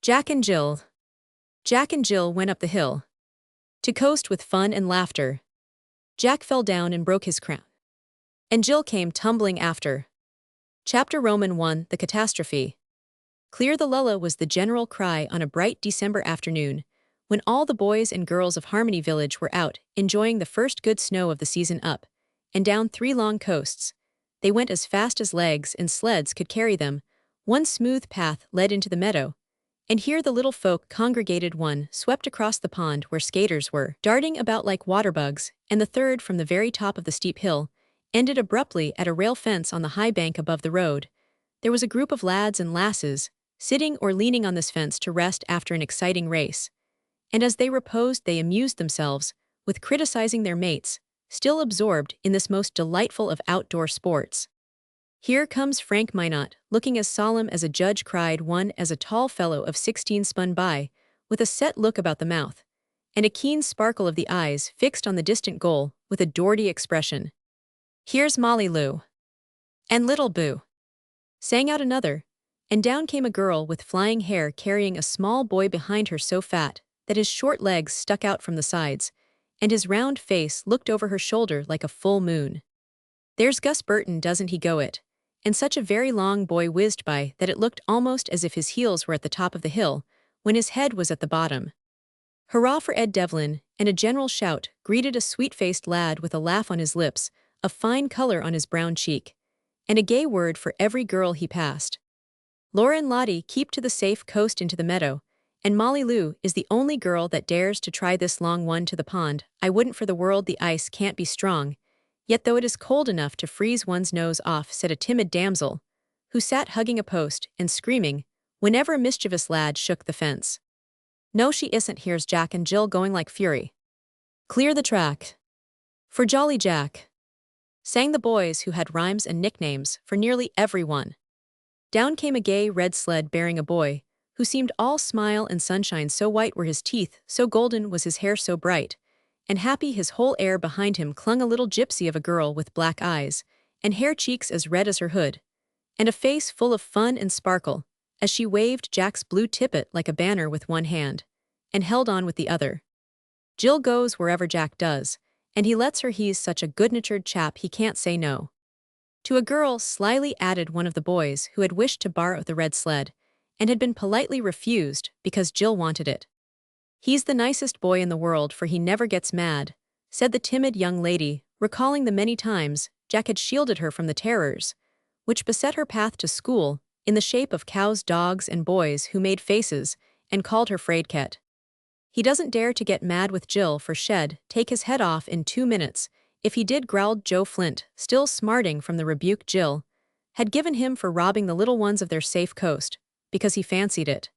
Jack and Jill. Jack and Jill went up the hill to coast with fun and laughter. Jack fell down and broke his crown, and Jill came tumbling after. Chapter Roman 1, The Catastrophe. Clear the Lulla was the general cry on a bright December afternoon, when all the boys and girls of Harmony Village were out, enjoying the first good snow of the season up and down 3 long coasts. They went as fast as legs and sleds could carry them. One smooth path led into the meadow, and here the little folk congregated. One swept across the pond where skaters were darting about like water bugs, and the third, from the very top of the steep hill, ended abruptly at a rail fence on the high bank above the road. There was a group of lads and lasses, sitting or leaning on this fence to rest after an exciting race. And as they reposed, they amused themselves with criticizing their mates, still absorbed in this most delightful of outdoor sports. "Here comes Frank Minot, looking as solemn as a judge," cried one as a tall fellow of 16 spun by, with a set look about the mouth, and a keen sparkle of the eyes fixed on the distant goal with a Doherty expression. "Here's Molly Lou." "And Little Boo," sang out another, and down came a girl with flying hair carrying a small boy behind her so fat that his short legs stuck out from the sides, and his round face looked over her shoulder like a full moon. "There's Gus Burton, doesn't he go it?" And such a very long boy whizzed by that it looked almost as if his heels were at the top of the hill, when his head was at the bottom. "Hurrah for Ed Devlin," and a general shout greeted a sweet-faced lad with a laugh on his lips, a fine color on his brown cheek, and a gay word for every girl he passed. "Laura and Lottie keep to the safe coast into the meadow, and Molly Lou is the only girl that dares to try this long one to the pond. I wouldn't for the world, the ice can't be strong, yet though it is cold enough to freeze one's nose off," said a timid damsel, who sat hugging a post and screaming whenever a mischievous lad shook the fence. "No, she isn't. Here's Jack and Jill going like fury. Clear the track for Jolly Jack," sang the boys, who had rhymes and nicknames for nearly everyone. Down came a gay red sled bearing a boy, who seemed all smile and sunshine, so white were his teeth, so golden was his hair, so bright and happy his whole air. Behind him clung a little gypsy of a girl with black eyes and hair, cheeks as red as her hood, and a face full of fun and sparkle, as she waved Jack's blue tippet like a banner with one hand, and held on with the other. "Jill goes wherever Jack does, and he lets her. He's such a good-natured chap, he can't say no." To a girl, slyly added one of the boys who had wished to borrow the red sled, and had been politely refused because Jill wanted it. "He's the nicest boy in the world, for he never gets mad," said the timid young lady, recalling the many times Jack had shielded her from the terrors which beset her path to school, in the shape of cows, dogs, and boys who made faces and called her Fraidket. "He doesn't dare to get mad with Jill, for she'd take his head off in 2 minutes. If he did," growled Joe Flint, still smarting from the rebuke Jill had given him for robbing the little ones of their safe coast, because he fancied it.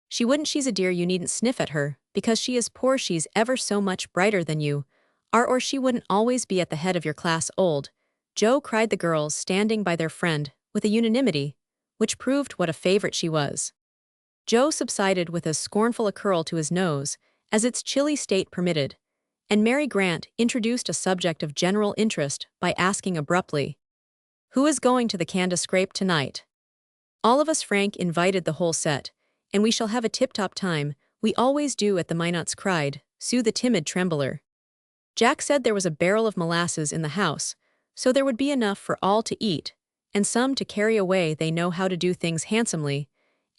"She wouldn't. She's a dear. You needn't sniff at her, because she is poor. She's ever so much brighter than you are, or she wouldn't always be at the head of your class, old Joe," cried the girls, standing by their friend with a unanimity which proved what a favorite she was. Joe subsided with as scornful a curl to his nose as its chilly state permitted, and Mary Grant introduced a subject of general interest by asking abruptly, "Who is going to the Candace Scrape tonight?" "All of us," Frank invited the whole set, "and we shall have a tip-top time. We always do at the Minots," cried Sue, the timid trembler. Jack said there was a barrel of molasses in the house, so there would be enough for all to eat, and some to carry away. They know how to do things handsomely,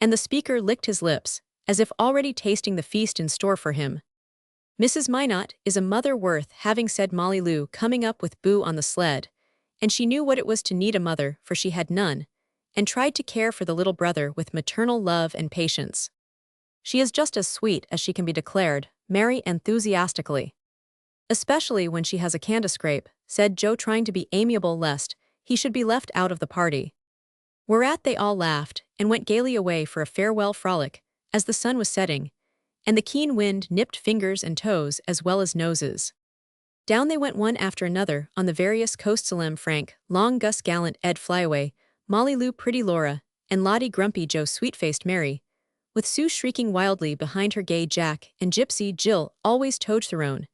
and the speaker licked his lips, as if already tasting the feast in store for him. "Mrs. Minot is a mother worth having," said Molly Lou, coming up with Boo on the sled, and she knew what it was to need a mother, for she had none, and tried to care for the little brother with maternal love and patience. "She is just as sweet as she can be," declared Mary enthusiastically. "Especially when she has a Candace Scrape," said Joe, trying to be amiable lest he should be left out of the party. Whereat they all laughed and went gaily away for a farewell frolic, as the sun was setting, and the keen wind nipped fingers and toes as well as noses. Down they went one after another on the various coasts. Salem Frank, Long Gus, Gallant Ed, Flyaway, Molly Lou, Pretty Laura, and Lottie, Grumpy Joe, Sweet-faced Mary, with Sue shrieking wildly behind her, gay Jack and Gypsy Jill, always Toadthrone,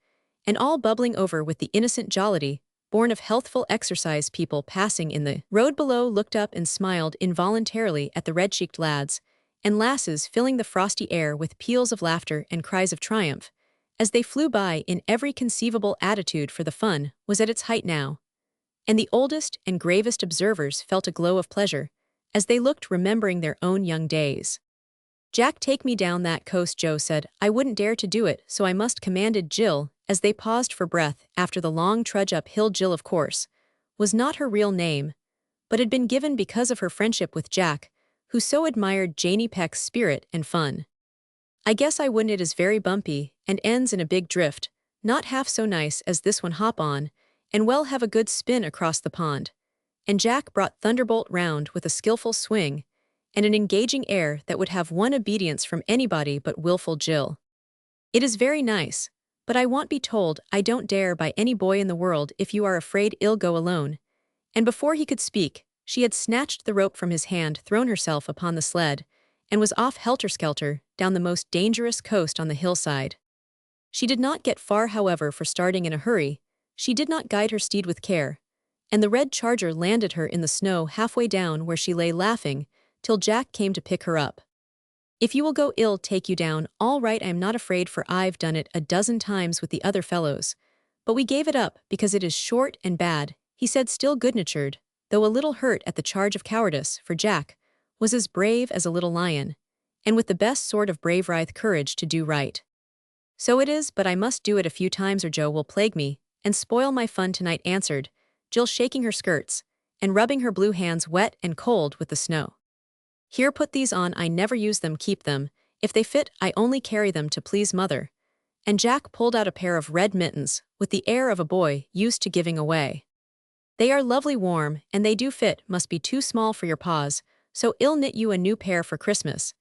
and all bubbling over with the innocent jollity born of healthful exercise. People passing in the road below looked up and smiled involuntarily at the red-cheeked lads, and lasses filling the frosty air with peals of laughter and cries of triumph, as they flew by in every conceivable attitude, for the fun was at its height now. And the oldest and gravest observers felt a glow of pleasure, as they looked, remembering their own young days. "Jack, take me down that coast," Joe said. "I wouldn't dare to do it, so I must," commanded Jill, as they paused for breath after the long trudge uphill. Jill, of course, was not her real name, but had been given because of her friendship with Jack, who so admired Janie Peck's spirit and fun. "I guess I wouldn't. It is very bumpy, and ends in a big drift, not half so nice as this one. Hop on, and we'll have a good spin across the pond." And Jack brought Thunderbolt round with a skillful swing, and an engaging air that would have won obedience from anybody but willful Jill. "It is very nice, but I won't be told. I don't dare by any boy in the world. If you are afraid, I'll go alone." And before he could speak, she had snatched the rope from his hand, thrown herself upon the sled, and was off helter-skelter down the most dangerous coast on the hillside. She did not get far, however, for starting in a hurry, she did not guide her steed with care, and the red charger landed her in the snow halfway down, where she lay laughing, till Jack came to pick her up. "If you will go, I'll take you down." "All right, I am not afraid, for I've done it a dozen times with the other fellows. But we gave it up because it is short and bad," he said, still good-natured, though a little hurt at the charge of cowardice, for Jack was as brave as a little lion, and with the best sort of brave courage to do right. "So it is, but I must do it a few times or Joe will plague me and spoil my fun tonight," answered Jill, shaking her skirts and rubbing her blue hands wet and cold with the snow. "Here, put these on. I never use them. Keep them. If they fit, I only carry them to please mother." And Jack pulled out a pair of red mittens with the air of a boy used to giving away. "They are lovely warm, and they do fit. Must be too small for your paws, so I'll knit you a new pair for Christmas,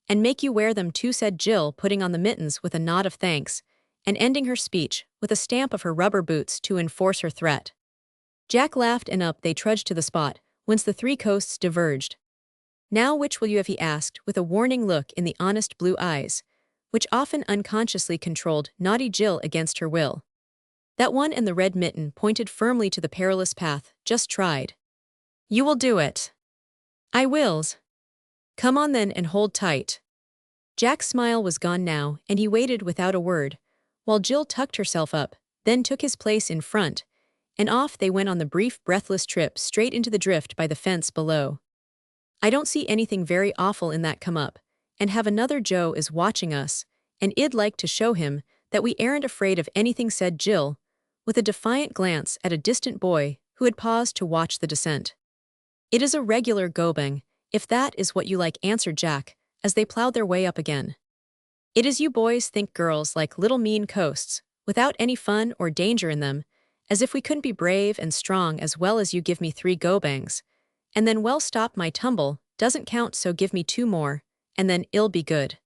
and make you wear them too," said Jill, putting on the mittens with a nod of thanks, and ending her speech with a stamp of her rubber boots to enforce her threat. Jack laughed, and up they trudged to the spot whence the three coasts diverged. "Now which will you have?" he asked, with a warning look in the honest blue eyes, which often unconsciously controlled naughty Jill against her will. "That one," and the red mitten pointed firmly to the perilous path. "Just tried." "You will do it." "I wills." "Come on then, and hold tight." Jack's smile was gone now, and he waited without a word, while Jill tucked herself up, then took his place in front, and off they went on the brief, breathless trip straight into the drift by the fence below. "I don't see anything very awful in that. Come up, and have another. Joe is watching us, and I'd like to show him that we aren't afraid of anything," said Jill, with a defiant glance at a distant boy who had paused to watch the descent. "It is a regular go-bang, if that is what you like," answered Jack, as they plowed their way up again. "It is you boys think girls like little mean coasts, without any fun or danger in them, as if we couldn't be brave and strong as well as you. Give me 3 go-bangs, and then well, stop. My tumble doesn't count, so give me 2 more, and then I'll be good."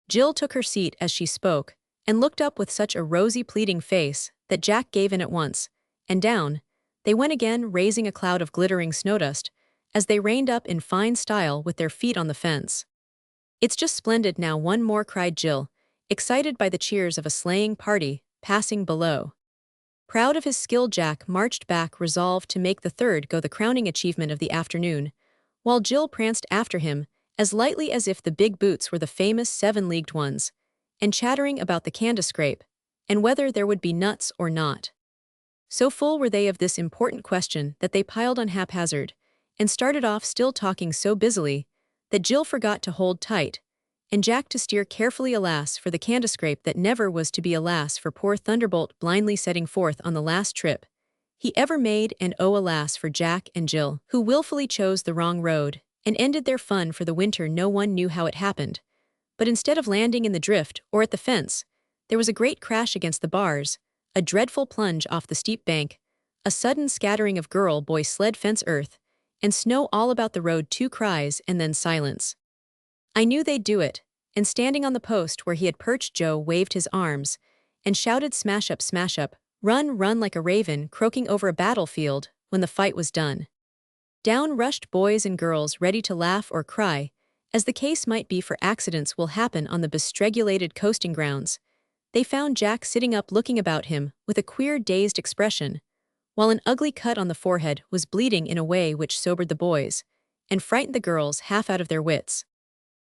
Jill took her seat as she spoke, and looked up with such a rosy, pleading face that Jack gave in at once, and down they went again, raising a cloud of glittering snowdust, as they reined up in fine style with their feet on the fence. "It's just splendid. Now one more," cried Jill, excited by the cheers of a sleighing party passing below. Proud of his skill, Jack marched back, resolved to make the third go the crowning achievement of the afternoon, while Jill pranced after him, as lightly as if the big boots were the famous 7-leagued ones, and chattering about the candy scrape, and whether there would be nuts or not. So full were they of this important question that they piled on haphazard, and started off, still talking so busily that Jill forgot to hold tight, and Jack to steer carefully. Alas for the candy scrape that never was to be! Alas for poor Thunderbolt, blindly setting forth on the last trip he ever made, and oh, alas for Jack and Jill, who willfully chose the wrong road, and ended their fun for the winter. No one knew how it happened, but instead of landing in the drift or at the fence, there was a great crash against the bars, a dreadful plunge off the steep bank, a sudden scattering of boy sled fence earth, and snow all about the road. 2 cries, and then silence. "I knew they'd do it," and standing on the post where he had perched, Joe waved his arms and shouted, smash up, run, run like a raven croaking over a battlefield." When the fight was done, down rushed boys and girls, ready to laugh or cry, as the case might be, for accidents will happen on the bestregulated coasting grounds. They found Jack sitting up, looking about him with a queer, dazed expression, while an ugly cut on the forehead was bleeding in a way which sobered the boys and frightened the girls half out of their wits.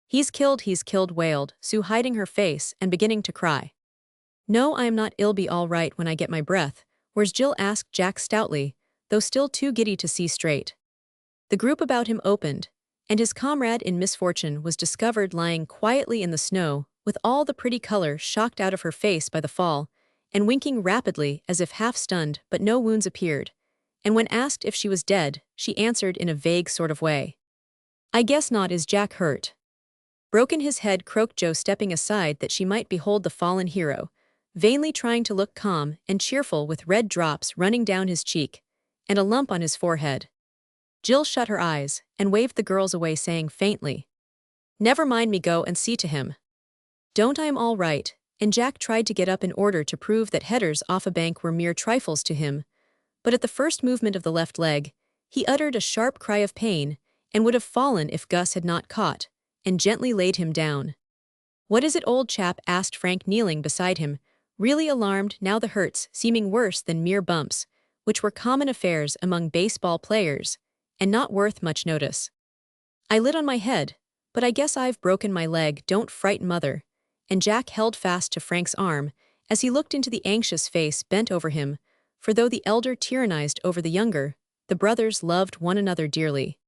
He's killed, wailed Sue, hiding her face and beginning to cry. No, I am not. It'll be all right when I get my breath. Where's Jill? Asked Jack stoutly, though still too giddy to see straight. The group about him opened, and his comrade in misfortune was discovered lying quietly in the snow, with all the pretty color shocked out of her face by the fall, and winking rapidly as if half-stunned, but no wounds appeared, and when asked if she was dead, she answered in a vague sort of way. I guess not. Is Jack hurt? Broken his head, croaked Joe, stepping aside that she might behold the fallen hero, vainly trying to look calm and cheerful with red drops running down his cheek, and a lump on his forehead. Jill shut her eyes and waved the girls away, saying faintly, Never mind me, go and see to him. Don't, I am all right, and Jack tried to get up in order to prove that headers off a bank were mere trifles to him, but at the first movement of the left leg, he uttered a sharp cry of pain and would have fallen if Gus had not caught and gently laid him down. What is it, old chap? Asked Frank, kneeling beside him, really alarmed now, the hurts seeming worse than mere bumps, which were common affairs among baseball players, and not worth much notice. I lit on my head, but I guess I've broken my leg. Don't frighten mother. And Jack held fast to Frank's arm as he looked into the anxious face bent over him, for though the elder tyrannized over the younger, the brothers loved one another dearly.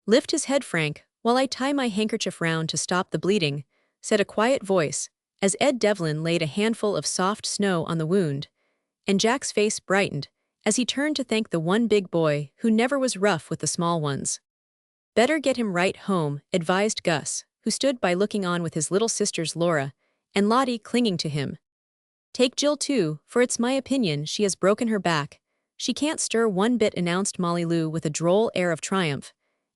Lift his head, Frank, while I tie my handkerchief round to stop the bleeding, said a quiet voice, as Ed Devlin laid a handful of soft snow on the wound, and Jack's face brightened as he turned to thank the one big boy who never was rough with the small ones. Better get him right home, advised Gus, who stood by looking on with his little sisters Laura and Lottie clinging to him. Take Jill too, for it's my opinion she has broken her back. She can't stir one bit, announced Molly Lou with a droll air of triumph,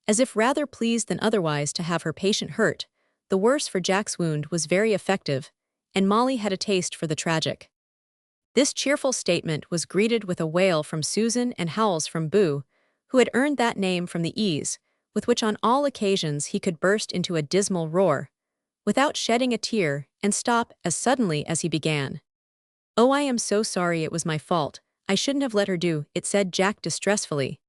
as if rather pleased than otherwise to have her patient hurt. The worse for Jack's wound was very effective, and Molly had a taste for the tragic. This cheerful statement was greeted with a wail from Susan and howls from Boo, who had earned that name from the ease with which on all occasions he could burst into a dismal roar, without shedding a tear, and stop as suddenly as he began. Oh, I am so sorry, it was my fault. I shouldn't have let her do it, said Jack distressfully.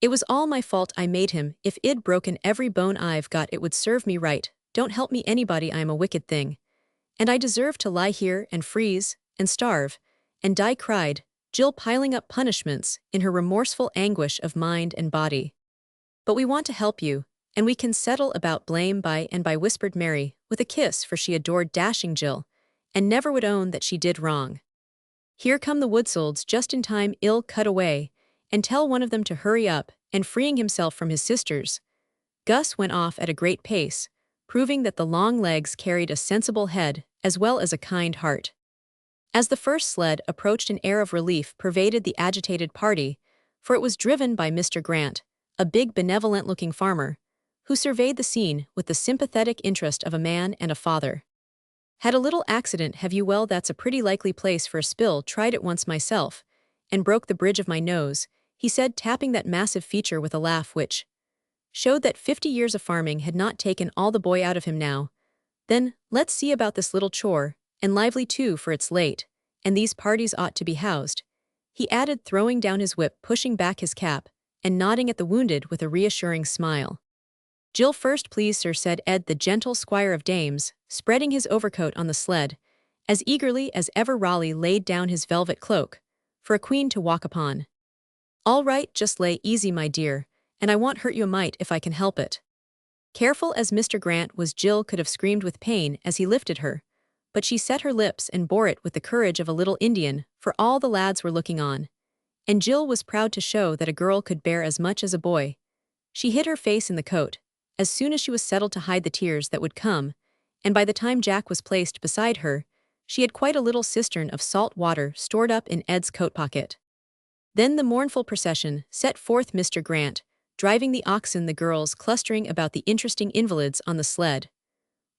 It was all my fault. I made him. If I'd broken every bone I've got, it would serve me right. Don't help me anybody, I am a wicked thing. And I deserve to lie here and freeze and starve and die, cried Jill, piling up punishments in her remorseful anguish of mind and body. But we want to help you, and we can settle about blame by and by, whispered Mary, with a kiss, for she adored dashing Jill, and never would own that she did wrong. Here come the Woodsolds just in time. I'll cut away, and tell one of them to hurry up, and freeing himself from his sisters, Gus went off at a great pace, proving that the long legs carried a sensible head as well as a kind heart. As the first sled approached, an air of relief pervaded the agitated party, for it was driven by Mr. Grant, a big benevolent-looking farmer, who surveyed the scene with the sympathetic interest of a man and a father. Had a little accident, have you? Well, that's a pretty likely place for a spill. Tried it once myself, and broke the bridge of my nose, he said, tapping that massive feature with a laugh which showed that 50 years of farming had not taken all the boy out of him now. Then, let's see about this little chore, and lively too, for it's late, and these parties ought to be housed, he added, throwing down his whip, pushing back his cap, and nodding at the wounded with a reassuring smile. Jill first, please, sir, said Ed, the gentle squire of dames, spreading his overcoat on the sled, as eagerly as ever Raleigh laid down his velvet cloak, for a queen to walk upon. All right, just lay easy, my dear, and I won't hurt you a mite if I can help it. Careful as Mr. Grant was, Jill could have screamed with pain as he lifted her, but she set her lips and bore it with the courage of a little Indian, for all the lads were looking on, and Jill was proud to show that a girl could bear as much as a boy. She hid her face in the coat as soon as she was settled to hide the tears that would come, and by the time Jack was placed beside her, she had quite a little cistern of salt water stored up in Ed's coat pocket. Then the mournful procession set forth, Mr. Grant driving the oxen, the girls clustering about the interesting invalids on the sled,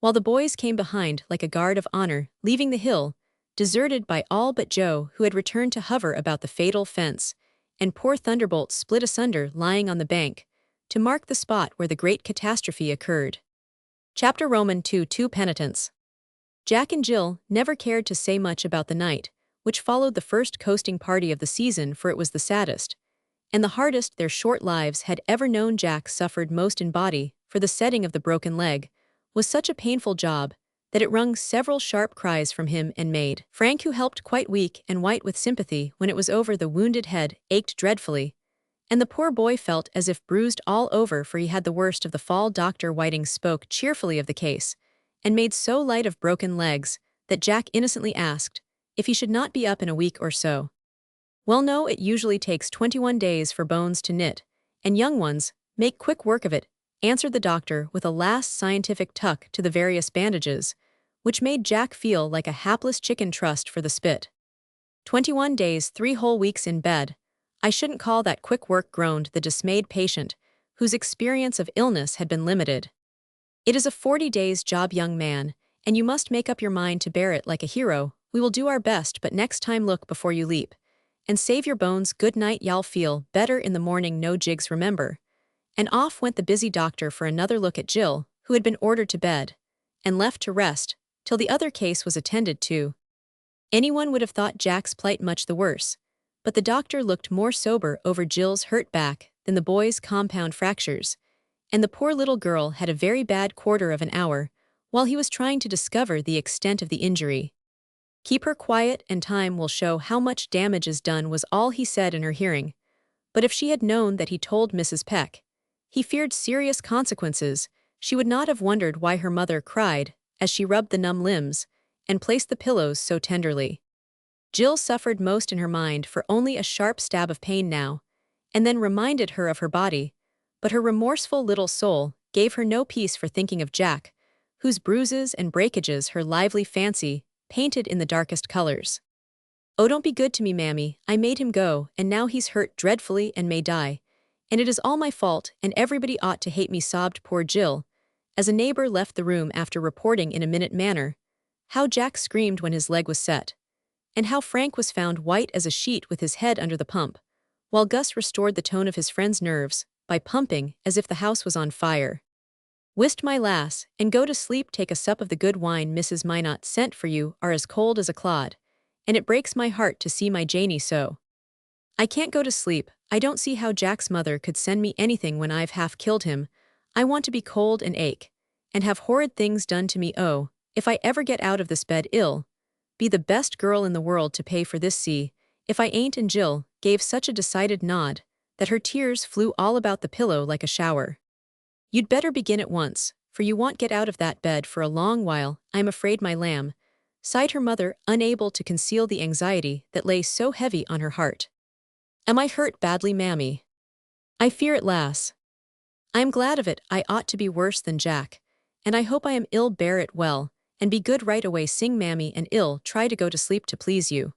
while the boys came behind like a guard of honor, leaving the hill deserted by all but Joe, who had returned to hover about the fatal fence, and poor Thunderbolt split asunder lying on the bank, to mark the spot where the great catastrophe occurred. Chapter Roman 2 Penitence. Jack and Jill never cared to say much about the night, which followed the first coasting party of the season, for it was the saddest and the hardest their short lives had ever known. Jack suffered most in body, for the setting of the broken leg was such a painful job that it wrung several sharp cries from him and maid. Frank, who helped quite weak and white with sympathy when it was over, the wounded head ached dreadfully, and the poor boy felt as if bruised all over, for he had the worst of the fall. Dr. Whiting spoke cheerfully of the case, and made so light of broken legs that Jack innocently asked if he should not be up in a week or so. Well, no, it usually takes 21 days for bones to knit, and young ones make quick work of it, answered the doctor with a last scientific tuck to the various bandages, which made Jack feel like a hapless chicken trussed for the spit. 21 days, 3 whole weeks in bed. I shouldn't call that quick work, groaned the dismayed patient, whose experience of illness had been limited. It is a 40 days job, young man, and you must make up your mind to bear it like a hero. We will do our best, but next time look before you leap. And save your bones. Good night, y'all feel better in the morning, no jigs, remember. And off went the busy doctor for another look at Jill, who had been ordered to bed, and left to rest till the other case was attended to. Anyone would have thought Jack's plight much the worse, but the doctor looked more sober over Jill's hurt back than the boy's compound fractures, and the poor little girl had a very bad quarter of an hour while he was trying to discover the extent of the injury. Keep her quiet and time will show how much damage is done, was all he said in her hearing. But if she had known that he told Mrs. Peck he feared serious consequences, she would not have wondered why her mother cried as she rubbed the numb limbs and placed the pillows so tenderly. Jill suffered most in her mind, for only a sharp stab of pain now and then reminded her of her body, but her remorseful little soul gave her no peace for thinking of Jack, whose bruises and breakages her lively fancy painted in the darkest colors. "Oh, don't be good to me, mammy. I made him go, and now he's hurt dreadfully and may die. And it is all my fault, and everybody ought to hate me," sobbed poor Jill, as a neighbor left the room after reporting in a minute manner how Jack screamed when his leg was set, and how Frank was found white as a sheet with his head under the pump, while Gus restored the tone of his friend's nerves by pumping as if the house was on fire. "Whist, my lass, and go to sleep. Take a sup of the good wine Mrs. Minot sent for you are as cold as a clod, and it breaks my heart to see my Janie so. I can't go to sleep. I don't see how Jack's mother could send me anything when I've half killed him. I want to be cold and ache, and have horrid things done to me. Oh, if I ever get out of this bed ill, be the best girl in the world to pay for this. See if I ain't." And Jill gave such a decided nod that her tears flew all about the pillow like a shower. "You'd better begin at once, for you won't get out of that bed for a long while, I'm afraid, my lamb," sighed her mother, unable to conceal the anxiety that lay so heavy on her heart. "Am I hurt badly, mammy?" "I fear it, lass." "I am glad of it. I ought to be worse than Jack, and I hope I am ill. Bear it well, and be good right away. Sing, mammy, and ill try to go to sleep to please you."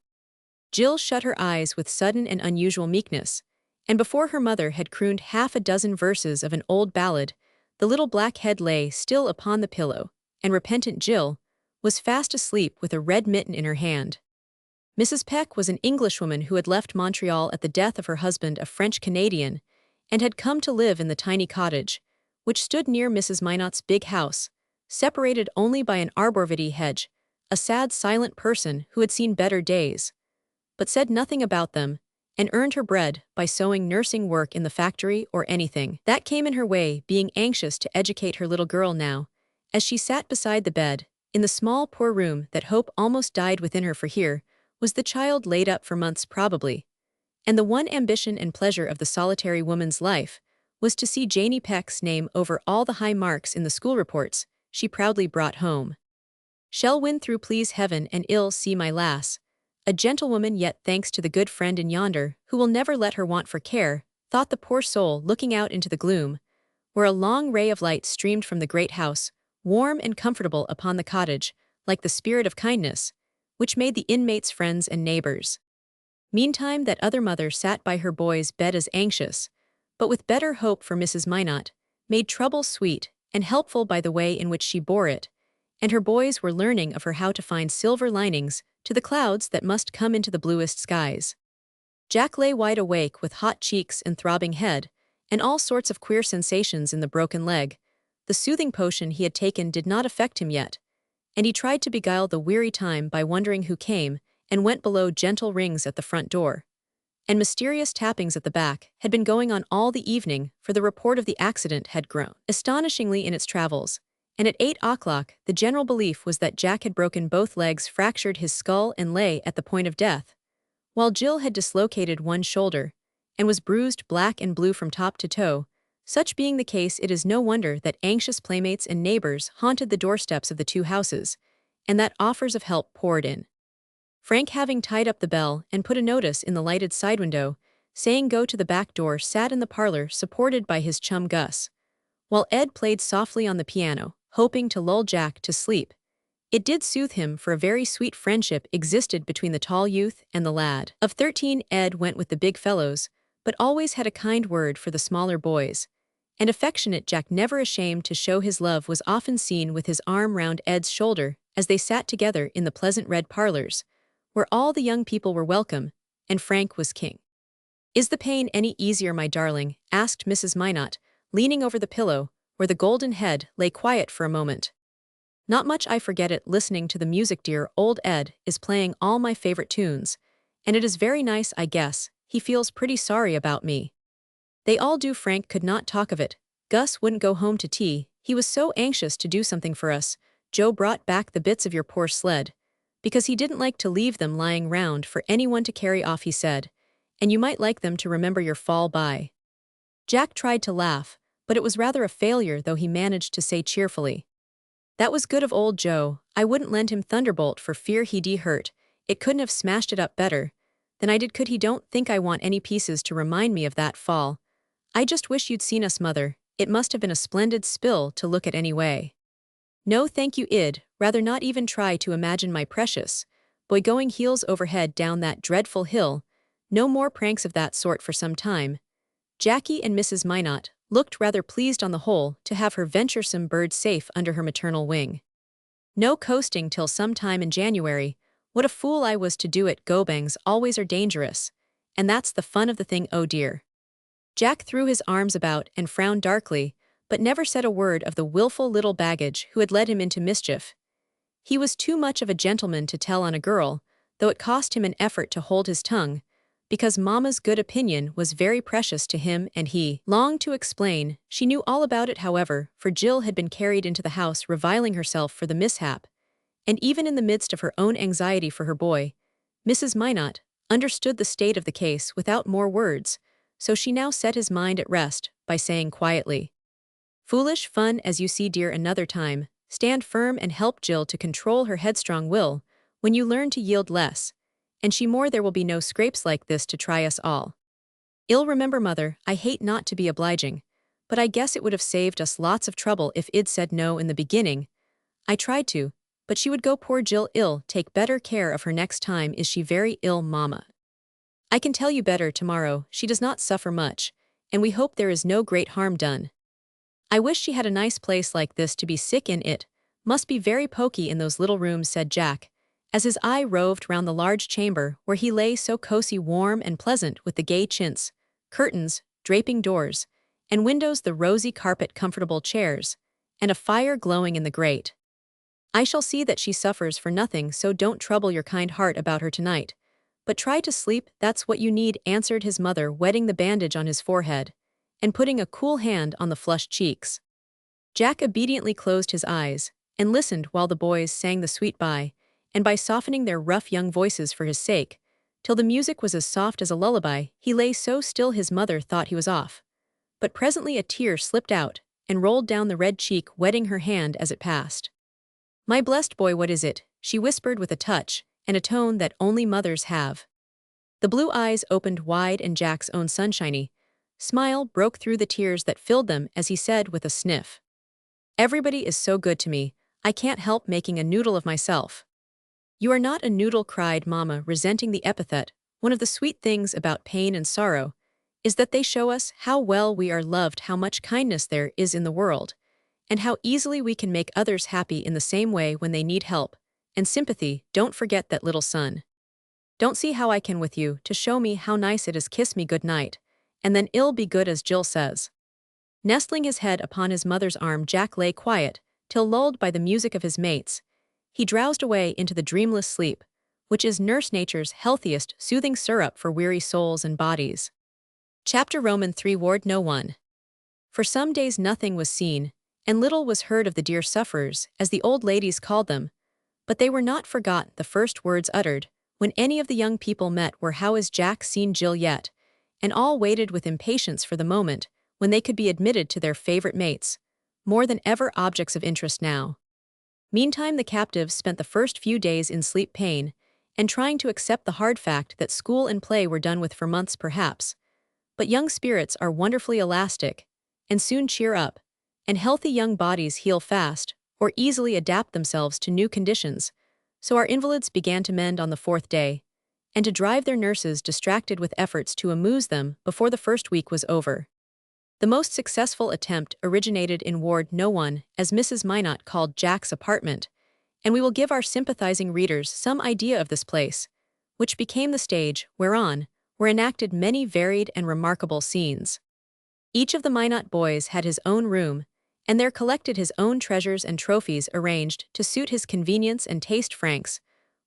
Jill shut her eyes with sudden and unusual meekness, and before her mother had crooned half a dozen verses of an old ballad, the little black head lay still upon the pillow, and repentant Jill was fast asleep with a red mitten in her hand. Mrs. Peck was an Englishwoman who had left Montreal at the death of her husband, a French-Canadian, and had come to live in the tiny cottage, which stood near Mrs. Minot's big house, separated only by an arborvitae hedge, a sad, silent person who had seen better days, but said nothing about them, and earned her bread by sewing, nursing work in the factory, or anything that came in her way, being anxious to educate her little girl now, as she sat beside the bed, in the small poor room that hope almost died within her, for here was the child laid up for months probably, and the one ambition and pleasure of the solitary woman's life was to see Janie Peck's name over all the high marks in the school reports she proudly brought home. "Shall win through, please heaven, and ill see my lass, a gentlewoman yet, thanks to the good friend in yonder, who will never let her want for care," thought the poor soul, looking out into the gloom, where a long ray of light streamed from the great house, warm and comfortable upon the cottage, like the spirit of kindness, which made the inmates friends and neighbors. Meantime that other mother sat by her boy's bed as anxious, but with better hope for Mrs. Minot, made trouble sweet and helpful by the way in which she bore it, and her boys were learning of her how to find silver linings to the clouds that must come into the bluest skies. Jack lay wide awake with hot cheeks and throbbing head, and all sorts of queer sensations in the broken leg. The soothing potion he had taken did not affect him yet, and he tried to beguile the weary time by wondering who came and went below. Gentle rings at the front door and mysterious tappings at the back had been going on all the evening, for the report of the accident had grown astonishingly in its travels, and at 8 o'clock the general belief was that Jack had broken both legs, fractured his skull, and lay at the point of death, while Jill had dislocated one shoulder and was bruised black and blue from top to toe. Such being the case, it is no wonder that anxious playmates and neighbors haunted the doorsteps of the two houses, and that offers of help poured in. Frank, having tied up the bell and put a notice in the lighted side window, saying go to the back door, sat in the parlor supported by his chum Gus, while Ed played softly on the piano, hoping to lull Jack to sleep. It did soothe him, for a very sweet friendship existed between the tall youth and the lad of 13. Ed went with the big fellows, but always had a kind word for the smaller boys. And affectionate Jack, never ashamed to show his love, was often seen with his arm round Ed's shoulder as they sat together in the pleasant red parlors, where all the young people were welcome, and Frank was king. "Is the pain any easier, my darling?" asked Mrs. Minot, leaning over the pillow, where the golden head lay quiet for a moment. "Not much. I forget it listening to the music, dear. Old Ed is playing all my favorite tunes, and it is very nice. I guess he feels pretty sorry about me." "They all do." Frank could not talk of it. "Gus wouldn't go home to tea. He was so anxious to do something for us. Joe brought back the bits of your poor sled, because he didn't like to leave them lying round for anyone to carry off, he said, and you might like them to remember your fall by." Jack tried to laugh, but it was rather a failure, though he managed to say cheerfully, "That was good of old Joe. I wouldn't lend him Thunderbolt for fear he'd hurt. It couldn't have smashed it up better than I did, could he? Don't think I want any pieces to remind me of that fall. I just wish you'd seen us, Mother. It must have been a splendid spill to look at anyway." "No thank you, Id. Rather not even try to imagine my precious boy going heels over head down that dreadful hill. No more pranks of that sort for some time." Jackie and Mrs. Minot looked rather pleased on the whole to have her venturesome bird safe under her maternal wing. "No coasting till some time in January. What a fool I was to do it. Go-bangs always are dangerous, and that's the fun of the thing. Oh dear." Jack threw his arms about and frowned darkly, but never said a word of the willful little baggage who had led him into mischief. He was too much of a gentleman to tell on a girl, though it cost him an effort to hold his tongue, because Mama's good opinion was very precious to him, and he longed to explain. She knew all about it, however, for Jill had been carried into the house reviling herself for the mishap, and even in the midst of her own anxiety for her boy, Mrs. Minot understood the state of the case without more words, so she now set his mind at rest by saying quietly, "Foolish fun, as you see, dear. Another time, stand firm and help Jill to control her headstrong will. When you learn to yield less, and she more, there will be no scrapes like this to try us all. I'll remember, Mother. I hate not to be obliging, but I guess it would have saved us lots of trouble if I'd said no in the beginning. I tried to, but she would go. Poor Jill. I'll take better care of her next time." "Is she very ill, Mama?" "I can tell you better tomorrow. She does not suffer much, and we hope there is no great harm done. I wish she had a nice place like this to be sick in. It must be very poky in those little rooms," said Jack, as his eye roved round the large chamber where he lay, so cozy, warm and pleasant, with the gay chintz, curtains, draping doors, and windows, the rosy carpet, comfortable chairs, and a fire glowing in the grate. "I shall see that she suffers for nothing, so don't trouble your kind heart about her tonight, but try to sleep. That's what you need," answered his mother, wetting the bandage on his forehead and putting a cool hand on the flushed cheeks. Jack obediently closed his eyes and listened while the boys sang the sweet by, and by softening their rough young voices for his sake, till the music was as soft as a lullaby. He lay so still his mother thought he was off, but presently a tear slipped out and rolled down the red cheek, wetting her hand as it passed. "My blessed boy, what is it?" she whispered with a touch and a tone that only mothers have. The blue eyes opened wide, and Jack's own sunshiny smile broke through the tears that filled them as he said with a sniff, "Everybody is so good to me, I can't help making a noodle of myself." "You are not a noodle," cried Mama, resenting the epithet. "One of the sweet things about pain and sorrow is that they show us how well we are loved, how much kindness there is in the world, and how easily we can make others happy in the same way when they need help and sympathy. Don't forget that, little son. Don't see how I can with you to show me how nice it is. Kiss me good night, and then it'll be good as Jill says." Nestling his head upon his mother's arm, Jack lay quiet, till lulled by the music of his mates, he drowsed away into the dreamless sleep, which is Nurse Nature's healthiest soothing syrup for weary souls and bodies. Chapter Roman 3 Ward No 1. For some days nothing was seen, and little was heard of the dear sufferers, as the old ladies called them, but they were not forgot. The first words uttered, when any of the young people met, were, "How is Jack seen Jill yet?" And all waited with impatience for the moment when they could be admitted to their favorite mates, more than ever objects of interest now. Meantime the captives spent the first few days in sleep pain, and trying to accept the hard fact that school and play were done with for months perhaps. But young spirits are wonderfully elastic, and soon cheer up, and healthy young bodies heal fast, or easily adapt themselves to new conditions. So our invalids began to mend on the fourth day, and to drive their nurses distracted with efforts to amuse them before the first week was over. The most successful attempt originated in Ward No. 1, as Mrs. Minot called Jack's apartment, and we will give our sympathizing readers some idea of this place, which became the stage whereon were enacted many varied and remarkable scenes. Each of the Minot boys had his own room, and there collected his own treasures and trophies arranged to suit his convenience and taste. Frank's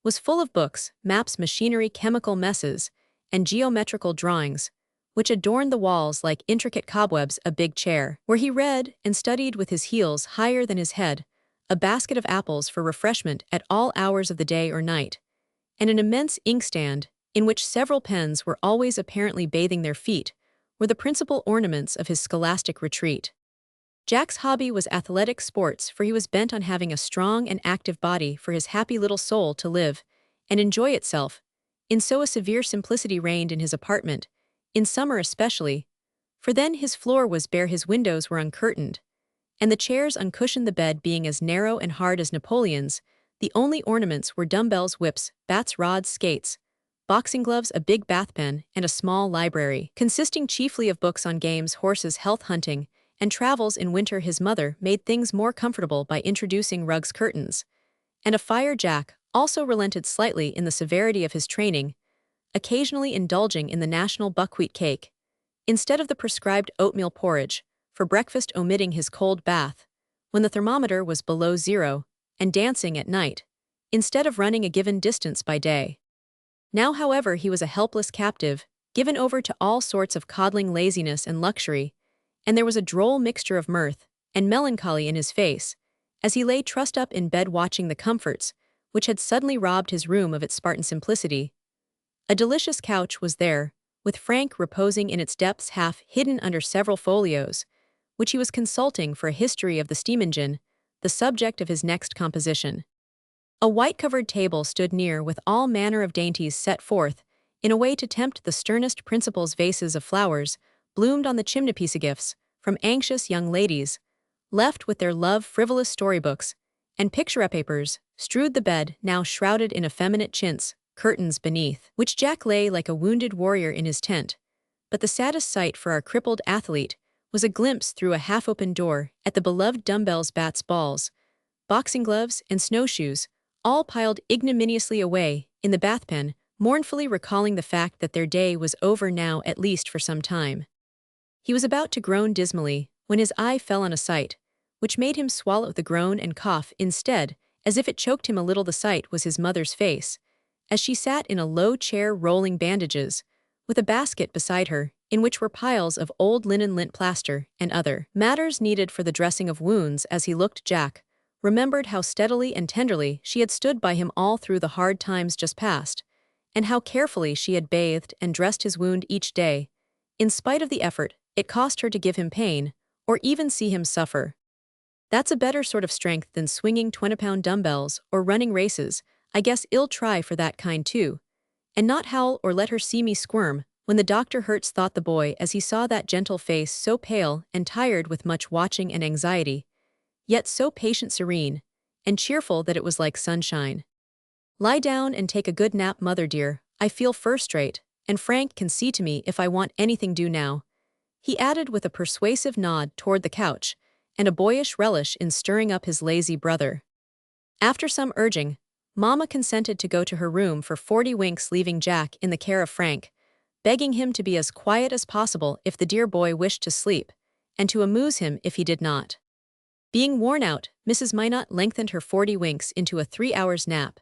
was full of books, maps, machinery, chemical messes, and geometrical drawings, which adorned the walls like intricate cobwebs. A big chair, where he read and studied with his heels higher than his head, a basket of apples for refreshment at all hours of the day or night, and an immense inkstand, in which several pens were always apparently bathing their feet, were the principal ornaments of his scholastic retreat. Jack's hobby was athletic sports, for he was bent on having a strong and active body for his happy little soul to live and enjoy itself. In so a severe simplicity reigned in his apartment, in summer especially, for then his floor was bare, his windows were uncurtained, and the chairs uncushioned, the bed being as narrow and hard as Napoleon's. The only ornaments were dumbbells, whips, bats, rods, skates, boxing gloves, a big bath pen, and a small library, consisting chiefly of books on games, horses, health, hunting, and travels. In winter his mother made things more comfortable by introducing rugs, curtains, and a fire. Jack also relented slightly in the severity of his training, occasionally indulging in the national buckwheat cake, instead of the prescribed oatmeal porridge, for breakfast, omitting his cold bath, when the thermometer was below zero, and dancing at night, instead of running a given distance by day. Now, however, he was a helpless captive, given over to all sorts of coddling laziness and luxury, and there was a droll mixture of mirth and melancholy in his face, as he lay trussed up in bed watching the comforts which had suddenly robbed his room of its Spartan simplicity. A delicious couch was there, with Frank reposing in its depths, half hidden under several folios, which he was consulting for a history of the steam engine, the subject of his next composition. A white-covered table stood near, with all manner of dainties set forth, in a way to tempt the sternest principles. Vases of flowers bloomed on the chimneypiece. Gifts from anxious young ladies, left with their love, frivolous storybooks, and picture papers, strewed the bed, now shrouded in effeminate chintz, curtains beneath which Jack lay like a wounded warrior in his tent. But the saddest sight for our crippled athlete was a glimpse through a half-open door at the beloved dumbbells, bats, balls, boxing gloves, and snowshoes, all piled ignominiously away in the bathpen, mournfully recalling the fact that their day was over now, at least for some time. He was about to groan dismally when his eye fell on a sight which made him swallow the groan and cough instead, as if it choked him a little. The sight was his mother's face, as she sat in a low chair rolling bandages, with a basket beside her, in which were piles of old linen, lint, plaster, and other matters needed for the dressing of wounds. As he looked, Jack remembered how steadily and tenderly she had stood by him all through the hard times just past, and how carefully she had bathed and dressed his wound each day, in spite of the effort it cost her to give him pain, or even see him suffer. "That's a better sort of strength than swinging 20-pound dumbbells or running races. I guess I'll try for that kind too, and not howl or let her see me squirm when the doctor hurts," thought the boy as he saw that gentle face, so pale and tired with much watching and anxiety, yet so patient, serene, and cheerful that it was like sunshine. "Lie down and take a good nap, mother dear. I feel first-rate, and Frank can see to me if I want anything. Do now," he added with a persuasive nod toward the couch, and a boyish relish in stirring up his lazy brother. After some urging, Mamma consented to go to her room for 40 winks, leaving Jack in the care of Frank, begging him to be as quiet as possible if the dear boy wished to sleep, and to amuse him if he did not. Being worn out, Mrs. Minot lengthened her 40 winks into a 3-hours nap,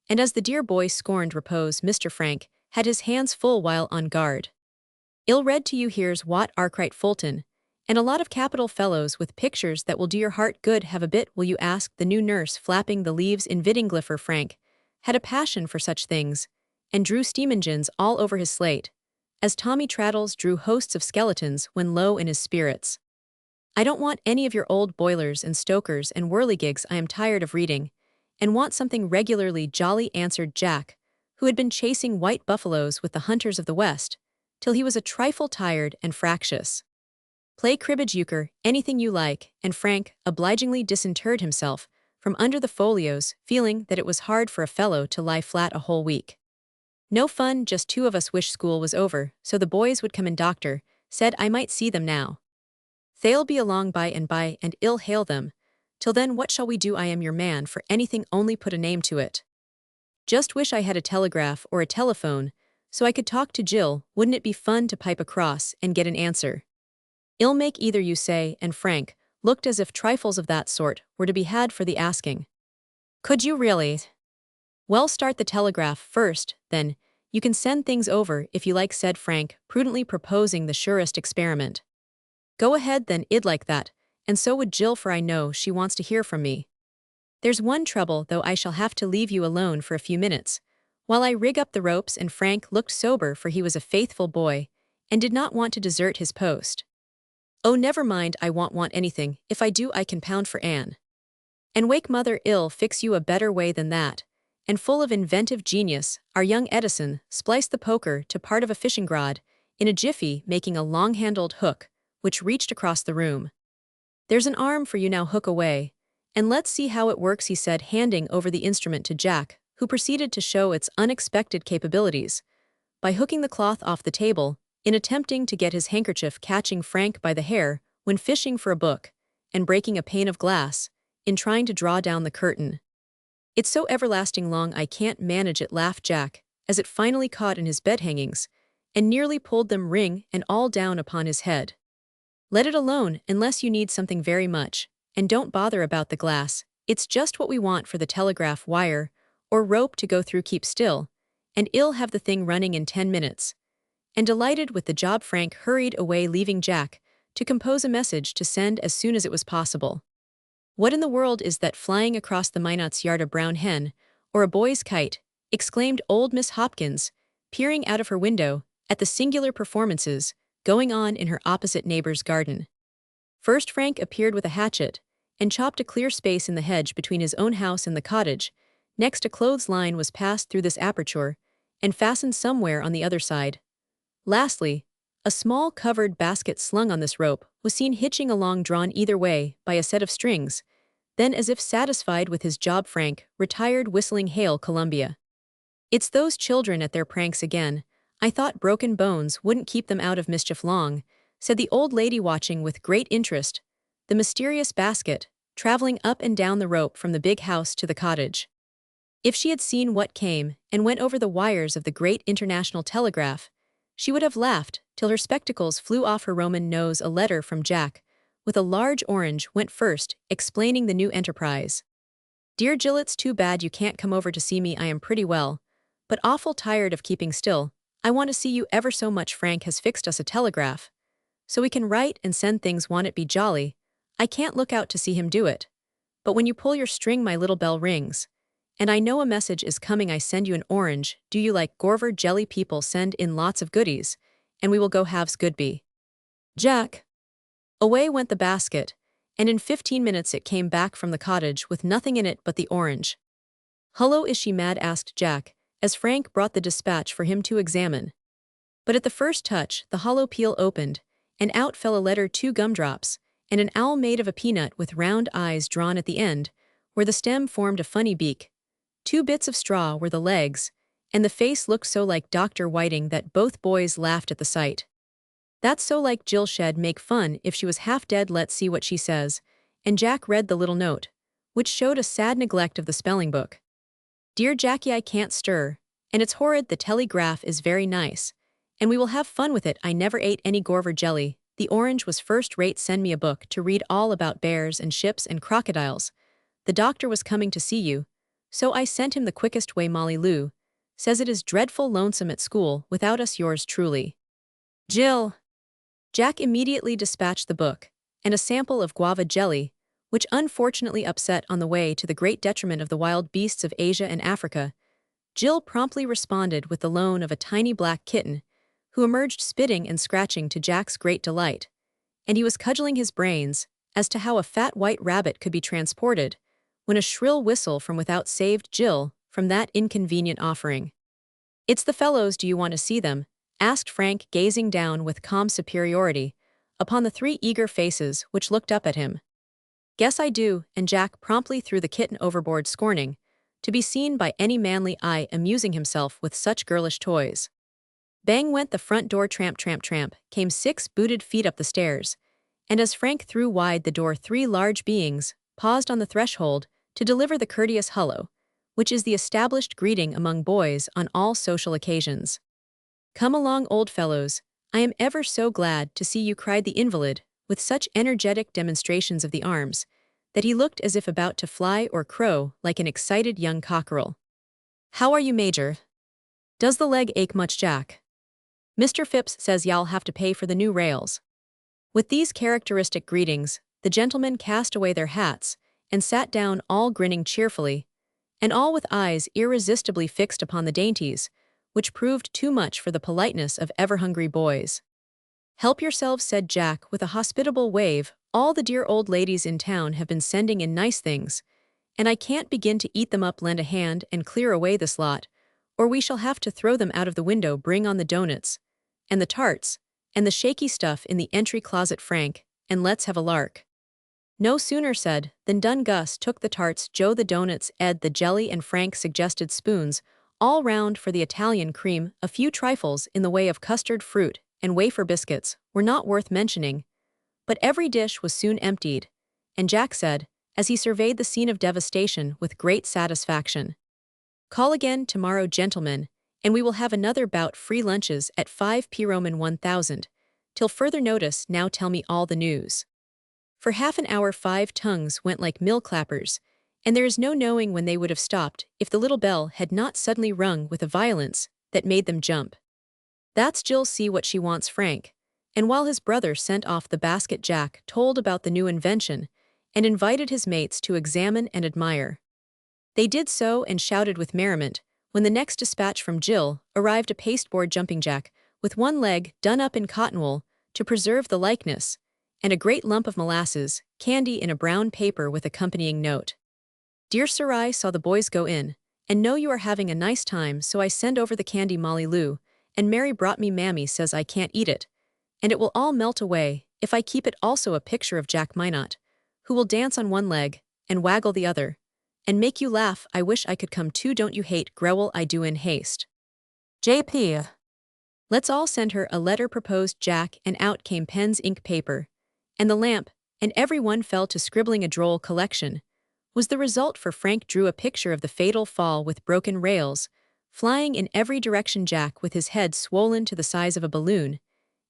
and as the dear boy scorned repose, Mr. Frank had his hands full while on guard. "Ill read to you. Here's what Arkwright Fulton, And a lot of capital fellows with pictures that will do your heart good have a bit, will you ask? The new nurse flapping the leaves in Vittinglypher Frank had a passion for such things, and drew steam engines all over his slate, as Tommy Traddles drew hosts of skeletons when low in his spirits. I don't want any of your old boilers and stokers and whirligigs. I am tired of reading, and want something regularly jolly, answered Jack, who had been chasing white buffaloes with the hunters of the West, till he was a trifle tired and fractious. Play cribbage, euchre, anything you like, and Frank obligingly disinterred himself from under the folios, feeling that it was hard for a fellow to lie flat a whole week. No fun, just two of us. Wish school was over, so the boys would come in. Doctor said I might see them now. They'll be along by and I'll hail them. Till then, what shall we do? I am your man for anything, only put a name to it. Just wish I had a telegraph or a telephone, so I could talk to Jill. Wouldn't it be fun to pipe across and get an answer? I'll make either, you say, and Frank looked as if trifles of that sort were to be had for the asking. Could you really? Well, start the telegraph first, then you can send things over if you like, said Frank, prudently proposing the surest experiment. Go ahead then, I'd like that, and so would Jill, for I know she wants to hear from me. There's one trouble, though. I shall have to leave you alone for a few minutes, while I rig up the ropes. And Frank looked sober, for he was a faithful boy, and did not want to desert his post. Oh, never mind, I won't want anything. If I do, I can pound for Anne. And wake mother. I'll fix you a better way than that. And full of inventive genius, our young Edison spliced the poker to part of a fishing rod in a jiffy, making a long-handled hook, which reached across the room. There's an arm for you now, hook away, and let's see how it works, he said, handing over the instrument to Jack, who proceeded to show its unexpected capabilities by hooking the cloth off the table, in attempting to get his handkerchief, catching Frank by the hair when fishing for a book, and breaking a pane of glass in trying to draw down the curtain. It's so everlasting long I can't manage it, laughed Jack, as it finally caught in his bed hangings, and nearly pulled them ring and all down upon his head. Let it alone, unless you need something very much, and don't bother about the glass. It's just what we want for the telegraph wire or rope to go through. Keep still, and I'll have the thing running in 10 minutes. And delighted with the job, Frank hurried away, leaving Jack to compose a message to send as soon as it was possible. What in the world is that flying across the minot's yard? A brown hen, or a boy's kite? Exclaimed old Miss Hopkins, peering out of her window at the singular performances going on in her opposite neighbor's garden. First Frank appeared with a hatchet, and chopped a clear space in the hedge between his own house and the cottage. Next, a clothesline was passed through this aperture, and fastened somewhere on the other side. Lastly, a small covered basket slung on this rope was seen hitching along, drawn either way by a set of strings. Then, as if satisfied with his job, Frank retired, whistling Hail Columbia. It's those children at their pranks again. I thought broken bones wouldn't keep them out of mischief long, said the old lady, watching with great interest the mysterious basket traveling up and down the rope from the big house to the cottage. If she had seen what came and went over the wires of the great international telegraph, she would have laughed till her spectacles flew off her Roman nose. A letter from Jack, with a large orange, went first, explaining the new enterprise. Dear Jill, it's too bad you can't come over to see me. I am pretty well, but awful tired of keeping still. I want to see you ever so much. Frank has fixed us a telegraph, so we can write and send things. Won't it be jolly? I can't look out to see him do it. But when you pull your string, my little bell rings, and I know a message is coming. I send you an orange. Do you like Gorver jelly? People send in lots of goodies, and we will go halves. Good be. Jack. Away went the basket, and in 15 minutes it came back from the cottage with nothing in it but the orange. Hullo, is she mad? Asked Jack, as Frank brought the dispatch for him to examine. But at the first touch, the hollow peel opened, and out fell a letter, 2 gumdrops, and an owl made of a peanut with round eyes drawn at the end, where the stem formed a funny beak. 2 bits of straw were the legs, and the face looked so like Dr. Whiting that both boys laughed at the sight. That's so like Jill, she'd make fun if she was half dead. Let's see what she says. And Jack read the little note, which showed a sad neglect of the spelling book. Dear Jackie, I can't stir, and it's horrid. The telegraph is very nice, and we will have fun with it. I never ate any Gorver jelly. The orange was first rate. Send me a book to read all about bears and ships and crocodiles. The doctor was coming to see you, so I sent him the quickest way. Molly Lou says it is dreadful lonesome at school without us. Yours truly, Jill. Jack immediately dispatched the book, and a sample of guava jelly, which unfortunately upset on the way to the great detriment of the wild beasts of Asia and Africa. Jill promptly responded with the loan of a tiny black kitten, who emerged spitting and scratching to Jack's great delight, and he was cudgeling his brains as to how a fat white rabbit could be transported, when a shrill whistle from without saved Jill from that inconvenient offering. "It's the fellows, do you want to see them?" asked Frank, gazing down with calm superiority upon the three eager faces which looked up at him. "Guess I do," and Jack promptly threw the kitten overboard, scorning to be seen by any manly eye amusing himself with such girlish toys. Bang went the front door, tramp, tramp, tramp, came 6 booted feet up the stairs, and as Frank threw wide the door, 3 large beings paused on the threshold to deliver the courteous hello, which is the established greeting among boys on all social occasions. "Come along, old fellows, I am ever so glad to see you," cried the invalid, with such energetic demonstrations of the arms, that he looked as if about to fly or crow like an excited young cockerel. "How are you, Major? Does the leg ache much, Jack? Mr. Phipps says y'all have to pay for the new rails." With these characteristic greetings, the gentlemen cast away their hats and sat down, all grinning cheerfully, and all with eyes irresistibly fixed upon the dainties, which proved too much for the politeness of ever-hungry boys. "Help yourselves," said Jack with a hospitable wave. "All the dear old ladies in town have been sending in nice things, and I can't begin to eat them up. Lend a hand and clear away this lot, or we shall have to throw them out of the window. Bring on the donuts, and the tarts, and the shaky stuff in the entry closet, Frank, and let's have a lark." No sooner said than done. Gus took the tarts, Joe the donuts, Ed the jelly, and Frank suggested spoons all round for the Italian cream. A few trifles in the way of custard, fruit, and wafer biscuits were not worth mentioning, but every dish was soon emptied, and Jack said, as he surveyed the scene of devastation with great satisfaction, "Call again tomorrow, gentlemen, and we will have another bout. Free lunches at 5 p. Roman 1000. Till further notice, now tell me all the news." For half an hour 5 tongues went like mill clappers, and there is no knowing when they would have stopped if the little bell had not suddenly rung with a violence that made them jump. "That's Jill, see what she wants, Frank." And while his brother sent off the basket, Jack told about the new invention and invited his mates to examine and admire. They did so and shouted with merriment when the next dispatch from Jill arrived, a pasteboard jumping jack with one leg done up in cotton wool to preserve the likeness, and a great lump of molasses candy in a brown paper with accompanying note. "Dear Sir, I saw the boys go in, and know you are having a nice time, so I send over the candy Molly Lou, and Mary brought me. Mammy says I can't eat it, and it will all melt away if I keep it. Also a picture of Jack Minot, who will dance on one leg and waggle the other, and make you laugh. I wish I could come too. Don't you hate Grewel? I do. In haste. J.P. Let's all send her a letter," proposed Jack, and out came pens, ink, paper, and the lamp, and everyone fell to scribbling. A droll collection was the result, for Frank drew a picture of the fatal fall with broken rails, flying in every direction, Jack with his head swollen to the size of a balloon,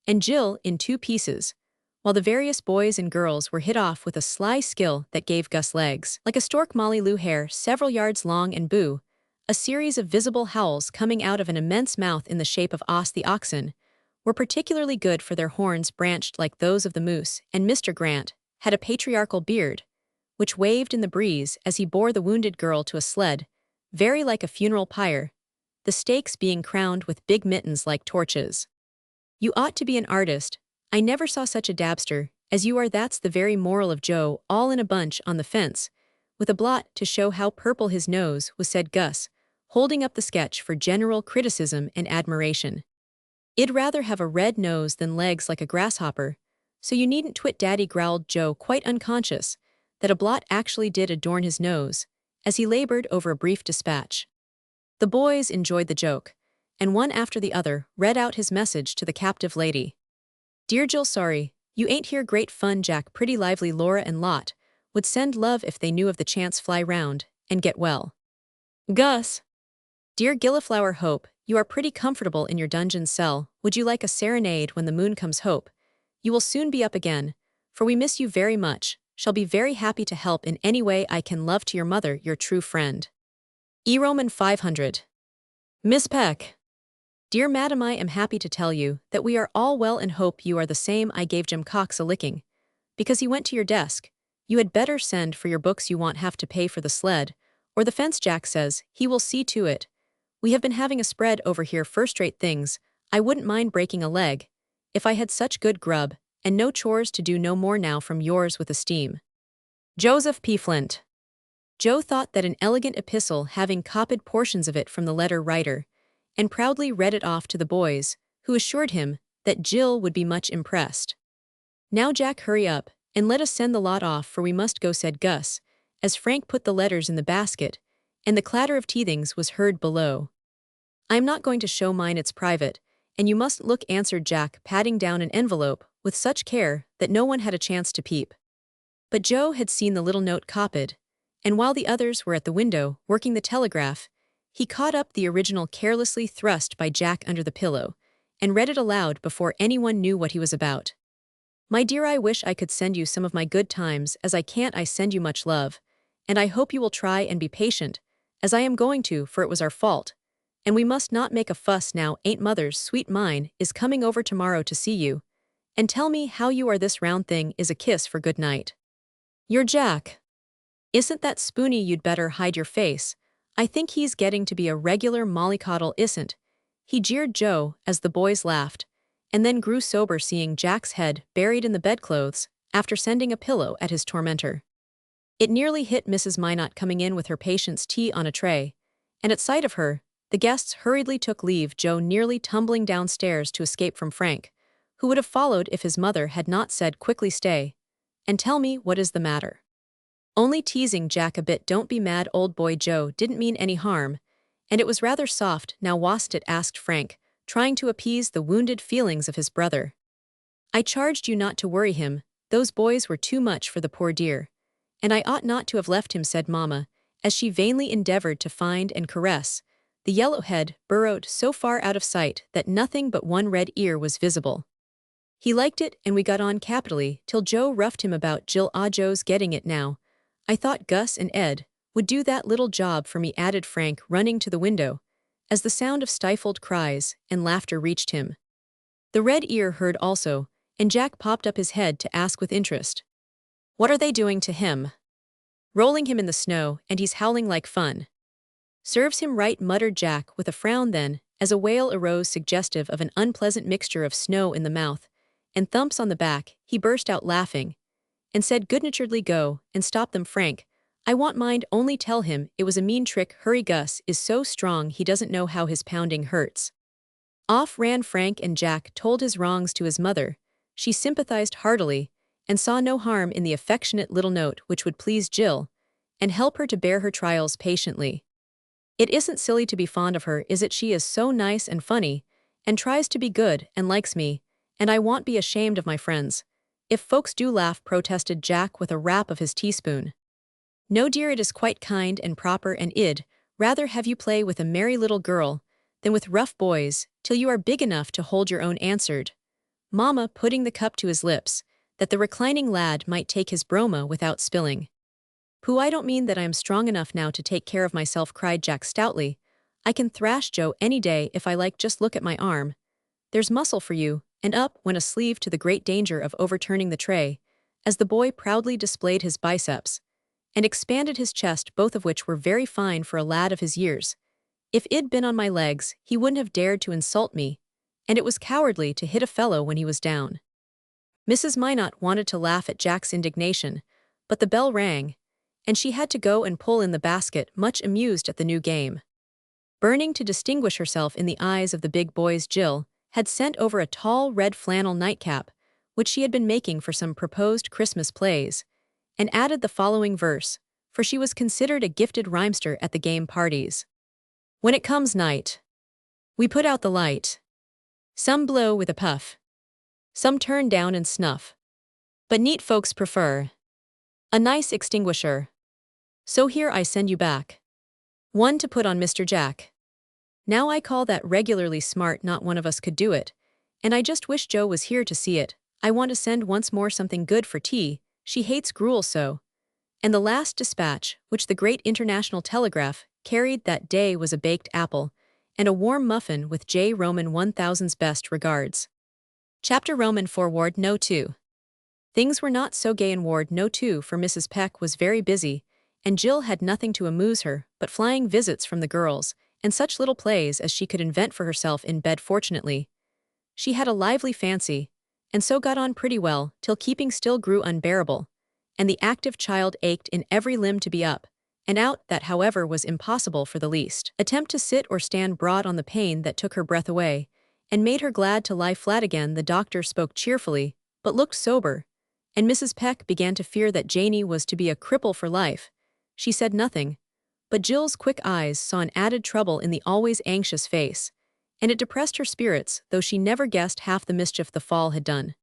and Jill in 2 pieces, while the various boys and girls were hit off with a sly skill that gave Gus legs like a stork, Molly Lou hair several yards long, and Boo, a series of visible howls coming out of an immense mouth in the shape of Os the oxen, were particularly good, for their horns branched like those of the moose, and Mr. Grant had a patriarchal beard, which waved in the breeze as he bore the wounded girl to a sled, very like a funeral pyre, the stakes being crowned with big mittens like torches. "You ought to be an artist. I never saw such a dabster as you are. That's the very moral of Joe, all in a bunch on the fence, with a blot to show how purple his nose was," said Gus, holding up the sketch for general criticism and admiration. "I'd rather have a red nose than legs like a grasshopper, so you needn't twit, Daddy," growled Joe, quite unconscious that a blot actually did adorn his nose, as he labored over a brief dispatch. The boys enjoyed the joke, and one after the other read out his message to the captive lady. "Dear Jill, sorry you ain't here. Great fun, Jack. Pretty lively. Laura and Lot would send love if they knew of the chance. Fly round and get well. Gus. Dear Gilliflower, hope you are pretty comfortable in your dungeon cell. Would you like a serenade when the moon comes? Hope you will soon be up again, for we miss you very much. Shall be very happy to help in any way I can. Love to your mother, your true friend, E. Roman 500. Miss Peck." Dear Madam, I am happy to tell you that we are all well and hope you are the same. I gave Jim Cox a licking because he went to your desk. You had better send for your books. You won't have to pay for the sled or the fence. Jack says he will see to it. We have been having a spread over here, first-rate things. I wouldn't mind breaking a leg if I had such good grub and no chores to do. No more now. From yours with esteem, Joseph P. Flint. Joe thought that an elegant epistle, having copied portions of it from the letter writer, and proudly read it off to the boys, who assured him that Jill would be much impressed. Now Jack, hurry up, and let us send the lot off, for we must go, said Gus, as Frank put the letters in the basket, and the clatter of teethings was heard below. I am not going to show mine, it's private, and you must look, answered Jack, patting down an envelope with such care that no one had a chance to peep. But Joe had seen the little note copied, and while the others were at the window working the telegraph, he caught up the original, carelessly thrust by Jack under the pillow, and read it aloud before anyone knew what he was about. My dear, I wish I could send you some of my good times, as I can't. I send you much love, and I hope you will try and be patient, as I am going to, for it was our fault, and we must not make a fuss now. Ain't mother's sweet mine is coming over tomorrow to see you, and tell me how you are. This round thing is a kiss for good night. Your Jack. Isn't that spoony? You'd better hide your face. I think he's getting to be a regular mollycoddle, isn't he? Jeered Joe as the boys laughed, and then grew sober, seeing Jack's head buried in the bedclothes after sending a pillow at his tormentor. It nearly hit Mrs. Minot coming in with her patient's tea on a tray, and at sight of her, the guests hurriedly took leave, Joe nearly tumbling downstairs to escape from Frank, who would have followed if his mother had not said quickly, stay, and tell me what is the matter. Only teasing Jack a bit. Don't be mad, old boy. Joe didn't mean any harm, and it was rather soft now, wasn't it? Asked Frank, trying to appease the wounded feelings of his brother. I charged you not to worry him. Those boys were too much for the poor dear, and I ought not to have left him, said Mamma, as she vainly endeavored to find and caress the yellow head burrowed so far out of sight that nothing but one red ear was visible. He liked it, and we got on capitally till Joe roughed him about Jill. Ah, Joe's getting it now. I thought Gus and Ed would do that little job for me, added Frank, running to the window, as the sound of stifled cries and laughter reached him. The red ear heard also, and Jack popped up his head to ask with interest, what are they doing to him? Rolling him in the snow, and he's howling like fun. Serves him right, muttered Jack with a frown. Then, as a wail arose suggestive of an unpleasant mixture of snow in the mouth and thumps on the back, he burst out laughing, and said good-naturedly, go and stop them, Frank. I want mind. Only tell him it was a mean trick. Hurry, Gus is so strong he doesn't know how his pounding hurts. Off ran Frank, and Jack told his wrongs to his mother. She sympathized heartily, and saw no harm in the affectionate little note which would please Jill, and help her to bear her trials patiently. It isn't silly to be fond of her, is it? She is so nice and funny, and tries to be good, and likes me, and I won't be ashamed of my friends if folks do laugh, protested Jack with a rap of his teaspoon. No, dear, it is quite kind and proper, and I'd rather have you play with a merry little girl than with rough boys till you are big enough to hold your own, answered Mamma, putting the cup to his lips, that the reclining lad might take his broma without spilling. Pooh, I don't mean that I am strong enough now to take care of myself, cried Jack stoutly. I can thrash Joe any day if I like. Just look at my arm. There's muscle for you, and up went a sleeve, to the great danger of overturning the tray, as the boy proudly displayed his biceps and expanded his chest, both of which were very fine for a lad of his years. If I'd been on my legs, he wouldn't have dared to insult me, and it was cowardly to hit a fellow when he was down. Mrs. Minot wanted to laugh at Jack's indignation, but the bell rang, and she had to go and pull in the basket, much amused at the new game. Burning to distinguish herself in the eyes of the big boys, Jill had sent over a tall red flannel nightcap, which she had been making for some proposed Christmas plays, and added the following verse, for she was considered a gifted rhymester at the game parties. When it comes night, we put out the light. Some blow with a puff, some turn down and snuff, but neat folks prefer a nice extinguisher. So here I send you back one to put on Mr. Jack. Now I call that regularly smart. Not one of us could do it, and I just wish Joe was here to see it. I want to send once more something good for tea. She hates gruel so. And the last dispatch, which the great international telegraph carried that day, was a baked apple, and a warm muffin with J. Roman 1000's best regards. Chapter Roman 4 Ward No. 2. Things were not so gay in Ward No. 2, for Mrs. Peck was very busy, and Jill had nothing to amuse her but flying visits from the girls, and such little plays as she could invent for herself in bed. Fortunately, she had a lively fancy, and so got on pretty well, till keeping still grew unbearable, and the active child ached in every limb to be up and out. That, however, was impossible for the least attempt to sit or stand broad on the pain that took her breath away, and made her glad to lie flat again. The doctor spoke cheerfully, but looked sober, and Mrs. Peck began to fear that Janey was to be a cripple for life. She said nothing, but Jill's quick eyes saw an added trouble in the always anxious face, and it depressed her spirits, though she never guessed half the mischief the fall had done.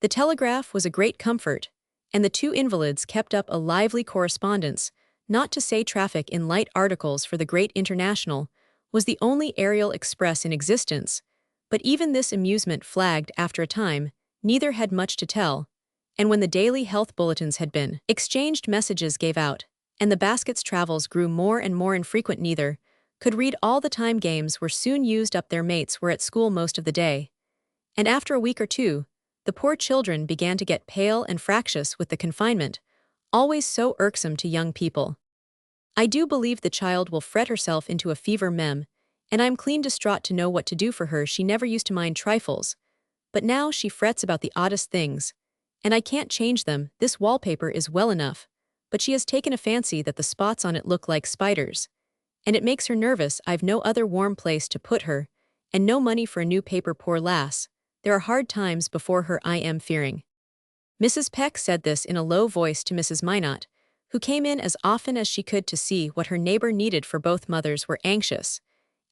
The telegraph was a great comfort, and the two invalids kept up a lively correspondence, not to say traffic in light articles, for the Great International was the only aerial express in existence, but even this amusement flagged after a time. Neither had much to tell, and when the daily health bulletins had been exchanged, messages gave out, and the basket's travels grew more and more infrequent, neither could read all the time. Games were soon used up. Their mates were at school most of the day, and after a week or two, the poor children began to get pale and fractious with the confinement, always so irksome to young people. I do believe the child will fret herself into a fever, mem, and I'm clean distraught to know what to do for her. She never used to mind trifles, but now she frets about the oddest things, and I can't change them. This wallpaper is well enough, but she has taken a fancy that the spots on it look like spiders, and it makes her nervous. I've no other warm place to put her, and no money for a new paper. Poor lass, there are hard times before her, I am fearing. Mrs. Peck said this in a low voice to Mrs. Minot, who came in as often as she could to see what her neighbor needed, for both mothers were anxious,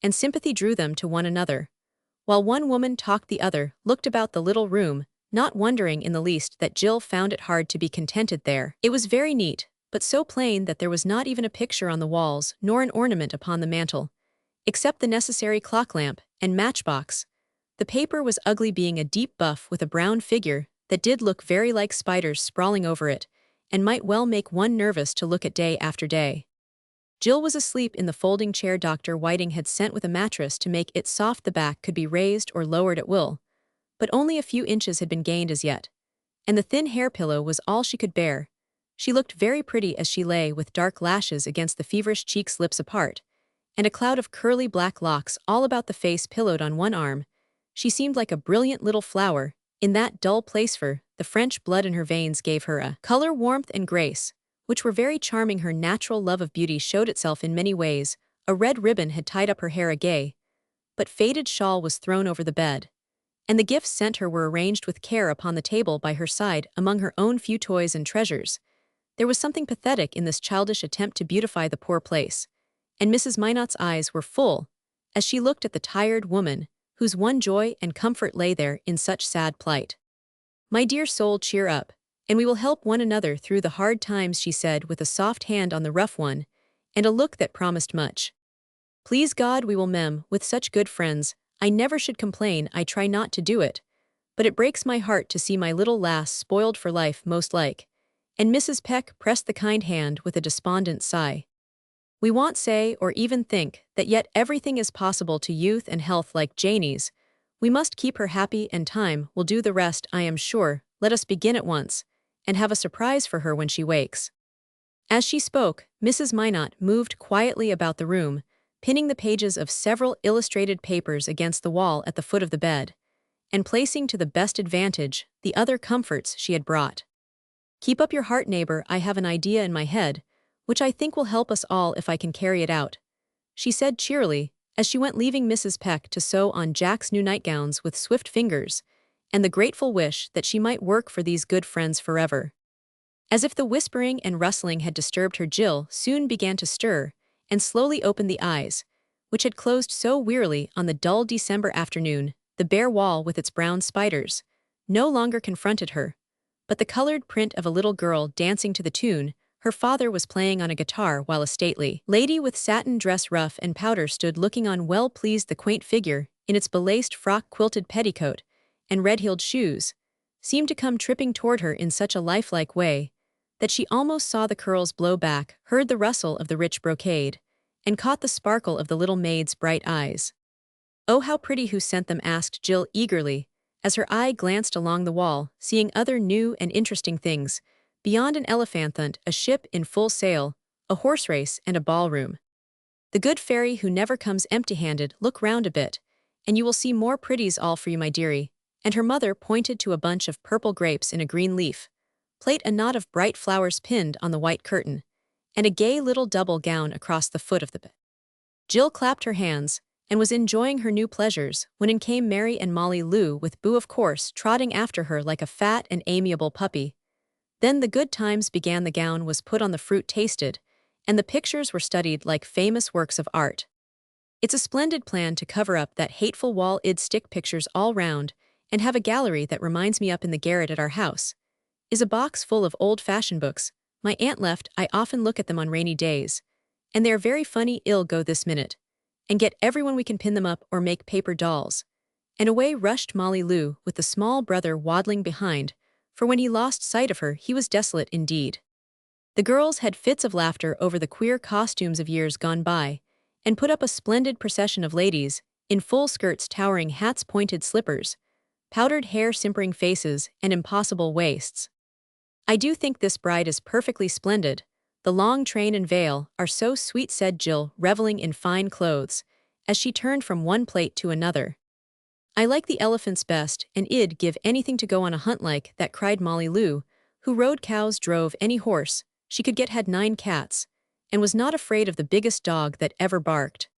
and sympathy drew them to one another. While one woman talked, the other looked about the little room, not wondering in the least that Jill found it hard to be contented there. It was very neat, but so plain that there was not even a picture on the walls nor an ornament upon the mantel, except the necessary clock lamp and matchbox. The paper was ugly, being a deep buff with a brown figure that did look very like spiders sprawling over it, and might well make one nervous to look at day after day. Jill was asleep in the folding chair Dr. Whiting had sent with a mattress to make it soft. The back could be raised or lowered at will, but only a few inches had been gained as yet, and the thin hair pillow was all she could bear. She looked very pretty as she lay, with dark lashes against the feverish cheeks, lips apart, and a cloud of curly black locks all about the face. Pillowed on one arm, she seemed like a brilliant little flower in that dull place, for the French blood in her veins gave her a color, warmth, and grace, which were very charming. Her natural love of beauty showed itself in many ways. A red ribbon had tied up her hair, a gay but faded shawl was thrown over the bed, and the gifts sent her were arranged with care upon the table by her side among her own few toys and treasures. There was something pathetic in this childish attempt to beautify the poor place, and Mrs. Minot's eyes were full as she looked at the tired woman whose one joy and comfort lay there in such sad plight. "My dear soul, cheer up, and we will help one another through the hard times," she said, with a soft hand on the rough one, and a look that promised much. "Please God, we will, mem, with such good friends. I never should complain, I try not to do it, but it breaks my heart to see my little lass spoiled for life, most like," and Mrs. Peck pressed the kind hand with a despondent sigh. "We won't say or even think that yet everything is possible to youth and health like Janey's. We must keep her happy, and time will do the rest, I am sure. Let us begin at once, and have a surprise for her when she wakes." As she spoke, Mrs. Minot moved quietly about the room, pinning the pages of several illustrated papers against the wall at the foot of the bed, and placing to the best advantage the other comforts she had brought. "Keep up your heart, neighbor, I have an idea in my head, which I think will help us all if I can carry it out," she said cheerily, as she went, leaving Mrs. Peck to sew on Jack's new nightgowns with swift fingers, and the grateful wish that she might work for these good friends forever. As if the whispering and rustling had disturbed her, Jill soon began to stir, and slowly opened the eyes, which had closed so wearily on the dull December afternoon. The bare wall with its brown spiders no longer confronted her, but the colored print of a little girl dancing to the tune her father was playing on a guitar, while a stately lady with satin dress, ruff, and powder stood looking on, well pleased. The quaint figure, in its belaced frock, quilted petticoat, and red-heeled shoes, seemed to come tripping toward her in such a lifelike way that she almost saw the curls blow back, heard the rustle of the rich brocade, and caught the sparkle of the little maid's bright eyes. "Oh, how pretty! Who sent them?" asked Jill eagerly, as her eye glanced along the wall, seeing other new and interesting things. Beyond an elephant hunt, a ship in full sail, a horse race, and a ballroom. "The good fairy who never comes empty-handed. Look round a bit, and you will see more pretties all for you, my dearie." And her mother pointed to a bunch of purple grapes in a green leaf plate, a knot of bright flowers pinned on the white curtain, and a gay little double gown across the foot of the bed. Jill clapped her hands, and was enjoying her new pleasures, when in came Mary and Molly Lou, with Boo of course trotting after her like a fat and amiable puppy. Then the good times began. The gown was put on, the fruit tasted, and the pictures were studied like famous works of art. "It's a splendid plan to cover up that hateful wall. I'd stick pictures all round, and have a gallery. That reminds me, up in the garret at our house is a box full of old-fashioned books my aunt left. I often look at them on rainy days, and they are very funny. I'll go this minute and get everyone. We can pin them up or make paper dolls." And away rushed Molly Lou, with the small brother waddling behind, for when he lost sight of her he was desolate indeed. The girls had fits of laughter over the queer costumes of years gone by, and put up a splendid procession of ladies, in full skirts, towering hats, pointed slippers, powdered hair, simpering faces, and impossible waists. "I do think this bride is perfectly splendid. The long train and veil are so sweet," said Jill, reveling in fine clothes, as she turned from one plate to another. "I like the elephants best, and I'd give anything to go on a hunt like that," cried Molly Lou, who rode cows, drove any horse she could get, had 9 cats, and was not afraid of the biggest dog that ever barked.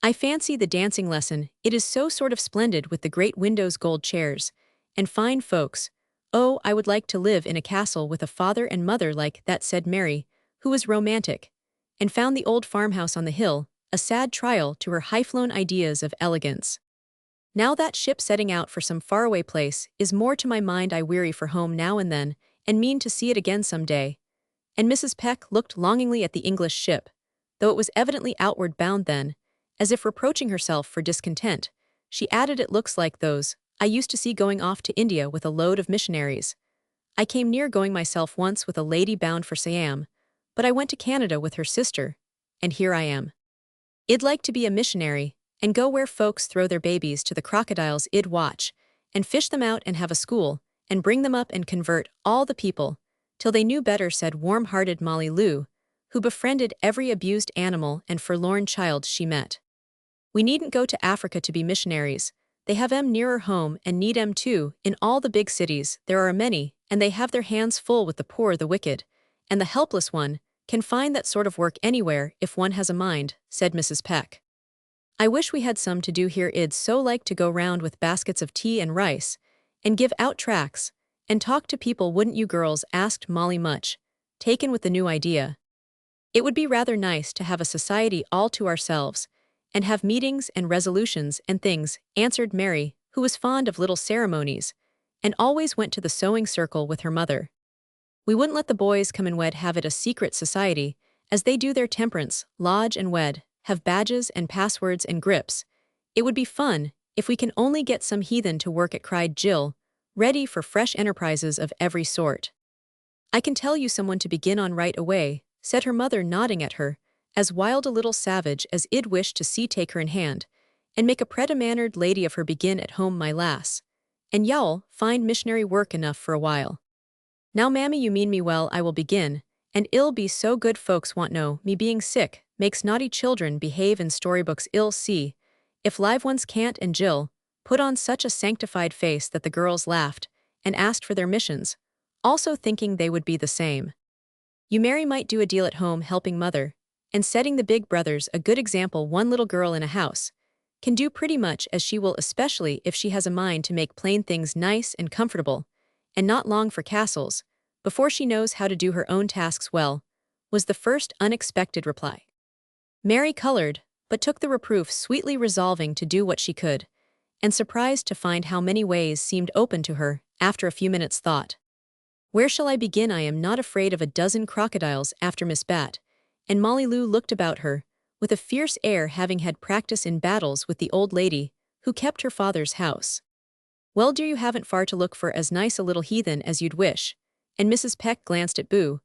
"I fancy the dancing lesson. It is so sort of splendid, with the great windows, gold chairs, and fine folks. Oh, I would like to live in a castle with a father and mother like that," said Mary, who was romantic, and found the old farmhouse on the hill a sad trial to her high-flown ideas of elegance. "Now that ship setting out for some faraway place is more to my mind. I weary for home now and then, and mean to see it again some day." And Mrs. Peck looked longingly at the English ship, though it was evidently outward bound. Then, as if reproaching herself for discontent, she added, "It looks like those I used to see going off to India with a load of missionaries. I came near going myself once with a lady bound for Siam, but I went to Canada with her sister, and here I am. I'd like to be a missionary, and go where folks throw their babies to the crocodiles. I'd watch, and fish them out, and have a school, and bring them up and convert all the people, till they knew better," said warm-hearted Molly Lou, who befriended every abused animal and forlorn child she met. "We needn't go to Africa to be missionaries. They have 'em nearer home, and need 'em too. In all the big cities there are many, and they have their hands full with the poor, the wicked, and the helpless. One can find that sort of work anywhere if one has a mind," said Mrs. Peck. "I wish we had some to do here. I'd so like to go round with baskets of tea and rice, and give out tracts, and talk to people, wouldn't you girls?" asked Molly, much taken with the new idea. "It would be rather nice to have a society all to ourselves, and have meetings and resolutions and things," answered Mary, who was fond of little ceremonies, and always went to the sewing circle with her mother. "We wouldn't let the boys come and have it a secret society, as they do their temperance, lodge and wed, have badges and passwords and grips. It would be fun, if we can only get some heathen to work it," cried Jill, ready for fresh enterprises of every sort. "I can tell you someone to begin on right away," said her mother, nodding at her, as wild a little savage as I'd wish to see. "Take her in hand, and make a pretty-mannered lady of her. Begin at home, my lass, and you'll find missionary work enough for a while." "Now, mammy, you mean me well. I will begin, and it'll be so good folks won't know me being sick makes naughty children behave in storybooks. I'll see if live ones can't." And Jill put on such a sanctified face that the girls laughed, and asked for their missions, also thinking they would be the same. "You, Mary, might do a deal at home, helping mother, and setting the big brothers a good example. One little girl in a house can do pretty much as she will, especially if she has a mind to make plain things nice and comfortable, and not long for castles, before she knows how to do her own tasks well," was the first unexpected reply. Mary colored, but took the reproof sweetly, resolving to do what she could, and surprised to find how many ways seemed open to her after a few minutes' thought. "Where shall I begin? I am not afraid of a dozen crocodiles," after Miss Bat, and Molly Lou looked about her, with a fierce air, having had practice in battles with the old lady who kept her father's house. "Well, dear, you haven't far to look for as nice a little heathen as you'd wish," and Mrs. Peck glanced at Boo,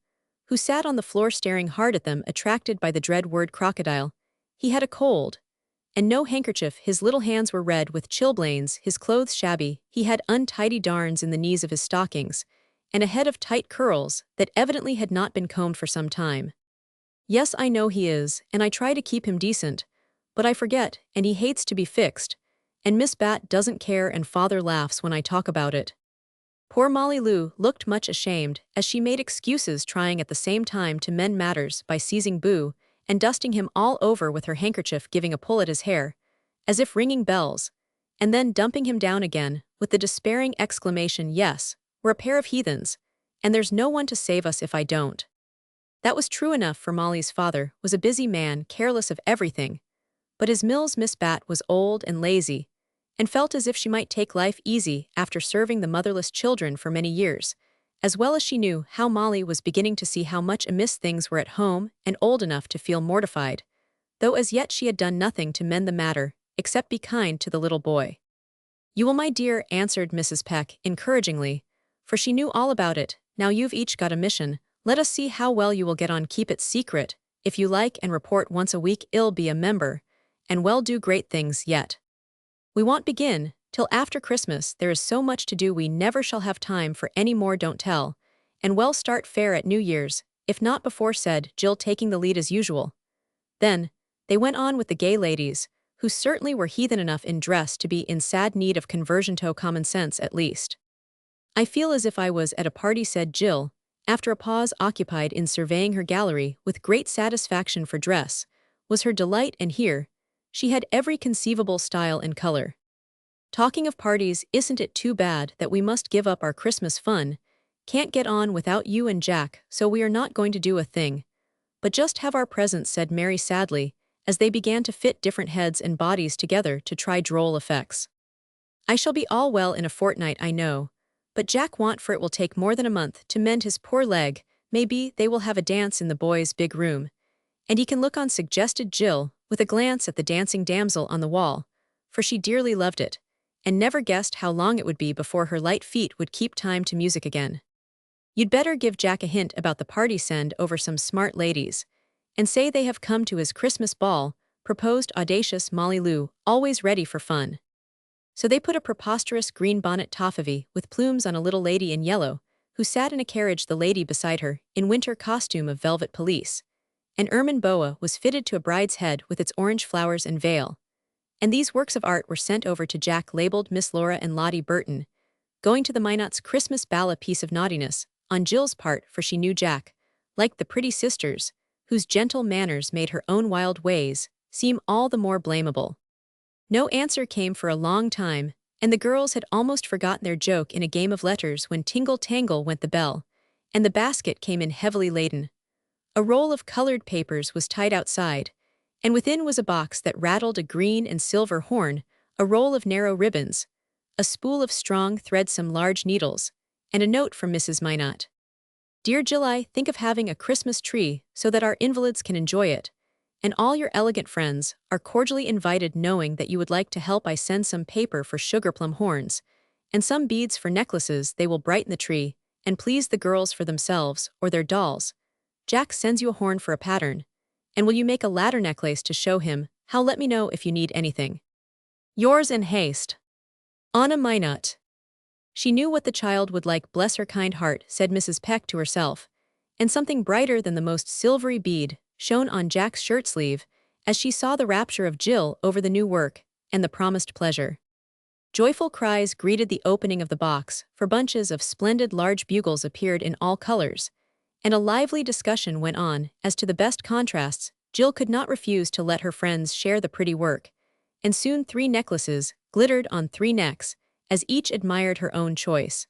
who sat on the floor staring hard at them, attracted by the dread word crocodile. He had a cold. And no handkerchief, his little hands were red with chilblains, his clothes shabby, he had untidy darns in the knees of his stockings, and a head of tight curls that evidently had not been combed for some time. Yes, I know he is, and I try to keep him decent, but I forget, and he hates to be fixed, and Miss Bat doesn't care and father laughs when I talk about it. Poor Molly Lou looked much ashamed as she made excuses, trying at the same time to mend matters by seizing Boo and dusting him all over with her handkerchief, giving a pull at his hair, as if ringing bells, and then dumping him down again with the despairing exclamation, "Yes, we're a pair of heathens, and there's no one to save us if I don't." That was true enough, for Molly's father was a busy man, careless of everything, but his Mills Miss Bat was old and lazy, and felt as if she might take life easy after serving the motherless children for many years, as well as she knew how Molly was beginning to see how much amiss things were at home and old enough to feel mortified, though as yet she had done nothing to mend the matter except be kind to the little boy. "You will, my dear," answered Mrs. Peck encouragingly, for she knew all about it. "Now you've each got a mission, let us see how well you will get on. Keep it secret, if you like, and report once a week. I'll be a member, and we'll do great things yet. We won't begin till after Christmas. There is so much to do we never shall have time for any more. Don't tell, and we'll start fair at New Year's, if not before," said Jill, taking the lead as usual. Then they went on with the gay ladies, who certainly were heathen enough in dress to be in sad need of conversion to common sense at least. "I feel as if I was at a party," said Jill, after a pause occupied in surveying her gallery with great satisfaction, for dress was her delight, and here she had every conceivable style and color. "Talking of parties, isn't it too bad that we must give up our Christmas fun? Can't get on without you and Jack, so we are not going to do a thing, but just have our presents," said Mary sadly, as they began to fit different heads and bodies together to try droll effects. "I shall be all well in a fortnight, I know, but Jack won't, for it will take more than a month to mend his poor leg. Maybe they will have a dance in the boys' big room, and he can look on," suggested Jill, with a glance at the dancing damsel on the wall, for she dearly loved it, and never guessed how long it would be before her light feet would keep time to music again. "You'd better give Jack a hint about the party. Send over some smart ladies, and say they have come to his Christmas ball," proposed audacious Molly Lou, always ready for fun. So they put a preposterous green bonnet toffee with plumes on a little lady in yellow, who sat in a carriage, the lady beside her in winter costume of velvet pelisse. An ermine boa was fitted to a bride's head with its orange flowers and veil, and these works of art were sent over to Jack, labeled Miss Laura and Lottie Burton, going to the Minot's Christmas ball. A piece of naughtiness on Jill's part, for she knew Jack, like the pretty sisters, whose gentle manners made her own wild ways seem all the more blamable. No answer came for a long time, and the girls had almost forgotten their joke in a game of letters when tingle-tangle went the bell, and the basket came in heavily laden. A roll of colored papers was tied outside, and within was a box that rattled a green and silver horn, a roll of narrow ribbons, a spool of strong thread, some large needles, and a note from Mrs. Minot. "Dear Jill, I think of having a Christmas tree so that our invalids can enjoy it, and all your elegant friends are cordially invited. Knowing that you would like to help, I send some paper for sugarplum horns, and some beads for necklaces. They will brighten the tree and please the girls for themselves or their dolls. Jack sends you a horn for a pattern, and will you make a ladder necklace to show him how? Let me know if you need anything. Yours in haste, Anna Minot." She knew what the child would like, bless her kind heart, said Mrs. Peck to herself, and something brighter than the most silvery bead shone on Jack's shirt sleeve as she saw the rapture of Jill over the new work and the promised pleasure. Joyful cries greeted the opening of the box, for bunches of splendid large bugles appeared in all colors, and a lively discussion went on as to the best contrasts. Jill could not refuse to let her friends share the pretty work, and soon 3 necklaces glittered on 3 necks, as each admired her own choice.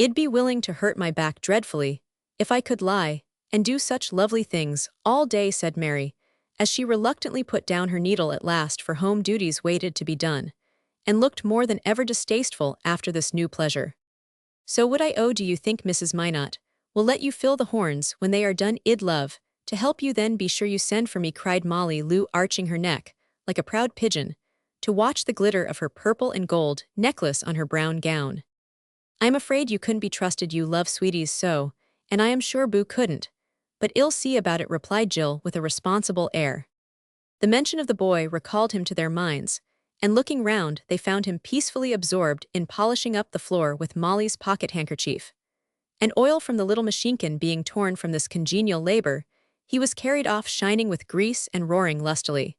"I'd be willing to hurt my back dreadfully, if I could lie and do such lovely things all day," said Mary, as she reluctantly put down her needle at last, for home duties waited to be done, and looked more than ever distasteful after this new pleasure. "So would I. Oh, do you think Mrs. Minot will let you fill the horns when they are done? I'd love to help you. Then be sure you send for me," cried Molly Lou, arching her neck like a proud pigeon to watch the glitter of her purple and gold necklace on her brown gown. "I'm afraid you couldn't be trusted. You love sweeties so, and I am sure Boo couldn't, but I'll see about it," replied Jill with a responsible air. The mention of the boy recalled him to their minds, and looking round, they found him peacefully absorbed in polishing up the floor with Molly's pocket handkerchief. And oil from the little machinekin being torn from this congenial labor, he was carried off shining with grease and roaring lustily.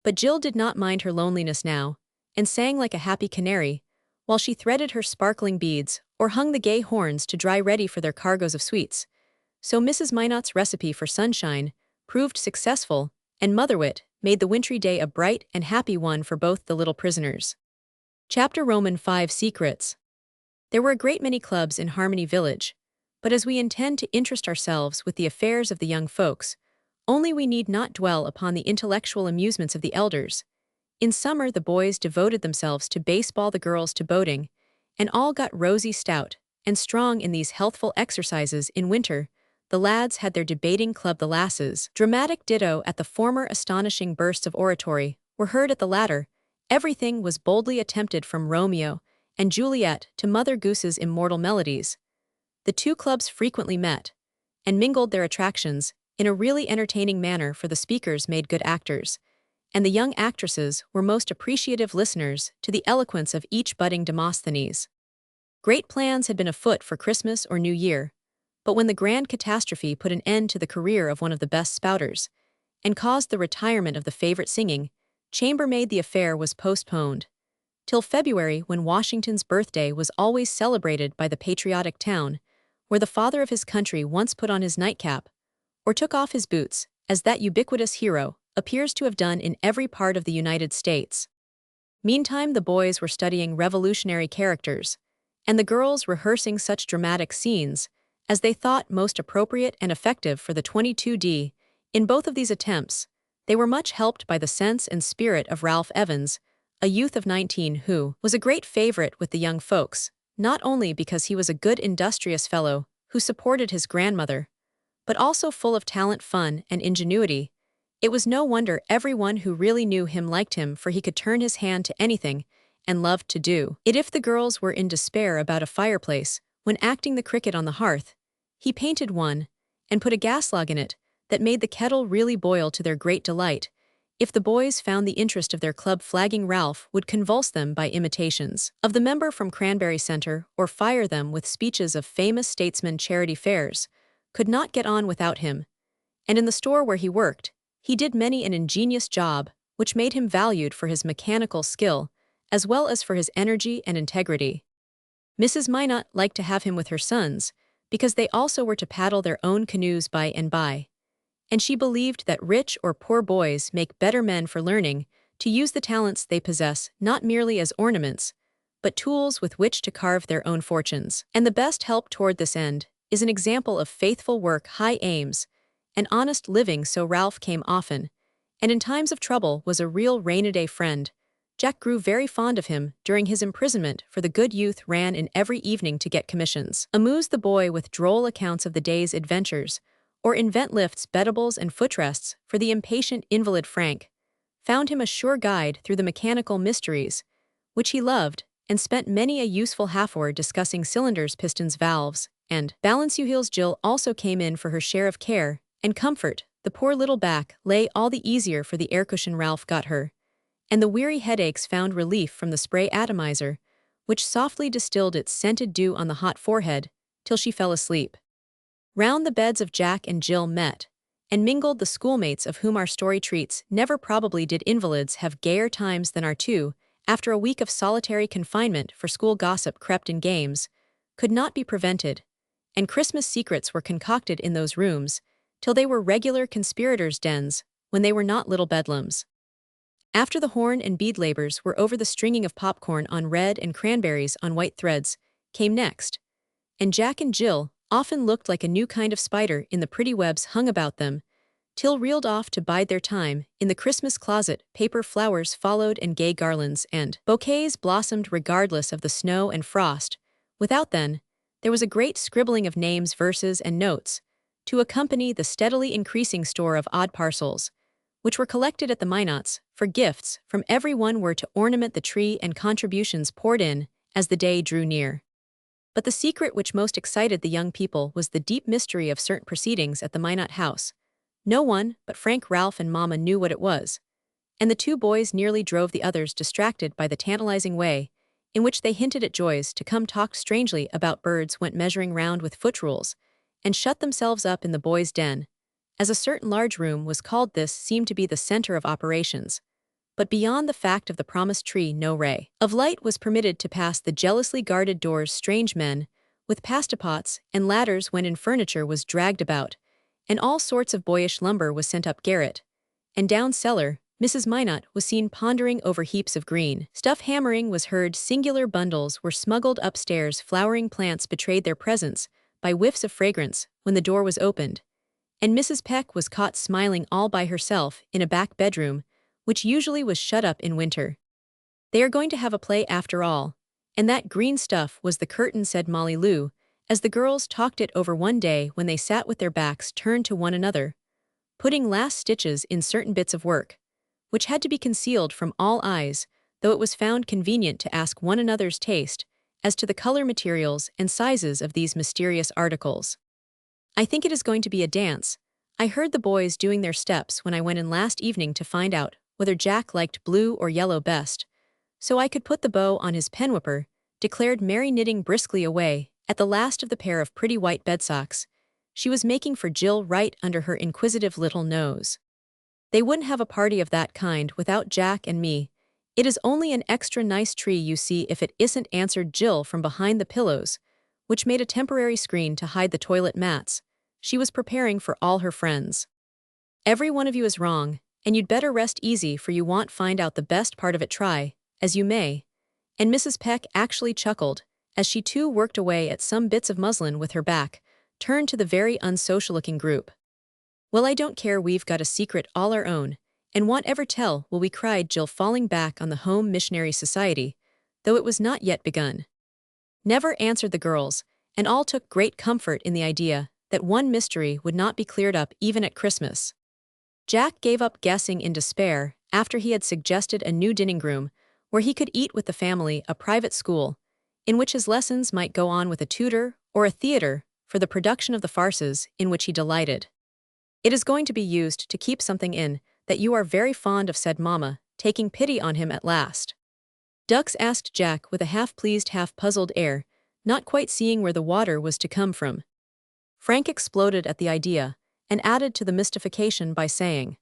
But Jill did not mind her loneliness now, and sang like a happy canary, while she threaded her sparkling beads or hung the gay horns to dry ready for their cargoes of sweets. So Mrs. Minot's recipe for sunshine proved successful, and Motherwit made the wintry day a bright and happy one for both the little prisoners. Chapter V Secrets. There were a great many clubs in Harmony Village, but as we intend to interest ourselves with the affairs of the young folks, only we need not dwell upon the intellectual amusements of the elders. In summer the boys devoted themselves to baseball, the girls to boating, and all got rosy stout and strong in these healthful exercises. In winter, the lads had their debating club, the lasses. Dramatic ditto at the former. Astonishing bursts of oratory were heard at the latter. Everything was boldly attempted from Romeo and Juliet to Mother Goose's immortal melodies. The two clubs frequently met and mingled their attractions in a really entertaining manner, for the speakers made good actors, and the young actresses were most appreciative listeners to the eloquence of each budding Demosthenes. Great plans had been afoot for Christmas or New Year, but when the grand catastrophe put an end to the career of one of the best spouters, and caused the retirement of the favorite singing chambermaid, the affair was postponed till February, when Washington's birthday was always celebrated by the patriotic town, where the father of his country once put on his nightcap, or took off his boots, as that ubiquitous hero appears to have done in every part of the United States. Meantime the boys were studying revolutionary characters, and the girls rehearsing such dramatic scenes as they thought most appropriate and effective for the 22d. In both of these attempts, they were much helped by the sense and spirit of Ralph Evans, a youth of 19 who was a great favorite with the young folks, not only because he was a good industrious fellow who supported his grandmother, but also full of talent, fun, and ingenuity. It was no wonder everyone who really knew him liked him, for he could turn his hand to anything and loved to do it. If the girls were in despair about a fireplace when acting the cricket on the hearth, he painted one and put a gas log in it that made the kettle really boil to their great delight. If the boys found the interest of their club flagging, Ralph would convulse them by imitations of the member from Cranberry Center or fire them with speeches of famous statesmen. Charity fairs could not get on without him, and in the store where he worked, he did many an ingenious job which made him valued for his mechanical skill as well as for his energy and integrity. Mrs. Minot liked to have him with her sons, because they also were to paddle their own canoes by and by, and she believed that rich or poor boys make better men for learning to use the talents they possess not merely as ornaments, but tools with which to carve their own fortunes. And the best help toward this end is an example of faithful work, high aims, and honest living. So Ralph came often, and in times of trouble was a real rainy-day friend. Jack grew very fond of him during his imprisonment, for the good youth ran in every evening to get commissions, amuse the boy with droll accounts of the day's adventures, or invent lifts, bedibles, and footrests for the impatient invalid. Frank found him a sure guide through the mechanical mysteries, which he loved, and spent many a useful half-hour discussing cylinders, pistons, valves, and balance wheels. Jill also came in for her share of care and comfort. The poor little back lay all the easier for the air cushion Ralph got her, and the weary headaches found relief from the spray atomizer, which softly distilled its scented dew on the hot forehead till she fell asleep. Round the beds of Jack and Jill met and mingled the schoolmates of whom our story treats. Never probably did invalids have gayer times than our two, after a week of solitary confinement, for school gossip crept in, games could not be prevented, and Christmas secrets were concocted in those rooms till they were regular conspirators' dens when they were not little bedlams. After the horn and bead labors were over, the stringing of popcorn on red and cranberries on white threads came next, and Jack and Jill often looked like a new kind of spider in the pretty webs hung about them, till reeled off to bide their time in the Christmas closet. Paper flowers followed, and gay garlands and bouquets blossomed regardless of the snow and frost. Without then, there was a great scribbling of names, verses, and notes to accompany the steadily increasing store of odd parcels, which were collected at the Minots, for gifts from everyone were to ornament the tree, and contributions poured in as the day drew near. But the secret which most excited the young people was the deep mystery of certain proceedings at the Minot house. No one but Frank, Ralph, and Mama knew what it was, and the two boys nearly drove the others distracted by the tantalizing way in which they hinted at Joyce to come talk strangely about birds went measuring round with foot rules, and shut themselves up in the boys' den, as a certain large room was called. This seemed to be the center of operations. But beyond the fact of the promised tree, no ray of light was permitted to pass the jealously guarded doors. Strange men, with pastapots and ladders went in, furniture was dragged about, and all sorts of boyish lumber was sent up garret. And down cellar, Mrs. Minot was seen pondering over heaps of green stuff. Hammering was heard. Singular bundles were smuggled upstairs. Flowering plants betrayed their presence by whiffs of fragrance when the door was opened, and Mrs. Peck was caught smiling all by herself in a back bedroom, which usually was shut up in winter. "They are going to have a play after all, and that green stuff was the curtain," said Molly Lou, as the girls talked it over one day when they sat with their backs turned to one another, putting last stitches in certain bits of work, which had to be concealed from all eyes, though it was found convenient to ask one another's taste as to the color, materials, and sizes of these mysterious articles. "I think it is going to be a dance. I heard the boys doing their steps when I went in last evening to find out whether Jack liked blue or yellow best, so I could put the bow on his penwhipper," declared Mary, knitting briskly away at the last of the pair of pretty white bedsocks she was making for Jill right under her inquisitive little nose. "They wouldn't have a party of that kind without Jack and me. It is only an extra nice tree, you see if it isn't," answered Jill from behind the pillows, which made a temporary screen to hide the toilet mats. She was preparing for all her friends. "Every one of you is wrong, and you'd better rest easy, for you won't find out the best part of it, try as you may." And Mrs. Peck actually chuckled, as she too worked away at some bits of muslin with her back turned to the very unsocial-looking group. "Well, I don't care, we've got a secret all our own, and won't ever tell, will we?" cried Jill, falling back on the Home Missionary Society, though it was not yet begun. "Never," answered the girls, and all took great comfort in the idea that one mystery would not be cleared up even at Christmas. Jack gave up guessing in despair after he had suggested a new dining room where he could eat with the family, a private school, in which his lessons might go on with a tutor, or a theater for the production of the farces in which he delighted. "It is going to be used to keep something in that you are very fond of," said Mamma, taking pity on him at last. "Ducks?" asked Jack with a half-pleased, half-puzzled air, not quite seeing where the water was to come from. Frank exploded at the idea, and added to the mystification by saying,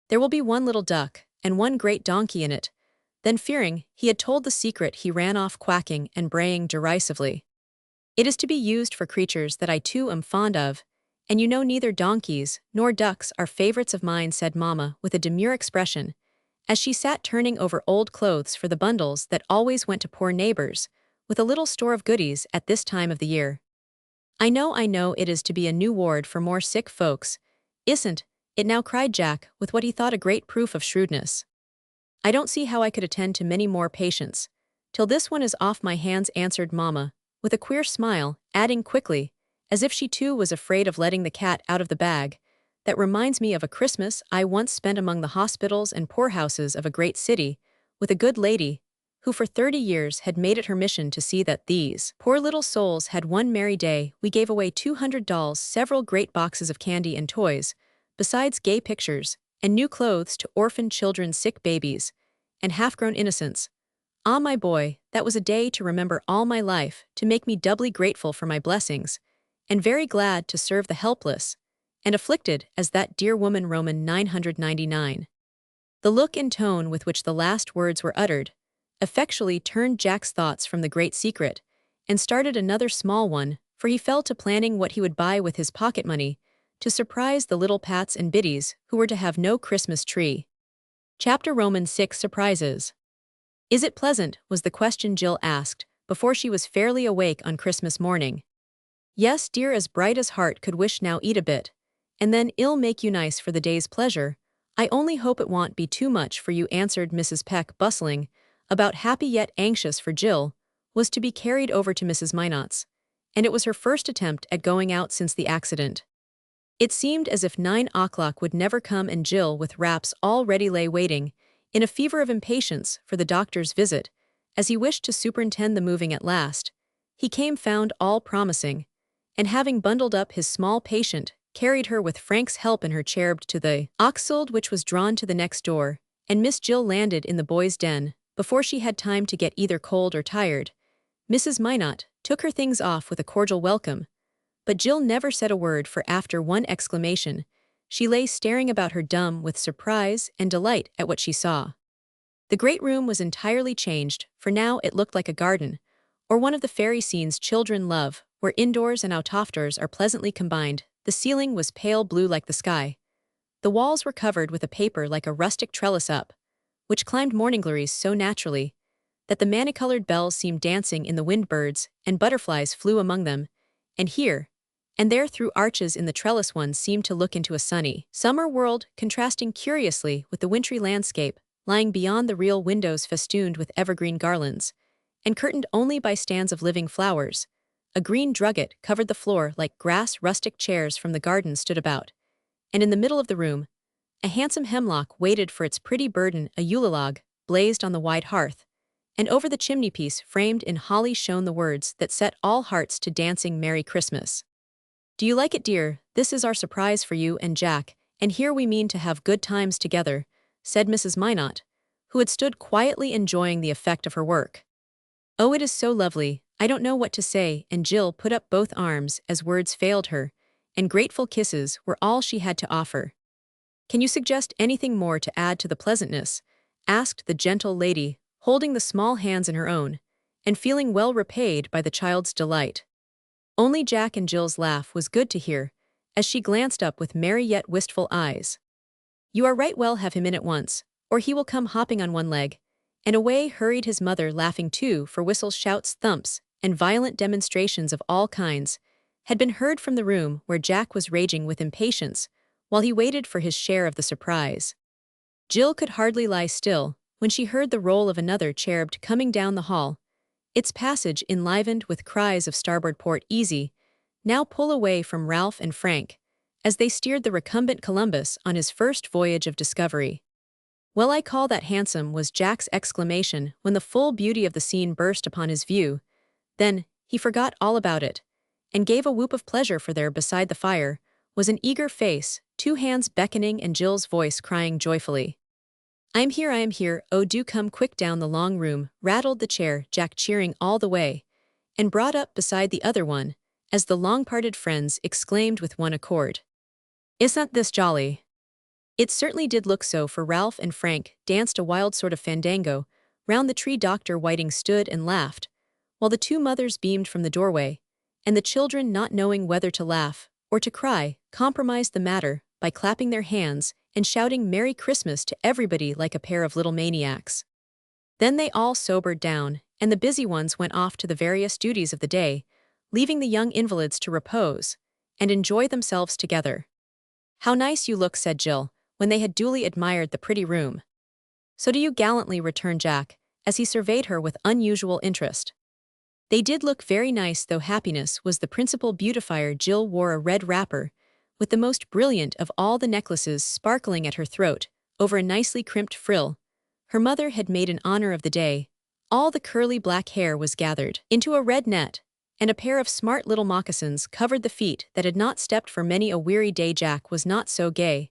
"There will be one little duck, and one great donkey in it." Then, fearing he had told the secret, he ran off quacking and braying derisively. "It is to be used for creatures that I too am fond of, and you know neither donkeys nor ducks are favorites of mine," said Mamma with a demure expression, as she sat turning over old clothes for the bundles that always went to poor neighbors, with a little store of goodies at this time of the year. I know, it is to be a new ward for more sick folks, isn't it now?" cried Jack with what he thought a great proof of shrewdness. "I don't see how I could attend to many more patients till this one is off my hands," answered Mamma, with a queer smile, adding quickly, as if she too was afraid of letting the cat out of the bag, "That reminds me of a Christmas I once spent among the hospitals and poorhouses of a great city, with a good lady, who for 30 years had made it her mission to see that these poor little souls had one merry day. We gave away 200 dolls, several great boxes of candy and toys, besides gay pictures, and new clothes to orphan children, sick babies, and half-grown innocents. Ah, my boy, that was a day to remember all my life, to make me doubly grateful for my blessings, and very glad to serve the helpless and afflicted as that dear woman." Roman 999. The look and tone with which the last words were uttered effectually turned Jack's thoughts from the great secret, and started another small one, for he fell to planning what he would buy with his pocket money to surprise the little Pats and Biddies who were to have no Christmas tree. Chapter Roman 6 Surprises. "Is it pleasant?" was the question Jill asked before she was fairly awake on Christmas morning. "Yes, dear, as bright as heart could wish. Now eat a bit, and then it'll make you nice for the day's pleasure. I only hope it won't be too much for you," answered Mrs. Peck, bustling about, happy yet anxious, for Jill was to be carried over to Mrs. Minot's, and it was her first attempt at going out since the accident. It seemed as if 9 o'clock would never come, and Jill, with wraps all ready, lay waiting, in a fever of impatience, for the doctor's visit, as he wished to superintend the moving at last. He came, found all promising, and having bundled up his small patient, carried her with Frank's help in her chair to the oxfield which was drawn to the next door, and Miss Jill landed in the boys' den before she had time to get either cold or tired. Mrs. Minot took her things off with a cordial welcome, but Jill never said a word, for after one exclamation, she lay staring about her dumb with surprise and delight at what she saw. The great room was entirely changed, for now it looked like a garden, or one of the fairy scenes children love, where indoors and out-of-doors are pleasantly combined. The ceiling was pale blue like the sky. The walls were covered with a paper like a rustic trellis up, which climbed morning glories so naturally that the many-colored bells seemed dancing in the wind. Birds and butterflies flew among them, and here and there through arches in the trellis one seemed to look into a sunny summer world, contrasting curiously with the wintry landscape lying beyond the real windows festooned with evergreen garlands, and curtained only by stands of living flowers. A green drugget covered the floor like grass. Rustic chairs from the garden stood about, and in the middle of the room, a handsome hemlock waited for its pretty burden. A Yule log blazed on the wide hearth, and over the chimneypiece framed in holly shone the words that set all hearts to dancing, "Merry Christmas." "Do you like it, dear? This is our surprise for you and Jack, and here we mean to have good times together," said Mrs. Minot, who had stood quietly enjoying the effect of her work. "Oh, it is so lovely, I don't know what to say," and Jill put up both arms as words failed her, and grateful kisses were all she had to offer. "Can you suggest anything more to add to the pleasantness?" asked the gentle lady, holding the small hands in her own, and feeling well repaid by the child's delight. Only Jack, and Jill's laugh was good to hear, as she glanced up with merry yet wistful eyes. "You are right, well, have him in at once, or he will come hopping on one leg," and away hurried his mother, laughing too, for whistles, shouts, thumps, and violent demonstrations of all kinds had been heard from the room where Jack was raging with impatience while he waited for his share of the surprise. Jill could hardly lie still when she heard the roll of another cherub coming down the hall, its passage enlivened with cries of "Starboard port, easy, now pull away" from Ralph and Frank, as they steered the recumbent Columbus on his first voyage of discovery. "Well, I call that handsome," was Jack's exclamation when the full beauty of the scene burst upon his view. Then he forgot all about it, and gave a whoop of pleasure, for there beside the fire was an eager face, two hands beckoning, and Jill's voice crying joyfully, I am here, oh do come quick." Down the long room rattled the chair, Jack cheering all the way, and brought up beside the other one, as the long-parted friends exclaimed with one accord, "Isn't this jolly?" It certainly did look so, for Ralph and Frank danced a wild sort of fandango round the tree. Dr. Whiting stood and laughed, while the two mothers beamed from the doorway, and the children, not knowing whether to laugh or to cry, compromised the matter by clapping their hands and shouting "Merry Christmas" to everybody like a pair of little maniacs. Then they all sobered down, and the busy ones went off to the various duties of the day, leaving the young invalids to repose and enjoy themselves together. "How nice you look," said Jill, when they had duly admired the pretty room. "So do you," gallantly returned Jack, as he surveyed her with unusual interest. They did look very nice, though happiness was the principal beautifier. Jill wore a red wrapper, with the most brilliant of all the necklaces sparkling at her throat, over a nicely crimped frill her mother had made in honor of the day. All the curly black hair was gathered into a red net, and a pair of smart little moccasins covered the feet that had not stepped for many a weary day. Jack was not so gay,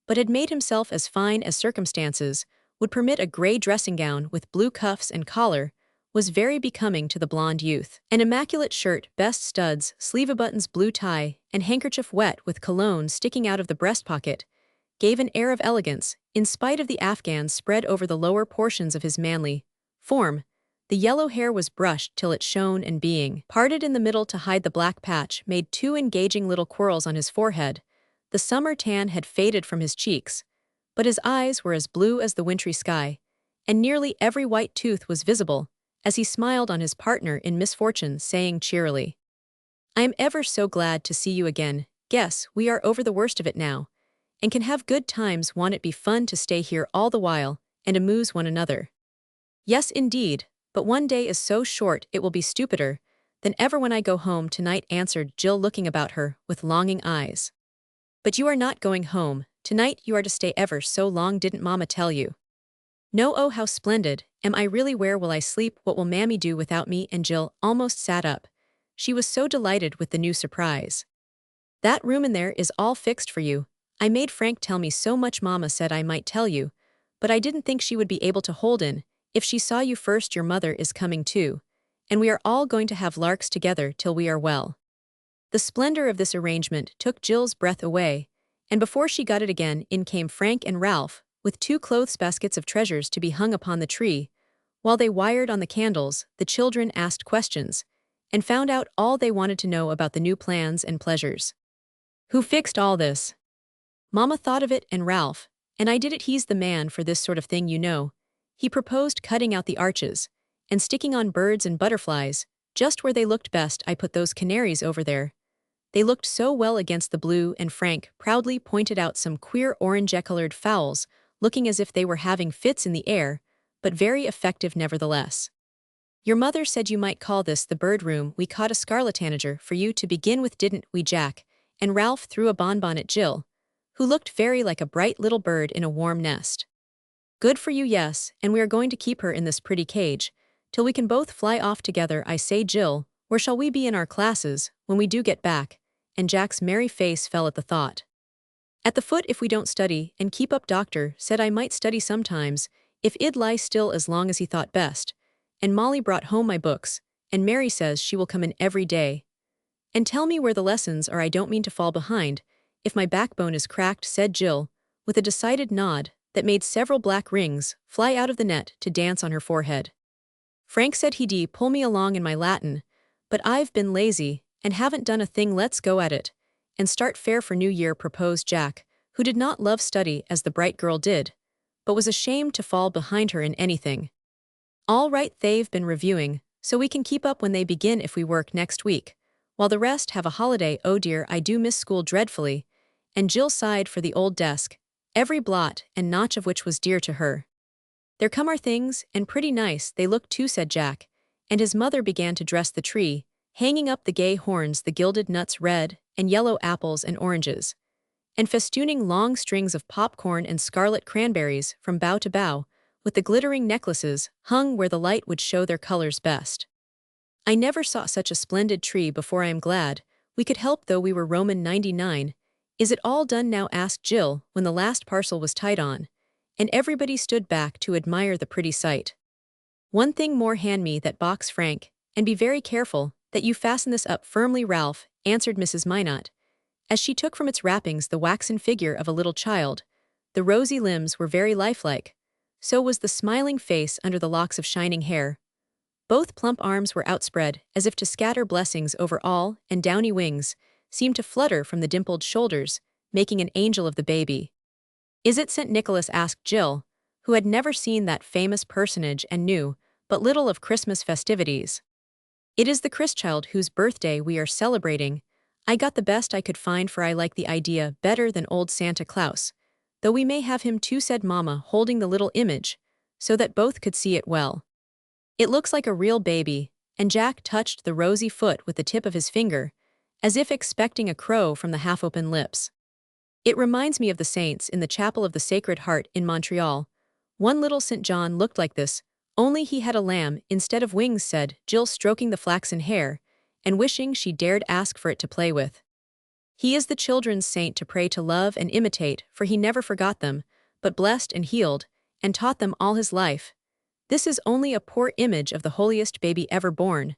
but had made himself as fine as circumstances would permit. A gray dressing gown with blue cuffs and collar was very becoming to the blonde youth. An immaculate shirt, best studs, sleeve-buttons, blue tie, and handkerchief wet with cologne sticking out of the breast pocket gave an air of elegance, in spite of the afghans spread over the lower portions of his manly form. The yellow hair was brushed till it shone, and being parted in the middle to hide the black patch, made two engaging little quirls on his forehead. The summer tan had faded from his cheeks, but his eyes were as blue as the wintry sky, and nearly every white tooth was visible, as he smiled on his partner in misfortune, saying cheerily, "I am ever so glad to see you again. Guess we are over the worst of it now, and can have good times. Won't it be fun to stay here all the while, and amuse one another?" "Yes, indeed, but one day is so short it will be stupider than ever when I go home tonight," answered Jill, looking about her with longing eyes. "But you are not going home tonight, you are to stay ever so long, didn't Mama tell you?" "No, oh how splendid, am I really? Where will I sleep? What will Mammy do without me?" And Jill almost sat up. She was so delighted with the new surprise. "That room in there is all fixed for you. I made Frank tell me so much. Mama said I might tell you, but I didn't think she would be able to hold in. If she saw you first, your mother is coming too, and we are all going to have larks together till we are well." The splendor of this arrangement took Jill's breath away, and before she got it again, in came Frank and Ralph, with 2 clothes baskets of treasures to be hung upon the tree. While they wired on the candles, the children asked questions, and found out all they wanted to know about the new plans and pleasures. "Who fixed all this?" "Mama thought of it, and Ralph, and I did it. He's the man for this sort of thing, you know. He proposed cutting out the arches, and sticking on birds and butterflies. Just where they looked best, I put those canaries over there. They looked so well against the blue," and Frank proudly pointed out some queer orange-colored fowls, looking as if they were having fits in the air, but very effective nevertheless. "Your mother said you might call this the bird room. We caught a scarlet tanager for you to begin with, didn't we, Jack?" And Ralph threw a bonbon at Jill, who looked very like a bright little bird in a warm nest. "Good for you, yes, and we are going to keep her in this pretty cage, till we can both fly off together. I say, Jill, where shall we be in our classes when we do get back?" And Jack's merry face fell at the thought. "At the foot if we don't study, and keep up. Doctor said I might study sometimes, if I'd lie still as long as he thought best. And Molly brought home my books, and Mary says she will come in every day and tell me where the lessons are. I don't mean to fall behind, if my backbone is cracked," said Jill, with a decided nod that made several black rings fly out of the net to dance on her forehead. "Frank said he'd pull me along in my Latin, but I've been lazy and haven't done a thing. Let's go at it and start fair for New Year," proposed Jack, who did not love study as the bright girl did, but was ashamed to fall behind her in anything. "All right, they've been reviewing, so we can keep up when they begin if we work next week, while the rest have a holiday. Oh dear, I do miss school dreadfully," and Jill sighed for the old desk, every blot and notch of which was dear to her. "There come our things, and pretty nice they look too," said Jack, and his mother began to dress the tree, hanging up the gay horns, the gilded nuts, red and yellow apples and oranges, and festooning long strings of popcorn and scarlet cranberries from bough to bough, with the glittering necklaces hung where the light would show their colors best. "I never saw such a splendid tree before. I am glad we could help, though we were Roman 99. Is it all done now?" asked Jill when the last parcel was tied on, and everybody stood back to admire the pretty sight. "One thing more, hand me that box, Frank, and be very careful that you fasten this up firmly." Ralph answered Mrs. Minot, as she took from its wrappings the waxen figure of a little child. The rosy limbs were very lifelike, so was the smiling face under the locks of shining hair. Both plump arms were outspread as if to scatter blessings over all, and downy wings seemed to flutter from the dimpled shoulders, making an angel of the baby. "Is it St. Nicholas?" asked Jill, who had never seen that famous personage and knew but little of Christmas festivities. "It is the Christchild whose birthday we are celebrating. I got the best I could find, for I like the idea better than old Santa Claus, though we may have him too," said Mama, holding the little image so that both could see it well. "It looks like a real baby," and Jack touched the rosy foot with the tip of his finger, as if expecting a crow from the half-open lips. "It reminds me of the saints in the Chapel of the Sacred Heart in Montreal. One little St. John looked like this, only he had a lamb instead of wings," said Jill, stroking the flaxen hair and wishing she dared ask for it to play with. "He is the children's saint to pray to, love, and imitate, for he never forgot them, but blessed and healed, and taught them all his life. This is only a poor image of the holiest baby ever born,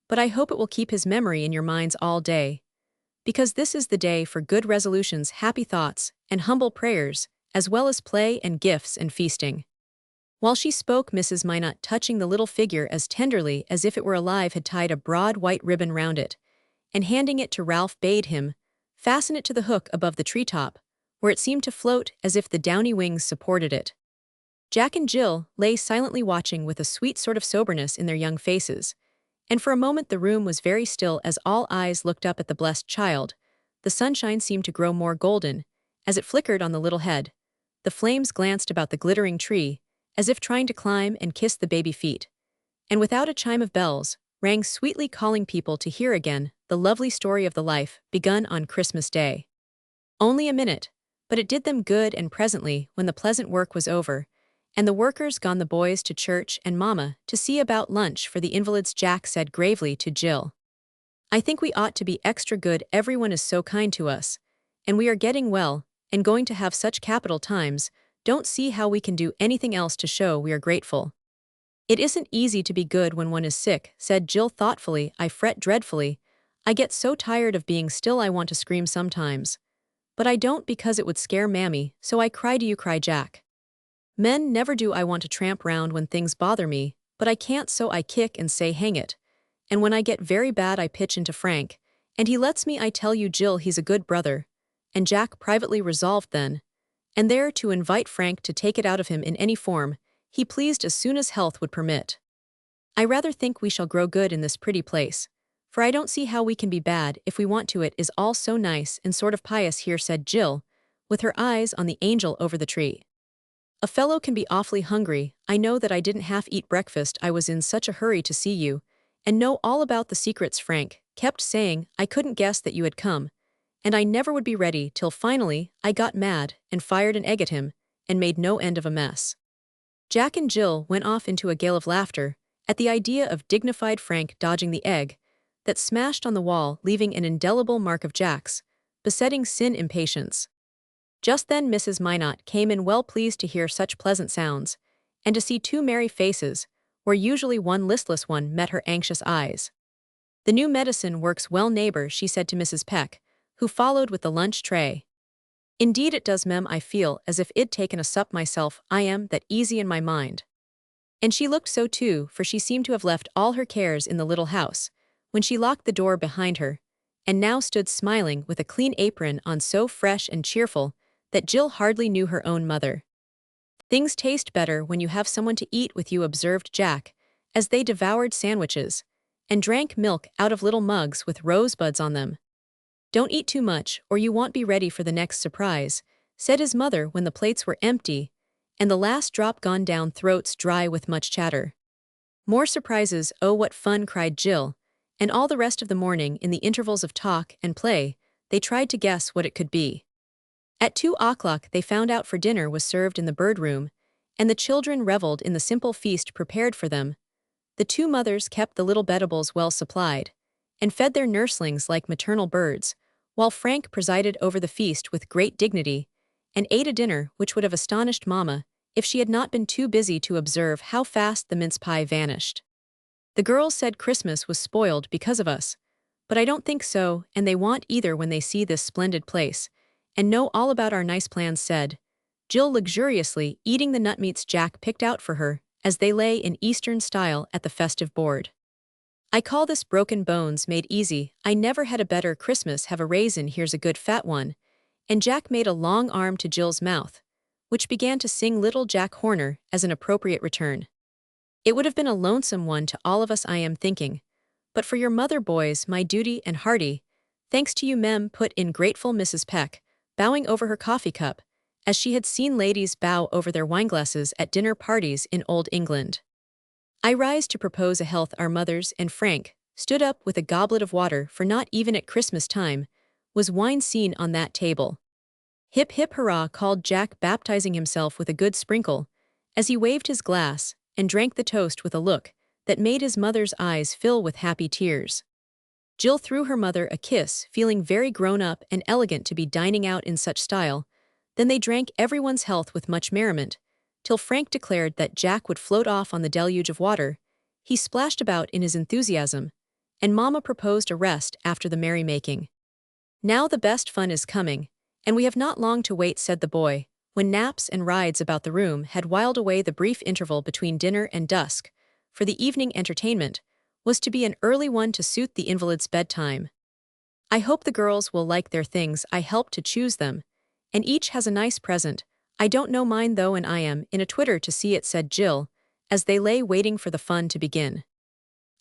but I hope it will keep his memory in your minds all day, because this is the day for good resolutions, happy thoughts, and humble prayers, as well as play and gifts and feasting." While she spoke, Mrs. Minot, touching the little figure as tenderly as if it were alive, had tied a broad white ribbon round it, and handing it to Ralph bade him fasten it to the hook above the treetop, where it seemed to float as if the downy wings supported it. Jack and Jill lay silently watching with a sweet sort of soberness in their young faces, and for a moment the room was very still as all eyes looked up at the blessed child. The sunshine seemed to grow more golden as it flickered on the little head. The flames glanced about the glittering tree, as if trying to climb and kiss the baby feet, and without a chime of bells, rang sweetly, calling people to hear again the lovely story of the life begun on Christmas Day. Only a minute, but it did them good, and presently, when the pleasant work was over, and the workers gone, the boys to church and Mama to see about lunch for the invalids, Jack said gravely to Jill, "I think we ought to be extra good. Everyone is so kind to us, and we are getting well, and going to have such capital times. Don't see how we can do anything else to show we are grateful. It isn't easy to be good when one is sick, said Jill thoughtfully. I fret dreadfully. I get so tired of being still I want to scream sometimes. But I don't because it would scare Mammy, so I cry. Do you cry, Jack? Men never do. I want to tramp round when things bother me, but I can't, so I kick and say hang it. And when I get very bad I pitch into Frank, and he lets me. I tell you, Jill, he's a good brother. And Jack privately resolved then and there to invite Frank to take it out of him in any form he pleased as soon as health would permit. I rather think we shall grow good in this pretty place, for I don't see how we can be bad if we want to. It is all so nice and sort of pious here, said Jill, with her eyes on the angel over the tree. A fellow can be awfully hungry. I know that. I didn't half eat breakfast. I was in such a hurry to see you and know all about the secrets Frank kept saying. I couldn't guess that you had come, and I never would be ready till finally I got mad and fired an egg at him and made no end of a mess. Jack and Jill went off into a gale of laughter at the idea of dignified Frank dodging the egg that smashed on the wall, leaving an indelible mark of Jack's besetting sin impatience. Just then Mrs. Minot came in, well pleased to hear such pleasant sounds, and to see two merry faces, where usually one listless one met her anxious eyes. The new medicine works well, neighbor, she said to Mrs. Peck, who followed with the lunch tray. Indeed it does, mem. I feel as if I'd taken a sup myself. I am that easy in my mind. And she looked so too, for she seemed to have left all her cares in the little house, when she locked the door behind her, and now stood smiling with a clean apron on, so fresh and cheerful that Jill hardly knew her own mother. Things taste better when you have someone to eat with you, observed Jack, as they devoured sandwiches and drank milk out of little mugs with rosebuds on them. Don't eat too much, or you won't be ready for the next surprise, said his mother when the plates were empty and the last drop gone down throats dry with much chatter. More surprises, oh what fun, cried Jill, and all the rest of the morning in the intervals of talk and play they tried to guess what it could be. At 2 o'clock they found out, for dinner was served in the bird room, and the children reveled in the simple feast prepared for them. The two mothers kept the little Bettables well supplied, and fed their nurslings like maternal birds, while Frank presided over the feast with great dignity, and ate a dinner which would have astonished Mamma if she had not been too busy to observe how fast the mince pie vanished. The girls said Christmas was spoiled because of us, but I don't think so, and they won't either when they see this splendid place, and know all about our nice plans, said Jill, luxuriously eating the nutmeats Jack picked out for her as they lay in Eastern style at the festive board. I call this broken bones made easy. I never had a better Christmas. Have a raisin, here's a good fat one. And Jack made a long arm to Jill's mouth, which began to sing Little Jack Horner as an appropriate return. It would have been a lonesome one to all of us, I am thinking, but for your mother, boys, my duty and hearty thanks to you, mem, put in grateful Mrs. Peck, bowing over her coffee cup, as she had seen ladies bow over their wineglasses at dinner parties in Old England. I rise to propose a health. Our mothers and Frank stood up with a goblet of water, for not even at Christmas time was wine seen on that table. Hip hip hurrah, called Jack, baptizing himself with a good sprinkle, as he waved his glass and drank the toast with a look that made his mother's eyes fill with happy tears. Jill threw her mother a kiss, feeling very grown up and elegant to be dining out in such style. Then they drank everyone's health with much merriment, till Frank declared that Jack would float off on the deluge of water he splashed about in his enthusiasm, and Mamma proposed a rest after the merrymaking. Now the best fun is coming, and we have not long to wait, said the boy, when naps and rides about the room had whiled away the brief interval between dinner and dusk, for the evening entertainment was to be an early one to suit the invalid's bedtime. I hope the girls will like their things. I helped to choose them, and each has a nice present. I don't know mine though, and I am in a twitter to see it, said Jill, as they lay waiting for the fun to begin.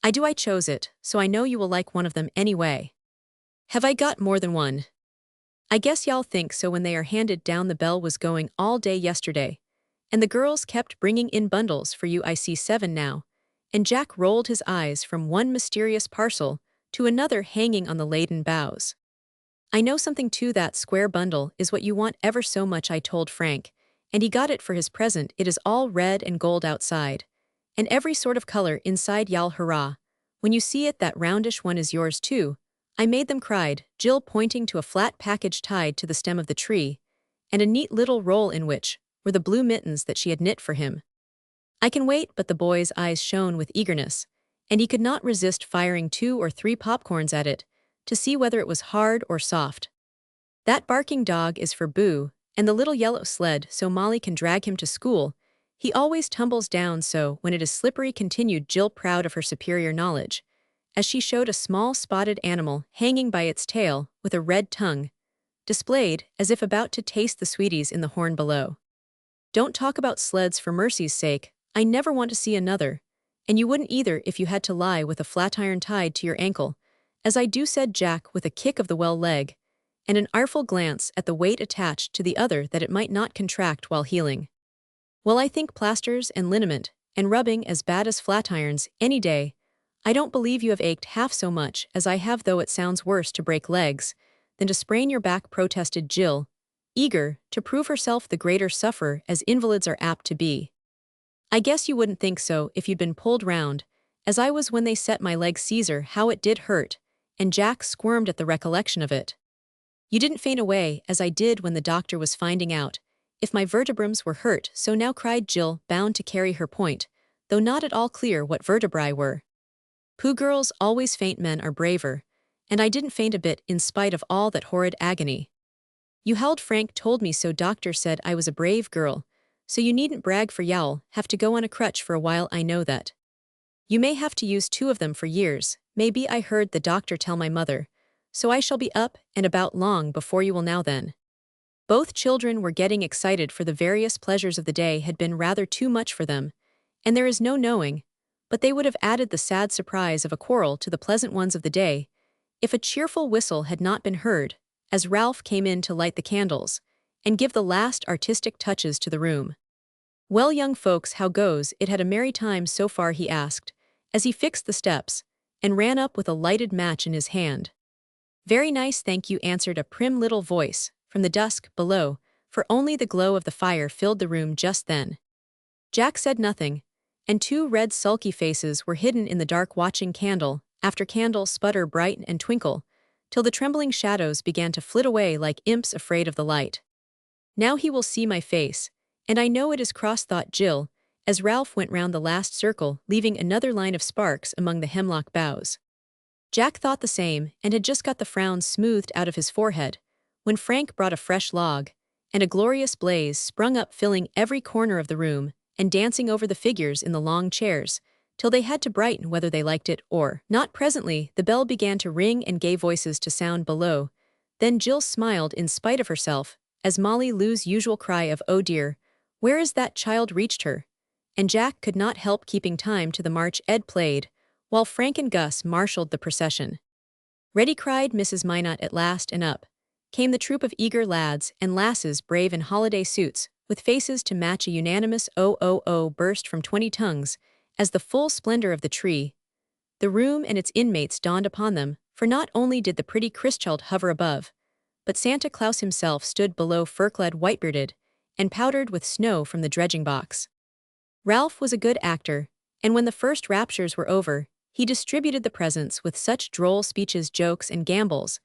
I chose it, so I know you will like one of them anyway. Have I got more than one? I guess y'all think so when they are handed down. The bell was going all day yesterday, and the girls kept bringing in bundles for you. I see 7 now, and Jack rolled his eyes from one mysterious parcel to another hanging on the laden boughs. I know something too. That square bundle is what you want ever so much, I told Frank, and he got it for his present. It is all red and gold outside, and every sort of color inside. Y'all hurrah. When you see it, that roundish one is yours too. I made them, cried Jill, pointing to a flat package tied to the stem of the tree, and a neat little roll in which were the blue mittens that she had knit for him. "I can wait," but the boy's eyes shone with eagerness, and he could not resist firing 2 or 3 popcorns at it to see whether it was hard or soft. "That barking dog is for Boo, and the little yellow sled so Molly can drag him to school. He always tumbles down so when it is slippery," continued Jill, proud of her superior knowledge, as she showed a small spotted animal hanging by its tail with a red tongue, displayed as if about to taste the sweeties in the horn below. "Don't talk about sleds, for mercy's sake. I never want to see another. And you wouldn't either if you had to lie with a flatiron tied to your ankle, as I do," said Jack with a kick of the well leg, and an artful glance at the weight attached to the other that it might not contract while healing. "Well, I think plasters and liniment and rubbing as bad as flatirons any day. I don't believe you have ached half so much as I have, though it sounds worse to break legs than to sprain your back," protested Jill, eager to prove herself the greater sufferer as invalids are apt to be. "I guess you wouldn't think so if you'd been pulled round, as I was when they set my leg. Caesar, how it did hurt," and Jack squirmed at the recollection of it. "You didn't faint away, as I did when the doctor was finding out if my vertebrums were hurt, so now," cried Jill, bound to carry her point, though not at all clear what vertebrae were. "Pooh, girls always faint, men are braver, and I didn't faint a bit in spite of all that horrid agony. You held Frank told me so. Doctor said I was a brave girl, so you needn't brag, for you'll have to go on a crutch for a while. I know that. You may have to use 2 of them for years, maybe. I heard the doctor tell my mother, so I shall be up and about long before you will now then." Both children were getting excited, for the various pleasures of the day had been rather too much for them, and there is no knowing, but they would have added the sad surprise of a quarrel to the pleasant ones of the day, if a cheerful whistle had not been heard, as Ralph came in to light the candles and give the last artistic touches to the room. "Well, young folks, how goes it? Had a merry time so far?" he asked, as he fixed the steps and ran up with a lighted match in his hand. "Very nice, thank you," answered a prim little voice from the dusk below, for only the glow of the fire filled the room just then. Jack said nothing, and 2 red sulky faces were hidden in the dark, watching candle after candle sputter, brighten and twinkle, till the trembling shadows began to flit away like imps afraid of the light. "Now he will see my face, and I know it is cross," thought Jill, as Ralph went round the last circle, leaving another line of sparks among the hemlock boughs. Jack thought the same, and had just got the frown smoothed out of his forehead, when Frank brought a fresh log, and a glorious blaze sprung up, filling every corner of the room and dancing over the figures in the long chairs, till they had to brighten whether they liked it or not. Presently the bell began to ring and gay voices to sound below. Then Jill smiled in spite of herself, as Molly Lou's usual cry of "Oh dear, where is that child?" reached her, and Jack could not help keeping time to the march Ed played, while Frank and Gus marshaled the procession. "Ready!" cried Mrs. Minot at last, and up came the troop of eager lads and lasses, brave in holiday suits, with faces to match. A unanimous "Oh, oh, oh" burst from 20 tongues, as the full splendor of the tree, the room and its inmates dawned upon them, for not only did the pretty Christchild hover above, but Santa Claus himself stood below, fur-clad, white-bearded, and powdered with snow from the dredging box. Ralph was a good actor, and when the first raptures were over, he distributed the presents with such droll speeches, jokes, and gambols,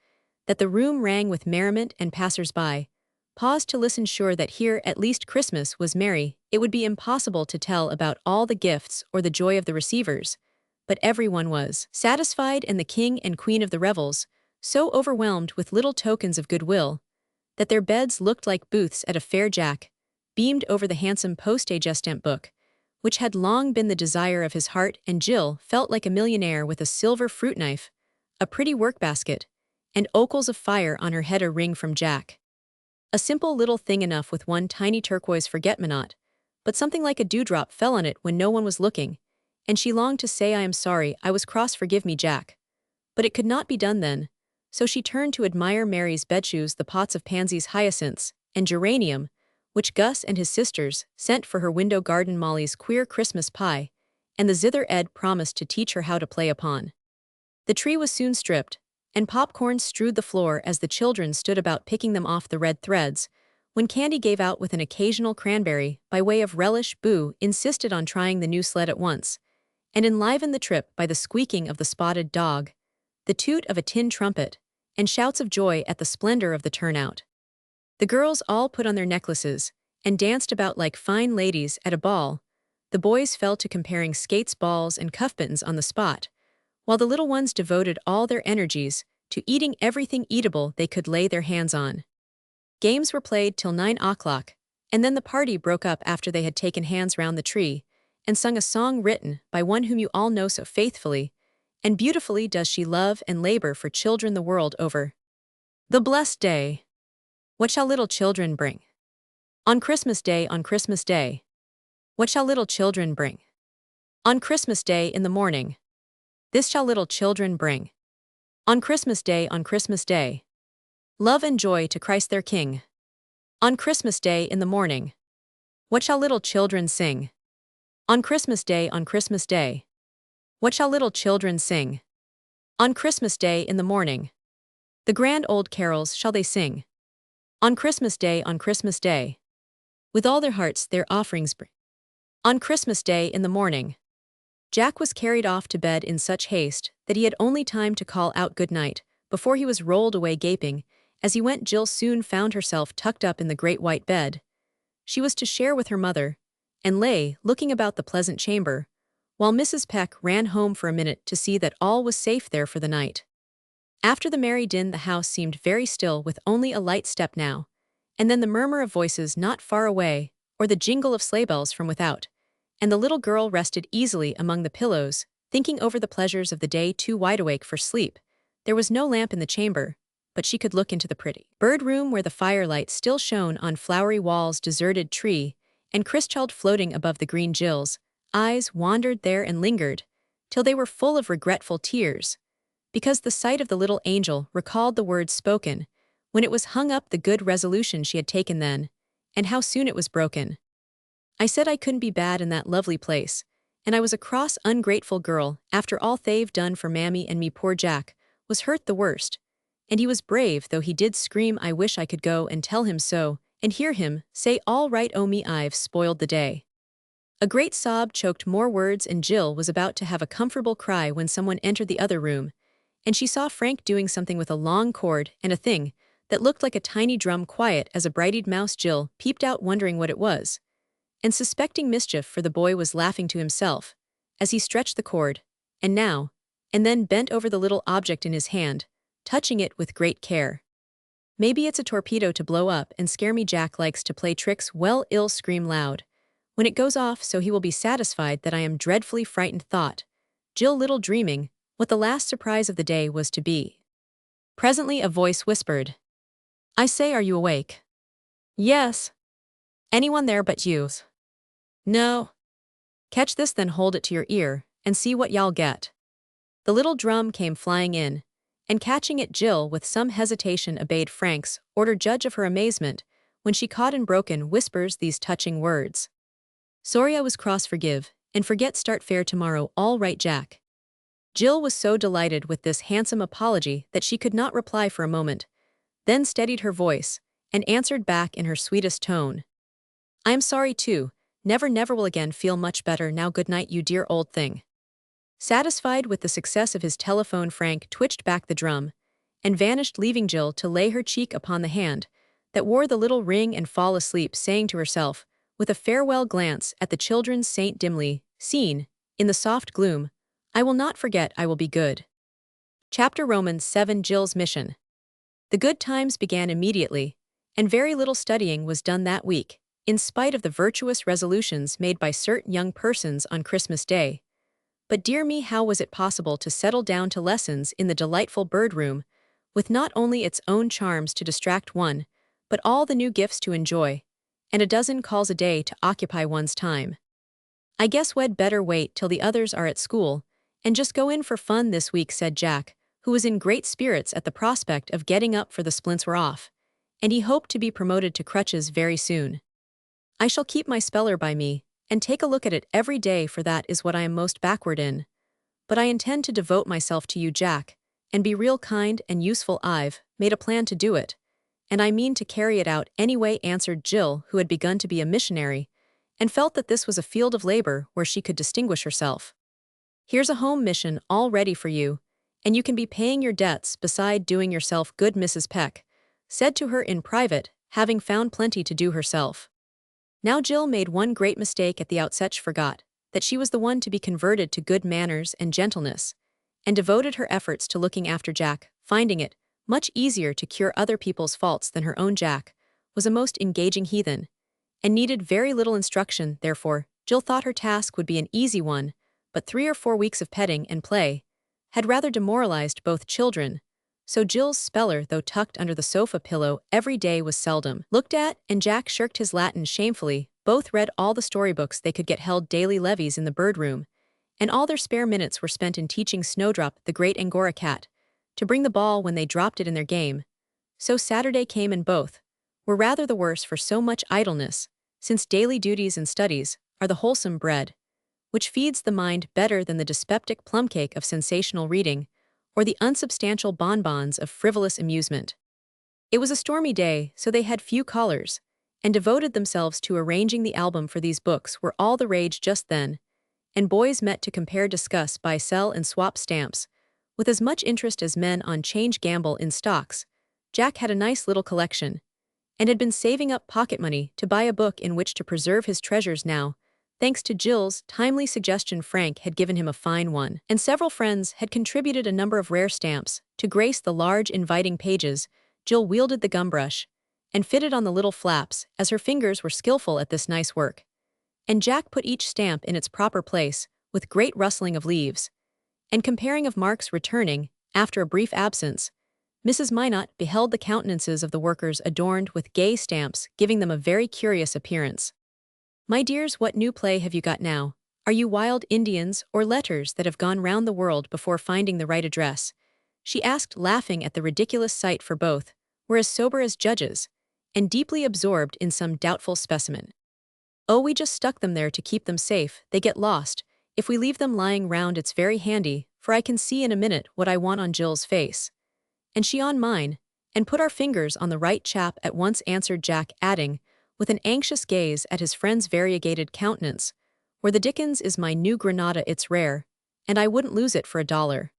that the room rang with merriment, and passers-by paused to listen, sure that here at least Christmas was merry. It would be impossible to tell about all the gifts or the joy of the receivers, but everyone was satisfied, and the king and queen of the revels so overwhelmed with little tokens of goodwill that their beds looked like booths at a fair. Jack beamed over the handsome post-gestamp book, which had long been the desire of his heart, and Jill felt like a millionaire with a silver fruit knife, a pretty work-basket, and opals of fire on her head. A ring from Jack. A simple little thing enough, with one tiny turquoise forget-me-not, but something like a dewdrop fell on it when no one was looking, and she longed to say, "I am sorry, I was cross, forgive me, Jack." But it could not be done then, so she turned to admire Mary's bedshoes, the pots of pansies, hyacinths, and geranium, which Gus and his sisters sent for her window garden, Molly's queer Christmas pie, and the zither Ed promised to teach her how to play upon. The tree was soon stripped, and popcorn strewed the floor as the children stood about picking them off the red threads, when candy gave out with an occasional cranberry by way of relish. Boo insisted on trying the new sled at once, and enlivened the trip by the squeaking of the spotted dog, the toot of a tin trumpet, and shouts of joy at the splendor of the turnout. The girls all put on their necklaces and danced about like fine ladies at a ball, the boys fell to comparing skates, balls, and cuff buttons on the spot, while the little ones devoted all their energies to eating everything eatable they could lay their hands on. Games were played till 9 o'clock, and then the party broke up after they had taken hands round the tree and sung a song written by one whom you all know so faithfully and beautifully does she love and labor for children the world over. The blessed day. What shall little children bring? On Christmas Day, on Christmas Day. What shall little children bring? On Christmas Day in the morning. This shall little children bring. On Christmas Day, on Christmas Day. Love and joy to Christ their King. On Christmas Day in the morning. What shall little children sing? On Christmas Day, on Christmas Day. What shall little children sing? On Christmas Day in the morning. The grand old carols shall they sing. On Christmas Day, on Christmas Day. With all their hearts their offerings bring. On Christmas Day in the morning. Jack was carried off to bed in such haste that he had only time to call out good night before he was rolled away gaping. As he went, Jill soon found herself tucked up in the great white bed she was to share with her mother, and lay looking about the pleasant chamber, while Mrs. Peck ran home for a minute to see that all was safe there for the night. After the merry din, the house seemed very still, with only a light step now, and then the murmur of voices not far away, or the jingle of sleigh bells from without, and the little girl rested easily among the pillows, thinking over the pleasures of the day, too wide awake for sleep. There was no lamp in the chamber, but she could look into the pretty bird room where the firelight still shone on flowery walls, deserted tree, and Christchild floating above the green. Jill's eyes wandered there and lingered, till they were full of regretful tears, because the sight of the little angel recalled the words spoken when it was hung up, the good resolution she had taken then, and how soon it was broken. I said I couldn't be bad in that lovely place, and I was a cross, ungrateful girl after all they've done for Mammy and me. Poor Jack was hurt the worst, and he was brave, though he did scream. I wish I could go and tell him so, and hear him say, all right, oh me, I've spoiled the day. A great sob choked more words, and Jill was about to have a comfortable cry when someone entered the other room, and she saw Frank doing something with a long cord and a thing that looked like a tiny drum. Quiet as a bright-eyed mouse, Jill peeped out, wondering what it was, and suspecting mischief, for the boy was laughing to himself as he stretched the cord, and now and then bent over the little object in his hand, touching it with great care. Maybe it's a torpedo to blow up and scare me. Jack likes to play tricks. Well, I'll scream loud when it goes off, so he will be satisfied that I am dreadfully frightened, thought Jill, little dreaming what the last surprise of the day was to be. Presently a voice whispered, I say, are you awake? Yes. Anyone there but you? No. Catch this, then hold it to your ear and see what y'all get. The little drum came flying in, and catching it, Jill with some hesitation obeyed Frank's order. Judge of her amazement when she caught in broken whispers these touching words. Sorry I was cross, forgive, and forget, start fair tomorrow. All right, Jack. Jill was so delighted with this handsome apology that she could not reply for a moment, then steadied her voice and answered back in her sweetest tone. I am sorry too, never will again, feel much better now. Good night, you dear old thing. Satisfied with the success of his telephone, Frank twitched back the drum and vanished, leaving Jill to lay her cheek upon the hand that wore the little ring and fall asleep, saying to herself, with a farewell glance at the children's saint dimly seen in the soft gloom, I will not forget, I will be good. Chapter Romans 7. Jill's mission. The good times began immediately, and very little studying was done that week, in spite of the virtuous resolutions made by certain young persons on Christmas Day. But dear me, how was it possible to settle down to lessons in the delightful bird room, with not only its own charms to distract one, but all the new gifts to enjoy, and a dozen calls a day to occupy one's time? I guess we'd better wait till the others are at school, and just go in for fun this week, said Jack, who was in great spirits at the prospect of getting up, for the splints were off, and he hoped to be promoted to crutches very soon. I shall keep my speller by me, and take a look at it every day, for that is what I am most backward in. But I intend to devote myself to you, Jack, and be real kind and useful. I've made a plan to do it, and I mean to carry it out anyway, answered Jill, who had begun to be a missionary, and felt that this was a field of labor where she could distinguish herself. Here's a home mission all ready for you, and you can be paying your debts beside doing yourself good, Mrs. Peck said to her in private, having found plenty to do herself. Now Jill made one great mistake at the outset. She forgot that she was the one to be converted to good manners and gentleness, and devoted her efforts to looking after Jack, finding it much easier to cure other people's faults than her own. Jack was a most engaging heathen, and needed very little instruction. Therefore, Jill thought her task would be an easy one, but 3 or 4 weeks of petting and play had rather demoralized both children, so Jill's speller, though tucked under the sofa pillow every day, was seldom looked at, and Jack shirked his Latin shamefully. Both read all the storybooks they could get, held daily levees in the bird room, and all their spare minutes were spent in teaching Snowdrop, the great Angora cat, to bring the ball when they dropped it in their game. So Saturday came, and both were rather the worse for so much idleness, since daily duties and studies are the wholesome bread which feeds the mind better than the dyspeptic plumcake of sensational reading or the unsubstantial bonbons of frivolous amusement. It was a stormy day, so they had few callers, and devoted themselves to arranging the album, for these books were all the rage just then, and boys met to compare, discuss, buy, sell, and swap stamps with as much interest as men on change gamble in stocks. Jack had a nice little collection, and had been saving up pocket money to buy a book in which to preserve his treasures. Now, thanks to Jill's timely suggestion, Frank had given him a fine one, and several friends had contributed a number of rare stamps to grace the large, inviting pages. Jill wielded the gum brush and fitted on the little flaps, as her fingers were skillful at this nice work, and Jack put each stamp in its proper place with great rustling of leaves and comparing of marks. Returning after a brief absence, Mrs. Minot beheld the countenances of the workers adorned with gay stamps, giving them a very curious appearance. "My dears, what new play have you got now? Are you wild Indians, or letters that have gone round the world before finding the right address?" she asked, laughing at the ridiculous sight, for both were as sober as judges, and deeply absorbed in some doubtful specimen. "Oh, we just stuck them there to keep them safe. They get lost if we leave them lying round. It's very handy, for I can see in a minute what I want on Jill's face, and she on mine, and put our fingers on the right chap at once," answered Jack, adding, with an anxious gaze at his friend's variegated countenance, "Where the dickens is my new Granada? It's rare, and I wouldn't lose it for $1.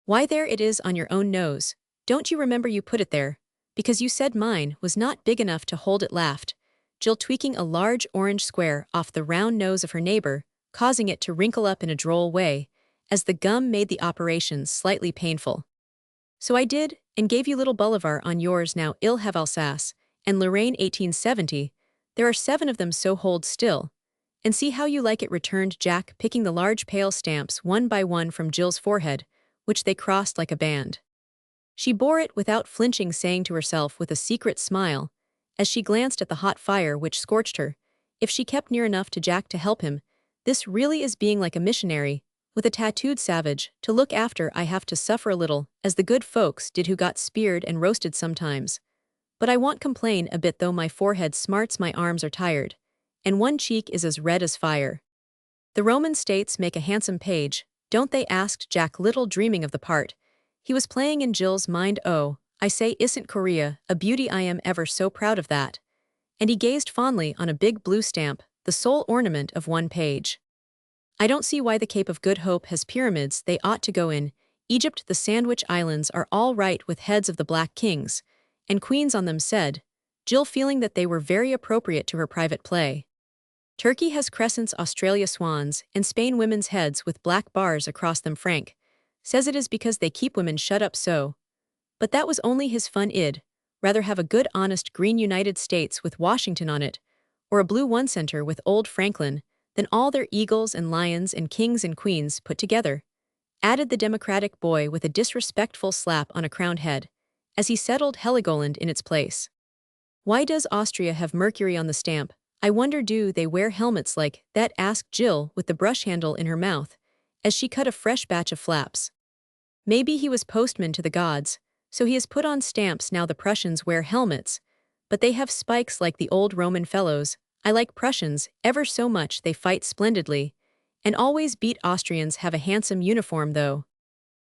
"Why, there it is on your own nose. Don't you remember you put it there because you said mine was not big enough to hold it?" laughed Jill, tweaking a large orange square off the round nose of her neighbor, causing it to wrinkle up in a droll way, as the gum made the operation slightly painful. "So I did, and gave you little Bolivar on yours. Now I'll have Alsace and Lorraine 1870. There are 7 of them, so hold still and see how you like it," returned Jack, picking the large pale stamps one by one from Jill's forehead, which they crossed like a band. She bore it without flinching, saying to herself with a secret smile, as she glanced at the hot fire which scorched her, if she kept near enough to Jack to help him, "This really is being like a missionary with a tattooed savage to look after. I have to suffer a little, as the good folks did who got speared and roasted sometimes. But I won't complain a bit, though my forehead smarts, my arms are tired, and one cheek is as red as fire. The Roman states make a handsome page, don't they?" asked Jack, little dreaming of the part he was playing in Jill's mind. "Oh, I say, isn't Korea a beauty? I am ever so proud of that." And he gazed fondly on a big blue stamp, the sole ornament of one page. "I don't see why the Cape of Good Hope has pyramids. They ought to go in Egypt. The Sandwich Islands are all right with heads of the black kings and queens on them," said Jill, feeling that they were very appropriate to her private play. "Turkey has crescents, Australia swans, and Spain women's heads with black bars across them. Frank says it is because they keep women shut up so. But that was only his fun. I'd rather have a good honest green United States with Washington on it, or a blue one-center with old Franklin, than all their eagles and lions and kings and queens put together," added the democratic boy with a disrespectful slap on a crowned head, as he settled Heligoland in its place. "Why does Austria have Mercury on the stamp? I wonder, do they wear helmets like that?" asked Jill, with the brush handle in her mouth, as she cut a fresh batch of flaps. "Maybe he was postman to the gods, so he has put on stamps. Now the Prussians wear helmets, but they have spikes like the old Roman fellows. I like Prussians ever so much. They fight splendidly, and always beat Austrians. Have a handsome uniform, though.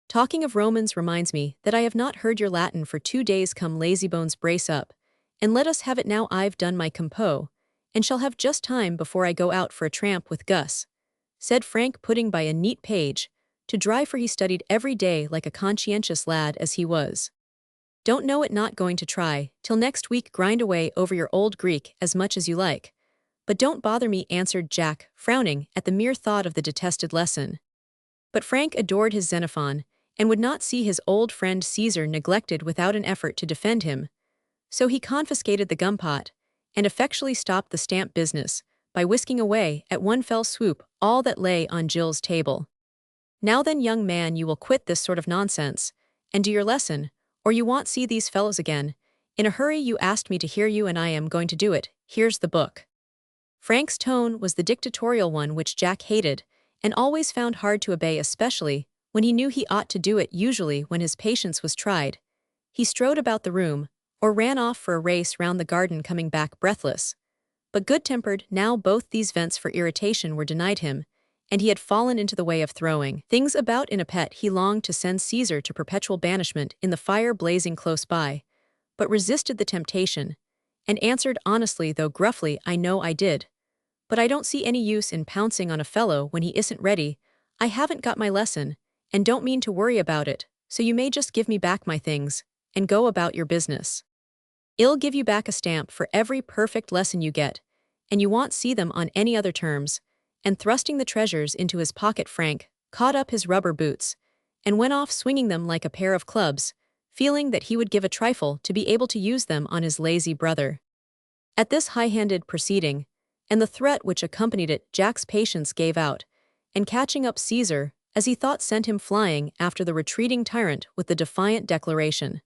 Talking of Romans reminds me that I have not heard your Latin for 2 days. Come, lazybones, brace up, and let us have it now. I've done my compo, and shall have just time before I go out for a tramp with Gus," said Frank, putting by a neat page to dry, for he studied every day like a conscientious lad as he was. "Don't know it. Not going to try till next week. Grind away over your old Greek as much as you like, But don't bother me, answered Jack, frowning at the mere thought of the detested lesson. But Frank adored his Xenophon, and would not see his old friend Caesar neglected without an effort to defend him. So he confiscated the gumpot, and effectually stopped the stamp business, by whisking away, at one fell swoop, all that lay on Jill's table. Now then, young man, you will quit this sort of nonsense, and do your lesson, or you won't see these fellows again. In a hurry you asked me to hear you and I am going to do it. Here's the book. Frank's tone was the dictatorial one which Jack hated, and always found hard to obey, especially when he knew he ought to do it, usually when his patience was tried. He strode about the room, or ran off for a race round the garden, coming back breathless. But good-tempered, now both these vents for irritation were denied him, and he had fallen into the way of throwing things about in a pet. He longed to send Caesar to perpetual banishment in the fire blazing close by, but resisted the temptation, and answered honestly though gruffly, I know I did. But I don't see any use in pouncing on a fellow when he isn't ready. I haven't got my lesson, and don't mean to worry about it, so you may just give me back my things, and go about your business. I'll give you back a stamp for every perfect lesson you get, and you won't see them on any other terms. And thrusting the treasures into his pocket, Frank caught up his rubber boots, and went off swinging them like a pair of clubs, feeling that he would give a trifle to be able to use them on his lazy brother. At this high-handed proceeding, and the threat which accompanied it, Jack's patience gave out, and catching up Caesar, as he thought, sent him flying after the retreating tyrant with the defiant declaration,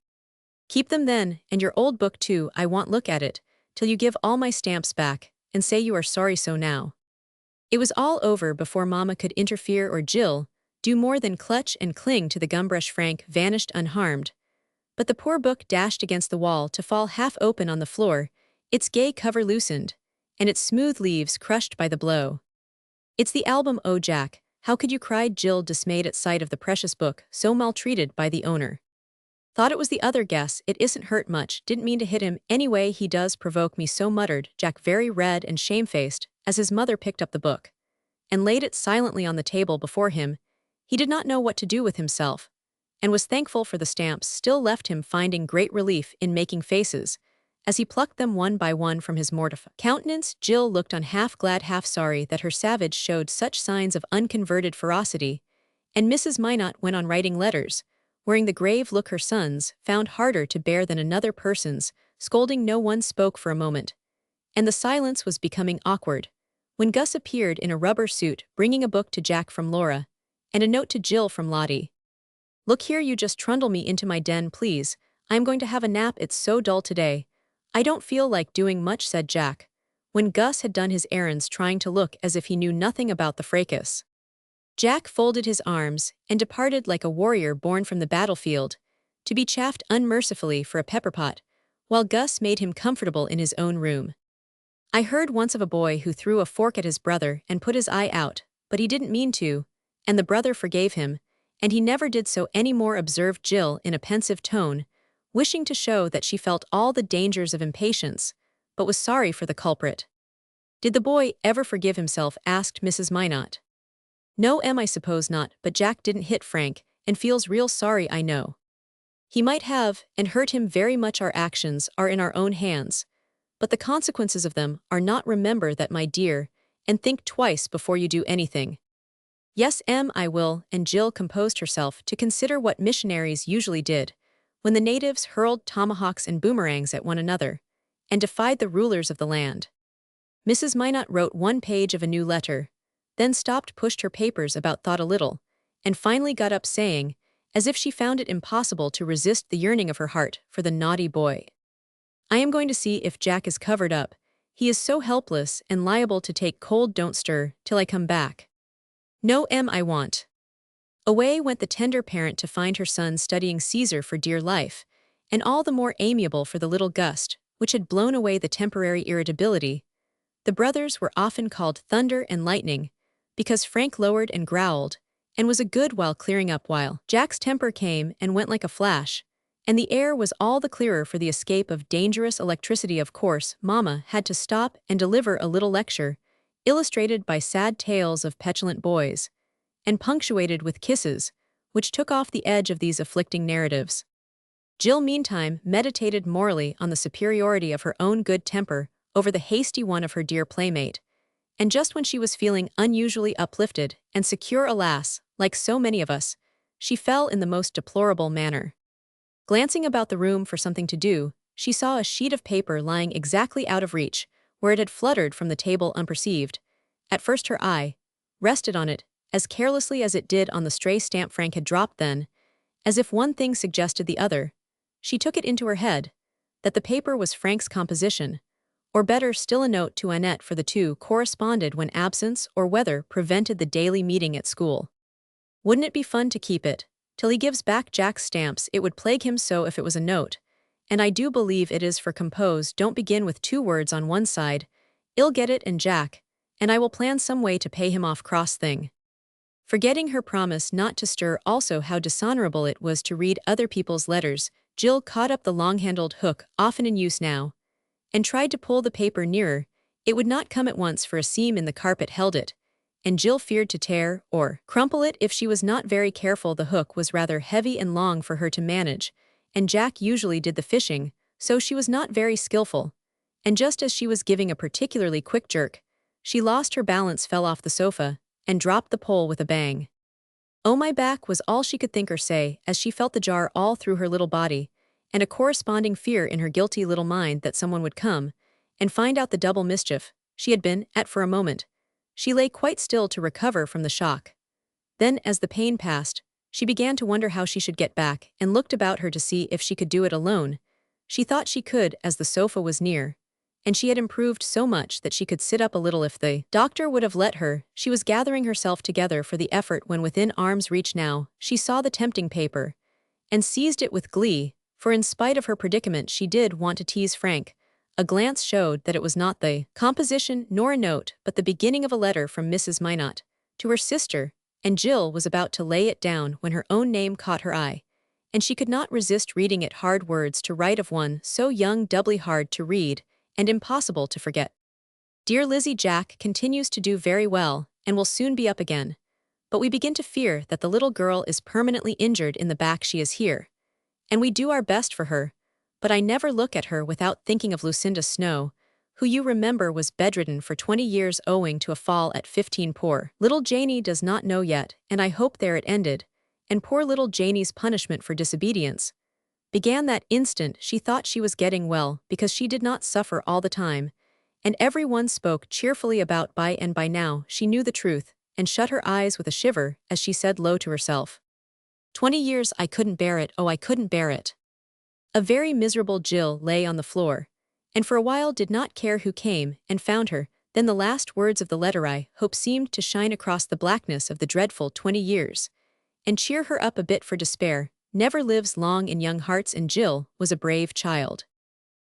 Keep them then, and your old book too. I won't look at it, till you give all my stamps back, and say you are sorry so now. It was all over before Mama could interfere or Jill do more than clutch and cling to the gumbrush. Frank vanished unharmed, but the poor book dashed against the wall to fall half open on the floor, its gay cover loosened, and its smooth leaves crushed by the blow. It's the album, oh Jack, how could you, cried Jill, dismayed at sight of the precious book so maltreated by the owner. Thought it was the other, guess it isn't hurt much, didn't mean to hit him, anyway he does provoke me so, muttered Jack, very red and shamefaced, as his mother picked up the book and laid it silently on the table before him. He did not know what to do with himself, and was thankful for the stamps still left him, finding great relief in making faces as he plucked them one by one from his mortified countenance. Jill looked on, half glad, half sorry that her savage showed such signs of unconverted ferocity, and Mrs. Minot went on writing letters, wearing the grave look her sons found harder to bear than another person's, scolding. No one spoke for a moment, and the silence was becoming awkward, when Gus appeared in a rubber suit, bringing a book to Jack from Laura, and a note to Jill from Lottie. Look here, you just trundle me into my den, please. I'm going to have a nap, it's so dull today. I don't feel like doing much, said Jack, when Gus had done his errands, trying to look as if he knew nothing about the fracas. Jack folded his arms and departed like a warrior born from the battlefield, to be chaffed unmercifully for a pepperpot, while Gus made him comfortable in his own room. I heard once of a boy who threw a fork at his brother and put his eye out, but he didn't mean to, and the brother forgave him, and he never did so any more, observed Jill in a pensive tone, wishing to show that she felt all the dangers of impatience, but was sorry for the culprit. Did the boy ever forgive himself, asked Mrs. Minot. No, I suppose not, but Jack didn't hit Frank, and feels real sorry, I know. He might have, and hurt him very much. Our actions are in our own hands, but the consequences of them are not. Remember that, my dear, and think twice before you do anything. Yes, I will, and Jill composed herself to consider what missionaries usually did, when the natives hurled tomahawks and boomerangs at one another, and defied the rulers of the land. Mrs. Minot wrote one page of a new letter, then stopped, pushed her papers about, thought a little, and finally got up, saying, as if she found it impossible to resist the yearning of her heart for the naughty boy, I am going to see if Jack is covered up. He is so helpless and liable to take cold. Don't stir till I come back. No, I won't. Away went the tender parent to find her son studying Caesar for dear life, and all the more amiable for the little gust which had blown away the temporary irritability. The brothers were often called Thunder and Lightning, because Frank lowered and growled, and was a good while clearing up, while Jack's temper came and went like a flash, and the air was all the clearer for the escape of dangerous electricity. Of course, Mama had to stop and deliver a little lecture, illustrated by sad tales of petulant boys, and punctuated with kisses, which took off the edge of these afflicting narratives. Jill meantime meditated morally on the superiority of her own good temper over the hasty one of her dear playmate, and just when she was feeling unusually uplifted and secure, alas, like so many of us, she fell in the most deplorable manner. Glancing about the room for something to do, she saw a sheet of paper lying exactly out of reach, where it had fluttered from the table unperceived. At first her eye rested on it, as carelessly as it did on the stray stamp Frank had dropped then, as if one thing suggested the other. She took it into her head that the paper was Frank's composition, or better still a note to Annette, for the two corresponded when absence or weather prevented the daily meeting at school. Wouldn't it be fun to keep it till he gives back Jack's stamps? It would plague him so if it was a note, and I do believe it is, for compose don't begin with 2 words on one side. I'll get it and Jack, and I will plan some way to pay him off, cross thing. Forgetting her promise not to stir, also how dishonorable it was to read other people's letters, Jill caught up the long-handled hook, often in use now, and tried to pull the paper nearer. It would not come at once, for a seam in the carpet held it, and Jill feared to tear or crumple it if she was not very careful. The hook was rather heavy and long for her to manage, and Jack usually did the fishing, so she was not very skillful, and just as she was giving a particularly quick jerk, she lost her balance, fell off the sofa, and dropped the pole with a bang. "Oh, my back," was all she could think or say, as she felt the jar all through her little body, and a corresponding fear in her guilty little mind that someone would come and find out the double mischief she had been at for a moment. She lay quite still to recover from the shock. Then, as the pain passed, she began to wonder how she should get back, and looked about her to see if she could do it alone. She thought she could, as the sofa was near, and she had improved so much that she could sit up a little if the doctor would have let her. She was gathering herself together for the effort when, within arm's reach now, she saw the tempting paper, and seized it with glee, for in spite of her predicament she did want to tease Frank. A glance showed that it was not the composition nor a note, but the beginning of a letter from Mrs. Minot to her sister, and Jill was about to lay it down when her own name caught her eye, and she could not resist reading it. Hard words to write of one so young, doubly hard to read, and impossible to forget. "Dear Lizzie, Jack continues to do very well, and will soon be up again. But we begin to fear that the little girl is permanently injured in the back. She is here, and we do our best for her, but I never look at her without thinking of Lucinda Snow, who you remember was bedridden for 20 years owing to a fall at 15. Poor little Janie does not know yet, and I hope there it ended, and poor little Janie's punishment for disobedience began that instant she thought she was getting well, because she did not suffer all the time, and every one spoke cheerfully about by and by now she knew the truth, and shut her eyes with a shiver as she said low to herself, 20 years, I couldn't bear it, oh I couldn't bear it." A very miserable Jill lay on the floor, and for a while did not care who came and found her. Then the last words of the letter, I hope, seemed to shine across the blackness of the dreadful 20 years, and cheer her up a bit, for despair never lives long in young hearts, and Jill was a brave child.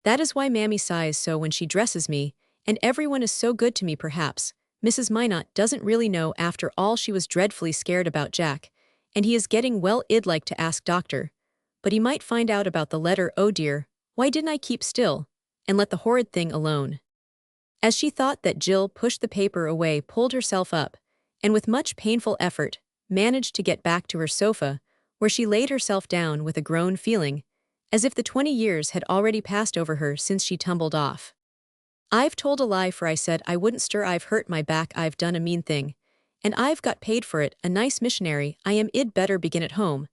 "That is why Mammy sighs so when she dresses me, and everyone is so good to me. Perhaps Mrs. Minot doesn't really know after all. She was dreadfully scared about Jack, and he is getting well. I'd like to ask doctor, but he might find out about the letter. Oh dear, why didn't I keep still and let the horrid thing alone?" As she thought that, Jill pushed the paper away, pulled herself up, and with much painful effort managed to get back to her sofa, where she laid herself down with a groan, feeling as if the 20 years had already passed over her since she tumbled off. "I've told a lie, for I said I wouldn't stir. I've hurt my back. I've done a mean thing, and I've got paid for it. A nice missionary I am. I'd better begin at home,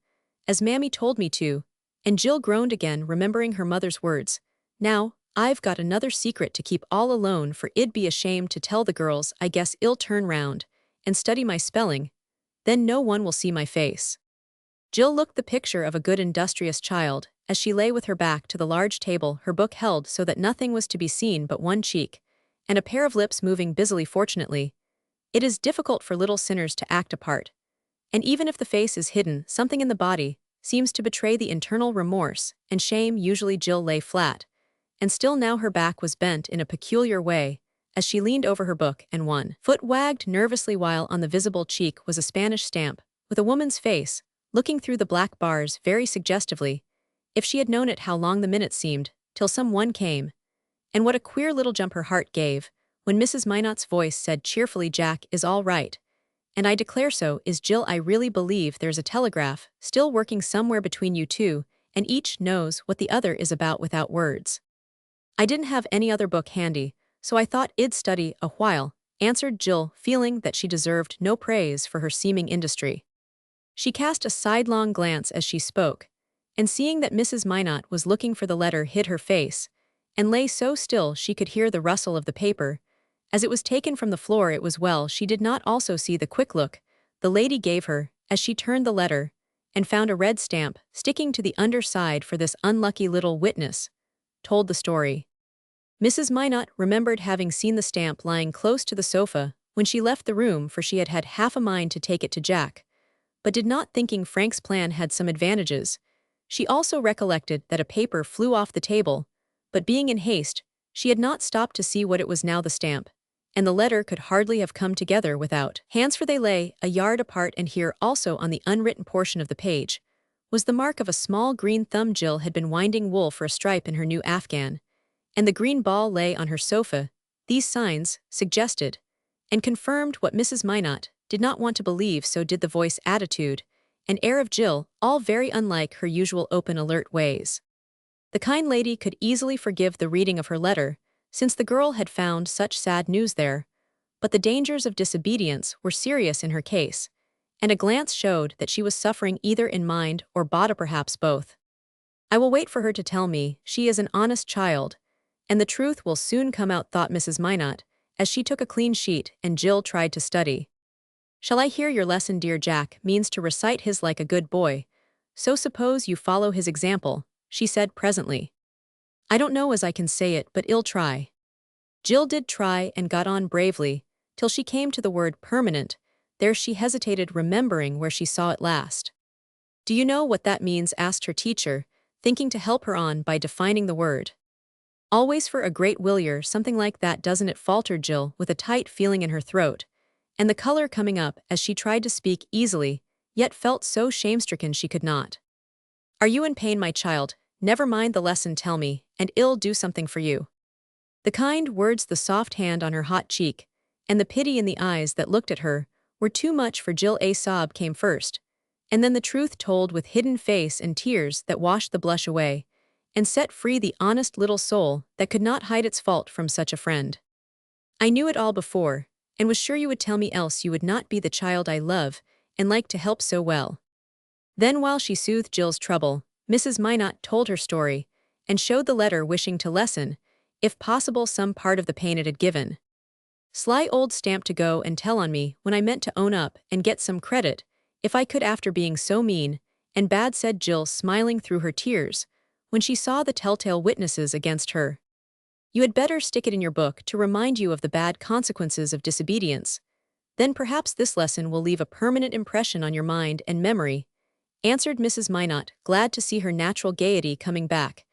as Mammy told me to." And Jill groaned again, remembering her mother's words. "Now, I've got another secret to keep all alone, for I'd be ashamed to tell the girls. I guess I'll turn round and study my spelling, then no one will see my face." Jill looked the picture of a good, industrious child, as she lay with her back to the large table, her book held so that nothing was to be seen but one cheek, and a pair of lips moving busily. Fortunately, it is difficult for little sinners to act a part, and even if the face is hidden, something in the body seems to betray the internal remorse and shame. Usually Jill lay flat, and still now her back was bent in a peculiar way, as she leaned over her book, and one foot wagged nervously, while on the visible cheek was a Spanish stamp, with a woman's face looking through the black bars very suggestively. If she had known it, how long the minutes seemed, till some one came, and what a queer little jump her heart gave when Mrs. Minot's voice said cheerfully, "Jack is all right, and I declare so is Jill. I really believe there's a telegraph still working somewhere between you two, and each knows what the other is about without words." I didn't have any other book handy, so I thought I'd study a while, answered Jill, feeling that she deserved no praise for her seeming industry. She cast a sidelong glance as she spoke, and seeing that Mrs. Minot was looking for the letter hid her face, and lay so still she could hear the rustle of the paper. As it was taken from the floor, it was well she did not also see the quick look the lady gave her as she turned the letter, and found a red stamp sticking to the underside for this unlucky little witness, told the story. Mrs. Minot remembered having seen the stamp lying close to the sofa when she left the room, for she had had half a mind to take it to Jack, but did not, thinking Frank's plan had some advantages. She also recollected that a paper flew off the table, but being in haste, she had not stopped to see what it was. Now the stamp and the letter could hardly have come together without hands, for they lay a yard apart, and here also on the unwritten portion of the page was the mark of a small green thumb. Jill had been winding wool for a stripe in her new afghan, and the green ball lay on her sofa. These signs suggested and confirmed what Mrs. Minot did not want to believe. So did the voice, attitude, and air of Jill, all very unlike her usual open, alert ways. The kind lady could easily forgive the reading of her letter, since the girl had found such sad news there, but the dangers of disobedience were serious in her case, and a glance showed that she was suffering either in mind or body, perhaps both. I will wait for her to tell me. She is an honest child, and the truth will soon come out, thought Mrs. Minot, as she took a clean sheet and Jill tried to study. Shall I hear your lesson, dear? Jack means to recite his like a good boy, so suppose you follow his example, she said presently. I don't know as I can say it, but I'll try. Jill did try and got on bravely, till she came to the word permanent. There she hesitated, remembering where she saw it last. Do you know what that means? Asked her teacher, thinking to help her on by defining the word. Always for a great willier, something like that, doesn't it? Faltered Jill, with a tight feeling in her throat, and the color coming up as she tried to speak easily, yet felt so shame-stricken she could not. Are you in pain, my child? Never mind the lesson, tell me, and I'll do something for you. The kind words, the soft hand on her hot cheek, and the pity in the eyes that looked at her, were too much for Jill. A sob came first, and then the truth told, with hidden face and tears that washed the blush away, and set free the honest little soul that could not hide its fault from such a friend. I knew it all before, and was sure you would tell me, else you would not be the child I love and like to help so well. Then, while she soothed Jill's trouble, Mrs. Minot told her story, and showed the letter, wishing to lessen, if possible, some part of the pain it had given. Sly old stamp to go and tell on me when I meant to own up and get some credit, if I could, after being so mean and bad, said Jill, smiling through her tears, when she saw the telltale witnesses against her. You had better stick it in your book to remind you of the bad consequences of disobedience. Then perhaps this lesson will leave a permanent impression on your mind and memory, answered Mrs. Minot, glad to see her natural gaiety coming back,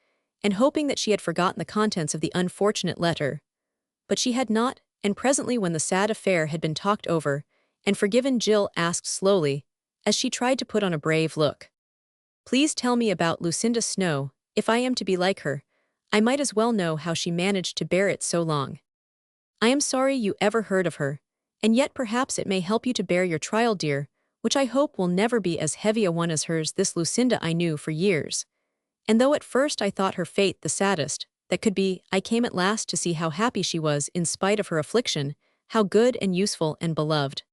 and hoping that she had forgotten the contents of the unfortunate letter. But she had not, and presently, when the sad affair had been talked over and forgiven, Jill asked slowly, as she tried to put on a brave look, Please tell me about Lucinda Snow. If I am to be like her, I might as well know how she managed to bear it so long. I am sorry you ever heard of her, and yet perhaps it may help you to bear your trial, dear, which I hope will never be as heavy a one as hers. This Lucinda I knew for years, and though at first I thought her fate the saddest that could be, I came at last to see how happy she was in spite of her affliction, how good and useful and beloved.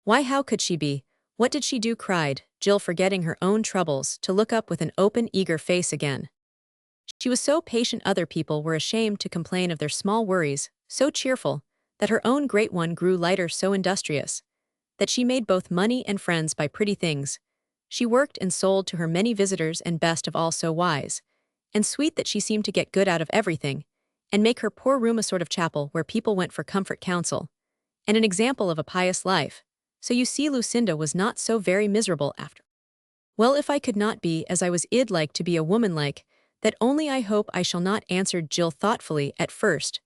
Why, how could she be? What did she do? Cried Jill, forgetting her own troubles to look up with an open, eager face again. She was so patient other people were ashamed to complain of their small worries, so cheerful that her own great one grew lighter, so industrious that she made both money and friends by pretty things she worked and sold to her many visitors, and best of all, so wise and sweet that she seemed to get good out of everything, and make her poor room a sort of chapel where people went for comfort, counsel, and an example of a pious life. So you see, Lucinda was not so very miserable after. Well, if I could not be as I was, I'd like to be a woman like that, only I hope I shall not, answered Jill thoughtfully at first,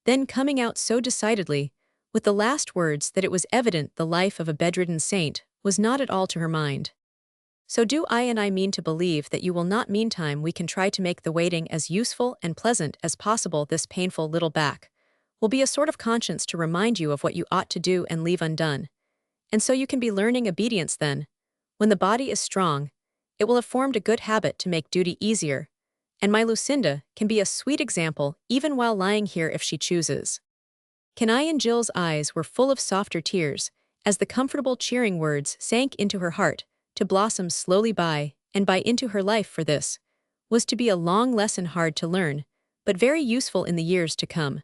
then coming out so decidedly with the last words that it was evident the life of a bedridden saint was not at all to her mind. So do I, and I mean to believe that you will not. Meantime, we can try to make the waiting as useful and pleasant as possible. This painful little back will be a sort of conscience to remind you of what you ought to do and leave undone. And so you can be learning obedience then. When the body is strong, it will have formed a good habit to make duty easier, And my Lucinda can be a sweet example even while lying here if she chooses. Kenai and Jill's eyes were full of softer tears as the comfortable cheering words sank into her heart to blossom slowly by and by into her life. For this was to be a long lesson, hard to learn, but very useful in the years to come.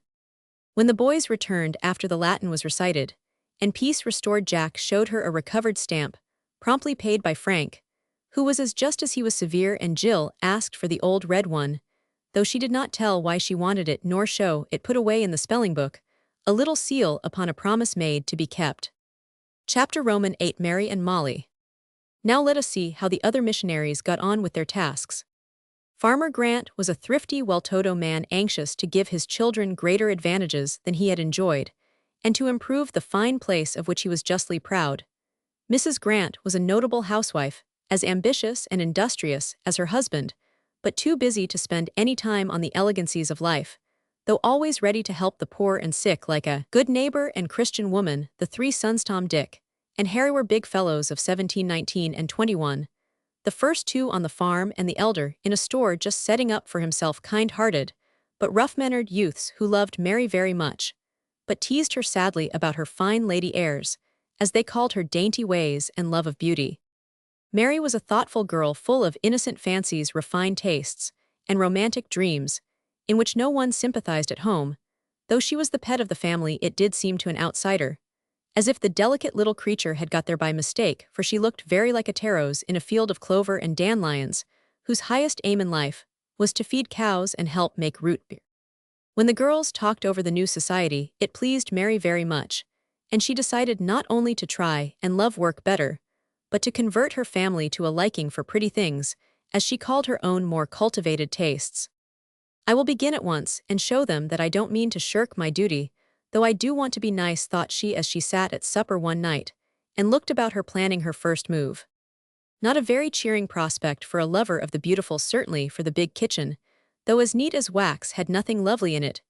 When the boys returned after the Latin was recited, and peace restored, Jack showed her a recovered stamp, promptly paid by Frank, who was as just as he was severe, and Jill asked for the old red one, though she did not tell why she wanted it nor show it put away in the spelling book, a little seal upon a promise made to be kept. Chapter Roman 8. Mary and Molly. Now let us see how the other missionaries got on with their tasks. Farmer Grant was a thrifty, well-to-do man anxious to give his children greater advantages than he had enjoyed, and to improve the fine place of which he was justly proud. Mrs. Grant was a notable housewife, as ambitious and industrious as her husband, but too busy to spend any time on the elegancies of life, though always ready to help the poor and sick like a good neighbor and Christian woman. The three sons, Tom, Dick, and Harry, were big fellows of 17, 19, and 21, the first two on the farm and the elder in a store just setting up for himself, kind-hearted, but rough-mannered youths who loved Mary very much, but teased her sadly about her fine lady airs, as they called her, dainty ways and love of beauty. Mary was a thoughtful girl full of innocent fancies, refined tastes, and romantic dreams, in which no one sympathized at home. Though she was the pet of the family, it did seem to an outsider as if the delicate little creature had got there by mistake, for she looked very like a tarot in a field of clover and dandelions, whose highest aim in life was to feed cows and help make root beer. When the girls talked over the new society, it pleased Mary very much, and she decided not only to try and love work better, but to convert her family to a liking for pretty things, as she called her own more cultivated tastes. I will begin at once and show them that I don't mean to shirk my duty, though I do want to be nice, thought she as she sat at supper one night and looked about her planning her first move. Not a very cheering prospect for a lover of the beautiful, certainly, for the big kitchen, though as neat as wax, had nothing lovely in it,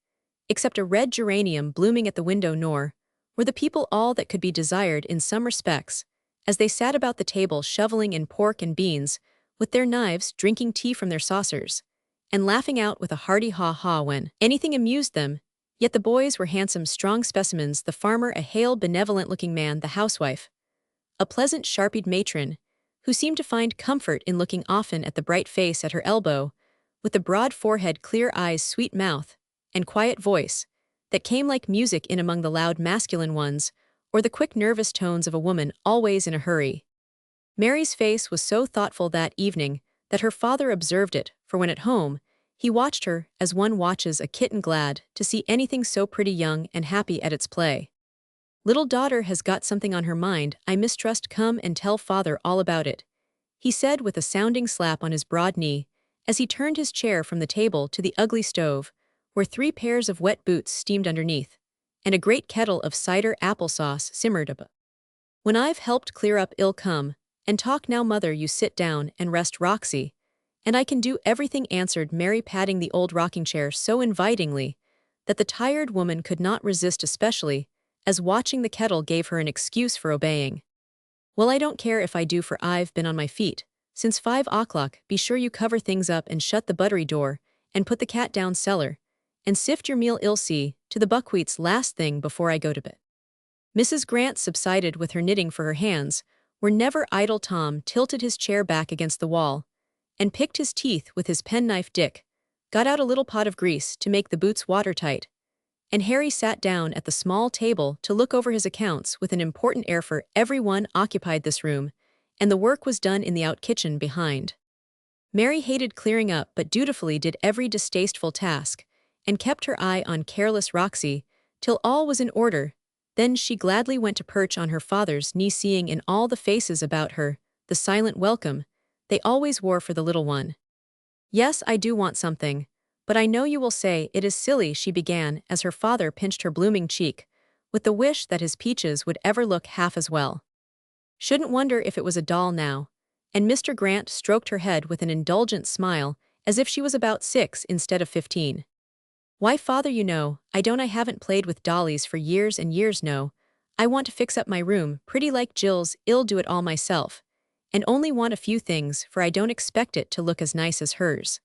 except a red geranium blooming at the window, nor were the people all that could be desired in some respects, as they sat about the table shoveling in pork and beans with their knives, drinking tea from their saucers, and laughing out with a hearty ha-ha when anything amused them. Yet the boys were handsome, strong specimens, the farmer a hale, benevolent-looking man, the housewife a pleasant, sharp-eyed matron, who seemed to find comfort in looking often at the bright face at her elbow, with the broad forehead, clear eyes, sweet mouth, and quiet voice, that came like music in among the loud masculine ones, or the quick nervous tones of a woman always in a hurry. Mary's face was so thoughtful that evening that her father observed it, for when at home, he watched her as one watches a kitten, glad to see anything so pretty, young, and happy at its play. "Little daughter has got something on her mind, I mistrust. Come and tell father all about it," he said with a sounding slap on his broad knee, as he turned his chair from the table to the ugly stove, where 3 pairs of wet boots steamed underneath, and a great kettle of cider apple sauce simmered above. "When I've helped clear up, ill come and talk. Now, mother, you sit down and rest, Roxy, and I can do everything," answered Mary, patting the old rocking chair so invitingly that the tired woman could not resist, especially as watching the kettle gave her an excuse for obeying. "Well, I don't care if I do, for I've been on my feet since 5 o'clock. Be sure you cover things up and shut the buttery door and put the cat down cellar and sift your meal, I'll see to the buckwheats last thing before I go to bed." Mrs. Grant subsided with her knitting, for her hands were never idle. Tom tilted his chair back against the wall and picked his teeth with his penknife. Dick got out a little pot of grease to make the boots watertight, and Harry sat down at the small table to look over his accounts with an important air, for everyone occupied this room, and the work was done in the out kitchen behind. Mary hated clearing up, but dutifully did every distasteful task, and kept her eye on careless Roxy till all was in order. Then she gladly went to perch on her father's knee, seeing in all the faces about her the silent welcome they always wore for the little one. "Yes, I do want something, but I know you will say it is silly," she began, as her father pinched her blooming cheek, with the wish that his peaches would ever look half as well. "Shouldn't wonder if it was a doll now," and Mr. Grant stroked her head with an indulgent smile, as if she was about 6 instead of 15. "Why, father, you know, I haven't played with dollies for years and years. No, I want to fix up my room pretty like Jill's. I'll do it all myself, and only want a few things, for I don't expect it to look as nice as hers."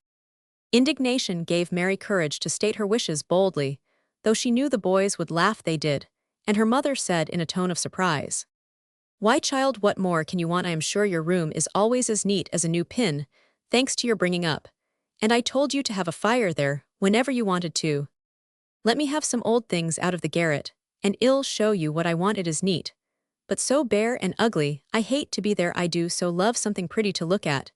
Indignation gave Mary courage to state her wishes boldly, though she knew the boys would laugh they did, and her mother said in a tone of surprise, "Why, child, what more can you want? I am sure your room is always as neat as a new pin, thanks to your bringing up. And I told you to have a fire there, whenever you wanted to. Let me have some old things out of the garret, and I'll show you what I want. It is neat, but so bare and ugly, I hate to be there. I do so love something pretty to look at."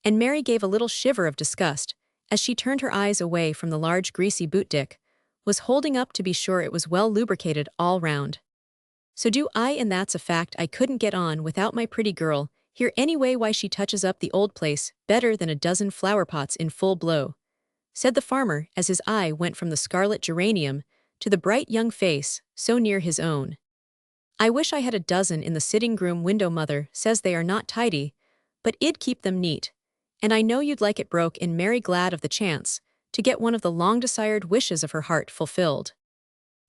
And Mary gave a little shiver of disgust, as she turned her eyes away from the large greasy boot Dick was holding up to be sure it was well lubricated all round. "So do I, and that's a fact. I couldn't get on without my pretty girl here anyway. Why, she touches up the old place better than a dozen flower pots in full blow," said the farmer as his eye went from the scarlet geranium to the bright young face so near his own. "I wish I had a dozen in the sitting-room window. Mother says they are not tidy, but it'd keep them neat. And I know you'd like it," broke in Mary, glad of the chance to get one of the long-desired wishes of her heart fulfilled.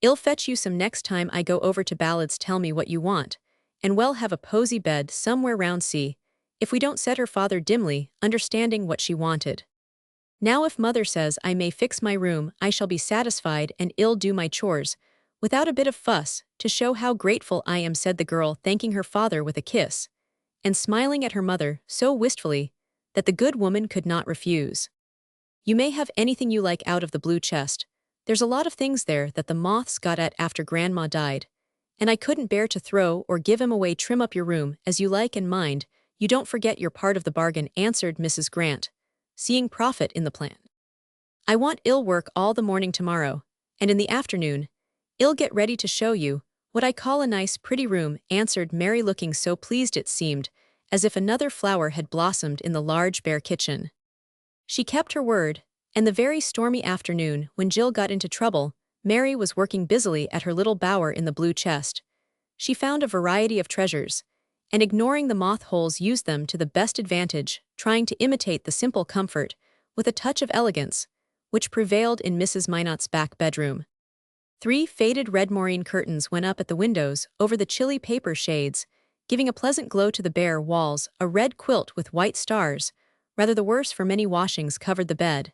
"I'll fetch you some next time I go over to Ballad's. Tell me what you want, and we'll have a posy bed somewhere round. See if we don't," said her father dimly, understanding what she wanted. "Now if Mother says I may fix my room, I shall be satisfied, and I'll do my chores without a bit of fuss, to show how grateful I am," said the girl, thanking her father with a kiss, and smiling at her mother so wistfully that the good woman could not refuse. "You may have anything you like out of the blue chest. There's a lot of things there that the moths got at after Grandma died, and I couldn't bear to throw or give 'em away. Trim up your room as you like, and mind you don't forget your part of the bargain," answered Mrs. Grant, seeing profit in the plan. "I want I'll work all the morning tomorrow, and in the afternoon I'll get ready to show you what I call a nice pretty room," answered Mary, looking so pleased it seemed as if another flower had blossomed in the large bare kitchen. She kept her word, and the very stormy afternoon when Jill got into trouble, Mary was working busily at her little bower in the blue chest. She found a variety of treasures, and ignoring the moth holes used them to the best advantage, trying to imitate the simple comfort, with a touch of elegance, which prevailed in Mrs. Minot's back bedroom. 3 faded red moreen curtains went up at the windows over the chilly paper shades, giving a pleasant glow to the bare walls. A red quilt with white stars, rather the worse for many washings, covered the bed,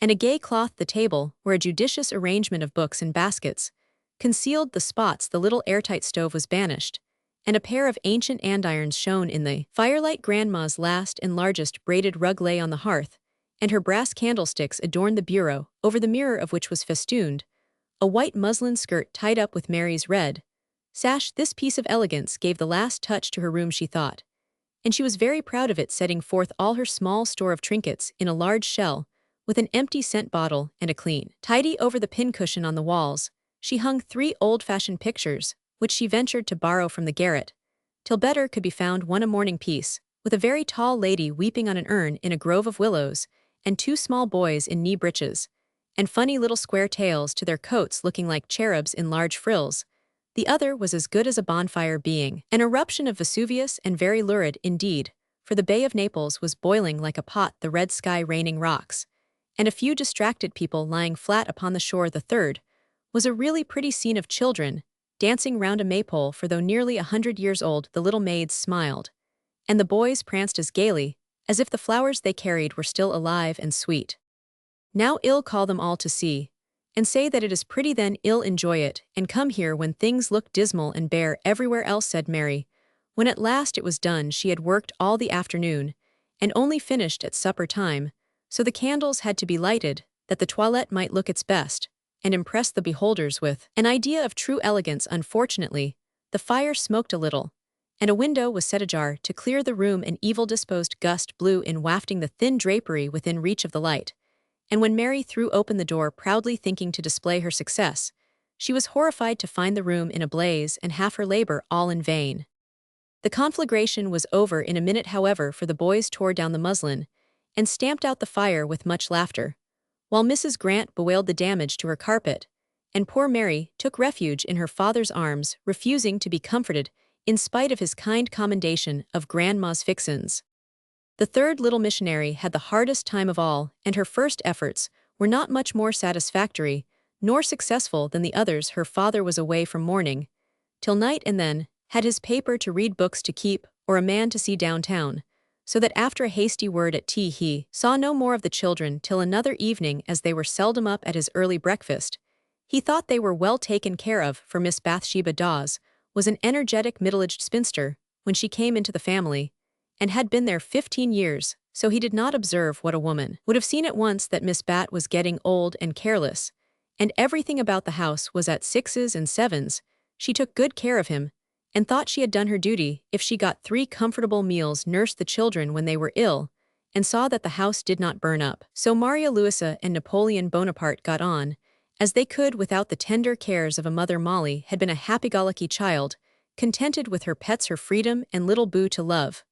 and a gay cloth the table, where a judicious arrangement of books in baskets concealed the spots. The little airtight stove was banished, and a pair of ancient andirons shone in the firelight. Grandma's last and largest braided rug lay on the hearth, and her brass candlesticks adorned the bureau, over the mirror of which was festooned a white muslin skirt tied up with Mary's red sash. This piece of elegance gave the last touch to her room, she thought, and she was very proud of it, setting forth all her small store of trinkets in a large shell, with an empty scent bottle and a clean tidy over the pincushion. On the walls she hung 3 old-fashioned pictures, which she ventured to borrow from the garret, till better could be found. One a mourning piece, with a very tall lady weeping on an urn in a grove of willows, and 2 small boys in knee breeches, and funny little square tails to their coats looking like cherubs in large frills. The other was as good as a bonfire, being an eruption of Vesuvius, and very lurid indeed, for the Bay of Naples was boiling like a pot, the red sky raining rocks, and a few distracted people lying flat upon the shore. The third was a really pretty scene of children dancing round a maypole, for though nearly 100 years old, the little maids smiled, and the boys pranced as gaily as if the flowers they carried were still alive and sweet. "Now I'll call them all to see, and say that it is pretty, then I'll enjoy it, and come here when things look dismal and bare everywhere else," said Mary, when at last it was done. She had worked all the afternoon, and only finished at supper time, so the candles had to be lighted, that the toilette might look its best, and impress the beholders with an idea of true elegance. Unfortunately, the fire smoked a little, and a window was set ajar to clear the room. An evil-disposed gust blew in, wafting the thin drapery within reach of the light, and when Mary threw open the door, proudly thinking to display her success, she was horrified to find the room in a blaze, and half her labor all in vain. The conflagration was over in a minute, however, for the boys tore down the muslin and stamped out the fire with much laughter, while Mrs. Grant bewailed the damage to her carpet, and poor Mary took refuge in her father's arms, refusing to be comforted in spite of his kind commendation of Grandma's fixins. The third little missionary had the hardest time of all, and her first efforts were not much more satisfactory nor successful than the others. Her father was away from morning till night, and then had his paper to read, books to keep, or a man to see downtown, so that after a hasty word at tea he saw no more of the children till another evening as they were seldom up at his early breakfast. He thought they were well taken care of, for Miss Bathsheba Dawes was an energetic middle-aged spinster when she came into the family, and had been there 15 years, so he did not observe what a woman would have seen at once, that Miss Bat was getting old and careless, and everything about the house was at sixes and sevens. She took good care of him, and thought she had done her duty if she got 3 comfortable meals, nursed the children when they were ill, and saw that the house did not burn up. So Maria Louisa and Napoleon Bonaparte got on as they could without the tender cares of a mother. Molly had been a happy-go-lucky child, contented with her pets, her freedom, and little Boo to love.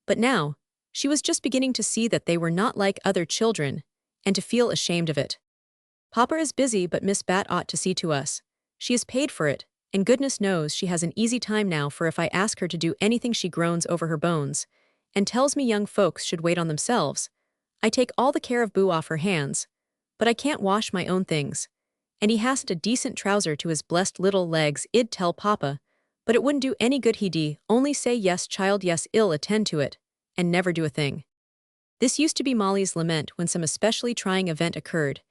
But now, she was just beginning to see that they were not like other children, and to feel ashamed of it. Papa is busy, but Miss Bat ought to see to us. She is paid for it, and goodness knows she has an easy time now, for if I ask her to do anything she groans over her bones, and tells me young folks should wait on themselves. I take all the care of Boo off her hands, but I can't wash my own things, and he hasn't a decent trouser to his blessed little legs. I'd tell Papa, but it wouldn't do any good. He'd only say, yes, child, yes, I'll attend to it, and never do a thing. This used to be Molly's lament when some especially trying event occurred,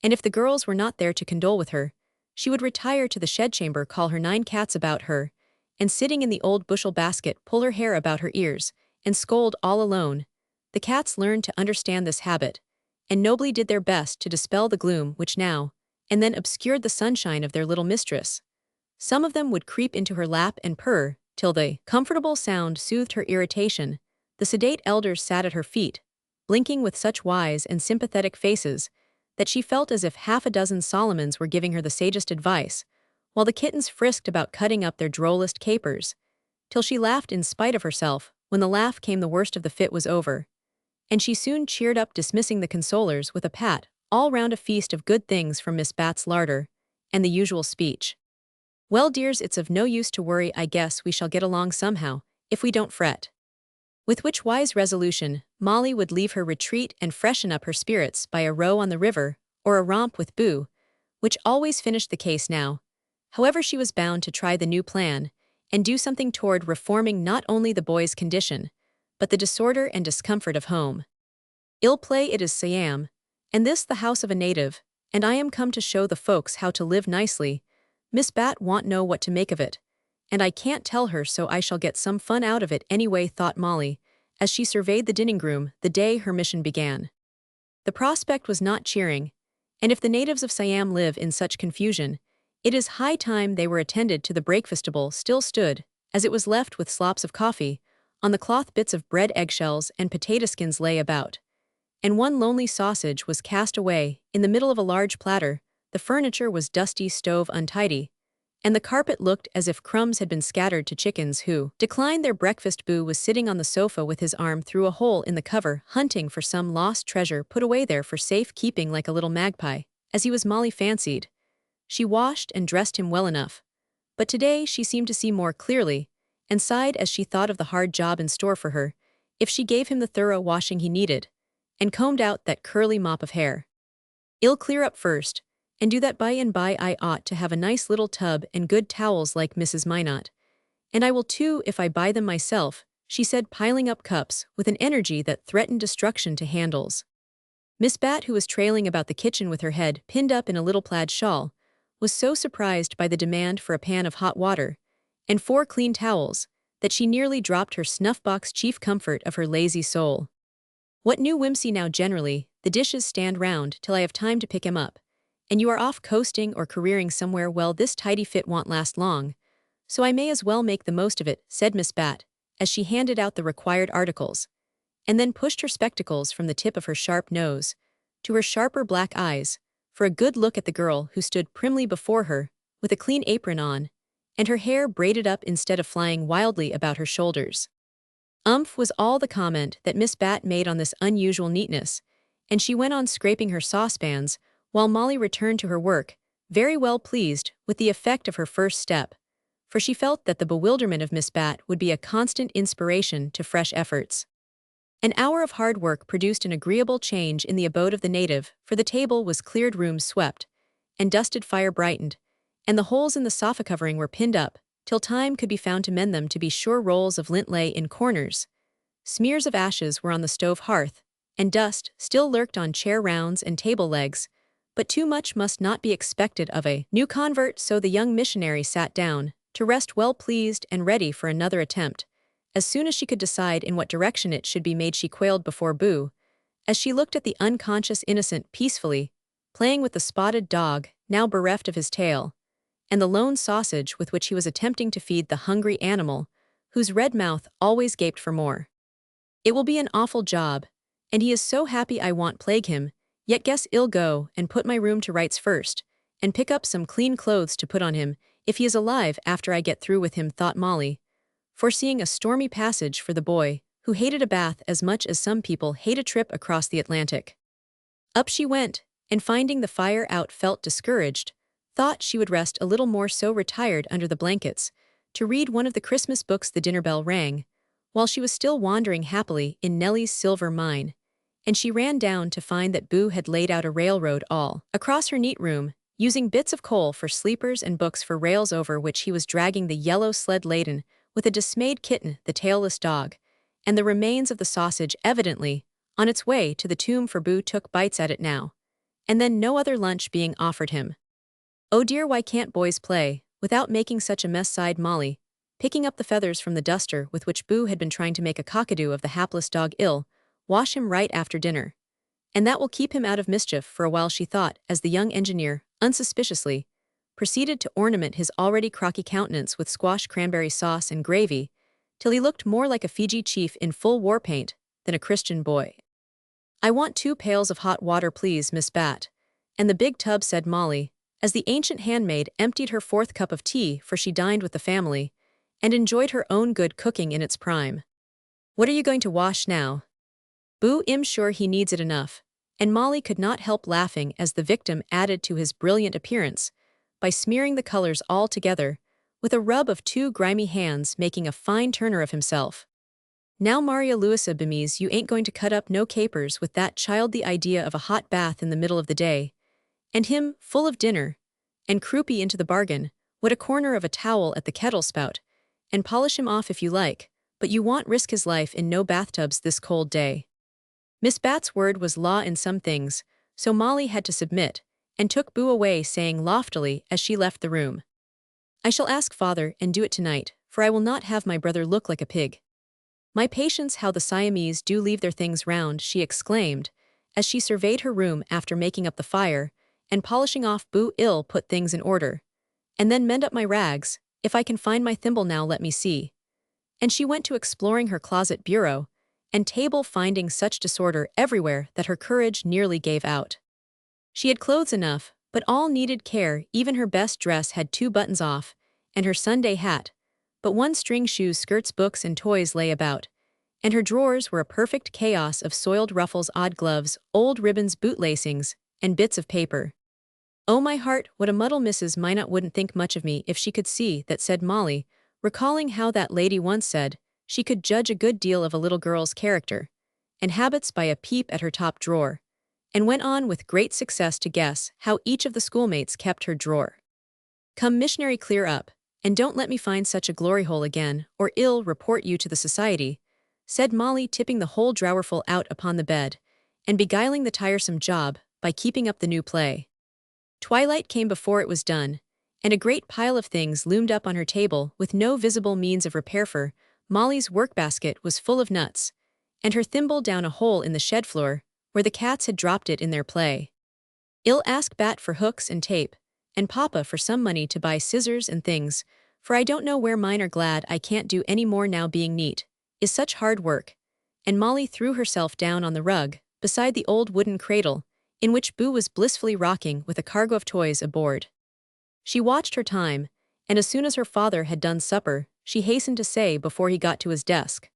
and if the girls were not there to condole with her, she would retire to the shed chamber, call her 9 cats about her, and sitting in the old bushel basket, pull her hair about her ears, and scold all alone. The cats learned to understand this habit, and nobly did their best to dispel the gloom which now and then obscured the sunshine of their little mistress. Some of them would creep into her lap and purr, till the comfortable sound soothed her irritation. The sedate elders sat at her feet, blinking with such wise and sympathetic faces that she felt as if half a dozen Solomons were giving her the sagest advice, while the kittens frisked about cutting up their drollest capers, till she laughed in spite of herself. When the laugh came, the worst of the fit was over, and she soon cheered up, dismissing the consolers with a pat, all round a feast of good things from Miss Bat's larder, and the usual speech. Well, dears, it's of no use to worry. I guess we shall get along somehow, if we don't fret. With which wise resolution, Molly would leave her retreat and freshen up her spirits by a row on the river, or a romp with Boo, which always finished the case now. However, she was bound to try the new plan, and do something toward reforming not only the boy's condition, but the disorder and discomfort of home. Ill play it is, Siam, and this the house of a native, and I am come to show the folks how to live nicely. Miss Bat won't know what to make of it, and I can't tell her, so I shall get some fun out of it anyway, thought Molly, as she surveyed the dining room the day her mission began. The prospect was not cheering, and if the natives of Siam live in such confusion, it is high time they were attended to. The breakfastable still stood, as it was left, with slops of coffee. On the cloth bits of bread, eggshells, and potato skins lay about, and one lonely sausage was cast away in the middle of a large platter. The furniture was dusty, stove untidy, and the carpet looked as if crumbs had been scattered to chickens who declined their breakfast. Boo was sitting on the sofa with his arm through a hole in the cover, hunting for some lost treasure put away there for safe keeping, like a little magpie, as he was, Molly fancied. She washed and dressed him well enough, but today she seemed to see more clearly, and sighed as she thought of the hard job in store for her, if she gave him the thorough washing he needed, and combed out that curly mop of hair. I'll clear up first, and do that by and by. I ought to have a nice little tub and good towels like Mrs. Minot. And I will too, if I buy them myself, she said, piling up cups with an energy that threatened destruction to handles. Miss Bat, who was trailing about the kitchen with her head pinned up in a little plaid shawl, was so surprised by the demand for a pan of hot water and 4 clean towels that she nearly dropped her snuff-box, chief comfort of her lazy soul. What new whimsy now! Generally, the dishes stand round till I have time to pick 'em up, and you are off coasting or careering somewhere. Well, this tidy fit won't last long, so I may as well make the most of it, said Miss Bat, as she handed out the required articles, and then pushed her spectacles from the tip of her sharp nose to her sharper black eyes for a good look at the girl who stood primly before her, with a clean apron on, and her hair braided up instead of flying wildly about her shoulders. Was all the comment that Miss Bat made on this unusual neatness, and she went on scraping her saucepans, while Molly returned to her work, very well pleased with the effect of her first step, for she felt that the bewilderment of Miss Bat would be a constant inspiration to fresh efforts. An hour of hard work produced an agreeable change in the abode of the native, for the table was cleared, rooms swept, and dusted, fire brightened, and the holes in the sofa covering were pinned up, till time could be found to mend them. To be sure, rolls of lint lay in corners, Smears of ashes were on the stove hearth, and dust still lurked on chair rounds and table legs, but too much must not be expected of a new convert, so the young missionary sat down, to rest well pleased and ready for another attempt. As soon as she could decide in what direction it should be made, she quailed before Boo, as she looked at the unconscious innocent peacefully playing with the spotted dog, now bereft of his tail, and the lone sausage with which he was attempting to feed the hungry animal, whose red mouth always gaped for more. It will be an awful job, and he is so happy I want plague him, yet guess I'll go and put my room to rights first, and pick up some clean clothes to put on him, if he is alive after I get through with him, thought Molly, foreseeing a stormy passage for the boy, who hated a bath as much as some people hate a trip across the Atlantic. Up she went, and finding the fire out felt discouraged, thought she would rest a little more, so retired under the blankets, to read one of the Christmas books. The dinner bell rang, while she was still wandering happily in Nellie's silver mine, and she ran down to find that Boo had laid out a railroad all across her neat room, using bits of coal for sleepers and books for rails, over which he was dragging the yellow sled laden with a dismayed kitten, the tailless dog, and the remains of the sausage evidently on its way to the tomb, for Boo took bites at it now, and then, no other lunch being offered him. "Oh dear, why can't boys play without making such a mess?" sighed Molly, picking up the feathers from the duster with which Boo had been trying to make a cockadoo of the hapless dog. "Ill wash him right after dinner, and that will keep him out of mischief for a while," she thought, as the young engineer, unsuspiciously, proceeded to ornament his already crocky countenance with squash cranberry sauce and gravy, till he looked more like a Fiji chief in full war paint than a Christian boy. "I want 2 pails of hot water, please, Miss Bat." "And the big tub," said Molly, as the ancient handmaid emptied her 4th cup of tea, for she dined with the family, and enjoyed her own good cooking in its prime. "What are you going to wash now?" "Boo, I'm sure he needs it enough," and Molly could not help laughing as the victim added to his brilliant appearance by smearing the colors all together, with a rub of 2 grimy hands, making a fine turner of himself. "Now, Maria Louisa Bemise, you ain't going to cut up no capers with that child." The idea of a hot bath in the middle of the day, and him full of dinner, and croupy into the bargain, would a corner of a towel at the kettle spout, and polish him off if you like, but you won't risk his life in no bathtubs this cold day. Miss Bat's word was law in some things, so Molly had to submit, and took Boo away, saying loftily as she left the room, "I shall ask father and do it tonight, for I will not have my brother look like a pig. My patience, how the Siamese do leave their things round," she exclaimed, as she surveyed her room after making up the fire and polishing off Boo. "Ill put things in order, and then mend up my rags, if I can find my thimble now, let me see." And she went to exploring her closet, bureau, and table, finding such disorder everywhere that her courage nearly gave out. She had clothes enough, but all needed care. Even her best dress had 2 buttons off, and her Sunday hat, but 1 string shoes, skirts, books, and toys lay about, and her drawers were a perfect chaos of soiled ruffles, odd gloves, old ribbons, bootlacings, and bits of paper. "Oh my heart, what a muddle! Mrs. Minot wouldn't think much of me if she could see that," said Molly, recalling how that lady once said she could judge a good deal of a little girl's character and habits by a peep at her top drawer, and went on with great success to guess how each of the schoolmates kept her drawer. "Come, missionary, clear up, and don't let me find such a glory hole again, or I'll report you to the society," said Molly, tipping the whole drawerful out upon the bed, and beguiling the tiresome job by keeping up the new play. Twilight came before it was done, and a great pile of things loomed up on her table with no visible means of repair. For Molly's workbasket was full of nuts, and her thimble down a hole in the shed floor, where the cats had dropped it in their play. "I'll ask Bat for hooks and tape, and Papa for some money to buy scissors and things, for I don't know where mine are. Glad I can't do any more now. Being neat is such hard work." And Molly threw herself down on the rug, beside the old wooden cradle, in which Boo was blissfully rocking with a cargo of toys aboard. She watched her time, and as soon as her father had done supper, she hastened to say before he got to his desk,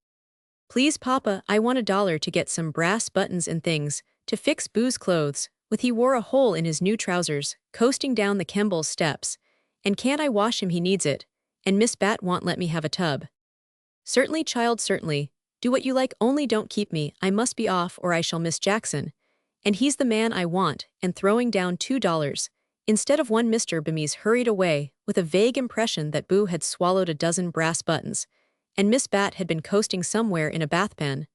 "Please, Papa, I want $1 to get some brass buttons and things to fix Boo's clothes with. He wore a hole in his new trousers, coasting down the Kemble's steps, and can't I wash him? He needs it, and Miss Bat won't let me have a tub." "Certainly, child, certainly. Do what you like, only don't keep me. I must be off or I shall miss Jackson, and he's the man I want." And throwing down $2 instead of 1, Mr. Bemise hurried away with a vague impression that Boo had swallowed a dozen brass buttons, and Miss Bat had been coasting somewhere in a bathpan,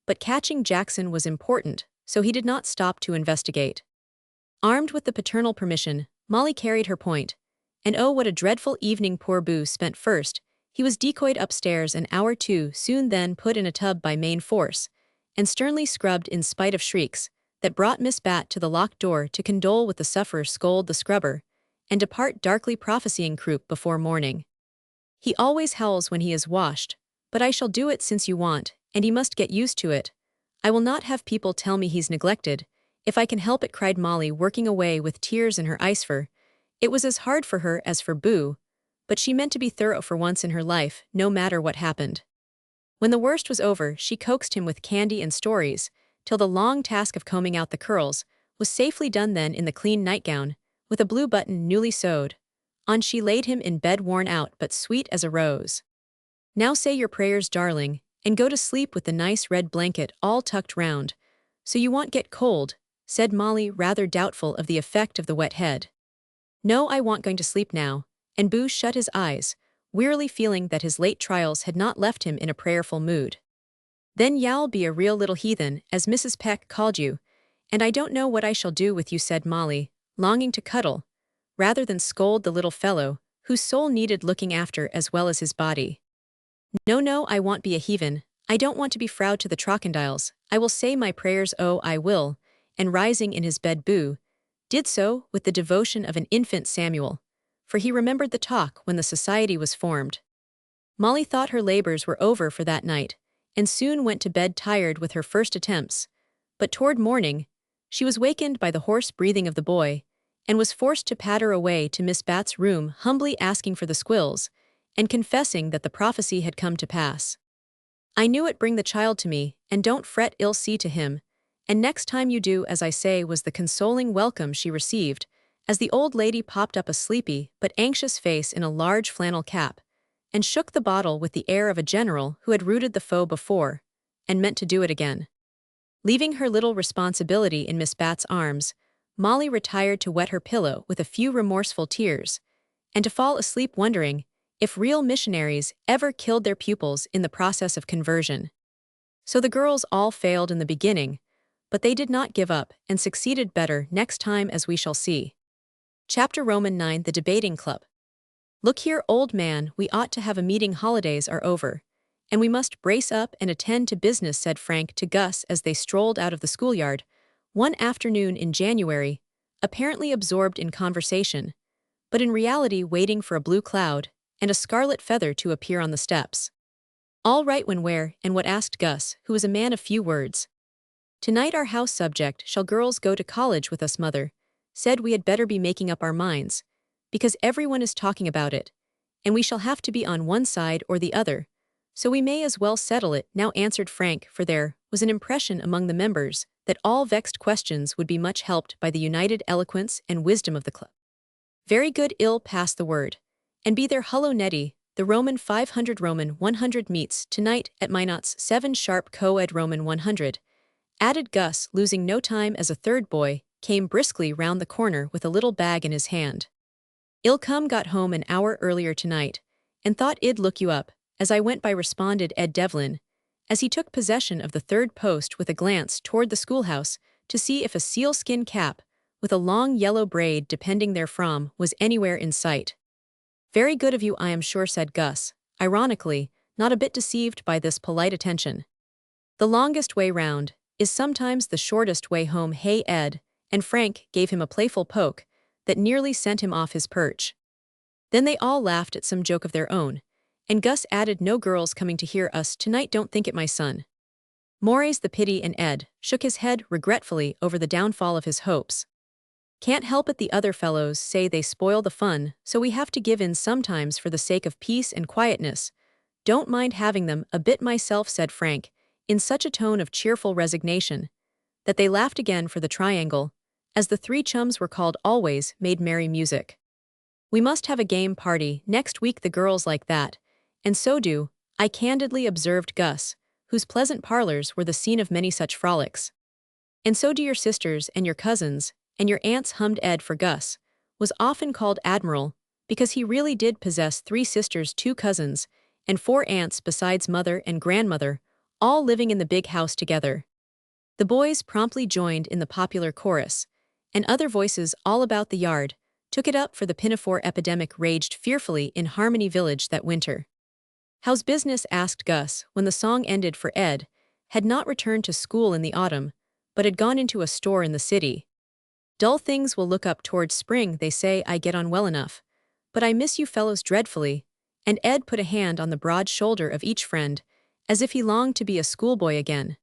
but catching Jackson was important, so he did not stop to investigate. Armed with the paternal permission, Molly carried her point, and oh what a dreadful evening poor Boo spent first. He was decoyed upstairs an hour too soon, then put in a tub by main force, and sternly scrubbed in spite of shrieks, that brought Miss Bat to the locked door to condole with the sufferer, scold the scrubber, and depart darkly prophesying croup before morning. He always howls when he is washed, but I shall do it since you want, and he must get used to it. I will not have people tell me he's neglected, if I can help it, cried Molly, working away with tears in her icefur. It was as hard for her as for Boo, but she meant to be thorough for once in her life, no matter what happened. When the worst was over, she coaxed him with candy and stories, till the long task of combing out the curls was safely done. Then in the clean nightgown, with a blue button newly sewed on, she laid him in bed, worn out but sweet as a rose. Now say your prayers, darling, and go to sleep with the nice red blanket all tucked round, so you won't get cold, said Molly, rather doubtful of the effect of the wet head. No, I want going to sleep now, and Boo shut his eyes, wearily feeling that his late trials had not left him in a prayerful mood. Then you'll be a real little heathen, as Mrs. Peck called you, and I don't know what I shall do with you, said Molly, longing to cuddle, rather than scold the little fellow, whose soul needed looking after as well as his body. No, I won't be a heathen. I don't want to be Frau to the Trocandiles. I will say my prayers, oh, I will, and rising in his bed, Boo did so with the devotion of an infant Samuel, for he remembered the talk when the society was formed. Molly thought her labors were over for that night, and soon went to bed tired with her first attempts, but toward morning, she was wakened by the hoarse breathing of the boy, and was forced to patter away to Miss Bat's room, humbly asking for the squills, and confessing that the prophecy had come to pass. I knew it, bring the child to me, and don't fret, ill see to him, and next time you do as I say, was the consoling welcome she received, as the old lady popped up a sleepy but anxious face in a large flannel cap, and shook the bottle with the air of a general who had routed the foe before, and meant to do it again. Leaving her little responsibility in Miss Bat's arms, Molly retired to wet her pillow with a few remorseful tears, and to fall asleep wondering if real missionaries ever killed their pupils in the process of conversion. So the girls all failed in the beginning, but they did not give up and succeeded better next time, as we shall see. Chapter Roman 9, The Debating Club. Look here, old man, we ought to have a meeting. Holidays are over, and we must brace up and attend to business, said Frank to Gus as they strolled out of the schoolyard one afternoon in January, apparently absorbed in conversation, but in reality waiting for a blue cloud and a scarlet feather to appear on the steps. All right, when, where, and what, asked Gus, who was a man of few words. Tonight our house subject, shall girls go to college with us? Mother said we had better be making up our minds, because everyone is talking about it, and we shall have to be on one side or the other, so we may as well settle it now, answered Frank, for there was an impression among the members that all vexed questions would be much helped by the united eloquence and wisdom of the club. Very good, ill pass the word, and be there. Hullo, Nettie, the Roman 500 Roman 100 meets tonight at Minot's 7 sharp co-ed Roman 100, added Gus, losing no time as a third boy came briskly round the corner with a little bag in his hand. Ilcum got home an hour earlier tonight, and thought I'd look you up as I went by, responded Ed Devlin, as he took possession of the third post with a glance toward the schoolhouse to see if a sealskin cap with a long yellow braid depending therefrom was anywhere in sight. Very good of you, I am sure, said Gus, ironically, not a bit deceived by this polite attention. The longest way round is sometimes the shortest way home, hey, Ed, and Frank gave him a playful poke that nearly sent him off his perch. Then they all laughed at some joke of their own, and Gus added, no girls coming to hear us tonight, don't think it, my son. Moraes the pity, and Ed shook his head regretfully over the downfall of his hopes. Can't help it, the other fellows say they spoil the fun, so we have to give in sometimes for the sake of peace and quietness. Don't mind having them a bit myself, said Frank, in such a tone of cheerful resignation that they laughed again, for the triangle, as the three chums were called, always made merry music. We must have a game party next week, the girls like that, and so do I, candidly observed Gus, whose pleasant parlors were the scene of many such frolics. And so do your sisters and your cousins and your aunts, hummed Ed, for Gus was often called Admiral because he really did possess 3 sisters, 2 cousins, and 4 aunts besides mother and grandmother, all living in the big house together. The boys promptly joined in the popular chorus, and other voices all about the yard took it up, for the pinafore epidemic raged fearfully in Harmony Village that winter. "How's business?" asked Gus when the song ended, for Ed had not returned to school in the autumn, but had gone into a store in the city. "Dull things will look up towards spring, they say. I get on well enough, but I miss you fellows dreadfully," and Ed put a hand on the broad shoulder of each friend, as if he longed to be a schoolboy again.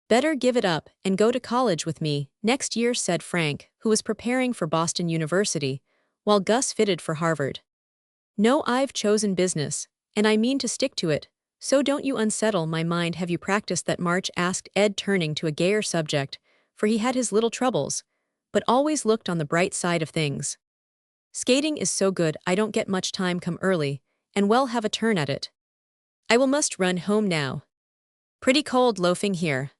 "Better give it up and go to college with me next year," said Frank, who was preparing for Boston University, while Gus fitted for Harvard. "No, I've chosen business, and I mean to stick to it, so don't you unsettle my mind." "Have you practiced that march?" asked Ed, turning to a gayer subject, for he had his little troubles, but always looked on the bright side of things. "Skating is so good I don't get much time. Come early, and we'll have a turn at it. I must run home now. Pretty cold loafing here.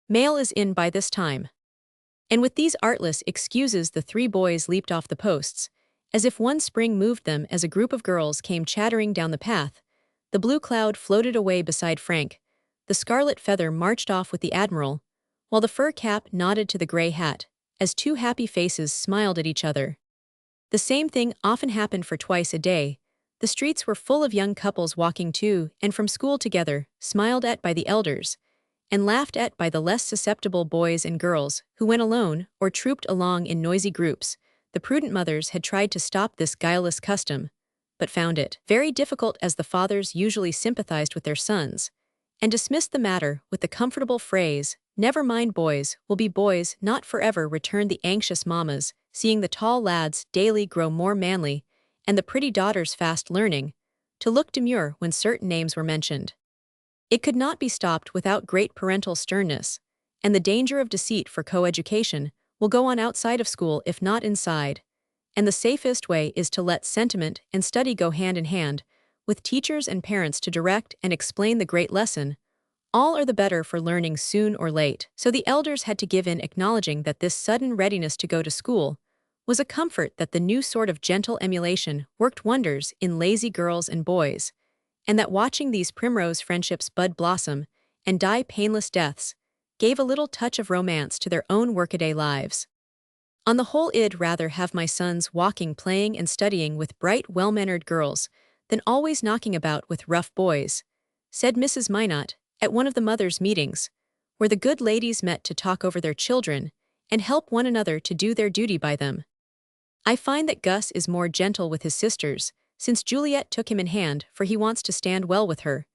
Mail is in by this time." And with these artless excuses the 3 boys leaped off the posts, as if one spring moved them. As a group of girls came chattering down the path, the blue cloud floated away beside Frank, the scarlet feather marched off with the admiral, while the fur cap nodded to the gray hat, as 2 happy faces smiled at each other. The same thing often happened for twice a day. The streets were full of young couples walking to and from school together, smiled at by the elders, and laughed at by the less susceptible boys and girls who went alone or trooped along in noisy groups. The prudent mothers had tried to stop this guileless custom, but found it very difficult, as the fathers usually sympathized with their sons, and dismissed the matter with the comfortable phrase, "Never mind, boys will be boys, not forever," returned the anxious mammas, seeing the tall lads daily grow more manly, and the pretty daughters fast learning to look demure when certain names were mentioned. It could not be stopped without great parental sternness, and the danger of deceit for coeducation will go on outside of school if not inside, and the safest way is to let sentiment and study go hand in hand, with teachers and parents to direct and explain the great lesson. All are the better for learning soon or late. So the elders had to give in, acknowledging that this sudden readiness to go to school was a comfort, that the new sort of gentle emulation worked wonders in lazy girls and boys, and that watching these primrose friendships bud blossom and die painless deaths gave a little touch of romance to their own workaday lives. "On the whole, I'd rather have my sons walking, playing, and studying with bright, well-mannered girls than always knocking about with rough boys," said Mrs. Minot at one of the mothers' meetings, where the good ladies met to talk over their children and help one another to do their duty by them. "I find that Gus is more gentle with his sisters, since Juliet took him in hand, for he wants to stand well with her,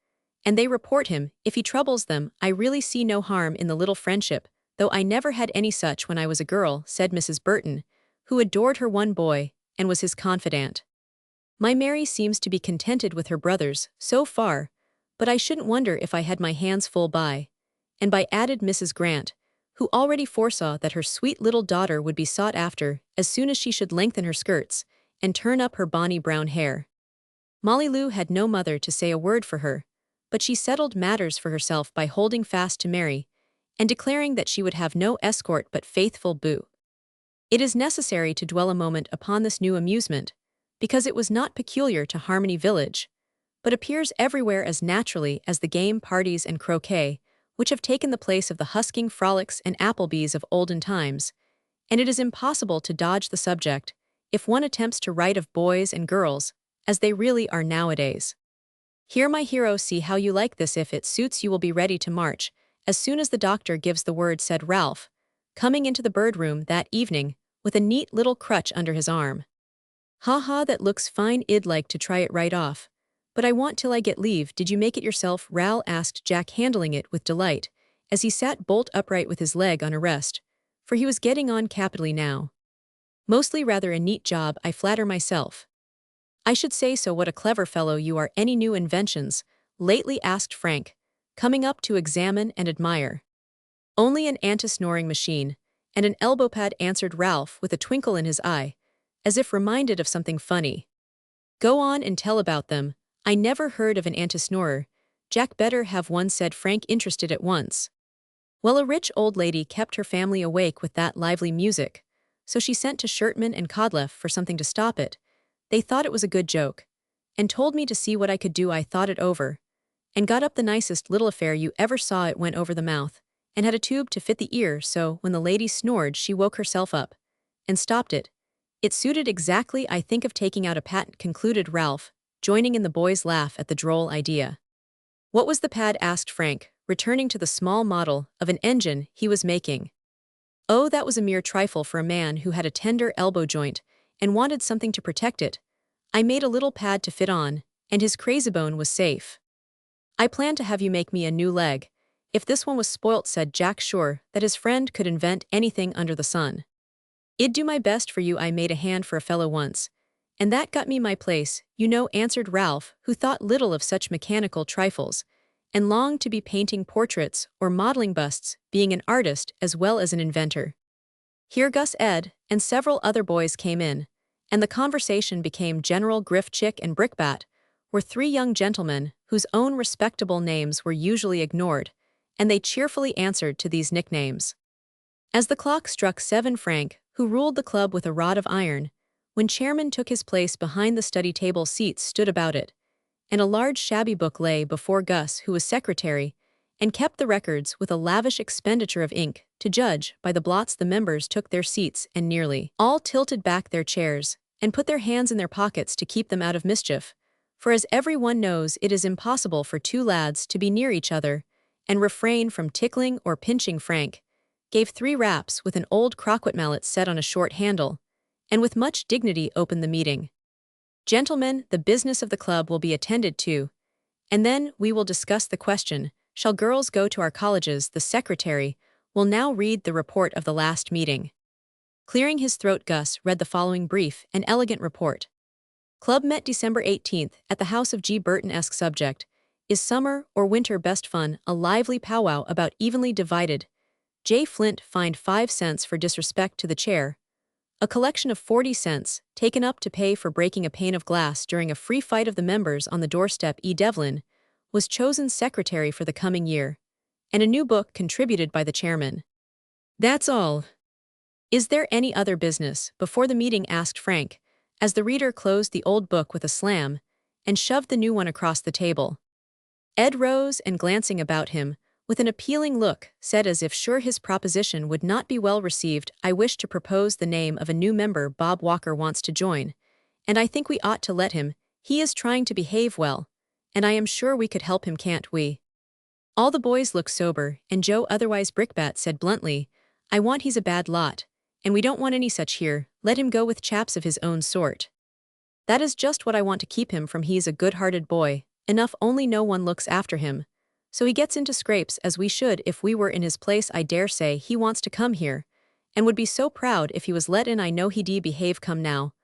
and they report him if he troubles them. I really see no harm in the little friendship, though I never had any such when I was a girl," said Mrs. Burton, who adored her one boy and was his confidant. "My Mary seems to be contented with her brothers, so far, but I shouldn't wonder if I had my hands full by and by," added Mrs. Grant, who already foresaw that her sweet little daughter would be sought after as soon as she should lengthen her skirts and turn up her bonny brown hair. Molly Lou had no mother to say a word for her, but she settled matters for herself by holding fast to Mary and declaring that she would have no escort but faithful Boo. It is necessary to dwell a moment upon this new amusement, because it was not peculiar to Harmony Village, but appears everywhere as naturally as the game parties and croquet, which have taken the place of the husking frolics and Applebees of olden times, and it is impossible to dodge the subject if one attempts to write of boys and girls as they really are nowadays. "Here, my hero, see how you like this. If it suits you, will be ready to march as soon as the doctor gives the word," said Ralph, coming into the bird room that evening with a neat little crutch under his arm. "Ha ha, that looks fine. I'd like to try it right off, but I want till I get leave." "Did you make it yourself, Ral?" asked Jack, handling it with delight, as he sat bolt upright with his leg on a rest, for he was getting on capitally now. "Mostly rather a neat job, I flatter myself." "I should say so. What a clever fellow you are. Any new inventions lately?" asked Frank, coming up to examine and admire. "Only an anti-snoring machine and an elbow pad," answered Ralph with a twinkle in his eye, as if reminded of something funny. "Go on and tell about them. I never heard of an anti-snorer." "Jack better have one," said Frank, interested at once. "Well, a rich old lady kept her family awake with that lively music, so she sent to Shirtman and Codleff for something to stop it. They thought it was a good joke, and told me to see what I could do. I thought it over, and got up the nicest little affair you ever saw. It went over the mouth, and had a tube to fit the ear, so when the lady snored she woke herself up, and stopped it. It suited exactly. I think of taking out a patent," concluded Ralph, joining in the boys' laugh at the droll idea. "What was the pad?" asked Frank, returning to the small model of an engine he was making. "Oh, that was a mere trifle for a man who had a tender elbow joint and wanted something to protect it. I made a little pad to fit on, and his crazy bone was safe. I planned to have you make me a new leg if this one was spoilt," said Jack, sure that his friend could invent anything under the sun. "I'd do my best for you. I made a hand for a fellow once, and that got me my place, you know," answered Ralph, who thought little of such mechanical trifles, and longed to be painting portraits or modeling busts, being an artist as well as an inventor. Here Gus, Ed, and several other boys came in, and the conversation became general. Griff, Chick, and Brickbat were three young gentlemen whose own respectable names were usually ignored, and they cheerfully answered to these nicknames. As the clock struck 7, Frank, who ruled the club with a rod of iron, when chairman took his place behind the study table, seats stood about it, and a large shabby book lay before Gus, who was secretary, and kept the records with a lavish expenditure of ink. To judge by the blots, the members took their seats and nearly all tilted back their chairs and put their hands in their pockets to keep them out of mischief, for as everyone knows, it is impossible for two lads to be near each other and refrain from tickling or pinching. Frank gave 3 raps with an old croquet mallet set on a short handle, and with much dignity opened the meeting. "Gentlemen, the business of the club will be attended to, and then we will discuss the question, shall girls go to our colleges? The secretary will now read the report of the last meeting." Clearing his throat, Gus read the following brief and elegant report. "Club met December 18th at the house of G. Burton-esque. Subject is summer or winter best fun, a lively powwow about evenly divided. J. Flint fined 5 cents for disrespect to the chair. A collection of 40 cents taken up to pay for breaking a pane of glass during a free fight of the members on the doorstep. E. Devlin was chosen secretary for the coming year, and a new book contributed by the chairman. That's all." "Is there any other business before the meeting?" asked Frank, as the reader closed the old book with a slam and shoved the new one across the table. Ed rose and, glancing about him with an appealing look, said as if sure his proposition would not be well received, "I wish to propose the name of a new member. Bob Walker wants to join, and I think we ought to let him. He is trying to behave well, and I am sure we could help him, can't we?" All the boys looked sober, and Joe, otherwise Brickbat, said bluntly, "I want he's a bad lot, and we don't want any such here. Let him go with chaps of his own sort. That is just what I want to keep him from. He's a good-hearted boy, enough, only no one looks after him, so he gets into scrapes as we should if we were in his place. I dare say he wants to come here, and would be so proud if he was let in. I know he'd behave. Come now,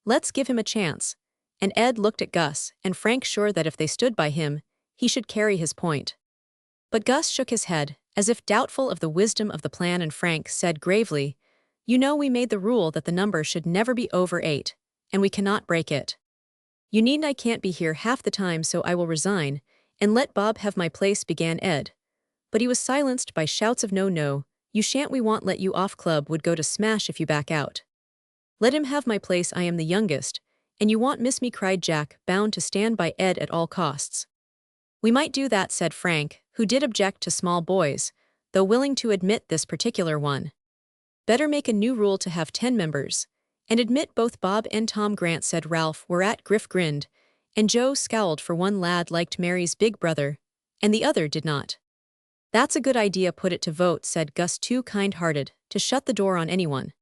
let's give him a chance." And Ed looked at Gus and Frank, sure that if they stood by him, he should carry his point. But Gus shook his head, as if doubtful of the wisdom of the plan, and Frank said gravely, "You know we made the rule that the number should never be over 8, and we cannot break it. You needn't. I can't be here half the time, so I will resign and let Bob have my place," began Ed. But he was silenced by shouts of "No, no, you shan't, we won't let you off. Club would go to smash if you back out. Let him have my place. I am the youngest, and you won't miss me," cried Jack, bound to stand by Ed at all costs. "We might do that," said Frank, who did object to small boys, though willing to admit this particular one. "Better make a new rule to have 10 members, and admit both Bob and Tom Grant," said Ralph, whereat Griff grinned, and Joe scowled, for one lad liked Mary's big brother, and the other did not. "That's a good idea. Put it to vote," said Gus, too kind-hearted to shut the door on anyone.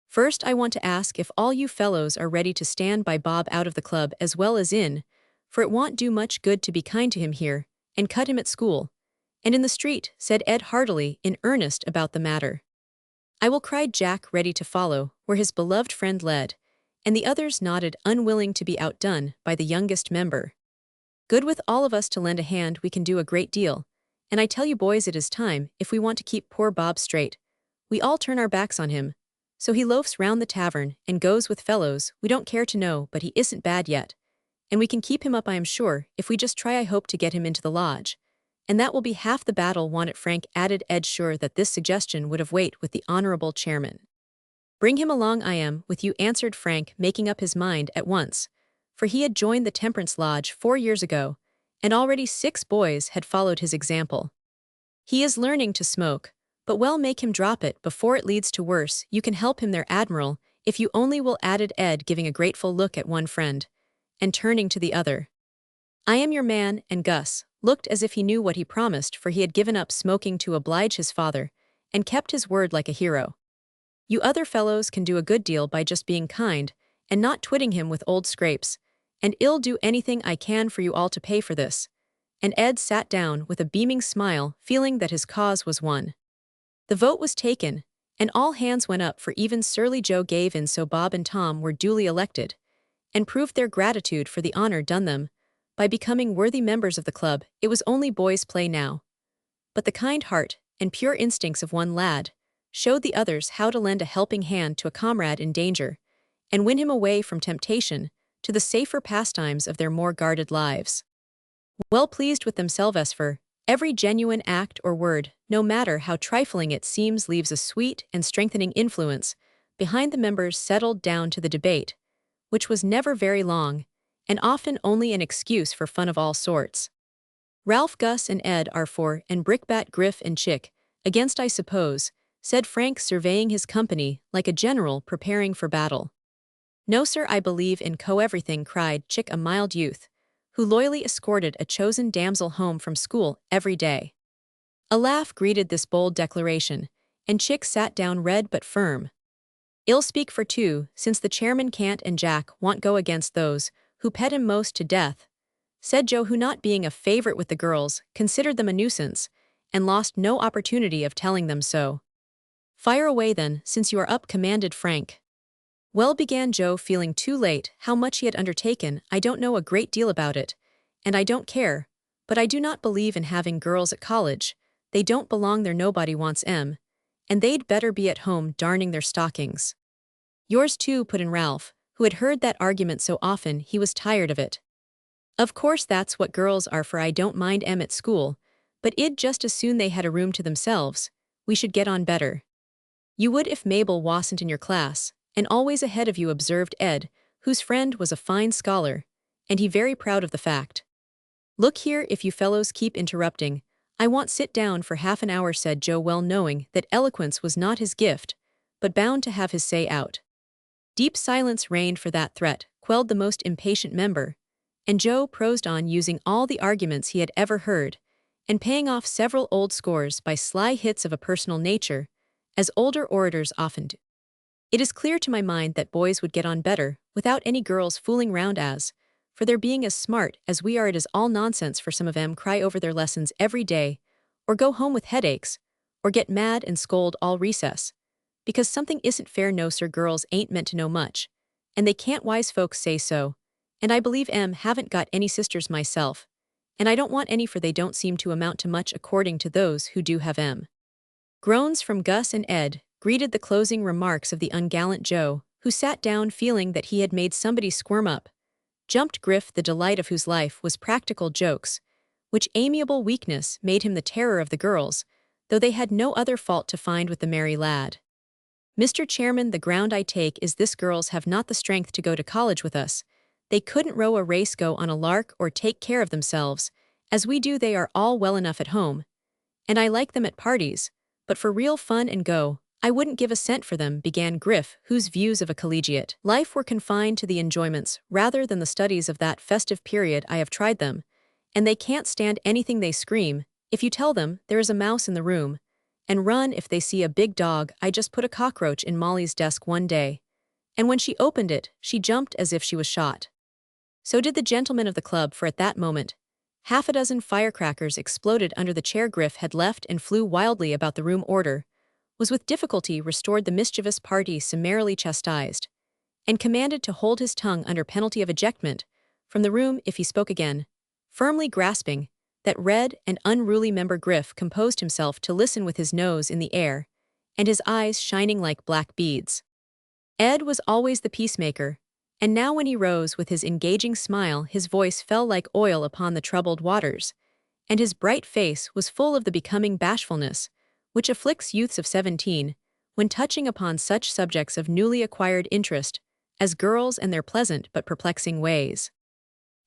"First, I want to ask if all you fellows are ready to stand by Bob out of the club as well as in, for it won't do much good to be kind to him here and cut him at school and in the street," said Ed heartily in earnest about the matter. "I will," cried Jack, ready to follow where his beloved friend led, and the others nodded, unwilling to be outdone by the youngest member. "Good, with all of us to lend a hand we can do a great deal, and I tell you boys, it is time, if we want to keep poor Bob straight. We all turn our backs on him, so he loafs round the tavern and goes with fellows we don't care to know, but he isn't bad yet, and we can keep him up, I am sure, if we just try. I hope to get him into the lodge, and that will be half the battle. Want it?" Frank added, Ed sure that this suggestion would have weight with the honorable chairman. "Bring him along. I am with you," answered Frank, making up his mind at once, for he had joined the Temperance Lodge 4 years ago, and already 6 boys had followed his example. He is learning to smoke, but well, make him drop it before it leads to worse. You can help him there, Admiral, if you only will, added Ed, giving a grateful look at one friend, and turning to the other. I am your man, and Gus looked as if he knew what he promised, for he had given up smoking to oblige his father, and kept his word like a hero. You other fellows can do a good deal by just being kind, and not twitting him with old scrapes, and I'll do anything I can for you all to pay for this. And Ed sat down with a beaming smile, feeling that his cause was won. The vote was taken, and all hands went up, for even surly Joe gave in, so Bob and Tom were duly elected, and proved their gratitude for the honor done them by becoming worthy members of the club. It was only boys' play now, but the kind heart and pure instincts of one lad showed the others how to lend a helping hand to a comrade in danger, and win him away from temptation to the safer pastimes of their more guarded lives. Well pleased with themselves, for every genuine act or word, no matter how trifling it seems, leaves a sweet and strengthening influence behind, the members settled down to the debate, which was never very long, and often only an excuse for fun of all sorts. Ralph, Gus, and Ed are for, and Brickbat, Griff, and Chick against, I suppose, said Frank, surveying his company like a general preparing for battle. No, sir, I believe in everything, cried Chick, a mild youth, who loyally escorted a chosen damsel home from school every day. A laugh greeted this bold declaration, and Chick sat down red but firm. I'll speak for two, since the chairman can't and Jack won't go against those who pet him most to death, said Joe, who, not being a favorite with the girls, considered them a nuisance, and lost no opportunity of telling them so. Fire away then, since you are up, commanded Frank. Well, began Joe, feeling too late how much he had undertaken. I don't know a great deal about it, and I don't care, but I do not believe in having girls at college. They don't belong there, nobody wants 'em, and they'd better be at home darning their stockings. Yours too, put in Ralph, who had heard that argument so often he was tired of it. Of course that's what girls are for. I don't mind 'em at school, but I'd just as soon they had a room to themselves. We should get on better. You would if Mabel wasn't in your class, and always ahead of you, observed Ed, whose friend was a fine scholar, and he very proud of the fact. Look here, if you fellows keep interrupting, I won't sit down for half an hour, said Joe, well knowing that eloquence was not his gift, but bound to have his say out. Deep silence reigned, for that threat quelled the most impatient member, and Joe prosed on, using all the arguments he had ever heard, and paying off several old scores by sly hits of a personal nature, as older orators often do. It is clear to my mind that boys would get on better without any girls fooling round, as for their being as smart as we are, it is all nonsense for some of 'em cry over their lessons every day, or go home with headaches, or get mad and scold all recess, because something isn't fair. No, sir, girls ain't meant to know much, and they can't. Wise folks say so, and I believe 'em haven't got any sisters myself, and I don't want any, for they don't seem to amount to much according to those who do have 'em. Groans from Gus and Ed greeted the closing remarks of the ungallant Joe, who sat down feeling that he had made somebody squirm up. Jumped Griff, the delight of whose life was practical jokes, which amiable weakness made him the terror of the girls, though they had no other fault to find with the merry lad. Mr. Chairman, the ground I take is this: girls have not the strength to go to college with us. They couldn't row a race, go on a lark, or take care of themselves as we do. They are all well enough at home, and I like them at parties, but for real fun and go, I wouldn't give a cent for them, began Griff, whose views of a collegiate life were confined to the enjoyments rather than the studies of that festive period. I have tried them, and they can't stand anything. They scream if you tell them there is a mouse in the room, and run if they see a big dog. I just put a cockroach in Molly's desk one day, and when she opened it, she jumped as if she was shot. So did the gentlemen of the club, for at that moment, half a dozen firecrackers exploded under the chair Griff had left and flew wildly about the room. Order was with difficulty restored. The mischievous party summarily chastised, and commanded to hold his tongue under penalty of ejectment from the room if he spoke again. Firmly grasping that red and unruly member, Griff composed himself to listen with his nose in the air, and his eyes shining like black beads. Ed was always the peacemaker, and now when he rose with his engaging smile, his voice fell like oil upon the troubled waters, and his bright face was full of the becoming bashfulness which afflicts youths of 17, when touching upon such subjects of newly acquired interest as girls and their pleasant but perplexing ways.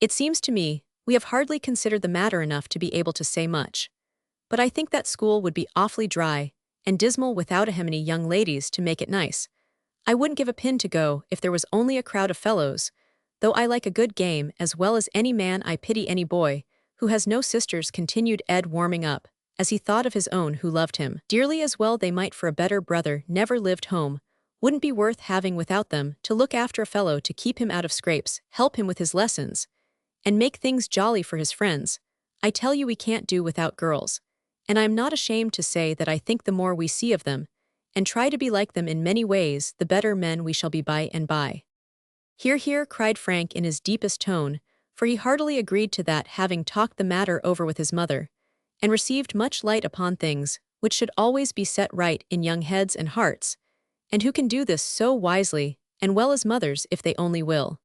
It seems to me, we have hardly considered the matter enough to be able to say much. But I think that school would be awfully dry and dismal without a many young ladies to make it nice. I wouldn't give a pin to go if there was only a crowd of fellows, though I like a good game as well as any man. I pity any boy who has no sisters, continued Ed, warming up, as he thought of his own who loved him dearly as well they might, for a better brother never lived home, wouldn't be worth having without them, to look after a fellow, to keep him out of scrapes, help him with his lessons, and make things jolly for his friends. I tell you, we can't do without girls, and I'm not ashamed to say that I think the more we see of them, and try to be like them in many ways, the better men we shall be by and by. Hear, hear, cried Frank in his deepest tone, for he heartily agreed to that, having talked the matter over with his mother, and received much light upon things which should always be set right in young heads and hearts, and who can do this so wisely and well as mothers if they only will.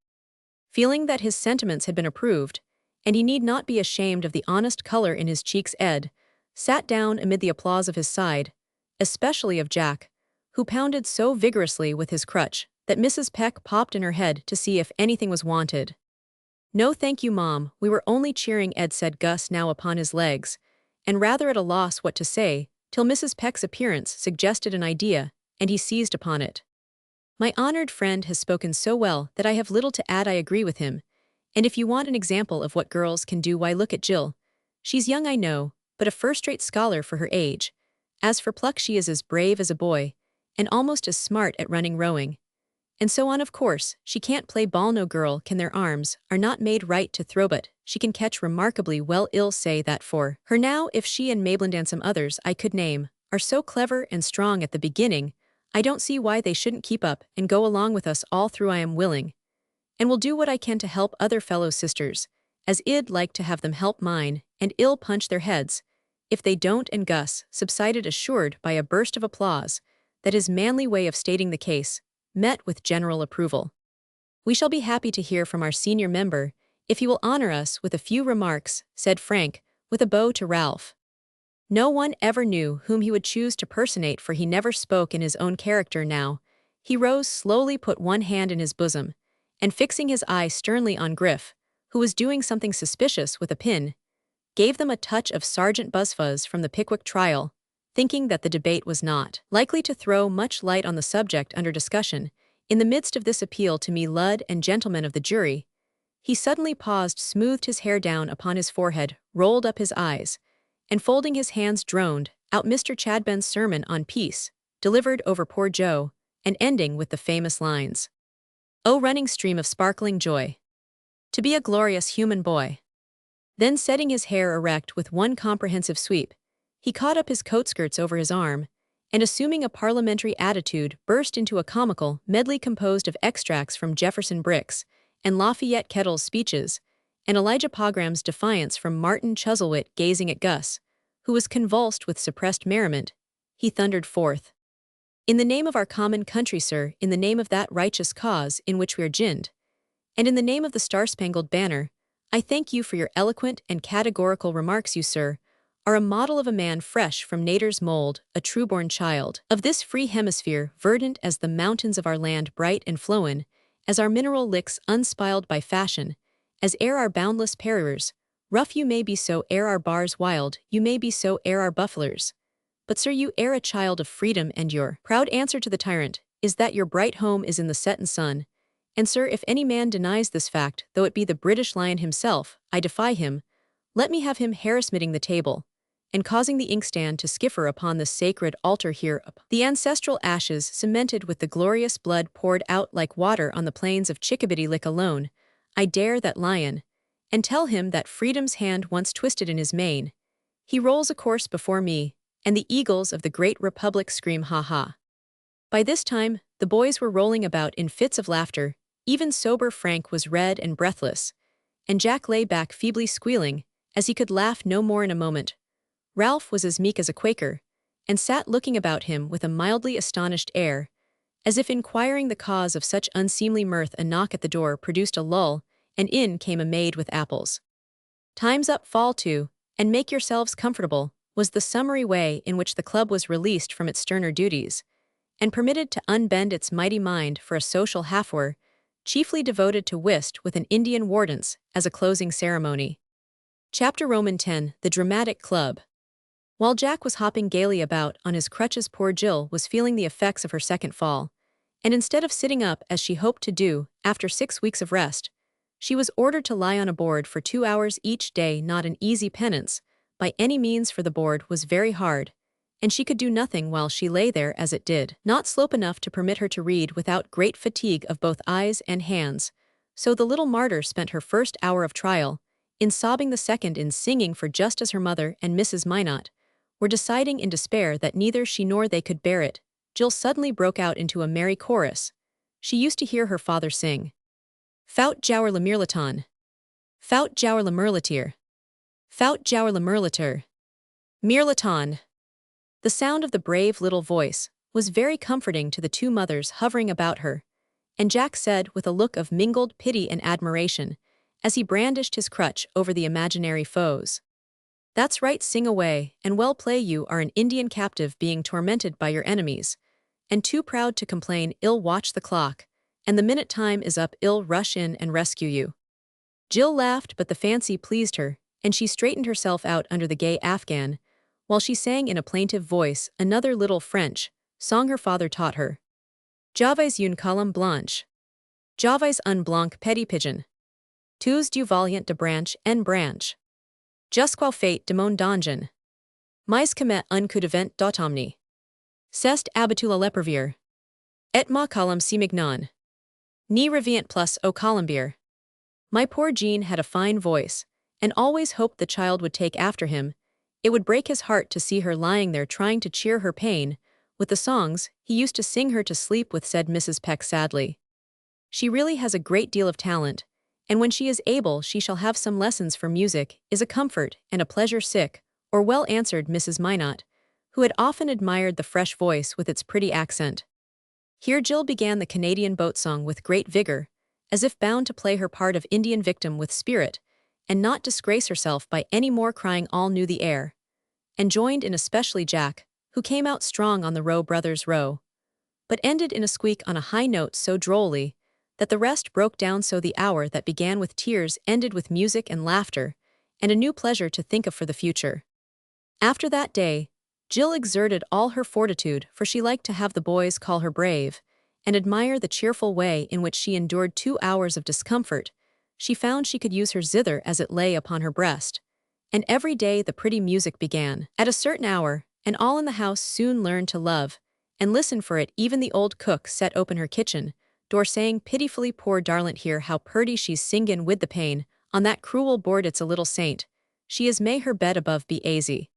Feeling that his sentiments had been approved, and he need not be ashamed of the honest color in his cheeks, Ed sat down amid the applause of his side, especially of Jack, who pounded so vigorously with his crutch that Mrs. Peck popped in her head to see if anything was wanted. "No thank you, Mom, we were only cheering," Ed said, Gus now upon his legs, and rather at a loss what to say, till Mrs. Peck's appearance suggested an idea, and he seized upon it. "My honored friend has spoken so well that I have little to add. I agree with him, and if you want an example of what girls can do, why, look at Jill. She's young, I know, but a first-rate scholar for her age. As for pluck, she is as brave as a boy, and almost as smart at running, rowing, and so on. Of course, she can't play ball, no girl can. Their arms are not made right to throw, but she can catch remarkably well. I'll say that for her. Now, if she and Maitland and some others I could name are so clever and strong at the beginning, I don't see why they shouldn't keep up and go along with us all through. I am willing, and will do what I can to help other fellow sisters, as I'd like to have them help mine, and I'll punch their heads if they don't." And Gus subsided, assured by a burst of applause that his manly way of stating the case met with general approval. "We shall be happy to hear from our senior member, if he will honor us with a few remarks," said Frank, with a bow to Ralph. No one ever knew whom he would choose to personate, for he never spoke in his own character now. He rose slowly, put one hand in his bosom, and fixing his eye sternly on Griff, who was doing something suspicious with a pin, gave them a touch of Sergeant Buzzfuzz from the Pickwick trial, thinking that the debate was not likely to throw much light on the subject under discussion. In the midst of this appeal to me, lud and gentlemen of the jury, he suddenly paused, smoothed his hair down upon his forehead, rolled up his eyes, and folding his hands droned out Mr. Chadbend's sermon on peace, delivered over poor Joe, and ending with the famous lines, "O running stream of sparkling joy, to be a glorious human boy." Then, setting his hair erect with one comprehensive sweep, he caught up his coat skirts over his arm, and assuming a parliamentary attitude, burst into a comical medley composed of extracts from Jefferson Brick's and Lafayette Kettle's speeches, and Elijah Pogram's defiance from Martin Chuzzlewit. Gazing at Gus, who was convulsed with suppressed merriment, he thundered forth, "In the name of our common country, sir, in the name of that righteous cause in which we are jinned, and in the name of the Star-Spangled Banner, I thank you for your eloquent and categorical remarks. You, sir, are a model of a man fresh from nature's mold, a true-born child of this free hemisphere, verdant as the mountains of our land, bright and flowin', as our mineral licks unspiled by fashion, as ere our boundless perriers, rough you may be, so ere our bars wild, you may be, so ere our bufflers. But sir, you air a child of freedom, and your proud answer to the tyrant is that your bright home is in the settin' sun. And sir, if any man denies this fact, though it be the British Lion himself, I defy him. Let me have him harassmitting the table, and causing the inkstand to skiffer upon the sacred altar here up. The ancestral ashes cemented with the glorious blood poured out like water on the plains of Chickabiddy Lick alone. I dare that lion, and tell him that freedom's hand once twisted in his mane, he rolls a course before me, and the eagles of the great republic scream ha ha." By this time, the boys were rolling about in fits of laughter. Even sober Frank was red and breathless, and Jack lay back feebly squealing, as he could laugh no more in a moment. Ralph was as meek as a Quaker, and sat looking about him with a mildly astonished air, as if inquiring the cause of such unseemly mirth. A knock at the door produced a lull, and in came a maid with apples. "Time's up, fall to, and make yourselves comfortable," was the summary way in which the club was released from its sterner duties, and permitted to unbend its mighty mind for a social half-hour, chiefly devoted to whist with an Indian wardens as a closing ceremony. Chapter Roman 10, The Dramatic Club. While Jack was hopping gaily about on his crutches, poor Jill was feeling the effects of her second fall, and instead of sitting up as she hoped to do after 6 weeks of rest, she was ordered to lie on a board for 2 hours each day. Not an easy penance, by any means, for the board was very hard, and she could do nothing while she lay there as it did. Not slope enough to permit her to read without great fatigue of both eyes and hands, so the little martyr spent her first hour of trial in sobbing, the second in singing, for just as her mother and Mrs. Minot were deciding in despair that neither she nor they could bear it, Jill suddenly broke out into a merry chorus. She used to hear her father sing, "Fout jower le mirlaton. Fout jower le merlatir. Fout jower le merlatir. Mirlaton." The sound of the brave little voice was very comforting to the two mothers hovering about her, and Jack said with a look of mingled pity and admiration, as he brandished his crutch over the imaginary foes, "That's right, sing away, and well play. You are an Indian captive being tormented by your enemies, and too proud to complain. Ill watch the clock, and the minute time is up, ill rush in and rescue you." Jill laughed, but the fancy pleased her, and she straightened herself out under the gay Afghan, while she sang in a plaintive voice another little French song her father taught her. "J'avais une colombe blanche. J'avais un blanc petit pigeon. Tous du valiant de branche en branche. Jusqu'au fait de mon donjon. Mais commet un coup de vent d'automne. Cest abattu la l'épervier. Et ma colombe si mignon. Ni revient plus au colombier." My poor Jean had a fine voice, and always hoped the child would take after him. It would break his heart to see her lying there trying to cheer her pain with the songs he used to sing her to sleep with, said Mrs. Peck sadly. "She really has a great deal of talent, and when she is able she shall have some lessons, for music is a comfort and a pleasure." Sick or well, answered Mrs. Minot, who had often admired the fresh voice with its pretty accent. Here Jill began the Canadian boat song with great vigor, as if bound to play her part of Indian victim with spirit, and not disgrace herself by any more crying. All knew the air, and joined in, especially Jack, who came out strong on the Row Brothers' Row, but ended in a squeak on a high note so drolly that the rest broke down. So the hour that began with tears ended with music and laughter, and a new pleasure to think of for the future. After that day, Jill exerted all her fortitude, for she liked to have the boys call her brave, and admire the cheerful way in which she endured 2 hours of discomfort. She found she could use her zither as it lay upon her breast, and every day the pretty music began at a certain hour, and all in the house soon learned to love and listen for it. Even the old cook set open her kitchen door, saying pitifully, "Poor darlant, hear how purty she's singin' wid the pain on that cruel board. It's a little saint. She is, may her bed above be aisy."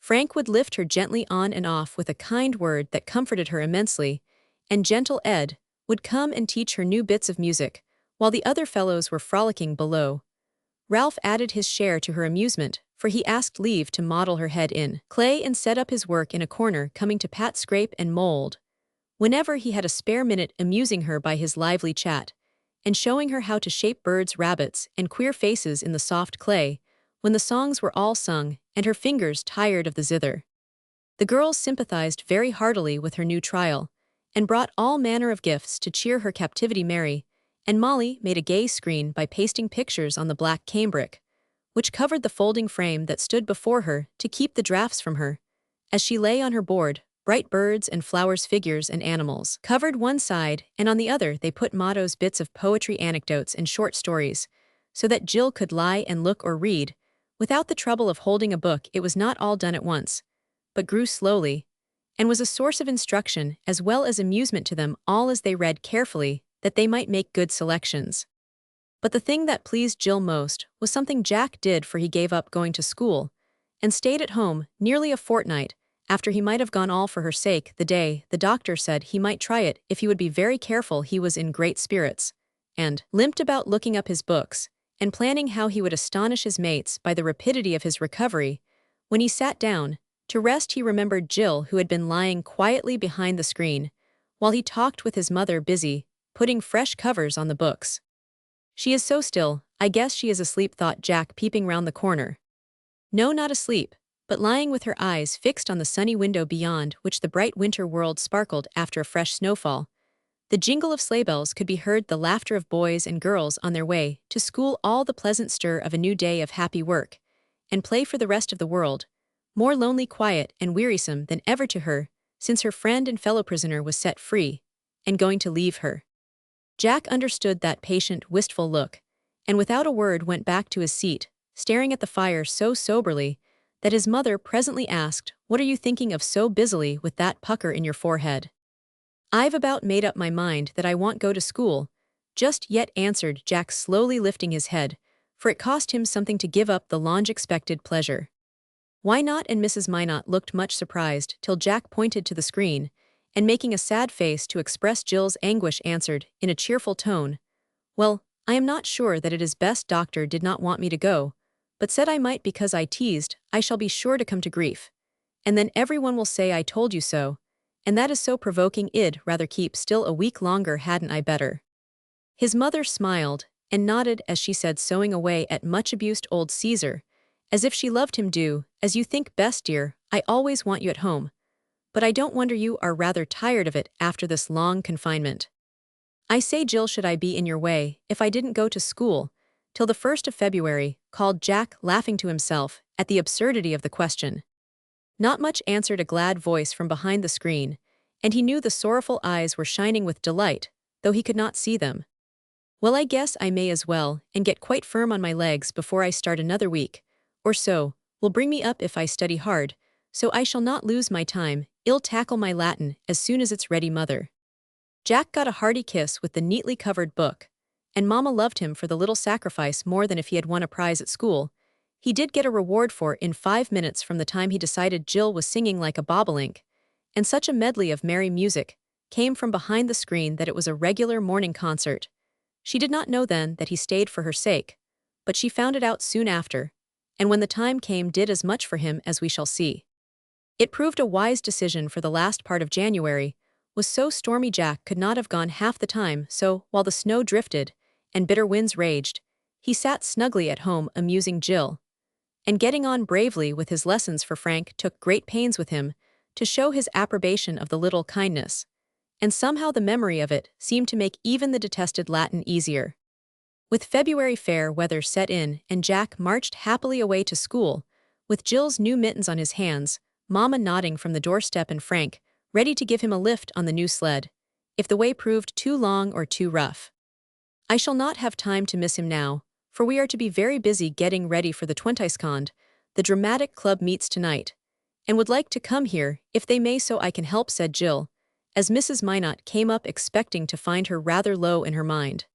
Frank would lift her gently on and off with a kind word that comforted her immensely, and gentle Ed would come and teach her new bits of music, while the other fellows were frolicking below. Ralph added his share to her amusement, for he asked leave to model her head in clay and set up his work in a corner, coming to pat, scrape, and mold whenever he had a spare minute, amusing her by his lively chat, and showing her how to shape birds, rabbits, and queer faces in the soft clay, when the songs were all sung and her fingers tired of the zither. The girls sympathized very heartily with her new trial, and brought all manner of gifts to cheer her captivity merry, and Molly made a gay screen by pasting pictures on the black cambric, which covered the folding frame that stood before her to keep the draughts from her. As she lay on her board, bright birds and flowers, figures and animals covered one side, and on the other they put mottos, bits of poetry, anecdotes, and short stories, so that Jill could lie and look or read without the trouble of holding a book. It was not all done at once, but grew slowly, and was a source of instruction as well as amusement to them all as they read carefully, that they might make good selections. But the thing that pleased Jill most was something Jack did, for he gave up going to school and stayed at home nearly a fortnight after he might have gone all for her sake. The day the doctor said he might try it if he would be very careful, he was in great spirits, and limped about looking up his books and planning how he would astonish his mates by the rapidity of his recovery. When he sat down to rest, he remembered Jill, who had been lying quietly behind the screen while he talked with his mother, busy putting fresh covers on the books. "She is so still, I guess she is asleep," thought Jack, peeping round the corner. No, not asleep, but lying with her eyes fixed on the sunny window beyond which the bright winter world sparkled after a fresh snowfall. The jingle of sleigh bells could be heard, the laughter of boys and girls on their way to school, all the pleasant stir of a new day of happy work and play for the rest of the world, more lonely, quiet, and wearisome than ever to her, since her friend and fellow prisoner was set free and going to leave her. Jack understood that patient, wistful look, and without a word went back to his seat, staring at the fire so soberly that his mother presently asked, "What are you thinking of so busily with that pucker in your forehead?" "I've about made up my mind that I won't go to school, just yet," answered Jack, slowly lifting his head, for it cost him something to give up the long-expected pleasure. "Why not?" And Mrs. Minot looked much surprised till Jack pointed to the screen, and making a sad face to express Jill's anguish answered, in a cheerful tone, "Well, I am not sure that it is best. Doctor did not want me to go, but said I might because I teased. I shall be sure to come to grief. And then everyone will say I told you so, and that is so provoking. I'd rather keep still a week longer, hadn't I better?" His mother smiled and nodded as she said, sewing away at much-abused old Caesar, as if she loved him. "Do as you think best, dear. I always want you at home. But I don't wonder you are rather tired of it after this long confinement. I say, Jill, should I be in your way if I didn't go to school till the 1st of February, called Jack, laughing to himself at the absurdity of the question. "Not much," answered a glad voice from behind the screen, and he knew the sorrowful eyes were shining with delight, though he could not see them. "Well, I guess I may as well, and get quite firm on my legs before I start. Another week or so will bring me up if I study hard, so I shall not lose my time. I'll tackle my Latin as soon as it's ready, mother." Jack got a hearty kiss with the neatly covered book, and Mama loved him for the little sacrifice more than if he had won a prize at school. He did get a reward for in 5 minutes from the time he decided Jill was singing like a bobolink, and such a medley of merry music came from behind the screen that it was a regular morning concert. She did not know then that he stayed for her sake, but she found it out soon after, and when the time came did as much for him, as we shall see. It proved a wise decision, for the last part of January was so stormy Jack could not have gone half the time, so, while the snow drifted and bitter winds raged, he sat snugly at home amusing Jill, and getting on bravely with his lessons, for Frank took great pains with him to show his approbation of the little kindness, and somehow the memory of it seemed to make even the detested Latin easier. With February fair weather set in and Jack marched happily away to school, with Jill's new mittens on his hands, Mama nodding from the doorstep, and Frank ready to give him a lift on the new sled, if the way proved too long or too rough. "I shall not have time to miss him now, for we are to be very busy getting ready for the 22nd. The dramatic club meets tonight, and would like to come here if they may, so I can help," said Jill, as Mrs. Minot came up, expecting to find her rather low in her mind.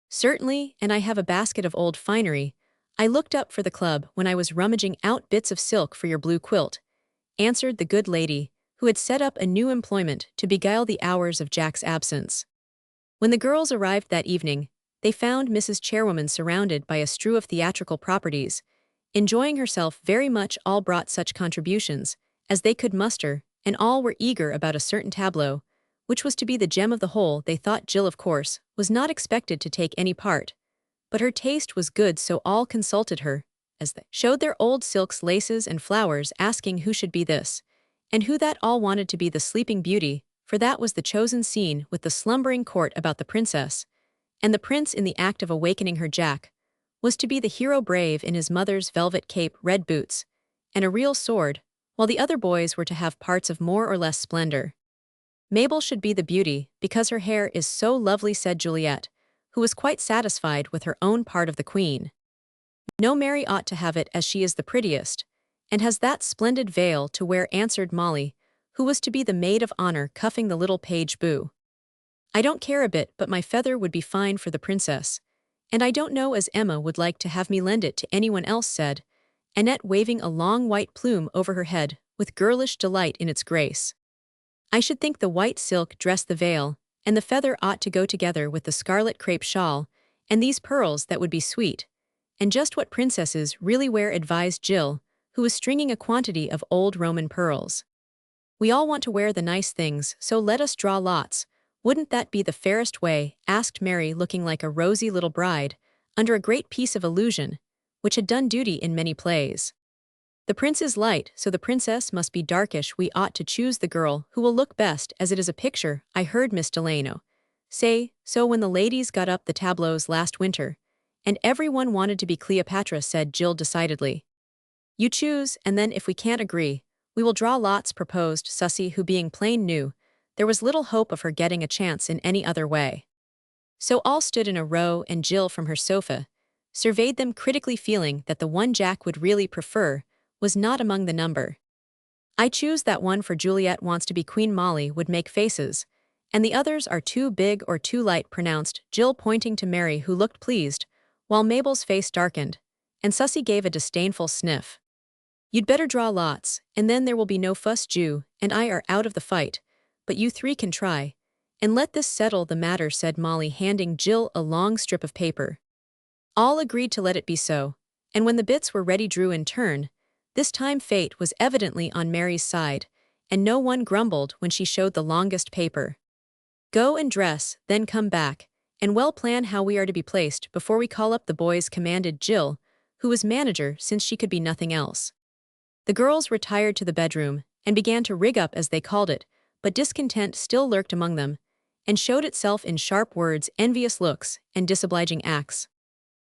"Certainly, and I have a basket of old finery I looked up for the club when I was rummaging out bits of silk for your blue quilt," answered the good lady, who had set up a new employment to beguile the hours of Jack's absence. When the girls arrived that evening, they found Mrs. Chairwoman surrounded by a strew of theatrical properties, enjoying herself very much. All brought such contributions as they could muster, and all were eager about a certain tableau, which was to be the gem of the whole. They thought Jill, of course, was not expected to take any part, but her taste was good, so all consulted her, as they showed their old silks, laces, and flowers, asking who should be this, and who that. All wanted to be the Sleeping Beauty, for that was the chosen scene, with the slumbering court about the princess, and the prince in the act of awakening her. Jack was to be the hero, brave in his mother's velvet cape, red boots, and a real sword, while the other boys were to have parts of more or less splendor. "Mabel should be the beauty, because her hair is so lovely," said Juliet, who was quite satisfied with her own part of the queen. "No, Mary ought to have it, as she is the prettiest, and has that splendid veil to wear," answered Molly, who was to be the maid of honor, cuffing the little page Boo. "I don't care a bit, but my feather would be fine for the princess, and I don't know as Emma would like to have me lend it to anyone else," said Annette, waving a long white plume over her head with girlish delight in its grace. "I should think the white silk dress, the veil, and the feather ought to go together with the scarlet crepe shawl, and these pearls, that would be sweet, and just what princesses really wear," advised Jill, who was stringing a quantity of old Roman pearls. "We all want to wear the nice things, so let us draw lots. Wouldn't that be the fairest way?" asked Mary, looking like a rosy little bride under a great piece of illusion, which had done duty in many plays. "The prince is light, so the princess must be darkish. We ought to choose the girl who will look best, as it is a picture," I heard Miss Delano So when the ladies got up the tableaus last winter, and everyone wanted to be Cleopatra, said Jill decidedly. You choose, and then if we can't agree, we will draw lots, proposed Sussy, who being plain knew there was little hope of her getting a chance in any other way. So all stood in a row, and Jill from her sofa surveyed them critically, feeling that the one Jack would really prefer was not among the number. I choose that one, for Juliet wants to be Queen. Molly would make faces, and the others are too big or too light, pronounced Jill, pointing to Mary, who looked pleased, while Mabel's face darkened, and Sussy gave a disdainful sniff. You'd better draw lots, and then there will be no fuss. Ju and I are out of the fight, but you three can try, and let this settle the matter, said Molly, handing Jill a long strip of paper. All agreed to let it be so, and when the bits were ready drew in turn. This time fate was evidently on Mary's side, and no one grumbled when she showed the longest paper. Go and dress, then come back, and well plan how we are to be placed before we call up the boys, commanded Jill, who was manager since she could be nothing else. The girls retired to the bedroom and began to rig up, as they called it, but discontent still lurked among them, and showed itself in sharp words, envious looks, and disobliging acts.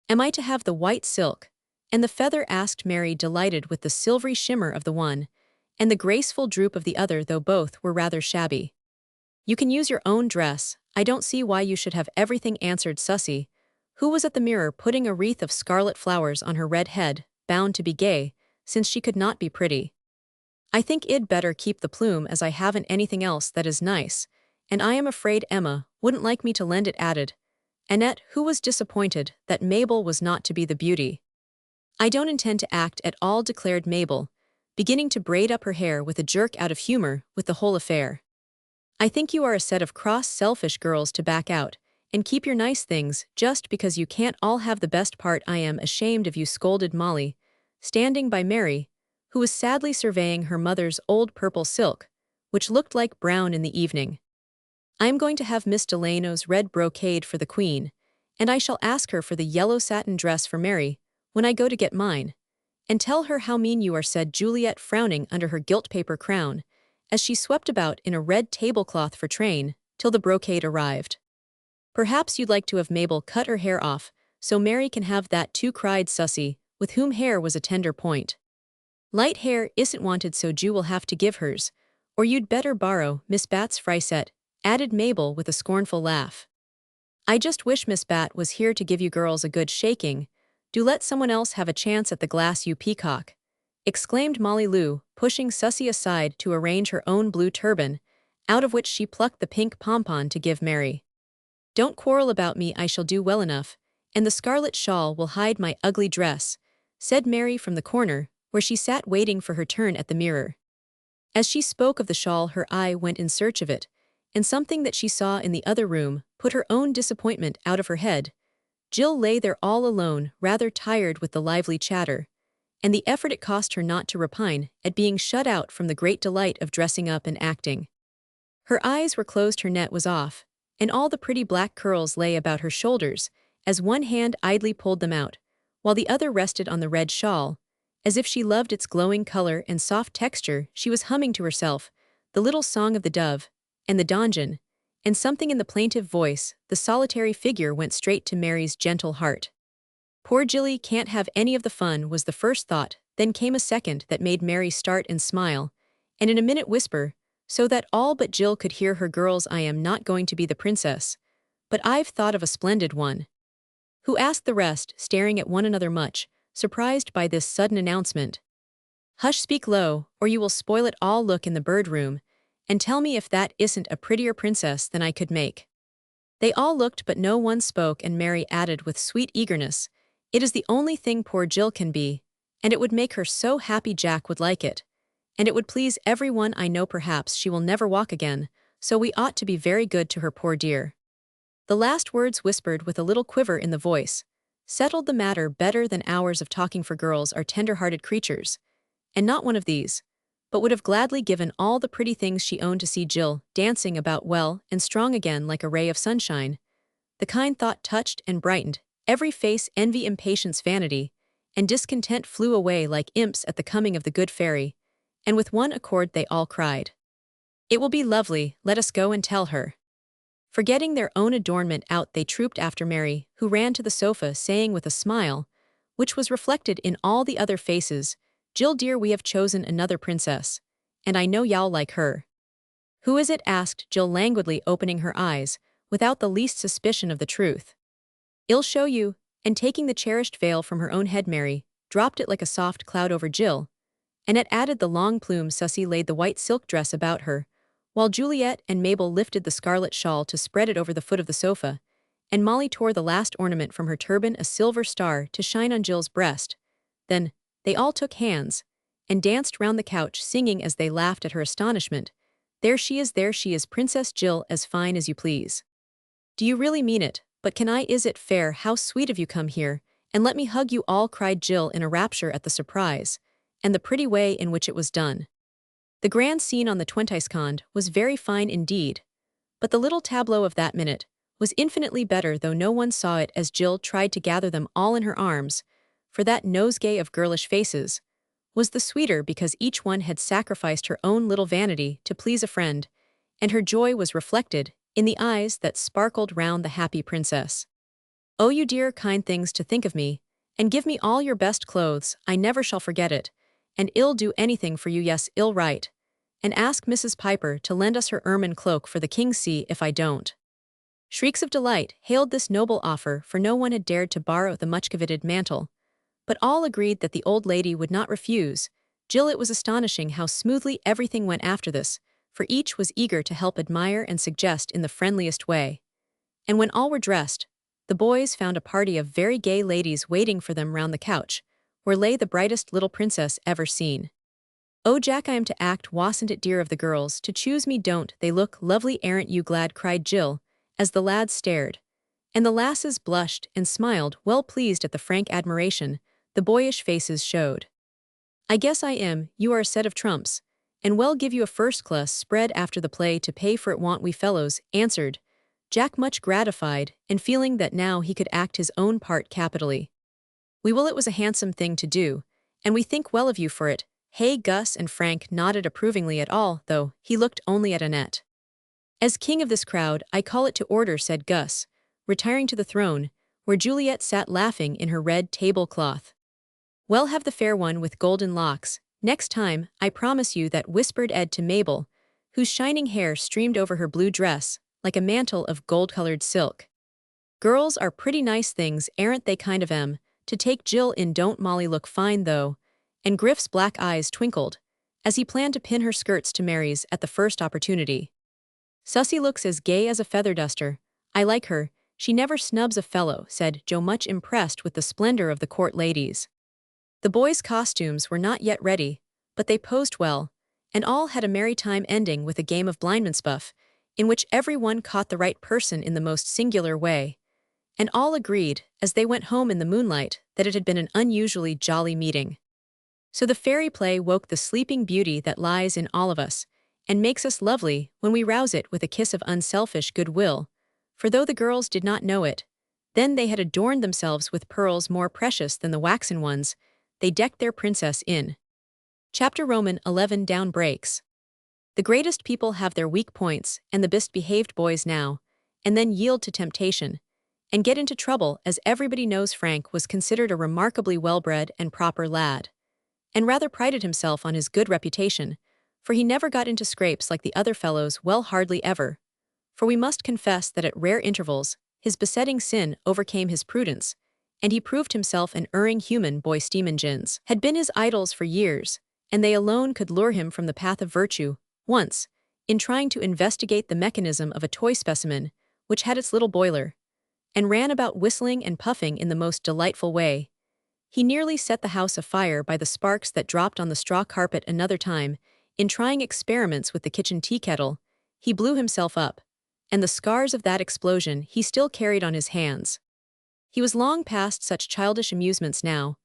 Am I to have the white silk and the feather, asked Mary, delighted with the silvery shimmer of the one and the graceful droop of the other, though both were rather shabby. You can use your own dress. I don't see why you should have everything, answered Sussy, who was at the mirror putting a wreath of scarlet flowers on her red head, bound to be gay, since she could not be pretty. I think I'd better keep the plume, as I haven't anything else that is nice, and I am afraid Emma wouldn't like me to lend it, added Annette, who was disappointed that Mabel was not to be the beauty. I don't intend to act at all, declared Mabel, beginning to braid up her hair with a jerk, out of humor with the whole affair. I think you are a set of cross, selfish girls to back out and keep your nice things just because you can't all have the best part. I am ashamed of you, scolded Molly, standing by Mary, who was sadly surveying her mother's old purple silk, which looked like brown in the evening. I am going to have Miss Delano's red brocade for the Queen, and I shall ask her for the yellow satin dress for Mary when I go to get mine, and tell her how mean you are, said Juliet, frowning under her gilt paper crown, as she swept about in a red tablecloth for train till the brocade arrived. Perhaps you'd like to have Mabel cut her hair off, so Mary can have that too, cried Sussy, with whom hair was a tender point. Light hair isn't wanted, so Ju will have to give hers, or you'd better borrow Miss Bat's frisette, added Mabel with a scornful laugh. I just wish Miss Bat was here to give you girls a good shaking. Do let someone else have a chance at the glass, you peacock, exclaimed Molly Lou, pushing Sussy aside to arrange her own blue turban, out of which she plucked the pink pompon to give Mary. Don't quarrel about me, I shall do well enough, and the scarlet shawl will hide my ugly dress, said Mary from the corner, where she sat waiting for her turn at the mirror. As she spoke of the shawl, her eye went in search of it, and something that she saw in the other room put her own disappointment out of her head. Jill lay there all alone, rather tired with the lively chatter, and the effort it cost her not to repine at being shut out from the great delight of dressing up and acting. Her eyes were closed, her net was off, and all the pretty black curls lay about her shoulders, as one hand idly pulled them out, while the other rested on the red shawl. As if she loved its glowing color and soft texture, she was humming to herself the little song of the dove and the donjon, and something in the plaintive voice, the solitary figure, went straight to Mary's gentle heart. Poor Jilly can't have any of the fun, was the first thought, then came a second that made Mary start and smile, and in a minute whisper, so that all but Jill could hear her, girls, I am not going to be the princess, but I've thought of a splendid one. Who asked the rest, staring at one another much surprised by this sudden announcement. Hush, speak low, or you will spoil it all. Look in the bird room, and tell me if that isn't a prettier princess than I could make. They all looked, but no one spoke, and Mary added with sweet eagerness, it is the only thing poor Jill can be, and it would make her so happy Jack would like it, and it would please everyone. I know perhaps she will never walk again, so we ought to be very good to her, poor dear. The last words, whispered with a little quiver in the voice, settled the matter better than hours of talking, for girls are tender-hearted creatures, and not one of these, but would have gladly given all the pretty things she owned to see Jill dancing about well and strong again like a ray of sunshine. The kind thought touched and brightened every face. Envy, impatience, vanity, and discontent flew away like imps at the coming of the good fairy, and with one accord they all cried, "It will be lovely, let us go and tell her." Forgetting their own adornment out, they trooped after Mary, who ran to the sofa saying with a smile, which was reflected in all the other faces, "Jill dear, we have chosen another princess, and I know y'all like her." "Who is it?" asked Jill languidly, opening her eyes, without the least suspicion of the truth. "I'll show you," and taking the cherished veil from her own head, Mary dropped it like a soft cloud over Jill. Annette added the long plume, Susie laid the white silk dress about her, while Juliet and Mabel lifted the scarlet shawl to spread it over the foot of the sofa, and Molly tore the last ornament from her turban, a silver star, to shine on Jill's breast. Then, they all took hands, and danced round the couch, singing as they laughed at her astonishment, there she is, Princess Jill, as fine as you please." "Do you really mean it? But can I? Is it fair? How sweet of you, come here, and let me hug you all," cried Jill in a rapture at the surprise, and the pretty way in which it was done. The grand scene on the Twentiscond was very fine indeed, but the little tableau of that minute was infinitely better, though no one saw it, as Jill tried to gather them all in her arms, for that nosegay of girlish faces was the sweeter because each one had sacrificed her own little vanity to please a friend, and her joy was reflected in the eyes that sparkled round the happy princess. "Oh, you dear kind things to think of me, and give me all your best clothes, I never shall forget it, and I'll do anything for you, yes, I'll write, and ask Mrs. Piper to lend us her ermine cloak for the king's see if I don't." Shrieks of delight hailed this noble offer, for no one had dared to borrow the much-coveted mantle, but all agreed that the old lady would not refuse. Jill, it was astonishing how smoothly everything went after this, for each was eager to help, admire, and suggest in the friendliest way. And when all were dressed, the boys found a party of very gay ladies waiting for them round the couch, where lay the brightest little princess ever seen. "Oh, Jack, I am to act, wasn't it dear of the girls to choose me? Don't they look lovely, aren't you glad?" cried Jill, as the lads stared, and the lasses blushed and smiled, well pleased at the frank admiration the boyish faces showed. "I guess I am, you are a set of trumps, and we'll give you a first-class spread after the play to pay for it, won't we, fellows?" answered Jack, much gratified, and feeling that now he could act his own part capitally. "We will. It was a handsome thing to do, and we think well of you for it." Hey, Gus and Frank nodded approvingly at all, though he looked only at Annette. "As king of this crowd, I call it to order," said Gus, retiring to the throne, where Juliet sat laughing in her red tablecloth. "Well, have the fair one with golden locks next time, I promise you that," whispered Ed to Mabel, whose shining hair streamed over her blue dress like a mantle of gold-colored silk. "Girls are pretty nice things, aren't they? Kind of to take Jill in. Don't Molly look fine, though?" And Griff's black eyes twinkled, as he planned to pin her skirts to Mary's at the first opportunity. "Susie looks as gay as a feather duster. I like her, she never snubs a fellow," said Joe, much impressed with the splendor of the court ladies. The boys' costumes were not yet ready, but they posed well, and all had a merry time, ending with a game of blindman's-buff, in which every one caught the right person in the most singular way, and all agreed, as they went home in the moonlight, that it had been an unusually jolly meeting. So the fairy play woke the sleeping beauty that lies in all of us, and makes us lovely when we rouse it with a kiss of unselfish goodwill, for though the girls did not know it, then they had adorned themselves with pearls more precious than the waxen ones they decked their princess in. Chapter Roman 11 Down breaks. The greatest people have their weak points, and the best-behaved boys now and then yield to temptation, and get into trouble, as everybody knows. Frank was considered a remarkably well-bred and proper lad, and rather prided himself on his good reputation, for he never got into scrapes like the other fellows, well, hardly ever, for we must confess that at rare intervals his besetting sin overcame his prudence, and he proved himself an erring human boy. Steamengines had been his idols for years, and they alone could lure him from the path of virtue. Once, in trying to investigate the mechanism of a toy specimen, which had its little boiler, and ran about whistling and puffing in the most delightful way, he nearly set the house afire by the sparks that dropped on the straw carpet. Another time, in trying experiments with the kitchen tea kettle, he blew himself up, and the scars of that explosion he still carried on his hands. He was long past such childish amusements now,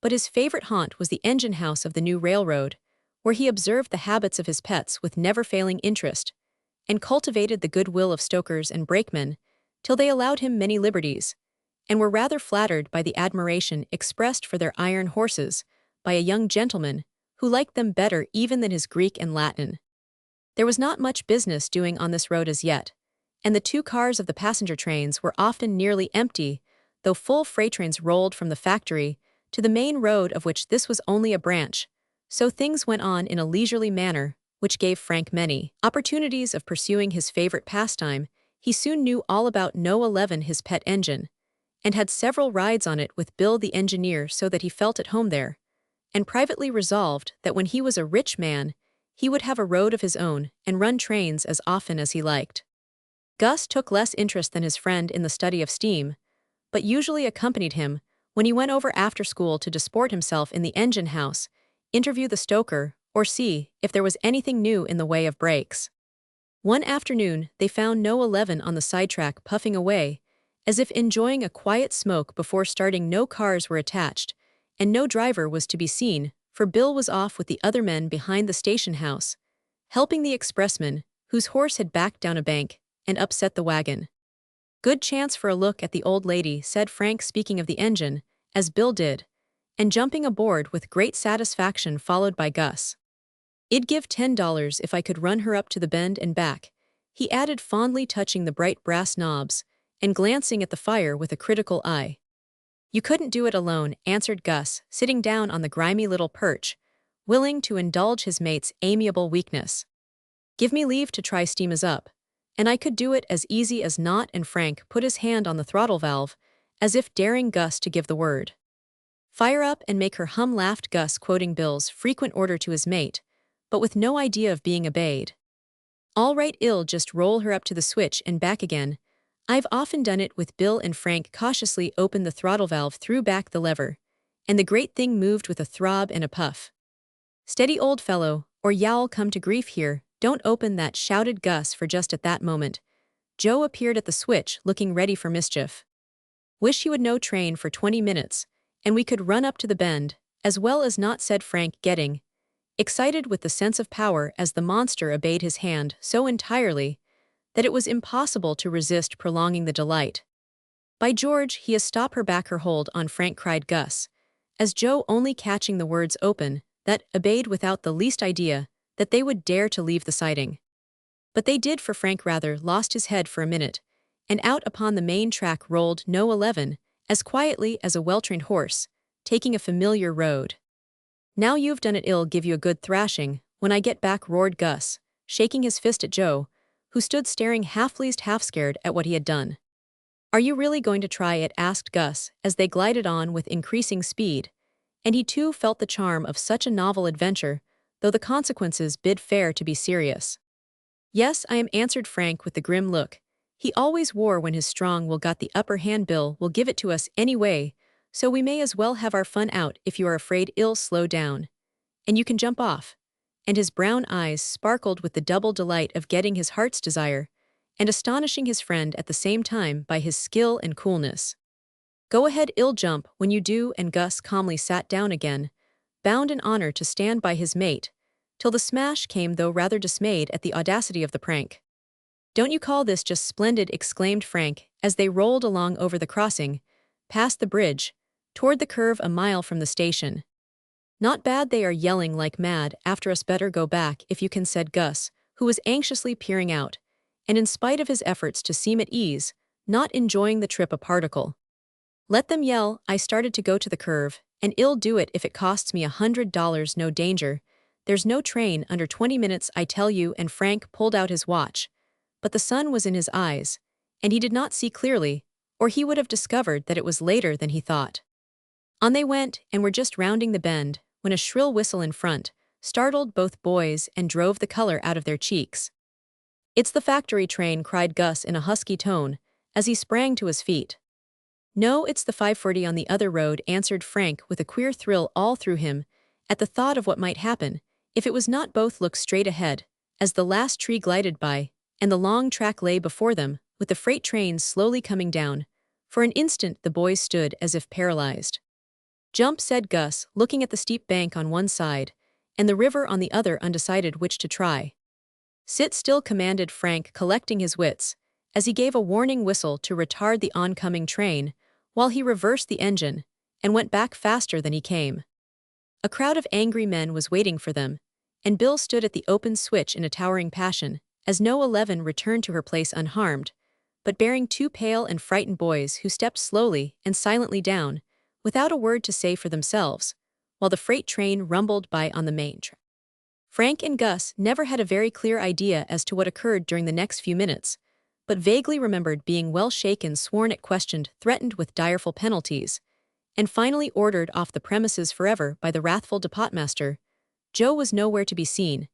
but his favorite haunt was the engine house of the new railroad, where he observed the habits of his pets with never-failing interest, and cultivated the goodwill of stokers and brakemen till they allowed him many liberties, and were rather flattered by the admiration expressed for their iron horses by a young gentleman who liked them better even than his Greek and Latin. There was not much business doing on this road as yet, and the two cars of the passenger trains were often nearly empty, though full freight trains rolled from the factory to the main road, of which this was only a branch. So things went on in a leisurely manner, which gave Frank many opportunities of pursuing his favorite pastime. He soon knew all about No. 11, his pet engine, and had several rides on it with Bill the engineer, so that he felt at home there, and privately resolved that when he was a rich man, he would have a road of his own and run trains as often as he liked. Gus took less interest than his friend in the study of steam, but usually accompanied him when he went over after school to disport himself in the engine house, interview the stoker, or see if there was anything new in the way of brakes. One afternoon, they found No. 11 on the sidetrack puffing away, as if enjoying a quiet smoke before starting. No cars were attached, and no driver was to be seen, for Bill was off with the other men behind the station house, helping the expressman, whose horse had backed down a bank and upset the wagon. "Good chance for a look at the old lady," said Frank, speaking of the engine, as Bill did, and jumping aboard with great satisfaction, followed by Gus. "I'd give $10 if I could run her up to the bend and back," he added fondly, touching the bright brass knobs and glancing at the fire with a critical eye. "You couldn't do it alone," answered Gus, sitting down on the grimy little perch, willing to indulge his mate's amiable weakness. "Give me leave to try steam as up, and I could do it as easy as not," and Frank put his hand on the throttle valve, as if daring Gus to give the word. "Fire up and make her hum," laughed Gus, quoting Bill's frequent order to his mate, but with no idea of being obeyed. "All right, I'll just roll her up to the switch and back again. I've often done it with Bill," and Frank cautiously opened the throttle valve, threw back the lever, and the great thing moved with a throb and a puff. "Steady, old fellow, or you'll come to grief here. Don't open that," shouted Gus, for just at that moment Joe appeared at the switch, looking ready for mischief. "Wish you would no train for 20 minutes, and we could run up to the bend, as well as not," said Frank, getting excited with the sense of power as the monster obeyed his hand so entirely that it was impossible to resist prolonging the delight. "By George, he has stopped her back her hold on," Frank cried Gus, as Joe, only catching the words open, that obeyed without the least idea that they would dare to leave the siding. But they did, for Frank rather lost his head for a minute, and out upon the main track rolled No. 11, as quietly as a well-trained horse, taking a familiar road. "Now you've done it, I'll give you a good thrashing when I get back," roared Gus, shaking his fist at Joe, who stood staring half-pleased, half-scared at what he had done. "Are you really going to try it?" asked Gus, as they glided on with increasing speed, and he too felt the charm of such a novel adventure, though the consequences bid fair to be serious. "Yes, I am," answered Frank with the grim look he always wore when his strong will got the upper hand. "Bill will give it to us anyway, so we may as well have our fun out. If you are afraid, I'll slow down, and you can jump off." And his brown eyes sparkled with the double delight of getting his heart's desire and astonishing his friend at the same time by his skill and coolness. "Go ahead, I'll jump when you do," and Gus calmly sat down again, bound in honor to stand by his mate, till the smash came, though rather dismayed at the audacity of the prank. "Don't you call this just splendid?" exclaimed Frank, as they rolled along over the crossing, past the bridge, toward the curve a mile from the station. "Not bad, they are yelling like mad after us. Better go back if you can," said Gus, who was anxiously peering out, and in spite of his efforts to seem at ease, not enjoying the trip a particle. "Let them yell. I started to go to the curve, and I'll do it if it costs me $100. No danger. There's no train under 20 minutes, I tell you," and Frank pulled out his watch, but the sun was in his eyes, and he did not see clearly, or he would have discovered that it was later than he thought. On they went, and were just rounding the bend, when a shrill whistle in front startled both boys and drove the color out of their cheeks. "It's the factory train," cried Gus in a husky tone, as he sprang to his feet. "No, it's the 5:40 on the other road," answered Frank with a queer thrill all through him, at the thought of what might happen if it was not. Both looked straight ahead, as the last tree glided by, and the long track lay before them, with the freight trains slowly coming down. For an instant the boys stood as if paralyzed. "Jump," said Gus, looking at the steep bank on one side, and the river on the other, undecided which to try. "Sit still," commanded Frank, collecting his wits, as he gave a warning whistle to retard the oncoming train, while he reversed the engine, and went back faster than he came. A crowd of angry men was waiting for them, and Bill stood at the open switch in a towering passion, as No 11 returned to her place unharmed, but bearing two pale and frightened boys who stepped slowly and silently down, without a word to say for themselves, while the freight train rumbled by on the main track. Frank and Gus never had a very clear idea as to what occurred during the next few minutes, but vaguely remembered being well shaken, sworn at, questioned, threatened with direful penalties, and finally ordered off the premises forever by the wrathful depotmaster. Joe was nowhere to be seen,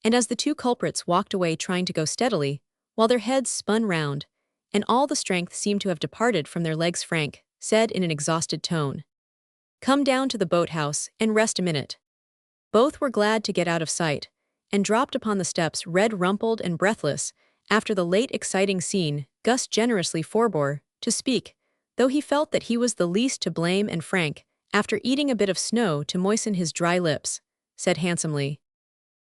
and as the two culprits walked away trying to go steadily, while their heads spun round, and all the strength seemed to have departed from their legs, Frank said in an exhausted tone, "Come down to the boathouse and rest a minute." Both were glad to get out of sight, and dropped upon the steps red, rumpled, and breathless. After the late exciting scene, Gus generously forbore to speak, though he felt that he was the least to blame, and Frank, after eating a bit of snow to moisten his dry lips, said handsomely,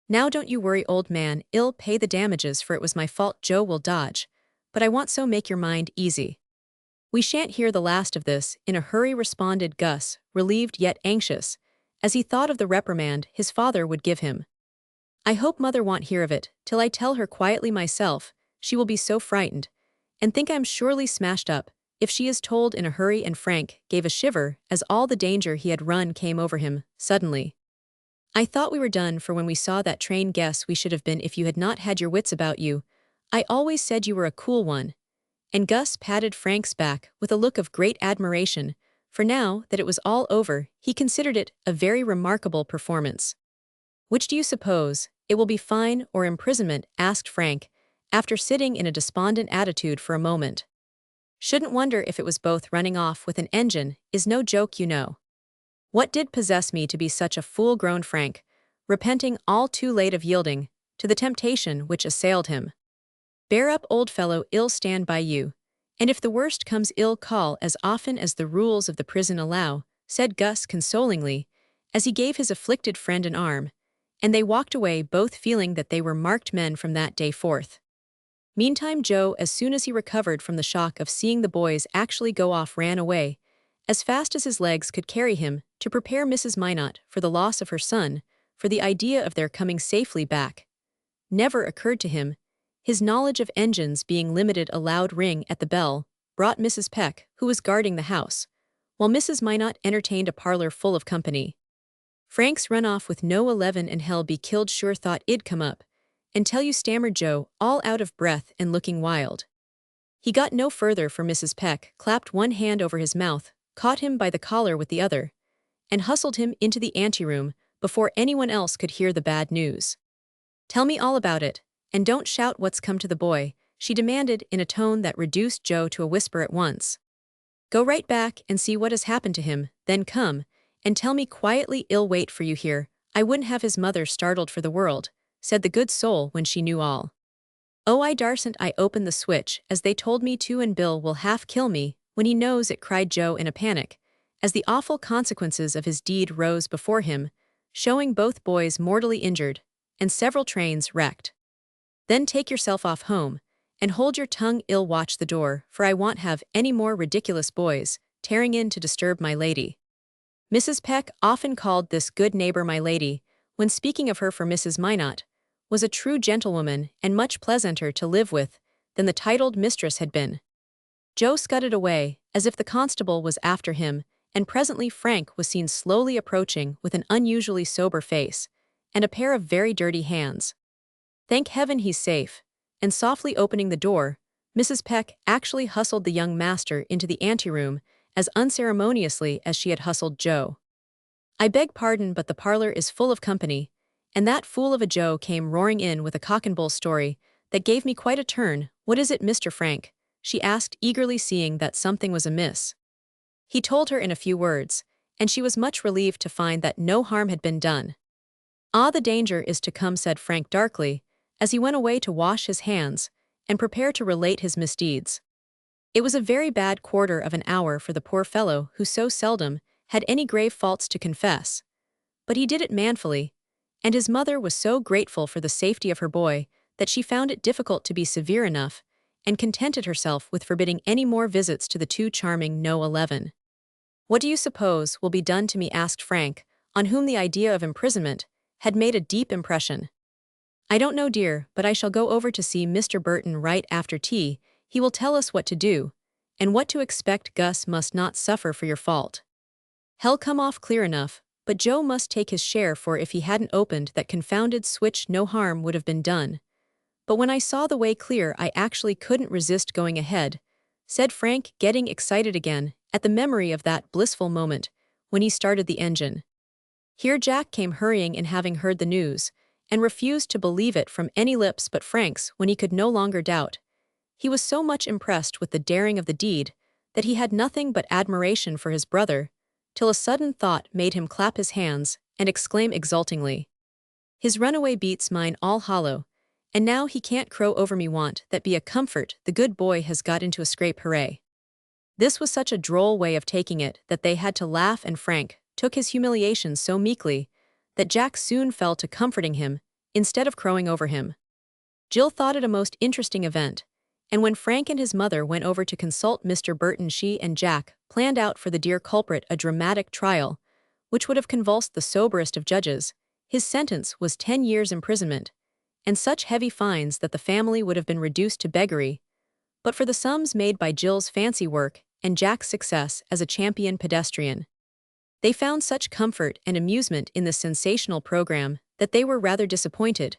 "Now don't you worry, old man, I'll pay the damages, for it was my fault. Joe will dodge, but I want so make your mind easy." "We shan't hear the last of this in a hurry," responded Gus, relieved yet anxious, as he thought of the reprimand his father would give him. "I hope mother won't hear of it till I tell her quietly myself. She will be so frightened, and think I'm surely smashed up, if she is told in a hurry." And Frank gave a shiver as all the danger he had run came over him suddenly. "I thought we were done for when we saw that train. Guess we should have been if you had not had your wits about you. I always said you were a cool one." And Gus patted Frank's back with a look of great admiration, for now that it was all over, he considered it a very remarkable performance. "Which do you suppose, it will be, fine or imprisonment?" asked Frank, after sitting in a despondent attitude for a moment. "Shouldn't wonder if it was both. Running off with an engine is no joke, you know." "What did possess me to be such a fool?" groaned Frank, repenting all too late of yielding to the temptation which assailed him. "Bear up, old fellow, I'll stand by you, and if the worst comes I'll call as often as the rules of the prison allow," said Gus consolingly, as he gave his afflicted friend an arm, and they walked away, both feeling that they were marked men from that day forth. Meantime Joe, as soon as he recovered from the shock of seeing the boys actually go off, ran away, as fast as his legs could carry him, to prepare Mrs. Minot for the loss of her son, for the idea of their coming safely back never occurred to him. His knowledge of engines being limited, a loud ring at the bell brought Mrs. Peck, who was guarding the house, while Mrs. Minot entertained a parlor full of company. "Frank's run off with No 11 and hell be killed, sure thought I'd come up and tell you," stammered Joe, all out of breath and looking wild. He got no further, for Mrs. Peck clapped one hand over his mouth, caught him by the collar with the other, and hustled him into the anteroom before anyone else could hear the bad news. "Tell me all about it, and don't shout what's come to the boy," she demanded in a tone that reduced Joe to a whisper at once. "Go right back and see what has happened to him, then come and tell me quietly. I'll wait for you here." "I wouldn't have his mother startled for the world," said the good soul when she knew all. "Oh, I darsn't I open the switch as they told me to, and Bill will half kill me when he knows it," cried Joe in a panic, as the awful consequences of his deed rose before him, showing both boys mortally injured and several trains wrecked. "Then take yourself off home, and hold your tongue. I'll watch the door, for I won't have any more ridiculous boys tearing in to disturb my lady." Mrs. Peck often called this good neighbor my lady, when speaking of her, for Mrs. Minot was a true gentlewoman and much pleasanter to live with than the titled mistress had been. Joe scudded away, as if the constable was after him, and presently Frank was seen slowly approaching with an unusually sober face and a pair of very dirty hands. "Thank heaven he's safe," and softly opening the door, Mrs. Peck actually hustled the young master into the anteroom as unceremoniously as she had hustled Joe. "I beg pardon, but the parlor is full of company, and that fool of a Joe came roaring in with a cock and bull story that gave me quite a turn." "What is it, Mr. Frank?" she asked eagerly, seeing that something was amiss. He told her in a few words, and she was much relieved to find that no harm had been done. "Ah, the danger is to come," said Frank darkly, as he went away to wash his hands and prepare to relate his misdeeds. It was a very bad quarter of an hour for the poor fellow who so seldom had any grave faults to confess. But he did it manfully, and his mother was so grateful for the safety of her boy that she found it difficult to be severe enough, and contented herself with forbidding any more visits to the too charming No 11. "What do you suppose will be done to me?" asked Frank, on whom the idea of imprisonment had made a deep impression. "I don't know, dear, but I shall go over to see Mr. Burton right after tea. He will tell us what to do, and what to expect. Gus must not suffer for your fault. He'll come off clear enough, but Joe must take his share, for if he hadn't opened that confounded switch no harm would have been done. But when I saw the way clear I actually couldn't resist going ahead," said Frank, getting excited again at the memory of that blissful moment when he started the engine. Here Jack came hurrying in, having heard the news, and refused to believe it from any lips but Frank's when he could no longer doubt. He was so much impressed with the daring of the deed that he had nothing but admiration for his brother, till a sudden thought made him clap his hands and exclaim exultingly, "His runaway beats mine all hollow, and now he can't crow over me. Want that be a comfort, the good boy has got into a scrape. Hooray." This was such a droll way of taking it that they had to laugh, and Frank took his humiliation so meekly that Jack soon fell to comforting him instead of crowing over him. Jill thought it a most interesting event, and when Frank and his mother went over to consult Mr. Burton, she and Jack planned out for the dear culprit a dramatic trial, which would have convulsed the soberest of judges. His sentence was 10 years' imprisonment, and such heavy fines that the family would have been reduced to beggary, but for the sums made by Jill's fancy work and Jack's success as a champion pedestrian. They found such comfort and amusement in this sensational program that they were rather disappointed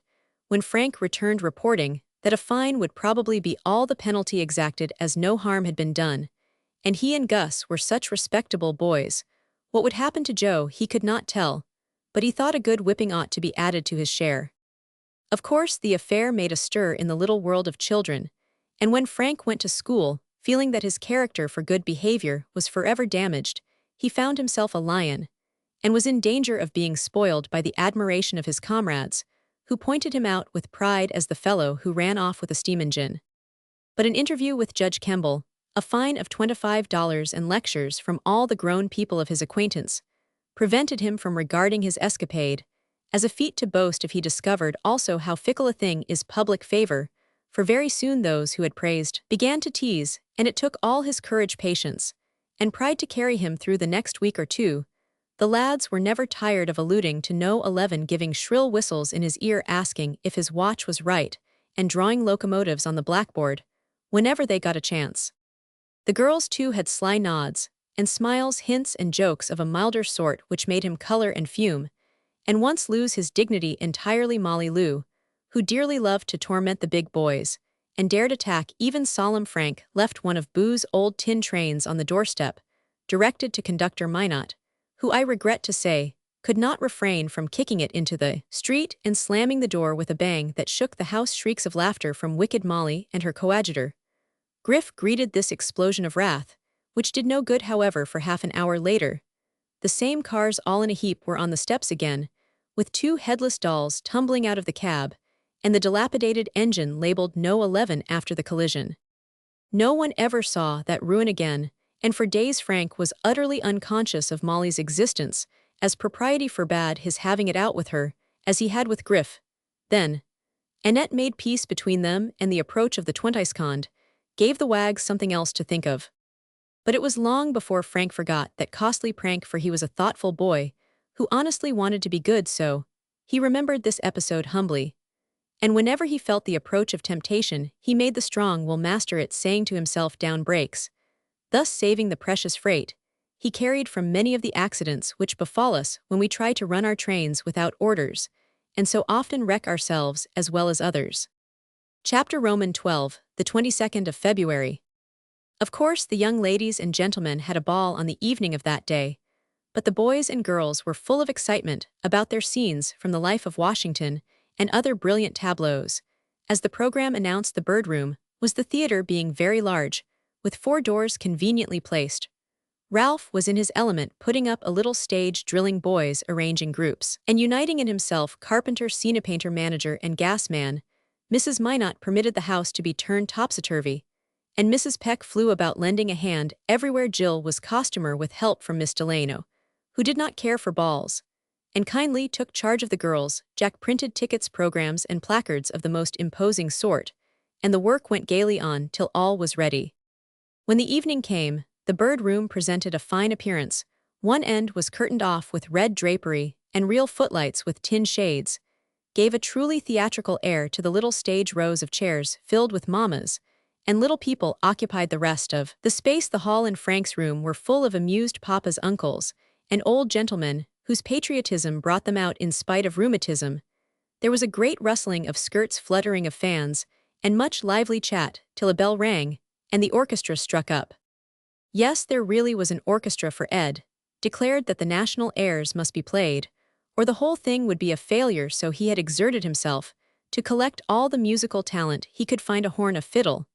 when Frank returned reporting that a fine would probably be all the penalty exacted, as no harm had been done, and he and Gus were such respectable boys. What would happen to Joe he could not tell, but he thought a good whipping ought to be added to his share. Of course, the affair made a stir in the little world of children, and when Frank went to school, feeling that his character for good behavior was forever damaged, he found himself a lion, and was in danger of being spoiled by the admiration of his comrades, who pointed him out with pride as the fellow who ran off with a steam engine. But an interview with Judge Kemble, a fine of $25, and lectures from all the grown people of his acquaintance prevented him from regarding his escapade as a feat to boast if. He discovered also how fickle a thing is public favor, for very soon those who had praised began to tease, and it took all his courage, patience, and pride to carry him through the next week or two. The lads were never tired of alluding to No. 11, giving shrill whistles in his ear, asking if his watch was right, and drawing locomotives on the blackboard whenever they got a chance. The girls too had sly nods and smiles, hints and jokes of a milder sort which made him color and fume, and once lose his dignity entirely. Molly Lou, who dearly loved to torment the big boys and dared attack even solemn Frank, left one of Boo's old tin trains on the doorstep, directed to Conductor Minot, who, I regret to say, could not refrain from kicking it into the street and slamming the door with a bang that shook the house. Shrieks of laughter from wicked Molly and her coadjutor Griff greeted this explosion of wrath, which did no good, however, for half an hour later. The same cars all in a heap were on the steps again, with two headless dolls tumbling out of the cab, and the dilapidated engine labeled No. 11 after the collision. No one ever saw that ruin again, and for days Frank was utterly unconscious of Molly's existence, as propriety forbade his having it out with her, as he had with Griff. Then, Annette made peace between them, and the approach of the Twentiscond gave the wags something else to think of. But it was long before Frank forgot that costly prank, for he was a thoughtful boy who honestly wanted to be good, so he remembered this episode humbly. And whenever he felt the approach of temptation, he made the strong will master it, saying to himself, "Down brakes," thus saving the precious freight he carried from many of the accidents which befall us when we try to run our trains without orders, and so often wreck ourselves as well as others. Chapter Roman 12, the 22nd of February. Of course, the young ladies and gentlemen had a ball on the evening of that day, but the boys and girls were full of excitement about their scenes from the life of Washington and other brilliant tableaux. As the program announced, the Bird Room was the theater, being very large, with 4 doors conveniently placed. Ralph was in his element, putting up a little stage, drilling boys, arranging groups, and uniting in himself carpenter, scene-painter, manager, and gas man. Mrs. Minot permitted the house to be turned topsy-turvy, and Mrs. Peck flew about lending a hand everywhere. Jill was costumer with help from Miss Delano, who did not care for balls, and kindly took charge of the girls. Jack printed tickets, programs, and placards of the most imposing sort, and the work went gaily on till all was ready. When the evening came, the Bird Room presented a fine appearance. One end was curtained off with red drapery and real footlights with tin shades, gave a truly theatrical air to the little stage rows of chairs filled with mammas, and little people occupied the rest of the space. The hall and Frank's room were full of amused papa's uncles and old gentlemen whose patriotism brought them out in spite of rheumatism. There was a great rustling of skirts, fluttering of fans, and much lively chat till a bell rang and the orchestra struck up. Yes, there really was an orchestra, for Ed declared that the national airs must be played, or the whole thing would be a failure, so he had exerted himself to collect all the musical talent he could find. A horn, a fiddle,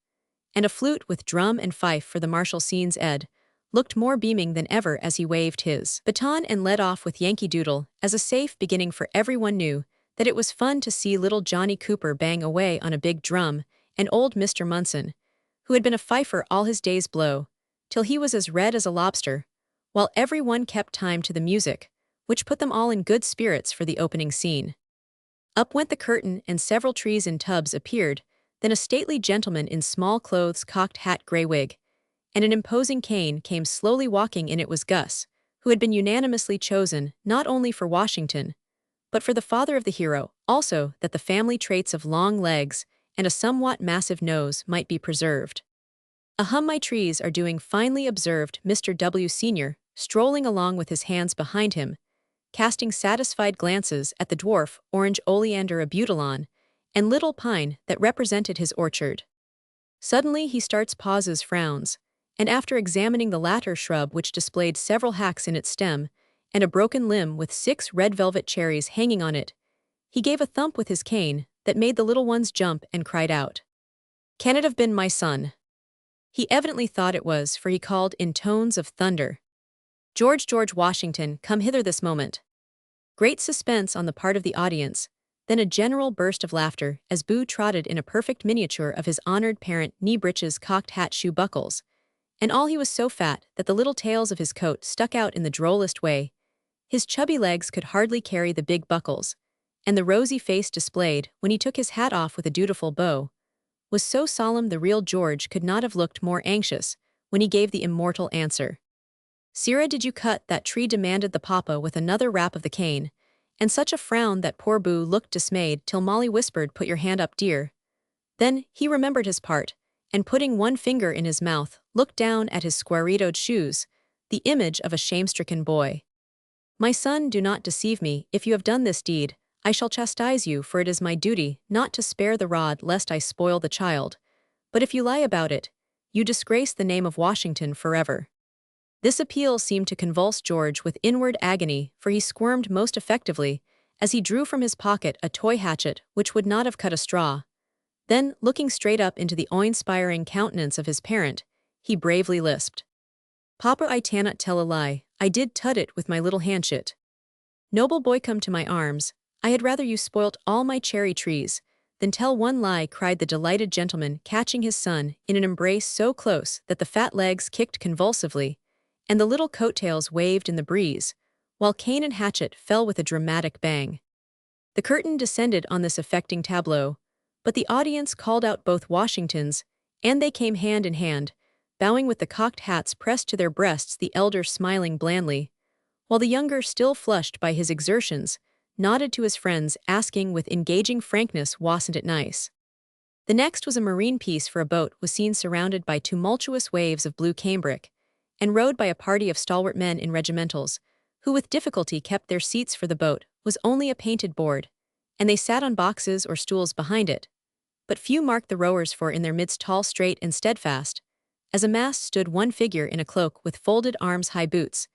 and a flute with drum and fife for the martial scenes. Ed looked more beaming than ever as he waved his baton and led off with Yankee Doodle as a safe beginning, for everyone knew that it was fun to see little Johnny Cooper bang away on a big drum, and old Mr. Munson, who had been a fifer all his days, blow till he was as red as a lobster, while everyone kept time to the music, which put them all in good spirits for the opening scene. Up went the curtain and several trees in tubs appeared, then a stately gentleman in small clothes, cocked hat, grey wig, and an imposing cane came slowly walking in. It was Gus, who had been unanimously chosen not only for Washington, but for the father of the hero, also that the family traits of long legs and a somewhat massive nose might be preserved. My trees are doing finely," observed Mr. W. Sr., strolling along with his hands behind him, casting satisfied glances at the dwarf orange oleander abutilon and little pine that represented his orchard. Suddenly he starts, pauses, frowns, and after examining the latter shrub, which displayed several hacks in its stem and a broken limb with 6 red velvet cherries hanging on it, he gave a thump with his cane that made the little ones jump and cried out, "Can it have been my son?" He evidently thought it was, for he called in tones of thunder, George Washington, come hither this moment." Great suspense on the part of the audience, then a general burst of laughter as Boo trotted in a perfect miniature of his honored parent, knee breeches, cocked hat, shoe buckles, and all. He was so fat that the little tails of his coat stuck out in the drollest way. His chubby legs could hardly carry the big buckles, and the rosy face displayed, when he took his hat off with a dutiful bow, was so solemn the real George could not have looked more anxious when he gave the immortal answer. "Sirrah, did you cut that tree?" demanded the papa with another rap of the cane, and such a frown that poor Boo looked dismayed till Molly whispered, "Put your hand up, dear." Then he remembered his part, and putting one finger in his mouth, looked down at his square-toed shoes, the image of a shame-stricken boy. "My son, do not deceive me. If you have done this deed, I shall chastise you, for it is my duty not to spare the rod lest I spoil the child. But if you lie about it, you disgrace the name of Washington forever." This appeal seemed to convulse George with inward agony, for he squirmed most effectively as he drew from his pocket a toy hatchet which would not have cut a straw. Then, looking straight up into the awe-inspiring countenance of his parent, he bravely lisped, "Papa, I cannot tell a lie. I did tut it with my little handshit. Noble boy, come to my arms. I had rather you spoilt all my cherry trees than tell one lie," cried the delighted gentleman, catching his son in an embrace so close that the fat legs kicked convulsively, and the little coattails waved in the breeze, while cane and hatchet fell with a dramatic bang. The curtain descended on this affecting tableau, but the audience called out both Washingtons, and they came hand in hand, bowing with the cocked hats pressed to their breasts, the elder smiling blandly, while the younger, still flushed by his exertions, nodded to his friends, asking with engaging frankness, "Wasn't it nice?" The next was a marine piece, for a boat was seen surrounded by tumultuous waves of blue cambric, and rowed by a party of stalwart men in regimentals, who with difficulty kept their seats, for the boat was only a painted board, and they sat on boxes or stools behind it. But few marked the rowers, for in their midst, tall, straight, and steadfast as a mast, stood one figure in a cloak with folded arms, high boots,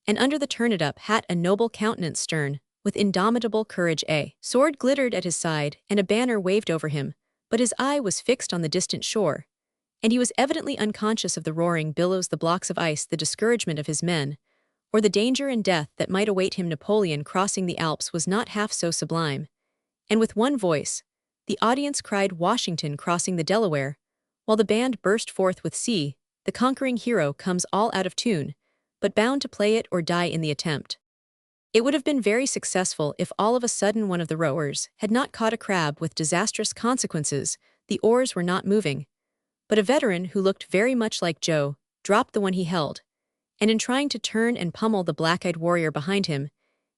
and under the turn-it-up hat a noble countenance, stern with indomitable courage. A sword glittered at his side, and a banner waved over him, but his eye was fixed on the distant shore, and he was evidently unconscious of the roaring billows, the blocks of ice, the discouragement of his men, or the danger and death that might await him. Napoleon crossing the Alps was not half so sublime, and with one voice, the audience cried, "Washington crossing the Delaware," while the band burst forth with "See, the conquering hero comes," all out of tune, but bound to play it or die in the attempt. It would have been very successful if all of a sudden one of the rowers had not caught a crab, with disastrous consequences. The oars were not moving, but a veteran who looked very much like Joe dropped the one he held, and in trying to turn and pummel the black-eyed warrior behind him,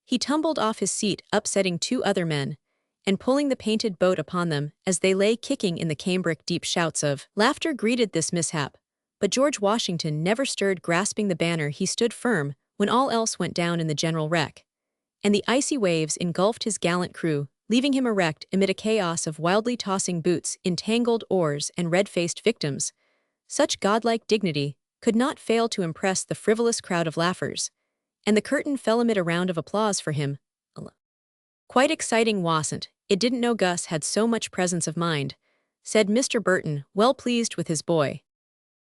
he tumbled off his seat, upsetting 2 other men, and pulling the painted boat upon them as they lay kicking in the cambric. Deep shouts of laughter greeted this mishap, but George Washington never stirred. Grasping the banner, he stood firm when all else went down in the general wreck, and the icy waves engulfed his gallant crew, leaving him erect amid a chaos of wildly tossing boots, entangled oars, and red-faced victims. Such godlike dignity could not fail to impress the frivolous crowd of laughers, and the curtain fell amid a round of applause for him. "Quite exciting, wasn't it? Didn't know Gus had so much presence of mind," said Mr. Burton, well pleased with his boy.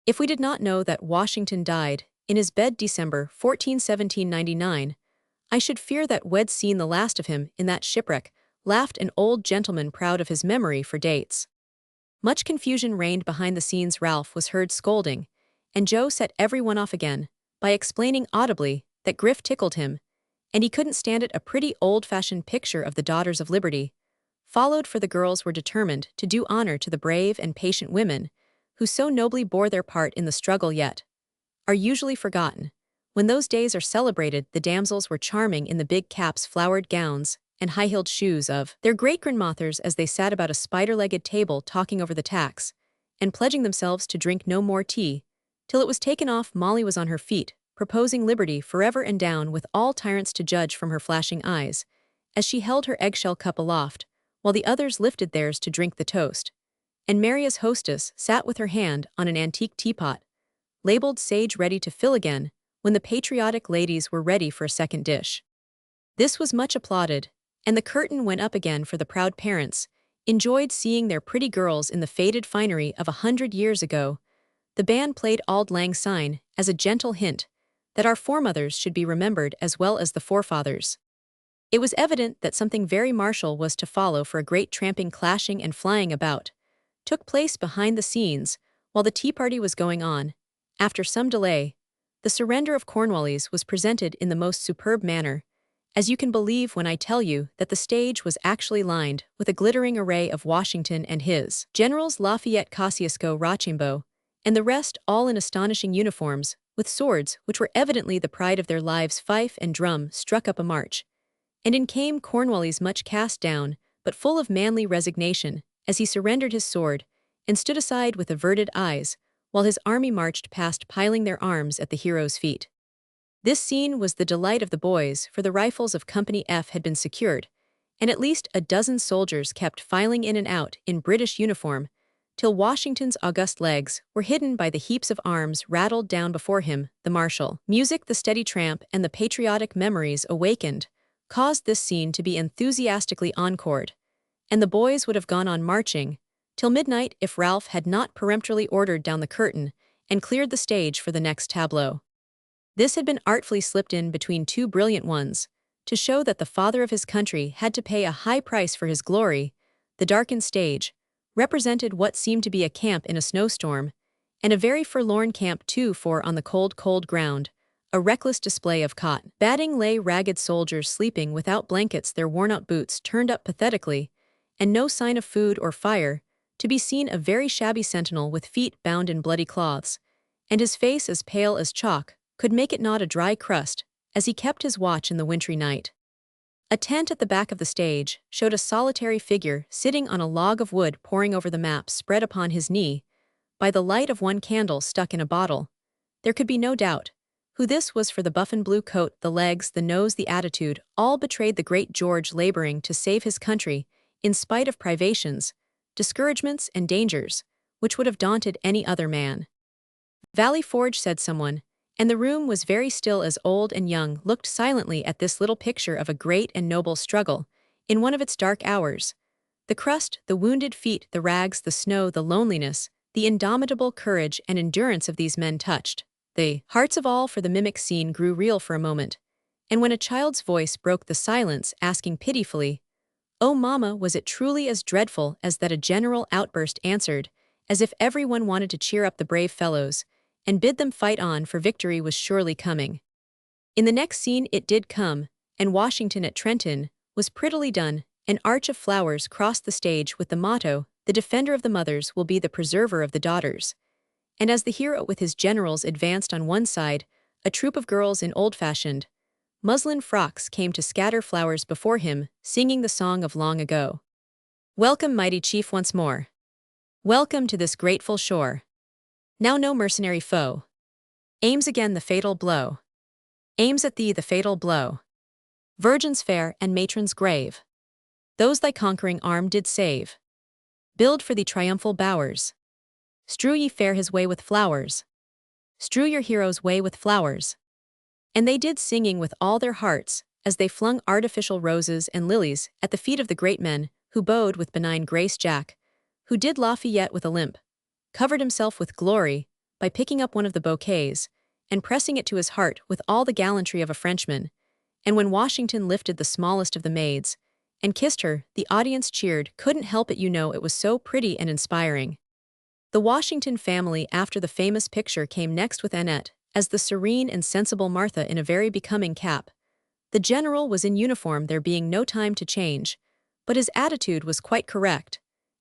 "If we did not know that Washington died in his bed December 14, 1799, I should fear that we'd seen the last of him in that shipwreck," laughed an old gentleman proud of his memory for dates. Much confusion reigned behind the scenes. Ralph was heard scolding, and Joe set everyone off again by explaining audibly that Griff tickled him, and he couldn't stand it. A pretty old-fashioned picture of the Daughters of Liberty followed, for the girls were determined to do honor to the brave and patient women who so nobly bore their part in the struggle, yet are usually forgotten. When those days are celebrated, the damsels were charming in the big caps, flowered gowns, and high-heeled shoes of their great-grandmothers as they sat about a spider-legged table talking over the tax, and pledging themselves to drink no more tea till it was taken off. Molly was on her feet, proposing liberty forever and down, with all tyrants to judge from her flashing eyes, as she held her eggshell cup aloft, while the others lifted theirs to drink the toast. And Mary, as hostess, sat with her hand on an antique teapot, labeled "Sage," ready to fill again when the patriotic ladies were ready for a second dish. This was much applauded, and the curtain went up again, for the proud parents enjoyed seeing their pretty girls in the faded finery of 100 years ago. The band played "Auld Lang Syne" as a gentle hint that our foremothers should be remembered as well as the forefathers. It was evident that something very martial was to follow, for a great tramping, clashing, and flying about took place behind the scenes while the tea party was going on. After some delay, the surrender of Cornwallis was presented in the most superb manner, as you can believe when I tell you that the stage was actually lined with a glittering array of Washington and his generals, Lafayette, Kosciuszko, Rochambeau, and the rest, all in astonishing uniforms, with swords which were evidently the pride of their lives. Fife and drum struck up a march, and in came Cornwallis, much cast down, but full of manly resignation, as he surrendered his sword and stood aside with averted eyes, while his army marched past, piling their arms at the hero's feet. This scene was the delight of the boys, for the rifles of Company F had been secured, and at least a dozen soldiers kept filing in and out in British uniform, till Washington's august legs were hidden by the heaps of arms rattled down before him. The martial music, the steady tramp, and the patriotic memories awakened caused this scene to be enthusiastically encored, and the boys would have gone on marching till midnight if Ralph had not peremptorily ordered down the curtain and cleared the stage for the next tableau. This had been artfully slipped in between two brilliant ones, to show that the father of his country had to pay a high price for his glory. The darkened stage represented what seemed to be a camp in a snowstorm, and a very forlorn camp too, for on the cold, cold ground, a reckless display of cotton batting lay ragged soldiers sleeping without blankets, their worn-out boots turned up pathetically, and no sign of food or fire to be seen. A very shabby sentinel with feet bound in bloody cloths, and his face as pale as chalk, could make it not a dry crust, as he kept his watch in the wintry night. A tent at the back of the stage showed a solitary figure sitting on a log of wood, poring over the map spread upon his knee, by the light of one candle stuck in a bottle. There could be no doubt who this was, for the buff and blue coat, the legs, the nose, the attitude, all betrayed the great George laboring to save his country, in spite of privations, discouragements, and dangers, which would have daunted any other man. "Valley Forge," said someone, and the room was very still as old and young looked silently at this little picture of a great and noble struggle in one of its dark hours. The crust, the wounded feet, the rags, the snow, the loneliness, the indomitable courage and endurance of these men touched the hearts of all, for the mimic scene grew real for a moment, and when a child's voice broke the silence, asking pitifully, "Oh, Mama, was it truly as dreadful as that?" a general outburst answered, as if everyone wanted to cheer up the brave fellows and bid them fight on, for victory was surely coming. In the next scene it did come, and Washington at Trenton was prettily done. An arch of flowers crossed the stage with the motto, "The defender of the mothers will be the preserver of the daughters." And as the hero with his generals advanced on one side, a troop of girls in old-fashioned muslin frocks came to scatter flowers before him, singing the song of long ago. Welcome, mighty chief, once more. Welcome to this grateful shore. Now no mercenary foe aims again the fatal blow. Aims at thee the fatal blow. Virgins fair and matrons grave, those thy conquering arm did save, build for thee triumphal bowers. Strew ye fair his way with flowers. Strew your hero's way with flowers. And they did, singing with all their hearts, as they flung artificial roses and lilies at the feet of the great men who bowed with benign grace. Jack, who did Lafayette with a limp, covered himself with glory by picking up one of the bouquets and pressing it to his heart with all the gallantry of a Frenchman. And when Washington lifted the smallest of the maids and kissed her, the audience cheered. Couldn't help it, it was so pretty and inspiring. The Washington family after the famous picture came next with Annette as the serene and sensible Martha in a very becoming cap. The general was in uniform, there being no time to change, but his attitude was quite correct,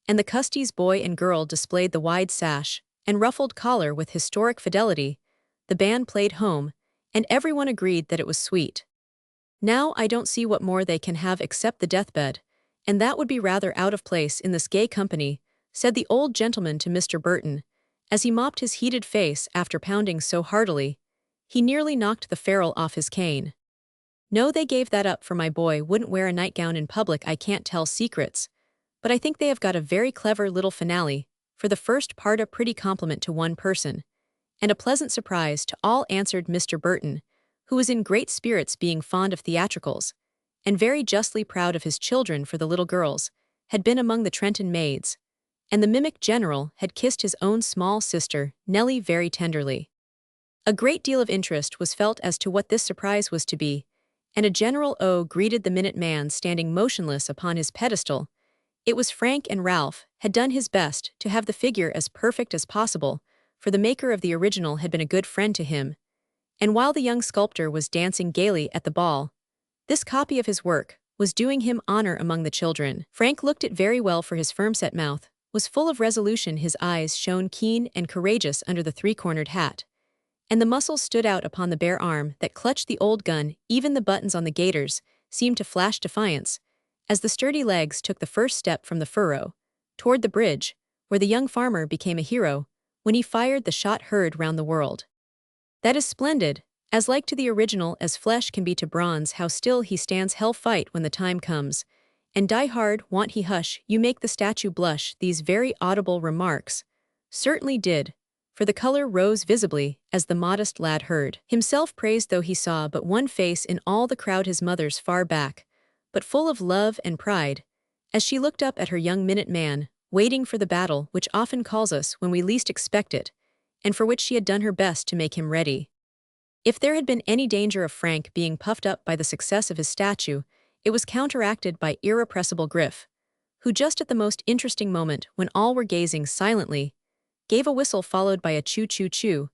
and the Custies boy and girl displayed the wide sash and ruffled collar with historic fidelity. The band played home, and everyone agreed that it was sweet. Now I don't see what more they can have except the deathbed, and that would be rather out of place in this gay company, said the old gentleman to Mr. Burton, as he mopped his heated face after pounding so heartily he nearly knocked the ferule off his cane. No, they gave that up, for my boy wouldn't wear a nightgown in public. I can't tell secrets, but I think they have got a very clever little finale. For the first part, a pretty compliment to one person, and a pleasant surprise to all, answered Mr. Burton, who was in great spirits, being fond of theatricals, and very justly proud of his children, for the little girls had been among the Trenton maids, and the mimic general had kissed his own small sister, Nellie, very tenderly. A great deal of interest was felt as to what this surprise was to be, and a general O greeted the minute man standing motionless upon his pedestal. It was Frank, and Ralph had done his best to have the figure as perfect as possible, for the maker of the original had been a good friend to him, and while the young sculptor was dancing gaily at the ball, this copy of his work was doing him honor among the children. Frank looked it very well, for his firm-set mouth was full of resolution, his eyes shone keen and courageous under the three-cornered hat, and the muscles stood out upon the bare arm that clutched the old gun. Even the buttons on the gaiters seemed to flash defiance, as the sturdy legs took the first step from the furrow toward the bridge, where the young farmer became a hero when he fired the shot heard round the world. That is splendid, as like to the original as flesh can be to bronze. How still he stands, hell fight when the time comes, and die hard, want he hush, you make the statue blush. These very audible remarks certainly did, for the color rose visibly as the modest lad heard himself praised, though he saw but one face in all the crowd, his mother's, far back, but full of love and pride, as she looked up at her young minute man, waiting for the battle which often calls us when we least expect it, and for which she had done her best to make him ready. If there had been any danger of Frank being puffed up by the success of his statue, it was counteracted by irrepressible Griff, who just at the most interesting moment, when all were gazing silently, gave a whistle followed by a choo-choo-choo,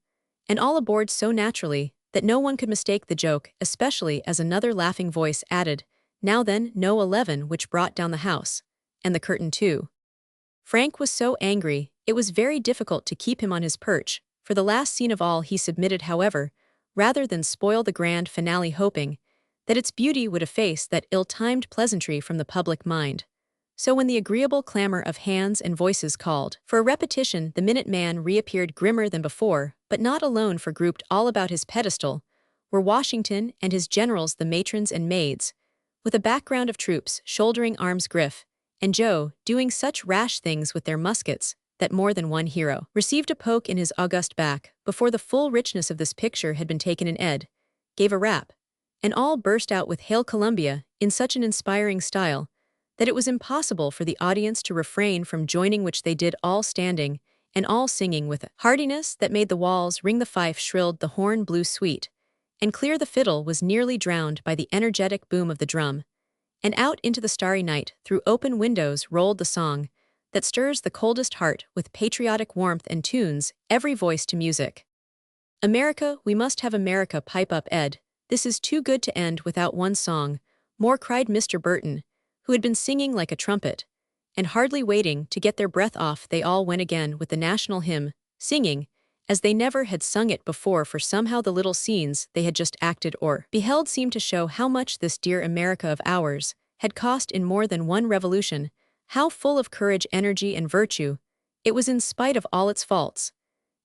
and all aboard so naturally that no one could mistake the joke, especially as another laughing voice added, "Now then, no 11," which brought down the house, and the curtain too. Frank was so angry, it was very difficult to keep him on his perch. For the last scene of all he submitted, however, rather than spoil the grand finale, hoping that its beauty would efface that ill-timed pleasantry from the public mind. So when the agreeable clamor of hands and voices called for a repetition, the minute man reappeared grimmer than before, but not alone, for grouped all about his pedestal were Washington and his generals, the matrons and maids, with a background of troops shouldering arms, Griff and Joe doing such rash things with their muskets that more than one hero received a poke in his august back before the full richness of this picture had been taken in. Ed gave a rap, and all burst out with Hail Columbia in such an inspiring style that it was impossible for the audience to refrain from joining, which they did, all standing and all singing with a heartiness that made the walls ring. The fife shrilled, the horn blew sweet and clear, the fiddle was nearly drowned by the energetic boom of the drum, and out into the starry night through open windows rolled the song that stirs the coldest heart with patriotic warmth and tunes every voice to music. America, we must have America, pipe up, Ed, this is too good to end without one song more, cried Mr. Burton, who had been singing like a trumpet, and hardly waiting to get their breath off, they all went again with the national hymn, singing as they never had sung it before, for somehow the little scenes they had just acted or beheld seemed to show how much this dear America of ours had cost in more than one revolution, How full of courage, energy, and virtue, it was in spite of all its faults.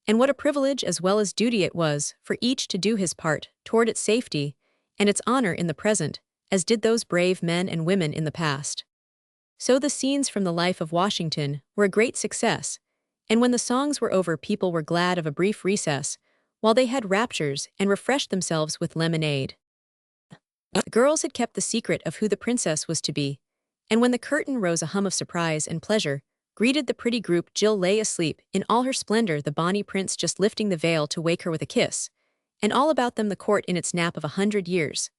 And what a privilege as well as duty it was for each to do his part toward its safety and its honor in the present, as did those brave men and women in the past. So the scenes from the life of Washington were a great success, and when the songs were over, people were glad of a brief recess, while they had raptures and refreshed themselves with lemonade. The girls had kept the secret of who the princess was to be, and when the curtain rose, a hum of surprise and pleasure greeted the pretty group. Jill lay asleep in all her splendor, the bonny prince just lifting the veil to wake her with a kiss, and all about them the court in its nap of 100 years.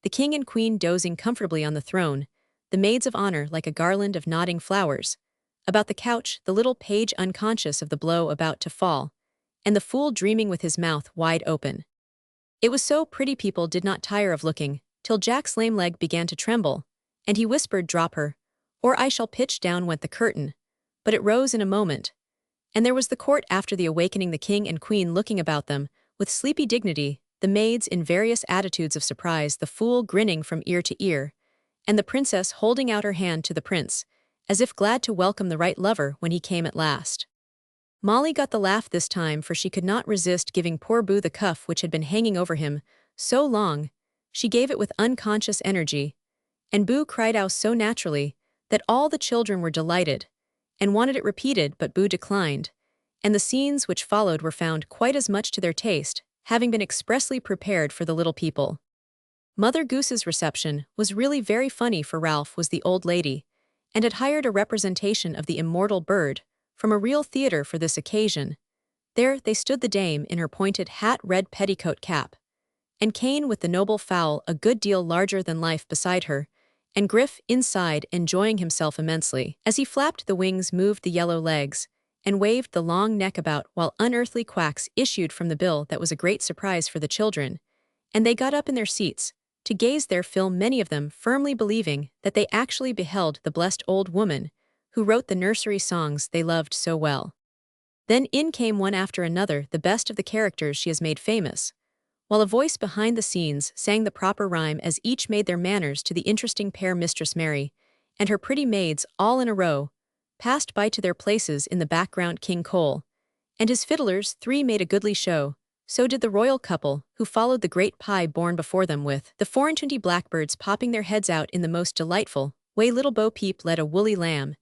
The king and queen dozing comfortably on the throne, the maids of honor like a garland of nodding flowers. About the couch, the little page unconscious of the blow about to fall, and the fool dreaming with his mouth wide open. It was so pretty people did not tire of looking, till Jack's lame leg began to tremble, and he whispered, "Drop her, or I shall pitch." Down went the curtain, but it rose in a moment, and there was the court after the awakening, the king and queen looking about them with sleepy dignity, the maids in various attitudes of surprise, the fool grinning from ear to ear, and the princess holding out her hand to the prince, as if glad to welcome the right lover when he came at last. Molly got the laugh this time, for she could not resist giving poor Boo the cuff which had been hanging over him so long. She gave it with unconscious energy, and Boo cried out so naturally that all the children were delighted and wanted it repeated, but Boo declined, and the scenes which followed were found quite as much to their taste, having been expressly prepared for the little people. Mother Goose's reception was really very funny, for Ralph was the old lady, and had hired a representation of the immortal bird from a real theater for this occasion. There they stood, the dame in her pointed hat, red petticoat cap, and Cain with the noble fowl a good deal larger than life beside her, and Griff inside enjoying himself immensely. As he flapped the wings, moved the yellow legs, and waved the long neck about, while unearthly quacks issued from the bill, that was a great surprise for the children, and they got up in their seats to gaze their fill, many of them firmly believing that they actually beheld the blessed old woman who wrote the nursery songs they loved so well. Then in came one after another, the best of the characters she has made famous, while a voice behind the scenes sang the proper rhyme as each made their manners to the interesting pair. Mistress Mary and her pretty maids, all in a row, passed by to their places in the background. King Cole and his fiddlers 3 made a goodly show, so did the royal couple who followed the great pie borne before them, with the 24 blackbirds popping their heads out in the most delightful way. Little Bo Peep led a woolly lamb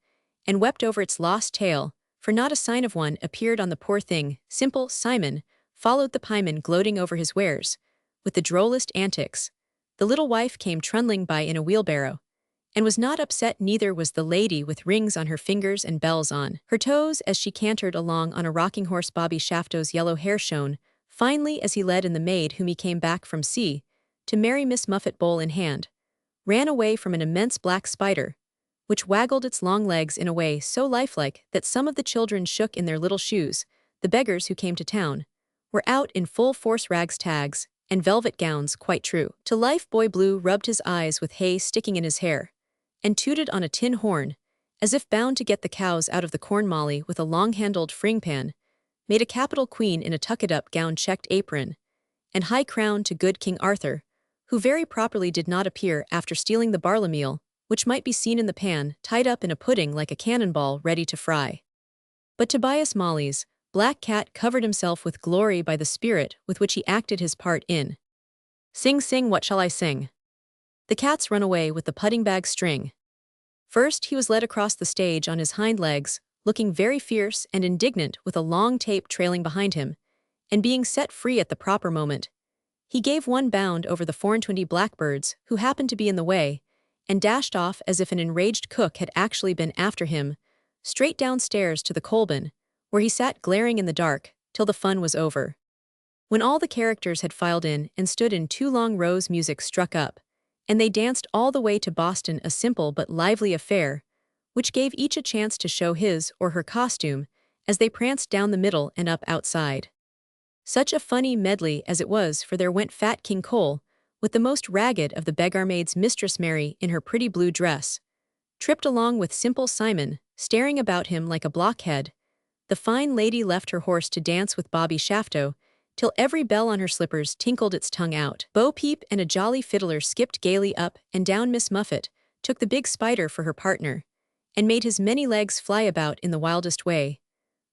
and wept over its lost tail, for not a sign of one appeared on the poor thing. Simple Simon followed the pieman, gloating over his wares with the drollest antics. The little wife came trundling by in a wheelbarrow, and was not upset, neither was the lady with rings on her fingers and bells on her toes as she cantered along on a rocking horse. Bobby Shafto's yellow hair shone finely as he led, and the maid whom he came back from sea to marry, Miss Muffet, bowl in hand, ran away from an immense black spider, which waggled its long legs in a way so lifelike that some of the children shook in their little shoes. The beggars who came to town were out in full force, rags, tags, and velvet gowns, quite true to life. Boy Blue rubbed his eyes with hay sticking in his hair, and tooted on a tin horn, as if bound to get the cows out of the corn. Molly, with a long-handled frying pan, made a capital queen in a tucked-up gown, checked apron, and high crown to good King Arthur, who very properly did not appear after stealing the barley meal, which might be seen in the pan, tied up in a pudding like a cannonball ready to fry. But Tobias Molly's black cat covered himself with glory by the spirit with which he acted his part in Sing Sing, What Shall I Sing? The Cat's Run Away with the Pudding Bag String. First he was led across the stage on his hind legs, looking very fierce and indignant, with a long tape trailing behind him, and being set free at the proper moment, he gave one bound over the 24 blackbirds who happened to be in the way, and dashed off as if an enraged cook had actually been after him, straight downstairs to the Colburn, where he sat glaring in the dark till the fun was over. When all the characters had filed in and stood in 2 long rows, music struck up, and they danced all the way to Boston, a simple but lively affair, which gave each a chance to show his or her costume as they pranced down the middle and up outside. Such a funny medley as it was, for there went fat King Cole, with the most ragged of the beggar-maids. Mistress Mary, in her pretty blue dress, tripped along with Simple Simon, staring about him like a blockhead. The fine lady left her horse to dance with Bobby Shafto, till every bell on her slippers tinkled its tongue out. Bo Peep and a jolly fiddler skipped gaily up and down. Miss Muffet took the big spider for her partner, and made his many legs fly about in the wildest way.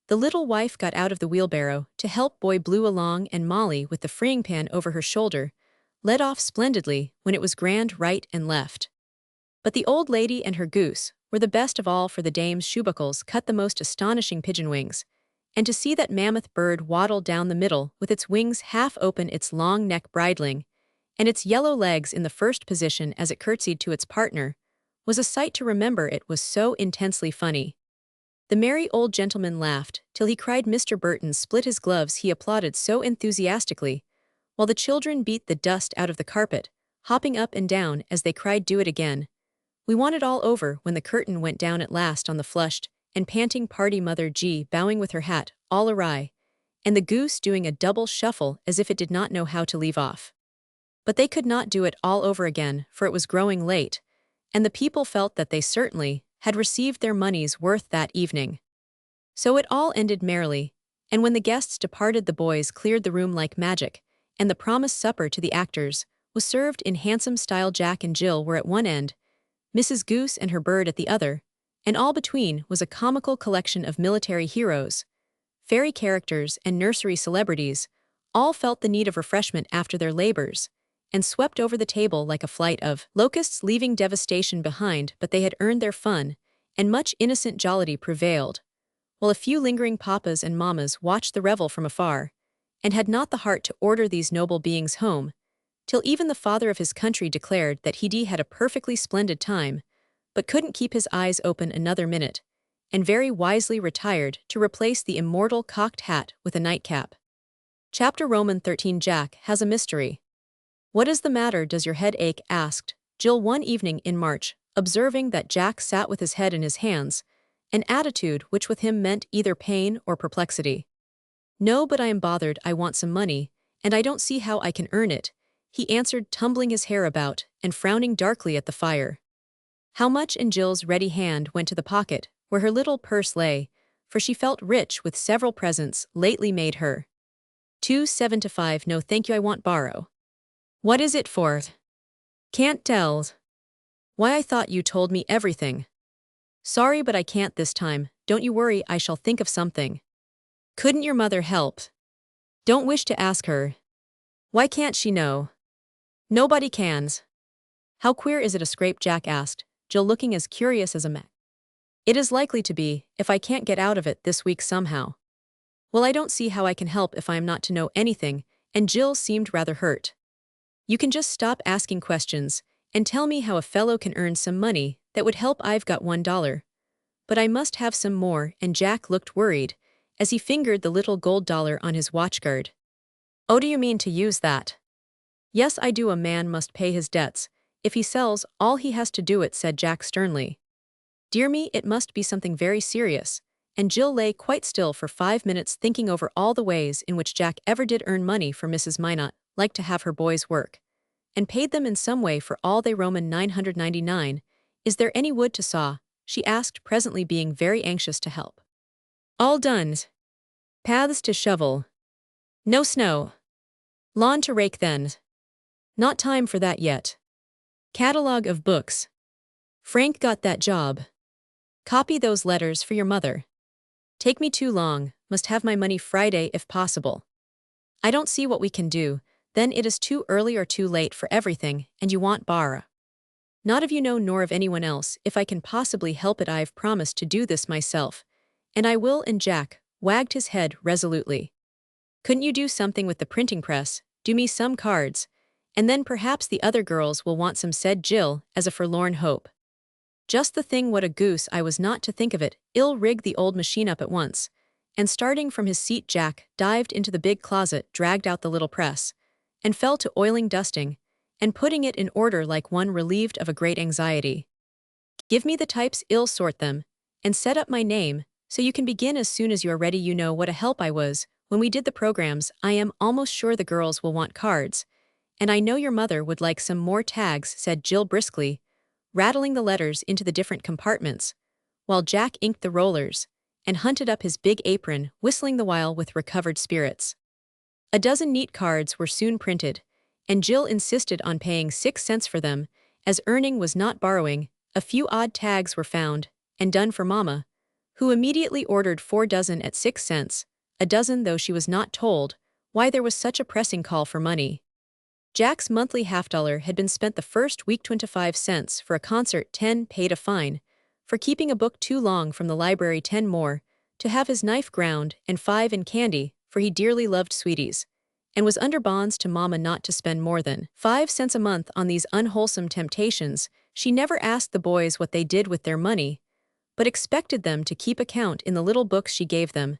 The little wife got out of the wheelbarrow to help Boy Blue along, and Molly, with the freeing pan over her shoulder, led off splendidly when it was grand right and left. But the old lady and her goose were the best of all, for the dame's shoebuckles cut the most astonishing pigeon wings, and to see that mammoth bird waddle down the middle with its wings half open, its long neck bridling, and its yellow legs in the first position as it curtsied to its partner, was a sight to remember. It was so intensely funny. The merry old gentleman laughed till he cried. Mr. Burton split his gloves, he applauded so enthusiastically, while the children beat the dust out of the carpet, hopping up and down as they cried, "Do it again." We want it all over when the curtain went down at last on the flushed and panting party, Mother G bowing with her hat all awry, and the goose doing a double shuffle as if it did not know how to leave off. But they could not do it all over again, for it was growing late, and the people felt that they certainly had received their money's worth that evening. So it all ended merrily, and when the guests departed, the boys cleared the room like magic, and the promised supper to the actors was served in handsome style. Jack and Jill were at one end, Mrs. Goose and her bird at the other, and all between was a comical collection of military heroes, fairy characters, and nursery celebrities. All felt the need of refreshment after their labors, and swept over the table like a flight of locusts, leaving devastation behind. But they had earned their fun, and much innocent jollity prevailed, while a few lingering papas and mammas watched the revel from afar, and had not the heart to order these noble beings home, till even the father of his country declared that he'd had a perfectly splendid time, but couldn't keep his eyes open another minute, and very wisely retired to replace the immortal cocked hat with a nightcap. Chapter Roman 13. Jack has a mystery. "What is the matter? Does your head ache?" asked Jill one evening in March, observing that Jack sat with his head in his hands, an attitude which with him meant either pain or perplexity. "No, but I am bothered. I want some money, and I don't see how I can earn it," he answered, tumbling his hair about and frowning darkly at the fire. How much? And Jill's ready hand went to the pocket where her little purse lay, for she felt rich with several presents lately made her. 2.75. "No thank you, I want borrow." "What is it for?" "Can't tell." "Why, I thought you told me everything." "Sorry, but I can't this time. Don't you worry, I shall think of something." "Couldn't your mother help?" "Don't wish to ask her." "Why can't she know?" "Nobody cans." "How queer is it a scrape?" Jack asked, Jill looking as curious as a mat. "It is likely to be, if I can't get out of it this week somehow." "Well, I don't see how I can help if I am not to know anything," and Jill seemed rather hurt. "You can just stop asking questions, and tell me how a fellow can earn some money that would help. I've got $1. But I must have some more," and Jack looked worried as he fingered the little gold dollar on his watchguard. "Oh, do you mean to use that?" "Yes, I do. A man must pay his debts. If he sells all he has to do it," said Jack sternly. "Dear me, it must be something very serious," and Jill lay quite still for 5 minutes thinking over all the ways in which Jack ever did earn money, for Mrs. Minot liked to have her boys work, and paid them in some way for all they Roman 999. "Is there any wood to saw?" she asked presently, being very anxious to help. "All done." "Paths to shovel?" "No snow." "Lawn to rake then?" "Not time for that yet." "Catalogue of books?" "Frank got that job." "Copy those letters for your mother." "Take me too long, must have my money Friday if possible." "I don't see what we can do, then it is too early or too late for everything, and you want borrow." "Not of you know nor of anyone else. If I can possibly help it, I've promised to do this myself, and I will." And Jack wagged his head resolutely. "Couldn't you do something with the printing press? Do me some cards, and then perhaps the other girls will want some," said Jill as a forlorn hope. "Just the thing. What a goose I was not to think of it." Ill rigged the old machine up at once, and starting from his seat, Jack dived into the big closet, dragged out the little press, and fell to oiling, dusting, and putting it in order like one relieved of a great anxiety. "Give me the types, I'll sort them, and set up my name, so you can begin as soon as you are ready. You know what a help I was when we did the programs. I am almost sure the girls will want cards, and I know your mother would like some more tags," said Jill briskly, rattling the letters into the different compartments, while Jack inked the rollers and hunted up his big apron, whistling the while with recovered spirits. A dozen neat cards were soon printed, and Jill insisted on paying 6 cents for them, as earning was not borrowing. A few odd tags were found, and done for Mama, who immediately ordered 4 dozen at 6 cents, a dozen though she was not told why there was such a pressing call for money. Jack's monthly $half had been spent the first week 25 cents for a concert, 10 paid a fine, for keeping a book too long from the library, 10 more, to have his knife ground, and 5 in candy, for he dearly loved sweeties, and was under bonds to Mama not to spend more than 5 cents a month on these unwholesome temptations. She never asked the boys what they did with their money, but expected them to keep account in the little books she gave them,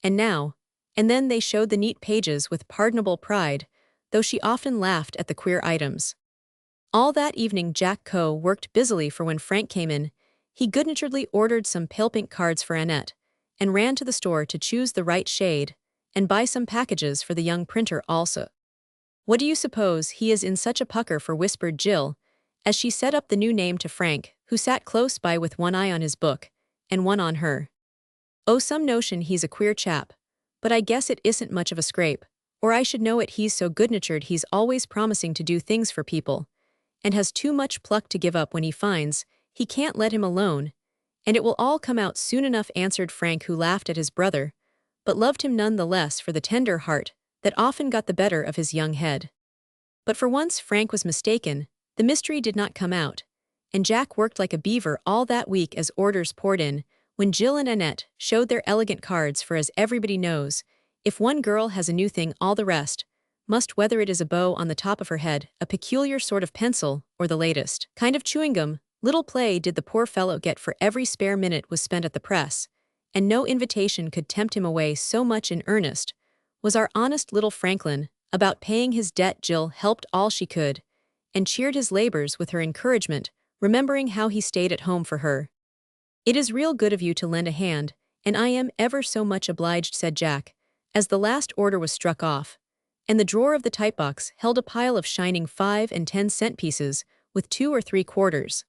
and now and then they showed the neat pages with pardonable pride, though she often laughed at the queer items. All that evening Jack worked busily, for when Frank came in, he good-naturedly ordered some pale pink cards for Annette, and ran to the store to choose the right shade, and buy some packages for the young printer also. "What do you suppose he is in such a pucker for?" whispered Jill, as she set up the new name to Frank, who sat close by with one eye on his book, and one on her. "Oh, some notion he's a queer chap, but I guess it isn't much of a scrape, or I should know it. He's so good-natured, he's always promising to do things for people, and has too much pluck to give up when he finds he can't let him alone, and it will all come out soon enough," answered Frank, who laughed at his brother, but loved him none the less for the tender heart that often got the better of his young head. But for once Frank was mistaken. The mystery did not come out, and Jack worked like a beaver all that week as orders poured in, when Jill and Annette showed their elegant cards, for as everybody knows, if one girl has a new thing, all the rest must, whether it is a bow on the top of her head, a peculiar sort of pencil, or the latest kind of chewing gum. Little play did the poor fellow get, for every spare minute was spent at the press, and no invitation could tempt him away. So much in earnest was our honest little Franklin about paying his debt. Jill helped all she could, and cheered his labors with her encouragement, remembering how he stayed at home for her. "It is real good of you to lend a hand, and I am ever so much obliged," said Jack, as the last order was struck off, and the drawer of the typebox held a pile of shining 5 and 10 cent pieces with 2 or 3 quarters.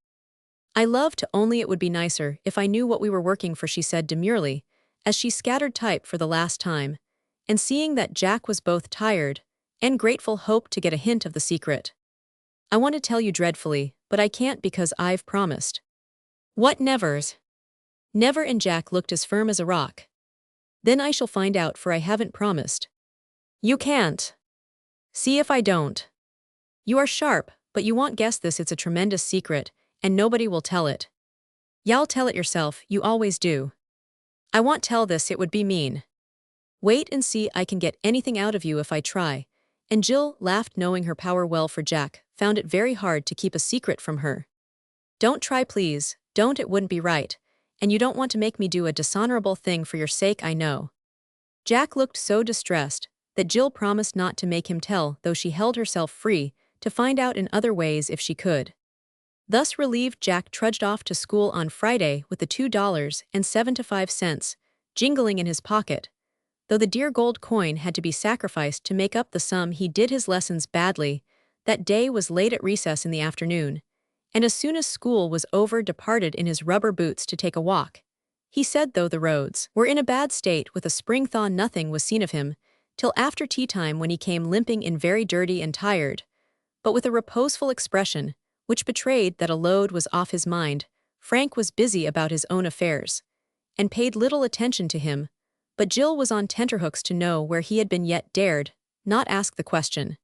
"I love to, only it would be nicer if I knew what we were working for," she said demurely, as she scattered type for the last time, and seeing that Jack was both tired and grateful, hoped to get a hint of the secret. "I want to tell you dreadfully, but I can't because I've promised." "What nevers?" "Never," and Jack looked as firm as a rock. "Then I shall find out, for I haven't promised." "You can't." "See if I don't." "You are sharp, but you won't guess this. It's a tremendous secret, and nobody will tell it." "Y'all tell it yourself, you always do." "I won't tell this, it would be mean." "Wait and see, I can get anything out of you if I try," and Jill laughed, knowing her power well, for Jack found it very hard to keep a secret from her. "Don't try, please, don't, it wouldn't be right, and you don't want to make me do a dishonorable thing for your sake, I know." Jack looked so distressed that Jill promised not to make him tell, though she held herself free to find out in other ways if she could. Thus relieved, Jack trudged off to school on Friday with the $2.75 jingling in his pocket, though the dear gold coin had to be sacrificed to make up the sum. He did his lessons badly. That day was late at recess in the afternoon, and as soon as school was over departed in his rubber boots to take a walk. He said though the roads were in a bad state with a spring thaw, nothing was seen of him till after tea time, when he came limping in very dirty and tired, but with a reposeful expression which betrayed that a load was off his mind. Frank was busy about his own affairs, and paid little attention to him, but Jill was on tenterhooks to know where he had been, yet dared not ask the question.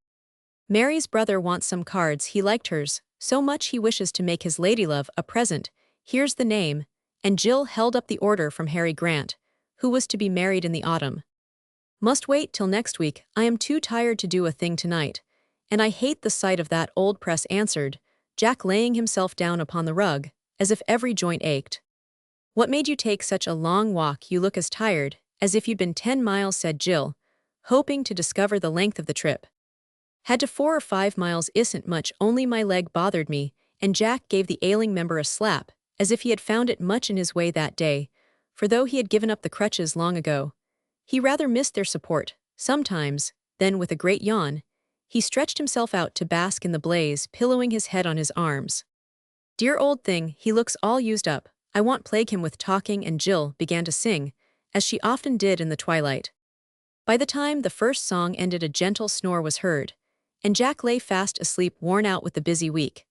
"Mary's brother wants some cards. He liked hers so much he wishes to make his ladylove a present. Here's the name," and Jill held up the order from Harry Grant, who was to be married in the autumn. "Must wait till next week. I am too tired to do a thing tonight, and I hate the sight of that old press," answered Jack, laying himself down upon the rug, as if every joint ached. "What made you take such a long walk? You look as tired as if you'd been 10 miles, said Jill, hoping to discover the length of the trip. "Had to 4 or 5 miles, isn't much, only my leg bothered me," and Jack gave the ailing member a slap, as if he had found it much in his way that day, for though he had given up the crutches long ago, he rather missed their support sometimes. Then, with a great yawn, he stretched himself out to bask in the blaze, pillowing his head on his arms. "Dear old thing, he looks all used up. I won't plague him with talking," and Jill began to sing, as she often did in the twilight. By the time the first song ended, a gentle snore was heard, and Jack lay fast asleep, worn out with the busy week.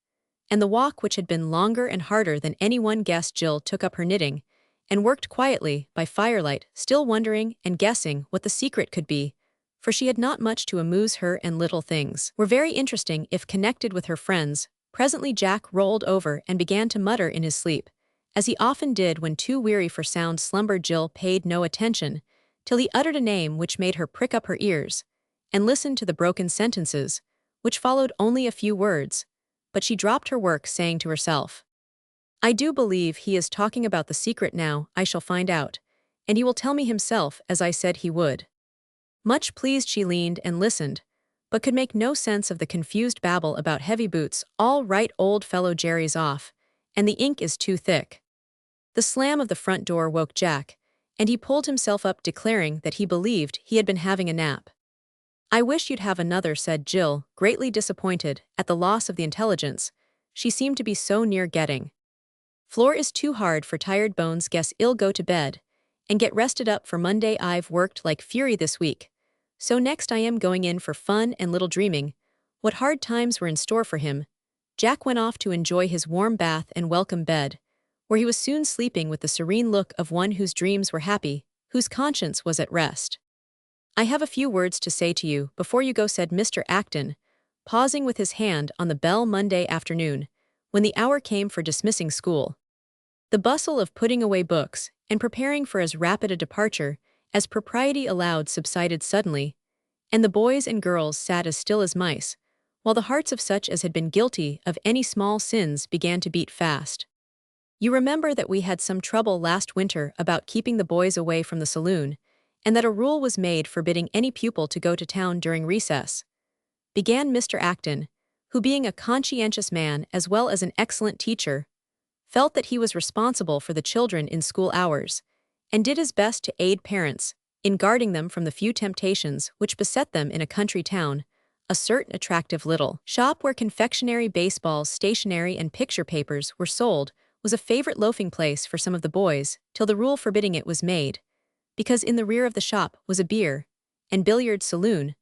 and the walk which had been longer and harder than anyone guessed. Jill took up her knitting and worked quietly by firelight, still wondering and guessing what the secret could be, for she had not much to amuse her, and little things were very interesting if connected with her friends. Presently Jack rolled over and began to mutter in his sleep, as he often did when too weary for sound slumber. Jill paid no attention, till he uttered a name which made her prick up her ears, and listened to the broken sentences, which followed only a few words, but she dropped her work, saying to herself, "I do believe he is talking about the secret now. I shall find out, and he will tell me himself, as I said he would." Much pleased she leaned and listened, but could make no sense of the confused babble about heavy boots. "All right, old fellow, Jerry's off, and the ink is too thick." The slam of the front door woke Jack, and he pulled himself up, declaring that he believed he had been having a nap. "I wish you'd have another," said Jill, greatly disappointed at the loss of the intelligence she seemed to be so near getting. "Floor is too hard for tired bones. Guess I'll go to bed and get rested up for Monday. I've worked like fury this week, so next I am going in for fun and little dreaming what hard times were in store for him." Jack went off to enjoy his warm bath and welcome bed, where he was soon sleeping with the serene look of one whose dreams were happy, whose conscience was at rest. "I have a few words to say to you before you go," said Mr. Acton, pausing with his hand on the bell Monday afternoon, when the hour came for dismissing school. The bustle of putting away books and preparing for as rapid a departure as propriety allowed subsided suddenly, and the boys and girls sat as still as mice, while the hearts of such as had been guilty of any small sins began to beat fast. "You remember that we had some trouble last winter about keeping the boys away from the saloon, and that a rule was made forbidding any pupil to go to town during recess," began Mr. Acton, who, being a conscientious man as well as an excellent teacher, felt that he was responsible for the children in school hours, and did his best to aid parents in guarding them from the few temptations which beset them in a country town. A certain attractive little shop where confectionery, baseballs, stationery, and picture papers were sold was a favorite loafing place for some of the boys, till the rule forbidding it was made, because in the rear of the shop was a beer and billiard saloon.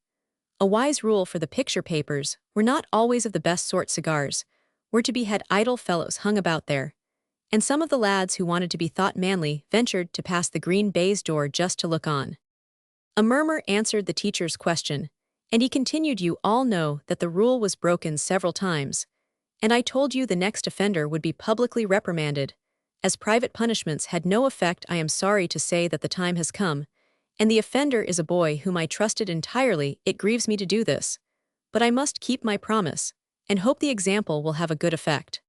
A wise rule, for the picture papers were not always of the best sort. Cigars were to be had. Idle fellows hung about there, and some of the lads who wanted to be thought manly ventured to pass the green baize door just to look on. A murmur answered the teacher's question, and he continued, "You all know that the rule was broken several times, and I told you the next offender would be publicly reprimanded. As private punishments had no effect, I am sorry to say that the time has come, and the offender is a boy whom I trusted entirely. It grieves me to do this, but I must keep my promise, and hope the example will have a good effect."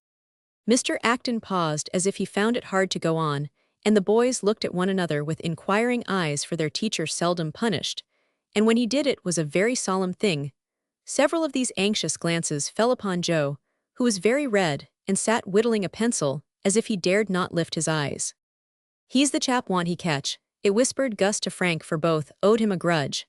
Mr. Acton paused as if he found it hard to go on, and the boys looked at one another with inquiring eyes, for their teacher seldom punished, and when he did it was a very solemn thing. Several of these anxious glances fell upon Joe, who was very red and sat whittling a pencil as if he dared not lift his eyes. "He's the chap want he catch," it whispered Gus to Frank, for both owed him a grudge.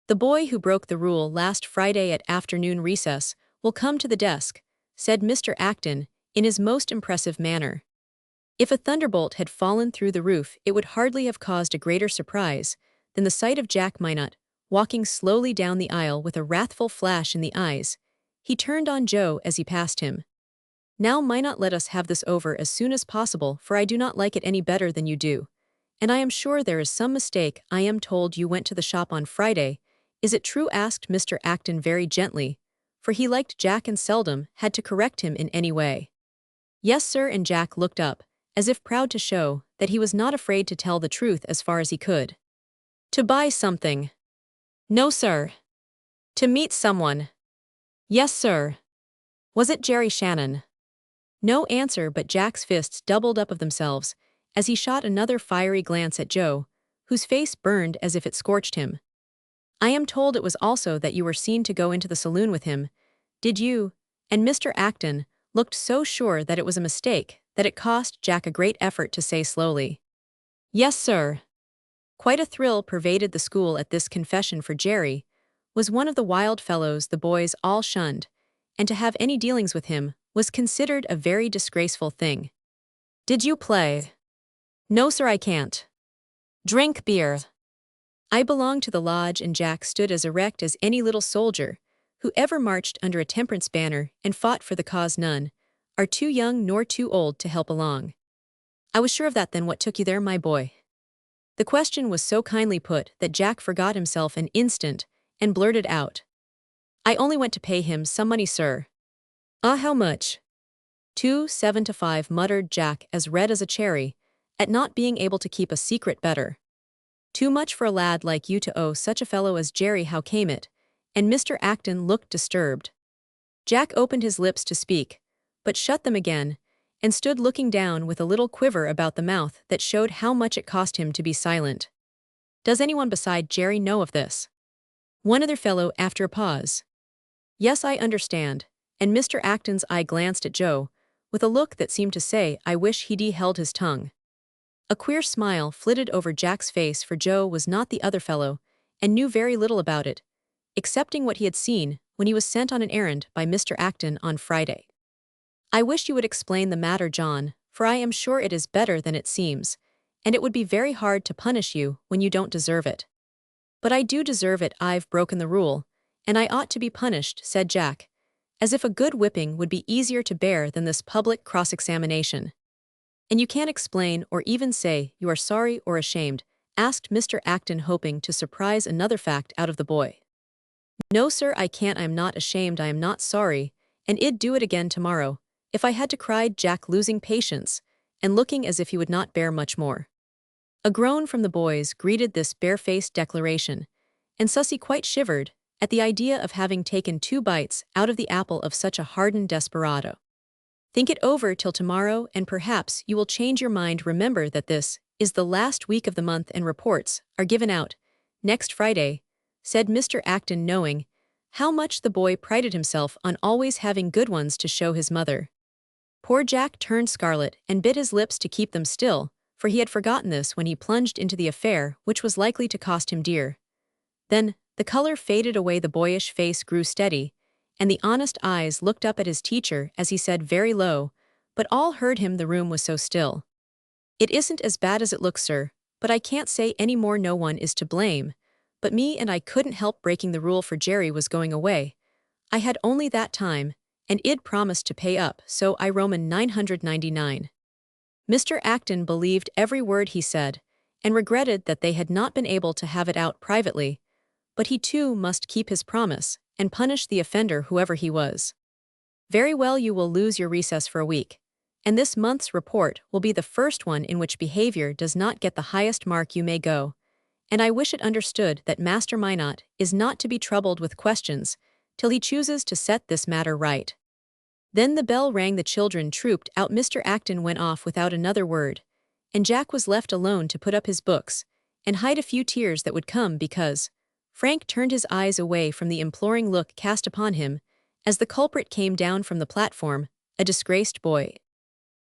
"The boy who broke the rule last Friday at afternoon recess will come to the desk," said Mr. Acton in his most impressive manner. If a thunderbolt had fallen through the roof, it would hardly have caused a greater surprise than the sight of Jack Minot walking slowly down the aisle with a wrathful flash in the eyes. He turned on Joe as he passed him. "Now, Minot, let us have this over as soon as possible, for I do not like it any better than you do, and I am sure there is some mistake. I am told you went to the shop on Friday. Is it true?" asked Mr. Acton very gently, for he liked Jack and seldom had to correct him in any way. "Yes, sir," and Jack looked up, as if proud to show that he was not afraid to tell the truth as far as he could. "To buy something." "No, sir." "To meet someone." "Yes, sir." "Was it Jerry Shannon?" No answer, but Jack's fists doubled up of themselves as he shot another fiery glance at Joe, whose face burned as if it scorched him. "I am told it was also that you were seen to go into the saloon with him. Did you?" And Mr. Acton looked so sure that it was a mistake that it cost Jack a great effort to say slowly, "Yes, sir." Quite a thrill pervaded the school at this confession, for Jerry was one of the wild fellows the boys all shunned, and to have any dealings with him was considered a very disgraceful thing. "Did you play?" "No, sir, I can't." "Drink beer?" "I belong to the lodge," and Jack stood as erect as any little soldier who ever marched under a temperance banner and fought for the cause. "None, are too young nor too old to help along. I was sure of that. Then what took you there, my boy? The question was so kindly put that Jack forgot himself an instant and blurted out, I only went to pay him some money, sir. Ah, how much? 2.75, muttered Jack, as red as a cherry, at not being able to keep a secret better. Too much for a lad like you to owe such a fellow as Jerry. How came it? And Mr. Acton looked disturbed. Jack opened his lips to speak, but shut them again, and stood looking down with a little quiver about the mouth that showed how much it cost him to be silent. Does anyone beside Jerry know of this? One other fellow after a pause. Yes, I understand, and Mr. Acton's eye glanced at Joe, with a look that seemed to say, I wish he'd held his tongue. A queer smile flitted over Jack's face, for Joe was not the other fellow, and knew very little about it, excepting what he had seen when he was sent on an errand by Mr. Acton on Friday. I wish you would explain the matter, John, for I am sure it is better than it seems, and it would be very hard to punish you when you don't deserve it. But I do deserve it. I've broken the rule, and I ought to be punished, said Jack, as if a good whipping would be easier to bear than this public cross-examination. And you can't explain or even say you are sorry or ashamed, asked Mr. Acton, hoping to surprise another fact out of the boy. No, sir, I can't. I am not ashamed. I am not sorry, and I'd do it again tomorrow, if I had to, cried Jack, losing patience, and looking as if he would not bear much more. A groan from the boys greeted this barefaced declaration, and Sussy quite shivered at the idea of having taken 2 bites out of the apple of such a hardened desperado. Think it over till tomorrow, and perhaps you will change your mind. Remember that this is the last week of the month, and reports are given out next Friday, said Mr. Acton, knowing how much the boy prided himself on always having good ones to show his mother. Poor Jack turned scarlet and bit his lips to keep them still, for he had forgotten this when he plunged into the affair, which was likely to cost him dear. Then, the color faded away, the boyish face grew steady, and the honest eyes looked up at his teacher as he said very low, but all heard him, the room was so still. It isn't as bad as it looks, sir, but I can't say any more. No one is to blame but me, and I couldn't help breaking the rule, for Jerry was going away. I had only that time, and I'd promised to pay up, so I Roman 999. Mr. Acton believed every word he said, and regretted that they had not been able to have it out privately, but he too must keep his promise, and punish the offender, whoever he was. Very well, you will lose your recess for a week, and this month's report will be the first one in which behavior does not get the highest mark. You may go, and I wish it understood that Master Minot is not to be troubled with questions till he chooses to set this matter right. Then the bell rang, the children trooped out, Mr. Acton went off without another word, and Jack was left alone to put up his books and hide a few tears that would come, because Frank turned his eyes away from the imploring look cast upon him as the culprit came down from the platform, a disgraced boy.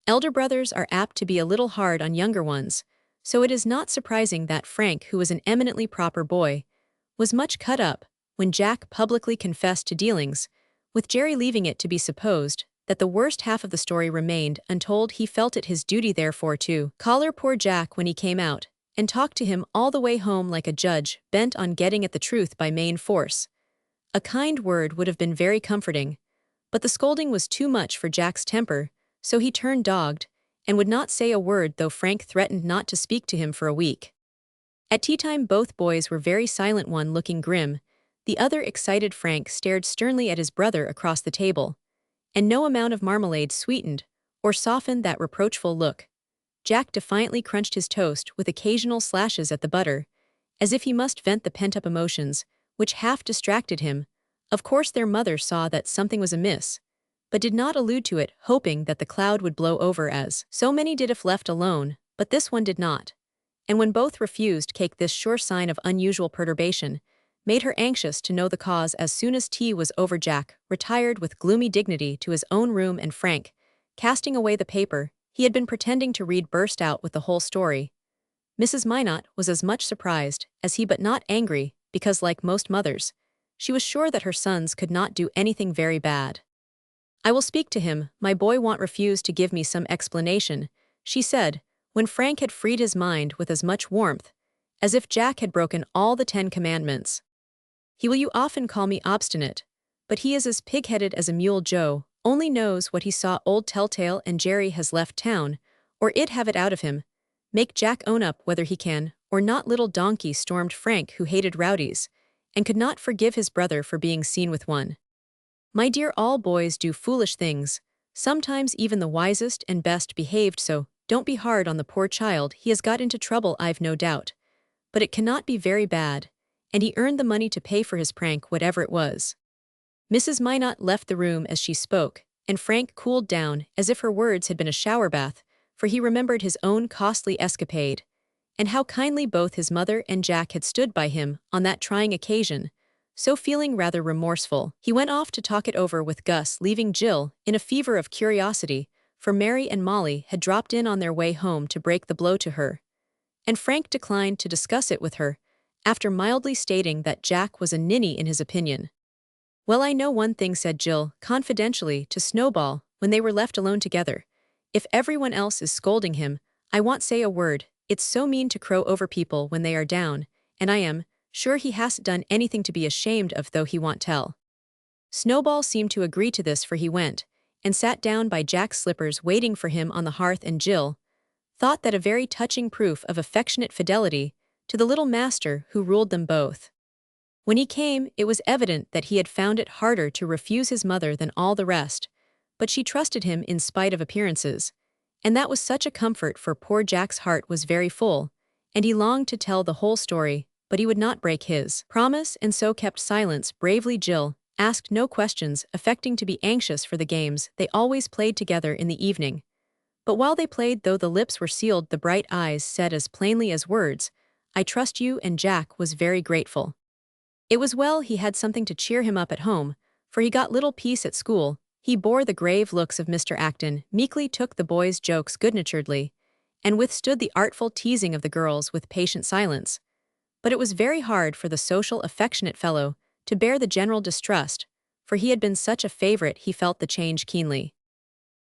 Elder brothers are apt to be a little hard on younger ones, so it is not surprising that Frank, who was an eminently proper boy, was much cut up when Jack publicly confessed to dealings with Jerry, leaving it to be supposed that the worst half of the story remained untold. He felt it his duty, therefore, to collar poor Jack when he came out, and talk to him all the way home like a judge bent on getting at the truth by main force. A kind word would have been very comforting, but the scolding was too much for Jack's temper, so he turned dogged, and would not say a word, though Frank threatened not to speak to him for a week. At tea-time both boys were very silent, one looking grim, the other excited. Frank stared sternly at his brother across the table, and no amount of marmalade sweetened or softened that reproachful look. Jack defiantly crunched his toast with occasional slashes at the butter, as if he must vent the pent-up emotions which half distracted him. Of course their mother saw that something was amiss, but did not allude to it, hoping that the cloud would blow over as so many did if left alone, but this one did not. And when both refused cake, this sure sign of unusual perturbation made her anxious to know the cause. As soon as tea was over, Jack retired with gloomy dignity to his own room, and Frank, casting away the paper he had been pretending to read, burst out with the whole story. Mrs. Minot was as much surprised as he, but not angry, because, like most mothers, she was sure that her sons could not do anything very bad. I will speak to him. My boy won't refuse to give me some explanation, she said, when Frank had freed his mind with as much warmth as if Jack had broken all the 10 commandments. He will. You often call me obstinate, but he is as pig-headed as a mule, Joe. only knows what he saw old Telltale and Jerry has left town, or it have it out of him. Make Jack own up whether he can, or not. Little donkey stormed Frank, who hated rowdies, and could not forgive his brother for being seen with one. My dear, all boys do foolish things, sometimes even the wisest and best behaved, so don't be hard on the poor child. He has got into trouble, I've no doubt. But it cannot be very bad, and he earned the money to pay for his prank, whatever it was. Mrs. Minot left the room as she spoke, and Frank cooled down as if her words had been a shower bath, for he remembered his own costly escapade, and how kindly both his mother and Jack had stood by him on that trying occasion. So feeling rather remorseful, he went off to talk it over with Gus, leaving Jill in a fever of curiosity, for Mary and Molly had dropped in on their way home to break the blow to her. And Frank declined to discuss it with her, after mildly stating that Jack was a ninny in his opinion. Well, I know one thing, said Jill confidentially to Snowball when they were left alone together. If everyone else is scolding him, I won't say a word. It's so mean to crow over people when they are down, and I am sure he hasn't done anything to be ashamed of, though he won't tell. Snowball seemed to agree to this, for he went and sat down by Jack's slippers waiting for him on the hearth, and Jill thought that a very touching proof of affectionate fidelity to the little master who ruled them both. When he came, it was evident that he had found it harder to refuse his mother than all the rest, but she trusted him in spite of appearances, and that was such a comfort, for poor Jack's heart was very full, and he longed to tell the whole story, but he would not break his promise and so kept silence bravely. Jill asked no questions, affecting to be anxious for the games they always played together in the evening. But while they played, though the lips were sealed, the bright eyes said as plainly as words, I trust you, and Jack was very grateful. It was well he had something to cheer him up at home, for he got little peace at school. He bore the grave looks of Mr. Acton, meekly took the boys' jokes good-naturedly, and withstood the artful teasing of the girls with patient silence. But it was very hard for the social, affectionate fellow to bear the general distrust, for he had been such a favorite. He felt the change keenly.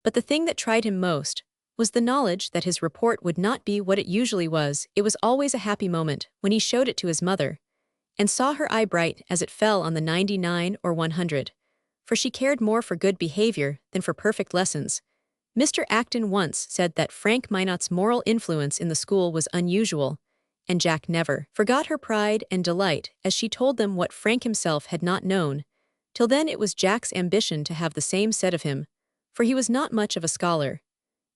But the thing that tried him most was the knowledge that his report would not be what it usually was. It was always a happy moment when he showed it to his mother, and saw her eye bright as it fell on the 99 or 100, for she cared more for good behavior than for perfect lessons. Mr. Acton once said that Frank Minot's moral influence in the school was unusual, and Jack never forgot her pride and delight as she told them what Frank himself had not known. Till then it was Jack's ambition to have the same said of him, for he was not much of a scholar,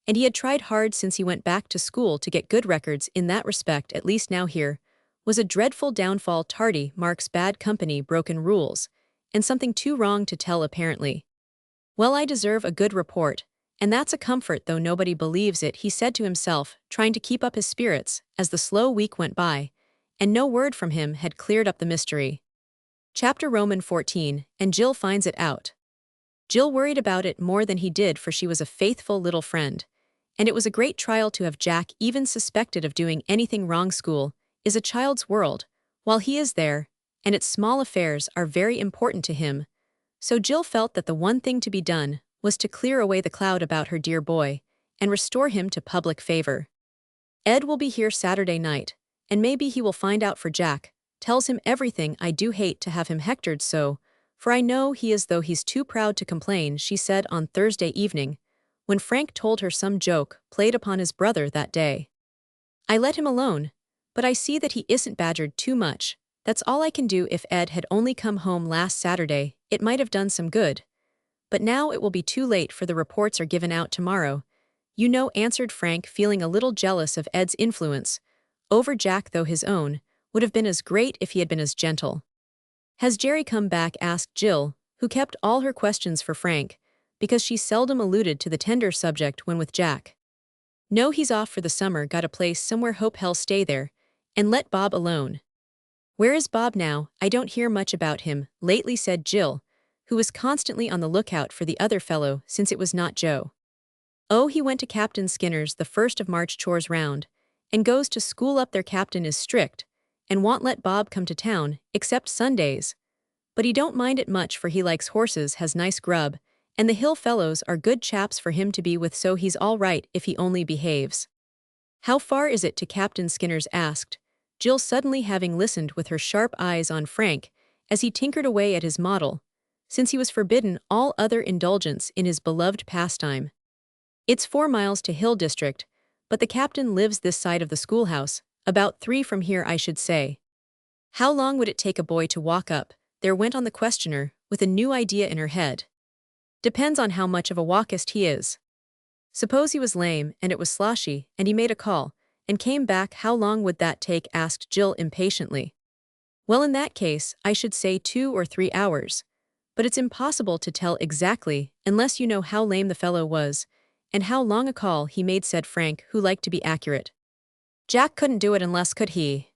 and he had tried hard since he went back to school to get good records in that respect. At least now here was a dreadful downfall. Tardy marks, bad company, broken rules, and something too wrong to tell apparently. Well, I deserve a good report, and that's a comfort, though nobody believes it, he said to himself, trying to keep up his spirits as the slow week went by, and no word from him had cleared up the mystery. Chapter Roman 14, and Jill finds it out. Jill worried about it more than he did, for she was a faithful little friend, and it was a great trial to have Jack even suspected of doing anything wrong. School is a child's world, while he is there, and its small affairs are very important to him. So Jill felt that the one thing to be done was to clear away the cloud about her dear boy and restore him to public favor. Ed will be here Saturday night, and maybe he will find out for Jack tells him everything. I do hate to have him hectored so, for I know he is, though he's too proud to complain, she said on Thursday evening, when Frank told her some joke played upon his brother that day. I let him alone, but I see that he isn't badgered too much. That's all I can do. If Ed had only come home last Saturday, it might have done some good. But now it will be too late, for the reports are given out tomorrow. You know, answered Frank, feeling a little jealous of Ed's influence over Jack, though his own would have been as great if he had been as gentle. Has Jerry come back? Asked Jill, who kept all her questions for Frank, because she seldom alluded to the tender subject when with Jack. No, he's off for the summer, got a place somewhere, hope he'll stay there, and let Bob alone. Where is Bob now? I don't hear much about him lately, said Jill, who was constantly on the lookout for the other fellow since it was not Joe. Oh, he went to Captain Skinner's the 1st of March chores round, and goes to school up there. Captain is strict, and won't let Bob come to town, except Sundays. But he don't mind it much, for he likes horses, has nice grub, and the hill fellows are good chaps for him to be with, so he's all right if he only behaves. How far is it to Captain Skinner's? Asked Jill, suddenly having listened with her sharp eyes on Frank as he tinkered away at his model. since he was forbidden all other indulgence in his beloved pastime. It's 4 miles to Hill District, but the captain lives this side of the schoolhouse, about 3 from here I should say. How long would it take a boy to walk up? There went on the questioner, with a new idea in her head. Depends on how much of a walkist he is. Suppose he was lame, and it was sloshy, and he made a call, and came back, how long would that take? Asked Jill impatiently. Well, in that case, I should say 2 or 3 hours. But it's impossible to tell exactly, unless you know how lame the fellow was, and how long a call he made, said Frank, who liked to be accurate. Jack couldn't do it unless could he.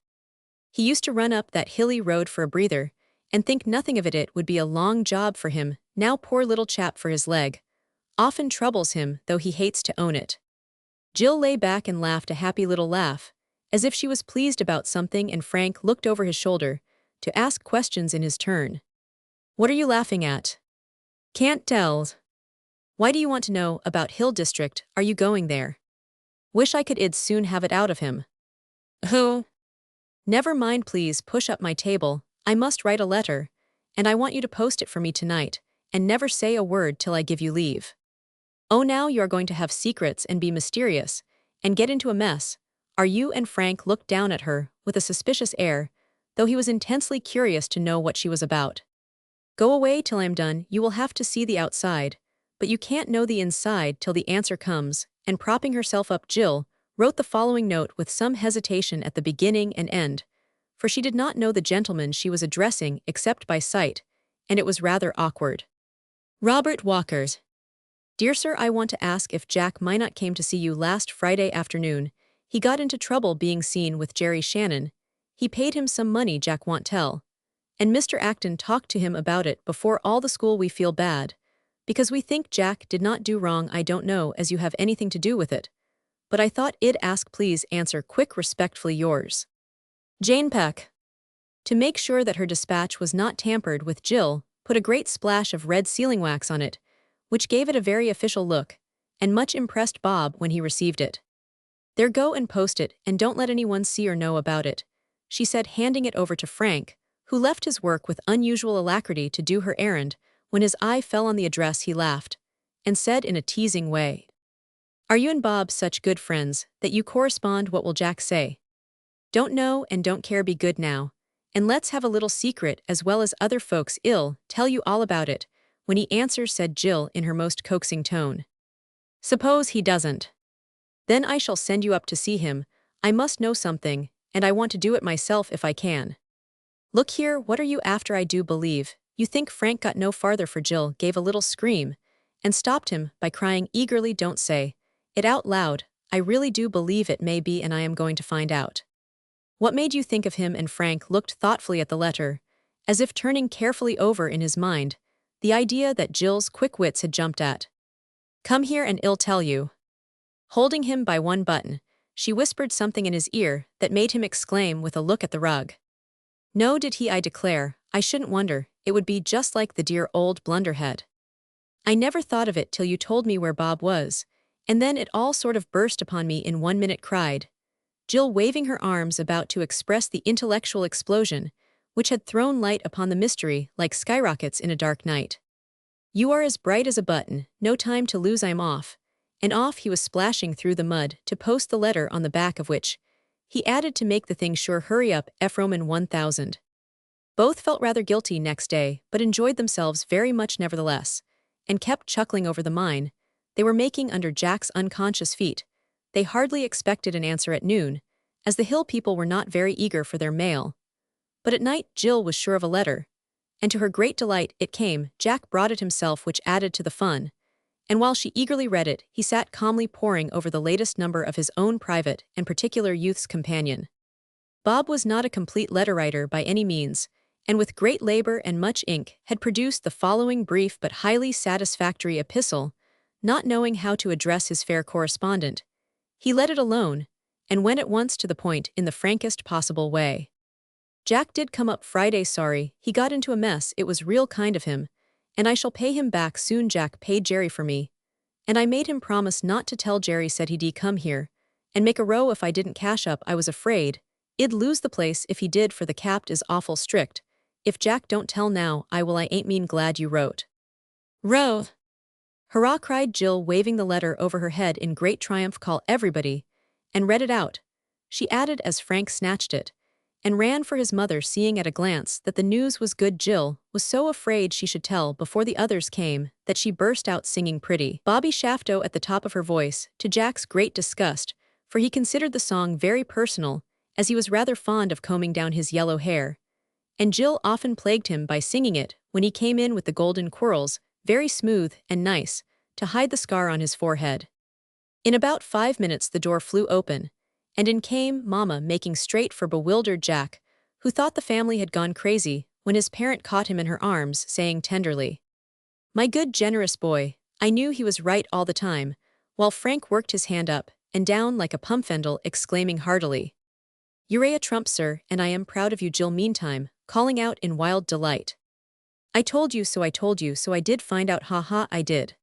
He used to run up that hilly road for a breather, and think nothing of it. It would be a long job for him, now poor little chap, for his leg. Often troubles him, though he hates to own it. Jill lay back and laughed a happy little laugh, as if she was pleased about something, and Frank looked over his shoulder to ask questions in his turn. What are you laughing at? Can't tell. Why do you want to know about Hill District? Are you going there? Wish I could. I'd soon have it out of him. Who? Never mind, please push up my table. I must write a letter, and I want you to post it for me tonight, and never say a word till I give you leave. Oh, now you are going to have secrets and be mysterious, and get into a mess, are you? And Frank looked down at her with a suspicious air, though he was intensely curious to know what she was about. Go away till I'm done. You will have to see the outside, but you can't know the inside till the answer comes. And propping herself up, Jill wrote the following note with some hesitation at the beginning and end, for she did not know the gentleman she was addressing except by sight, and it was rather awkward. Robert Walker's. Dear Sir, I want to ask if Jack Minot came to see you last Friday afternoon. He got into trouble being seen with Jerry Shannon. He paid him some money, Jack won't tell. And Mr. Acton talked to him about it before all the school. We feel bad, because we think Jack did not do wrong. I don't know as you have anything to do with it, but I thought I'd ask. Please answer quick. Respectfully yours, Jane Peck. To make sure that her dispatch was not tampered with, Jill put a great splash of red sealing wax on it, which gave it a very official look, and much impressed Bob when he received it. There, go and post it, and don't let anyone see or know about it, she said, handing it over to Frank, who left his work with unusual alacrity to do her errand. When his eye fell on the address, he laughed, and said in a teasing way, Are you and Bob such good friends that you correspond? What will Jack say? Don't know and don't care. Be good now, and let's have a little secret as well as other folks. I'll tell you all about it when he answers, said Jill in her most coaxing tone. Suppose he doesn't? Then I shall send you up to see him. I must know something, and I want to do it myself if I can. Look here, what are you after? I do believe you think. Frank got no farther, for Jill gave a little scream and stopped him by crying eagerly, Don't say it out loud. I really do believe it may be, and I am going to find out. What made you think of him? And Frank looked thoughtfully at the letter, as if turning carefully over in his mind the idea that Jill's quick wits had jumped at. Come here and I'll tell you. Holding him by one button, she whispered something in his ear that made him exclaim with a look at the rug. No, did he? I declare, I shouldn't wonder. It would be just like the dear old blunderhead. I never thought of it till you told me where Bob was, and then it all sort of burst upon me in 1 minute, cried Jill, waving her arms about to express the intellectual explosion which had thrown light upon the mystery like skyrockets in a dark night. You are as bright as a button. No time to lose. I'm off. And off he was, splashing through the mud to post the letter, on the back of which he added, to make the thing sure, hurry up, F. Roman 1000. Both felt rather guilty next day, but enjoyed themselves very much nevertheless, and kept chuckling over the mine they were making under Jack's unconscious feet. They hardly expected an answer at noon, as the Hill people were not very eager for their mail. But at night Jill was sure of a letter, and to her great delight it came. Jack brought it himself, which added to the fun, and while she eagerly read it, he sat calmly poring over the latest number of his own private and particular youth's companion. Bob was not a complete letter writer by any means, and with great labor and much ink had produced the following brief but highly satisfactory epistle. Not knowing how to address his fair correspondent, he let it alone, and went at once to the point in the frankest possible way. Jack did come up Friday. Sorry he got into a mess. It was real kind of him, and I shall pay him back soon. Jack paid Jerry for me, and I made him promise not to tell Jerry. Said he'd come here and make a row if I didn't cash up. I was afraid I'd lose the place if he did, for the capt is awful strict. if Jack don't tell now, I ain't mean glad you wrote. Wrote. Hurrah, cried Jill, waving the letter over her head in great triumph. Call everybody. And read it out, she added as Frank snatched it and ran for his mother, seeing at a glance that the news was good. Jill was so afraid she should tell before the others came that she burst out singing Pretty Bobby Shafto at the top of her voice, to Jack's great disgust, for he considered the song very personal, as he was rather fond of combing down his yellow hair, and Jill often plagued him by singing it when he came in with the golden curls, very smooth and nice, to hide the scar on his forehead. In about 5 minutes the door flew open, and in came Mama, making straight for bewildered Jack, who thought the family had gone crazy when his parent caught him in her arms, saying tenderly, "My good generous boy, I knew he was right all the time," while Frank worked his hand up and down like a pumpfendel, exclaiming heartily, "You're a trump, sir, and I am proud of you." Jill meantime, calling out in wild delight, "I told you so, I did find out, ha ha, I did.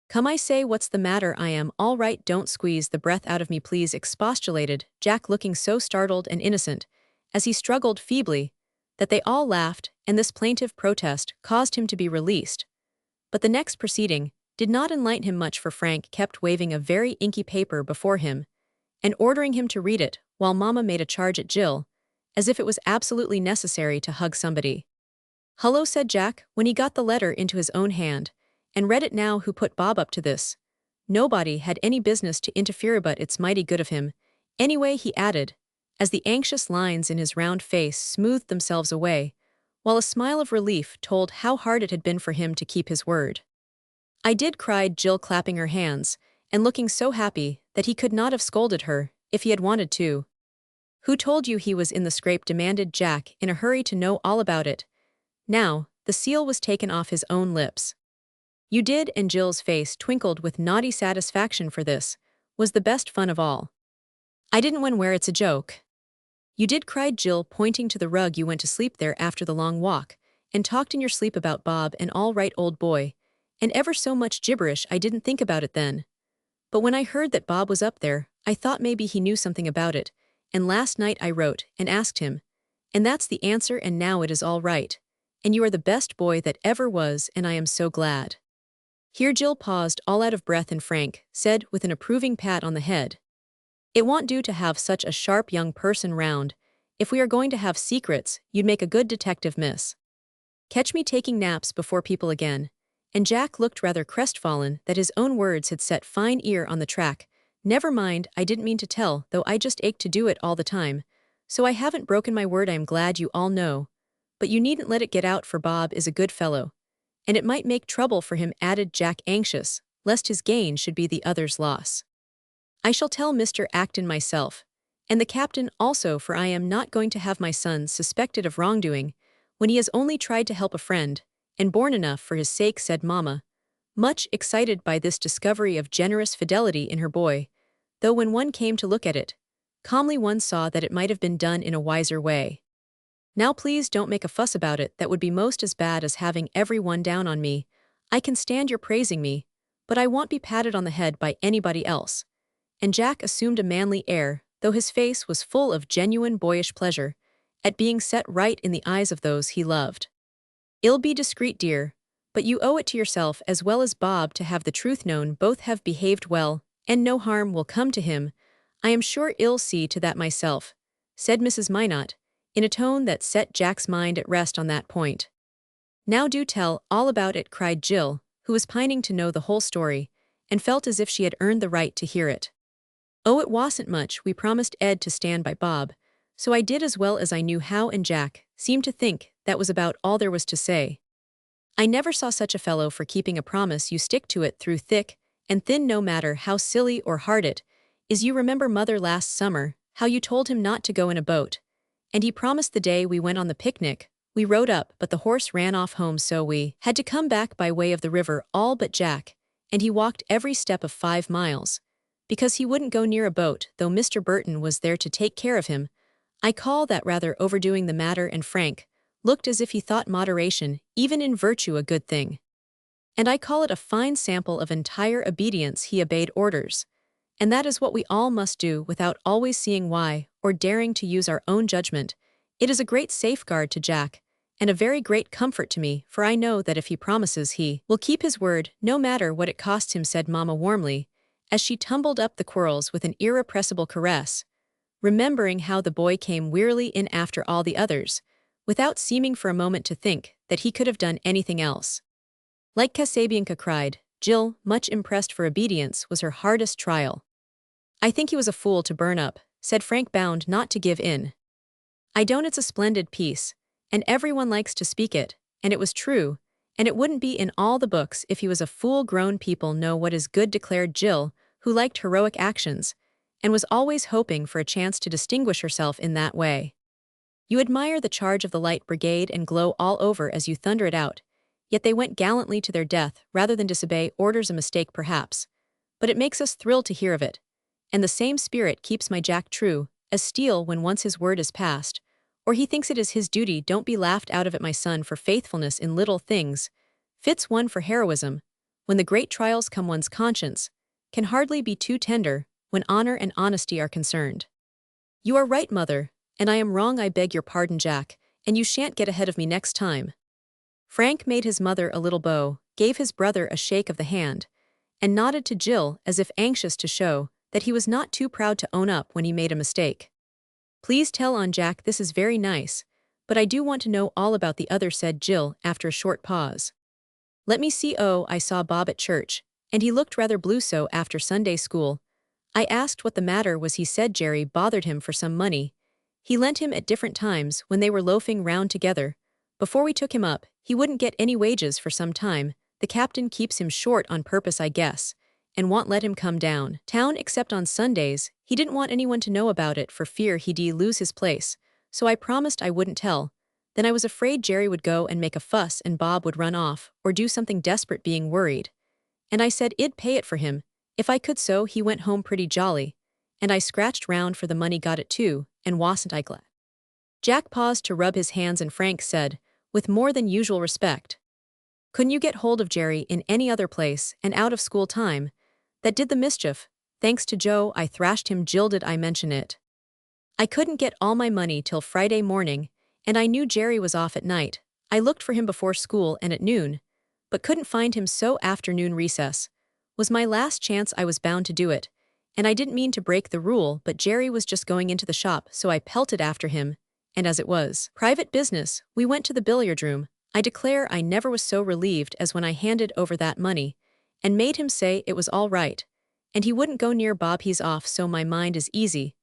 Come, I say, what's the matter? I am all right, don't squeeze the breath out of me, please," expostulated Jack, looking so startled and innocent, as he struggled feebly, that they all laughed, and this plaintive protest caused him to be released. But the next proceeding did not enlighten him much, for Frank kept waving a very inky paper before him and ordering him to read it, while Mama made a charge at Jill, as if it was absolutely necessary to hug somebody. "Hullo," said Jack, when he got the letter into his own hand and read it. "Now, who put Bob up to this? Nobody had any business to interfere, but it's mighty good of him. Anyway," he added, as the anxious lines in his round face smoothed themselves away, while a smile of relief told how hard it had been for him to keep his word. "I did," cried Jill, clapping her hands and looking so happy that he could not have scolded her if he had wanted to. "Who told you he was in the scrape?" demanded Jack, in a hurry to know all about it. Now, the seal was taken off his own lips. "You did," and Jill's face twinkled with naughty satisfaction, for this was the best fun of all. "I didn't, where it's a joke." "You did," cried Jill, pointing to the rug. "You went to sleep there after the long walk, and talked in your sleep about Bob, and all right, old boy, and ever so much gibberish. I didn't think about it then. But when I heard that Bob was up there, I thought maybe he knew something about it, and last night I wrote and asked him, and that's the answer, and now it is all right, and you are the best boy that ever was, and I am so glad." Here Jill paused, all out of breath, and Frank said with an approving pat on the head, "It won't do to have such a sharp young person round. If we are going to have secrets, you'd make a good detective, miss. Catch me taking naps before people again." And Jack looked rather crestfallen that his own words had set fine ear on the track. "Never mind, I didn't mean to tell, though I just ached to do it all the time, so I haven't broken my word. I am glad you all know. But you needn't let it get out, for Bob is a good fellow, and it might make trouble for him," added Jack, anxious lest his gain should be the other's loss. "I shall tell Mr. Acton myself, and the captain also, for I am not going to have my son suspected of wrongdoing when he has only tried to help a friend, and borne enough for his sake," said Mama, much excited by this discovery of generous fidelity in her boy, though when one came to look at it calmly one saw that it might have been done in a wiser way. "Now please don't make a fuss about it. That would be most as bad as having every one down on me. I can stand your praising me, but I won't be patted on the head by anybody else." And Jack assumed a manly air, though his face was full of genuine boyish pleasure at being set right in the eyes of those he loved. "I'll be discreet, dear, but you owe it to yourself as well as Bob to have the truth known. Both have behaved well, and no harm will come to him. I am sure I'll see to that myself," said Mrs. Minot, in a tone that set Jack's mind at rest on that point. "Now do tell all about it," cried Jill, who was pining to know the whole story, and felt as if she had earned the right to hear it. "Oh, it wasn't much. We promised Ed to stand by Bob, so I did as well as I knew how, and Jack seemed to think that was about all there was to say. I never saw such a fellow for keeping a promise. You stick to it through thick and thin, no matter how silly or hard it is. You remember, Mother, last summer, how you told him not to go in a boat, and he promised the day we went on the picnic. We rode up, but the horse ran off home, so we had to come back by way of the river, all but Jack, and he walked every step of 5 miles, because he wouldn't go near a boat, though Mr. Burton was there to take care of him. I call that rather overdoing the matter," and Frank looked as if he thought moderation, even in virtue, a good thing. "And I call it a fine sample of entire obedience. He obeyed orders, and that is what we all must do, without always seeing why or daring to use our own judgment. It is a great safeguard to Jack, and a very great comfort to me, for I know that if he promises he will keep his word, no matter what it costs him," said Mama warmly, as she tumbled up the quirls with an irrepressible caress, remembering how the boy came wearily in after all the others, without seeming for a moment to think that he could have done anything else. Like Kasabianka cried, Jill, much impressed, for obedience was her hardest trial. "I think he was a fool to burn up," said Frank, bound not to give in. "I don't, it's a splendid piece, and everyone likes to speak it, and it was true, and it wouldn't be in all the books if he was a fool. Grown people know what is good," declared Jill, who liked heroic actions, and was always hoping for a chance to distinguish herself in that way. "You admire the charge of the Light Brigade and glow all over as you thunder it out, yet they went gallantly to their death rather than disobey orders. A mistake perhaps, but it makes us thrill to hear of it, and the same spirit keeps my Jack true as steel when once his word is passed, or he thinks it is his duty. Don't be laughed out of it, my son, for faithfulness in little things fits one for heroism. When the great trials come, one's conscience can hardly be too tender when honor and honesty are concerned." "You are right, mother, and I am wrong. I beg your pardon, Jack, and you shan't get ahead of me next time." Frank made his mother a little bow, gave his brother a shake of the hand, and nodded to Jill as if anxious to show that he was not too proud to own up when he made a mistake. "Please tell on, Jack, this is very nice, but I do want to know all about the other," said Jill after a short pause. "Let me see. Oh, I saw Bob at church, and he looked rather blue so after Sunday school. I asked what the matter was. He said Jerry bothered him for some money he lent him at different times when they were loafing round together. Before we took him up, he wouldn't get any wages for some time. The captain keeps him short on purpose, I guess, and won't let him come down town except on Sundays. He didn't want anyone to know about it for fear he'd lose his place, so I promised I wouldn't tell. Then I was afraid Jerry would go and make a fuss and Bob would run off or do something desperate, being worried. And I said I'd pay it for him if I could, so he went home pretty jolly, and I scratched round for the money, got it too, and wasn't I glad." Jack paused to rub his hands, and Frank said, with more than usual respect, "Couldn't you get hold of Jerry in any other place and out of school time? That did the mischief. Thanks to Joe, I thrashed him." "Jill, did I mention it? I couldn't get all my money till Friday morning, and I knew Jerry was off at night. I looked for him before school and at noon, but couldn't find him, so afternoon recess was my last chance. I was bound to do it, and I didn't mean to break the rule, but Jerry was just going into the shop, so I pelted after him, and as it was private business, we went to the billiard room. I declare I never was so relieved as when I handed over that money and made him say it was all right, and he wouldn't go near Bob. He's off, so my mind is easy,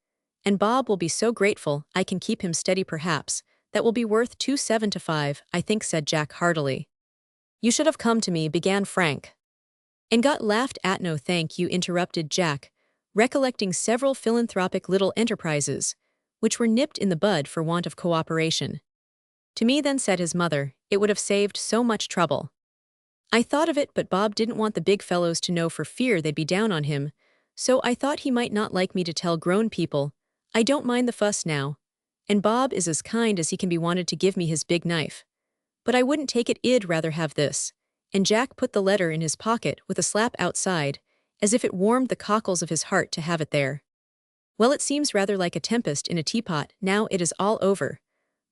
and Bob will be so grateful. I can keep him steady perhaps. That will be worth 2.75, I think," said Jack heartily. "You should have come to me," began Frank. "And got laughed at." "No thank you," interrupted Jack, recollecting several philanthropic little enterprises which were nipped in the bud for want of cooperation. "To me then," said his mother, "it would have saved so much trouble. I thought of it, but Bob didn't want the big fellows to know for fear they'd be down on him, so I thought he might not like me to tell grown people. I don't mind the fuss now, and Bob is as kind as he can be, wanted to give me his big knife, but I wouldn't take it. I'd rather have this," and Jack put the letter in his pocket with a slap outside, as if it warmed the cockles of his heart to have it there. "Well, it seems rather like a tempest in a teapot now it is all over,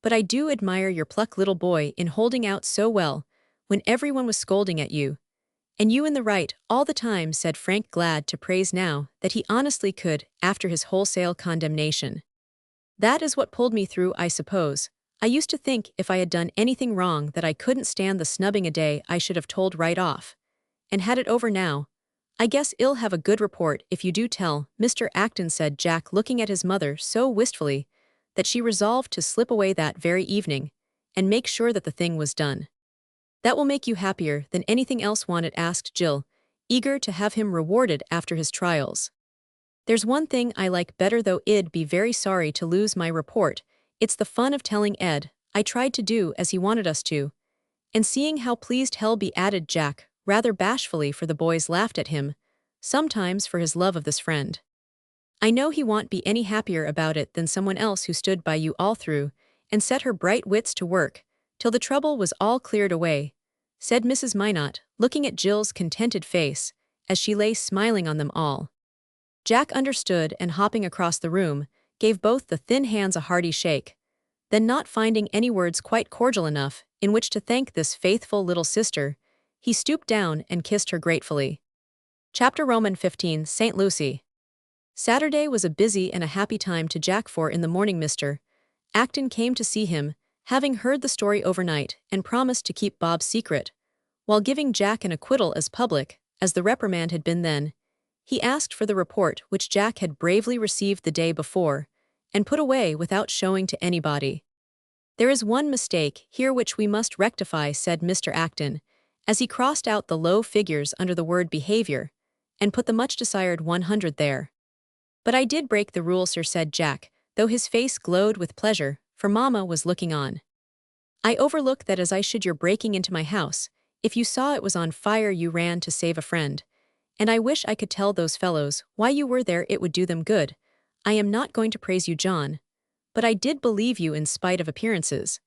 but I do admire your pluck, little boy, in holding out so well when everyone was scolding at you. And you in the right all the time," said Frank, glad to praise now that he honestly could after his wholesale condemnation. "That is what pulled me through, I suppose. I used to think if I had done anything wrong that I couldn't stand the snubbing a day. I should have told right off and had it over now. I guess I'll have a good report if you do tell, Mr. Acton," said Jack, looking at his mother so wistfully that she resolved to slip away that very evening and make sure that the thing was done. "That will make you happier than anything else, won't it?" asked Jill, eager to have him rewarded after his trials. "There's one thing I like better, though I'd be very sorry to lose my report. It's the fun of telling Ed I tried to do as he wanted us to, and seeing how pleased he'll be," added Jack, rather bashfully, for the boys laughed at him sometimes for his love of this friend. "I know he won't be any happier about it than someone else who stood by you all through and set her bright wits to work till the trouble was all cleared away," said Mrs. Minot, looking at Jill's contented face as she lay smiling on them all. Jack understood, and hopping across the room, gave both the thin hands a hearty shake. Then, not finding any words quite cordial enough in which to thank this faithful little sister, he stooped down and kissed her gratefully. Chapter Roman 15, St. Lucy. Saturday was a busy and a happy time to Jack, for in the morning Mr. Acton came to see him, having heard the story overnight and promised to keep Bob's secret. While giving Jack an acquittal as public as the reprimand had been then, he asked for the report which Jack had bravely received the day before, and put away without showing to anybody. "There is one mistake here which we must rectify," said Mr. Acton, as he crossed out the low figures under the word behavior, and put the much-desired 100 there. "But I did break the rule, sir," said Jack, though his face glowed with pleasure, for Mamma was looking on. "I overlooked that as I should your breaking into my house. If you saw it was on fire you ran to save a friend. And I wish I could tell those fellows why you were there, it would do them good. I am not going to praise you, John. But I did believe you in spite of appearances.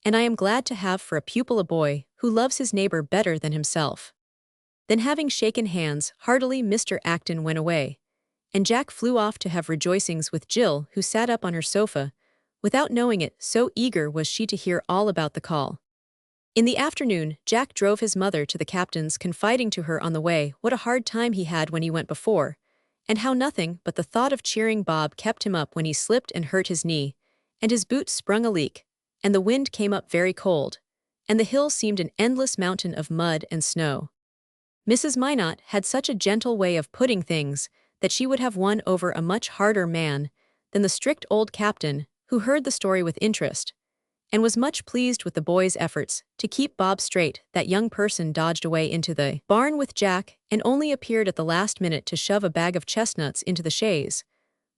And I am glad to have for a pupil a boy who loves his neighbor better than himself." Then, having shaken hands heartily, Mr. Acton went away, and Jack flew off to have rejoicings with Jill, who sat up on her sofa, without knowing it, so eager was she to hear all about the call. In the afternoon, Jack drove his mother to the captain's, confiding to her on the way what a hard time he had when he went before, and how nothing but the thought of cheering Bob kept him up when he slipped and hurt his knee, and his boot sprung a leak, and the wind came up very cold, and the hill seemed an endless mountain of mud and snow. Mrs. Minot had such a gentle way of putting things that she would have won over a much harder man than the strict old captain, who heard the story with interest, and was much pleased with the boy's efforts to keep Bob straight. That young person dodged away into the barn with Jack and only appeared at the last minute to shove a bag of chestnuts into the chaise,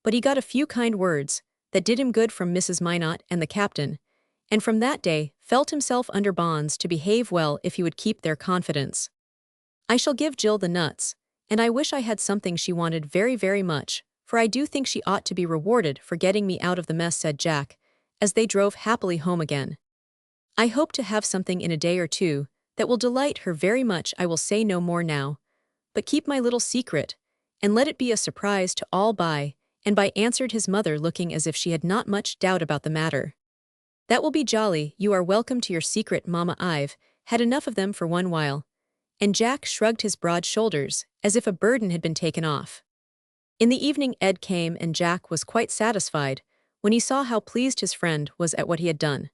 but he got a few kind words that did him good from Mrs. Minot and the captain, and from that day felt himself under bonds to behave well if he would keep their confidence. "I shall give Jill the nuts, and I wish I had something she wanted very, very much, for I do think she ought to be rewarded for getting me out of the mess," said Jack, as they drove happily home again. "I hope to have something in a day or two that will delight her very much. I will say no more now, but keep my little secret, and let it be a surprise to all by and by," answered his mother, looking as if she had not much doubt about the matter. "That will be jolly. You are welcome to your secret, Mamma. I've had enough of them for one while." And Jack shrugged his broad shoulders, as if a burden had been taken off. In the evening Ed came, and Jack was quite satisfied when he saw how pleased his friend was at what he had done.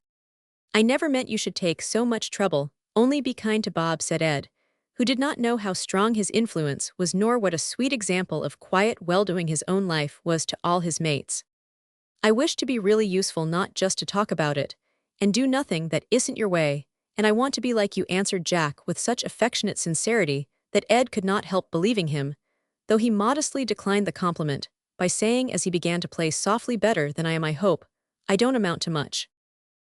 "I never meant you should take so much trouble. Only be kind to Bob," said Ed, who did not know how strong his influence was nor what a sweet example of quiet well-doing his own life was to all his mates. "I wish to be really useful, not just to talk about it, and do nothing that isn't your way, and I want to be like you," answered Jack with such affectionate sincerity that Ed could not help believing him, though he modestly declined the compliment by saying as he began to play softly, "Better than I am, I hope. I don't amount to much."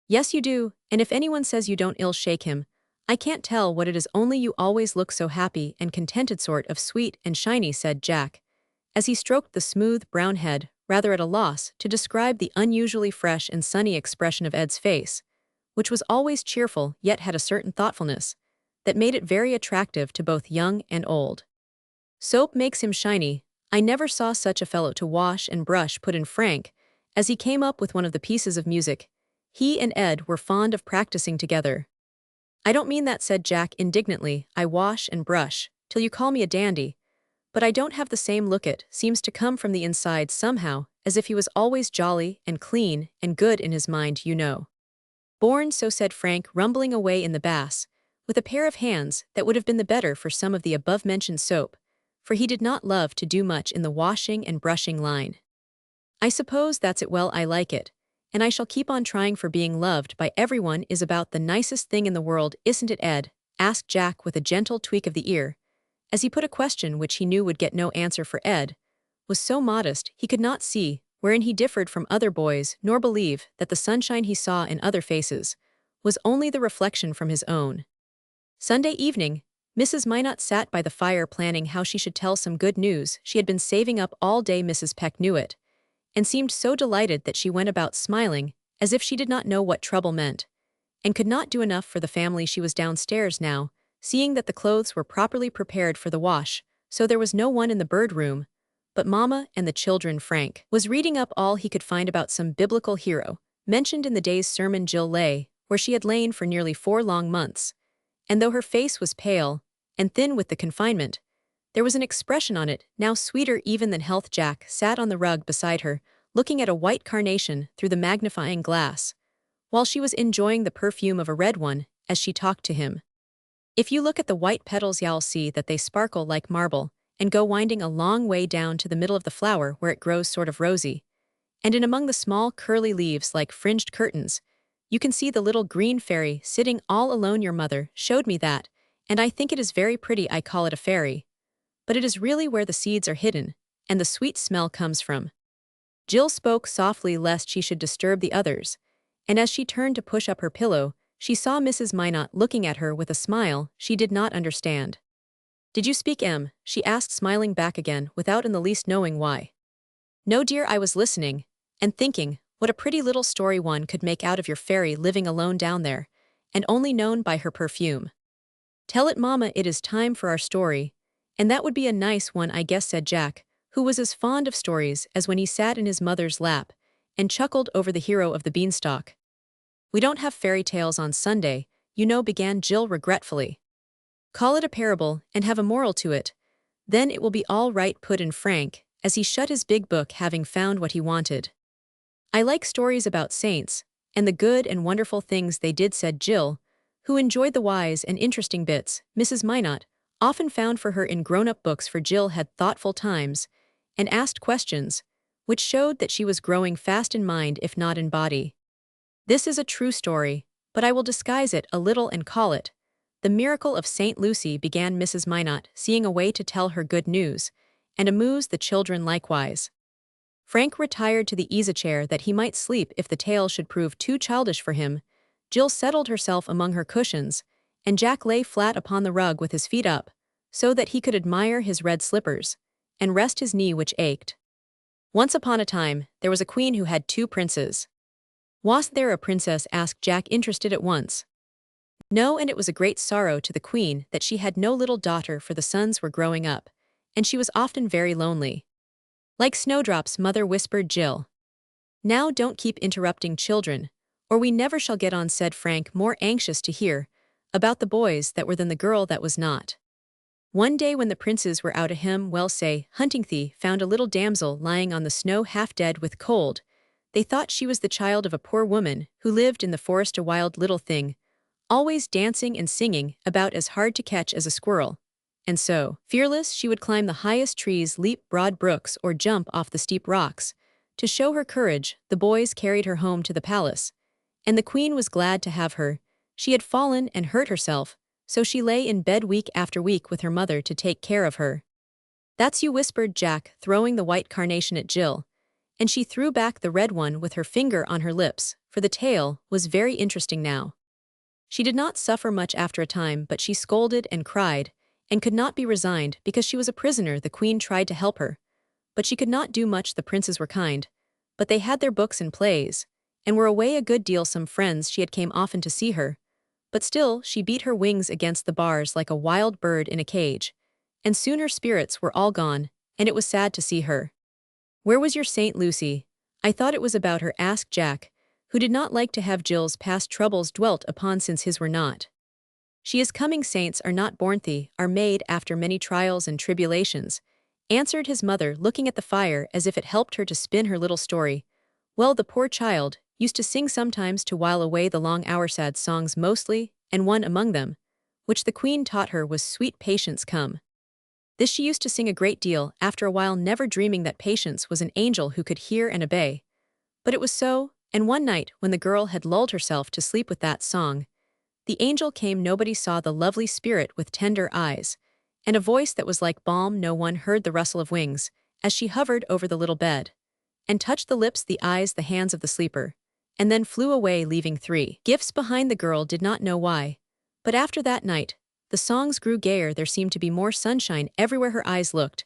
"Yes you do, and if anyone says you don't, ill shake him. I can't tell what it is, only you always look so happy and contented, sort of sweet and shiny," said Jack, as he stroked the smooth brown head, rather at a loss to describe the unusually fresh and sunny expression of Ed's face, which was always cheerful yet had a certain thoughtfulness that made it very attractive to both young and old. "Soap makes him shiny. I never saw such a fellow to wash and brush," put in Frank, as he came up with one of the pieces of music he and Ed were fond of practicing together. "I don't mean that," said Jack indignantly. "I wash and brush till you call me a dandy, but I don't have the same look. It seems to come from the inside somehow, as if he was always jolly and clean and good in his mind, you know." "Born so," said Frank, rumbling away in the bass, with a pair of hands that would have been the better for some of the above-mentioned soap, for he did not love to do much in the washing and brushing line. "I suppose that's it. Well, I like it, and I shall keep on trying, for being loved by everyone is about the nicest thing in the world, isn't it, Ed?" asked Jack with a gentle tweak of the ear, as he put a question which he knew would get no answer, for Ed was so modest he could not see wherein he differed from other boys, nor believe that the sunshine he saw in other faces was only the reflection from his own. Sunday evening, Mrs. Minot sat by the fire planning how she should tell some good news she had been saving up all day. Mrs. Peck knew it, and seemed so delighted that she went about smiling as if she did not know what trouble meant, and could not do enough for the family. She was downstairs now, seeing that the clothes were properly prepared for the wash, so there was no one in the bird room but Mamma and the children. Frank was reading up all he could find about some biblical hero, mentioned in the day's sermon Jill lay, where she had lain for nearly 4 long months, and though her face was pale and thin with the confinement, there was an expression on it now sweeter even than health. Jack sat on the rug beside her, looking at a white carnation through the magnifying glass, while she was enjoying the perfume of a red one as she talked to him. If you look at the white petals, you'll see that they sparkle like marble and go winding a long way down to the middle of the flower where it grows sort of rosy. And in among the small curly leaves like fringed curtains, you can see the little green fairy sitting all alone. Your mother showed me that, and I think it is very pretty. I call it a fairy. But it is really where the seeds are hidden, and the sweet smell comes from. Jill spoke softly lest she should disturb the others, and as she turned to push up her pillow, she saw Mrs. Minot looking at her with a smile she did not understand. "Did you speak, Em?" she asked, smiling back again without in the least knowing why. "No, dear, I was listening and thinking what a pretty little story one could make out of your fairy living alone down there, and only known by her perfume." "Tell it, Mama, it is time for our story, and that would be a nice one, I guess," said Jack, who was as fond of stories as when he sat in his mother's lap and chuckled over the hero of the beanstalk. "We don't have fairy tales on Sunday, you know," began Jill regretfully. "Call it a parable and have a moral to it. Then it will be all right," put in Frank, as he shut his big book, having found what he wanted. "I like stories about saints and the good and wonderful things they did," said Jill, who enjoyed the wise and interesting bits Mrs. Minot often found for her in grown-up books. For Jill had thoughtful times and asked questions, which showed that she was growing fast in mind if not in body. "This is a true story, but I will disguise it a little and call it The Miracle of St. Lucy," began Mrs. Minot, seeing a way to tell her good news and amuse the children likewise. Frank retired to the easy-chair that he might sleep if the tale should prove too childish for him. Jill settled herself among her cushions, and Jack lay flat upon the rug with his feet up, so that he could admire his red slippers and rest his knee which ached. "Once upon a time, there was a queen who had 2 princes." "Was there a princess?" asked Jack, interested at once. "No, and it was a great sorrow to the queen that she had no little daughter, for the sons were growing up, and she was often very lonely." "Like snowdrops," mother whispered Jill. "Now don't keep interrupting children, or we never shall get on," said Frank, more anxious to hear about the boys that were than the girl that was not. "One day when the princes were out a hunting, they found a little damsel lying on the snow half dead with cold. They thought she was the child of a poor woman who lived in the forest, a wild little thing, always dancing and singing about as hard to catch as a squirrel. And so, fearless, she would climb the highest trees, leap broad brooks, or jump off the steep rocks. To show her courage, the boys carried her home to the palace, and the queen was glad to have her. She had fallen and hurt herself, so she lay in bed week after week with her mother to take care of her." "That's you," whispered Jack, throwing the white carnation at Jill, and she threw back the red one with her finger on her lips, for the tale was very interesting now. She did not suffer much after a time, but she scolded and cried, and could not be resigned because she was a prisoner. The queen tried to help her, but she could not do much. The princes were kind, but they had their books and plays, and were away a good deal. Some friends she had came often to see her, but still she beat her wings against the bars like a wild bird in a cage, and soon her spirits were all gone, and it was sad to see her." "Where was your St. Lucy? I thought it was about her," asked Jack, who did not like to have Jill's past troubles dwelt upon since his were not. "She is coming. Saints are not born, they are made after many trials and tribulations," answered his mother, looking at the fire as if it helped her to spin her little story. "Well, the poor child used to sing sometimes to while away the long hour, sad songs mostly, and one among them, which the queen taught her, was Sweet Patience Come. This she used to sing a great deal, after a while, never dreaming that Patience was an angel who could hear and obey. But it was so, and one night when the girl had lulled herself to sleep with that song, the angel came. Nobody saw the lovely spirit with tender eyes, and a voice that was like balm. No one heard the rustle of wings, as she hovered over the little bed, and touched the lips, the eyes, the hands of the sleeper, and then flew away, leaving 3 gifts behind. The girl did not know why, but after that night, the songs grew gayer. There seemed to be more sunshine everywhere her eyes looked,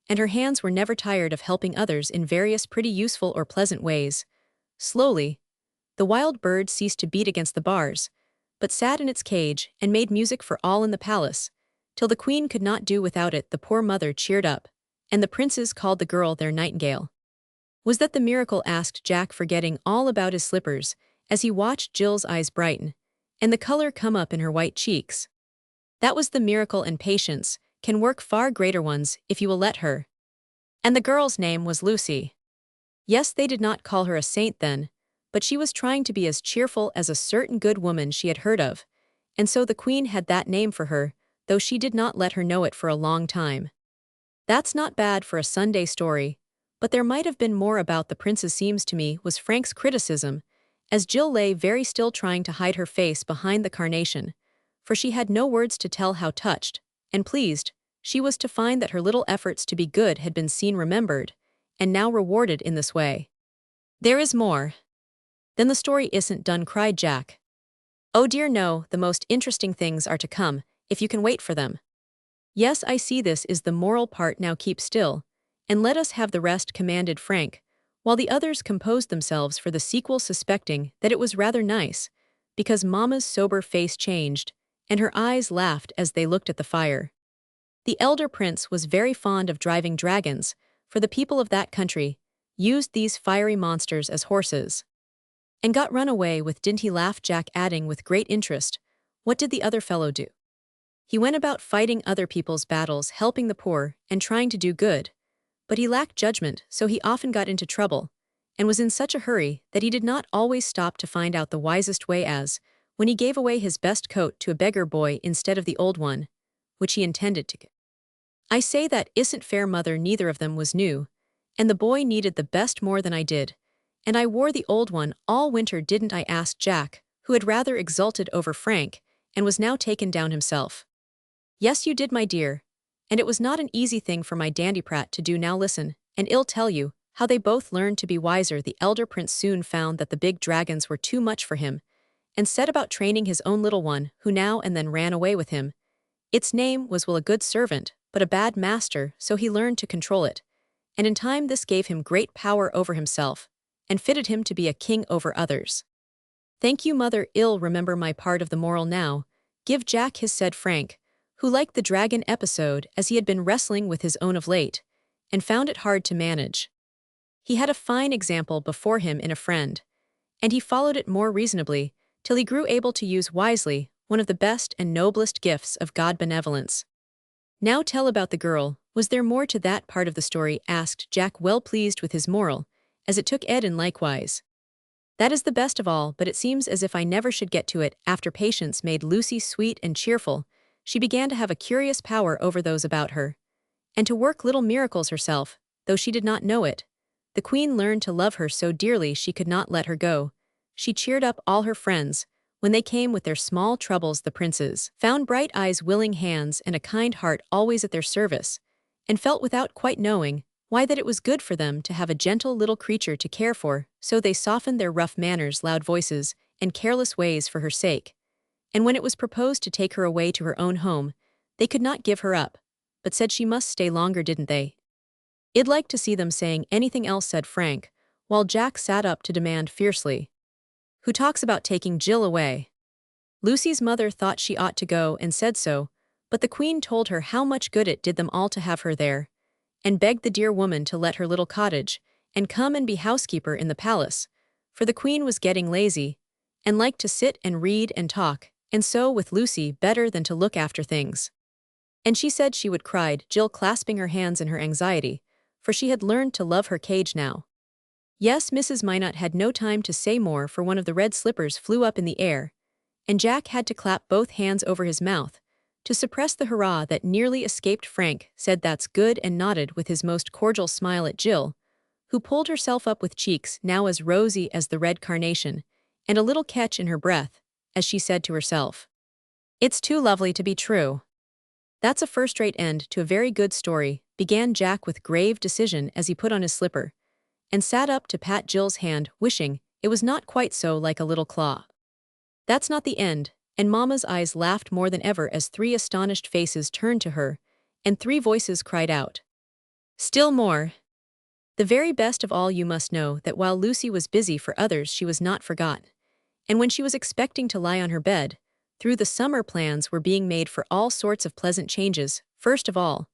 and her hands were never tired of helping others in various pretty useful or pleasant ways. Slowly, the wild bird ceased to beat against the bars, but sat in its cage and made music for all in the palace, till the queen could not do without it. The poor mother cheered up, and the princes called the girl their nightingale. was that the miracle asked Jack, forgetting all about his slippers, as he watched Jill's eyes brighten, and the color come up in her white cheeks. That was the miracle, and patience can work far greater ones if you will let her. And the girl's name was Lucy. Yes, they did not call her a saint then, but she was trying to be as cheerful as a certain good woman she had heard of, and so the queen had that name for her, though she did not let her know it for a long time. That's not bad for a Sunday story, but there might have been more about the princes, seems to me, was Frank's criticism, as Jill lay very still trying to hide her face behind the carnation, for she had no words to tell how touched and pleased she was to find that her little efforts to be good had been seen, remembered, and now rewarded in this way. "There is more." "Then the story isn't done," cried Jack. "Oh dear no, the most interesting things are to come, if you can wait for them." "Yes, I see, this is the moral part. Now keep still, and let us have the rest," commanded Frank, while the others composed themselves for the sequel, suspecting that it was rather nice, because Mama's sober face changed, and her eyes laughed as they looked at the fire. The elder prince was very fond of driving dragons, for the people of that country used these fiery monsters as horses. "And got run away with, didn't he?" laughed Jack, adding with great interest, "What did the other fellow do?" "He went about fighting other people's battles, helping the poor, and trying to do good. But he lacked judgment, so he often got into trouble, and was in such a hurry that he did not always stop to find out the wisest way, as when he gave away his best coat to a beggar boy instead of the old one, which he intended to give. I say that isn't fair, mother. Neither of them was new, and the boy needed the best more than I did, and I wore the old one all winter, didn't I?" asked Jack, who had rather exulted over Frank, and was now taken down himself. "Yes, you did, my dear, and it was not an easy thing for my dandiprat to do. Now listen, and I'll tell you how they both learned to be wiser." The elder prince soon found that the big dragons were too much for him, and set about training his own little one, who now and then ran away with him. Its name was Will, a good servant, but a bad master, so he learned to control it, and in time this gave him great power over himself, and fitted him to be a king over others. "Thank you, mother. I'll remember my part of the moral now. Give Jack his," said Frank, who liked the dragon episode as he had been wrestling with his own of late, and found it hard to manage. He had a fine example before him in a friend, and he followed it more reasonably, till he grew able to use wisely one of the best and noblest gifts of God, benevolence. "Now tell about the girl. Was there more to that part of the story?" asked Jack, well pleased with his moral, as it took Ed in likewise. "That is the best of all, but it seems as if I never should get to it." After Patience made Lucy sweet and cheerful, she began to have a curious power over those about her, and to work little miracles herself, though she did not know it. The queen learned to love her so dearly she could not let her go. She cheered up all her friends when they came with their small troubles. The princes found bright eyes, willing hands, and a kind heart always at their service, and felt without quite knowing why that it was good for them to have a gentle little creature to care for, so they softened their rough manners, loud voices, and careless ways for her sake. And when it was proposed to take her away to her own home, they could not give her up, but said she must stay longer, didn't they? "I'd like to see them saying anything else," said Frank, while Jack sat up to demand fiercely, "Who talks about taking Jill away?" Lucy's mother thought she ought to go, and said so, but the queen told her how much good it did them all to have her there, and begged the dear woman to let her little cottage, and come and be housekeeper in the palace, for the queen was getting lazy, and liked to sit and read and talk, and so with Lucy better than to look after things. "And she said she would," cried Jill, clasping her hands in her anxiety, for she had learned to love her cage now. Yes, Mrs. Minot had no time to say more, for one of the red slippers flew up in the air, and Jack had to clap both hands over his mouth to suppress the hurrah that nearly escaped. Frank said, "That's good," and nodded with his most cordial smile at Jill, who pulled herself up with cheeks now as rosy as the red carnation, and a little catch in her breath, as she said to herself, "It's too lovely to be true." "That's a first-rate end to a very good story," began Jack with grave decision as he put on his slipper, and sat up to pat Jill's hand, wishing it was not quite so like a little claw. "That's not the end," and Mama's eyes laughed more than ever as 3 astonished faces turned to her, and 3 voices cried out, "Still more!" "The very best of all, you must know that while Lucy was busy for others she was not forgotten, and when she was expecting to lie on her bed, through the summer plans were being made for all sorts of pleasant changes. First of all,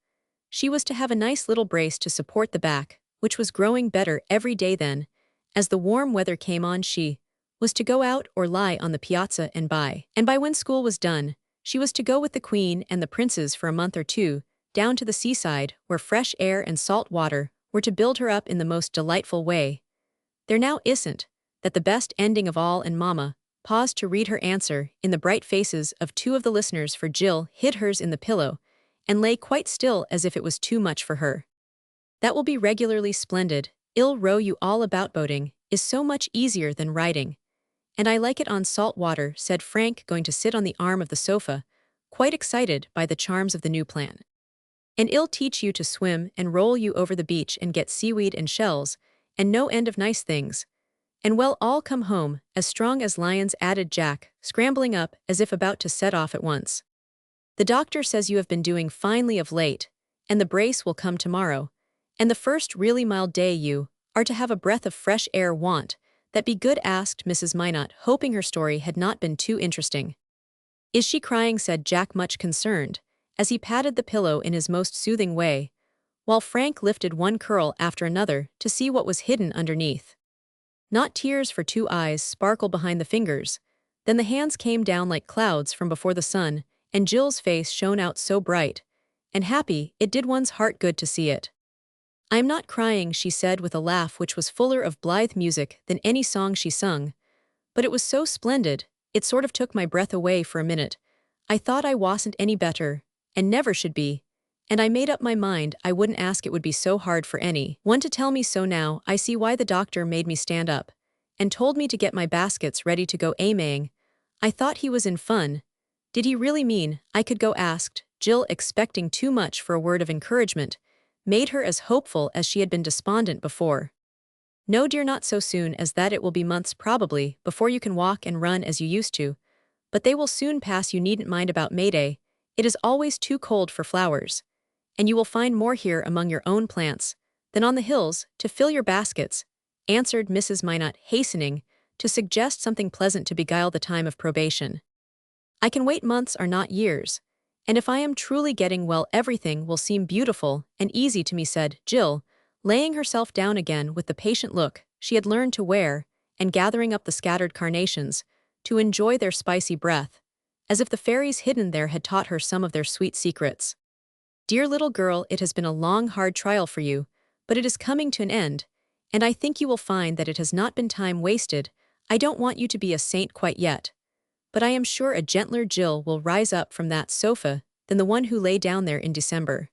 she was to have a nice little brace to support the back, which was growing better every day then. As the warm weather came on, she was to go out or lie on the piazza and buy. And by when school was done, she was to go with the queen and the princes for a month or two, down to the seaside, where fresh air and salt water were to build her up in the most delightful way. There now isn't that the best ending of all, and Mama paused to read her answer in the bright faces of two of the listeners, for Jill hid hers in the pillow and lay quite still as if it was too much for her. That will be regularly splendid. I'll row you all about. Boating is so much easier than riding. And I like it on salt water, said Frank, going to sit on the arm of the sofa, quite excited by the charms of the new plan. And I'll teach you to swim and roll you over the beach and get seaweed and shells, and no end of nice things. And we'll all come home as strong as lions, added Jack, scrambling up as if about to set off at once. The doctor says you have been doing finely of late, and the brace will come tomorrow, and the first really mild day you are to have a breath of fresh air. Want that be good? Asked Mrs. Minot, hoping her story had not been too interesting. Is she crying? Said Jack, much concerned, as he patted the pillow in his most soothing way, while Frank lifted one curl after another to see what was hidden underneath. Not tears, for two eyes sparkle behind the fingers. Then the hands came down like clouds from before the sun, and Jill's face shone out so bright and happy it did one's heart good to see it. I am not crying, she said with a laugh which was fuller of blithe music than any song she sung, but it was so splendid, it sort of took my breath away for a minute. I thought I wasn't any better, and never should be, and I made up my mind I wouldn't ask. It would be so hard for any one to tell me so. Now I see why the doctor made me stand up and told me to get my baskets ready to go a-maying. I thought he was in fun. Did he really mean I could go? Asked Jill, expecting too much for a word of encouragement made her as hopeful as she had been despondent before. No, dear, not so soon as that. It will be months probably before you can walk and run as you used to, but they will soon pass. You needn't mind about May Day. It is always too cold for flowers, and you will find more here among your own plants than on the hills to fill your baskets, answered Mrs. Minot, hastening to suggest something pleasant to beguile the time of probation. I can wait. Months are not years, and if I am truly getting well, everything will seem beautiful and easy to me, said Jill, laying herself down again with the patient look she had learned to wear, and gathering up the scattered carnations to enjoy their spicy breath, as if the fairies hidden there had taught her some of their sweet secrets. Dear little girl, it has been a long, hard trial for you, but it is coming to an end, and I think you will find that it has not been time wasted. I don't want you to be a saint quite yet, but I am sure a gentler Jill will rise up from that sofa than the one who lay down there in December.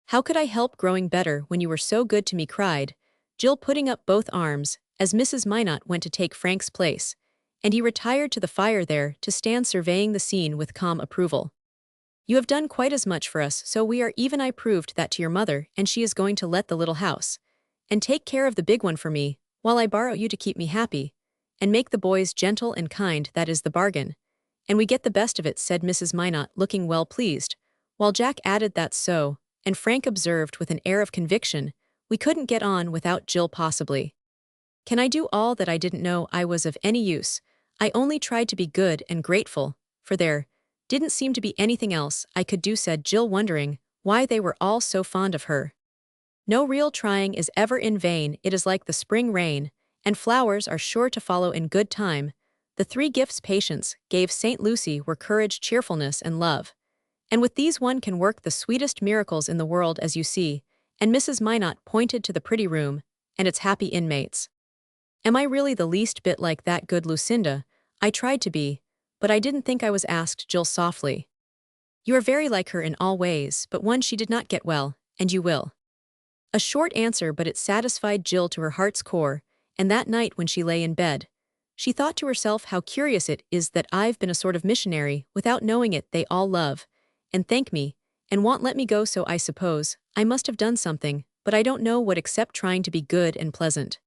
How could I help growing better when you were so good to me? Cried Jill, putting up both arms as Mrs. Minot went to take Frank's place, and he retired to the fire there to stand surveying the scene with calm approval. You have done quite as much for us, so we are even. I proved that to your mother, and she is going to let the little house and take care of the big one for me, while I borrow you to keep me happy and make the boys gentle and kind. That is the bargain, and we get the best of it, said Mrs. Minot, looking well pleased, while Jack added, that's so, and Frank observed with an air of conviction, we couldn't get on without Jill possibly. Can I do all that? I didn't know I was of any use. I only tried to be good and grateful, for there didn't seem to be anything else I could do, said Jill, wondering why they were all so fond of her. No real trying is ever in vain. It is like the spring rain, and flowers are sure to follow in good time. The three gifts Patience gave St. Lucy were courage, cheerfulness, and love. And with these one can work the sweetest miracles in the world, as you see, and Mrs. Minot pointed to the pretty room and its happy inmates. Am I really the least bit like that good Lucinda? I tried to be, but I didn't think I was, asked Jill softly. You are very like her in all ways, but one she did not get well, and you will. A short answer, but it satisfied Jill to her heart's core, and that night when she lay in bed, she thought to herself how curious it is that I've been a sort of missionary without knowing it. They all love and thank me, and won't let me go, so I suppose I must have done something, but I don't know what except trying to be good and pleasant.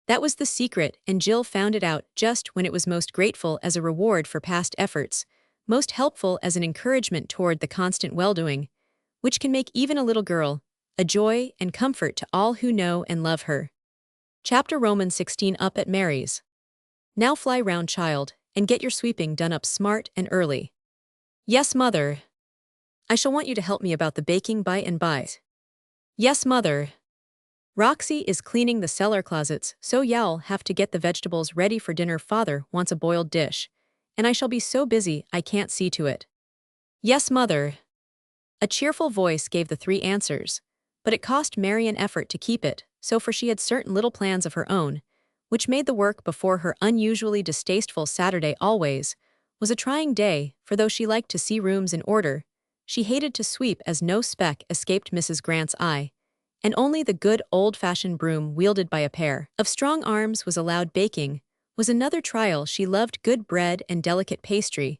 That was the secret, and Jill found it out just when it was most grateful as a reward for past efforts, most helpful as an encouragement toward the constant well-doing, which can make even a little girl a joy and comfort to all who know and love her. Chapter Romans 16. Up at Mary's. Now fly round, child, and get your sweeping done up smart and early. Yes, mother. I shall want you to help me about the baking by and by. Yes, mother. Roxy is cleaning the cellar closets, so y'all have to get the vegetables ready for dinner. Father wants a boiled dish, and I shall be so busy I can't see to it. Yes, Mother. A cheerful voice gave the three answers, but it cost Mary an effort to keep it, for she had certain little plans of her own, which made the work before her unusually distasteful Saturday always was a trying day, for though she liked to see rooms in order, she hated to sweep as no speck escaped Mrs. Grant's eye, and only the good old-fashioned broom wielded by a pair of strong arms was allowed. Baking was another trial. She loved good bread and delicate pastry,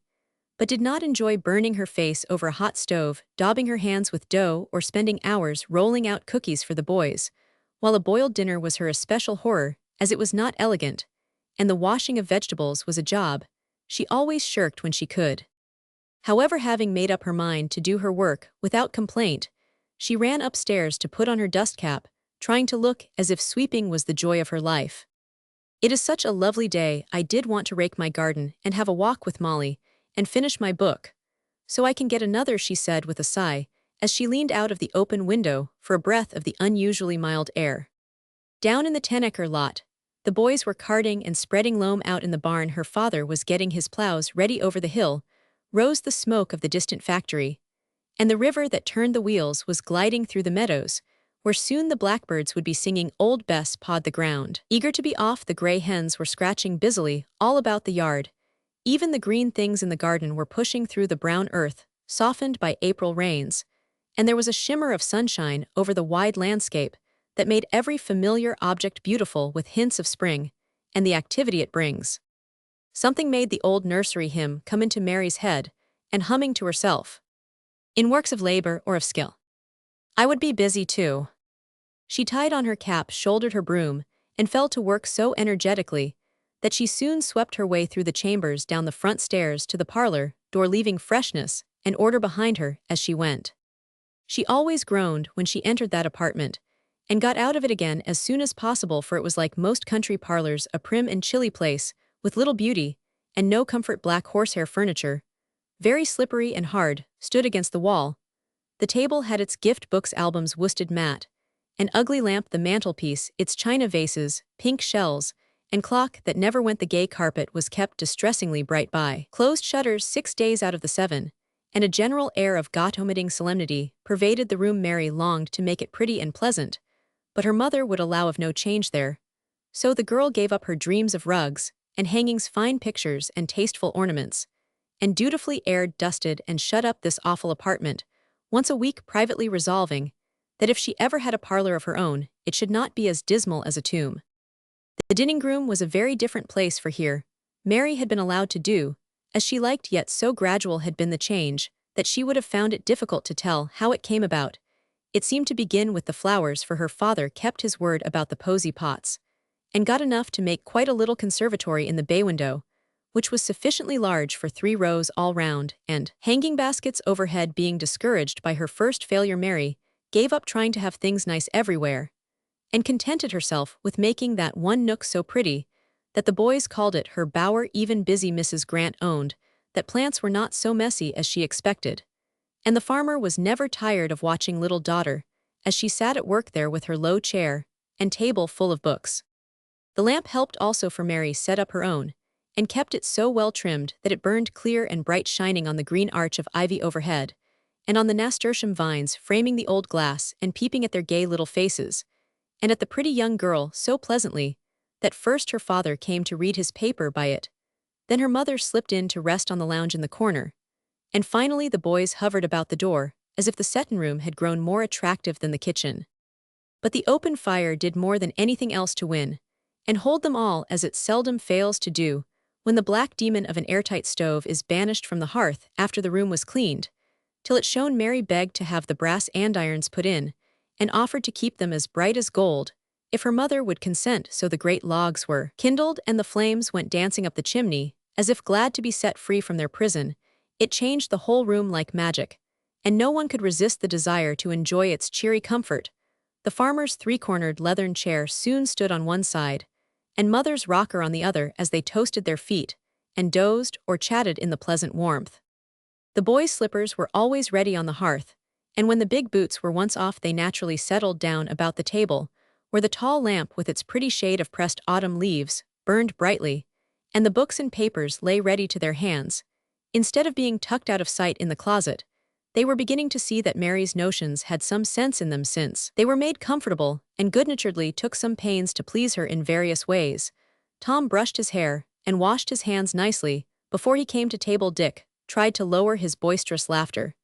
but did not enjoy burning her face over a hot stove, daubing her hands with dough, or spending hours rolling out cookies for the boys, while a boiled dinner was her especial horror, as it was not elegant, and the washing of vegetables was a job she always shirked when she could. However, having made up her mind to do her work without complaint, she ran upstairs to put on her dust cap, trying to look as if sweeping was the joy of her life. It is such a lovely day. I did want to rake my garden and have a walk with Molly and finish my book, so I can get another, she said with a sigh, as she leaned out of the open window for a breath of the unusually mild air. Down in the 10-acre lot, the boys were carting and spreading loam out in the barn. Her father was getting his plows ready. Over the hill rose the smoke of the distant factory, and the river that turned the wheels was gliding through the meadows, where soon the blackbirds would be singing. Old Bess pawed the ground, eager to be off. The gray hens were scratching busily all about the yard. Even the green things in the garden were pushing through the brown earth, softened by April rains, and there was a shimmer of sunshine over the wide landscape that made every familiar object beautiful with hints of spring and the activity it brings. Something made the old nursery hymn come into Mary's head, and humming to herself, "In works of labor or of skill, I would be busy too." She tied on her cap, shouldered her broom, and fell to work so energetically that she soon swept her way through the chambers, down the front stairs to the parlor door, leaving freshness and order behind her as she went. She always groaned when she entered that apartment, and got out of it again as soon as possible, for it was like most country parlors, a prim and chilly place, with little beauty and no comfort. Black horsehair furniture, very slippery and hard, stood against the wall. The table had its gift books, albums, worsted mat, an ugly lamp, the mantelpiece, its china vases, pink shells, and clock that never went. The gay carpet was kept distressingly bright by closed shutters 6 days out of the 7, and a general air of God-omitting solemnity pervaded the room. Mary longed to make it pretty and pleasant, but her mother would allow of no change there, so the girl gave up her dreams of rugs and hangings, fine pictures and tasteful ornaments, and dutifully aired, dusted, and shut up this awful apartment once a week, privately resolving that if she ever had a parlor of her own, it should not be as dismal as a tomb. The dining room was a very different place, for here Mary had been allowed to do as she liked, yet so gradual had been the change that she would have found it difficult to tell how it came about. It seemed to begin with the flowers, for her father kept his word about the posy pots, and got enough to make quite a little conservatory in the bay window, which was sufficiently large for 3 rows all round, and hanging baskets overhead. Being discouraged by her first failure, Mary gave up trying to have things nice everywhere, and contented herself with making that one nook so pretty that the boys called it her bower. Even busy Mrs. Grant owned that plants were not so messy as she expected, and the farmer was never tired of watching little daughter as she sat at work there with her low chair and table full of books. The lamp helped also, for Mary set up her own, and kept it so well trimmed that it burned clear and bright, shining on the green arch of ivy overhead, and on the nasturtium vines framing the old glass and peeping at their gay little faces, and at the pretty young girl so pleasantly that first her father came to read his paper by it, then her mother slipped in to rest on the lounge in the corner, and finally the boys hovered about the door, as if the settin' room had grown more attractive than the kitchen. But the open fire did more than anything else to win and hold them all, as it seldom fails to do when the black demon of an airtight stove is banished from the hearth after the room was cleaned, till it shone. Mary begged to have the brass andirons put in, and offered to keep them as bright as gold if her mother would consent. So the great logs were kindled, and the flames went dancing up the chimney, as if glad to be set free from their prison. It changed the whole room like magic, and no one could resist the desire to enjoy its cheery comfort. The farmer's 3-cornered leathern chair soon stood on one side, and mother's rocker on the other, as they toasted their feet and dozed or chatted in the pleasant warmth. The boys' slippers were always ready on the hearth, and when the big boots were once off, they naturally settled down about the table, where the tall lamp with its pretty shade of pressed autumn leaves burned brightly, and the books and papers lay ready to their hands. Instead of being tucked out of sight in the closet, they were beginning to see that Mary's notions had some sense in them since they were made comfortable and good-naturedly took some pains to please her in various ways. Tom brushed his hair and washed his hands nicely before he came to table. Dick tried to lower his boisterous laughter,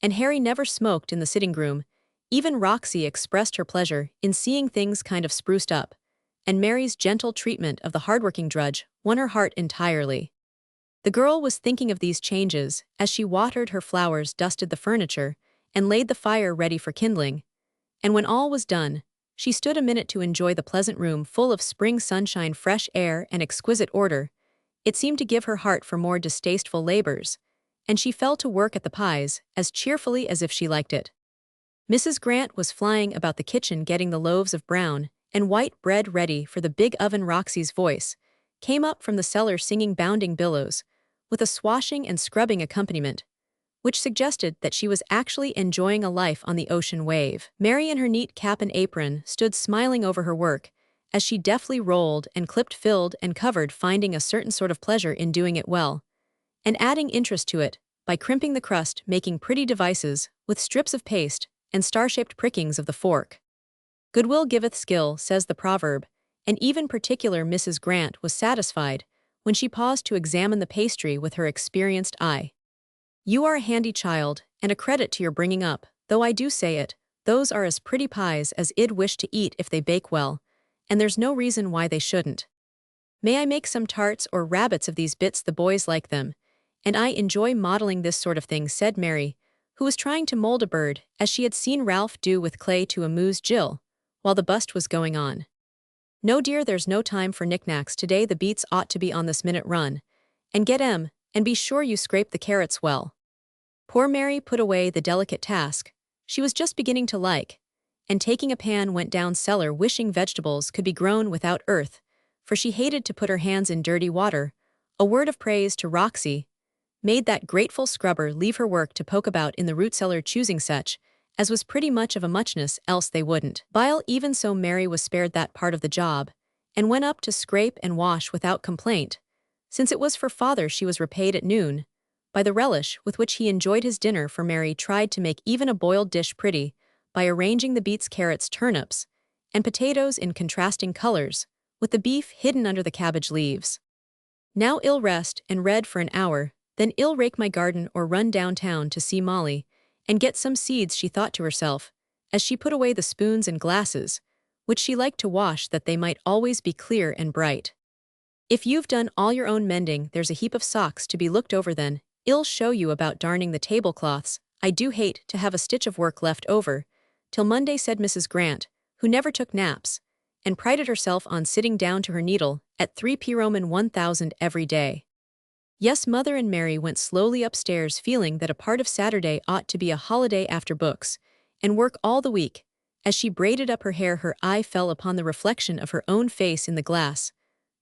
and Harry never smoked in the sitting room. Even Roxy expressed her pleasure in seeing things kind of spruced up, and Mary's gentle treatment of the hardworking drudge won her heart entirely. The girl was thinking of these changes as she watered her flowers, dusted the furniture, and laid the fire ready for kindling. And when all was done, she stood a minute to enjoy the pleasant room full of spring sunshine, fresh air, and exquisite order. It seemed to give her heart for more distasteful labors, and she fell to work at the pies as cheerfully as if she liked it. Mrs. Grant was flying about the kitchen getting the loaves of brown and white bread ready for the big oven. Roxy's voice came up from the cellar singing Bounding Billows, with a swashing and scrubbing accompaniment, which suggested that she was actually enjoying a life on the ocean wave. Mary, in her neat cap and apron, stood smiling over her work as she deftly rolled and clipped, filled and covered, finding a certain sort of pleasure in doing it well, and adding interest to it by crimping the crust, making pretty devices with strips of paste and star-shaped prickings of the fork. Goodwill giveth skill, says the proverb, and even particular Mrs. Grant was satisfied when she paused to examine the pastry with her experienced eye. You are a handy child, and a credit to your bringing up, though I do say it, those are as pretty pies as I'd wish to eat if they bake well, and there's no reason why they shouldn't. May I make some tarts or rabbits of these bits? The boys like them, and I enjoy modeling this sort of thing, said Mary, who was trying to mold a bird as she had seen Ralph do with clay to amuse Jill, while the bust was going on. No dear, there's no time for knickknacks today. The beets ought to be on this minute. Run and get 'em, and be sure you scrape the carrots well. Poor Mary put away the delicate task she was just beginning to like, and taking a pan went down cellar wishing vegetables could be grown without earth, for she hated to put her hands in dirty water. A word of praise to Roxy made that grateful scrubber leave her work to poke about in the root cellar, choosing such as was pretty much of a muchness, else they wouldn't bile. Even so, Mary was spared that part of the job, and went up to scrape and wash without complaint. Since it was for father, she was repaid at noon by the relish with which he enjoyed his dinner, for Mary tried to make even a boiled dish pretty by arranging the beets, carrots, turnips, and potatoes in contrasting colors, with the beef hidden under the cabbage leaves. Now I'll rest and read for an hour, then I'll rake my garden or run downtown to see Molly and get some seeds, she thought to herself, as she put away the spoons and glasses, which she liked to wash that they might always be clear and bright. If you've done all your own mending, there's a heap of socks to be looked over. Then I'll show you about darning the tablecloths. I do hate to have a stitch of work left over till Monday, said Mrs. Grant, who never took naps, and prided herself on sitting down to her needle at 3 Roman 1000 every day. Yes, Mother. And Mary went slowly upstairs, feeling that a part of Saturday ought to be a holiday after books and work all the week. As she braided up her hair, her eye fell upon the reflection of her own face in the glass.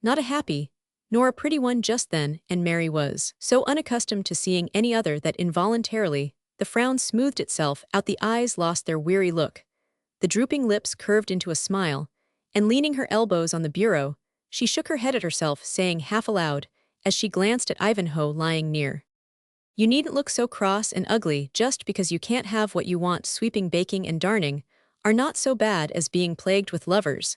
Not a happy, nor a pretty one just then, and Mary was so unaccustomed to seeing any other that involuntarily the frown smoothed itself out, the eyes lost their weary look, the drooping lips curved into a smile, and leaning her elbows on the bureau, she shook her head at herself, saying half aloud, as she glanced at Ivanhoe lying near, "You needn't look so cross and ugly just because you can't have what you want. Sweeping, baking, and darning are not so bad as being plagued with lovers,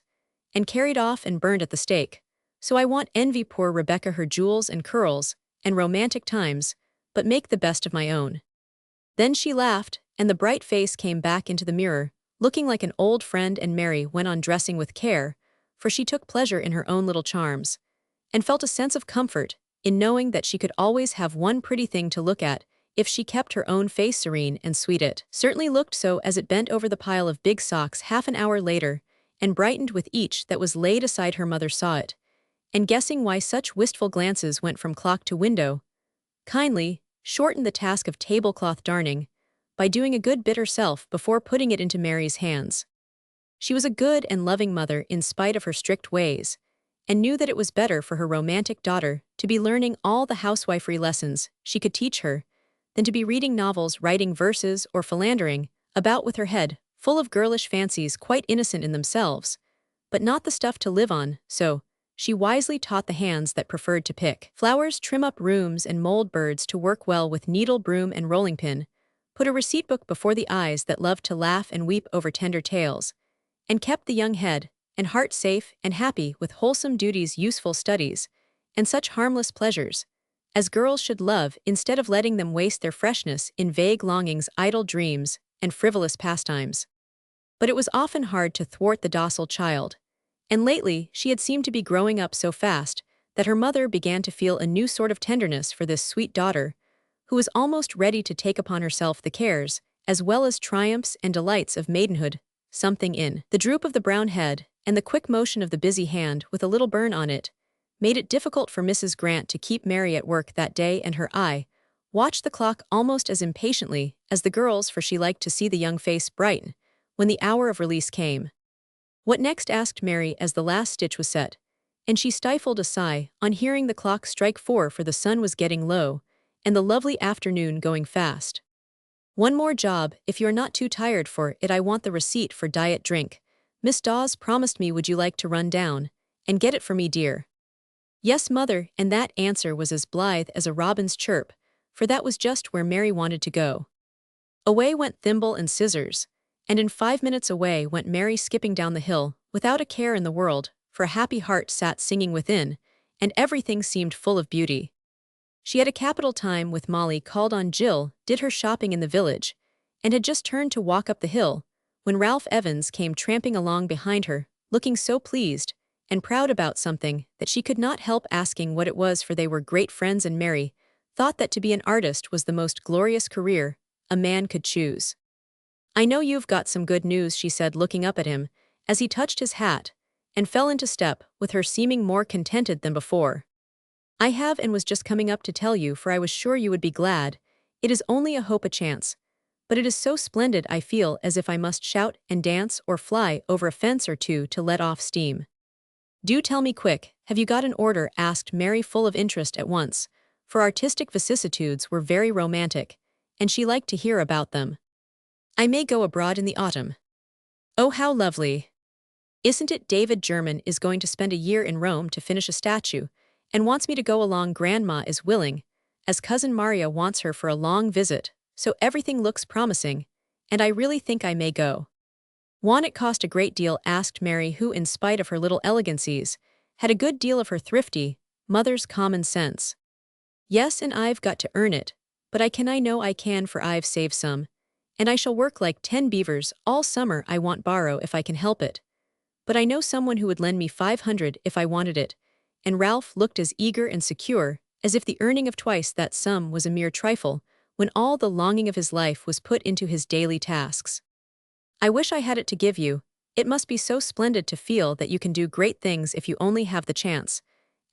and carried off and burned at the stake. So I want envy poor Rebecca her jewels and curls, and romantic times, but make the best of my own." Then she laughed, and the bright face came back into the mirror, looking like an old friend, and Mary went on dressing with care, for she took pleasure in her own little charms, and felt a sense of comfort in knowing that she could always have one pretty thing to look at if she kept her own face serene and sweet. It certainly looked so as it bent over the pile of big socks half an hour later, and brightened with each that was laid aside. Her mother saw it, and guessing why such wistful glances went from clock to window, kindly shortened the task of tablecloth darning by doing a good bit herself before putting it into Mary's hands. She was a good and loving mother in spite of her strict ways, and knew that it was better for her romantic daughter to be learning all the housewifery lessons she could teach her than to be reading novels, writing verses, or philandering about with her head full of girlish fancies quite innocent in themselves. but not the stuff to live on, so she wisely taught the hands that preferred to pick flowers, trim up rooms, and mold birds to work well with needle, broom, and rolling pin, put a receipt book before the eyes that loved to laugh and weep over tender tales, and kept the young head and heart safe and happy with wholesome duties, useful studies, and such harmless pleasures as girls should love, instead of letting them waste their freshness in vague longings, idle dreams, and frivolous pastimes. But it was often hard to thwart the docile child, and lately she had seemed to be growing up so fast that her mother began to feel a new sort of tenderness for this sweet daughter, who was almost ready to take upon herself the cares, as well as triumphs and delights of maidenhood. Something in the droop of the brown head and the quick motion of the busy hand with a little burn on it made it difficult for Mrs. Grant to keep Mary at work that day, and her eye watched the clock almost as impatiently as the girls, for she liked to see the young face brighten when the hour of release came. "What next?" asked Mary as the last stitch was set, and she stifled a sigh on hearing the clock strike 4, for the sun was getting low and the lovely afternoon going fast. "One more job, if you're not too tired for it. I want the receipt for diet drink. Miss Dawes promised me. Would you like to run down and get it for me, dear?" "Yes, mother," and that answer was as blithe as a robin's chirp, for that was just where Mary wanted to go. Away went thimble and scissors, and in 5 minutes away went Mary, skipping down the hill, without a care in the world, for a happy heart sat singing within, and everything seemed full of beauty. She had a capital time with Molly, called on Jill, did her shopping in the village, and had just turned to walk up the hill, when Ralph Evans came tramping along behind her, looking so pleased and proud about something that she could not help asking what it was, for they were great friends, and Mary thought that to be an artist was the most glorious career a man could choose. "I know you've got some good news," she said, looking up at him as he touched his hat and fell into step with her, seeming more contented than before. "I have, and was just coming up to tell you, for I was sure you would be glad. It is only a hope, a chance, but it is so splendid I feel as if I must shout and dance or fly over a fence or two to let off steam." "Do tell me quick, have you got an order?" asked Mary, full of interest at once, for artistic vicissitudes were very romantic, and she liked to hear about them. "I may go abroad in the autumn." "Oh, how lovely! Isn't it? David German is going to spend a year in Rome to finish a statue, and wants me to go along. Grandma is willing, as Cousin Maria wants her for a long visit, so everything looks promising, and I really think I may go." "Won't it cost a great deal?" asked Mary, who, in spite of her little elegancies, had a good deal of her thrifty mother's common sense. "Yes, and I've got to earn it, but I know I can, for I've saved some, and I shall work like 10 beavers all summer. I won't borrow if I can help it, but I know someone who would lend me 500 if I wanted it," and Ralph looked as eager and secure as if the earning of twice that sum was a mere trifle, when all the longing of his life was put into his daily tasks. "I wish I had it to give you. It must be so splendid to feel that you can do great things if you only have the chance,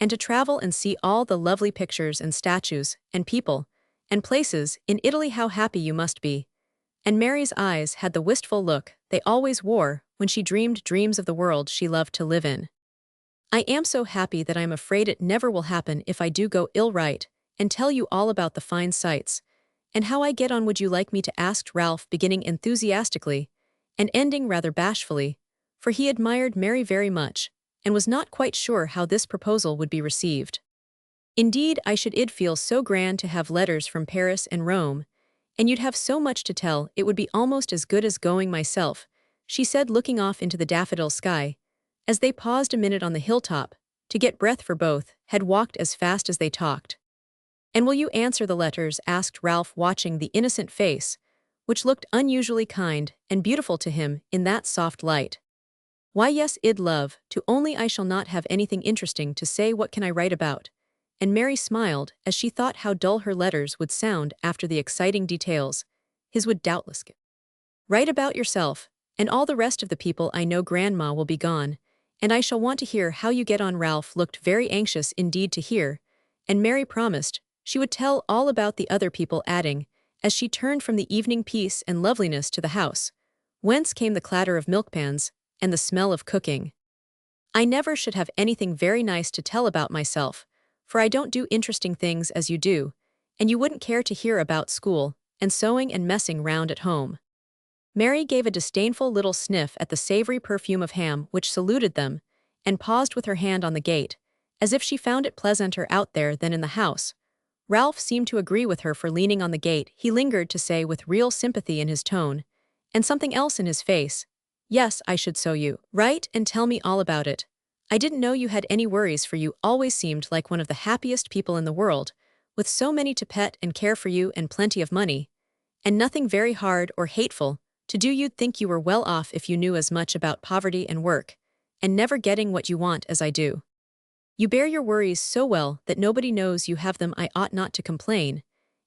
and to travel and see all the lovely pictures and statues and people and places in Italy. How happy you must be." And Mary's eyes had the wistful look they always wore when she dreamed dreams of the world she loved to live in. "I am so happy that I am afraid it never will happen if I do go ill. Right, and tell you all about the fine sights and how I get on. Would you like me to?" asked Ralph, beginning enthusiastically and ending rather bashfully, for he admired Mary very much and was not quite sure how this proposal would be received. "Indeed, I should. It'd feel so grand to have letters from Paris and Rome, and you'd have so much to tell. It would be almost as good as going myself," she said, looking off into the daffodil sky, as they paused a minute on the hilltop to get breath, for both had walked as fast as they talked. "And will you answer the letters?" asked Ralph, watching the innocent face, which looked unusually kind and beautiful to him in that soft light. "Why, yes, I'd love to, only I shall not have anything interesting to say. What can I write about?" And Mary smiled as she thought how dull her letters would sound after the exciting details his would doubtless give. "Write about yourself, and all the rest of the people I know. Grandma will be gone, and I shall want to hear how you get on." Ralph looked very anxious indeed to hear, and Mary promised she would tell all about the other people, adding, as she turned from the evening peace and loveliness to the house, whence came the clatter of milkpans and the smell of cooking, "I never should have anything very nice to tell about myself, for I don't do interesting things as you do, and you wouldn't care to hear about school and sewing and messing round at home." Mary gave a disdainful little sniff at the savory perfume of ham which saluted them, and paused with her hand on the gate, as if she found it pleasanter out there than in the house. Ralph seemed to agree with her for leaning on the gate. He lingered to say with real sympathy in his tone, and something else in his face, "Yes, I should so you. Write and tell me all about it. I didn't know you had any worries, for you always seemed like one of the happiest people in the world, with so many to pet and care for you and plenty of money, and nothing very hard or hateful to do. You'd think you were well off if you knew as much about poverty and work, and never getting what you want as I do. You bear your worries so well that nobody knows you have them. I ought not to complain,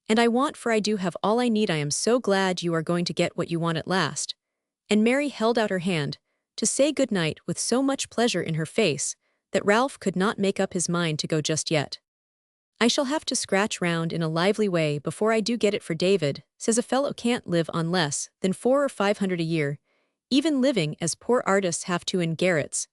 and I want, for I do have all I need. I am so glad you are going to get what you want at last." And Mary held out her hand to say good night with so much pleasure in her face that Ralph could not make up his mind to go just yet. "I shall have to scratch round in a lively way before I do get it, for David says a fellow can't live on less than 400 or 500 a year, even living as poor artists have to in garrets,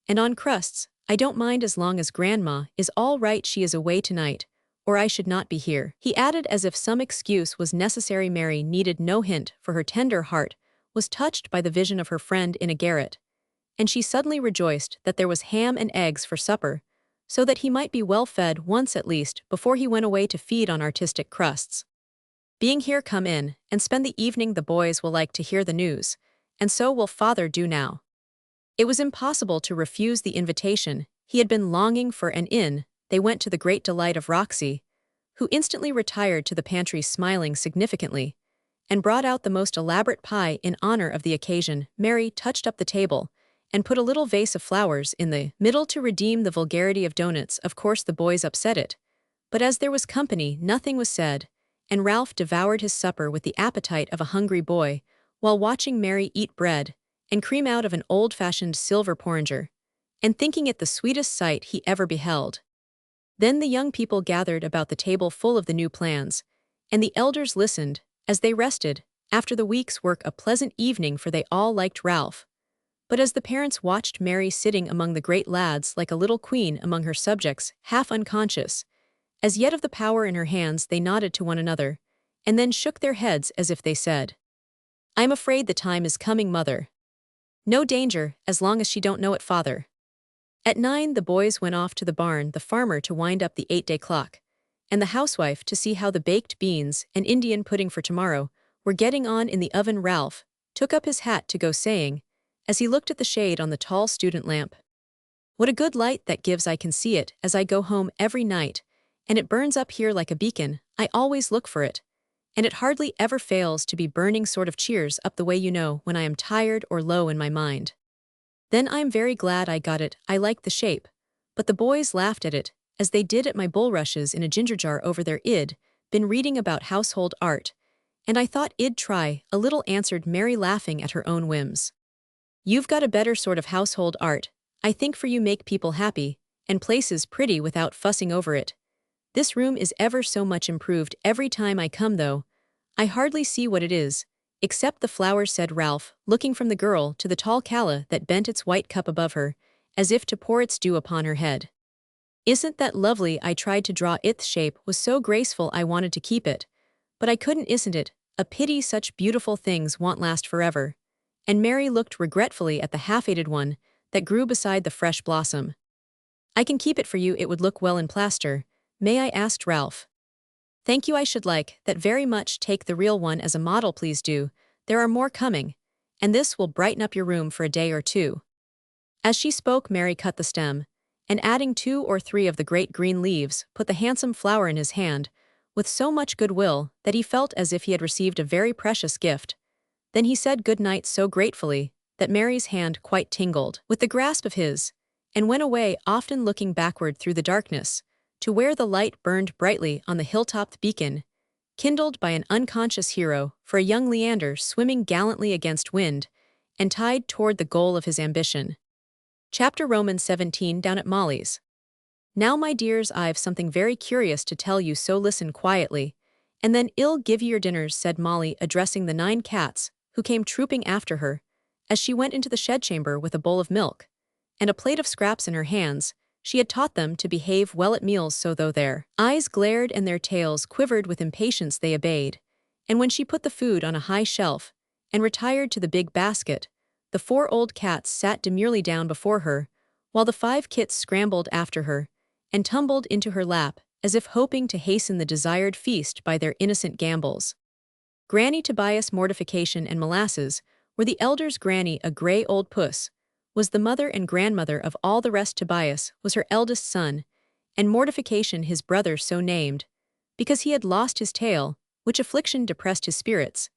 and on crusts. I don't mind as long as Grandma is all right. She is away tonight, or I should not be here," he added, as if some excuse was necessary. Mary needed no hint, for her tender heart was touched by the vision of her friend in a garret, and she suddenly rejoiced that there was ham and eggs for supper, so that he might be well fed once at least before he went away to feed on artistic crusts. "Being here, come in and spend the evening. The boys will like to hear the news, and so will father do now." It was impossible to refuse the invitation. He had been longing for an inn. They went to the great delight of Roxy, who instantly retired to the pantry smiling significantly, and brought out the most elaborate pie in honor of the occasion. Mary touched up the table and put a little vase of flowers in the middle to redeem the vulgarity of donuts. Of course the boys upset it, but as there was company, nothing was said, and Ralph devoured his supper with the appetite of a hungry boy, while watching Mary eat bread and cream out of an old-fashioned silver porringer, and thinking it the sweetest sight he ever beheld. Then the young people gathered about the table full of the new plans, and the elders listened as they rested after the week's work. A pleasant evening, for they all liked Ralph. But as the parents watched Mary sitting among the great lads like a little queen among her subjects, half unconscious as yet of the power in her hands, they nodded to one another, and then shook their heads as if they said, "I'm afraid the time is coming, mother." "No danger, as long as she don't know it, father." At 9 the boys went off to the barn, the farmer to wind up the 8-day clock, and the housewife to see how the baked beans and Indian pudding for tomorrow were getting on in the oven. Ralph took up his hat to go, saying, as he looked at the shade on the tall student lamp, "What a good light that gives. I can see it as I go home every night, and it burns up here like a beacon. I always look for it, and it hardly ever fails to be burning, sort of cheers up the way, you know, when I am tired or low in my mind. Then I am very glad I got it. I like the shape." But the boys laughed at it, as they did at my bulrushes in a ginger jar over there. "Id been reading about household art, and I thought I'd try a little," answered Mary, laughing at her own whims. "You've got a better sort of household art, I think, for you make people happy, and places pretty without fussing over it. This room is ever so much improved every time I come, though I hardly see what it is, except the flowers," said Ralph, looking from the girl to the tall calla that bent its white cup above her, as if to pour its dew upon her head. "Isn't that lovely? I tried to draw it. The shape was so graceful I wanted to keep it, but I couldn't. Isn't it a pity such beautiful things won't last forever?" And Mary looked regretfully at the half-faded one that grew beside the fresh blossom. "I can keep it for you. It would look well in plaster. May I?" asked Ralph. "Thank you, I should like that very much. Take the real one as a model, please do. There are more coming, and this will brighten up your room for a day or two." As she spoke, Mary cut the stem, and adding 2 or 3 of the great green leaves, put the handsome flower in his hand, with so much goodwill that he felt as if he had received a very precious gift. Then he said good night so gratefully that Mary's hand quite tingled with the grasp of his, and went away, often looking backward through the darkness, to where the light burned brightly on the hilltop beacon, kindled by an unconscious hero, for a young Leander swimming gallantly against wind, and tied toward the goal of his ambition. Chapter Romans 17. Down at Molly's. "Now, my dears, I've something very curious to tell you, so listen quietly, and then I'll give you your dinners," said Molly, addressing the 9 cats, who came trooping after her, as she went into the shed chamber with a bowl of milk and a plate of scraps in her hands. She had taught them to behave well at meals, so though their eyes glared and their tails quivered with impatience, they obeyed, and when she put the food on a high shelf and retired to the big basket. The 4 old cats sat demurely down before her, while the 5 kits scrambled after her and tumbled into her lap, as if hoping to hasten the desired feast by their innocent gambols. Granny Tobias Mortification and Molasses were the elders. Granny, a gray old puss, was the mother and grandmother of all the rest. Tobias was her eldest son, and Mortification his brother, so named because he had lost his tail, which affliction depressed his spirits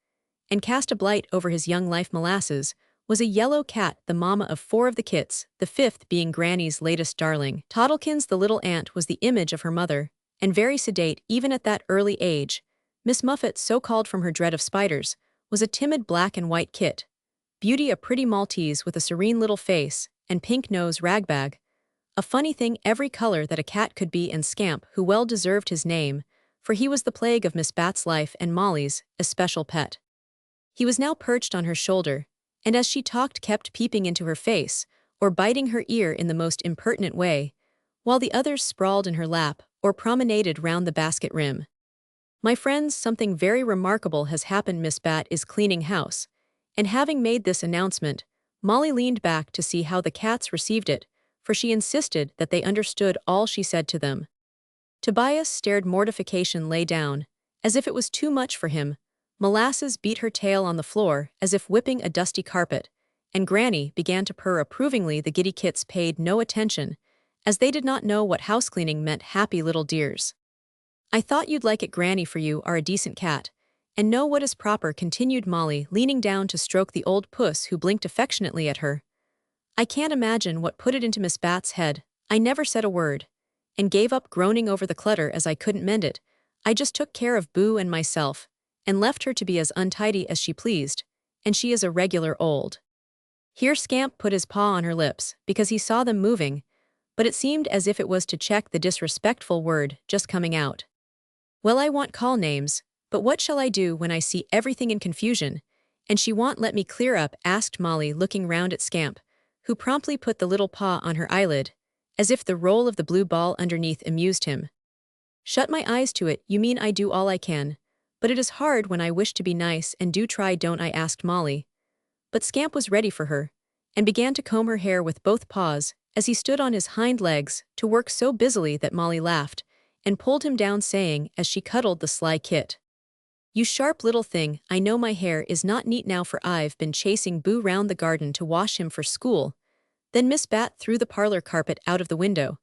and cast a blight over his young life. Molasses was a yellow cat, the mamma of 4 of the kits, the 5th being Granny's latest darling. Toddlekins the little ant was the image of her mother, and very sedate even at that early age. Miss Muffet, so called from her dread of spiders, was a timid black and white kit. Beauty, a pretty Maltese with a serene little face and pink nose. Ragbag, a funny thing, every color that a cat could be, and Scamp, who well deserved his name, for he was the plague of Miss Bat's life and Molly's especial pet. He was now perched on her shoulder, and as she talked kept peeping into her face or biting her ear in the most impertinent way, while the others sprawled in her lap or promenaded round the basket rim. My friends, something very remarkable has happened. Miss Bat is cleaning house, and having made this announcement, Molly leaned back to see how the cats received it, for she insisted that they understood all she said to them. Tobias stared. Mortification lay down, as if it was too much for him. Molasses beat her tail on the floor as if whipping a dusty carpet, and Granny began to purr approvingly. The giddy kits paid no attention, as they did not know what housecleaning meant. Happy little dears. I thought you'd like it, Granny, for you are a decent cat, and know what is proper, continued Molly, leaning down to stroke the old puss, who blinked affectionately at her. I can't imagine what put it into Miss Bat's head. I never said a word, and gave up groaning over the clutter as I couldn't mend it. I just took care of Boo and myself, and left her to be as untidy as she pleased, and she is a regular old. Here Scamp put his paw on her lips, because he saw them moving, but it seemed as if it was to check the disrespectful word just coming out. Well, I want call names, but what shall I do when I see everything in confusion, and she won't let me clear up? Asked Molly, looking round at Scamp, who promptly put the little paw on her eyelid, as if the roll of the blue ball underneath amused him. Shut my eyes to it, you mean I do all I can, but it is hard when I wish to be nice, and do try, don't I? Asked Molly. But Scamp was ready for her, and began to comb her hair with both paws, as he stood on his hind legs to work so busily that Molly laughed, and pulled him down, saying as she cuddled the sly kit, "You sharp little thing, I know my hair is not neat now, for I've been chasing Boo round the garden to wash him for school." Then Miss Bat threw the parlor carpet out of the window,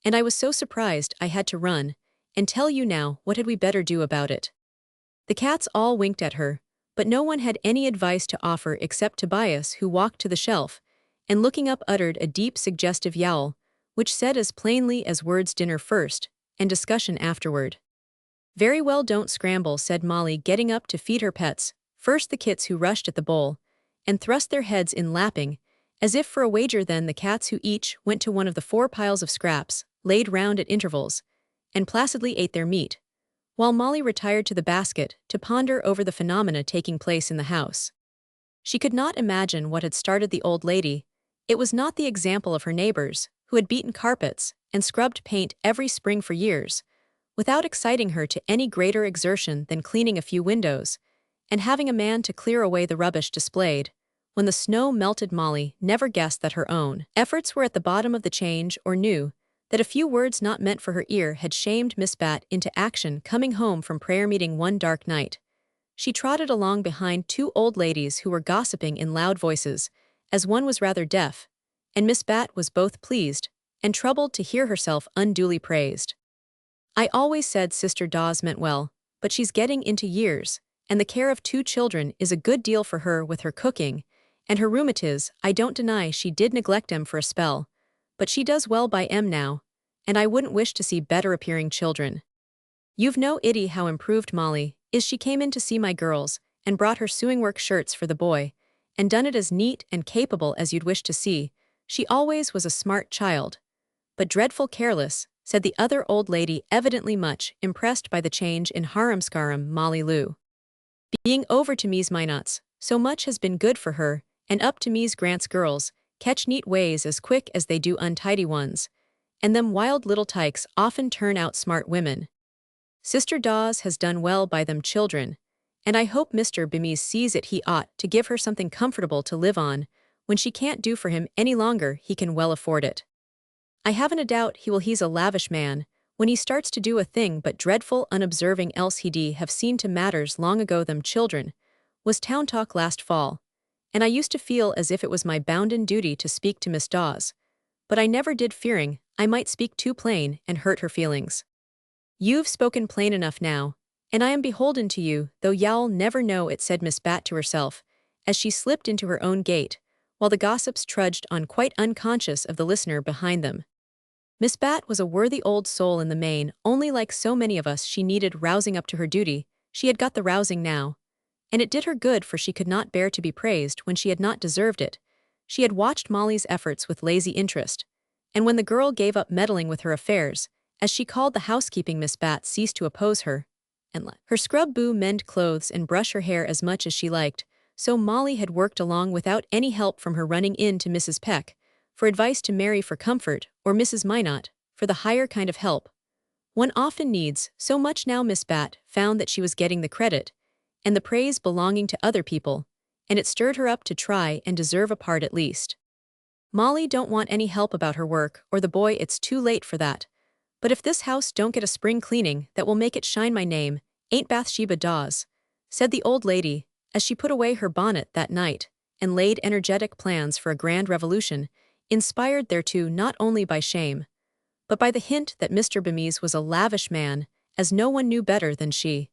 and I was so surprised I had to run and tell you. Now, what had we better do about it? The cats all winked at her, but no one had any advice to offer except Tobias, who walked to the shelf, and looking up uttered a deep suggestive yowl, which said as plainly as words, "Dinner first, and discussion afterward." "Very well, don't scramble," said Molly, getting up to feed her pets, first the kits, who rushed at the bowl and thrust their heads in, lapping, as if for a wager, then the cats, who each went to one of the 4 piles of scraps laid round at intervals, and placidly ate their meat, while Molly retired to the basket to ponder over the phenomena taking place in the house. She could not imagine what had started the old lady. It was not the example of her neighbors, who had beaten carpets and scrubbed paint every spring for years, without exciting her to any greater exertion than cleaning a few windows, and having a man to clear away the rubbish displayed. When the snow melted, Molly never guessed that her own efforts were at the bottom of the change, or knew that a few words not meant for her ear had shamed Miss Bat into action. Coming home from prayer meeting one dark night, she trotted along behind 2 old ladies who were gossiping in loud voices, as one was rather deaf, and Miss Bat was both pleased and troubled to hear herself unduly praised. "I always said Sister Dawes meant well, but she's getting into years, and the care of 2 children is a good deal for her, with her cooking and her rheumatiz. I don't deny she did neglect 'em for a spell, but she does well by 'em now, and I wouldn't wish to see better appearing children. You've no idea how improved Molly is. She came in to see my girls, and brought her sewing work shirts for the boy, and done it as neat and capable as you'd wish to see. She always was a smart child, but dreadful careless," said the other old lady, evidently much impressed by the change in harum-scarum Molly Lou. "Being over to me's Minuts, so much has been good for her, and up to me's Grant's girls catch neat ways as quick as they do untidy ones, and them wild little tykes often turn out smart women. Sister Dawes has done well by them children, And I hope Mr. Bemis sees it he ought to give her something comfortable to live on. When she can't do for him any longer, he can well afford it. I haven't a doubt he's a lavish man, when he starts to do a thing but dreadful unobserving else he'd have seen to matters long ago them children, was town talk last fall, and I used to feel as if it was my bounden duty to speak to Miss Dawes, but I never did fearing I might speak too plain and hurt her feelings. You've spoken plain enough now, and I am beholden to you, though y'all never know it, said Miss Bat to herself, as she slipped into her own gate, while the gossips trudged on quite unconscious of the listener behind them. Miss Bat was a worthy old soul in the main, only like so many of us she needed rousing up to her duty. She had got the rousing now, and it did her good, for she could not bear to be praised when she had not deserved it. She had watched Molly's efforts with lazy interest, and when the girl gave up meddling with her affairs, as she called the housekeeping, Miss Bat ceased to oppose her, and let her scrub Boo mend clothes and brush her hair as much as she liked, so Molly had worked along without any help from her running in to Mrs. Peck for advice, to Mary for comfort, or Mrs. Minot for the higher kind of help one often needs so much. Now Miss Bat found that she was getting the credit and the praise belonging to other people, and it stirred her up to try and deserve a part at least. Molly don't want any help about her work or the boy, it's too late for that. But if this house don't get a spring cleaning that will make it shine, my name ain't Bathsheba Dawes, said the old lady, as she put away her bonnet that night and laid energetic plans for a grand revolution, inspired thereto not only by shame, but by the hint that Mr. Bemis was a lavish man, as no one knew better than she.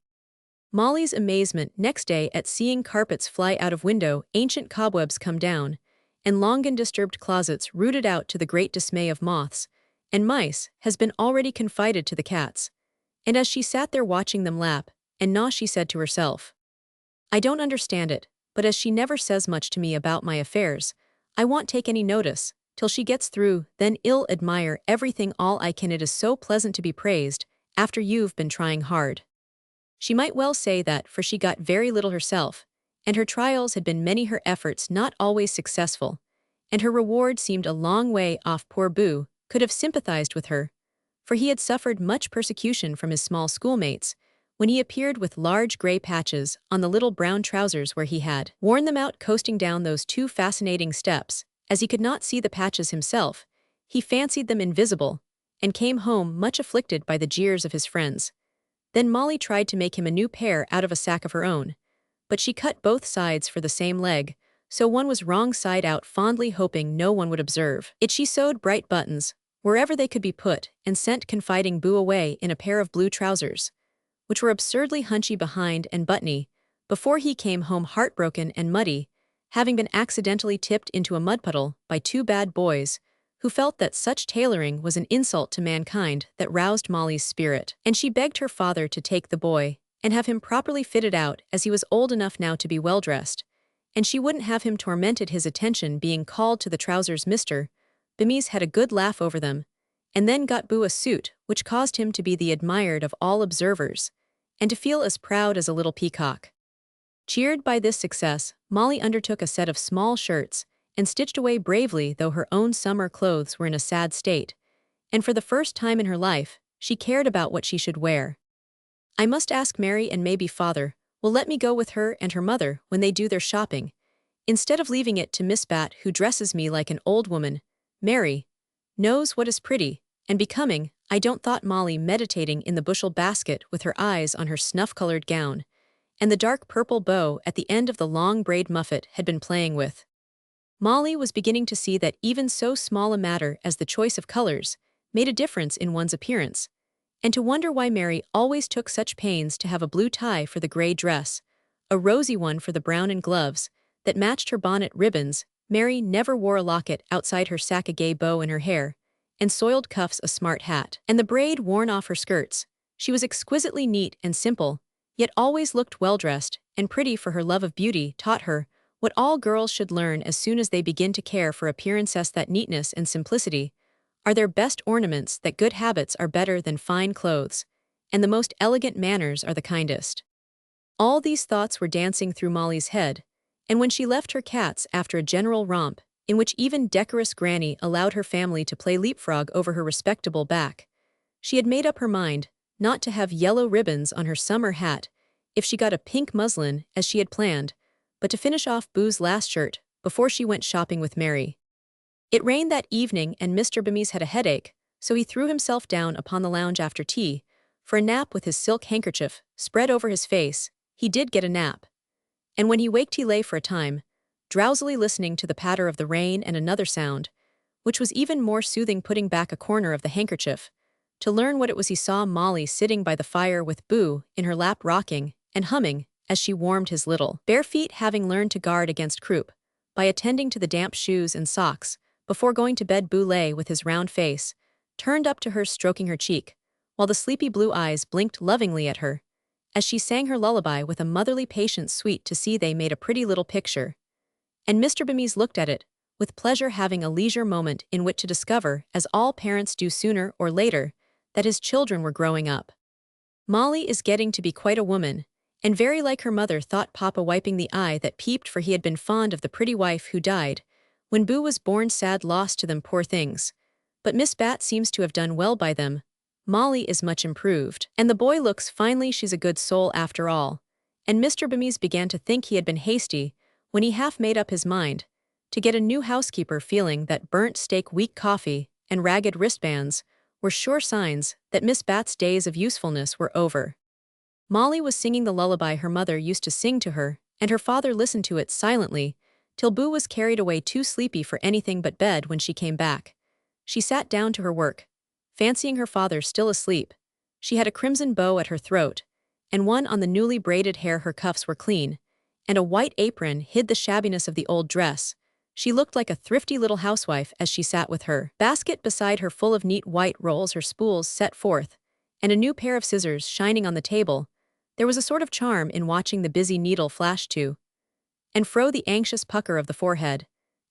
Molly's amazement next day at seeing carpets fly out of window, ancient cobwebs come down, and long undisturbed closets rooted out, to the great dismay of moths and mice, has been already confided to the cats. And as she sat there watching them lap and gnaw, she said to herself, I don't understand it, but as she never says much to me about my affairs, I won't take any notice till she gets through, then I'll admire everything all I can. It is so pleasant to be praised after you've been trying hard. She might well say that, for she got very little herself, and her trials had been many, her efforts not always successful, and her reward seemed a long way off. Poor Boo could have sympathized with her, for he had suffered much persecution from his small schoolmates when he appeared with large gray patches on the little brown trousers where he had worn them out coasting down those 2 fascinating steps. As he could not see the patches himself, he fancied them invisible, and came home much afflicted by the jeers of his friends. Then Molly tried to make him a new pair out of a sack of her own, but she cut both sides for the same leg, so one was wrong side out, fondly hoping no one would observe it. She sewed bright buttons wherever they could be put, and sent confiding Boo away in a pair of blue trousers, which were absurdly hunchy behind and buttony, before he came home heartbroken and muddy, having been accidentally tipped into a mud puddle by 2 bad boys, who felt that such tailoring was an insult to mankind. That roused Molly's spirit, and she begged her father to take the boy and have him properly fitted out, as he was old enough now to be well dressed, and she wouldn't have him tormented. His attention being called to the trousers, Mr. Bemis had a good laugh over them, and then got Boo a suit which caused him to be the admired of all observers, and to feel as proud as a little peacock. Cheered by this success, Molly undertook a set of small shirts, and stitched away bravely, though her own summer clothes were in a sad state, and for the first time in her life, she cared about what she should wear. I must ask Mary, and maybe Father will let me go with her and her mother when they do their shopping, instead of leaving it to Miss Bat, who dresses me like an old woman. Mary knows what is pretty and becoming. I don't, thought Molly, meditating in the bushel basket with her eyes on her snuff-colored gown, and the dark purple bow at the end of the long braid Muffet had been playing with. Molly was beginning to see that even so small a matter as the choice of colors made a difference in one's appearance, and to wonder why Mary always took such pains to have a blue tie for the gray dress, a rosy one for the brown, and gloves that matched her bonnet ribbons. Mary never wore a locket outside her sack, a gay bow in her hair, and soiled cuffs, a smart hat, and the braid worn off her skirts. She was exquisitely neat and simple, yet always looked well-dressed and pretty, for her love of beauty taught her what all girls should learn as soon as they begin to care for appearances, that neatness and simplicity are their best ornaments, that good habits are better than fine clothes, and the most elegant manners are the kindest. All these thoughts were dancing through Molly's head, and when she left her cats after a general romp, in which even decorous Granny allowed her family to play leapfrog over her respectable back, she had made up her mind not to have yellow ribbons on her summer hat if she got a pink muslin, as she had planned, but to finish off Boo's last shirt before she went shopping with Mary. It rained that evening and Mr. Bemis had a headache, so he threw himself down upon the lounge after tea, for a nap with his silk handkerchief spread over his face. He did get a nap. And when he waked he lay for a time, drowsily listening to the patter of the rain and another sound, which was even more soothing, putting back a corner of the handkerchief, to learn what it was. He saw Molly sitting by the fire with Boo in her lap, rocking and humming as she warmed his little bare feet, having learned to guard against croup by attending to the damp shoes and socks. Before going to bed, Boo lay with his round face turned up to her, stroking her cheek, while the sleepy blue eyes blinked lovingly at her, as she sang her lullaby with a motherly patience sweet to see. They made a pretty little picture, and Mr. Bemis looked at it with pleasure, having a leisure moment in which to discover, as all parents do sooner or later, that his children were growing up. Molly is getting to be quite a woman, and very like her mother, thought Papa, wiping the eye that peeped, for he had been fond of the pretty wife who died when Boo was born. Sad loss to them, poor things. But Miss Bat seems to have done well by them. Molly is much improved, and the boy looks finely. She's a good soul after all. And Mr. Bemis began to think he had been hasty when he half made up his mind to get a new housekeeper, feeling that burnt steak, weak coffee, and ragged wristbands were sure signs that Miss Bat's days of usefulness were over. Molly was singing the lullaby her mother used to sing to her, and her father listened to it silently till Boo was carried away too sleepy for anything but bed. When she came back, she sat down to her work, fancying her father still asleep. She had a crimson bow at her throat, and one on the newly braided hair. Her cuffs were clean, and a white apron hid the shabbiness of the old dress. She looked like a thrifty little housewife as she sat with her basket beside her full of neat white rolls, her spools set forth, and a new pair of scissors shining on the table. There was a sort of charm in watching the busy needle flash to and fro, the anxious pucker of the forehead,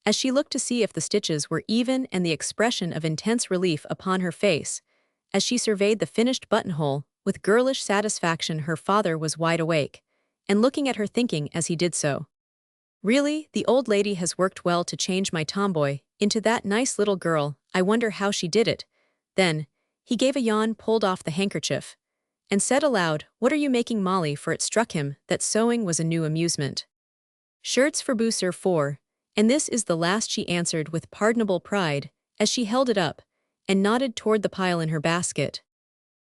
as she looked to see if the stitches were even, and the expression of intense relief upon her face as she surveyed the finished buttonhole with girlish satisfaction. Her father was wide awake and looking at her, thinking as he did so, "Really, the old lady has worked well to change my tomboy into that nice little girl. I wonder how she did it." Then he gave a yawn, pulled off the handkerchief, and said aloud, "What are you making, Molly?" For it struck him that sewing was a new amusement. "Shirts for Boo, sir, for, and this is the last," she answered with pardonable pride as she held it up and nodded toward the pile in her basket.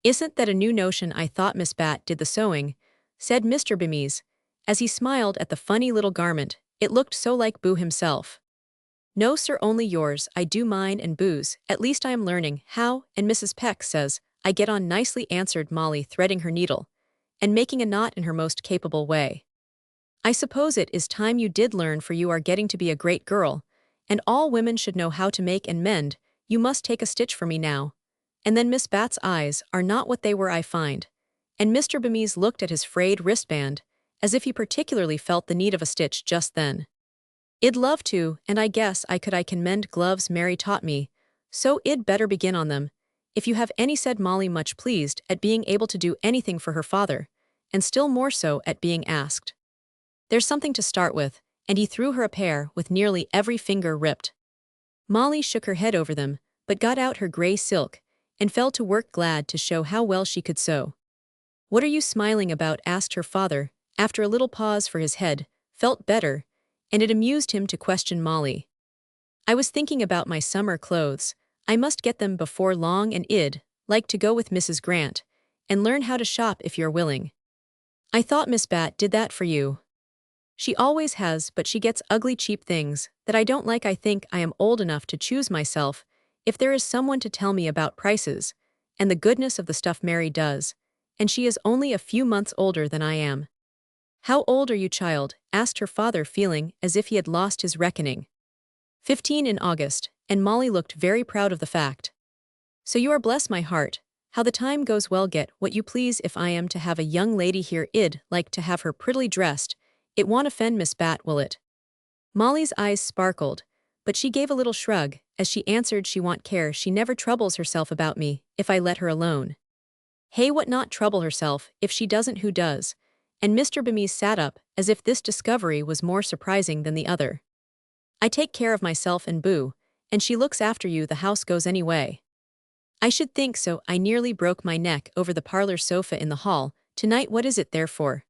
"Isn't that a new notion? I thought Miss Bat did the sewing," said Mr. Bemis, as he smiled at the funny little garment. It looked so like Boo himself. "No, sir, only yours. I do mine and Boo's. At least I am learning how, and Mrs. Peck says I get on nicely," answered Molly, threading her needle and making a knot in her most capable way. "I suppose it is time you did learn, for you are getting to be a great girl, and all women should know how to make and mend. You must take a stitch for me now." And then Miss Bat's eyes are not what they were, I find. And Mr. Bemis looked at his frayed wristband, as if he particularly felt the need of a stitch just then. "I'd love to, and I guess I could. I can mend gloves, Mary taught me, so I'd better begin on them, if you have any," said Molly, much pleased at being able to do anything for her father, and still more so at being asked. "There's something to start with," and he threw her a pair with nearly every finger ripped. Molly shook her head over them, but got out her gray silk and fell to work, glad to show how well she could sew. "What are you smiling about?" asked her father, after a little pause, for his head felt better, and it amused him to question Molly. "I was thinking about my summer clothes. I must get them before long, and I'd like to go with Mrs. Grant and learn how to shop, if you're willing." "I thought Miss Bat did that for you." "She always has, but she gets ugly cheap things that I don't like. I think I am old enough to choose myself, if there is someone to tell me about prices and the goodness of the stuff. Mary does, and she is only a few months older than I am." "How old are you, child?" asked her father, feeling as if he had lost his reckoning. 15 in August, and Molly looked very proud of the fact. "So you are, bless my heart. How the time goes. Well, get what you please. If I am to have a young lady here, I'd like to have her prettily dressed. It won't offend Miss Bat, will it?" Molly's eyes sparkled, but she gave a little shrug as she answered, "She won't care. She never troubles herself about me, if I let her alone." "Hey, what, not trouble herself? If she doesn't, who does?" And Mr. Bemis sat up, as if this discovery was more surprising than the other. "I take care of myself and Boo, and she looks after you. The house goes anyway." "I should think so. I nearly broke my neck over the parlor sofa in the hall tonight." "What is it there for?"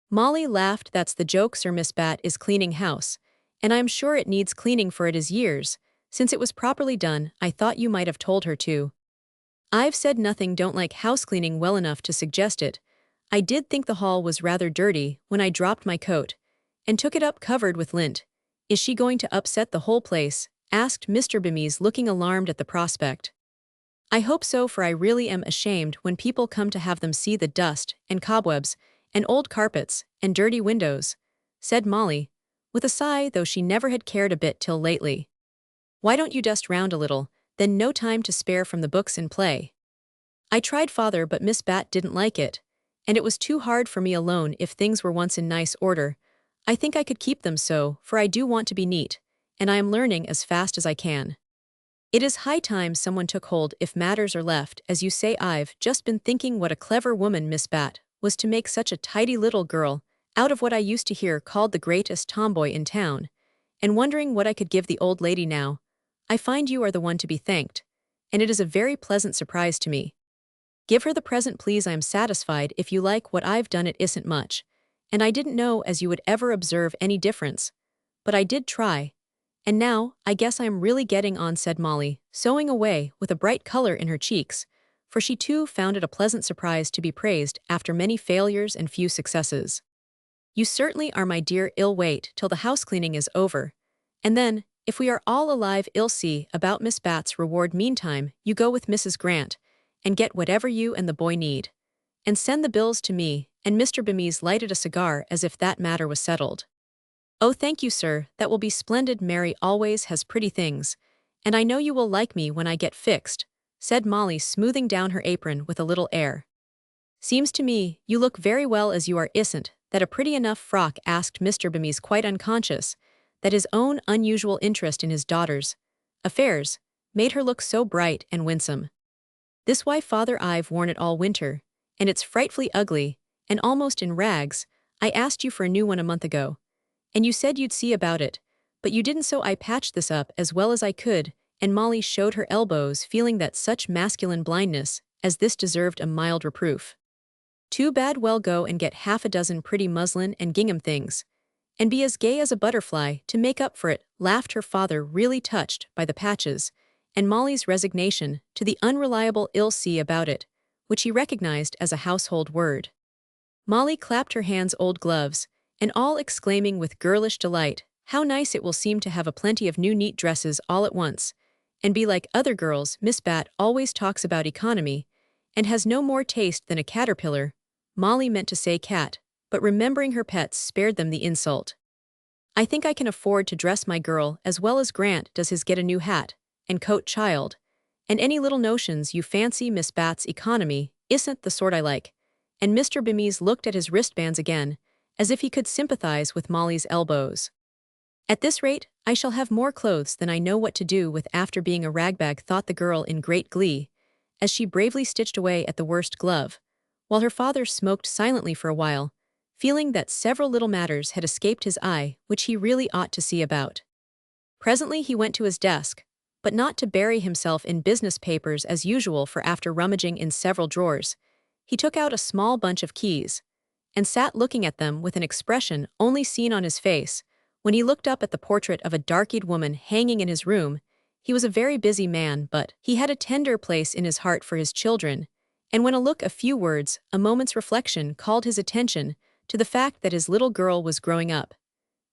Molly laughed. That's the joke, Sir. Miss Bat is cleaning house, and I'm sure it needs cleaning for it is years since it was properly done. I thought you might have told her to. I've said nothing, don't like house cleaning well enough to suggest it. I did think the hall was rather dirty when I dropped my coat and took it up covered with lint. Is she going to upset the whole place? Asked Mr. Bemis, looking alarmed at the prospect. I hope so, for I really am ashamed when people come to have them see the dust and cobwebs and old carpets and dirty windows, said Molly, with a sigh, though she never had cared a bit till lately. Why don't you dust round a little, then no time to spare from the books and play. I tried, father, but Miss Bat didn't like it, and it was too hard for me alone. If things were once in nice order, I think I could keep them so, for I do want to be neat, and I am learning as fast as I can. It is high time someone took hold if matters are left as you say. I've just been thinking what a clever woman Miss Bat was to make such a tidy little girl out of what I used to hear called the greatest tomboy in town, and wondering what I could give the old lady now. I find you are the one to be thanked, and it is a very pleasant surprise to me. Give her the present, please. I am satisfied if you like what I've done. It isn't much, and I didn't know as you would ever observe any difference, but I did try. And now, I guess I am really getting on, said Molly, sewing away with a bright color in her cheeks, for she too found it a pleasant surprise to be praised after many failures and few successes. You certainly are, my dear. I'll wait till the house cleaning is over, and then, if we are all alive, I'll see about Miss Bat's reward. Meantime, you go with Mrs. Grant, and get whatever you and the boy need, and send the bills to me. And Mr. Bemis lighted a cigar as if that matter was settled. Oh, thank you, sir, that will be splendid. Mary always has pretty things, and I know you will like me when I get fixed, said Molly, smoothing down her apron with a little air. Seems to me you look very well as you are. Isn't that a pretty enough frock? Asked Mr. Bemis, quite unconscious that his own unusual interest in his daughter's affairs made her look so bright and winsome. This why, father, I've worn it all winter, and it's frightfully ugly, and almost in rags. I asked you for a new one a month ago, and you said you'd see about it, but you didn't, so I patched this up as well as I could. And Molly showed her elbows, feeling that such masculine blindness as this deserved a mild reproof. Too bad. Well, go and get half a dozen pretty muslin and gingham things, and be as gay as a butterfly to make up for it, laughed her father, really touched by the patches and Molly's resignation to the unreliable "I'll see about it," which he recognized as a household word. Molly clapped her hands, old gloves, and all, exclaiming with girlish delight, how nice it will seem to have a plenty of new neat dresses all at once, and be like other girls. Miss Bat always talks about economy, and has no more taste than a caterpillar. Molly meant to say cat, but remembering her pets spared them the insult. I think I can afford to dress my girl as well as Grant does his. Get a new hat and coat, child, and any little notions you fancy. Miss Bat's economy isn't the sort I like. And Mr. Bemis looked at his wristbands again, as if he could sympathize with Molly's elbows. At this rate, I shall have more clothes than I know what to do with after being a ragbag, thought the girl in great glee, as she bravely stitched away at the worst glove, while her father smoked silently for a while, feeling that several little matters had escaped his eye which he really ought to see about. Presently he went to his desk, but not to bury himself in business papers as usual, for after rummaging in several drawers, he took out a small bunch of keys, and sat looking at them with an expression only seen on his face when he looked up at the portrait of a dark-eyed woman hanging in his room. He was a very busy man, but he had a tender place in his heart for his children, and when a look, a few words, a moment's reflection called his attention to the fact that his little girl was growing up,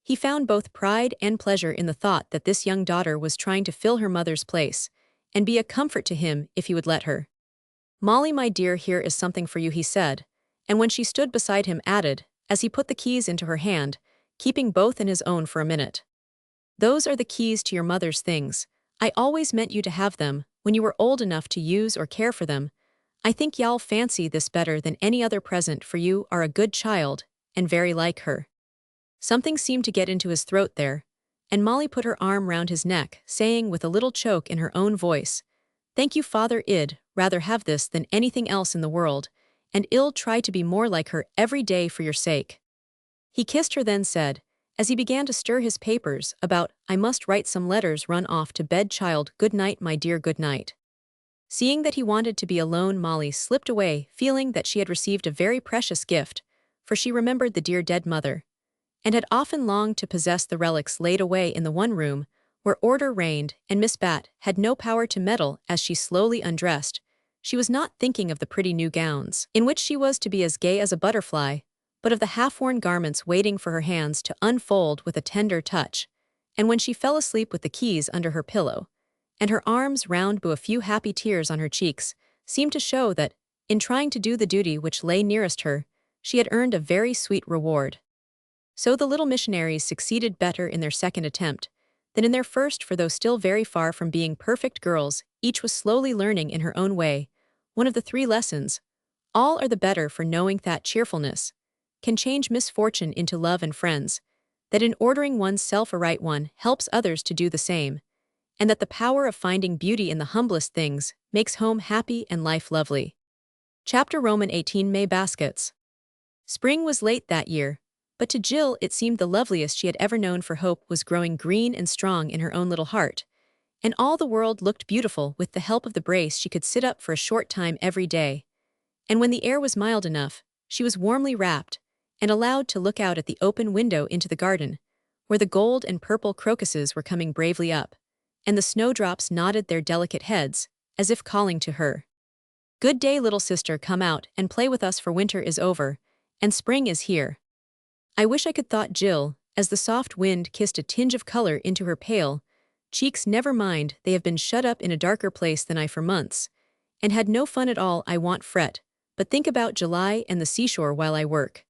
he found both pride and pleasure in the thought that this young daughter was trying to fill her mother's place and be a comfort to him if he would let her. Molly, my dear, here is something for you, he said, and when she stood beside him added, as he put the keys into her hand, keeping both in his own for a minute. Those are the keys to your mother's things. I always meant you to have them when you were old enough to use or care for them. I think y'all fancy this better than any other present, for you are a good child, and very like her. Something seemed to get into his throat there, and Molly put her arm round his neck, saying with a little choke in her own voice, "Thank you, father, I'd rather have this than anything else in the world, and I'll try to be more like her every day for your sake." He kissed her, then said, as he began to stir his papers, about, "I must write some letters. Run off to bed, child. Good night, my dear, good night." Seeing that he wanted to be alone, Molly slipped away, feeling that she had received a very precious gift, for she remembered the dear dead mother, and had often longed to possess the relics laid away in the one room where order reigned and Miss Bat had no power to meddle. As she slowly undressed, she was not thinking of the pretty new gowns, in which she was to be as gay as a butterfly, but of the half-worn garments waiting for her hands to unfold with a tender touch, and when she fell asleep with the keys under her pillow, and her arms round a few happy tears on her cheeks, seemed to show that, in trying to do the duty which lay nearest her, she had earned a very sweet reward. So the little missionaries succeeded better in their second attempt than in their first, for though still very far from being perfect girls, each was slowly learning in her own way one of the three lessons: all are the better for knowing that cheerfulness can change misfortune into love and friends, that in ordering one's self aright one helps others to do the same, and that the power of finding beauty in the humblest things makes home happy and life lovely. Chapter Roman 18 May Baskets. Spring was late that year, but to Jill it seemed the loveliest she had ever known, for hope was growing green and strong in her own little heart, and all the world looked beautiful with the help of the brace she could sit up for a short time every day. And when the air was mild enough, she was warmly wrapped and allowed to look out at the open window into the garden, where the gold and purple crocuses were coming bravely up, and the snowdrops nodded their delicate heads, as if calling to her. "Good day, little sister, come out and play with us, for winter is over, and spring is here." "I wish I could," thought Jill, as the soft wind kissed a tinge of color into her pale cheeks. "Never mind, they have been shut up in a darker place than I for months, and had no fun at all. I won't fret, but think about July and the seashore while I work."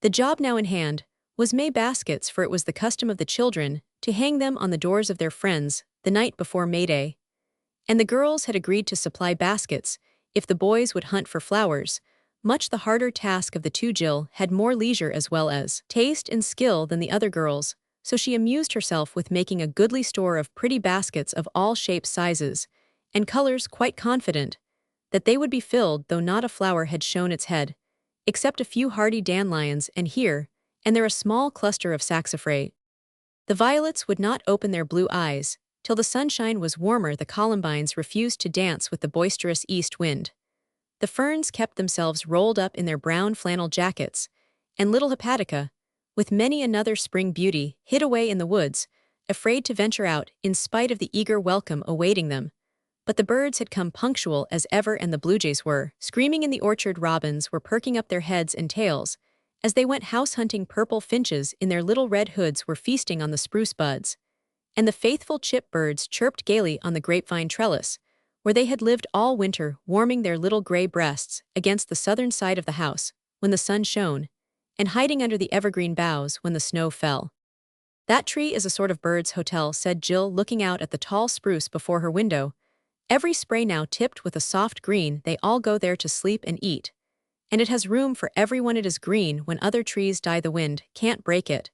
The job now in hand was May baskets, for it was the custom of the children to hang them on the doors of their friends the night before May Day, and the girls had agreed to supply baskets if the boys would hunt for flowers. Much the harder task of the two, Jill had more leisure as well as taste and skill than the other girls, so she amused herself with making a goodly store of pretty baskets of all shapes, sizes, and colors, quite confident that they would be filled, though not a flower had shown its head, except a few hardy dandelions and here and there a small cluster of saxifrage. The violets would not open their blue eyes till the sunshine was warmer. The columbines refused to dance with the boisterous east wind. The ferns kept themselves rolled up in their brown flannel jackets, and little hepatica, with many another spring beauty, hid away in the woods, afraid to venture out in spite of the eager welcome awaiting them. But the birds had come punctual as ever, and the blue jays were screaming in the orchard. Robins were perking up their heads and tails as they went house hunting. Purple finches in their little red hoods were feasting on the spruce buds, and the faithful chip birds chirped gaily on the grapevine trellis, where they had lived all winter, warming their little gray breasts against the southern side of the house when the sun shone, and hiding under the evergreen boughs when the snow fell. "That tree is a sort of bird's hotel," said Jill, looking out at the tall spruce before her window. "Every spray now tipped with a soft green. They all go there to sleep and eat, and it has room for everyone. It is green when other trees die. The wind can't break it,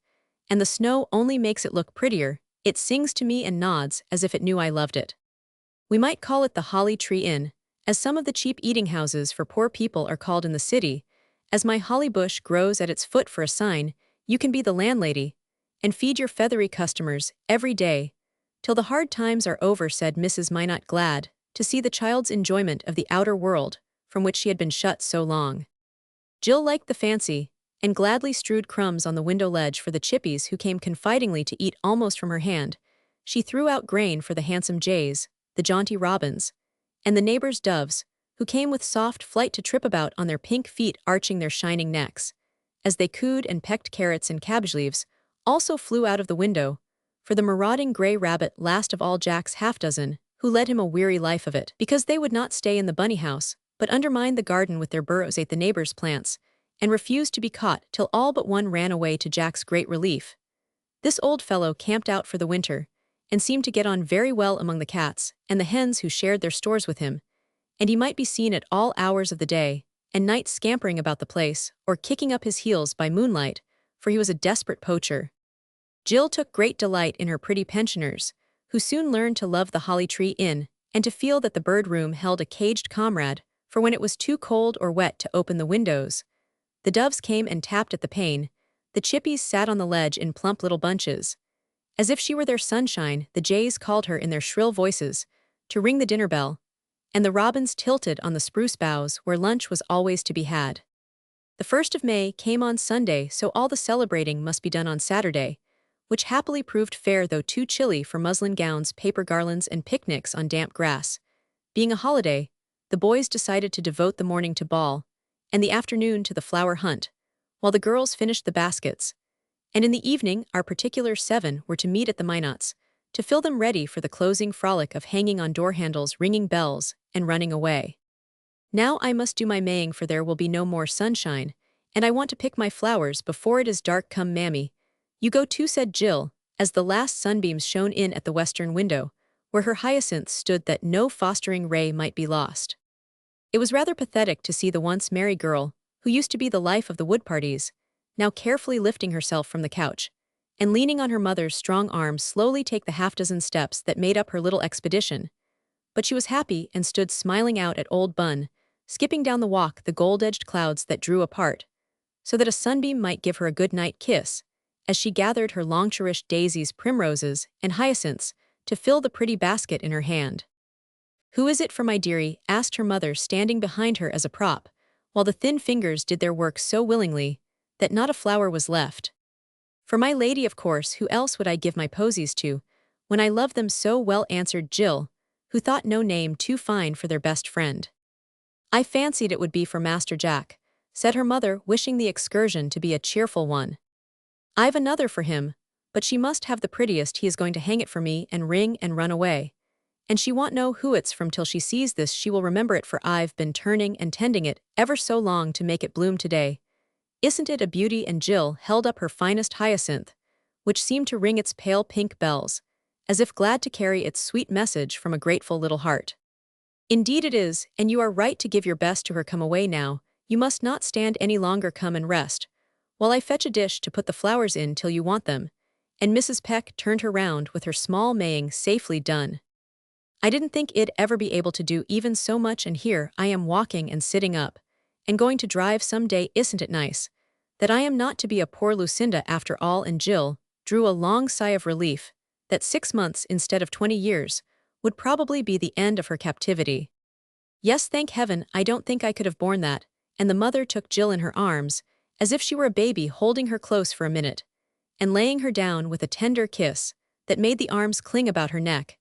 and the snow only makes it look prettier. It sings to me and nods as if it knew I loved it. We might call it the Holly Tree Inn, as some of the cheap eating houses for poor people are called in the city. As my holly bush grows at its foot for a sign, you can be the landlady and feed your feathery customers every day till the hard times are over," said Mrs. Minot, glad to see the child's enjoyment of the outer world from which she had been shut so long. Jill liked the fancy, and gladly strewed crumbs on the window ledge for the chippies who came confidingly to eat almost from her hand. She threw out grain for the handsome jays, the jaunty robins, and the neighbors' doves, who came with soft flight to trip about on their pink feet, arching their shining necks, as they cooed and pecked carrots and cabbage leaves. Also flew out of the window, for the marauding gray rabbit, last of all Jack's half-dozen, who led him a weary life of it, because they would not stay in the bunny house, but undermined the garden with their burrows, ate the neighbors' plants, and refused to be caught till all but one ran away, to Jack's great relief. This old fellow camped out for the winter, and seemed to get on very well among the cats and the hens who shared their stores with him, and he might be seen at all hours of the day and night scampering about the place, or kicking up his heels by moonlight, for he was a desperate poacher. Jill took great delight in her pretty pensioners, who soon learned to love the Holly Tree Inn, and to feel that the bird room held a caged comrade, for when it was too cold or wet to open the windows, the doves came and tapped at the pane. The chippies sat on the ledge in plump little bunches, as if she were their sunshine. The jays called her in their shrill voices to ring the dinner bell, and the robins tilted on the spruce boughs where lunch was always to be had. The 1st of May came on Sunday, so all the celebrating must be done on Saturday, which happily proved fair though too chilly for muslin gowns, paper garlands, and picnics on damp grass. Being a holiday, the boys decided to devote the morning to ball, and the afternoon to the flower hunt, while the girls finished the baskets. And in the evening, our particular 7 were to meet at the Minot's, to fill them ready for the closing frolic of hanging on door handles, ringing bells, and running away. Now I must do my Maying, for there will be no more sunshine, and I want to pick my flowers before it is dark. Come, mammy. You go too, said Jill, as the last sunbeams shone in at the western window, where her hyacinths stood that no fostering ray might be lost. It was rather pathetic to see the once merry girl, who used to be the life of the wood parties, now carefully lifting herself from the couch, and leaning on her mother's strong arm slowly take the half-dozen steps that made up her little expedition. But she was happy and stood smiling out at old Bun, skipping down the walk the gold-edged clouds that drew apart, so that a sunbeam might give her a good-night kiss, as she gathered her long-cherished daisies, primroses, and hyacinths to fill the pretty basket in her hand. Who is it for, my dearie? Asked her mother, standing behind her as a prop, while the thin fingers did their work so willingly that not a flower was left. For my lady, of course. Who else would I give my posies to, when I love them so well? Answered Jill, who thought no name too fine for their best friend. I fancied it would be for Master Jack, said her mother, wishing the excursion to be a cheerful one. I've another for him, but she must have the prettiest. He is going to hang it for me and ring and run away. And she won't know who it's from till she sees this. She will remember it, for I've been turning and tending it ever so long to make it bloom today. Isn't it a beauty? And Jill held up her finest hyacinth, which seemed to ring its pale pink bells, as if glad to carry its sweet message from a grateful little heart. Indeed it is, and you are right to give your best to her. Come away now, you must not stand any longer. Come and rest, while I fetch a dish to put the flowers in till you want them. And Mrs. Peck turned her round with her small Maying safely done. I didn't think it'd ever be able to do even so much, and here I am walking and sitting up, and going to drive some day. Isn't it nice that I am not to be a poor Lucinda after all? And Jill drew a long sigh of relief that 6 months instead of 20 years would probably be the end of her captivity. Yes, thank heaven, I don't think I could have borne that. And the mother took Jill in her arms, as if she were a baby, holding her close for a minute, and laying her down with a tender kiss that made the arms cling about her neck,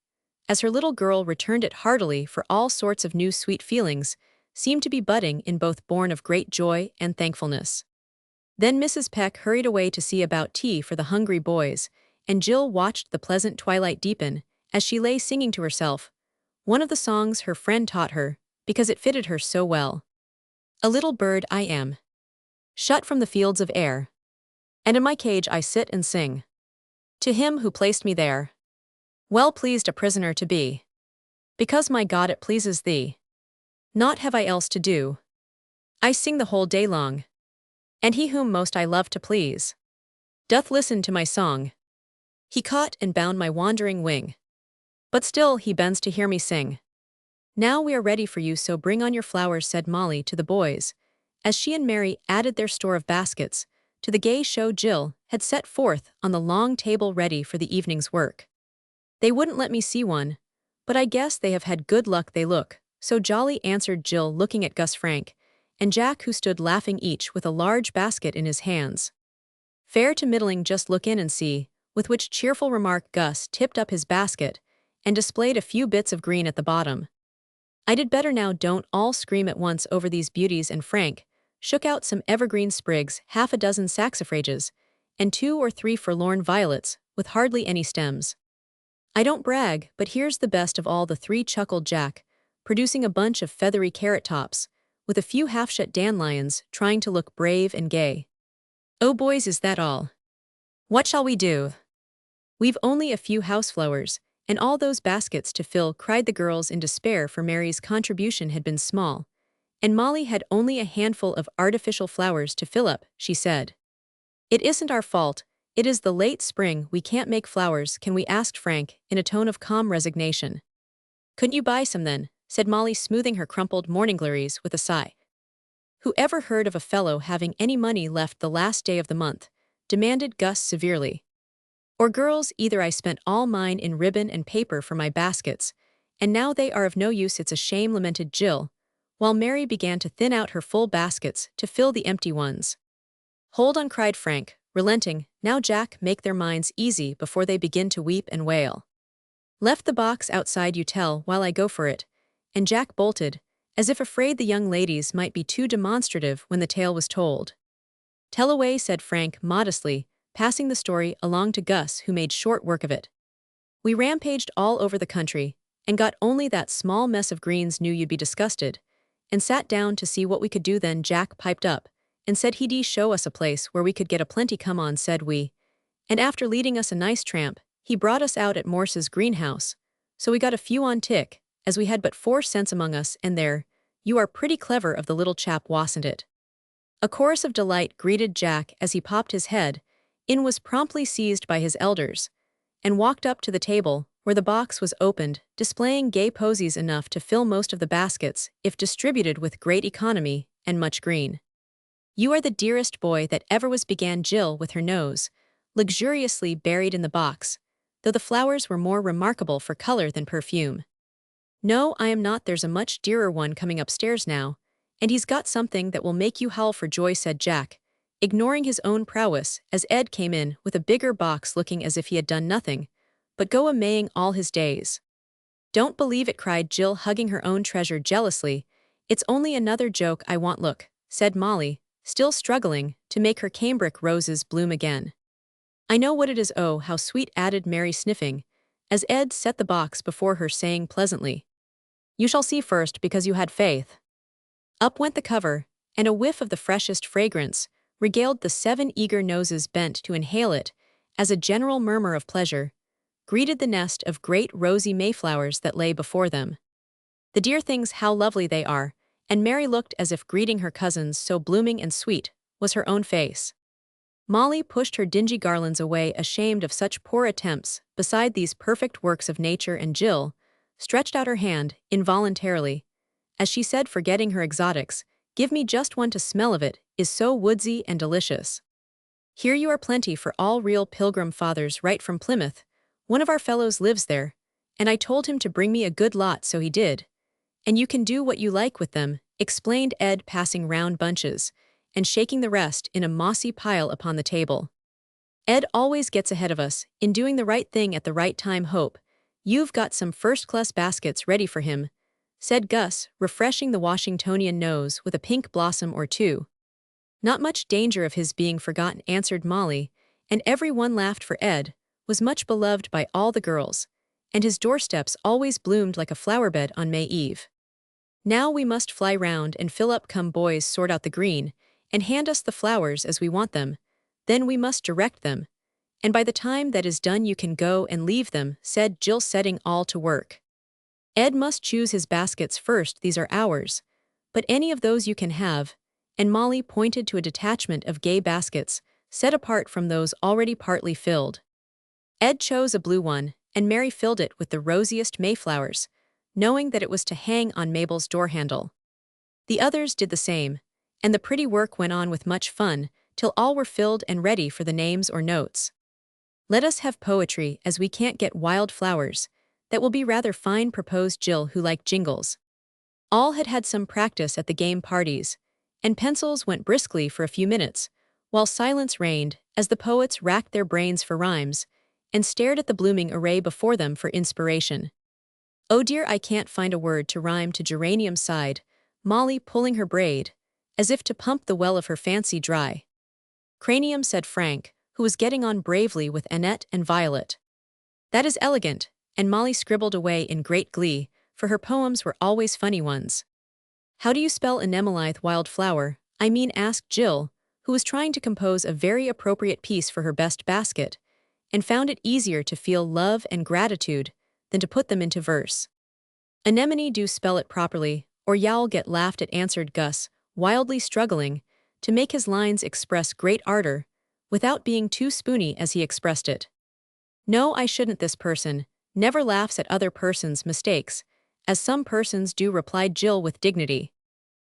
as her little girl returned it heartily, for all sorts of new sweet feelings seemed to be budding in both, born of great joy and thankfulness. Then Mrs. Peck hurried away to see about tea for the hungry boys, and Jill watched the pleasant twilight deepen as she lay singing to herself one of the songs her friend taught her, because it fitted her so well. A little bird I am, shut from the fields of air, and in my cage I sit and sing to him who placed me there. Well pleased a prisoner to be, because my God it pleases thee. Naught have I else to do, I sing the whole day long, and he whom most I love to please doth listen to my song. He caught and bound my wandering wing, but still he bends to hear me sing. Now we are ready for you, so bring on your flowers, said Molly to the boys, as she and Mary added their store of baskets to the gay show Jill had set forth on the long table ready for the evening's work. They wouldn't let me see one, but I guess they have had good luck. They look so jolly, answered Jill, looking at Gus Frank and Jack, who stood laughing, each with a large basket in his hands. Fair to middling, just look in and see, with which cheerful remark Gus tipped up his basket and displayed a few bits of green at the bottom. I did better now, don't all scream at once over these beauties, and Frank shook out some evergreen sprigs, half a dozen saxifrages, and 2 or 3 forlorn violets with hardly any stems. I don't brag, but here's the best of all the 3, chuckled Jack, producing a bunch of feathery carrot tops, with a few half-shut dandelions, trying to look brave and gay. Oh boys, is that all? What shall we do? We've only a few houseflowers, and all those baskets to fill, cried the girls in despair, for Mary's contribution had been small, and Molly had only a handful of artificial flowers to fill up. She said, "It isn't our fault, it is the late spring, we can't make flowers, can we?" asked Frank, in a tone of calm resignation. "Couldn't you buy some then?" said Molly, smoothing her crumpled morning glories with a sigh. "Who ever heard of a fellow having any money left the last day of the month?" demanded Gus severely. "Or girls either. I spent all mine in ribbon and paper for my baskets, and now they are of no use. It's a shame," lamented Jill, while Mary began to thin out her full baskets to fill the empty ones. "Hold on," cried Frank, relenting. "Now, Jack, make their minds easy before they begin to weep and wail. Left the box outside, you tell, while I go for it," and Jack bolted, as if afraid the young ladies might be too demonstrative when the tale was told. "Tell away," said Frank modestly, passing the story along to Gus, who made short work of it. "We rampaged all over the country, and got only that small mess of greens. Knew you'd be disgusted, and sat down to see what we could do. Then Jack piped up, and said he'd show us a place where we could get a plenty. Come on," said we, and after leading us a nice tramp, he brought us out at Morse's greenhouse, so we got a few on tick, as we had but 4 cents among us. And there, you are pretty clever of the little chap, wasn't it?" A chorus of delight greeted Jack as he popped his head in, was promptly seized by his elders, and walked up to the table, where the box was opened, displaying gay posies enough to fill most of the baskets if distributed with great economy and much green. "You are the dearest boy that ever was," began Jill with her nose luxuriously buried in the box, though the flowers were more remarkable for color than perfume. "No, I am not. There's a much dearer one coming upstairs now, and he's got something that will make you howl for joy," said Jack, ignoring his own prowess as Ed came in with a bigger box, looking as if he had done nothing but go a-maying all his days. "Don't believe it," cried Jill, hugging her own treasure jealously. "It's only another joke I want." "Look," said Molly, still struggling to make her cambric roses bloom again. "I know what it is." "Oh, how sweet," added Mary, sniffing, as Ed set the box before her, saying pleasantly, "You shall see first, because you had faith." Up went the cover, and a whiff of the freshest fragrance regaled the 7 eager noses bent to inhale it, as a general murmur of pleasure greeted the nest of great rosy mayflowers that lay before them. "The dear things, how lovely they are," and Mary looked as if greeting her cousins, so blooming and sweet was her own face. Molly pushed her dingy garlands away, ashamed of such poor attempts beside these perfect works of nature, and Jill stretched out her hand involuntarily, as she said, forgetting her exotics, "Give me just one to smell of. It is so woodsy and delicious. Here you are, plenty for all. Real Pilgrim Fathers, right from Plymouth. One of our fellows lives there, and I told him to bring me a good lot, so he did. And you can do what you like with them," explained Ed, passing round bunches and shaking the rest in a mossy pile upon the table. "Ed always gets ahead of us in doing the right thing at the right time. Hope you've got some first-class baskets ready for him," said Gus, refreshing the Washingtonian nose with a pink blossom or two. "Not much danger of his being forgotten," answered Molly, and everyone laughed, for Ed was much beloved by all the girls, and his doorsteps always bloomed like a flowerbed on May Eve. "Now we must fly round and fill up. Come, boys, sort out the green, and hand us the flowers as we want them. Then we must direct them, and by the time that is done you can go and leave them," said Jill, setting all to work. "Ed must choose his baskets first. These are ours, but any of those you can have," and Molly pointed to a detachment of gay baskets set apart from those already partly filled. Ed chose a blue one, and Mary filled it with the rosiest mayflowers, knowing that it was to hang on Mabel's door handle. The others did the same, and the pretty work went on with much fun till all were filled and ready for the names or notes. "Let us have poetry, as we can't get wild flowers." "That will be rather fine," proposed Jill, who liked jingles. All had had some practice at the game parties, and pencils went briskly for a few minutes, while silence reigned as the poets racked their brains for rhymes and stared at the blooming array before them for inspiration. "Oh dear, I can't find a word to rhyme to geranium," sighed Molly, pulling her braid, as if to pump the well of her fancy dry. "Cranium," said Frank, who was getting on bravely with Annette and Violet. "That is elegant," and Molly scribbled away in great glee, for her poems were always funny ones. "How do you spell anemolythe wildflower, I mean?" asked Jill, who was trying to compose a very appropriate piece for her best basket, and found it easier to feel love and gratitude than to put them into verse. "Anemone, do spell it properly, or you'll get laughed at," answered Gus, wildly struggling to make his lines express great ardor, without being too spoony as he expressed it. "No, I shouldn't. This person never laughs at other persons' mistakes, as some persons do," replied Jill with dignity.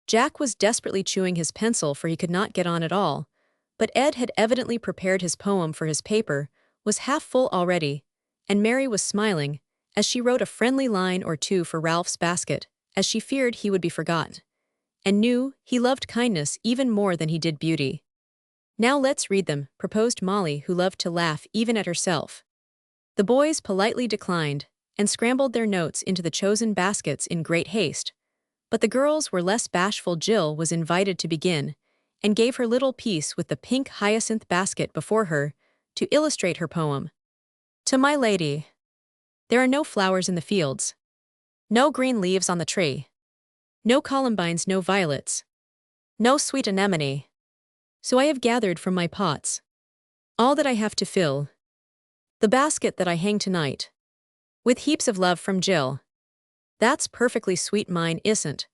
Jack was desperately chewing his pencil, for he could not get on at all, but Ed had evidently prepared his poem, for his paper was half full already, and Mary was smiling as she wrote a friendly line or two for Ralph's basket, as she feared he would be forgotten. and knew he loved kindness even more than he did beauty. "Now let's read them," proposed Molly, who loved to laugh even at herself. The boys politely declined and scrambled their notes into the chosen baskets in great haste, but the girls were less bashful. Jill was invited to begin and gave her little piece with the pink hyacinth basket before her to illustrate her poem. "To my lady. There are no flowers in the fields. No green leaves on the tree. No columbines, no violets. No sweet anemone. So I have gathered from my pots all that I have to fill the basket that I hang tonight. With heaps of love from Jill." "That's perfectly sweet, mine isn't,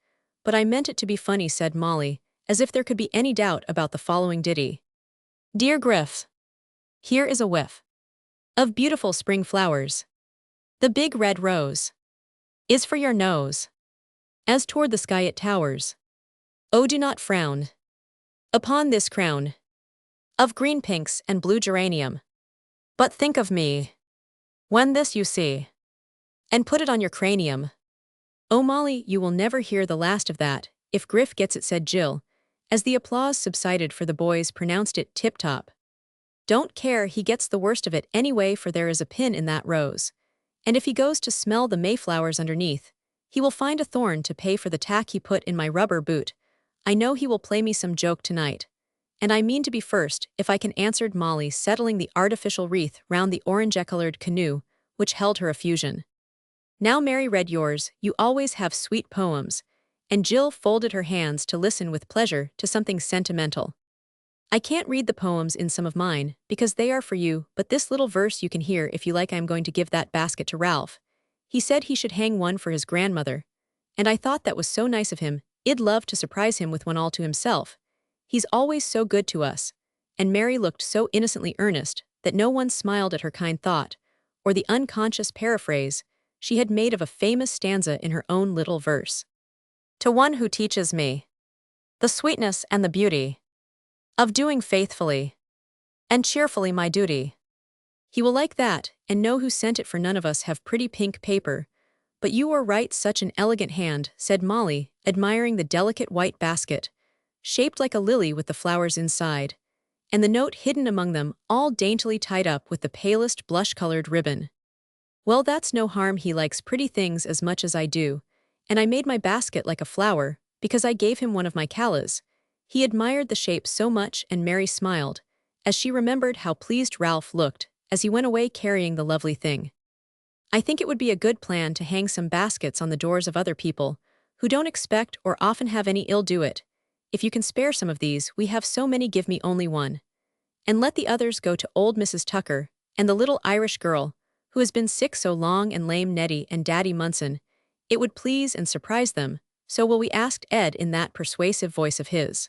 but I meant it to be funny," said Molly, as if there could be any doubt about the following ditty. "Dear Griff, here is a whiff of beautiful spring flowers. The big red rose is for your nose. As toward the sky it towers. Oh, do not frown upon this crown of green pinks and blue geranium, but think of me when this you see, and put it on your cranium." "Oh, Molly, you will never hear the last of that, if Griff gets it," said Jill, as the applause subsided, for the boys pronounced it tip-top. "Don't care, he gets the worst of it anyway, for there is a pin in that rose. And if he goes to smell the mayflowers underneath, he will find a thorn to pay for the tack he put in my rubber boot. I know he will play me some joke tonight. And I mean to be first, if I can," answered Molly, settling the artificial wreath round the orange-colored canoe, which held her effusion. "Now Mary, read yours, you always have sweet poems," and Jill folded her hands to listen with pleasure to something sentimental. "I can't read the poems in some of mine, because they are for you, but this little verse you can hear if you like. I am going to give that basket to Ralph. He said he should hang one for his grandmother, and I thought that was so nice of him. I'd love to surprise him with one all to himself. He's always so good to us." And Mary looked so innocently earnest that no one smiled at her kind thought, or the unconscious paraphrase she had made of a famous stanza in her own little verse. "To one who teaches me the sweetness and the beauty of doing faithfully and cheerfully my duty. He will like that, and know who sent it, for none of us have pretty pink paper. But you are right, such an elegant hand," said Molly, admiring the delicate white basket, shaped like a lily with the flowers inside, and the note hidden among them, all daintily tied up with the palest blush-colored ribbon. "Well, that's no harm. He likes pretty things as much as I do, and I made my basket like a flower, because I gave him one of my callas. He admired the shape so much," and Mary smiled, as she remembered how pleased Ralph looked as he went away carrying the lovely thing. "I think it would be a good plan to hang some baskets on the doors of other people who don't expect or often have any ill do it. If you can spare some of these, we have so many, give me only one. And let the others go to old Mrs. Tucker and the little Irish girl who has been sick so long, and lame Nettie and Daddy Munson. It would please and surprise them, so will we," asked Ed in that persuasive voice of his.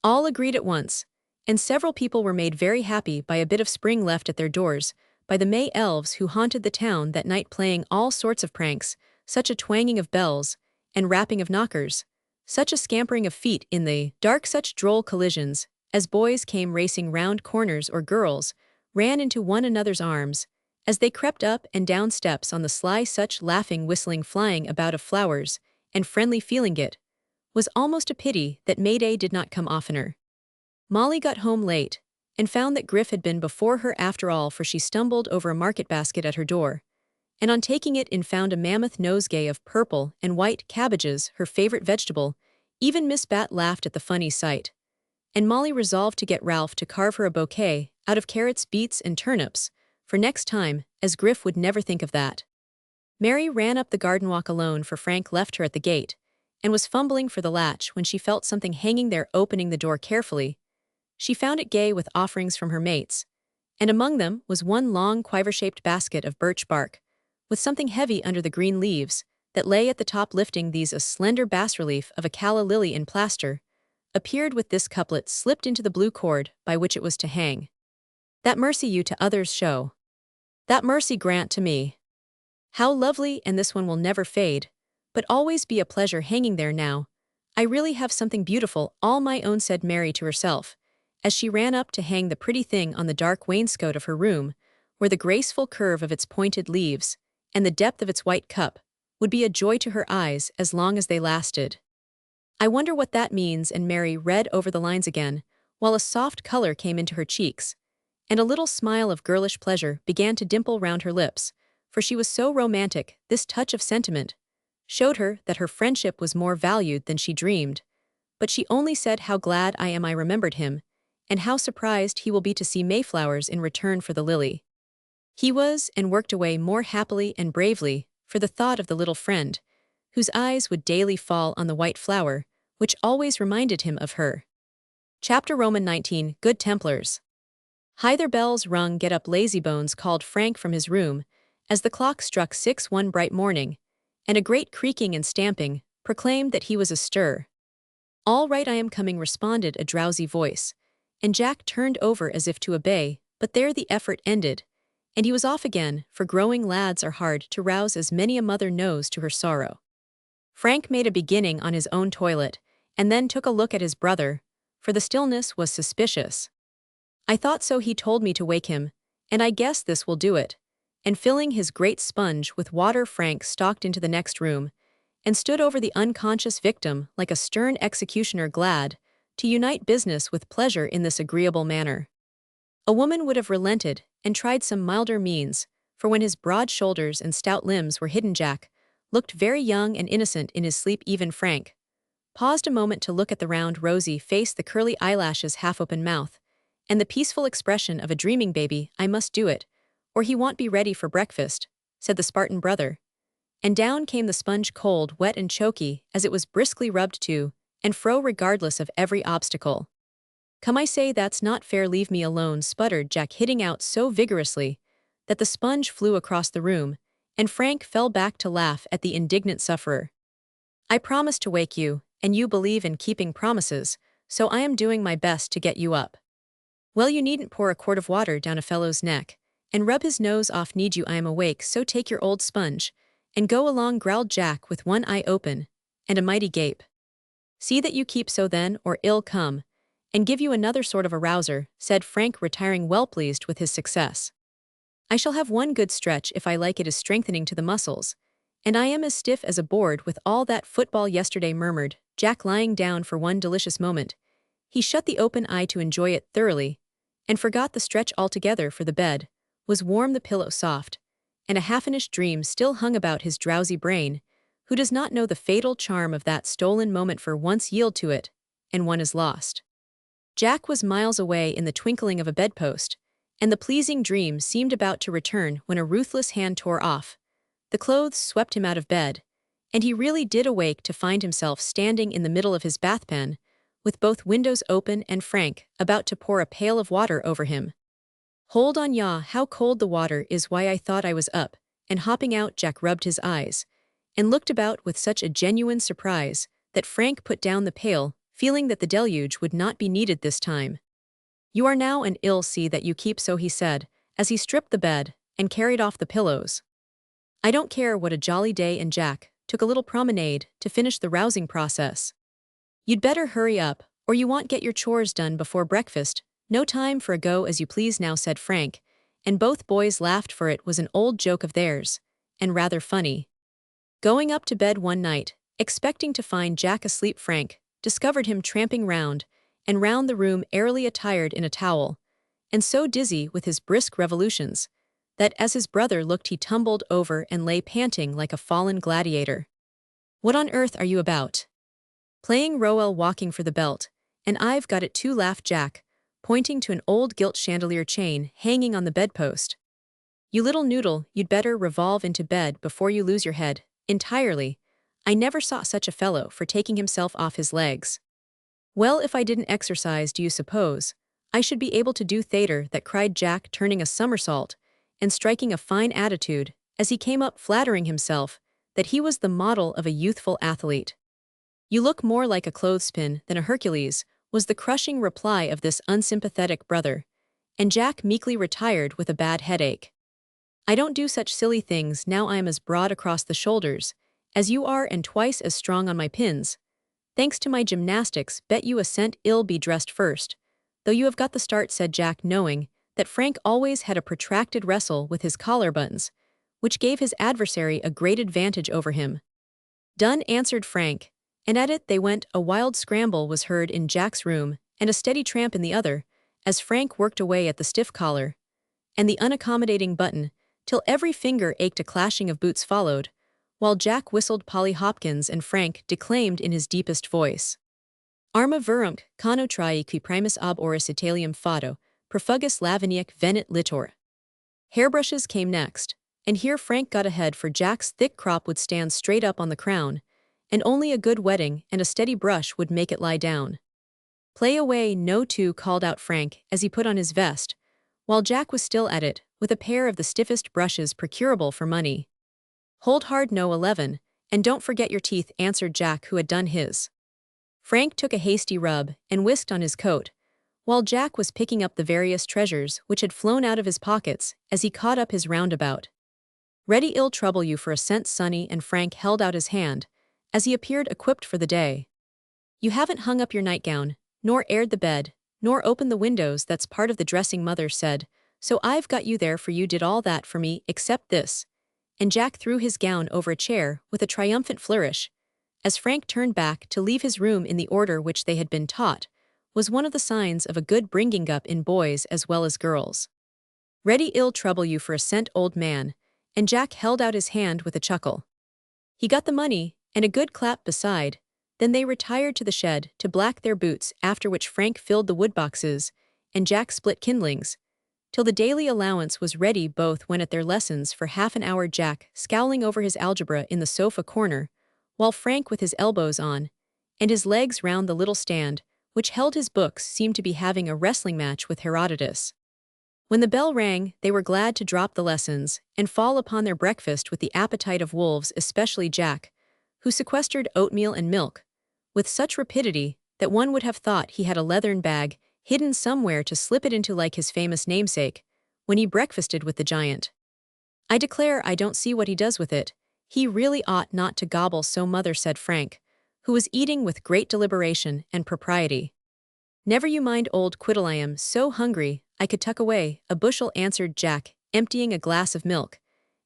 All agreed at once, and several people were made very happy by a bit of spring left at their doors by the May elves who haunted the town that night, playing all sorts of pranks, such a twanging of bells and rapping of knockers, such a scampering of feet in the dark, such droll collisions, as boys came racing round corners or girls ran into one another's arms as they crept up and down steps on the sly, such laughing, whistling, flying about of flowers, and friendly feeling. It was almost a pity that May Day did not come oftener. Molly got home late and found that Griff had been before her after all, for she stumbled over a market basket at her door, and on taking it in found a mammoth nosegay of purple and white cabbages, her favorite vegetable. Even Miss Bat laughed at the funny sight, and Molly resolved to get Ralph to carve her a bouquet out of carrots, beets, and turnips for next time, as Griff would never think of that. Mary ran up the garden walk alone, for Frank left her at the gate and was fumbling for the latch when she felt something hanging there. Opening the door carefully, she found it gay with offerings from her mates, and among them was one long quiver-shaped basket of birch bark, with something heavy under the green leaves that lay at the top. Lifting these, a slender bas-relief of a calla lily in plaster appeared with this couplet slipped into the blue cord by which it was to hang. "That mercy you to others show, that mercy grant to me. How lovely, and this one will never fade, but always be a pleasure hanging there now. I really have something beautiful all my own," said Mary to herself, as she ran up to hang the pretty thing on the dark wainscot of her room, where the graceful curve of its pointed leaves and the depth of its white cup would be a joy to her eyes as long as they lasted. I wonder what that means, and Mary read over the lines again, while a soft color came into her cheeks, and a little smile of girlish pleasure began to dimple round her lips, for she was so romantic. This touch of sentiment showed her that her friendship was more valued than she dreamed, but she only said, "How glad I am I remembered him, and how surprised he will be to see Mayflowers in return for the lily." He was, and worked away more happily and bravely, for the thought of the little friend, whose eyes would daily fall on the white flower, which always reminded him of her. Chapter Roman 19, Good Templars. Hither bells rung. Get up, lazybones, called Frank from his room, as the clock struck 6 one bright morning, and a great creaking and stamping proclaimed that he was astir. "All right, I am coming," responded a drowsy voice, and Jack turned over as if to obey, but there the effort ended, and he was off again, for growing lads are hard to rouse, as many a mother knows to her sorrow. Frank made a beginning on his own toilet, and then took a look at his brother, for the stillness was suspicious. "I thought so, he told me to wake him, and I guess this will do it." And filling his great sponge with water, Frank stalked into the next room, and stood over the unconscious victim like a stern executioner, glad to unite business with pleasure in this agreeable manner. A woman would have relented and tried some milder means, for when his broad shoulders and stout limbs were hidden, Jack looked very young and innocent in his sleep. Even Frank paused a moment to look at the round, rosy face, the curly eyelashes, half-open mouth, and the peaceful expression of a dreaming baby. "I must do it, or he won't be ready for breakfast," said the Spartan brother. And down came the sponge, cold, wet, and choky, as it was briskly rubbed to and fro regardless of every obstacle. "Come, I say, that's not fair, leave me alone," sputtered Jack, hitting out so vigorously that the sponge flew across the room, and Frank fell back to laugh at the indignant sufferer. "I promised to wake you, and you believe in keeping promises, so I am doing my best to get you up." "Well, you needn't pour a quart of water down a fellow's neck and rub his nose off, need you? I am awake, so take your old sponge and go along," growled Jack with one eye open and a mighty gape. "See that you keep so then, or ill come and give you another sort of a rouser," said Frank, retiring well pleased with his success. "I shall have one good stretch if I like, it is strengthening to the muscles, and I am as stiff as a board with all that football yesterday," murmured Jack, lying down for one delicious moment. He shut the open eye to enjoy it thoroughly, and forgot the stretch altogether, for the bed was warm, the pillow soft, and a half-finished dream still hung about his drowsy brain. Who does not know the fatal charm of that stolen moment, for once yield to it, and one is lost? Jack was miles away in the twinkling of a bedpost, and the pleasing dream seemed about to return when a ruthless hand tore off the clothes, swept him out of bed, and he really did awake to find himself standing in the middle of his bath-pen, with both windows open, and Frank about to pour a pail of water over him. "Hold on, ya, how cold the water is, why I thought I was up and hopping out." Jack rubbed his eyes and looked about with such a genuine surprise that Frank put down the pail, feeling that the deluge would not be needed this time. "You are now an ill, see that you keep so," he said, as he stripped the bed and carried off the pillows. "I don't care, what a jolly day," and Jack took a little promenade to finish the rousing process. "You'd better hurry up, or you won't get your chores done before breakfast. No time for a go as you please now," said Frank, and both boys laughed, for it was an old joke of theirs, and rather funny. Going up to bed one night, expecting to find Jack asleep, Frank discovered him tramping round and round the room, airily attired in a towel, and so dizzy with his brisk revolutions that as his brother looked he tumbled over and lay panting like a fallen gladiator. "What on earth are you about?" "Playing Rowell, walking for the belt, and I've got it too," laughed Jack, pointing to an old gilt chandelier chain hanging on the bedpost. "You little noodle, you'd better revolve into bed before you lose your head entirely. I never saw such a fellow for taking himself off his legs." "Well, if I didn't exercise, do you suppose I should be able to do theater?" that cried Jack, turning a somersault and striking a fine attitude as he came up, flattering himself that he was the model of a youthful athlete. "You look more like a clothespin than a Hercules," was the crushing reply of this unsympathetic brother, and Jack meekly retired with a bad headache. "I don't do such silly things now. I am as broad across the shoulders as you are, and twice as strong on my pins, thanks to my gymnastics. Bet you a cent I'll be dressed first, though you have got the start," said Jack, knowing that Frank always had a protracted wrestle with his collar buttons, which gave his adversary a great advantage over him. "Done," answered Frank, And at it they went. A wild scramble was heard in Jack's room, and a steady tramp in the other, as Frank worked away at the stiff collar and the unaccommodating button, till every finger ached. A clashing of boots followed, while Jack whistled Polly Hopkins and Frank declaimed in his deepest voice. Arma verumque, cano trai qui primus ob oris Italium fado, profugus laviniac venit litor. Hairbrushes came next, and here Frank got ahead, for Jack's thick crop would stand straight up on the crown, and only a good wetting and a steady brush would make it lie down. Play away, no two, called out Frank as he put on his vest, while Jack was still at it, with a pair of the stiffest brushes procurable for money. Hold hard, no 11, and don't forget your teeth, answered Jack, who had done his. Frank took a hasty rub and whisked on his coat, while Jack was picking up the various treasures which had flown out of his pockets as he caught up his roundabout. Ready, ill trouble you for a cent, sonny, and Frank held out his hand, as he appeared equipped for the day. You haven't hung up your nightgown, nor aired the bed, nor opened the windows. That's part of the dressing, mother said, so I've got you there, for you did all that for me, except this. And Jack threw his gown over a chair with a triumphant flourish, as Frank turned back to leave his room in the order which they had been taught, was one of the signs of a good bringing up in boys as well as girls. Ready, ill trouble you for a cent, old man, and Jack held out his hand with a chuckle. He got the money, and a good clap beside. Then they retired to the shed to black their boots, after which Frank filled the woodboxes, and Jack split kindlings, till the daily allowance was ready. Both went at their lessons for half an hour, Jack scowling over his algebra in the sofa corner, while Frank, with his elbows on, and his legs round the little stand, which held his books, seemed to be having a wrestling match with Herodotus. When the bell rang, they were glad to drop the lessons and fall upon their breakfast with the appetite of wolves, especially Jack, who sequestered oatmeal and milk with such rapidity that one would have thought he had a leathern bag hidden somewhere to slip it into, like his famous namesake, when he breakfasted with the giant. I declare I don't see what he does with it. He really ought not to gobble so, mother said Frank, who was eating with great deliberation and propriety. Never you mind, old Quiddle, I am so hungry I could tuck away a bushel, answered Jack, emptying a glass of milk,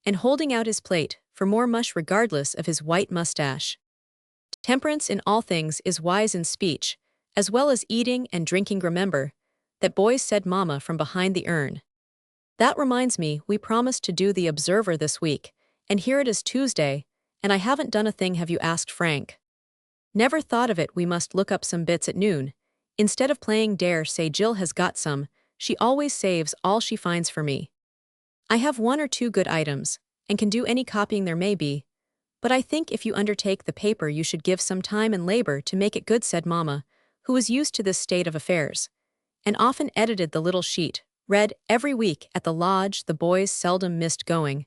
and holding out his plate for more mush regardless of his white mustache. Temperance in all things is wise in speech, as well as eating and drinking. Remember that, boys, said Mama from behind the urn. That reminds me, we promised to do the Observer this week, and here it is Tuesday, and I haven't done a thing. Have you? asked Frank. Never thought of it. We must look up some bits at noon, instead of playing. Dare say Jill has got some. She always saves all she finds for me. I have one or two good items, and can do any copying there may be, but I think if you undertake the paper you should give some time and labor to make it good, said Mama, who was used to this state of affairs, and often edited the little sheet, read every week at the lodge. The boys seldom missed going,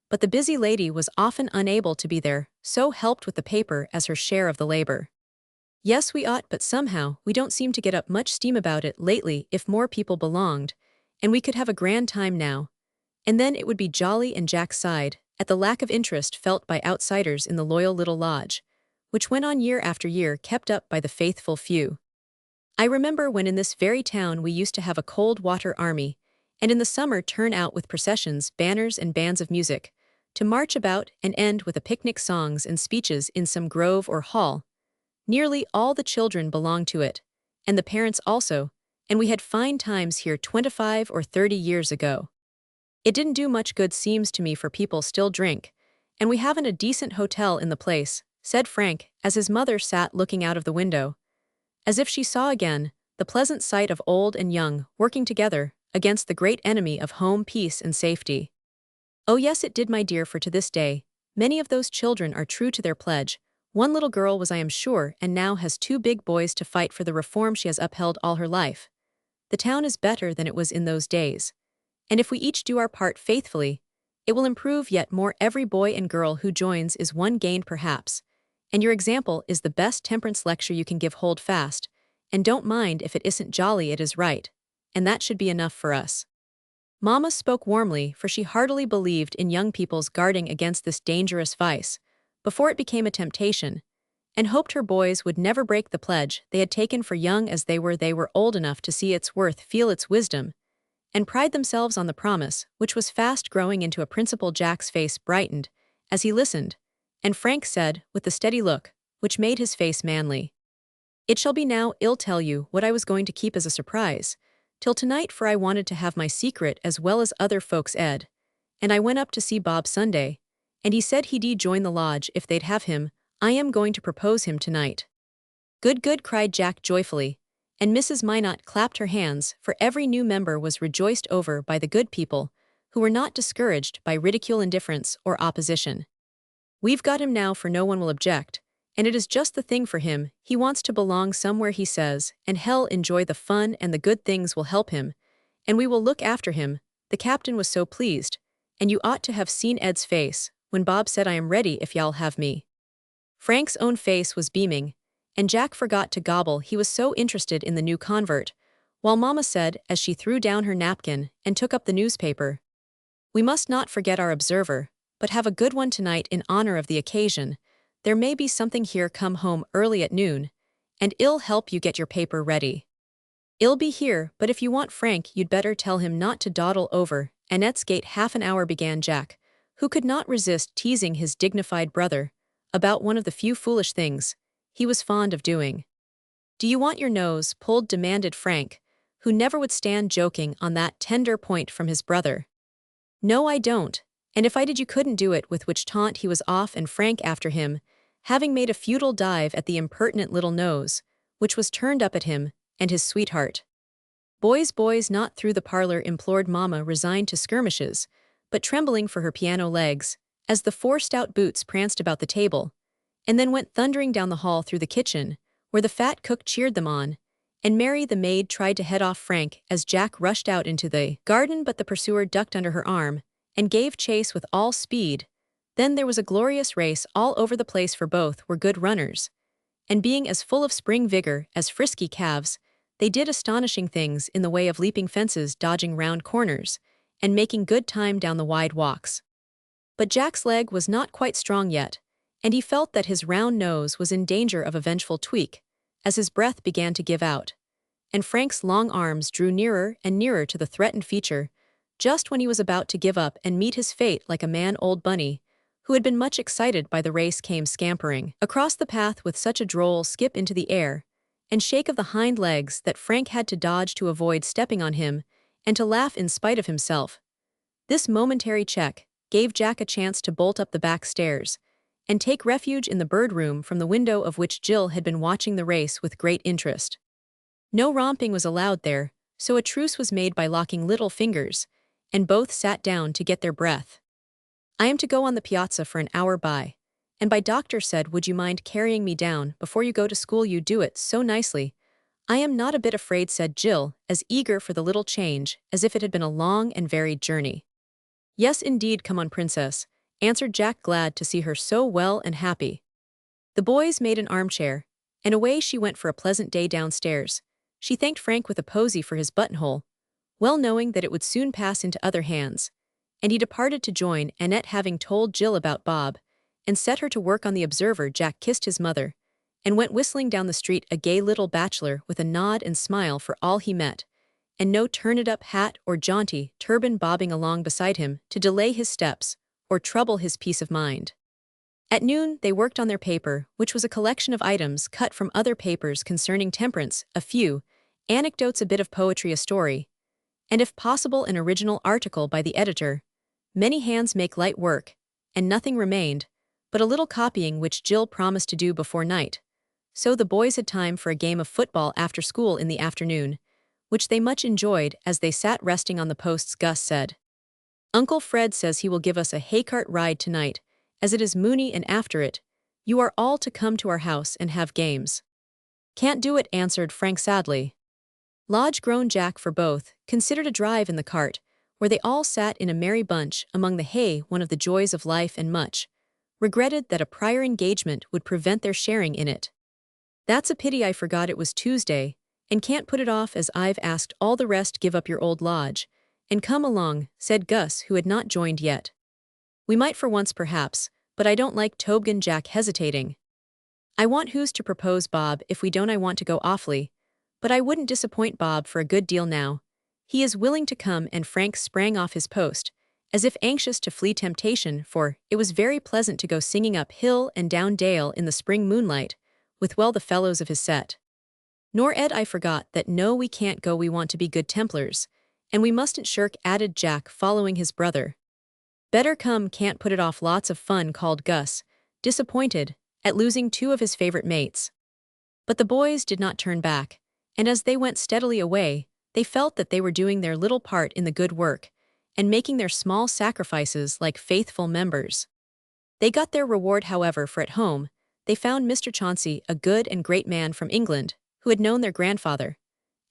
but the busy lady was often unable to be there, so helped with the paper as her share of the labor. Yes, we ought, but somehow we don't seem to get up much steam about it lately. If more people belonged, and we could have a grand time now, and then it would be jolly. And Jack sighed at the lack of interest felt by outsiders in the loyal little lodge, which went on year after year, kept up by the faithful few. I remember when in this very town we used to have a cold water army, and in the summer turn out with processions, banners, and bands of music, to march about and end with a picnic, songs and speeches in some grove or hall. Nearly all the children belonged to it, and the parents also, and we had fine times here 25 or 30 years ago. It didn't do much good, seems to me, for people still drink, and we haven't a decent hotel in the place, said Frank, as his mother sat looking out of the window, as if she saw again the pleasant sight of old and young working together against the great enemy of home, peace, and safety. Oh yes, it did, my dear, for to this day many of those children are true to their pledge. One little girl was, I am sure, and now has two big boys to fight for the reform she has upheld all her life. The town is better than it was in those days, and if we each do our part faithfully, it will improve yet more. Every boy and girl who joins is one gained perhaps, and your example is the best temperance lecture you can give. Hold fast, and don't mind if it isn't jolly, it is right, and that should be enough for us. Mama spoke warmly, for she heartily believed in young people's guarding against this dangerous vice before it became a temptation, and hoped her boys would never break the pledge they had taken. For young as they were old enough to see its worth, feel its wisdom, and pride themselves on the promise, which was fast growing into a principle. Jack's face brightened as he listened, and Frank said, with the steady look which made his face manly. "It shall be now. I'll tell you what I was going to keep as a surprise, till tonight, for I wanted to have my secret as well as other folks' ed. And I went up to see Bob Sunday, and he said he'd join the lodge if they'd have him. I am going to propose him tonight." "Good, good," cried Jack joyfully, and Mrs. Minot clapped her hands, for every new member was rejoiced over by the good people, who were not discouraged by ridicule, indifference, or opposition. "We've got him now, for no one will object, and it is just the thing for him. He wants to belong somewhere, he says, and he'll enjoy the fun, and the good things will help him, and we will look after him." The captain was so pleased, and you ought to have seen Ed's face when Bob said, "I am ready if y'all have me." Frank's own face was beaming, and Jack forgot to gobble, he was so interested in the new convert, while Mama said, as she threw down her napkin and took up the newspaper, "We must not forget our observer, but have a good one tonight in honor of the occasion. There may be something here. Come home early at noon, and I'll help you get your paper ready." "I'll be here, but if you want Frank, you'd better tell him not to dawdle over Annette's gate half an hour," began Jack, who could not resist teasing his dignified brother about one of the few foolish things he was fond of doing. "Do you want your nose pulled?" demanded Frank, who never would stand joking on that tender point from his brother. "No, I don't, and if I did you couldn't do it," with which taunt he was off and Frank after him, having made a futile dive at the impertinent little nose, which was turned up at him and his sweetheart. "Boys, boys, not through the parlor," implored Mama, resigned to skirmishes, but trembling for her piano legs, as the 4 stout boots pranced about the table, and then went thundering down the hall through the kitchen, where the fat cook cheered them on, and Mary the maid tried to head off Frank as Jack rushed out into the garden, but the pursuer ducked under her arm and gave chase with all speed. Then there was a glorious race all over the place, for both were good runners, and being as full of spring vigor as frisky calves, they did astonishing things in the way of leaping fences, dodging round corners, and making good time down the wide walks. But Jack's leg was not quite strong yet, and he felt that his round nose was in danger of a vengeful tweak, as his breath began to give out, and Frank's long arms drew nearer and nearer to the threatened feature, just when he was about to give up and meet his fate like a man. Old Bunny, who had been much excited by the race, came scampering across the path with such a droll skip into the air and shake of the hind legs that Frank had to dodge to avoid stepping on him and to laugh in spite of himself. This momentary check gave Jack a chance to bolt up the back stairs and take refuge in the bird room, from the window of which Jill had been watching the race with great interest. No romping was allowed there, so a truce was made by locking little fingers, and both sat down to get their breath. "I am to go on the piazza for an hour by, and by doctor said, would you mind carrying me down before you go to school? You do it so nicely." "I am not a bit afraid," said Jill, as eager for the little change as if it had been a long and varied journey. "Yes, indeed, come on, princess," answered Jack, glad to see her so well and happy. The boys made an armchair, and away she went for a pleasant day downstairs. She thanked Frank with a posy for his buttonhole, well knowing that it would soon pass into other hands, and he departed to join Annette, having told Jill about Bob, and set her to work on the observer. Jack kissed his mother, and went whistling down the street, a gay little bachelor with a nod and smile for all he met, and no turn-it-up hat or jaunty turban bobbing along beside him to delay his steps or trouble his peace of mind. At noon they worked on their paper, which was a collection of items cut from other papers concerning temperance, a few anecdotes, a bit of poetry, a story, and if possible an original article by the editor. Many hands make light work, and nothing remained but a little copying, which Jill promised to do before night. So the boys had time for a game of football after school in the afternoon, which they much enjoyed as they sat resting on the posts. Gus said, "Uncle Fred says he will give us a haycart ride tonight, as it is moony, and after it, you are all to come to our house and have games." "Can't do it," answered Frank sadly. Lodge, groaned Jack, for both considered a drive in the cart, where they all sat in a merry bunch among the hay, one of the joys of life, and much regretted that a prior engagement would prevent their sharing in it. "That's a pity. I forgot it was Tuesday, and can't put it off, as I've asked all the rest. Give up your old lodge and come along," said Gus, who had not joined yet. "We might for once, perhaps, but I don't like Tobgan." Jack hesitating. "I want who's to propose Bob. If we don't, I want to go awfully, but I wouldn't disappoint Bob for a good deal now. He is willing to come," and Frank sprang off his post as if anxious to flee temptation, for it was very pleasant to go singing up hill and down dale in the spring moonlight, with well the fellows of his set. Nor Ed I forgot that no we can't go we want to be good Templars, and we mustn't shirk, added Jack, following his brother. Better come, can't put it off, lots of fun, called Gus, disappointed at losing two of his favorite mates. But the boys did not turn back, and as they went steadily away, they felt that they were doing their little part in the good work, and making their small sacrifices like faithful members. They got their reward, however, for at home, they found Mr. Chauncey, a good and great man from England, who had known their grandfather,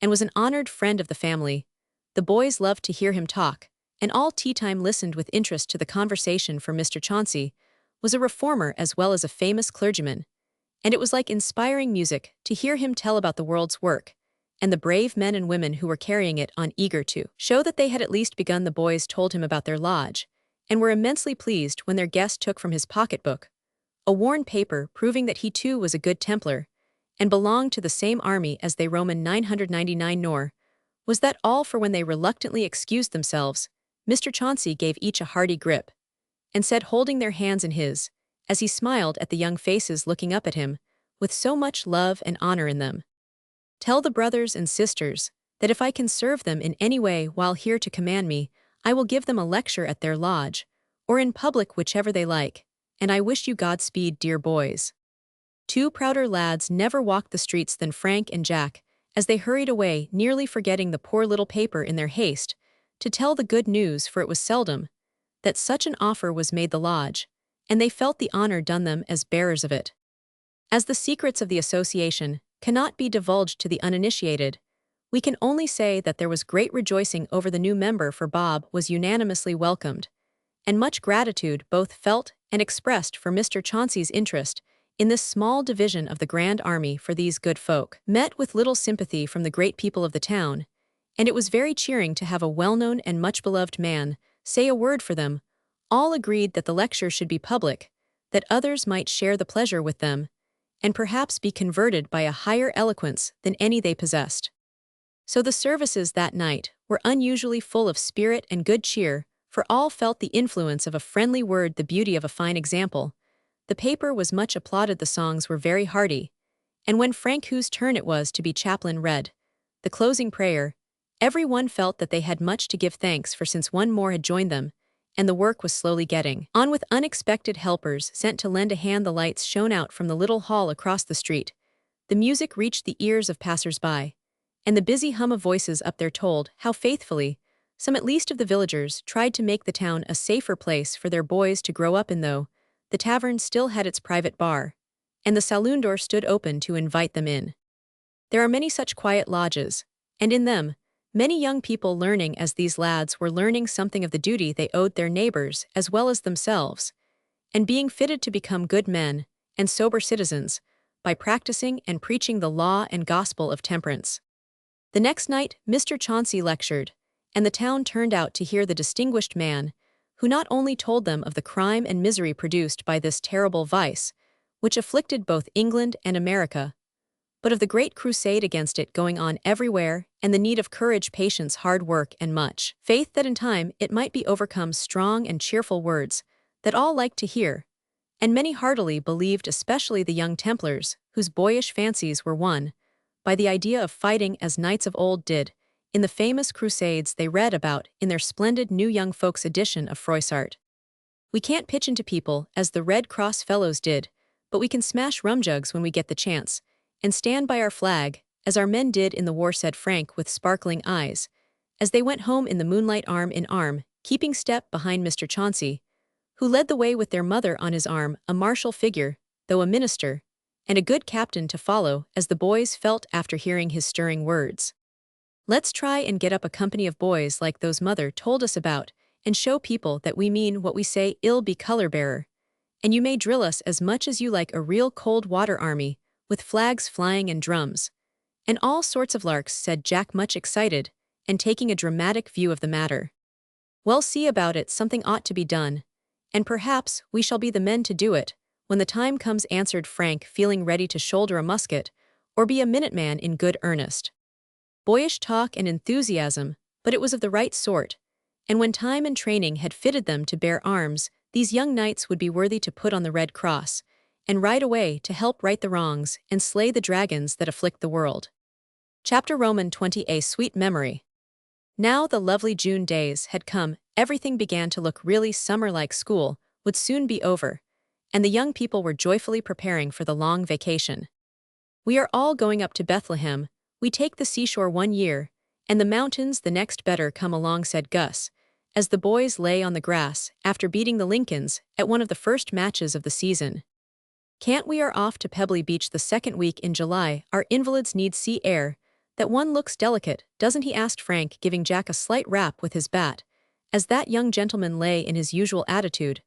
and was an honored friend of the family. The boys loved to hear him talk, and all tea-time listened with interest to the conversation, for Mr. Chauncey was a reformer as well as a famous clergyman, and it was like inspiring music to hear him tell about the world's work, and the brave men and women who were carrying it on, eager to show that they had at least begun. The boys told him about their lodge, and were immensely pleased when their guest took from his pocketbook a worn paper proving that he too was a good Templar, and belonged to the same army as they. Roman 999. Nor was that all, for when they reluctantly excused themselves, Mr. Chauncey gave each a hearty grip, and said, holding their hands in his, as he smiled at the young faces looking up at him, with so much love and honor in them, "Tell the brothers and sisters that if I can serve them in any way while here to command me, I will give them a lecture at their lodge, or in public, whichever they like, and I wish you Godspeed, dear boys." Two prouder lads never walked the streets than Frank and Jack, as they hurried away, nearly forgetting the poor little paper in their haste to tell the good news, for it was seldom that such an offer was made the lodge, and they felt the honor done them as bearers of it. As the secrets of the association cannot be divulged to the uninitiated, we can only say that there was great rejoicing over the new member, for Bob was unanimously welcomed, and much gratitude both felt and expressed for Mr. Chauncey's interest in this small division of the Grand Army. For these good folk met with little sympathy from the great people of the town, and it was very cheering to have a well-known and much-beloved man say a word for them. All agreed that the lecture should be public, that others might share the pleasure with them, and perhaps be converted by a higher eloquence than any they possessed. So the services that night were unusually full of spirit and good cheer, for all felt the influence of a friendly word, the beauty of a fine example. The paper was much applauded, the songs were very hearty, and when Frank, whose turn it was to be chaplain, read the closing prayer, every one felt that they had much to give thanks for, since one more had joined them, and the work was slowly getting on. With unexpected helpers sent to lend a hand, the lights shone out from the little hall across the street. The music reached the ears of passers-by, and the busy hum of voices up there told how faithfully some, at least, of the villagers tried to make the town a safer place for their boys to grow up in, though the tavern still had its private bar, and the saloon door stood open to invite them in. There are many such quiet lodges, and in them many young people learning, as these lads were learning something of the duty they owed their neighbors as well as themselves, and being fitted to become good men and sober citizens by practicing and preaching the law and gospel of temperance. The next night Mr. Chauncey lectured, and the town turned out to hear the distinguished man, who not only told them of the crime and misery produced by this terrible vice, which afflicted both England and America, but of the great crusade against it going on everywhere, and the need of courage, patience, hard work, and much faith that in time it might be overcome. Strong and cheerful words that all liked to hear, and many heartily believed, especially the young Templars, whose boyish fancies were won by the idea of fighting as knights of old did in the famous crusades they read about in their splendid New Young Folks edition of Froissart. "We can't pitch into people as the Red Cross fellows did, but we can smash rum jugs when we get the chance, and stand by our flag, as our men did in the war," said Frank with sparkling eyes, as they went home in the moonlight, arm in arm, keeping step behind Mr. Chauncey, who led the way with their mother on his arm, a martial figure, though a minister, and a good captain to follow, as the boys felt after hearing his stirring words. "Let's try and get up a company of boys like those mother told us about, and show people that we mean what we say. I'll be color-bearer, and you may drill us as much as you like, a real cold-water army, with flags flying and drums, and all sorts of larks," said Jack, much excited, and taking a dramatic view of the matter. "Well, see about it, something ought to be done, and perhaps we shall be the men to do it when the time comes," answered Frank, feeling ready to shoulder a musket, or be a minute-man in good earnest. Boyish talk and enthusiasm, but it was of the right sort, And when time and training had fitted them to bear arms, these young knights would be worthy to put on the red cross, and ride away to help right the wrongs and slay the dragons that afflict the world. Chapter Roman 20. A sweet memory. Now the lovely June days had come, everything began to look really summer-like. School would soon be over, and the young people were joyfully preparing for the long vacation. We are all going up to Bethlehem, we take the seashore 1 year, and the mountains the next. Better come along, said Gus, as the boys lay on the grass after beating the Lincolns at one of the first matches of the season. Can't we are off to Pebbly Beach the second week in July, our invalids need sea air. That one looks delicate, doesn't he, asked Frank, giving Jack a slight rap with his bat, as that young gentleman lay in his usual attitude,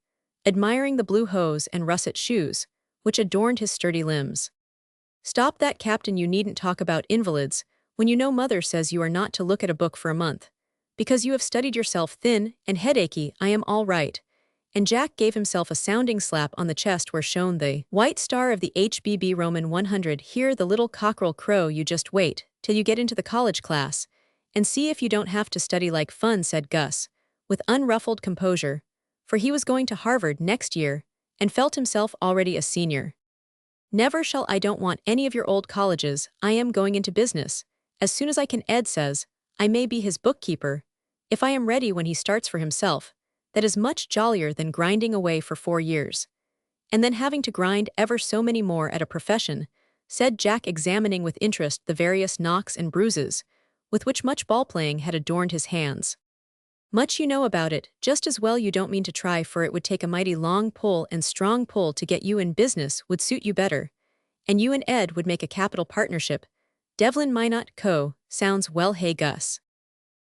admiring the blue hose and russet shoes, which adorned his sturdy limbs. Stop that, Captain, you needn't talk about invalids, when you know Mother says you are not to look at a book for a month. Because you have studied yourself thin and headachy, I am all right. And Jack gave himself a sounding slap on the chest where shone the white star of the HBB Roman 100. Here, the little cockerel crow, you just wait till you get into the college class, and see if you don't have to study like fun, said Gus, with unruffled composure, for he was going to Harvard next year, and felt himself already a senior. Never shall I don't want any of your old colleges, I am going into business, as soon as I can. Ed says, I may be his bookkeeper, if I am ready when he starts for himself. That is much jollier than grinding away for 4 years. And then having to grind ever so many more at a profession, said Jack, examining with interest the various knocks and bruises, with which much ball-playing had adorned his hands. Much you know about it, just as well you don't mean to try, for it would take a mighty long pull and strong pull to get you in. Business would suit you better, and you and Ed would make a capital partnership. Devlin Minot Co. Sounds well. Hey Gus.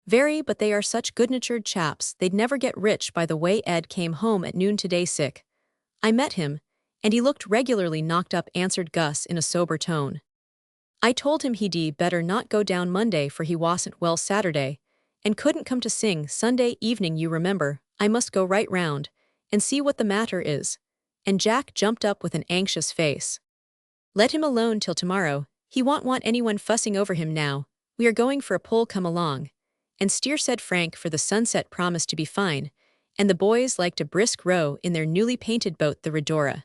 Very, but they are such good-natured chaps, they'd never get rich. By the way, Ed came home at noon today sick. I met him, and he looked regularly knocked up, answered Gus in a sober tone. I told him he'd better not go down Monday, for he wasn't well Saturday, and couldn't come to sing Sunday evening. You remember, I must go right round and see what the matter is. And Jack jumped up with an anxious face. Let him alone till tomorrow, he won't want anyone fussing over him now. We are going for a pull, come along and steer, said Frank, for the sunset promised to be fine, and the boys liked a brisk row in their newly painted boat, the Redora.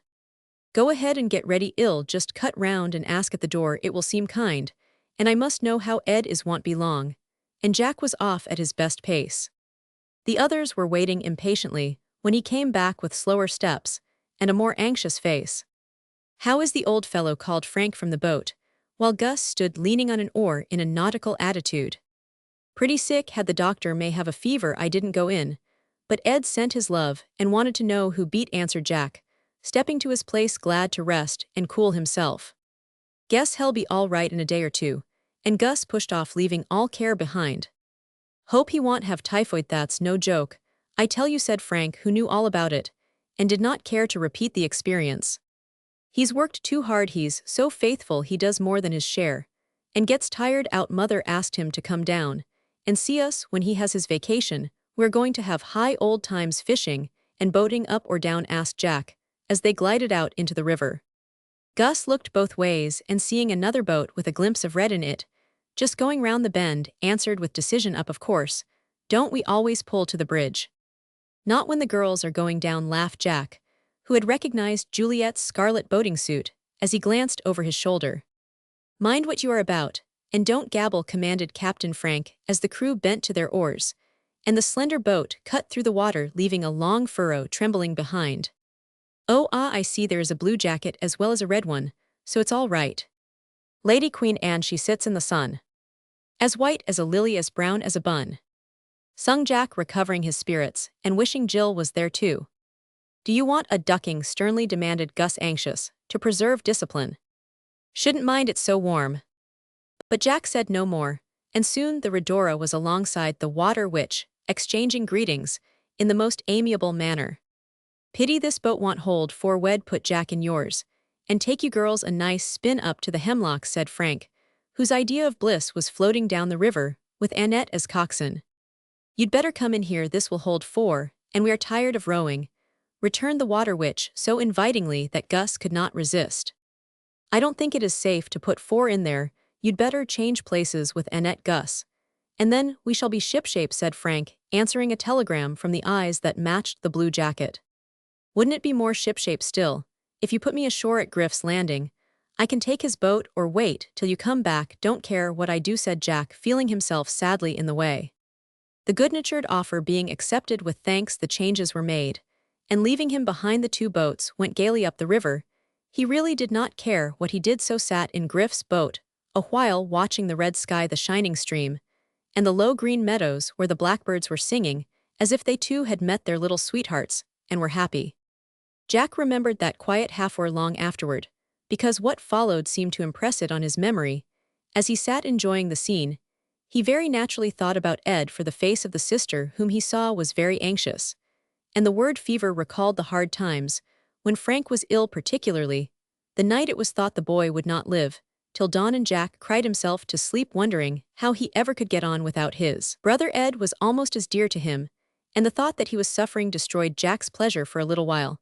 Go ahead and get ready. I'll just cut round and ask at the door, it will seem kind, and I must know how Ed is, won't be long. And Jack was off at his best pace. The others were waiting impatiently when he came back with slower steps and a more anxious face. How is the old fellow? Called Frank from the boat, while Gus stood leaning on an oar in a nautical attitude. Pretty sick, had the doctor may have a fever. I didn't go in, but Ed sent his love and wanted to know who beat, answered Jack, stepping to his place, glad to rest and cool himself. Guess he'll be all right in a day or two, and Gus pushed off, leaving all care behind. Hope he won't have typhoid, that's no joke, I tell you, said Frank, who knew all about it, and did not care to repeat the experience. He's worked too hard, he's so faithful, he does more than his share, and gets tired out. Mother asked him to come down and see us when he has his vacation. We're going to have high old times fishing and boating up or down, asked Jack, as they glided out into the river. Gus looked both ways, and seeing another boat with a glimpse of red in it, just going round the bend, answered with decision, up, of course. Don't we always pull to the bridge? Not when the girls are going down, laughed Jack, who had recognized Juliet's scarlet boating suit as he glanced over his shoulder. Mind what you are about, and don't gabble, commanded Captain Frank, as the crew bent to their oars, and the slender boat cut through the water, leaving a long furrow trembling behind. Oh, I see, there is a blue jacket as well as a red one, so it's all right. Lady Queen Anne, she sits in the sun. As white as a lily, as brown as a bun, sung Jack, recovering his spirits, and wishing Jill was there too. Do you want a ducking? Sternly demanded Gus, anxious to preserve discipline. Shouldn't mind, it's so warm. But Jack said no more, and soon the Redora was alongside the water, which, exchanging greetings in the most amiable manner. Pity this boat won't hold 4. Wed, put Jack in yours, and take you girls a nice spin up to the Hemlocks, said Frank, whose idea of bliss was floating down the river, with Annette as coxswain. You'd better come in here, this will hold 4, and we are tired of rowing, returned the water witch so invitingly that Gus could not resist. I don't think it is safe to put 4 in there, you'd better change places with Annette, Gus, And then we shall be shipshape, said Frank, answering a telegram from the eyes that matched the blue jacket. Wouldn't it be more shipshape still, if you put me ashore at Griff's Landing? I can take his boat or wait till you come back, don't care what I do, said Jack, feeling himself sadly in the way. The good-natured offer being accepted with thanks, the changes were made, and leaving him behind, the two boats went gaily up the river. He really did not care what he did, so sat in Griff's boat a while, watching the red sky, the shining stream, and the low green meadows where the blackbirds were singing, as if they too had met their little sweethearts, and were happy. Jack remembered that quiet half-hour long afterward, because what followed seemed to impress it on his memory. As he sat enjoying the scene, he very naturally thought about Ed, for the face of the sister whom he saw was very anxious, and the word fever recalled the hard times, when Frank was ill, particularly the night it was thought the boy would not live, till dawn, and Jack cried himself to sleep wondering how he ever could get on without his brother. Ed was almost as dear to him, and the thought that he was suffering destroyed Jack's pleasure for a little while.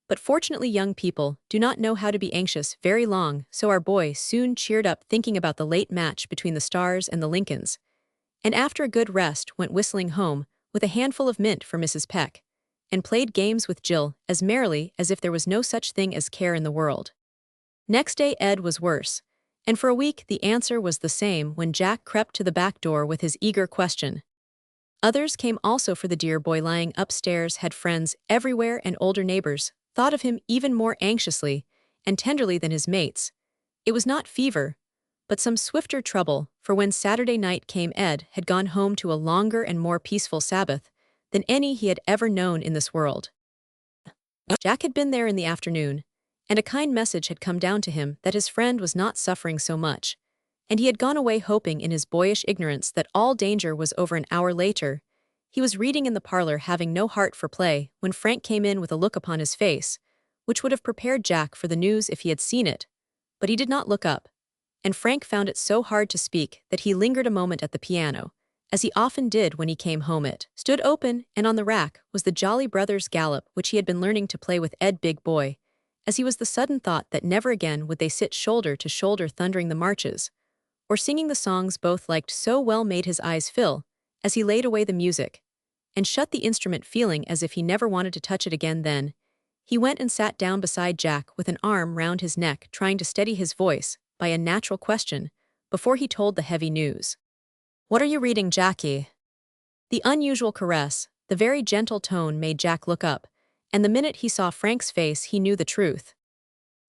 But fortunately young people do not know how to be anxious very long, so our boy soon cheered up thinking about the late match between the Stars and the Lincolns, and after a good rest went whistling home with a handful of mint for Mrs. Peck, and played games with Jill as merrily as if there was no such thing as care in the world. Next day Ed was worse, and for a week the answer was the same when Jack crept to the back door with his eager question. Others came also, for the dear boy lying upstairs had friends everywhere, and older neighbors thought of him even more anxiously and tenderly than his mates. It was not fever, but some swifter trouble, for when Saturday night came Ed had gone home to a longer and more peaceful Sabbath than any he had ever known in this world. Jack had been there in the afternoon, and a kind message had come down to him that his friend was not suffering so much, and he had gone away hoping in his boyish ignorance that all danger was over. An hour later, he was reading in the parlor, having no heart for play, when Frank came in with a look upon his face which would have prepared Jack for the news if he had seen it, but he did not look up, and Frank found it so hard to speak that he lingered a moment at the piano, as he often did when he came home. It stood open, and on the rack was the Jolly Brothers Gallop, which he had been learning to play with Ed, big boy, as he was the sudden thought that never again would they sit shoulder to shoulder thundering the marches, or singing the songs both liked so well, made his eyes fill, as he laid away the music, and shut the instrument, feeling as if he never wanted to touch it again. Then he went and sat down beside Jack with an arm round his neck, trying to steady his voice by a natural question before he told the heavy news. "What are you reading, Jackie?" The unusual caress, the very gentle tone made Jack look up, and the minute he saw Frank's face he knew the truth.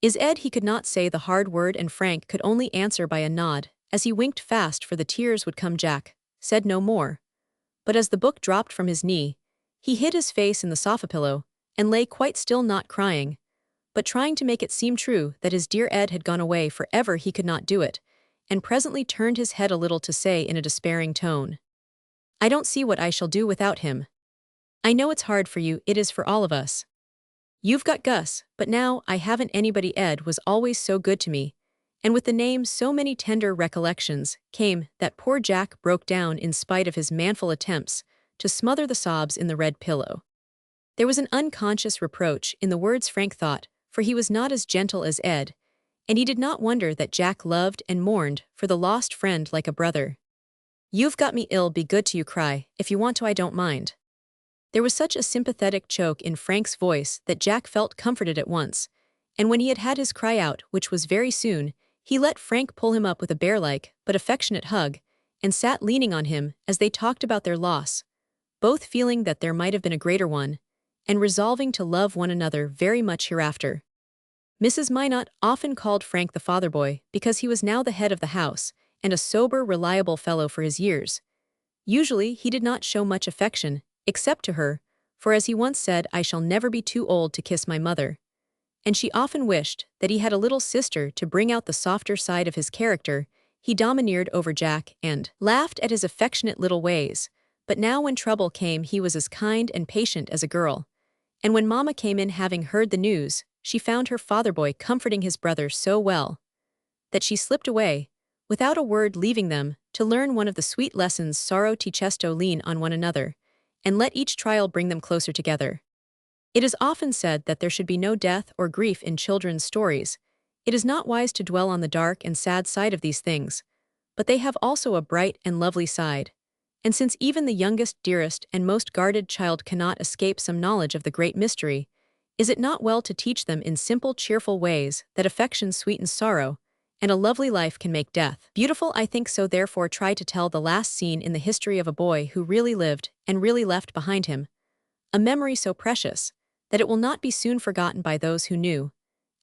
"Is Ed?" He could not say the hard word, and Frank could only answer by a nod, as he winked fast, for the tears would come. Jack said no more, but as the book dropped from his knee, he hid his face in the sofa pillow and lay quite still, not crying, but trying to make it seem true that his dear Ed had gone away forever. He could not do it, and presently turned his head a little to say in a despairing tone, "I don't see what I shall do without him. I know it's hard for you, it is for all of us. You've got Gus, but now I haven't anybody. Ed was always so good to me," and with the name so many tender recollections came that poor Jack broke down in spite of his manful attempts to smother the sobs in the red pillow. There was an unconscious reproach in the words, Frank thought, for he was not as gentle as Ed, and he did not wonder that Jack loved and mourned for the lost friend like a brother. "You've got me ill, be good to you, cry, if you want to, I don't mind." There was such a sympathetic choke in Frank's voice that Jack felt comforted at once, and when he had had his cry out, which was very soon, he let Frank pull him up with a bear-like but affectionate hug, and sat leaning on him as they talked about their loss, both feeling that there might have been a greater one, and resolving to love one another very much hereafter. Mrs. Minot often called Frank the father boy because he was now the head of the house, and a sober, reliable fellow for his years. Usually he did not show much affection, except to her, for as he once said, "I shall never be too old to kiss my mother," and she often wished that he had a little sister to bring out the softer side of his character. He domineered over Jack and laughed at his affectionate little ways, but now when trouble came he was as kind and patient as a girl, and when Mama came in having heard the news, she found her father boy comforting his brother so well that she slipped away, without a word, leaving them to learn one of the sweet lessons sorrow teaches to lean on one another, and let each trial bring them closer together. It is often said that there should be no death or grief in children's stories. It is not wise to dwell on the dark and sad side of these things, but they have also a bright and lovely side, And since even the youngest, dearest, and most guarded child cannot escape some knowledge of the great mystery, is it not well to teach them in simple, cheerful ways that affection sweetens sorrow, and a lovely life can make death beautiful? I think so. Therefore try to tell the last scene in the history of a boy who really lived and really left behind him a memory so precious that it will not be soon forgotten by those who knew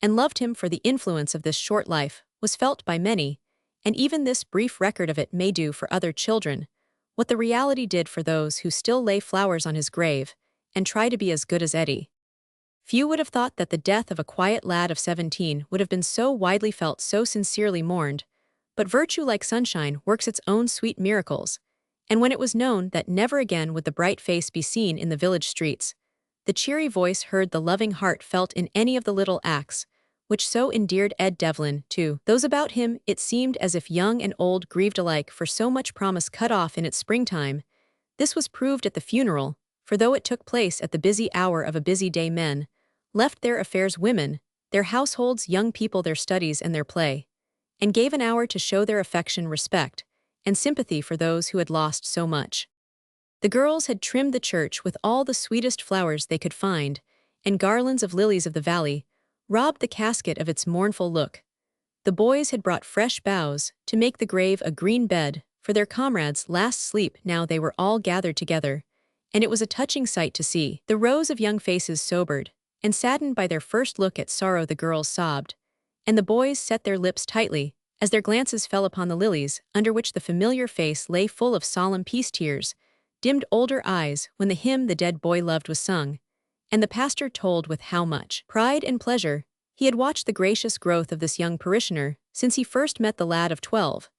and loved him, for the influence of this short life was felt by many, and even this brief record of it may do for other children what the reality did for those who still lay flowers on his grave and try to be as good as Eddie. Few would have thought that the death of a quiet lad of 17 would have been so widely felt, so sincerely mourned, but virtue, like sunshine, works its own sweet miracles, and when it was known that never again would the bright face be seen in the village streets, the cheery voice heard, the loving heart felt in any of the little acts which so endeared Ed Devlin to those about him, it seemed as if young and old grieved alike for so much promise cut off in its springtime. This was proved at the funeral, for though it took place at the busy hour of a busy day, men left their affairs, women their households, young people their studies and their play, and gave an hour to show their affection, respect, and sympathy for those who had lost so much. The girls had trimmed the church with all the sweetest flowers they could find, and garlands of lilies of the valley robbed the casket of its mournful look. The boys had brought fresh boughs to make the grave a green bed for their comrades' last sleep. Now they were all gathered together, and it was a touching sight to see. The rows of young faces sobered and saddened by their first look at sorrow. The girls sobbed, and the boys set their lips tightly as their glances fell upon the lilies under which the familiar face lay, full of solemn peace. Tears dimmed older eyes when the hymn the dead boy loved was sung, and the pastor told with how much pride and pleasure he had watched the gracious growth of this young parishioner since he first met the lad of 12,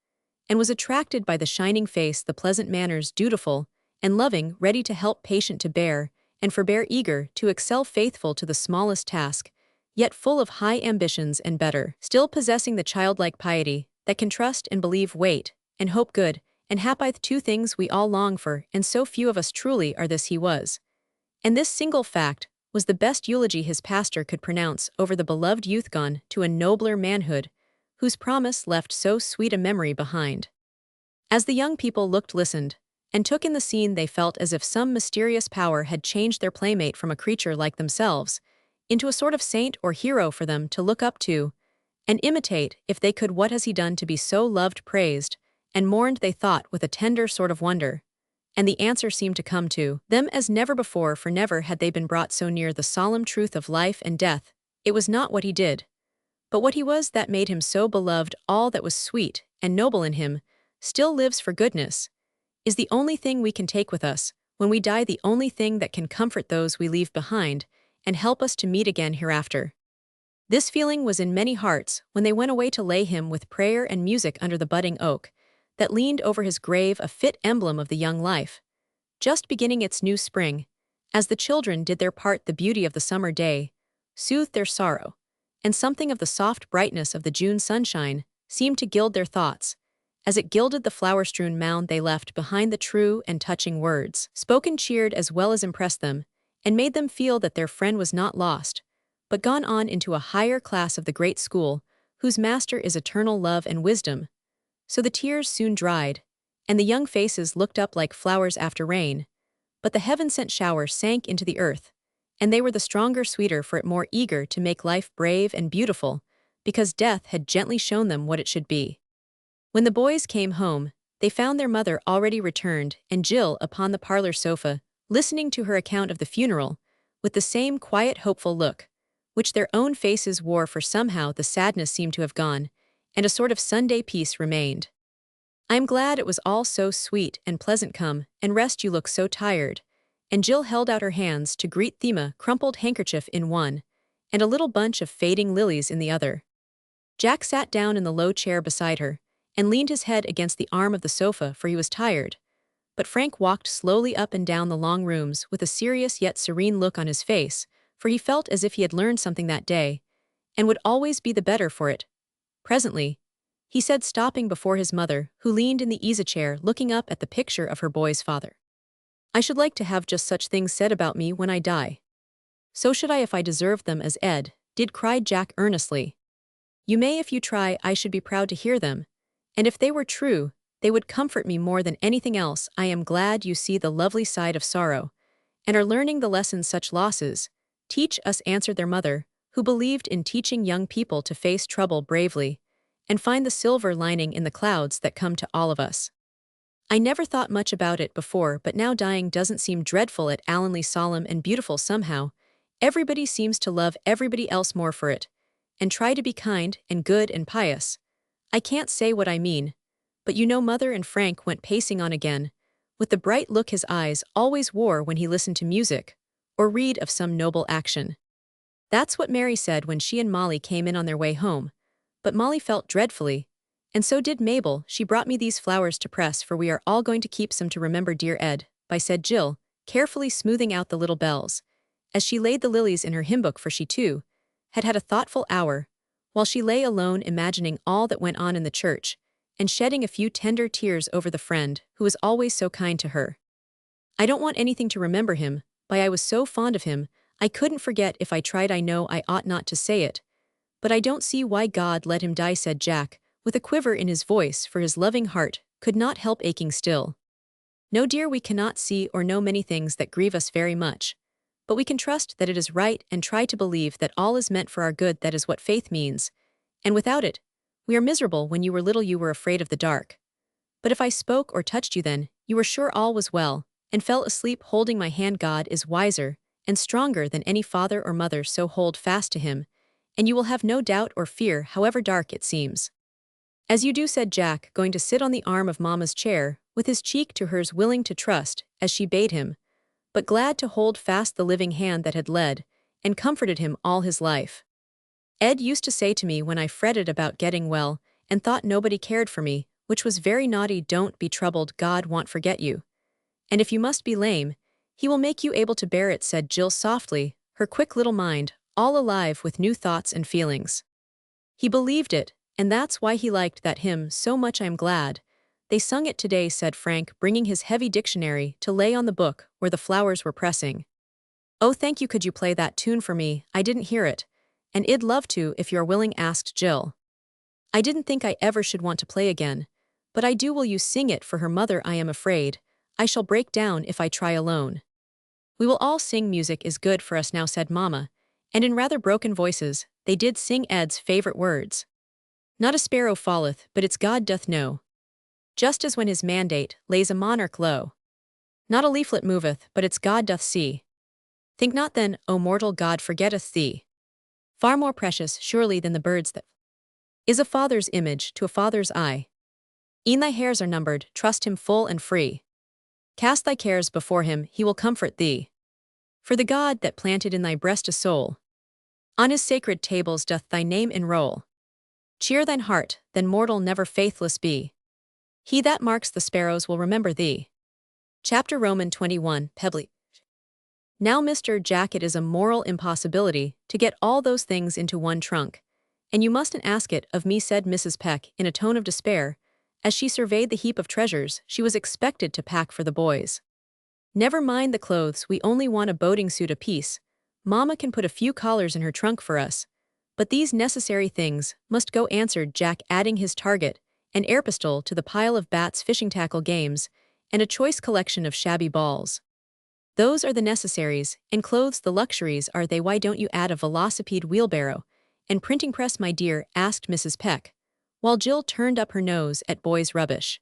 and was attracted by the shining face, the pleasant manners, dutiful and loving, ready to help, patient to bear and forbear, eager to excel, faithful to the smallest task, yet full of high ambitions, and better still possessing the childlike piety that can trust and believe, wait and hope good and happy, two things we all long for, and so few of us truly are. This he was. And this single fact was the best eulogy his pastor could pronounce over the beloved youth gone to a nobler manhood, whose promise left so sweet a memory behind. As the young people looked, listened, and took in the scene, they felt as if some mysterious power had changed their playmate from a creature like themselves into a sort of saint or hero for them to look up to and imitate if they could. What has he done to be so loved, praised, and mourned, they thought with a tender sort of wonder. And the answer seemed to come to them as never before, for never had they been brought so near the solemn truth of life and death. It was not what he did, but what he was, that made him so beloved. All that was sweet and noble in him still lives, for goodness is the only thing we can take with us when we die, the only thing that can comfort those we leave behind and help us to meet again hereafter. This feeling was in many hearts when they went away to lay him with prayer and music under the budding oak that leaned over his grave, a fit emblem of the young life just beginning its new spring. As the children did their part, the beauty of the summer day soothed their sorrow, and something of the soft brightness of the June sunshine seemed to gild their thoughts as it gilded the flower-strewn mound they left behind. The true and touching words spoken cheered as well as impressed them, and made them feel that their friend was not lost, but gone on into a higher class of the great school, whose master is eternal love and wisdom. So the tears soon dried, and the young faces looked up like flowers after rain, but the heaven-sent shower sank into the earth, and they were the stronger, sweeter for it, more eager to make life brave and beautiful, because death had gently shown them what it should be. When the boys came home, they found their mother already returned, and Jill upon the parlor sofa, listening to her account of the funeral, with the same quiet, hopeful look which their own faces wore, for somehow the sadness seemed to have gone, and a sort of Sunday peace remained. "I am glad it was all so sweet and pleasant. Come and rest, you look so tired." And Jill held out her hands to greet Thema, crumpled handkerchief in one, and a little bunch of fading lilies in the other. Jack sat down in the low chair beside her, and leaned his head against the arm of the sofa, for he was tired. But Frank walked slowly up and down the long rooms with a serious yet serene look on his face, for he felt as if he had learned something that day, and would always be the better for it. Presently, he said, stopping before his mother, who leaned in the easy-chair looking up at the picture of her boy's father, "I should like to have just such things said about me when I die." "So should I if I deserved them as Ed did," cried Jack earnestly. "You may if you try. I should be proud to hear them, and if they were true, They would comfort me more than anything else. I am glad you see the lovely side of sorrow, and are learning the lessons such losses teach us," answered their mother, who believed in teaching young people to face trouble bravely and find the silver lining in the clouds that come to all of us. "I never thought much about it before, but now dying doesn't seem dreadful at Allenly, solemn and beautiful somehow. Everybody seems to love everybody else more for it, and try to be kind and good and pious. I can't say what I mean, but you know Mother," and Frank went pacing on again, with the bright look his eyes always wore when he listened to music or read of some noble action. "That's what Mary said when she and Molly came in on their way home, but Molly felt dreadfully, and so did Mabel. She brought me these flowers to press, for we are all going to keep some to remember dear Ed," said Jill, carefully smoothing out the little bells, as she laid the lilies in her hymn book, for she, too, had had a thoughtful hour, while she lay alone imagining all that went on in the church, and shedding a few tender tears over the friend who was always so kind to her. "I don't want anything to remember him, I was so fond of him, I couldn't forget if I tried. I know I ought not to say it, but I don't see why God let him die," said Jack, with a quiver in his voice, for his loving heart could not help aching still. "No, dear, we cannot see or know many things that grieve us very much, but we can trust that it is right and try to believe that all is meant for our good. That is what faith means, and without it, we are miserable. When you were little you were afraid of the dark, but if I spoke or touched you then, you were sure all was well, and fell asleep holding my hand. God is wiser and stronger than any father or mother, so hold fast to him, and you will have no doubt or fear, however dark it seems." "As you do," said Jack, going to sit on the arm of Mamma's chair, with his cheek to hers, willing to trust, as she bade him, but glad to hold fast the living hand that had led and comforted him all his life. "Ed used to say to me when I fretted about getting well and thought nobody cared for me, which was very naughty, 'Don't be troubled, God won't forget you. And if you must be lame, he will make you able to bear it," said Jill softly, her quick little mind all alive with new thoughts and feelings. "He believed it, and that's why he liked that hymn so much. I'm glad they sung it today," said Frank, bringing his heavy dictionary to lay on the book where the flowers were pressing. "Oh, thank you. Could you play that tune for me? I didn't hear it, and I'd love to if you're willing," asked Jill. "I didn't think I ever should want to play again, but I do. Will you sing it for her, Mother? I am afraid I shall break down if I try alone." "We will all sing. Music is good for us now," said Mamma, and in rather broken voices, they did sing Ed's favorite words. "Not a sparrow falleth, but its God doth know, just as when his mandate lays a monarch low. Not a leaflet moveth, but its God doth see. Think not then, O mortal, God forgetteth thee. Far more precious, surely, than the birds that is a father's image to a father's eye. E'en thy hairs are numbered, trust him full and free. Cast thy cares before him, he will comfort thee. For the God that planted in thy breast a soul, on his sacred tables doth thy name enroll. Cheer thine heart, then mortal never faithless be. He that marks the sparrows will remember thee." Chapter Roman 21, Pebbly. "Now, Mr. Jack, it is a moral impossibility to get all those things into one trunk, and you mustn't ask it of me," said Mrs. Peck in a tone of despair, as she surveyed the heap of treasures she was expected to pack for the boys. "Never mind the clothes, we only want a boating suit apiece. Mamma can put a few collars in her trunk for us, but these necessary things must go," answered Jack, adding his target, an air pistol, to the pile of bats, fishing tackle, games, and a choice collection of shabby balls. "Those are the necessaries, and clothes the luxuries, are they? Why don't you add a velocipede, wheelbarrow, and printing press, my dear?" asked Mrs. Peck, while Jill turned up her nose at boys' rubbish.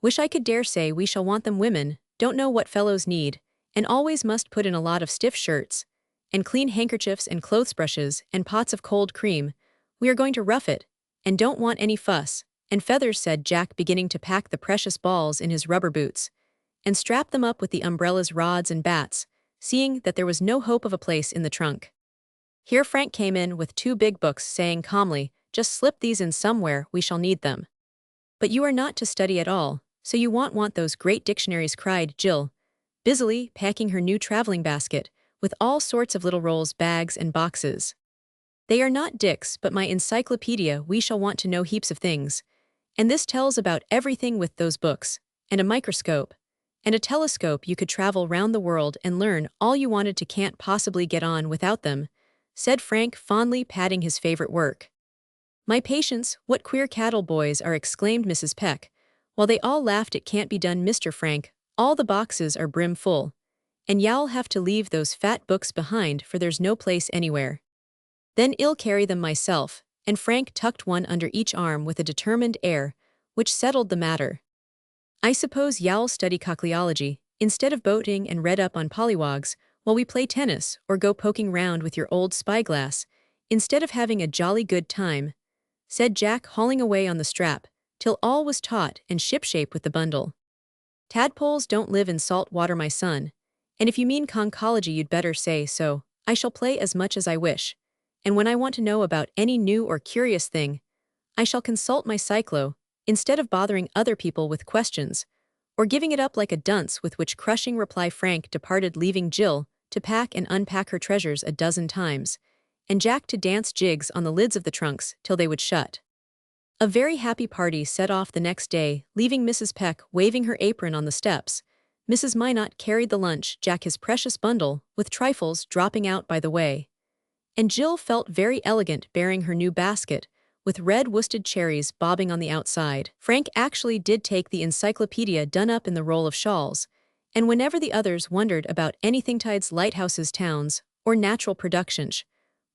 "Wish I could. Dare say we shall want them. Women don't know what fellows need, and always must put in a lot of stiff shirts, and clean handkerchiefs and clothes brushes and pots of cold cream. We are going to rough it, and don't want any fuss and feathers," said Jack, beginning to pack the precious balls in his rubber boots, and strap them up with the umbrellas, rods, and bats, seeing that there was no hope of a place in the trunk. Here Frank came in with 2 big books, saying calmly, "Just slip these in somewhere, we shall need them." "But you are not to study at all, so you want those great dictionaries," cried Jill, busily packing her new traveling basket with all sorts of little rolls, bags, and boxes. "They are not dicks, but my encyclopedia. We shall want to know heaps of things, and this tells about everything with those books, and a microscope, and a telescope. You could travel round the world and learn all you wanted to. Can't possibly get on without them," said Frank, fondly patting his favorite work. "My patience, what queer cattle boys are!" exclaimed Mrs. Peck, While they all laughed, "It can't be done, Mr. Frank. All the boxes are brim full. And y'all have to leave those fat books behind, for there's no place anywhere. Then I'll carry them myself," and Frank tucked one under each arm with a determined air, which settled the matter. "I suppose y'all study cochleology, instead of boating and read up on polywogs, while we play tennis or go poking round with your old spyglass, instead of having a jolly good time," said Jack, hauling away on the strap, till all was taut and shipshape with the bundle. "Tadpoles don't live in salt water, my son, and if you mean conchology you'd better say so. I shall play as much as I wish, and when I want to know about any new or curious thing, I shall consult my cyclo, instead of bothering other people with questions, or giving it up like a dunce," with which crushing reply Frank departed, leaving Jill to pack and unpack her treasures a dozen times, and Jack to dance jigs on the lids of the trunks till they would shut. A very happy party set off the next day, leaving Mrs. Peck waving her apron on the steps. Mrs. Minot carried the lunch, Jack his precious bundle, with trifles dropping out by the way. And Jill felt very elegant bearing her new basket, with red worsted cherries bobbing on the outside. Frank actually did take the encyclopedia done up in the roll of shawls, and whenever the others wondered about anything tides, lighthouses, towns, or natural productions,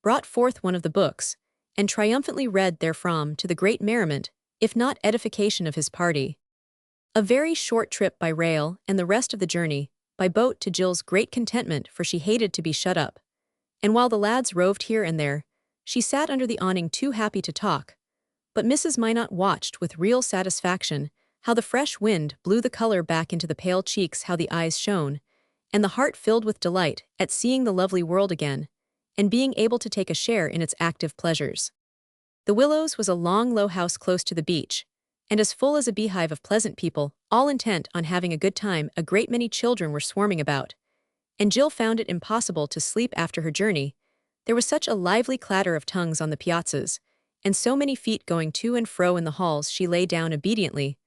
brought forth one of the books, and triumphantly read therefrom, to the great merriment, if not edification, of his party. A very short trip by rail, and the rest of the journey by boat, to Jill's great contentment, for she hated to be shut up. And while the lads roved here and there, she sat under the awning too happy to talk. But Mrs. Minot watched with real satisfaction how the fresh wind blew the color back into the pale cheeks, how the eyes shone, and the heart filled with delight at seeing the lovely world again, and being able to take a share in its active pleasures. The Willows was a long, low house close to the beach, and as full as a beehive of pleasant people, all intent on having a good time. A great many children were swarming about, and Jill found it impossible to sleep after her journey. There was such a lively clatter of tongues on the piazzas, and so many feet going to and fro in the halls. She lay down obediently,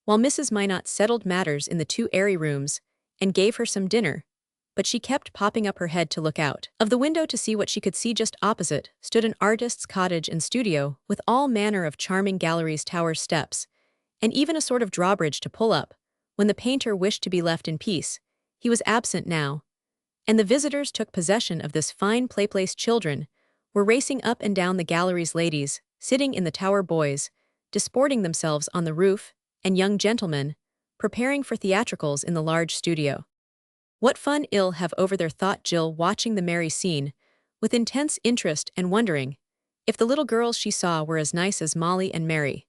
while Mrs. Minot settled matters in the 2 airy rooms, and gave her some dinner, but she kept popping up her head to look out of the window to see what she could see. Just opposite stood an artist's cottage and studio, with all manner of charming galleries, towers, steps, and even a sort of drawbridge to pull up, when the painter wished to be left in peace. He was absent now, and the visitors took possession of this fine playplace. Children were racing up and down the galleries, ladies sitting in the tower, boys disporting themselves on the roof, and young gentlemen preparing for theatricals in the large studio. What fun I'll have over there, thought Jill, watching the merry scene with intense interest and wondering if the little girls she saw were as nice as Molly and Mary.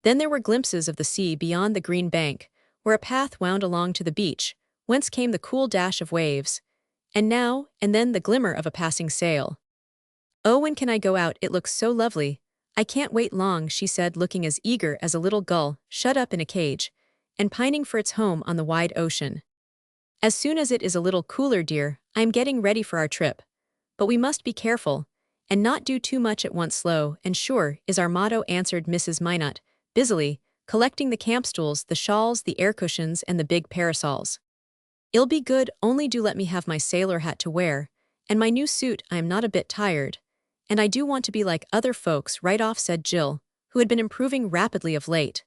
Then there were glimpses of the sea beyond the green bank, where a path wound along to the beach, whence came the cool dash of waves, and now and then the glimmer of a passing sail. "Oh, when can I go out? It looks so lovely. I can't wait long," she said, looking as eager as a little gull shut up in a cage, and pining for its home on the wide ocean. "As soon as it is a little cooler, dear. I am getting ready for our trip. But we must be careful, and not do too much at once. Slow and sure is our motto," answered Mrs. Minot, busily collecting the camp stools, the shawls, the air cushions, and the big parasols. "It'll be good, only do let me have my sailor hat to wear, and my new suit. I am not a bit tired, and I do want to be like other folks right off," said Jill, who had been improving rapidly of late,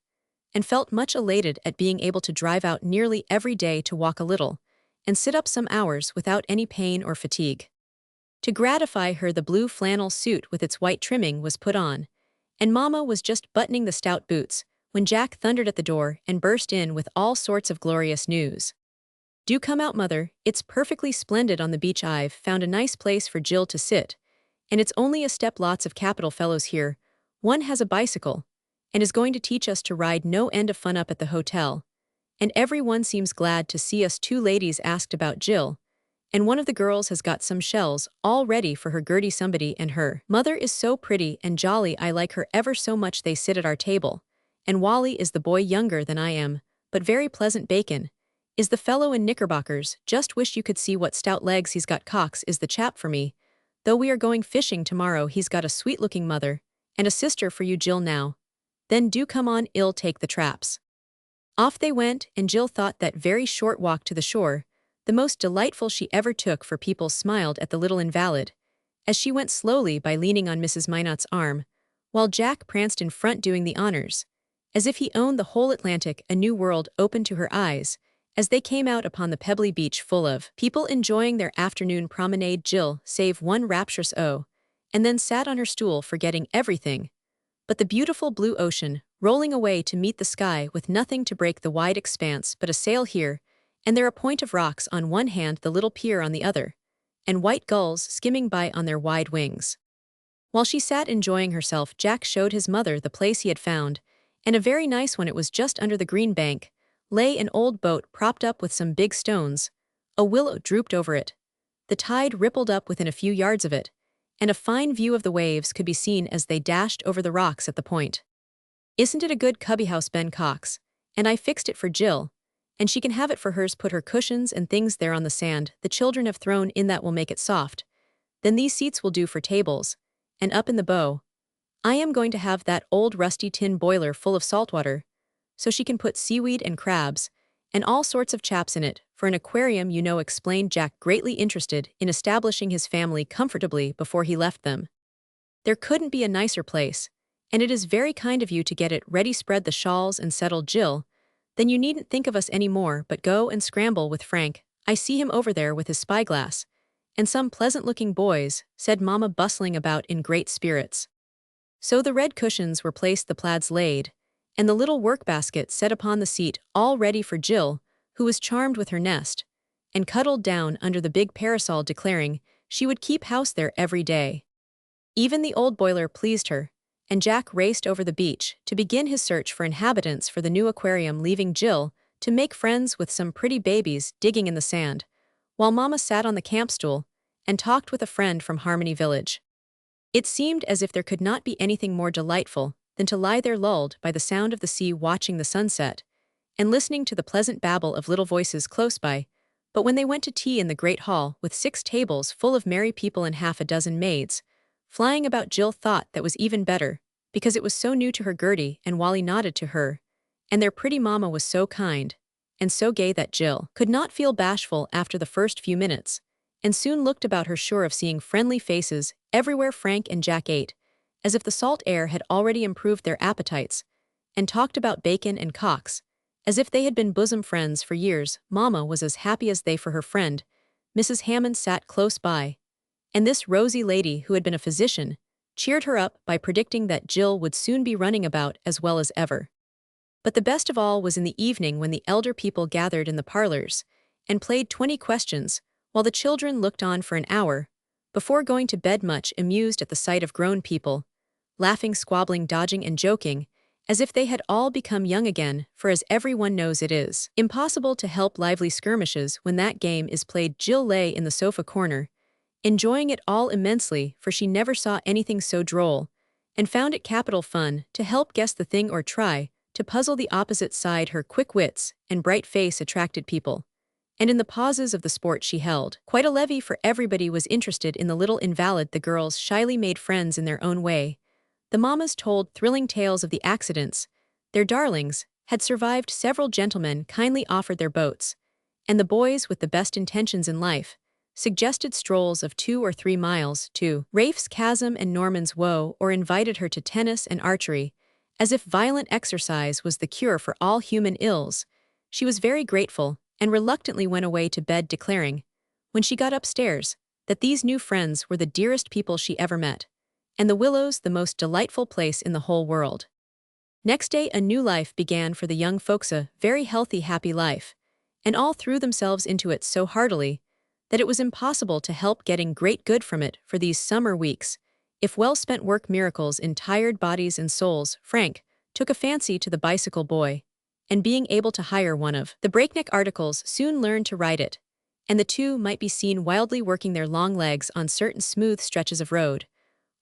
and felt much elated at being able to drive out nearly every day to walk a little, and sit up some hours without any pain or fatigue. To gratify her, the blue flannel suit with its white trimming was put on, and Mamma was just buttoning the stout boots, when Jack thundered at the door and burst in with all sorts of glorious news. "Do come out, Mother. It's perfectly splendid on the beach. I've found a nice place for Jill to sit, and it's only a step. Lots of capital fellows here. One has a bicycle, and is going to teach us to ride. No end of fun up at the hotel. And everyone seems glad to see us." 2 ladies asked about Jill, and one of the girls has got some shells all ready for her. Gertie, somebody, and her mother is so pretty and jolly. I like her ever so much. They sit at our table, and Wally is the boy, younger than I am, but very pleasant. Bacon is the fellow in knickerbockers. Just wish you could see what stout legs he's got. Cox is the chap for me, though we are going fishing tomorrow. He's got a sweet-looking mother, and a sister for you, Jill. Now then, do come on, I'll take the traps." Off they went, and Jill thought that very short walk to the shore the most delightful she ever took, for people smiled at the little invalid as she went slowly by, leaning on Mrs. Minot's arm, while Jack pranced in front doing the honors, as if he owned the whole Atlantic. A new world opened to her eyes as they came out upon the pebbly beach full of people enjoying their afternoon promenade. Jill save one rapturous "oh," and then sat on her stool forgetting everything but the beautiful blue ocean, rolling away to meet the sky with nothing to break the wide expanse but a sail here and there, a point of rocks on one hand, the little pier on the other, and white gulls skimming by on their wide wings. While she sat enjoying herself, Jack showed his mother the place he had found, and a very nice one. It was just under the green bank, lay an old boat propped up with some big stones. A willow drooped over it. The tide rippled up within a few yards of it, and a fine view of the waves could be seen as they dashed over the rocks at the point. "Isn't it a good cubbyhouse, Ben Cox? And I fixed it for Jill, and she can have it for hers. Put her cushions and things there on the sand the children have thrown in. That will make it soft. Then these seats will do for tables, and up in the bow, I am going to have that old rusty tin boiler full of salt water, so she can put seaweed and crabs and all sorts of chaps in it for an aquarium, you know," explained Jack, greatly interested in establishing his family comfortably before he left them. "There couldn't be a nicer place, and it is very kind of you to get it ready. Spread the shawls and settle, Jill. Then you needn't think of us any more, but go and scramble with Frank. I see him over there with his spyglass. And some pleasant-looking boys," said Mama, bustling about in great spirits. So the red cushions were placed, the plaids laid, and the little work-basket set upon the seat, all ready for Jill, who was charmed with her nest, and cuddled down under the big parasol, declaring she would keep house there every day. Even the old boiler pleased her, and Jack raced over the beach to begin his search for inhabitants for the new aquarium, leaving Jill to make friends with some pretty babies digging in the sand, while Mama sat on the camp stool and talked with a friend from Harmony Village. It seemed as if there could not be anything more delightful than to lie there lulled by the sound of the sea, watching the sunset and listening to the pleasant babble of little voices close by. But when they went to tea in the great hall with 6 tables full of merry people and half a dozen maids flying about, Jill thought that was even better, because it was so new to her. Gertie and Wally nodded to her, and their pretty Mama was so kind and so gay that Jill could not feel bashful after the first few minutes, and soon looked about her, sure of seeing friendly faces everywhere. Frank and Jack ate as if the salt air had already improved their appetites, and talked about Bacon and Cox as if they had been bosom friends for years. Mama was as happy as they, for her friend Mrs. Hammond sat close by, and this rosy lady, who had been a physician, cheered her up by predicting that Jill would soon be running about as well as ever. But the best of all was in the evening, when the elder people gathered in the parlors and played 20 questions, while the children looked on for an hour before going to bed, much amused at the sight of grown people laughing, squabbling, dodging, and joking, as if they had all become young again, for as everyone knows, it is impossible to help lively skirmishes when that game is played. Jill lay in the sofa corner, enjoying it all immensely, for she never saw anything so droll, and found it capital fun to help guess the thing or try to puzzle the opposite side. Her quick wits and bright face attracted people, and in the pauses of the sport she held quite a levee, for everybody was interested in the little invalid. The girls shyly made friends in their own way. The Mamas told thrilling tales of the accidents their darlings had survived. Several gentlemen kindly offered their boats, and the boys, with the best intentions in life, suggested strolls of 2 or 3 miles to Rafe's Chasm and Norman's Woe, or invited her to tennis and archery, as if violent exercise was the cure for all human ills. She was very grateful, and reluctantly went away to bed, declaring, when she got upstairs, that these new friends were the dearest people she ever met, and the Willows the most delightful place in the whole world. Next day a new life began for the young folks, a very healthy, happy life, and all threw themselves into it so heartily that it was impossible to help getting great good from it. For these summer weeks, if well spent, work miracles in tired bodies and souls. Frank took a fancy to the bicycle boy, and being able to hire one of the breakneck articles, soon learned to ride it, and the two might be seen wildly working their long legs on certain smooth stretches of road,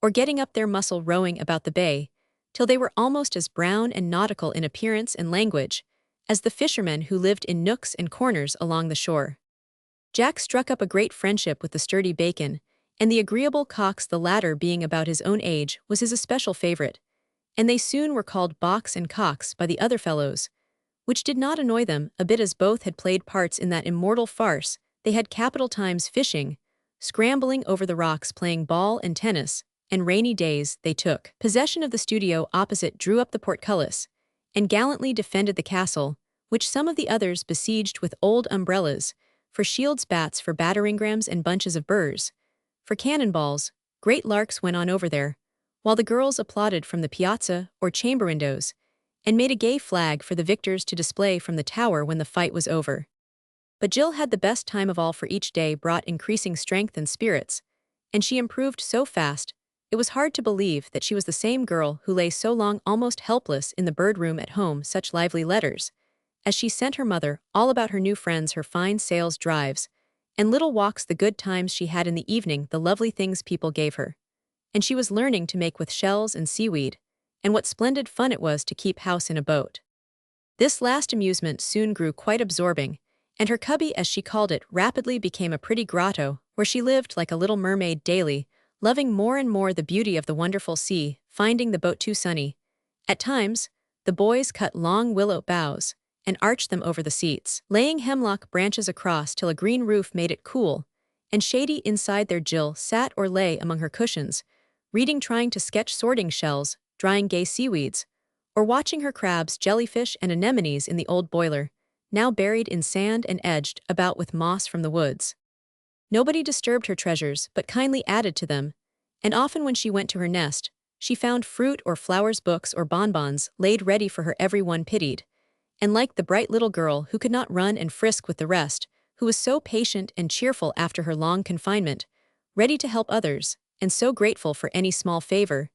or getting up their muscle rowing about the bay, till they were almost as brown and nautical in appearance and language as the fishermen who lived in nooks and corners along the shore. Jack struck up a great friendship with the sturdy Bacon, and the agreeable Cox, the latter being about his own age, was his especial favorite, and they soon were called Box and Cox by the other fellows, which did not annoy them a bit, as both had played parts in that immortal farce. They had capital times fishing, scrambling over the rocks, playing ball and tennis, and rainy days they took possession of the studio opposite, drew up the portcullis, and gallantly defended the castle, which some of the others besieged with old umbrellas, for shields, bats for battering rams, and bunches of burrs. For cannonballs, great larks went on over there, while the girls applauded from the piazza or chamber windows, and made a gay flag for the victors to display from the tower when the fight was over. But Jill had the best time of all, for each day brought increasing strength and spirits, and she improved so fast, it was hard to believe that she was the same girl who lay so long almost helpless in the bird room at home. Such lively letters as she sent her mother, all about her new friends, her fine sails, drives, and little walks, the good times she had in the evening, the lovely things people gave her. And she was learning to make with shells and seaweed, and what splendid fun it was to keep house in a boat. This last amusement soon grew quite absorbing, and her cubby, as she called it, rapidly became a pretty grotto, where she lived like a little mermaid daily, loving more and more the beauty of the wonderful sea, finding the boat too sunny. At times, the boys cut long willow boughs and arched them over the seats, laying hemlock branches across till a green roof made it cool and shady inside there. Jill sat or lay among her cushions, reading, trying to sketch, sorting shells, drying gay seaweeds, or watching her crabs, jellyfish, and anemones in the old boiler, now buried in sand and edged about with moss from the woods. Nobody disturbed her treasures, but kindly added to them, and often when she went to her nest, she found fruit or flowers, books or bonbons laid ready for her. Everyone pitied, and liked the bright little girl who could not run and frisk with the rest, who was so patient and cheerful after her long confinement, ready to help others, and so grateful for any small favor.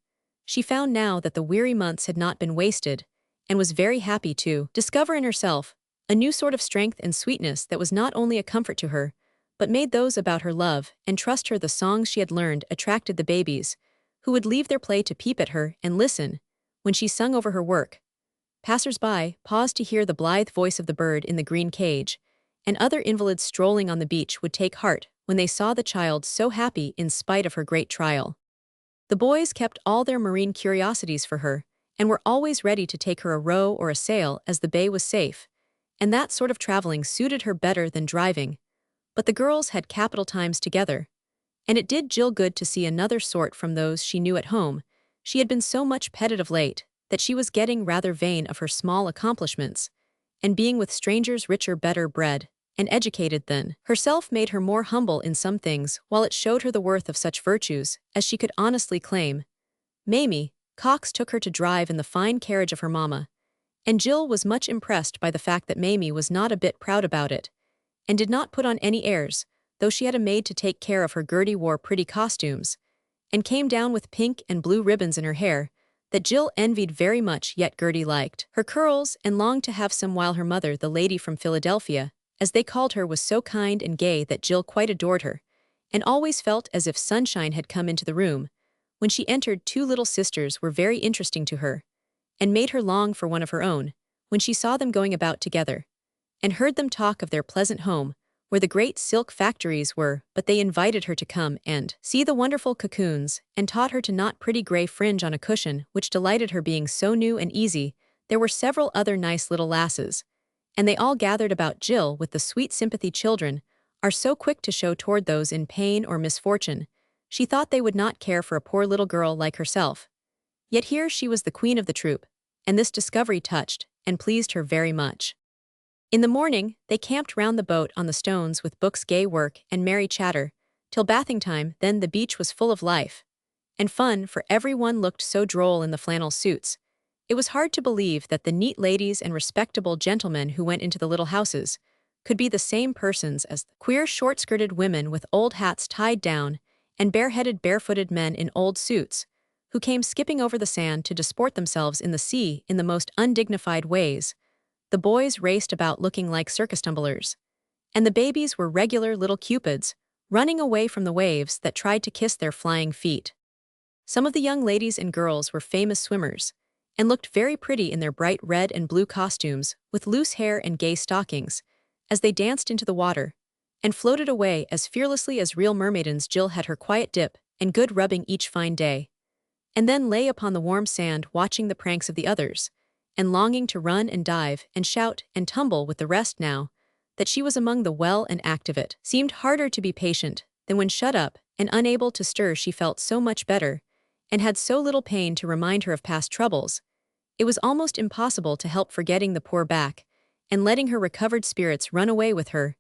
She found now that the weary months had not been wasted, and was very happy to discover in herself a new sort of strength and sweetness that was not only a comfort to her, but made those about her love and trust her. The songs she had learned attracted the babies, who would leave their play to peep at her and listen when she sung over her work. Passers-by paused to hear the blithe voice of the bird in the green cage, and other invalids strolling on the beach would take heart when they saw the child so happy in spite of her great trial. The boys kept all their marine curiosities for her, and were always ready to take her a row or a sail, as the bay was safe, and that sort of traveling suited her better than driving. But the girls had capital times together, and it did Jill good to see another sort from those she knew at home. She had been so much petted of late that she was getting rather vain of her small accomplishments, and being with strangers richer, better bred, and educated than herself made her more humble in some things, while it showed her the worth of such virtues as she could honestly claim. Mamie Cox took her to drive in the fine carriage of her mamma, and Jill was much impressed by the fact that Mamie was not a bit proud about it, and did not put on any airs, though she had a maid to take care of her. Gertie wore pretty costumes, and came down with pink and blue ribbons in her hair, that Jill envied very much, yet Gertie liked her curls and longed to have some, while her mother, the lady from Philadelphia, as they called her, was so kind and gay that Jill quite adored her, and always felt as if sunshine had come into the room. When she entered, two little sisters were very interesting to her, and made her long for one of her own, when she saw them going about together, and heard them talk of their pleasant home, where the great silk factories were. But they invited her to come and see the wonderful cocoons, and taught her to knot pretty gray fringe on a cushion, which delighted her, being so new and easy. There were several other nice little lasses, and they all gathered about Jill with the sweet sympathy children are so quick to show toward those in pain or misfortune. She thought they would not care for a poor little girl like herself. Yet here she was the queen of the troop, and this discovery touched and pleased her very much. In the morning, they camped round the boat on the stones with books, gay work, and merry chatter, till bathing time. Then the beach was full of life and fun, for everyone looked so droll in the flannel suits. It was hard to believe that the neat ladies and respectable gentlemen who went into the little houses could be the same persons as the queer short-skirted women with old hats tied down, and bareheaded, barefooted men in old suits, who came skipping over the sand to disport themselves in the sea in the most undignified ways. The boys raced about looking like circus tumblers, and the babies were regular little cupids, running away from the waves that tried to kiss their flying feet. Some of the young ladies and girls were famous swimmers, and looked very pretty in their bright red and blue costumes, with loose hair and gay stockings, as they danced into the water, and floated away as fearlessly as real mermaidens. Jill had her quiet dip and good rubbing each fine day, and then lay upon the warm sand watching the pranks of the others, and longing to run and dive and shout and tumble with the rest. Now that she was among the well and active, it seemed harder to be patient than when shut up and unable to stir. She felt so much better, and had so little pain to remind her of past troubles. It was almost impossible to help forgetting the poor back, and letting her recovered spirits run away with her.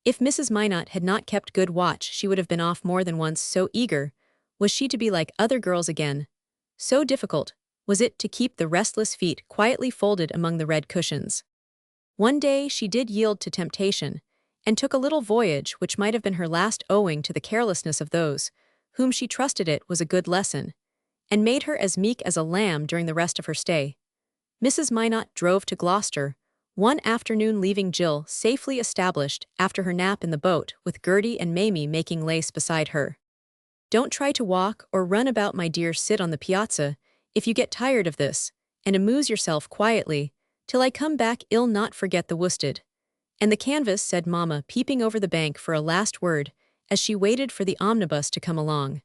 If Mrs. Minot had not kept good watch, she would have been off more than once, so eager was she to be like other girls again. So difficult was it to keep the restless feet quietly folded among the red cushions. One day she did yield to temptation, and took a little voyage which might have been her last owing to the carelessness of those whom she trusted. It was a good lesson, and made her as meek as a lamb during the rest of her stay. Mrs. Minot drove to Gloucester one afternoon, leaving Jill safely established after her nap in the boat, with Gertie and Mamie making lace beside her. "Don't try to walk or run about, my dear. Sit on the piazza, if you get tired of this, and amuse yourself quietly, till I come back. I'll not forget the worsted and the canvas," said Mamma, peeping over the bank for a last word, as she waited for the omnibus to come along.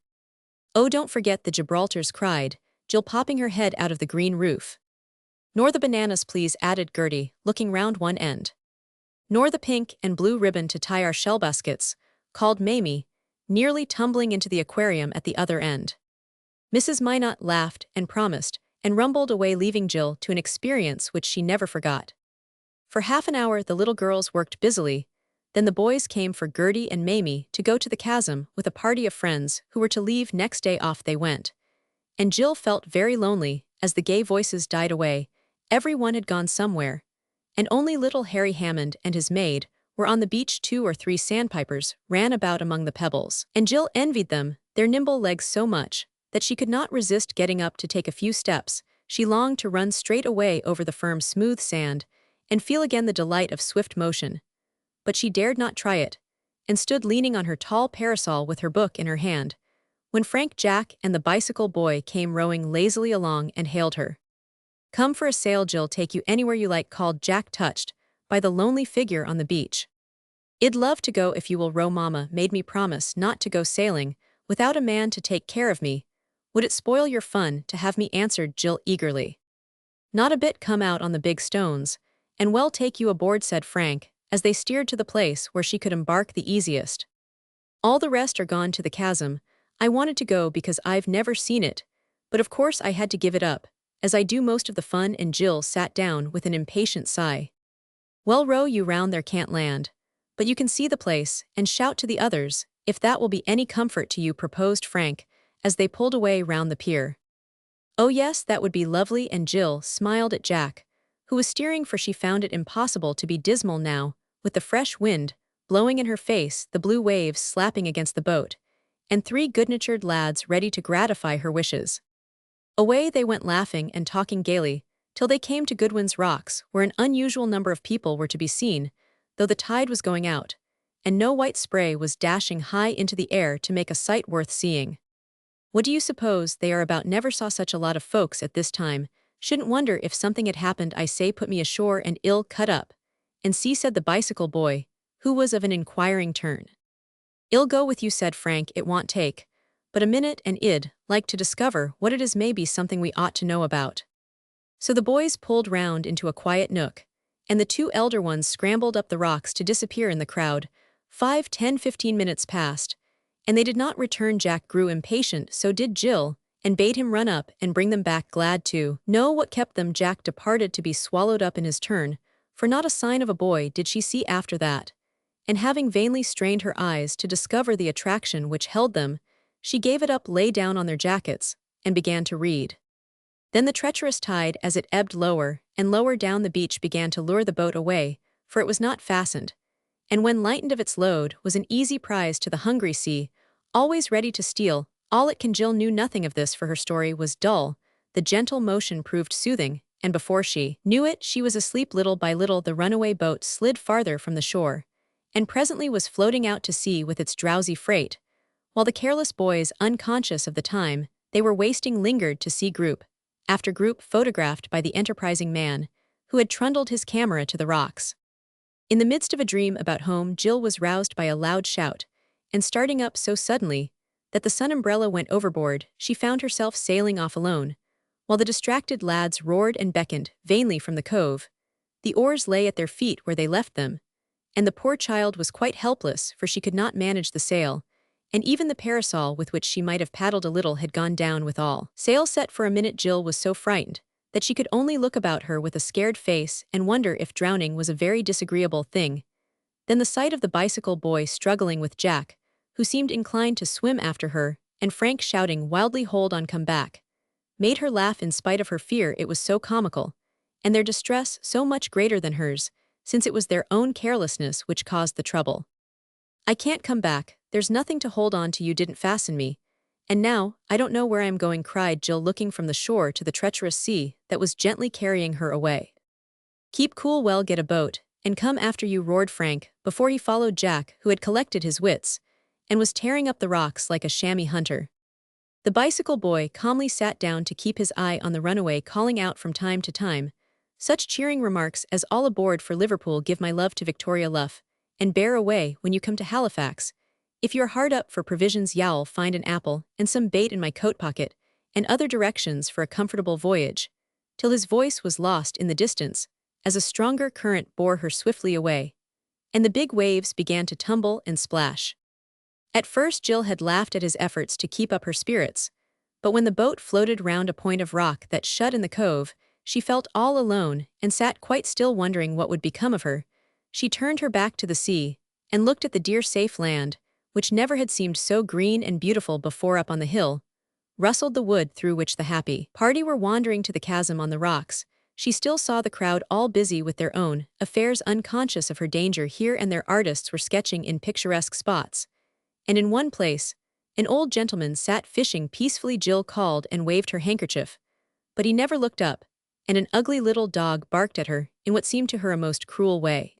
"Oh, don't forget the Gibraltars," cried Jill, popping her head out of the green roof. "Nor the bananas, please," added Gertie, looking round one end. "Nor the pink and blue ribbon to tie our shell baskets," called Mamie, nearly tumbling into the aquarium at the other end. Mrs. Minot laughed and promised, and rumbled away, leaving Jill to an experience which she never forgot. For half an hour the little girls worked busily, then the boys came for Gertie and Mamie to go to the chasm with a party of friends who were to leave next day. Off they went, and Jill felt very lonely as the gay voices died away. Every one had gone somewhere, and only little Harry Hammond and his maid were on the beach. 2 or 3 sandpipers ran about among the pebbles, and Jill envied them, their nimble legs, so much that she could not resist getting up to take a few steps. She longed to run straight away over the firm, smooth sand and feel again the delight of swift motion. But she dared not try it, and stood leaning on her tall parasol with her book in her hand, when Frank, Jack, and the bicycle boy came rowing lazily along and hailed her. "Come for a sail, Jill. Take you anywhere you like," called Jack, touched by the lonely figure on the beach. "I'd love to go if you will row. Mamma made me promise not to go sailing without a man to take care of me. Would it spoil your fun to have me?" answered Jill eagerly. "Not a bit. Come out on the big stones, and we'll take you aboard," said Frank, as they steered to the place where she could embark the easiest. "All the rest are gone to the chasm. I wanted to go because I've never seen it, but of course I had to give it up, as I do most of the fun." And Jill sat down with an impatient sigh. "Well, row you round there. Can't land, but you can see the place and shout to the others, if that will be any comfort to you," proposed Frank, as they pulled away round the pier. "Oh yes, that would be lovely," and Jill smiled at Jack, who was steering, for she found it impossible to be dismal now, with the fresh wind blowing in her face, the blue waves slapping against the boat, and 3 good-natured lads ready to gratify her wishes. Away they went, laughing and talking gaily, till they came to Goodwin's Rocks, where an unusual number of people were to be seen, though the tide was going out, and no white spray was dashing high into the air to make a sight worth seeing. "What do you suppose they are about? Never saw such a lot of folks at this time. Shouldn't wonder if something had happened. I say, put me ashore and I'll cut up and see," said the bicycle boy, who was of an inquiring turn. "I'll go with you," said Frank. "It won't take but a minute, and I'd like to discover what it is. Maybe something we ought to know about." So the boys pulled round into a quiet nook, and the 2 elder ones scrambled up the rocks to disappear in the crowd. 5, 10, 15 minutes passed, and they did not return. Jack grew impatient, so did Jill, and bade him run up and bring them back. Glad to know what kept them, Jack departed to be swallowed up in his turn, for not a sign of a boy did she see after that, and having vainly strained her eyes to discover the attraction which held them, she gave it up, lay down on their jackets, and began to read. Then the treacherous tide, as it ebbed lower and lower down the beach, began to lure the boat away, for it was not fastened, and when lightened of its load was an easy prize to the hungry sea, always ready to steal all it can. Jill knew nothing of this, for her story was dull. The gentle motion proved soothing, and before she knew it, she was asleep. Little by little the runaway boat slid farther from the shore, and presently was floating out to sea with its drowsy freight, while the careless boys, unconscious of the time they were wasting, lingered to see group after group photographed by the enterprising man who had trundled his camera to the rocks. In the midst of a dream about home, Jill was roused by a loud shout, and starting up so suddenly that the sun umbrella went overboard, she found herself sailing off alone, while the distracted lads roared and beckoned vainly from the cove. The oars lay at their feet where they left them, and the poor child was quite helpless, for she could not manage the sail, and even the parasol with which she might have paddled a little had gone down with all sail set. For a minute Jill was so frightened that she could only look about her with a scared face and wonder if drowning was a very disagreeable thing. Then the sight of the bicycle boy struggling with Jack, who seemed inclined to swim after her, and Frank shouting wildly, "Hold on, come back," made her laugh in spite of her fear. It was so comical, and their distress so much greater than hers, since it was their own carelessness which caused the trouble. "I can't come back, there's nothing to hold on to, you didn't fasten me. And now, I don't know where I am going," cried Jill, looking from the shore to the treacherous sea that was gently carrying her away. "Keep cool, well, get a boat, and come after you," roared Frank, before he followed Jack, who had collected his wits, and was tearing up the rocks like a chamois hunter. The bicycle boy calmly sat down to keep his eye on the runaway, calling out from time to time such cheering remarks as, "All aboard for Liverpool, give my love to Victoria Luff, and bear away when you come to Halifax. If you're hard up for provisions, y'all find an apple and some bait in my coat pocket," and other directions for a comfortable voyage, till his voice was lost in the distance as a stronger current bore her swiftly away, and the big waves began to tumble and splash. At first Jill had laughed at his efforts to keep up her spirits, but when the boat floated round a point of rock that shut in the cove, she felt all alone and sat quite still, wondering what would become of her. She turned her back to the sea and looked at the dear safe land, which never had seemed so green and beautiful before. Up on the hill rustled the wood through which the happy party were wandering to the chasm on the rocks. She still saw the crowd, all busy with their own affairs, unconscious of her danger. Here and there artists were sketching in picturesque spots, and in one place an old gentleman sat fishing peacefully. Jill called and waved her handkerchief, but he never looked up, and an ugly little dog barked at her in what seemed to her a most cruel way.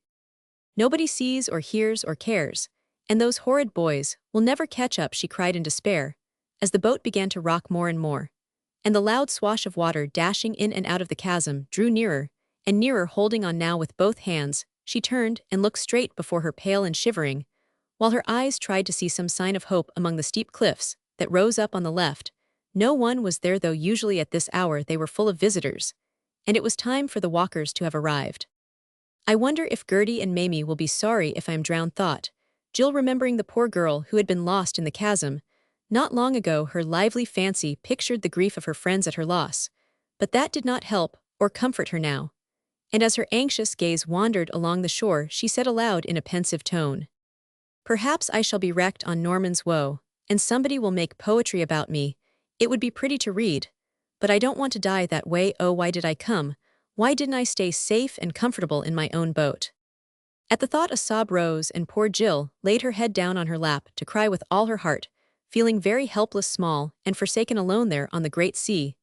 "Nobody sees or hears or cares, and those horrid boys will never catch up," she cried in despair, as the boat began to rock more and more, and the loud swash of water dashing in and out of the chasm drew nearer and nearer. Holding on now with both hands, she turned and looked straight before her, pale and shivering, while her eyes tried to see some sign of hope among the steep cliffs that rose up on the left. No one was there, though usually at this hour they were full of visitors, and it was time for the walkers to have arrived. "I wonder if Gertie and Mamie will be sorry if I am drowned," thought Jill, remembering the poor girl who had been lost in the chasm not long ago. Her lively fancy pictured the grief of her friends at her loss, but that did not help or comfort her now, and as her anxious gaze wandered along the shore, she said aloud in a pensive tone, "Perhaps I shall be wrecked on Norman's Woe, and somebody will make poetry about me. It would be pretty to read, but I don't want to die that way. Oh, why did I come? Why didn't I stay safe and comfortable in my own boat?" At the thought a sob rose, and poor Jill laid her head down on her lap to cry with all her heart, feeling very helpless, small, and forsaken, alone there on the great sea.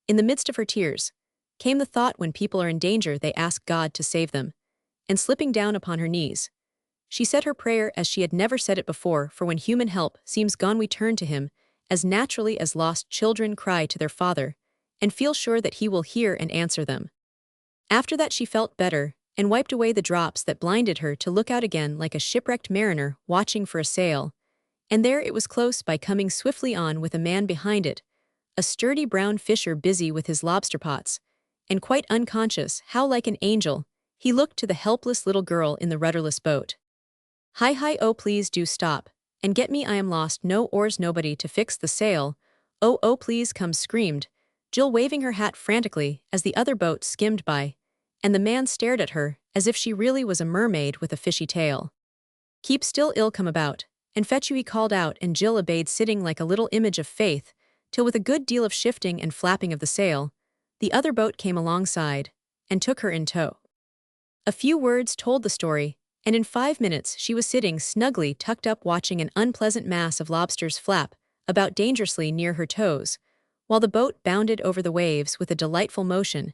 In the midst of her tears came the thought, when people are in danger they ask God to save them, and slipping down upon her knees, she said her prayer as she had never said it before, for when human help seems gone we turn to Him as naturally as lost children cry to their Father, and feel sure that He will hear and answer them. After that she felt better, and wiped away the drops that blinded her, to look out again like a shipwrecked mariner watching for a sail. And there it was close by, coming swiftly on with a man behind it, a sturdy brown fisher busy with his lobster pots, and quite unconscious how like an angel he looked to the helpless little girl in the rudderless boat. "Hi, hi, oh please do stop and get me, I am lost, no oars, nobody to fix the sail, oh, oh please come," screamed Jill, waving her hat frantically as the other boat skimmed by, and the man stared at her as if she really was a mermaid with a fishy tail. "Keep still, ill come about, and fetch you," he called out, and Jill obeyed, sitting like a little image of faith, till with a good deal of shifting and flapping of the sail, the other boat came alongside and took her in tow. A few words told the story, and in 5 minutes she was sitting snugly tucked up, watching an unpleasant mass of lobsters flap about dangerously near her toes, while the boat bounded over the waves with a delightful motion,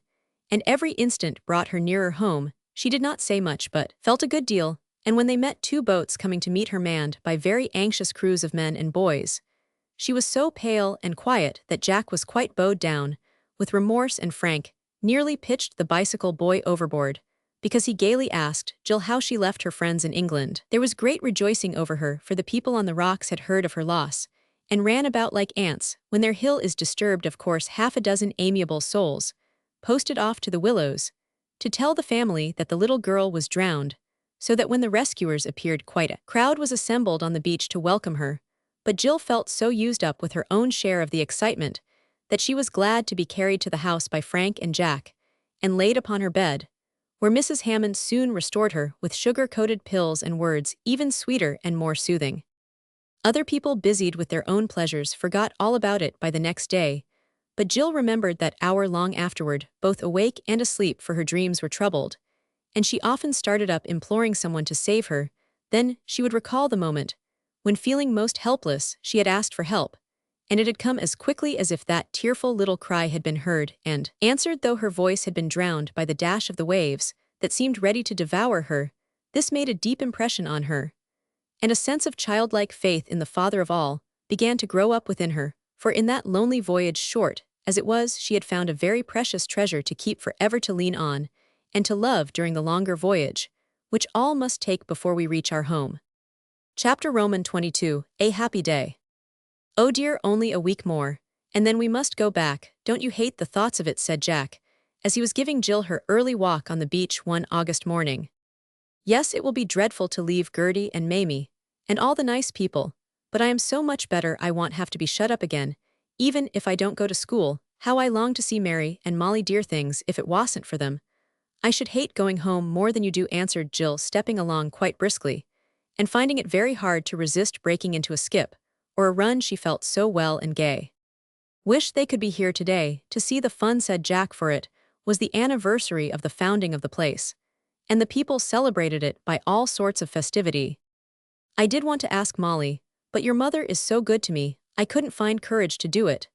and every instant brought her nearer home. She did not say much, but felt a good deal, and when they met two boats coming to meet her, manned by very anxious crews of men and boys, she was so pale and quiet that Jack was quite bowed down with remorse, and Frank nearly pitched the bicycle boy overboard, because he gaily asked Jill how she left her friends in England. There was great rejoicing over her, for the people on the rocks had heard of her loss, and ran about like ants. When their hill is disturbed, of course 6 amiable souls posted off to the willows to tell the family that the little girl was drowned, so that when the rescuers appeared, quite a crowd was assembled on the beach to welcome her. But Jill felt so used up with her own share of the excitement that she was glad to be carried to the house by Frank and Jack, and laid upon her bed, where Mrs. Hammond soon restored her with sugar-coated pills and words even sweeter and more soothing. Other people busied with their own pleasures forgot all about it by the next day, but Jill remembered that hour long afterward, both awake and asleep, for her dreams were troubled, and she often started up imploring someone to save her. Then she would recall the moment when, feeling most helpless, she had asked for help, and it had come as quickly as if that tearful little cry had been heard and answered, though her voice had been drowned by the dash of the waves that seemed ready to devour her. This made a deep impression on her, and a sense of childlike faith in the Father of all began to grow up within her, for in that lonely voyage, short as it was, she had found a very precious treasure to keep forever, to lean on and to love during the longer voyage, which all must take before we reach our home. Chapter Roman 22, A Happy Day. Oh dear, only a week more, and then we must go back. Don't you hate the thoughts of it, said Jack, as he was giving Jill her early walk on the beach one August morning. Yes, it will be dreadful to leave Gertie and Mamie, and all the nice people, but I am so much better I won't have to be shut up again, even if I don't go to school. How I long to see Mary and Molly, dear things, if it wasn't for them. I should hate going home more than you do, answered Jill, stepping along quite briskly, and finding it very hard to resist breaking into a skip or a run. She felt so well and gay. Wish they could be here today to see the fun, said Jack, for it was the anniversary of the founding of the place, and the people celebrated it by all sorts of festivity. I did want to ask Molly, but your mother is so good to me, I couldn't find courage to do it.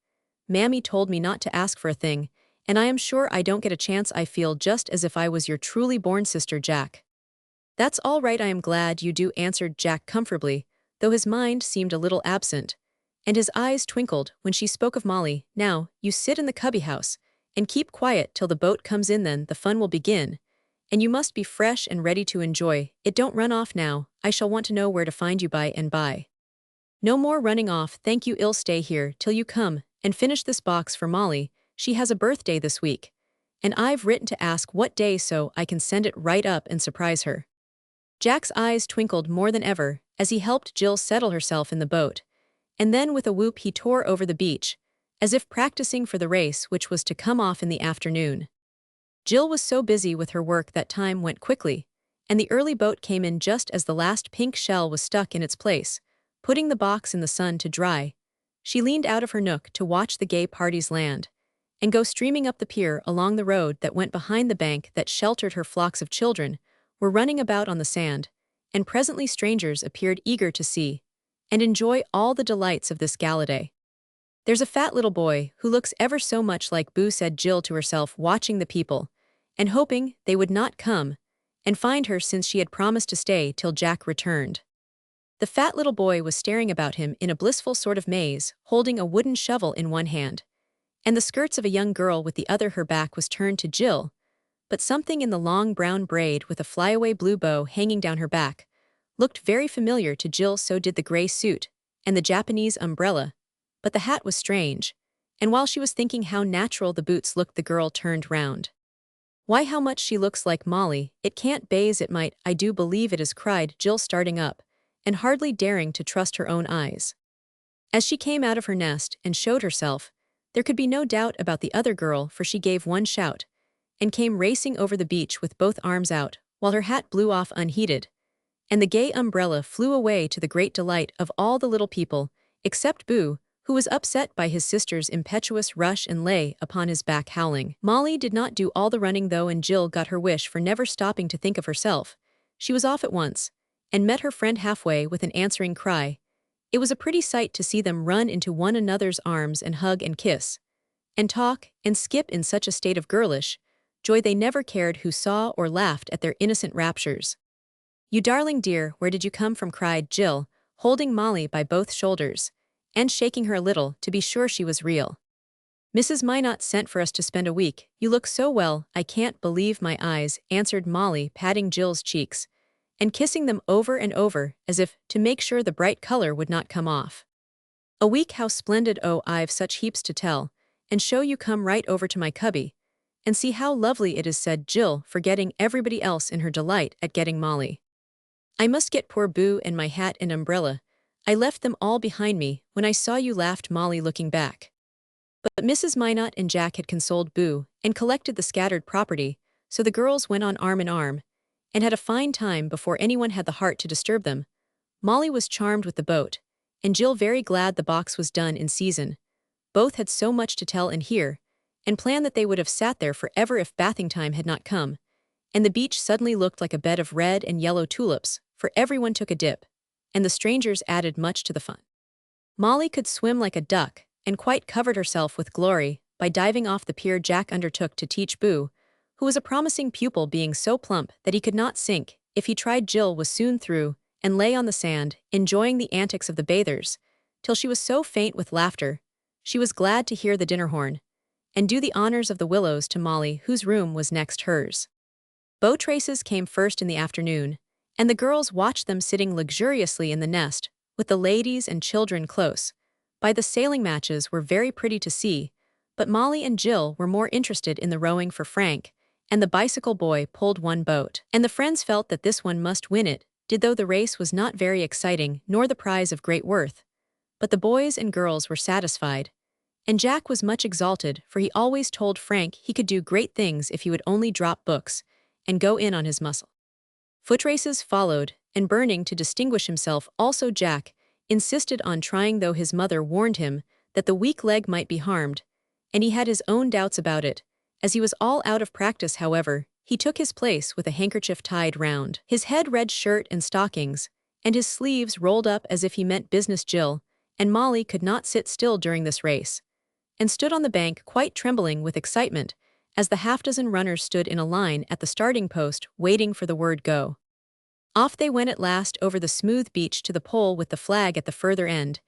Mammy told me not to ask for a thing, and I am sure I don't get a chance. I feel just as if I was your truly born sister, Jack. That's all right, I am glad you do, answered Jack comfortably, though his mind seemed a little absent, and his eyes twinkled when she spoke of Molly. Now, you sit in the cubby house and keep quiet till the boat comes in, then the fun will begin, and you must be fresh and ready to enjoy it. Don't run off now, I shall want to know where to find you by and by. No more running off, thank you. I'll stay here till you come and finish this box for Molly. She has a birthday this week, and I've written to ask what day so I can send it right up and surprise her. Jack's eyes twinkled more than ever as he helped Jill settle herself in the boat, and then with a whoop he tore over the beach, as if practicing for the race which was to come off in the afternoon. Jill was so busy with her work that time went quickly, and the early boat came in just as the last pink shell was stuck in its place. Putting the box in the sun to dry, she leaned out of her nook to watch the gay parties land and go streaming up the pier along the road that went behind the bank that sheltered her. Flocks of children were running about on the sand, and presently strangers appeared, eager to see and enjoy all the delights of this gala day. There's a fat little boy who looks ever so much like Boo, said Jill to herself, watching the people and hoping they would not come and find her, since she had promised to stay till Jack returned. The fat little boy was staring about him in a blissful sort of maze, holding a wooden shovel in one hand, and the skirts of a young girl with the other. Her back was turned to Jill, but something in the long brown braid with a flyaway blue bow hanging down her back looked very familiar to Jill. So did the gray suit and the Japanese umbrella, but the hat was strange, and while she was thinking how natural the boots looked, the girl turned round. Why, how much she looks like Molly! It can't base, it might, I do believe it is, cried Jill, starting up and hardly daring to trust her own eyes. As she came out of her nest and showed herself, there could be no doubt about the other girl, for she gave one shout and came racing over the beach with both arms out, while her hat blew off unheeded, and the gay umbrella flew away, to the great delight of all the little people, except Boo, who was upset by his sister's impetuous rush and lay upon his back howling. Molly did not do all the running though, and Jill got her wish for never stopping to think of herself. She was off at once, and met her friend halfway with an answering cry. It was a pretty sight to see them run into one another's arms and hug and kiss, and talk and skip in such a state of girlish joy they never cared who saw or laughed at their innocent raptures. You darling dear, where did you come from? Cried Jill, holding Molly by both shoulders and shaking her a little to be sure she was real. Mrs. Minot sent for us to spend a week. You look so well, I can't believe my eyes, answered Molly, patting Jill's cheeks and kissing them over and over as if to make sure the bright color would not come off. A week, how splendid! Oh, I've such heaps to tell, and show you. Come right over to my cubby and see how lovely it is, said Jill, forgetting everybody else in her delight at getting Molly. I must get poor Boo and my hat and umbrella. I left them all behind me when I saw you, laughed Molly, looking back. But Mrs. Minot and Jack had consoled Boo and collected the scattered property, so the girls went on arm in arm and had a fine time before anyone had the heart to disturb them. Molly was charmed with the boat, and Jill very glad the box was done in season. Both had so much to tell and hear, and planned that they would have sat there forever if bathing time had not come, and the beach suddenly looked like a bed of red and yellow tulips, for everyone took a dip, and the strangers added much to the fun. Molly could swim like a duck, and quite covered herself with glory by diving off the pier Jack undertook to teach Boo, who was a promising pupil being so plump that he could not sink if he tried. Jill was soon through, and lay on the sand, enjoying the antics of the bathers, till she was so faint with laughter, she was glad to hear the dinner horn, and do the honors of the Willows to Molly, whose room was next hers. Boat races came first in the afternoon, and the girls watched them sitting luxuriously in the nest, with the ladies and children close by. The sailing matches were very pretty to see, but Molly and Jill were more interested in the rowing for Frank, and the bicycle boy pulled one boat, and the friends felt that this one must win it, though the race was not very exciting nor the prize of great worth. But the boys and girls were satisfied, and Jack was much exalted, for he always told Frank he could do great things if he would only drop books and go in on his muscle. Foot races followed, and burning to distinguish himself, also Jack insisted on trying, though his mother warned him that the weak leg might be harmed, and he had his own doubts about it. As he was all out of practice, however, he took his place with a handkerchief tied round his head, red shirt and stockings, and his sleeves rolled up as if he meant business. Jill and Molly could not sit still during this race, and stood on the bank quite trembling with excitement as the half-dozen runners stood in a line at the starting post waiting for the word go. Off they went at last over the smooth beach to the pole with the flag at the further end,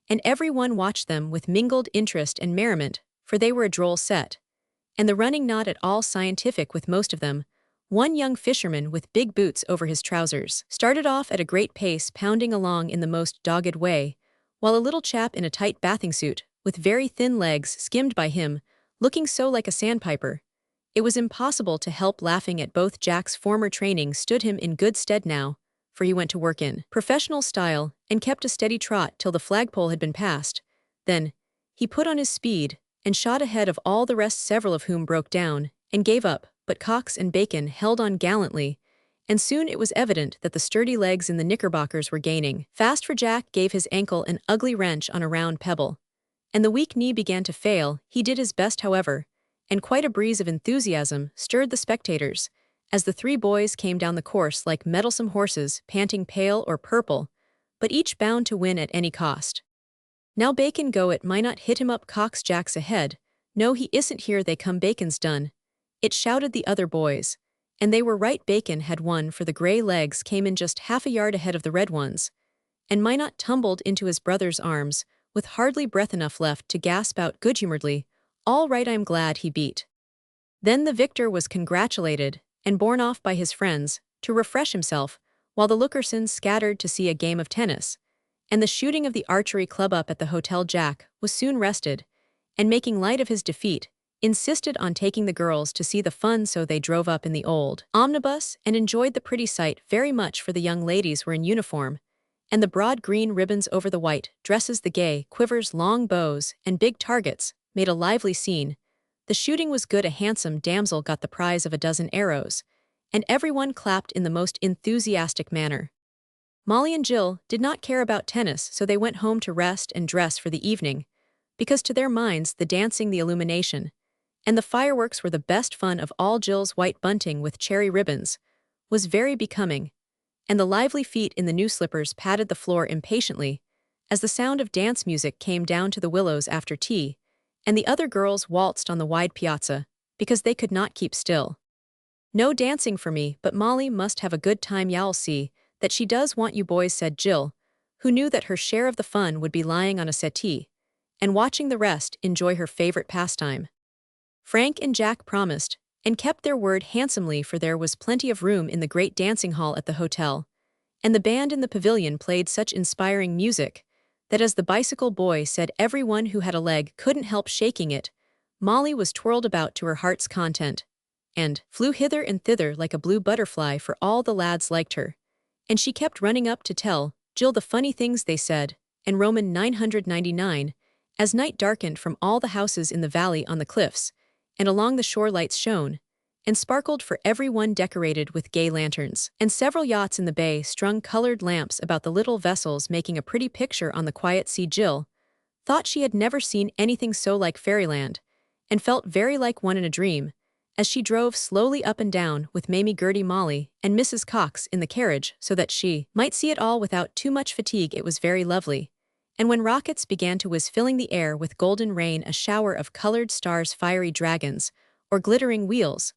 and everyone watched them with mingled interest and merriment, for they were a droll set, and the running not at all scientific with most of them. One young fisherman with big boots over his trousers started off at a great pace, pounding along in the most dogged way, while a little chap in a tight bathing suit, with very thin legs, skimmed by him, looking so like a sandpiper. It was impossible to help laughing at both. Jack's former training stood him in good stead now, for he went to work in professional style and kept a steady trot till the flagpole had been passed. Then he put on his speed and shot ahead of all the rest, several of whom broke down and gave up, but Cox and Bacon held on gallantly, and soon it was evident that the sturdy legs in the knickerbockers were gaining fast, for Jack gave his ankle an ugly wrench on a round pebble, and the weak knee began to fail. He did his best, however, and quite a breeze of enthusiasm stirred the spectators, as the three boys came down the course like mettlesome horses, panting pale or purple, but each bound to win at any cost. Now Bacon go, it might not hit him up. Cox, Jack's ahead. No, he isn't, here they come, Bacon's done it, shouted the other boys, and they were right. Bacon had won, for the gray legs came in just half a yard ahead of the red ones, and Minot tumbled into his brother's arms, with hardly breath enough left to gasp out good-humoredly, "All right, I'm glad he beat." Then the victor was congratulated and borne off by his friends to refresh himself, while the lookersons scattered to see a game of tennis, and the shooting of the archery club up at the hotel. Jack was soon rested, and making light of his defeat, insisted on taking the girls to see the fun, so they drove up in the old omnibus and enjoyed the pretty sight very much, for the young ladies were in uniform, and the broad green ribbons over the white dresses, the gay quivers, long bows, and big targets made a lively scene. The shooting was good. A handsome damsel got the prize of a dozen arrows, and everyone clapped in the most enthusiastic manner. Molly and Jill did not care about tennis, so they went home to rest and dress for the evening, because to their minds the dancing, the illumination, and the fireworks were the best fun of all. Jill's white bunting with cherry ribbons was very becoming, and the lively feet in the new slippers patted the floor impatiently as the sound of dance music came down to the Willows after tea, and the other girls waltzed on the wide piazza because they could not keep still. "No dancing for me, but Molly must have a good time. Y'all see that she does want you boys," said Jill, who knew that her share of the fun would be lying on a settee and watching the rest enjoy her favorite pastime. Frank and Jack promised, and kept their word handsomely, for there was plenty of room in the great dancing hall at the hotel, and the band in the pavilion played such inspiring music that, as the bicycle boy said, everyone who had a leg couldn't help shaking it. Molly was twirled about to her heart's content, and flew hither and thither like a blue butterfly, for all the lads liked her, and she kept running up to tell Jill the funny things they said, and Roman 999, As night darkened from all the houses in the valley on the cliffs, and along the shore lights shone, and sparkled for every one decorated with gay lanterns, and several yachts in the bay strung colored lamps about the little vessels making a pretty picture on the quiet sea. Jill thought she had never seen anything so like fairyland, and felt very like one in a dream, as she drove slowly up and down with Mamie, Gertie, Molly, and Mrs. Cox in the carriage so that she might see it all without too much fatigue. It was very lovely. And when rockets began to whiz, filling the air with golden rain, a shower of colored stars, fiery dragons, or glittering wheels,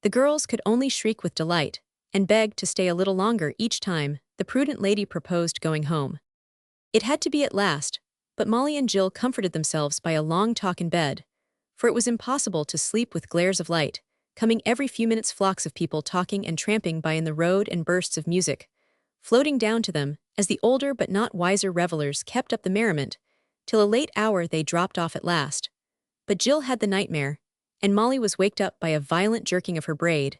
the girls could only shriek with delight, and beg to stay a little longer each time the prudent lady proposed going home. It had to be at last, but Molly and Jill comforted themselves by a long talk in bed, for it was impossible to sleep with glares of light, coming every few minutes, flocks of people talking and tramping by in the road, and bursts of music floating down to them, as the older but not wiser revelers kept up the merriment, till a late hour they dropped off at last. But Jill had the nightmare, and Molly was waked up by a violent jerking of her braid,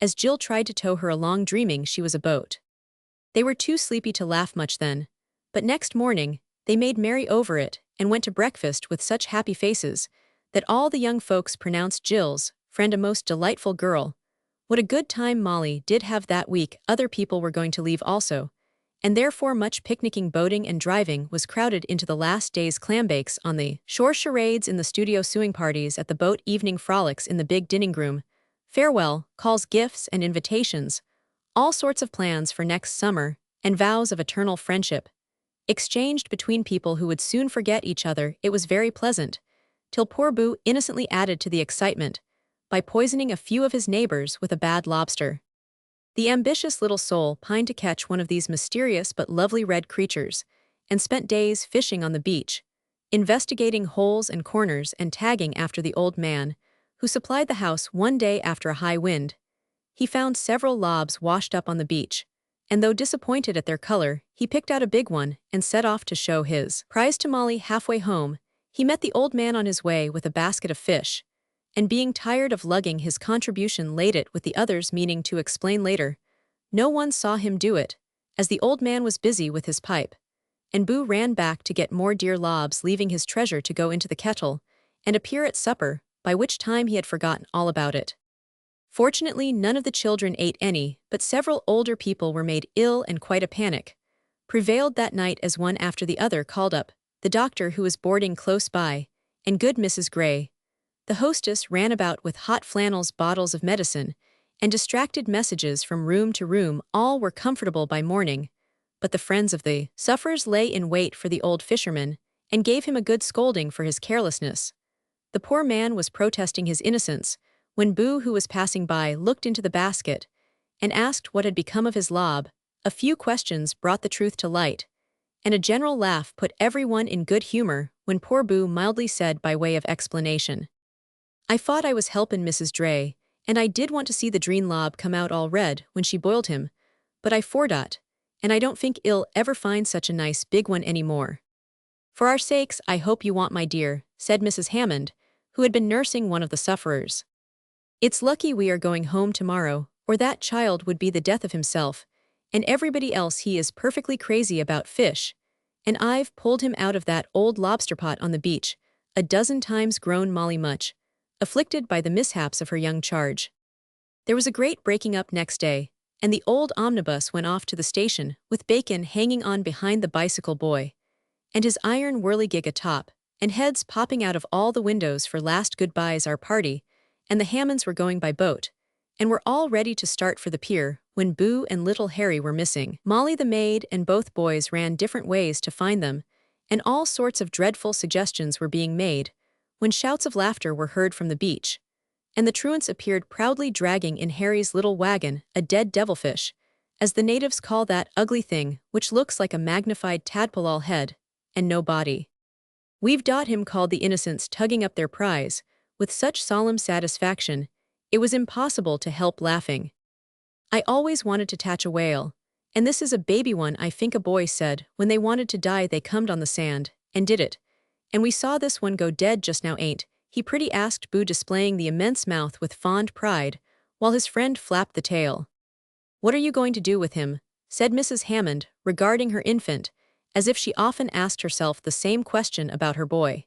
as Jill tried to tow her along, dreaming she was a boat. They were too sleepy to laugh much then, but next morning they made merry over it and went to breakfast with such happy faces that all the young folks pronounced Jill's friend a most delightful girl. What a good time Molly did have that week! Other people were going to leave also, and therefore much picnicking, boating, and driving was crowded into the last day's clambakes on the shore, charades in the studio, suing parties at the boat, evening frolics in the big dining room, farewell calls, gifts and invitations, all sorts of plans for next summer, and vows of eternal friendship exchanged between people who would soon forget each other. It was very pleasant, till poor Boo innocently added to the excitement by poisoning a few of his neighbors with a bad lobster. The ambitious little soul pined to catch one of these mysterious but lovely red creatures, and spent days fishing on the beach, investigating holes and corners and tagging after the old man, who supplied the house. One day after a high wind, he found several lobs washed up on the beach, and though disappointed at their color, he picked out a big one and set off to show his prize to Molly. Halfway home, he met the old man on his way with a basket of fish, and being tired of lugging his contribution laid it with the others, meaning to explain later. No one saw him do it, as the old man was busy with his pipe, and Boo ran back to get more dear lobs, leaving his treasure to go into the kettle and appear at supper, by which time he had forgotten all about it. Fortunately, none of the children ate any, but several older people were made ill, and quite a panic prevailed that night as one after the other called up the doctor who was boarding close by, and good Mrs. Gray. The hostess ran about with hot flannels, bottles of medicine, and distracted messages from room to room. All were comfortable by morning, but the friends of the sufferers lay in wait for the old fisherman, and gave him a good scolding for his carelessness. The poor man was protesting his innocence, when Boo, who was passing by, looked into the basket, and asked what had become of his lob. A few questions brought the truth to light, and a general laugh put everyone in good humor, when poor Boo mildly said by way of explanation, "I thought I was helpin' Mrs. Dray, and I did want to see the dreen lob come out all red when she boiled him, but I fordot, and I don't think I'll ever find such a nice big one any more." "For our sakes, I hope you want, my dear," said Mrs. Hammond, who had been nursing one of the sufferers. "It's lucky we are going home tomorrow, or that child would be the death of himself, and everybody else. He is perfectly crazy about fish, and I've pulled him out of that old lobster pot on the beach a dozen times," groaned Molly, much afflicted by the mishaps of her young charge. There was a great breaking up next day, and the old omnibus went off to the station, with Bacon hanging on behind the bicycle boy, and his iron whirligig atop, and heads popping out of all the windows for last goodbyes. Our party and the Hammonds were going by boat, and were all ready to start for the pier, when Boo and little Harry were missing. Molly, the maid, and both boys ran different ways to find them, and all sorts of dreadful suggestions were being made, when shouts of laughter were heard from the beach, and the truants appeared proudly dragging in Harry's little wagon a dead devilfish, as the natives call that ugly thing which looks like a magnified tadpole, all head and no body. "We've got him," called the innocents, tugging up their prize with such solemn satisfaction it was impossible to help laughing. "I always wanted to catch a whale, and this is a baby one, I think," a boy said. "When they wanted to die they comed on the sand and did it, and we saw this one go dead just now. Ain't he pretty?" asked Boo, displaying the immense mouth with fond pride, while his friend flapped the tail. "What are you going to do with him?" said Mrs. Hammond, regarding her infant, as if she often asked herself the same question about her boy.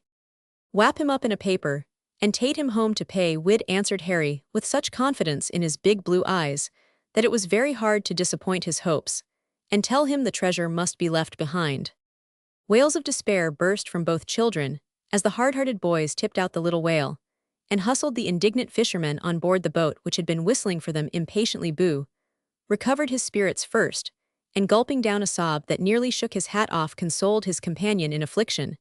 Wrap him up in a paper, and take him home to pay Wid, answered Harry, with such confidence in his big blue eyes, that it was very hard to disappoint his hopes, and tell him the treasure must be left behind. Wails of despair burst from both children, as the hard-hearted boys tipped out the little whale, and hustled the indignant fishermen on board the boat which had been whistling for them impatiently. Boo recovered his spirits first, and gulping down a sob that nearly shook his hat off, consoled his companion in affliction,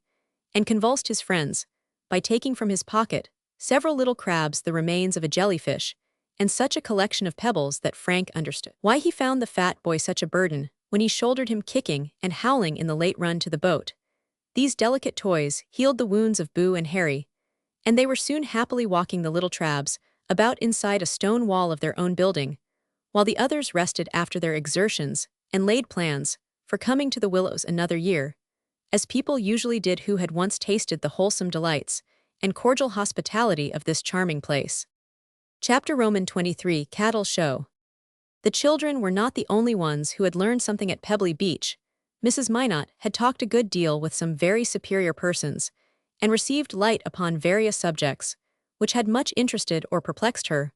and convulsed his friends, by taking from his pocket several little crabs, the remains of a jellyfish, and such a collection of pebbles that Frank understood why he found the fat boy such a burden when he shouldered him kicking and howling in the late run to the boat. These delicate toys healed the wounds of Boo and Harry, and they were soon happily walking the little trabs about inside a stone wall of their own building, while the others rested after their exertions and laid plans for coming to the Willows another year, as people usually did who had once tasted the wholesome delights and cordial hospitality of this charming place. Chapter Roman 23 Cattle Show. The children were not the only ones who had learned something at Pebbly Beach. Mrs. Minot had talked a good deal with some very superior persons, and received light upon various subjects, which had much interested or perplexed her.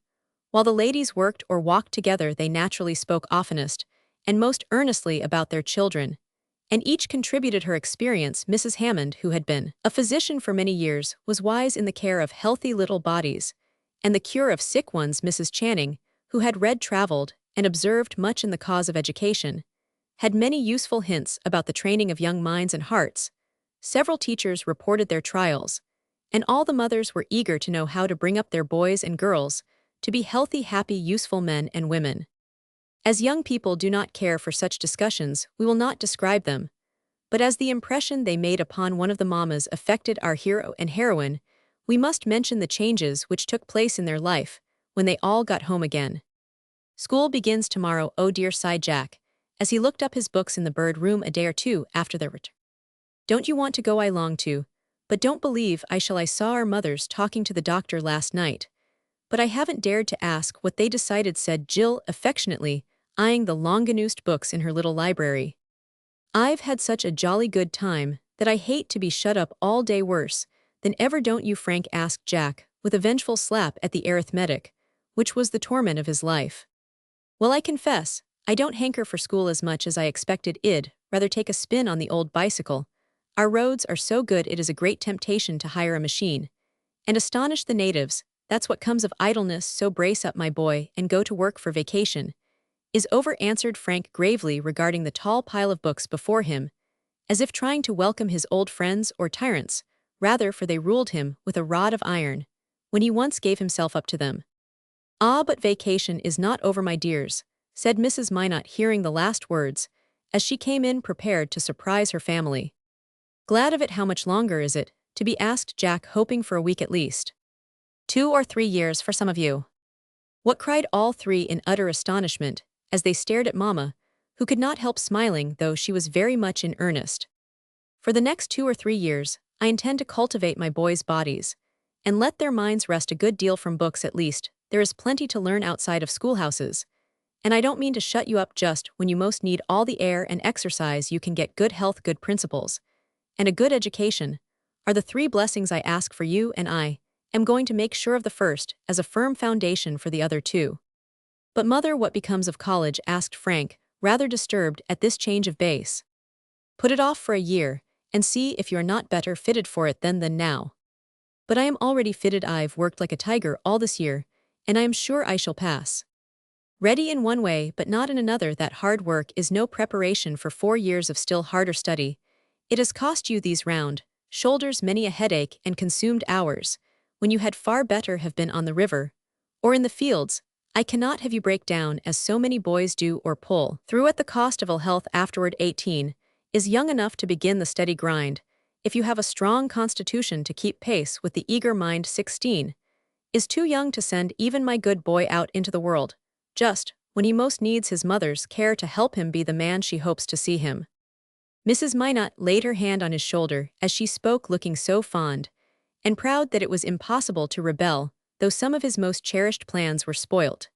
While the ladies worked or walked together, they naturally spoke oftenest and most earnestly about their children, and each contributed her experience. Mrs. Hammond, who had been a physician for many years, was wise in the care of healthy little bodies and the cure of sick ones. Mrs. Channing, who had read, traveled, and observed much in the cause of education, had many useful hints about the training of young minds and hearts. Several teachers reported their trials, and all the mothers were eager to know how to bring up their boys and girls to be healthy, happy, useful men and women. As young people do not care for such discussions, we will not describe them, but as the impression they made upon one of the mammas affected our hero and heroine, we must mention the changes which took place in their life when they all got home again. "School begins tomorrow, oh dear," sighed Jack, as he looked up his books in the bird room a day or two after their return. "Don't you want to go?" "I long to, but don't believe I shall. I saw our mothers talking to the doctor last night, but I haven't dared to ask what they decided," said Jill affectionately, eyeing the longanused books in her little library. "I've had such a jolly good time that I hate to be shut up all day. Worse than ever, don't you?" Frank asked Jack, with a vengeful slap at the arithmetic, which was the torment of his life. "Well, I confess, I don't hanker for school as much as I expected. I'd rather take a spin on the old bicycle. Our roads are so good it is a great temptation to hire a machine and astonish the natives. That's what comes of idleness, so brace up, my boy, and go to work, for vacation is over," answered Frank gravely, regarding the tall pile of books before him, as if trying to welcome his old friends or tyrants, rather, for they ruled him with a rod of iron when he once gave himself up to them. "Ah, but vacation is not over, my dears," said Mrs. Minot, hearing the last words, as she came in prepared to surprise her family. "Glad of it. How much longer is it to be?" asked Jack, hoping for a week at least. 2 or 3 years for some of you." "What?" cried all three in utter astonishment, as they stared at Mamma, who could not help smiling, though she was very much in earnest. "For the next 2 or 3 years, I intend to cultivate my boys' bodies, and let their minds rest a good deal from books. At least, there is plenty to learn outside of schoolhouses, and I don't mean to shut you up just when you most need all the air and exercise you can get. Good health, good principles, and a good education are the 3 blessings I ask for you, and I am going to make sure of the first as a firm foundation for the other 2. "But mother, what becomes of college?" asked Frank, rather disturbed at this change of base. "Put it off for a year, and see if you're not better fitted for it then than now." "But I am already fitted. I've worked like a tiger all this year, and I am sure I shall pass." "Ready in one way but not in another. That hard work is no preparation for 4 years of still harder study. It has cost you these round shoulders many a headache and consumed hours, when you had far better have been on the river, or in the fields. I cannot have you break down as so many boys do, or pull through at the cost of ill health afterward. 18 is young enough to begin the steady grind, if you have a strong constitution to keep pace with the eager mind. 16 is too young to send even my good boy out into the world, just when he most needs his mother's care to help him be the man she hopes to see him." Mrs. Minot laid her hand on his shoulder as she spoke, looking so fond and proud that it was impossible to rebel, though some of his most cherished plans were spoilt.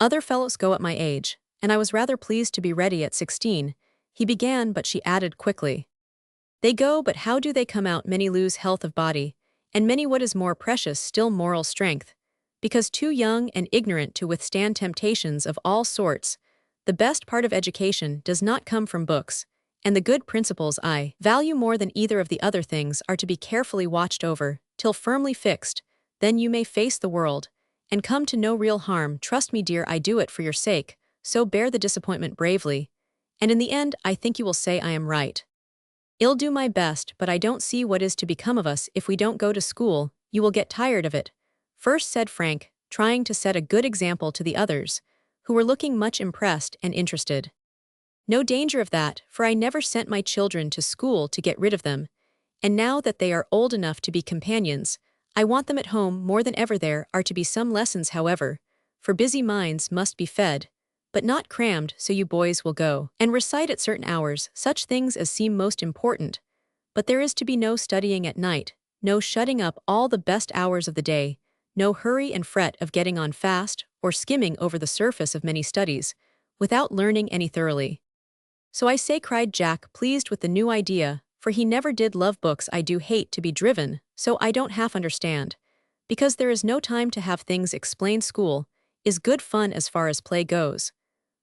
"Other fellows go at my age, and I was rather pleased to be ready at 16, he began, but she added quickly, "They go, but how do they come out? Many lose health of body, and many what is more precious still moral strength, because too young and ignorant to withstand temptations of all sorts. The best part of education does not come from books, and the good principles I value more than either of the other things are to be carefully watched over, till firmly fixed. Then you may face the world, and come to no real harm. Trust me, dear, I do it for your sake, so bear the disappointment bravely, and in the end I think you will say I am right. I'll do my best, but I don't see what is to become of us if we don't go to school. You will get tired of it, first said Frank, trying to set a good example to the others, who were looking much impressed and interested. No danger of that, for I never sent my children to school to get rid of them, and now that they are old enough to be companions, I want them at home more than ever. There are to be some lessons, however, for busy minds must be fed, but not crammed, so you boys will go and recite at certain hours such things as seem most important. But there is to be no studying at night, no shutting up all the best hours of the day, no hurry and fret of getting on fast or skimming over the surface of many studies, without learning any thoroughly. So I say, cried Jack, pleased with the new idea, for he never did love books. I do hate to be driven, so I don't half understand, because there is no time to have things explained. School is good fun as far as play goes,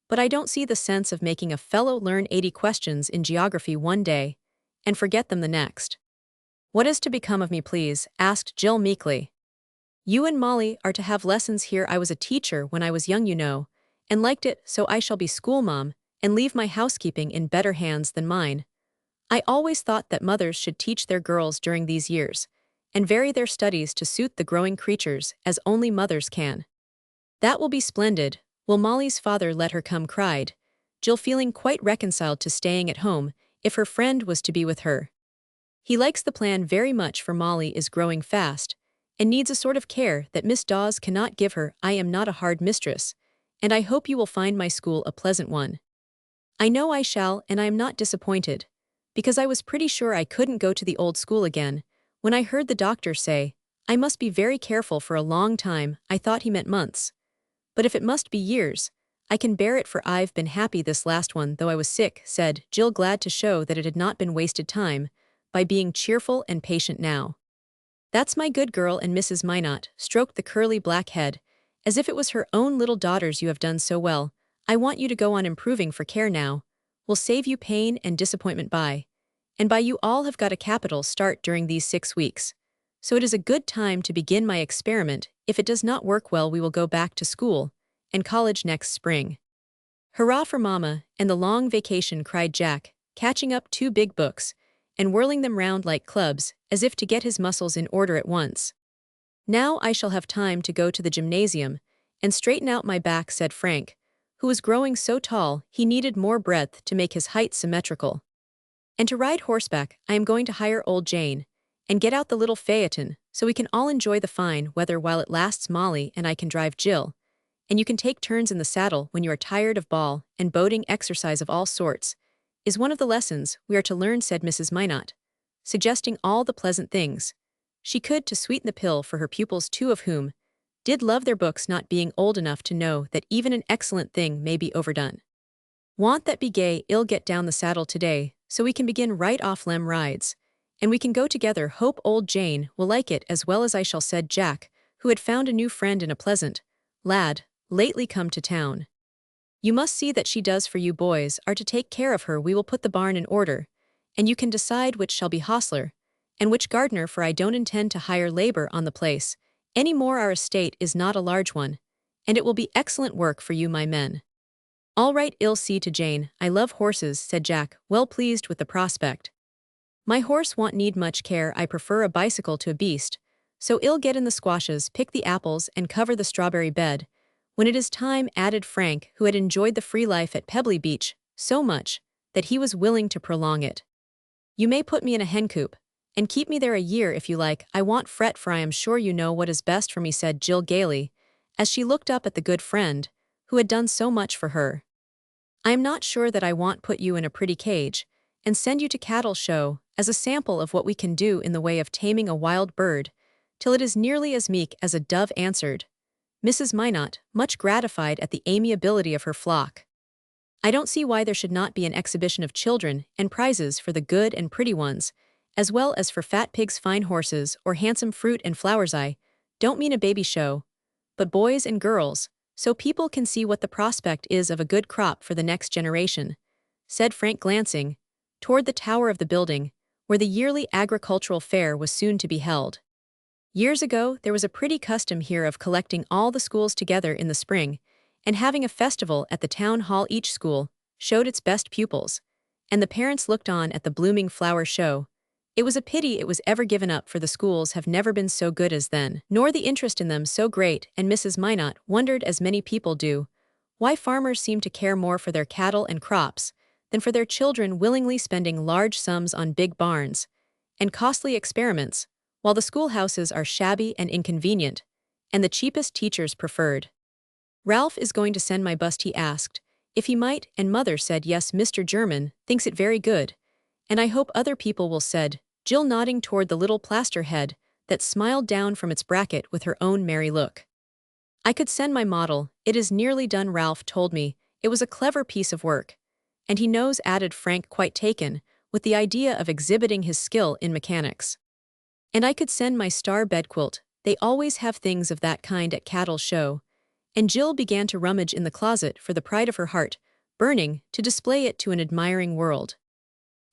but I don't see the sense of making a fellow learn 80 questions in geography one day and forget them the next. What is to become of me, please? Asked Jill meekly. You and Molly are to have lessons here. I was a teacher when I was young, you know, and liked it, so I shall be schoolma'am and leave my housekeeping in better hands than mine. I always thought that mothers should teach their girls during these years, and vary their studies to suit the growing creatures as only mothers can. That will be splendid. Will Molly's father let her come? Cried Jill, feeling quite reconciled to staying at home if her friend was to be with her. He likes the plan very much, for Molly is growing fast, and needs a sort of care that Miss Dawes cannot give her. I am not a hard mistress, and I hope you will find my school a pleasant one. I know I shall, and I am not disappointed, because I was pretty sure I couldn't go to the old school again. When I heard the doctor say I must be very careful for a long time, I thought he meant months. But if it must be years, I can bear it, for I've been happy this last one, though I was sick, said Jill, glad to show that it had not been wasted time by being cheerful and patient now. That's my good girl. And Mrs. Minot stroked the curly black head, as if it was her own little daughter's. You have done so well. I want you to go on improving, for care now will save you pain and disappointment and by you all have got a capital start during these 6 weeks. So it is a good time to begin my experiment. If it does not work well, we will go back to school and college next spring. Hurrah for Mama and the long vacation, cried Jack, catching up 2 big books and whirling them round like clubs, as if to get his muscles in order at once. Now I shall have time to go to the gymnasium and straighten out my back, said Frank, who was growing so tall he needed more breadth to make his height symmetrical. And to ride horseback, I am going to hire old Jane and get out the little phaeton, so we can all enjoy the fine weather while it lasts. Molly and I can drive Jill, and you can take turns in the saddle when you are tired of ball and boating. Exercise of all sorts is one of the lessons we are to learn, said Mrs. Minot, suggesting all the pleasant things she could to sweeten the pill for her pupils, 2 of whom did love their books, not being old enough to know that even an excellent thing may be overdone. Want that be gay? I'll get down the saddle today, so we can begin right off. Lem rides, and we can go together. Hope old Jane will like it as well as I shall, said Jack, who had found a new friend in a pleasant lad lately come to town. You must see that she does, for you boys are to take care of her. We will put the barn in order, and you can decide which shall be hostler and which gardener, for I don't intend to hire labor on the place any more. Our estate is not a large one, and it will be excellent work for you, my men. All right, I'll see to Jane. I love horses, said Jack, well pleased with the prospect. My horse won't need much care. I prefer a bicycle to a beast, so I'll get in the squashes, pick the apples, and cover the strawberry bed when it is time, added Frank, who had enjoyed the free life at Pebbly Beach so much that he was willing to prolong it. You may put me in a hencoop and keep me there a year if you like. I won't fret, for I am sure you know what is best for me, said Jill gaily, as she looked up at the good friend who had done so much for her. I am not sure that I won't put you in a pretty cage and send you to cattle show as a sample of what we can do in the way of taming a wild bird till it is nearly as meek as a dove, answered Mrs. Minot, much gratified at the amiability of her flock. I don't see why there should not be an exhibition of children and prizes for the good and pretty ones, as well as for fat pigs, fine horses, or handsome fruit and flowers. I don't mean a baby show, but boys and girls, so people can see what the prospect is of a good crop for the next generation," said Frank, glancing toward the tower of the building, where the yearly agricultural fair was soon to be held. Years ago, there was a pretty custom here of collecting all the schools together in the spring and having a festival at the town hall. Each school showed its best pupils, and the parents looked on at the blooming flower show. It was a pity it was ever given up, for the schools have never been so good as then, nor the interest in them so great, and Mrs. Minot wondered, as many people do, why farmers seem to care more for their cattle and crops than for their children, willingly spending large sums on big barns and costly experiments, while the schoolhouses are shabby and inconvenient, and the cheapest teachers preferred. "Ralph is going to send my bust," he asked, if he might, and Mother said yes. "Mr. German thinks it very good, and I hope other people will," said Jill, nodding toward the little plaster head that smiled down from its bracket with her own merry look. "I could send my model. It is nearly done. Ralph told me it was a clever piece of work. And he knows," added Frank, quite taken with the idea of exhibiting his skill in mechanics. "And I could send my star bedquilt. They always have things of that kind at Cattle's show." And Jill began to rummage in the closet for the pride of her heart, burning to display it to an admiring world.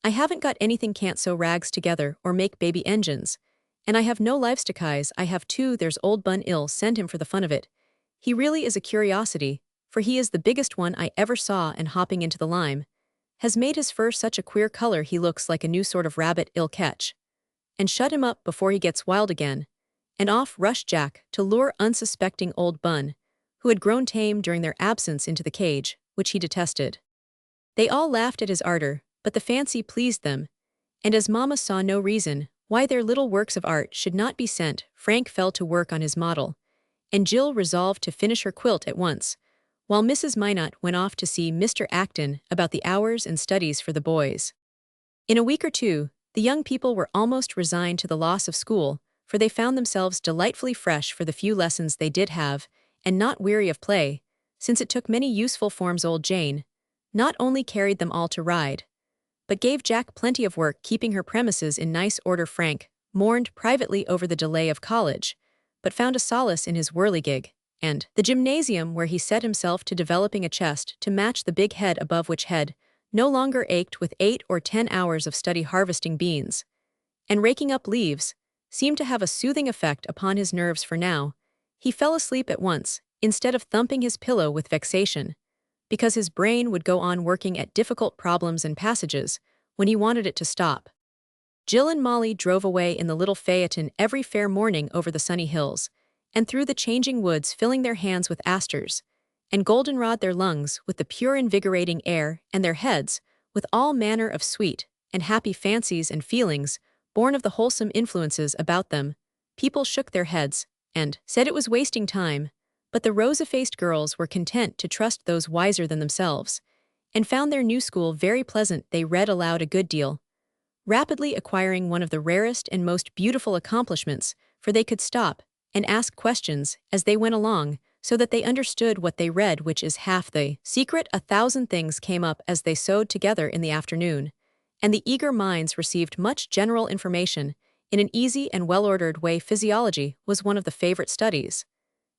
"I haven't got anything, can't sew rags together or make baby engines. And I have no livestock eyes. I have two. There's old Bun. Ill send him for the fun of it. He really is a curiosity, for he is the biggest one I ever saw, and hopping into the lime has made his fur such a queer color he looks like a new sort of rabbit. Ill catch and shut him up before he gets wild again." And off rushed Jack to lure unsuspecting old Bun, who had grown tame during their absence, into the cage, which he detested. They all laughed at his ardor, but the fancy pleased them, and as Mama saw no reason why their little works of art should not be sent, Frank fell to work on his model, and Jill resolved to finish her quilt at once, while Mrs. Minot went off to see Mr. Acton about the hours and studies for the boys. In a week or two, the young people were almost resigned to the loss of school, for they found themselves delightfully fresh for the few lessons they did have, and not weary of play, since it took many useful forms. Old Jane not only carried them all to ride, but gave Jack plenty of work keeping her premises in nice order. Frank mourned privately over the delay of college, but found a solace in his whirligig and the gymnasium, where he set himself to developing a chest to match the big head above, which head no longer ached with 8 or 10 hours of study. Harvesting beans and raking up leaves seemed to have a soothing effect upon his nerves, for now he fell asleep at once, instead of thumping his pillow with vexation, because his brain would go on working at difficult problems and passages when he wanted it to stop. Jill and Molly drove away in the little phaeton every fair morning over the sunny hills and through the changing woods, filling their hands with asters and goldenrod, their lungs with the pure invigorating air, and their heads with all manner of sweet and happy fancies and feelings born of the wholesome influences about them. People shook their heads and said it was wasting time, but the rosy-faced girls were content to trust those wiser than themselves, and found their new school very pleasant. They read aloud a good deal, rapidly acquiring one of the rarest and most beautiful accomplishments, for they could stop and ask questions as they went along, so that they understood what they read, which is half the secret. 1,000 things came up as they sewed together in the afternoon, and the eager minds received much general information in an easy and well-ordered way. Physiology was one of the favorite studies,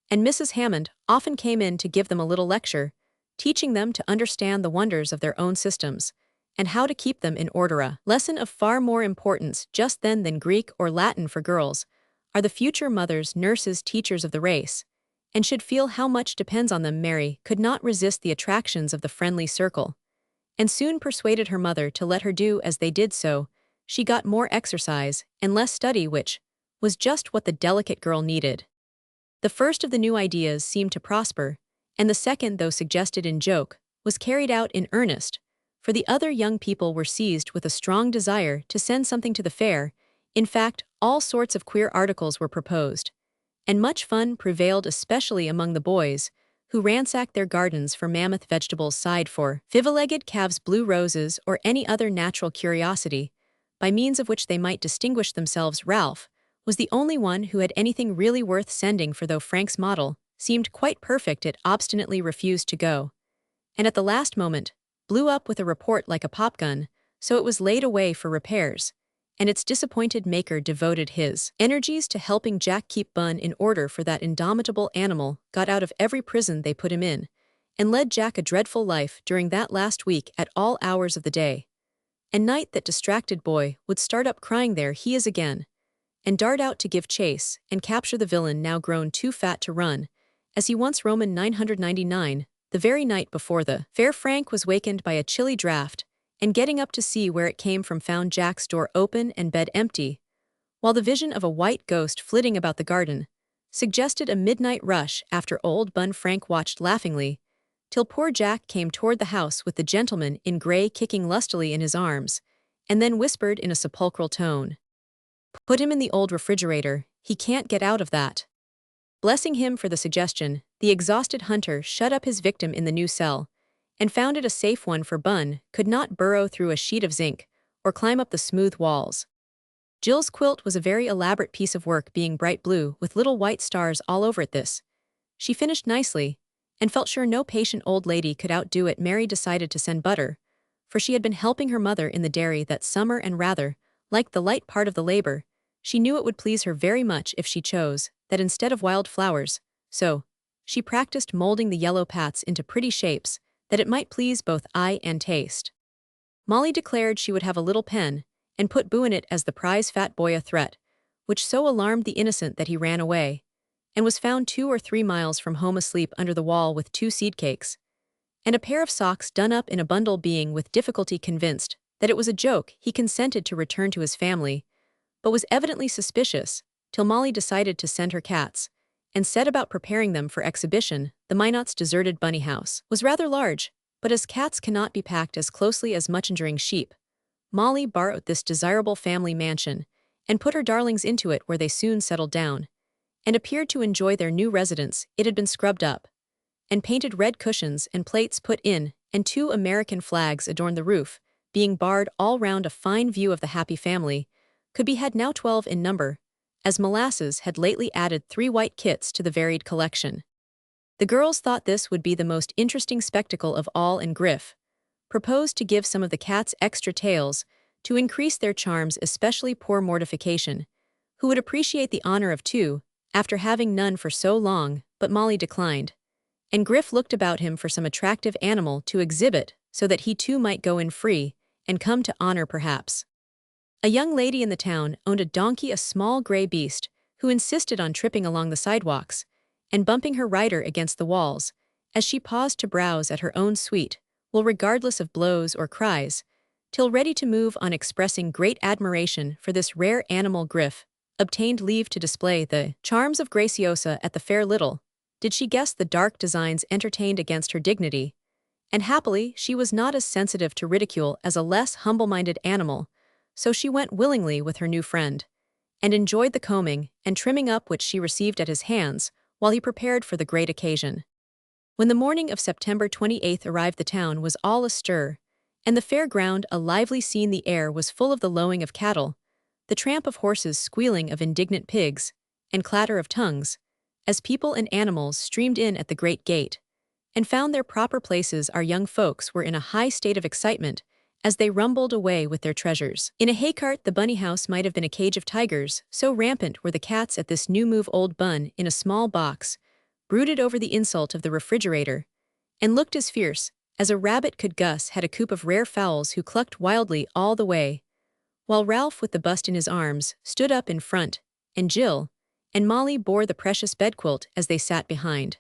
and Mrs. Hammond often came in to give them a little lecture, teaching them to understand the wonders of their own systems and how to keep them in order. A lesson of far more importance just then than Greek or Latin for girls are the future mothers, nurses, teachers of the race, and should feel how much depends on them. Mary could not resist the attractions of the friendly circle, and soon persuaded her mother to let her do as they did. So she got more exercise and less study, which was just what the delicate girl needed. The first of the new ideas seemed to prosper, and the second, though suggested in joke, was carried out in earnest, for the other young people were seized with a strong desire to send something to the fair. In fact, all sorts of queer articles were proposed, and much fun prevailed, especially among the boys, who ransacked their gardens for mammoth vegetables, sighed for five-legged calves, blue roses, or any other natural curiosity, by means of which they might distinguish themselves. Ralph was the only one who had anything really worth sending, for though Frank's model seemed quite perfect, it obstinately refused to go, and at the last moment blew up with a report like a popgun, so it was laid away for repairs, and its disappointed maker devoted his energies to helping Jack keep Bun in order for that indomitable animal got out of every prison they put him in, and led Jack a dreadful life during that last week at all hours of the day. And night that distracted boy would start up crying there he is again, and dart out to give chase and capture the villain now grown too fat to run, as he once Roman 999, the very night before the fair Frank was wakened by a chilly draught, and getting up to see where it came from found Jack's door open and bed empty, while the vision of a white ghost flitting about the garden suggested a midnight rush after old Bun Frank watched laughingly, till poor Jack came toward the house with the gentleman in gray kicking lustily in his arms, and then whispered in a sepulchral tone, "Put him in the old refrigerator, he can't get out of that." Blessing him for the suggestion, the exhausted hunter shut up his victim in the new cell, and found it a safe one for Bun could not burrow through a sheet of zinc or climb up the smooth walls. Jill's quilt was a very elaborate piece of work, being bright blue with little white stars all over it. This she finished nicely, and felt sure no patient old lady could outdo it. Mary decided to send butter, for she had been helping her mother in the dairy that summer and rather liked the light part of the labor. She knew it would please her very much if she chose that instead of wild flowers, so she practiced molding the yellow pats into pretty shapes that it might please both eye and taste. Molly declared she would have a little pen, and put Boo in it as the prize fat boy, a threat which so alarmed the innocent that he ran away, and was found 2 or 3 miles from home asleep under the wall with 2 seed cakes and a pair of socks done up in a bundle. Being with difficulty convinced that it was a joke, he consented to return to his family, but was evidently suspicious, till Molly decided to send her cats, and set about preparing them for exhibition. The Minot's deserted bunny house was rather large, but as cats cannot be packed as closely as much-enduring sheep, Molly borrowed this desirable family mansion, and put her darlings into it, where they soon settled down, and appeared to enjoy their new residence. It had been scrubbed up, and painted red cushions and plates put in, and 2 American flags adorned the roof, being barred all round. A fine view of the happy family could be had, now 12 in number, as Molasses had lately added 3 white kits to the varied collection. The girls thought this would be the most interesting spectacle of all, and Griff proposed to give some of the cats extra tails to increase their charms, especially poor Mortification, who would appreciate the honor of 2 after having none for so long. But Molly declined, and Griff looked about him for some attractive animal to exhibit so that he too might go in free and come to honor. Perhaps a young lady in the town owned a donkey, a small gray beast, who insisted on tripping along the sidewalks and bumping her rider against the walls as she paused to browse at her own suite, while regardless of blows or cries, till ready to move on, expressing great admiration for this rare animal. Griff obtained leave to display the charms of Graciosa at the fair. Little did she guess the dark designs entertained against her dignity, and happily she was not as sensitive to ridicule as a less humble-minded animal, so she went willingly with her new friend, and enjoyed the combing and trimming up which she received at his hands while he prepared for the great occasion. When the morning of September 28th arrived, the town was all astir, and the fair ground a lively scene. The air was full of the lowing of cattle, the tramp of horses, squealing of indignant pigs, and clatter of tongues, as people and animals streamed in at the great gate, and found their proper places. Our young folks were in a high state of excitement as they rumbled away with their treasures. In a haycart, the bunny house might have been a cage of tigers, so rampant were the cats at this new move. Old Bun, in a small box, brooded over the insult of the refrigerator, and looked as fierce as a rabbit could. Gus had a coop of rare fowls who clucked wildly all the way, while Ralph, with the bust in his arms, stood up in front, and Jill and Molly bore the precious bedquilt as they sat behind.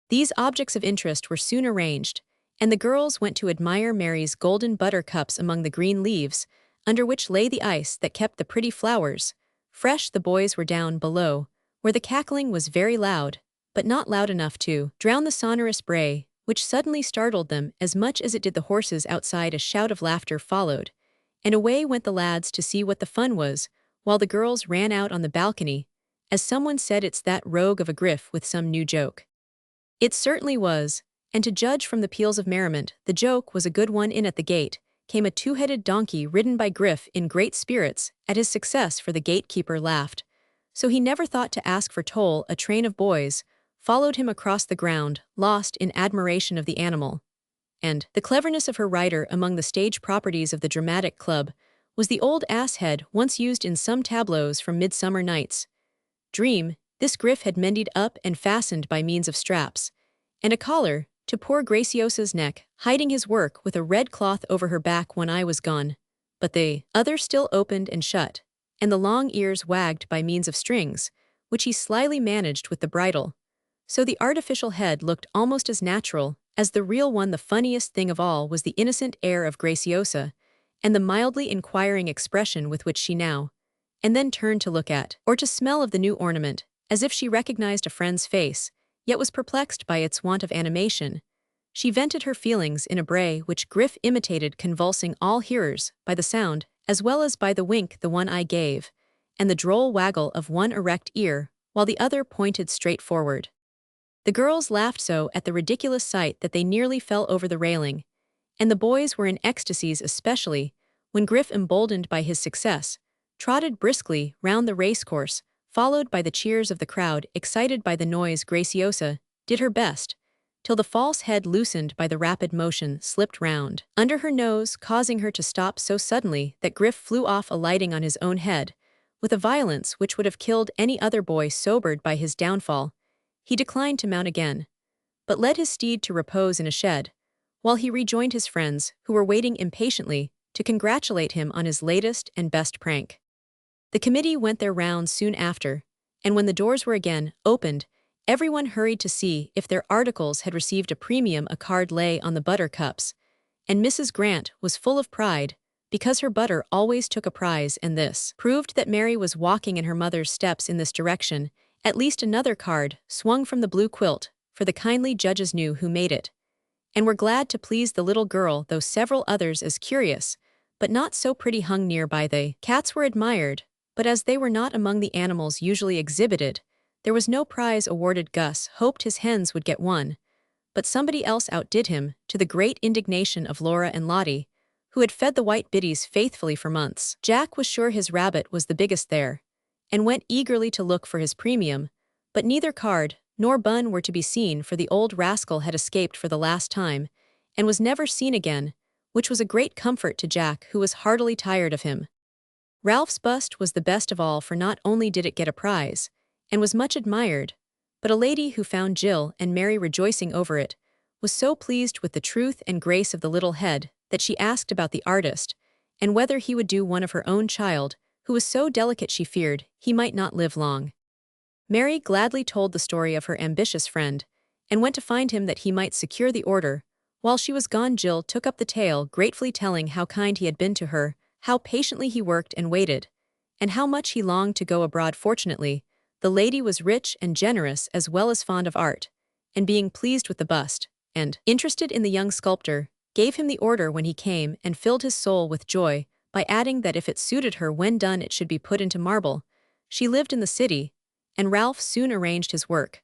These objects of interest were soon arranged, and the girls went to admire Mary's golden butter cups among the green leaves, under which lay the ice that kept the pretty flowers fresh. The boys were down below, where the cackling was very loud, but not loud enough to drown the sonorous bray, which suddenly startled them as much as it did the horses outside. A shout of laughter followed, and away went the lads to see what the fun was, while the girls ran out on the balcony, as someone said, "It's that rogue of a Griff with some new joke." It certainly was, and to judge from the peals of merriment, the joke was a good one. In at the gate came a 2-headed donkey ridden by Griff, in great spirits at his success, for the gatekeeper laughed so he never thought to ask for toll. A train of boys followed him across the ground, lost in admiration of the animal and the cleverness of her rider. Among the stage properties of the dramatic club was the old ass head once used in some tableaux from Midsummer Night's Dream. This griff had mended up and fastened by means of straps, and a collar, to poor Graciosa's neck, hiding his work with a red cloth over her back when I was gone. But the other still opened and shut, and the long ears wagged by means of strings, which he slyly managed with the bridle. So the artificial head looked almost as natural as the real one. The funniest thing of all was the innocent air of Graciosa, and the mildly inquiring expression with which she now and then turned to look at, or to smell of the new ornament, as if she recognized a friend's face, yet was perplexed by its want of animation. She vented her feelings in a bray which Griff imitated, convulsing all hearers by the sound, as well as by the wink the one eye gave, and the droll waggle of one erect ear, while the other pointed straight forward. The girls laughed so at the ridiculous sight that they nearly fell over the railing, and the boys were in ecstasies, especially when Griff, emboldened by his success, trotted briskly round the racecourse, followed by the cheers of the crowd. Excited by the noise, Graciosa did her best, till the false head, loosened by the rapid motion, slipped round under her nose, causing her to stop so suddenly that Griff flew off, alighting on his own head, with a violence which would have killed any other boy sobered by his downfall. He declined to mount again, but led his steed to repose in a shed, while he rejoined his friends, who were waiting impatiently to congratulate him on his latest and best prank. The committee went their rounds soon after, and when the doors were again opened, everyone hurried to see if their articles had received a premium. A card lay on the butter cups, and Mrs. Grant was full of pride, because her butter always took a prize, and this proved that Mary was walking in her mother's steps in this direction. At least another card swung from the blue quilt, for the kindly judges knew who made it, and were glad to please the little girl, though several others as curious, but not so pretty, hung near by. The cats were admired, but as they were not among the animals usually exhibited, there was no prize awarded. Gus hoped his hens would get one, but somebody else outdid him, to the great indignation of Laura and Lottie, who had fed the white biddies faithfully for months. Jack was sure his rabbit was the biggest there, and went eagerly to look for his premium, but neither card nor bun were to be seen, for the old rascal had escaped for the last time, and was never seen again, which was a great comfort to Jack, who was heartily tired of him. Ralph's bust was the best of all, for not only did it get a prize, and was much admired, but a lady who found Jill and Mary rejoicing over it was so pleased with the truth and grace of the little head that she asked about the artist, and whether he would do one of her own child, who was so delicate she feared he might not live long. Mary gladly told the story of her ambitious friend, and went to find him that he might secure the order. While she was gone, Jill took up the tale, gratefully telling how kind he had been to her, how patiently he worked and waited, and how much he longed to go abroad. Fortunately, the lady was rich and generous, as well as fond of art, and being pleased with the bust, and interested in the young sculptor, gave him the order when he came, and filled his soul with joy by adding that if it suited her when done it should be put into marble. She lived in the city, and Ralph soon arranged his work,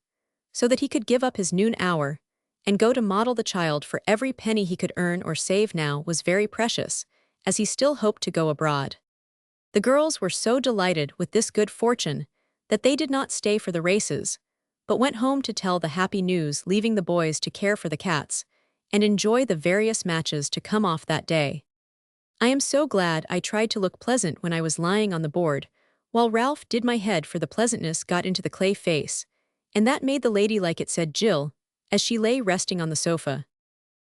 so that he could give up his noon hour, and go to model the child, for every penny he could earn or save now was very precious, as he still hoped to go abroad. The girls were so delighted with this good fortune that they did not stay for the races, but went home to tell the happy news, leaving the boys to care for the cats and enjoy the various matches to come off that day. I am so glad I tried to look pleasant when I was lying on the board, while Ralph did my head, for the pleasantness got into the clay face, and that made the lady like it, said Jill, as she lay resting on the sofa.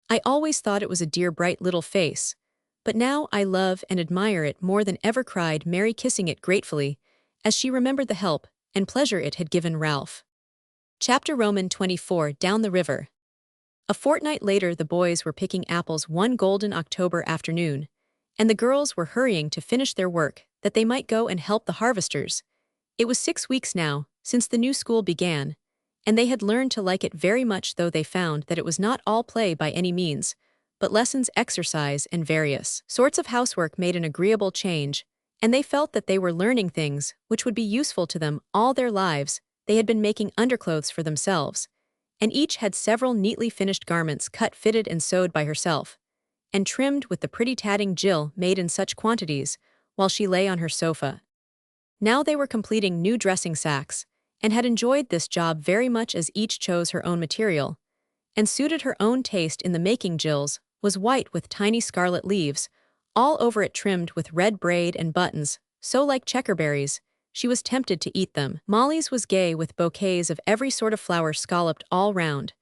I always thought it was a dear bright little face, but now I love and admire it more than ever, cried Mary, kissing it gratefully, as she remembered the help and pleasure it had given Ralph. Chapter Roman 24. Down the river. A fortnight later, the boys were picking apples one golden October afternoon, and the girls were hurrying to finish their work, that they might go and help the harvesters. It was 6 weeks now since the new school began, and they had learned to like it very much, though they found that it was not all play by any means, but lessons, exercise, and various sorts of housework made an agreeable change, and they felt that they were learning things which would be useful to them all their lives. They had been making underclothes for themselves, and each had several neatly finished garments cut, fitted, and sewed by herself, and trimmed with the pretty tatting Jill made in such quantities while she lay on her sofa. Now they were completing new dressing sacks, and had enjoyed this job very much, as each chose her own material, and suited her own taste in the making. Jill's was white with tiny scarlet leaves, all over it trimmed with red braid and buttons, so like checkerberries, she was tempted to eat them. Molly's was gay with bouquets of every sort of flower scalloped all round,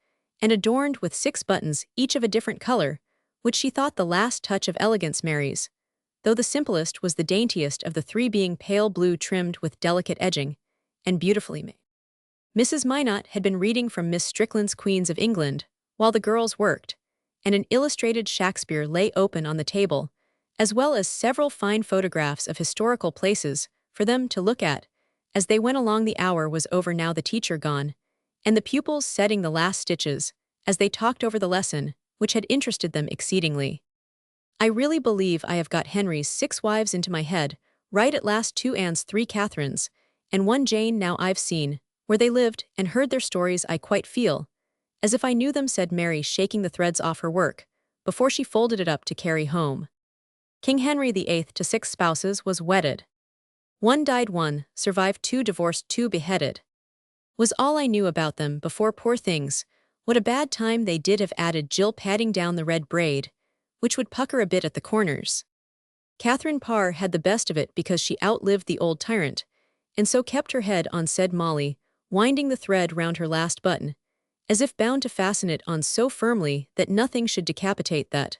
and adorned with 6 buttons, each of a different color, which she thought the last touch of elegance Mary's, though the simplest was the daintiest of the 3 being pale blue trimmed with delicate edging, and beautifully made. Mrs. Minot had been reading from Miss Strickland's Queens of England, while the girls worked, and an illustrated Shakespeare lay open on the table, as well as several fine photographs of historical places for them to look at. As they went along, the hour was over now, the teacher gone, and the pupils setting the last stitches, as they talked over the lesson, which had interested them exceedingly. I really believe I have got Henry's 6 wives into my head, right at last, 2 Annes, 3 Catherines, and 1 Jane. Now I've seen where they lived and heard their stories, I quite feel as if I knew them, said Mary, shaking the threads off her work, before she folded it up to carry home. King Henry VIII to 6 spouses was wedded. 1 died, 1 survived, 2 divorced, 2 beheaded. Was all I knew about them before. Poor things, what a bad time they did have, added Jill, patting down the red braid, which would pucker a bit at the corners. Catherine Parr had the best of it because she outlived the old tyrant, and so kept her head on, said Molly, winding the thread round her last button, as if bound to fasten it on so firmly that nothing should decapitate that.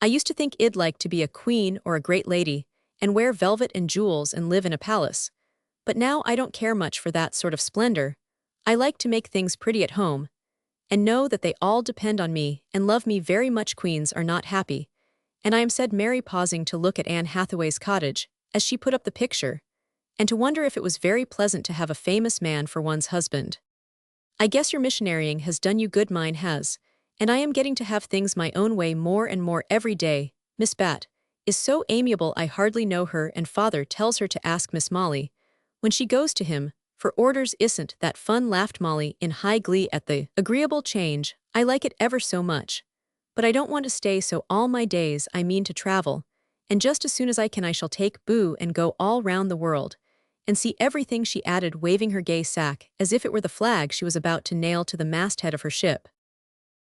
I used to think I'd like to be a queen or a great lady, and wear velvet and jewels and live in a palace. But now I don't care much for that sort of splendor. I like to make things pretty at home, and know that they all depend on me and love me very much. Queens are not happy, and I am, said Mary, pausing to look at Anne Hathaway's cottage as she put up the picture, and to wonder if it was very pleasant to have a famous man for one's husband. I guess your missionarying has done you good. Mine has, and I am getting to have things my own way more and more every day. Miss Bat is so amiable, I hardly know her, and father tells her to ask Miss Molly when she goes to him for orders. Isn't that fun, laughed Molly in high glee at the agreeable change. I like it ever so much, but I don't want to stay so all my days. I mean to travel, and just as soon as I can I shall take Boo and go all round the world and see everything, she added, waving her gay sack as if it were the flag she was about to nail to the masthead of her ship.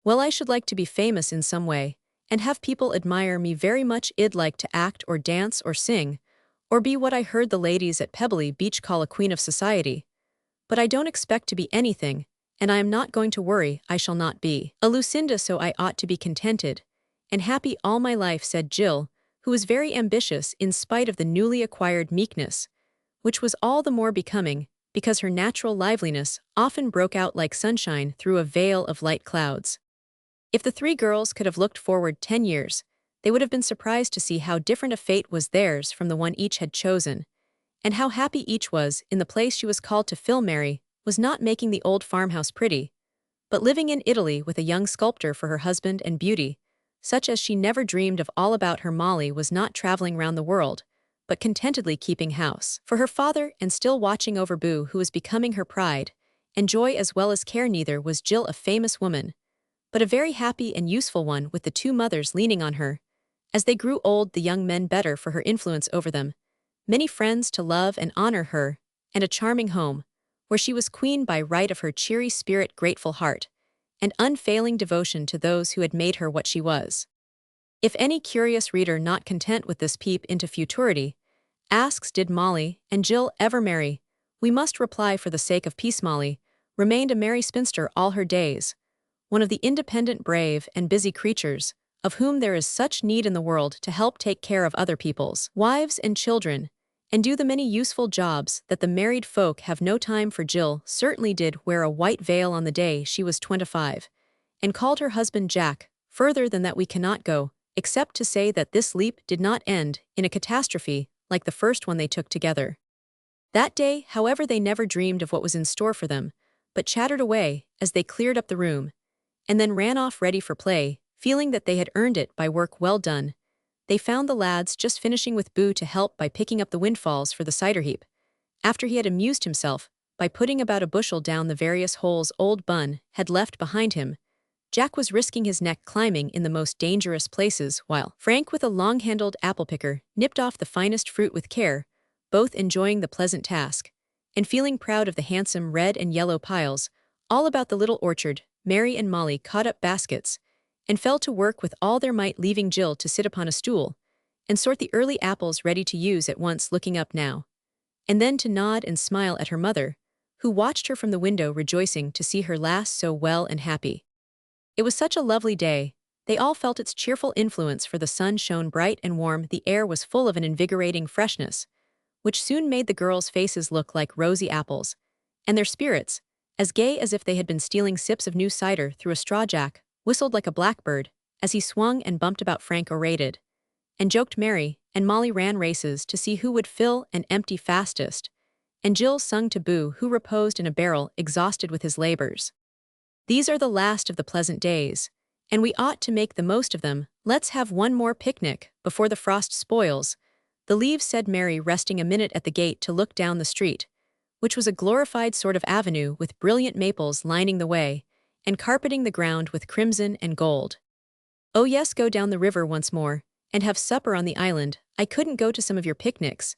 Well, I should like to be famous in some way, and have people admire me very much. I'd like to act or dance or sing, or be what I heard the ladies at Pebbly Beach call a queen of society. But I don't expect to be anything, and I am not going to worry. I shall not be a Lucinda, so I ought to be contented and happy all my life, said Jill, who was very ambitious in spite of the newly acquired meekness, which was all the more becoming because her natural liveliness often broke out like sunshine through a veil of light clouds. If the 3 girls could have looked forward 10 years, they would have been surprised to see how different a fate was theirs from the one each had chosen, and how happy each was in the place she was called to fill. Mary was not making the old farmhouse pretty, but living in Italy with a young sculptor for her husband, and beauty, such as she never dreamed of. All about her, Molly was not traveling round the world, but contentedly keeping house for her father and still watching over Boo, who was becoming her pride and joy as well as care. Neither was Jill a famous woman, but a very happy and useful one, with the 2 mothers leaning on her. As they grew old, the young men better for her influence over them, many friends to love and honor her, and a charming home, where she was queen by right of her cheery spirit, grateful heart, and unfailing devotion to those who had made her what she was. If any curious reader, not content with this peep into futurity, asks, did Molly and Jill ever marry, we must reply, for the sake of peace, Molly remained a merry spinster all her days, one of the independent, brave, and busy creatures, of whom there is such need in the world, to help take care of other people's wives and children, and do the many useful jobs that the married folk have no time for. Jill certainly did wear a white veil on the day she was 25, and called her husband Jack. Further than that we cannot go, except to say that this leap did not end in a catastrophe like the first one they took together. That day, however, they never dreamed of what was in store for them, but chattered away as they cleared up the room, and then ran off ready for play, feeling that they had earned it by work well done. They found the lads just finishing with Boo to help by picking up the windfalls for the cider heap, after he had amused himself by putting about a bushel down the various holes old Bun had left behind him. Jack was risking his neck climbing in the most dangerous places, while Frank, with a long-handled apple picker, nipped off the finest fruit with care, both enjoying the pleasant task, and feeling proud of the handsome red and yellow piles all about the little orchard. Mary and Molly caught up baskets and fell to work with all their might, leaving Jill to sit upon a stool and sort the early apples ready to use at once, looking up now and then to nod and smile at her mother, who watched her from the window rejoicing to see her lass so well and happy. It was such a lovely day. They all felt its cheerful influence, for the sun shone bright and warm, the air was full of an invigorating freshness, which soon made the girls' faces look like rosy apples, and their spirits, as gay as if they had been stealing sips of new cider through a straw. Jack whistled like a blackbird as he swung and bumped about. Frank orated and joked merry, and Molly ran races to see who would fill and empty fastest, and Jill sung to Boo, who reposed in a barrel exhausted with his labors. These are the last of the pleasant days, and we ought to make the most of them. Let's have one more picnic before the frost spoils the leaves, said Mary, resting a minute at the gate to look down the street, which was a glorified sort of avenue with brilliant maples lining the way and carpeting the ground with crimson and gold. Oh yes, go down the river once more and have supper on the island. I couldn't go to some of your picnics,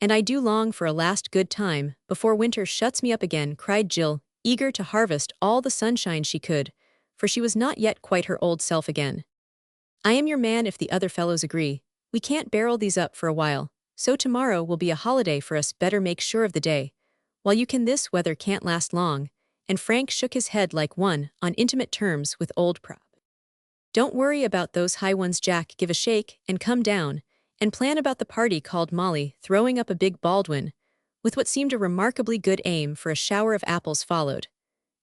and I do long for a last good time before winter shuts me up again, cried Jill, eager to harvest all the sunshine she could, for she was not yet quite her old self again. I am your man if the other fellows agree. We can't barrel these up for a while, so tomorrow will be a holiday for us. Better make sure of the day while you can. This weather can't last long, and Frank shook his head like one on intimate terms with old Prob. Don't worry about those high ones, Jack. Give a shake and come down and plan about the party, called Molly, throwing up a big Baldwin, with what seemed a remarkably good aim, for a shower of apples followed,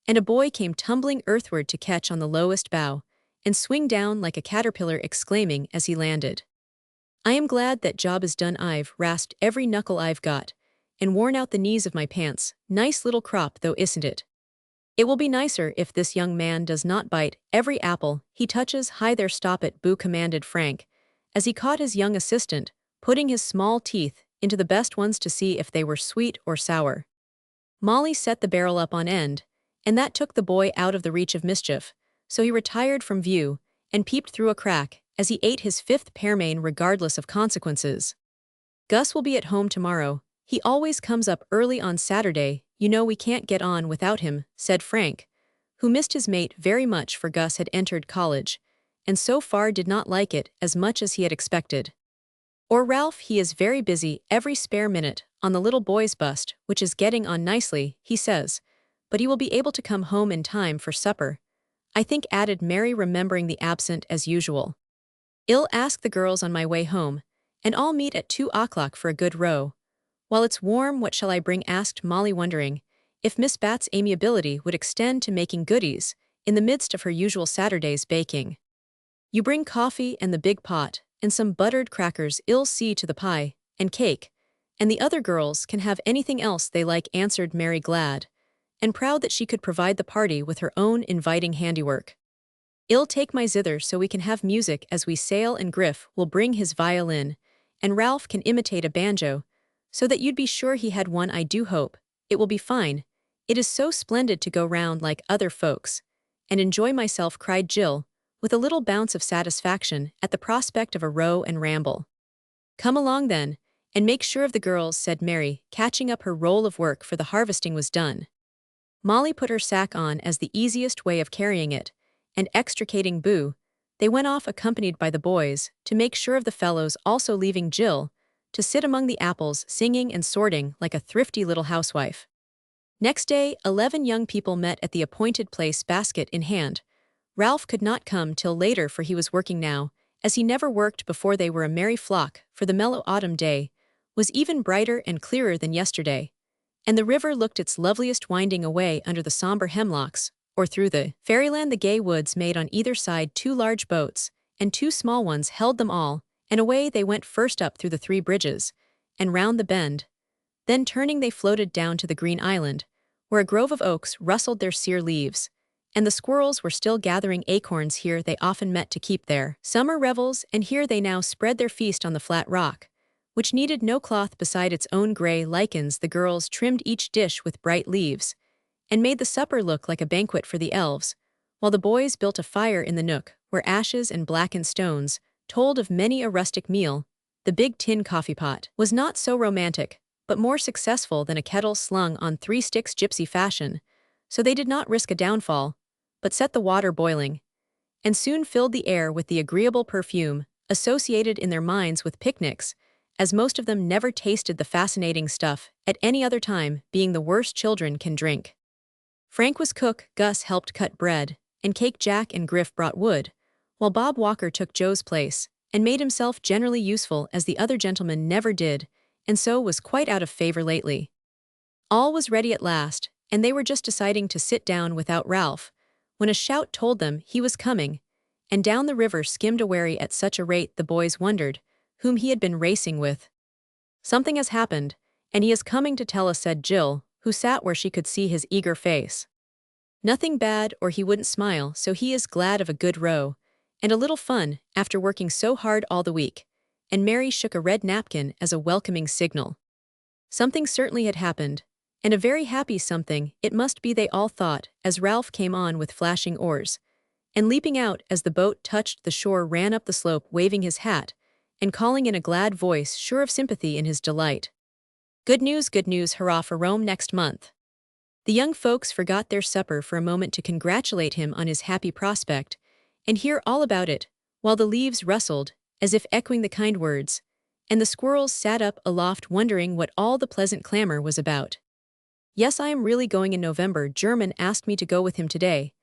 and a boy came tumbling earthward to catch on the lowest bough and swing down like a caterpillar, exclaiming as he landed, I am glad that job is done. I've rasped every knuckle I've got and worn out the knees of my pants. Nice little crop though, isn't it? It will be nicer if this young man does not bite every apple he touches. Hi there, stop it, Boo, commanded Frank, as he caught his young assistant putting his small teeth into the best ones to see if they were sweet or sour. Molly set the barrel up on end, and that took the boy out of the reach of mischief, so he retired from view and peeped through a crack as he ate his fifth pearmain regardless of consequences. Gus will be at home tomorrow. He always comes up early on Saturday. You know we can't get on without him, said Frank, who missed his mate very much, for Gus had entered college, and so far did not like it as much as he had expected. Or Ralph, he is very busy every spare minute on the little boy's bust, which is getting on nicely, he says, but he will be able to come home in time for supper, I think, added Mary, remembering the absent as usual. I'll ask the girls on my way home, and I'll meet at 2 o'clock for a good row. While it's warm, what shall I bring? Asked Molly, wondering if Miss Bat's amiability would extend to making goodies in the midst of her usual Saturday's baking. You bring coffee and the big pot, and some buttered crackers. I'll see to the pie and cake, and the other girls can have anything else they like, answered Mary, glad and proud that she could provide the party with her own inviting handiwork. I'll take my zither so we can have music as we sail, and Griff will bring his violin, and Ralph can imitate a banjo, so that you'd be sure he had one. I do hope it will be fine. It is so splendid to go round like other folks and enjoy myself, cried Jill, with a little bounce of satisfaction at the prospect of a row and ramble. Come along then, and make sure of the girls, said Mary, catching up her roll of work, for the harvesting was done. Molly put her sack on as the easiest way of carrying it, and extricating Boo, they went off accompanied by the boys to make sure of the fellows, also leaving Jill to sit among the apples, singing and sorting like a thrifty little housewife. Next day, 11 young people met at the appointed place, basket in hand. Ralph could not come till later, for he was working now, as he never worked before. They were a merry flock, for the mellow autumn day was even brighter and clearer than yesterday, and the river looked its loveliest winding away under the somber hemlocks, or through the fairyland the gay woods made on either side. 2 large boats and 2 small ones held them all, and away they went, first up through the 3 bridges and round the bend. Then turning they floated down to the green island, where a grove of oaks rustled their sere leaves, and the squirrels were still gathering acorns. Here they often met to keep their summer revels, and here they now spread their feast on the flat rock, which needed no cloth beside its own gray lichens. The girls trimmed each dish with bright leaves and made the supper look like a banquet for the elves, while the boys built a fire in the nook where ashes and blackened stones told of many a rustic meal. The big tin coffee pot was not so romantic, but more successful than a kettle slung on 3 sticks, gypsy fashion, so they did not risk a downfall, but set the water boiling, and soon filled the air with the agreeable perfume associated in their minds with picnics, as most of them never tasted the fascinating stuff at any other time, being the worst children can drink. Frank was cook, Gus helped cut bread, and Cake Jack and Griff brought wood, while Bob Walker took Joe's place and made himself generally useful as the other gentleman never did, and so was quite out of favor lately. All was ready at last, and they were just deciding to sit down without Ralph, when a shout told them he was coming, and down the river skimmed a wherry at such a rate the boys wondered whom he had been racing with. "Something has happened, and he is coming to tell us," said Jill, who sat where she could see his eager face. "Nothing bad, or he wouldn't smile, so he is glad of a good row, and a little fun, after working so hard all the week," and Mary shook a red napkin as a welcoming signal. Something certainly had happened, and a very happy something it must be, they all thought, as Ralph came on with flashing oars, and leaping out as the boat touched the shore ran up the slope waving his hat, and calling in a glad voice sure of sympathy in his delight. Good news, hurrah for Rome next month." The young folks forgot their supper for a moment to congratulate him on his happy prospect, and hear all about it, while the leaves rustled, as if echoing the kind words, and the squirrels sat up aloft wondering what all the pleasant clamor was about. "Yes, I am really going in November. German asked me to go with him today,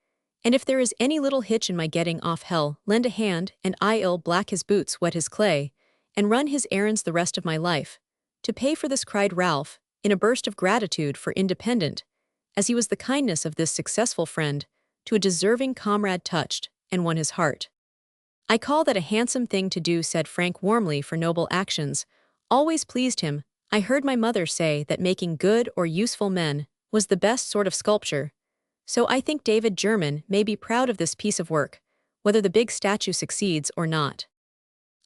and if there is any little hitch in my getting off, hell, lend a hand, and I'll black his boots, wet his clay, and run his errands the rest of my life. To pay for this," cried Ralph, in a burst of gratitude for independent, as he was the kindness of this successful friend to a deserving comrade touched and won his heart. "I call that a handsome thing to do," said Frank warmly, "for noble actions always pleased him. I heard my mother say that making good or useful men was the best sort of sculpture, so I think David German may be proud of this piece of work, whether the big statue succeeds or not.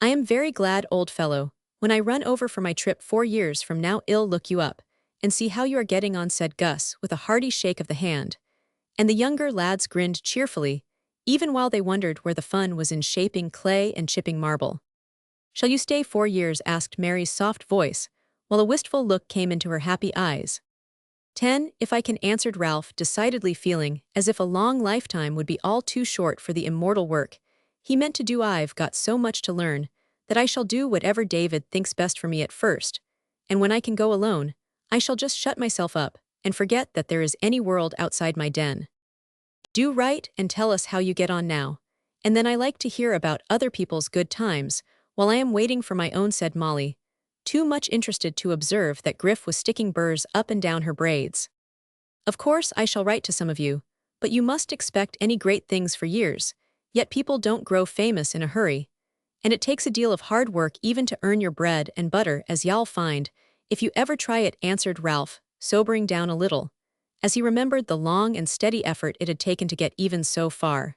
I am very glad, old fellow, when I run over for my trip 4 years from now I'll look you up and see how you are getting on," said Gus with a hearty shake of the hand, and the younger lads grinned cheerfully, even while they wondered where the fun was in shaping clay and chipping marble. "Shall you stay 4 years?" asked Mary's soft voice, while a wistful look came into her happy eyes. 10, if I can," answered Ralph, decidedly feeling as if a long lifetime would be all too short for the immortal work he meant to do. "I've got so much to learn that I shall do whatever David thinks best for me at first, and when I can go alone, I shall just shut myself up and forget that there is any world outside my den. Do write and tell us how you get on now, and then I like to hear about other people's good times while I am waiting for my own," said Molly, too much interested to observe that Griff was sticking burrs up and down her braids. "Of course I shall write to some of you, but you must expect any great things for years, yet people don't grow famous in a hurry, and it takes a deal of hard work even to earn your bread and butter, as y'all find, if you ever try it," answered Ralph, sobering down a little, as he remembered the long and steady effort it had taken to get even so far.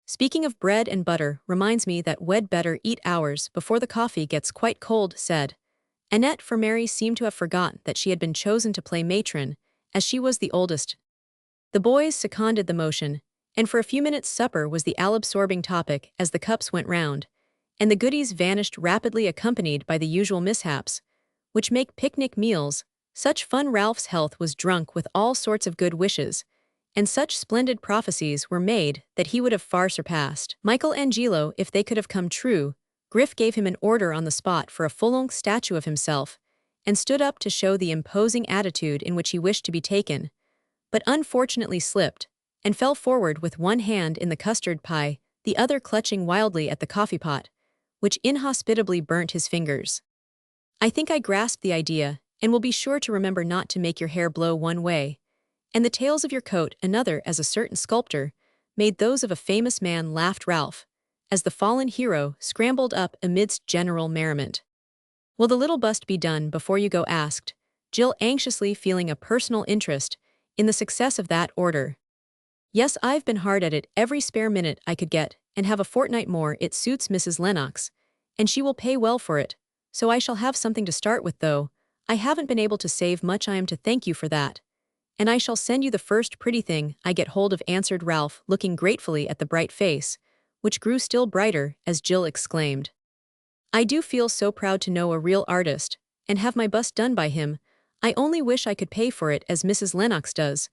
"Speaking of bread and butter reminds me that we'd better eat ours before the coffee gets quite cold," said Annette, for Mary seemed to have forgotten that she had been chosen to play matron, as she was the oldest. The boys seconded the motion, and for a few minutes supper was the all-absorbing topic as the cups went round, and the goodies vanished rapidly, accompanied by the usual mishaps, which make picnic meals such fun. Ralph's health was drunk with all sorts of good wishes, and such splendid prophecies were made that he would have far surpassed Michelangelo if they could have come true. Griff gave him an order on the spot for a full-length statue of himself, and stood up to show the imposing attitude in which he wished to be taken, but unfortunately slipped, and fell forward with one hand in the custard pie, the other clutching wildly at the coffee pot, which inhospitably burnt his fingers. "I think I grasp the idea, and will be sure to remember not to make your hair blow one way, and the tails of your coat another, as a certain sculptor made those of a famous man," laughed Ralph, as the fallen hero scrambled up amidst general merriment. "Will the little bust be done before you go?" asked Jill, anxiously, feeling a personal interest in the success of that order. "Yes, I've been hard at it every spare minute I could get, and have a fortnight more. It suits Mrs. Lennox, and she will pay well for it, so I shall have something to start with, though I haven't been able to save much. I am to thank you for that, and I shall send you the first pretty thing I get hold of," answered Ralph, looking gratefully at the bright face, which grew still brighter as Jill exclaimed, "I do feel so proud to know a real artist, and have my bust done by him. I only wish I could pay for it as Mrs. Lennox does,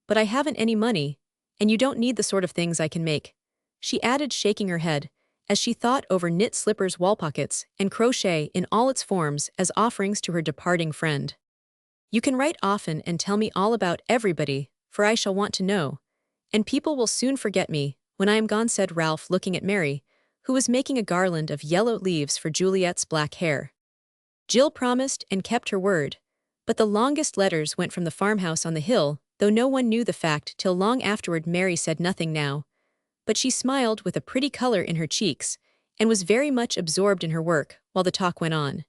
but I haven't any money, and you don't need the sort of things I can make," she added, shaking her head, as she thought over knit slippers, wall pockets, and crochet in all its forms as offerings to her departing friend. You can write often and tell me all about everybody, for I shall want to know, and people will soon forget me when I am gone, said Ralph, looking at Mary, who was making a garland of yellow leaves for Juliet's black hair. Jill promised and kept her word, but the longest letters went from the farmhouse on the hill, though no one knew the fact till long afterward. Mary said nothing now, but she smiled with a pretty color in her cheeks and was very much absorbed in her work while the talk went on.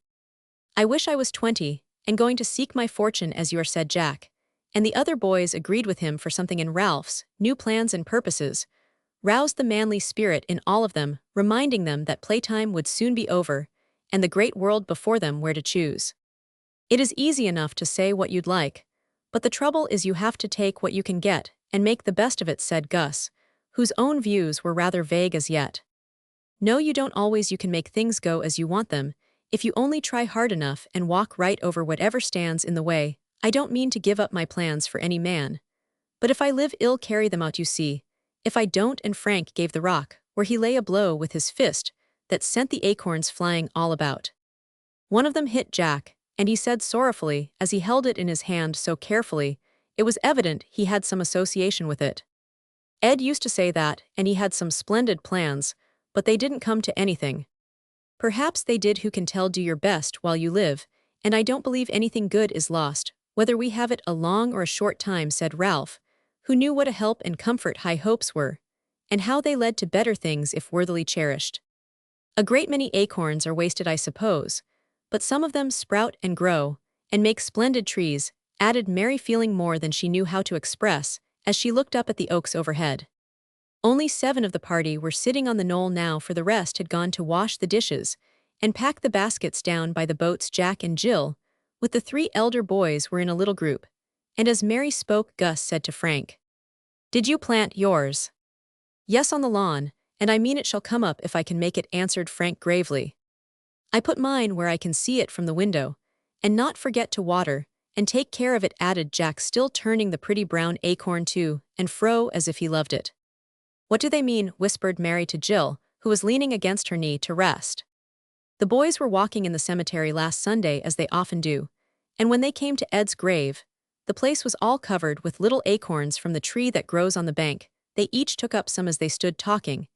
I wish I was 20 and going to seek my fortune as you are, said Jack, and the other boys agreed with him, for something in Ralph's new plans and purposes roused the manly spirit in all of them, reminding them that playtime would soon be over and the great world before them where to choose. It is easy enough to say what you'd like, but the trouble is you have to take what you can get and make the best of it, said Gus, whose own views were rather vague as yet. No, you don't always. You can make things go as you want them, if you only try hard enough and walk right over whatever stands in the way. I don't mean to give up my plans for any man, but if I live ill, carry them out, you see. If I don't. And Frank gave the rock, where he lay, a blow with his fist that sent the acorns flying all about. One of them hit Jack, and he said sorrowfully, as he held it in his hand so carefully, it was evident he had some association with it. Ed used to say that, and he had some splendid plans, but they didn't come to anything. Perhaps they did. Who can tell? Do your best while you live, and I don't believe anything good is lost, whether we have it a long or a short time, said Ralph, who knew what a help and comfort high hopes were, and how they led to better things if worthily cherished. A great many acorns are wasted, I suppose, but some of them sprout and grow, and make splendid trees, added Mary, feeling more than she knew how to express, as she looked up at the oaks overhead. Only 7 of the party were sitting on the knoll now, for the rest had gone to wash the dishes and pack the baskets down by the boats. Jack and Jill, with the 3 elder boys, were in a little group, and as Mary spoke, Gus said to Frank, "Did you plant yours?" "Yes, on the lawn, and I mean it shall come up if I can make it," answered Frank gravely. "I put mine where I can see it from the window, and not forget to water and take care of it," added Jack, still turning the pretty brown acorn to and fro as if he loved it. "What do they mean?" whispered Mary to Jill, who was leaning against her knee to rest. The boys were walking in the cemetery last Sunday, as they often do, and when they came to Ed's grave, the place was all covered with little acorns from the tree that grows on the bank. They each took up some as they stood talking,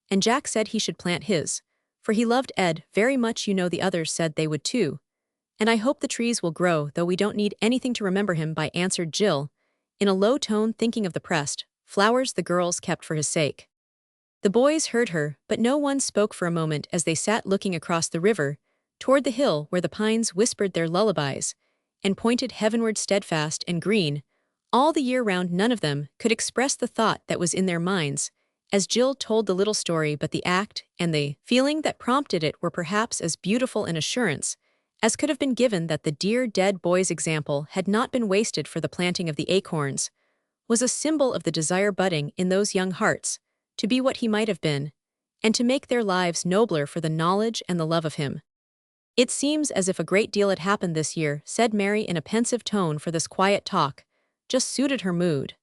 and Jack said he should plant his, for he loved Ed very much. "You know, the others said they would too, and I hope the trees will grow, though we don't need anything to remember him by," answered Jill, in a low tone, thinking of the pressed flowers the girls kept for his sake. The boys heard her, but no one spoke for a moment as they sat looking across the river, toward the hill where the pines whispered their lullabies and pointed heavenward, steadfast and green, all the year round. None of them could express the thought that was in their minds as Jill told the little story, but the act and the feeling that prompted it were perhaps as beautiful an assurance as could have been given that the dear dead boy's example had not been wasted, for the planting of the acorns was a symbol of the desire budding in those young hearts to be what he might have been, and to make their lives nobler for the knowledge and the love of him. "It seems as if a great deal had happened this year," said Mary in a pensive tone, for this quiet talk just suited her mood.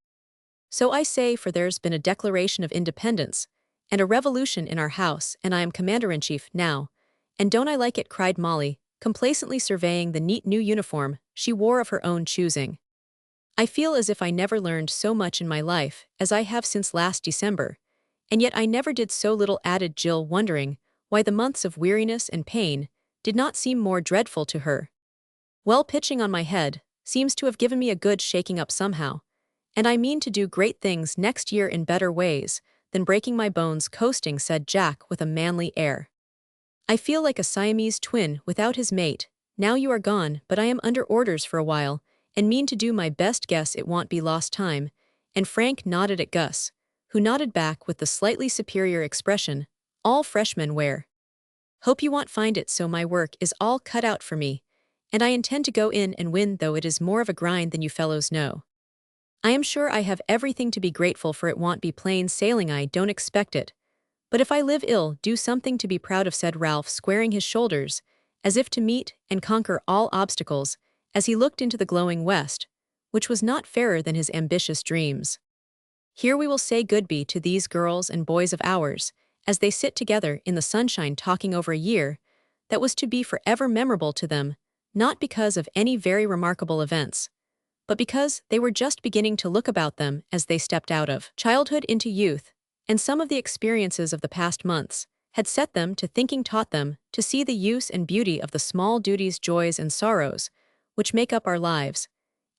"So I say, for there's been a Declaration of Independence and a revolution in our house, and I am Commander-in-Chief now, and don't I like it?" cried Molly, complacently surveying the neat new uniform she wore of her own choosing. "I feel as if I never learned so much in my life as I have since last December, and yet I never did so little," added Jill, wondering why the months of weariness and pain did not seem more dreadful to her. "Well, pitching on my head seems to have given me a good shaking up somehow, and I mean to do great things next year in better ways than breaking my bones coasting," said Jack with a manly air. "I feel like a Siamese twin without his mate, now you are gone, but I am under orders for a while, and mean to do my best. Guess it won't be lost time," and Frank nodded at Gus, who nodded back with the slightly superior expression all freshmen wear. "Hope you won't find it so. My work is all cut out for me, and I intend to go in and win, though it is more of a grind than you fellows know. I am sure I have everything to be grateful for. It won't be plain sailing, I don't expect it, but if I live ill, do something to be proud of," said Ralph, squaring his shoulders as if to meet and conquer all obstacles as he looked into the glowing west, which was not fairer than his ambitious dreams. "Here we will say goodbye to these girls and boys of ours, as they sit together in the sunshine talking over a year that was to be forever memorable to them, not because of any very remarkable events, but because they were just beginning to look about them as they stepped out of childhood into youth, and some of the experiences of the past months had set them to thinking, taught them to see the use and beauty of the small duties, joys, and sorrows which make up our lives,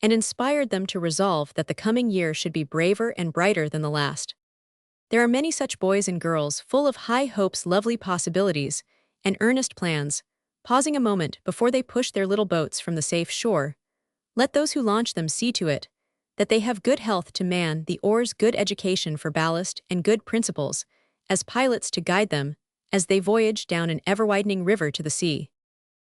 and inspired them to resolve that the coming year should be braver and brighter than the last. There are many such boys and girls full of high hopes, lovely possibilities, and earnest plans. Pausing a moment before they push their little boats from the safe shore, let those who launch them see to it that they have good health to man the oars, good education for ballast, and good principles as pilots to guide them as they voyage down an ever-widening river to the sea.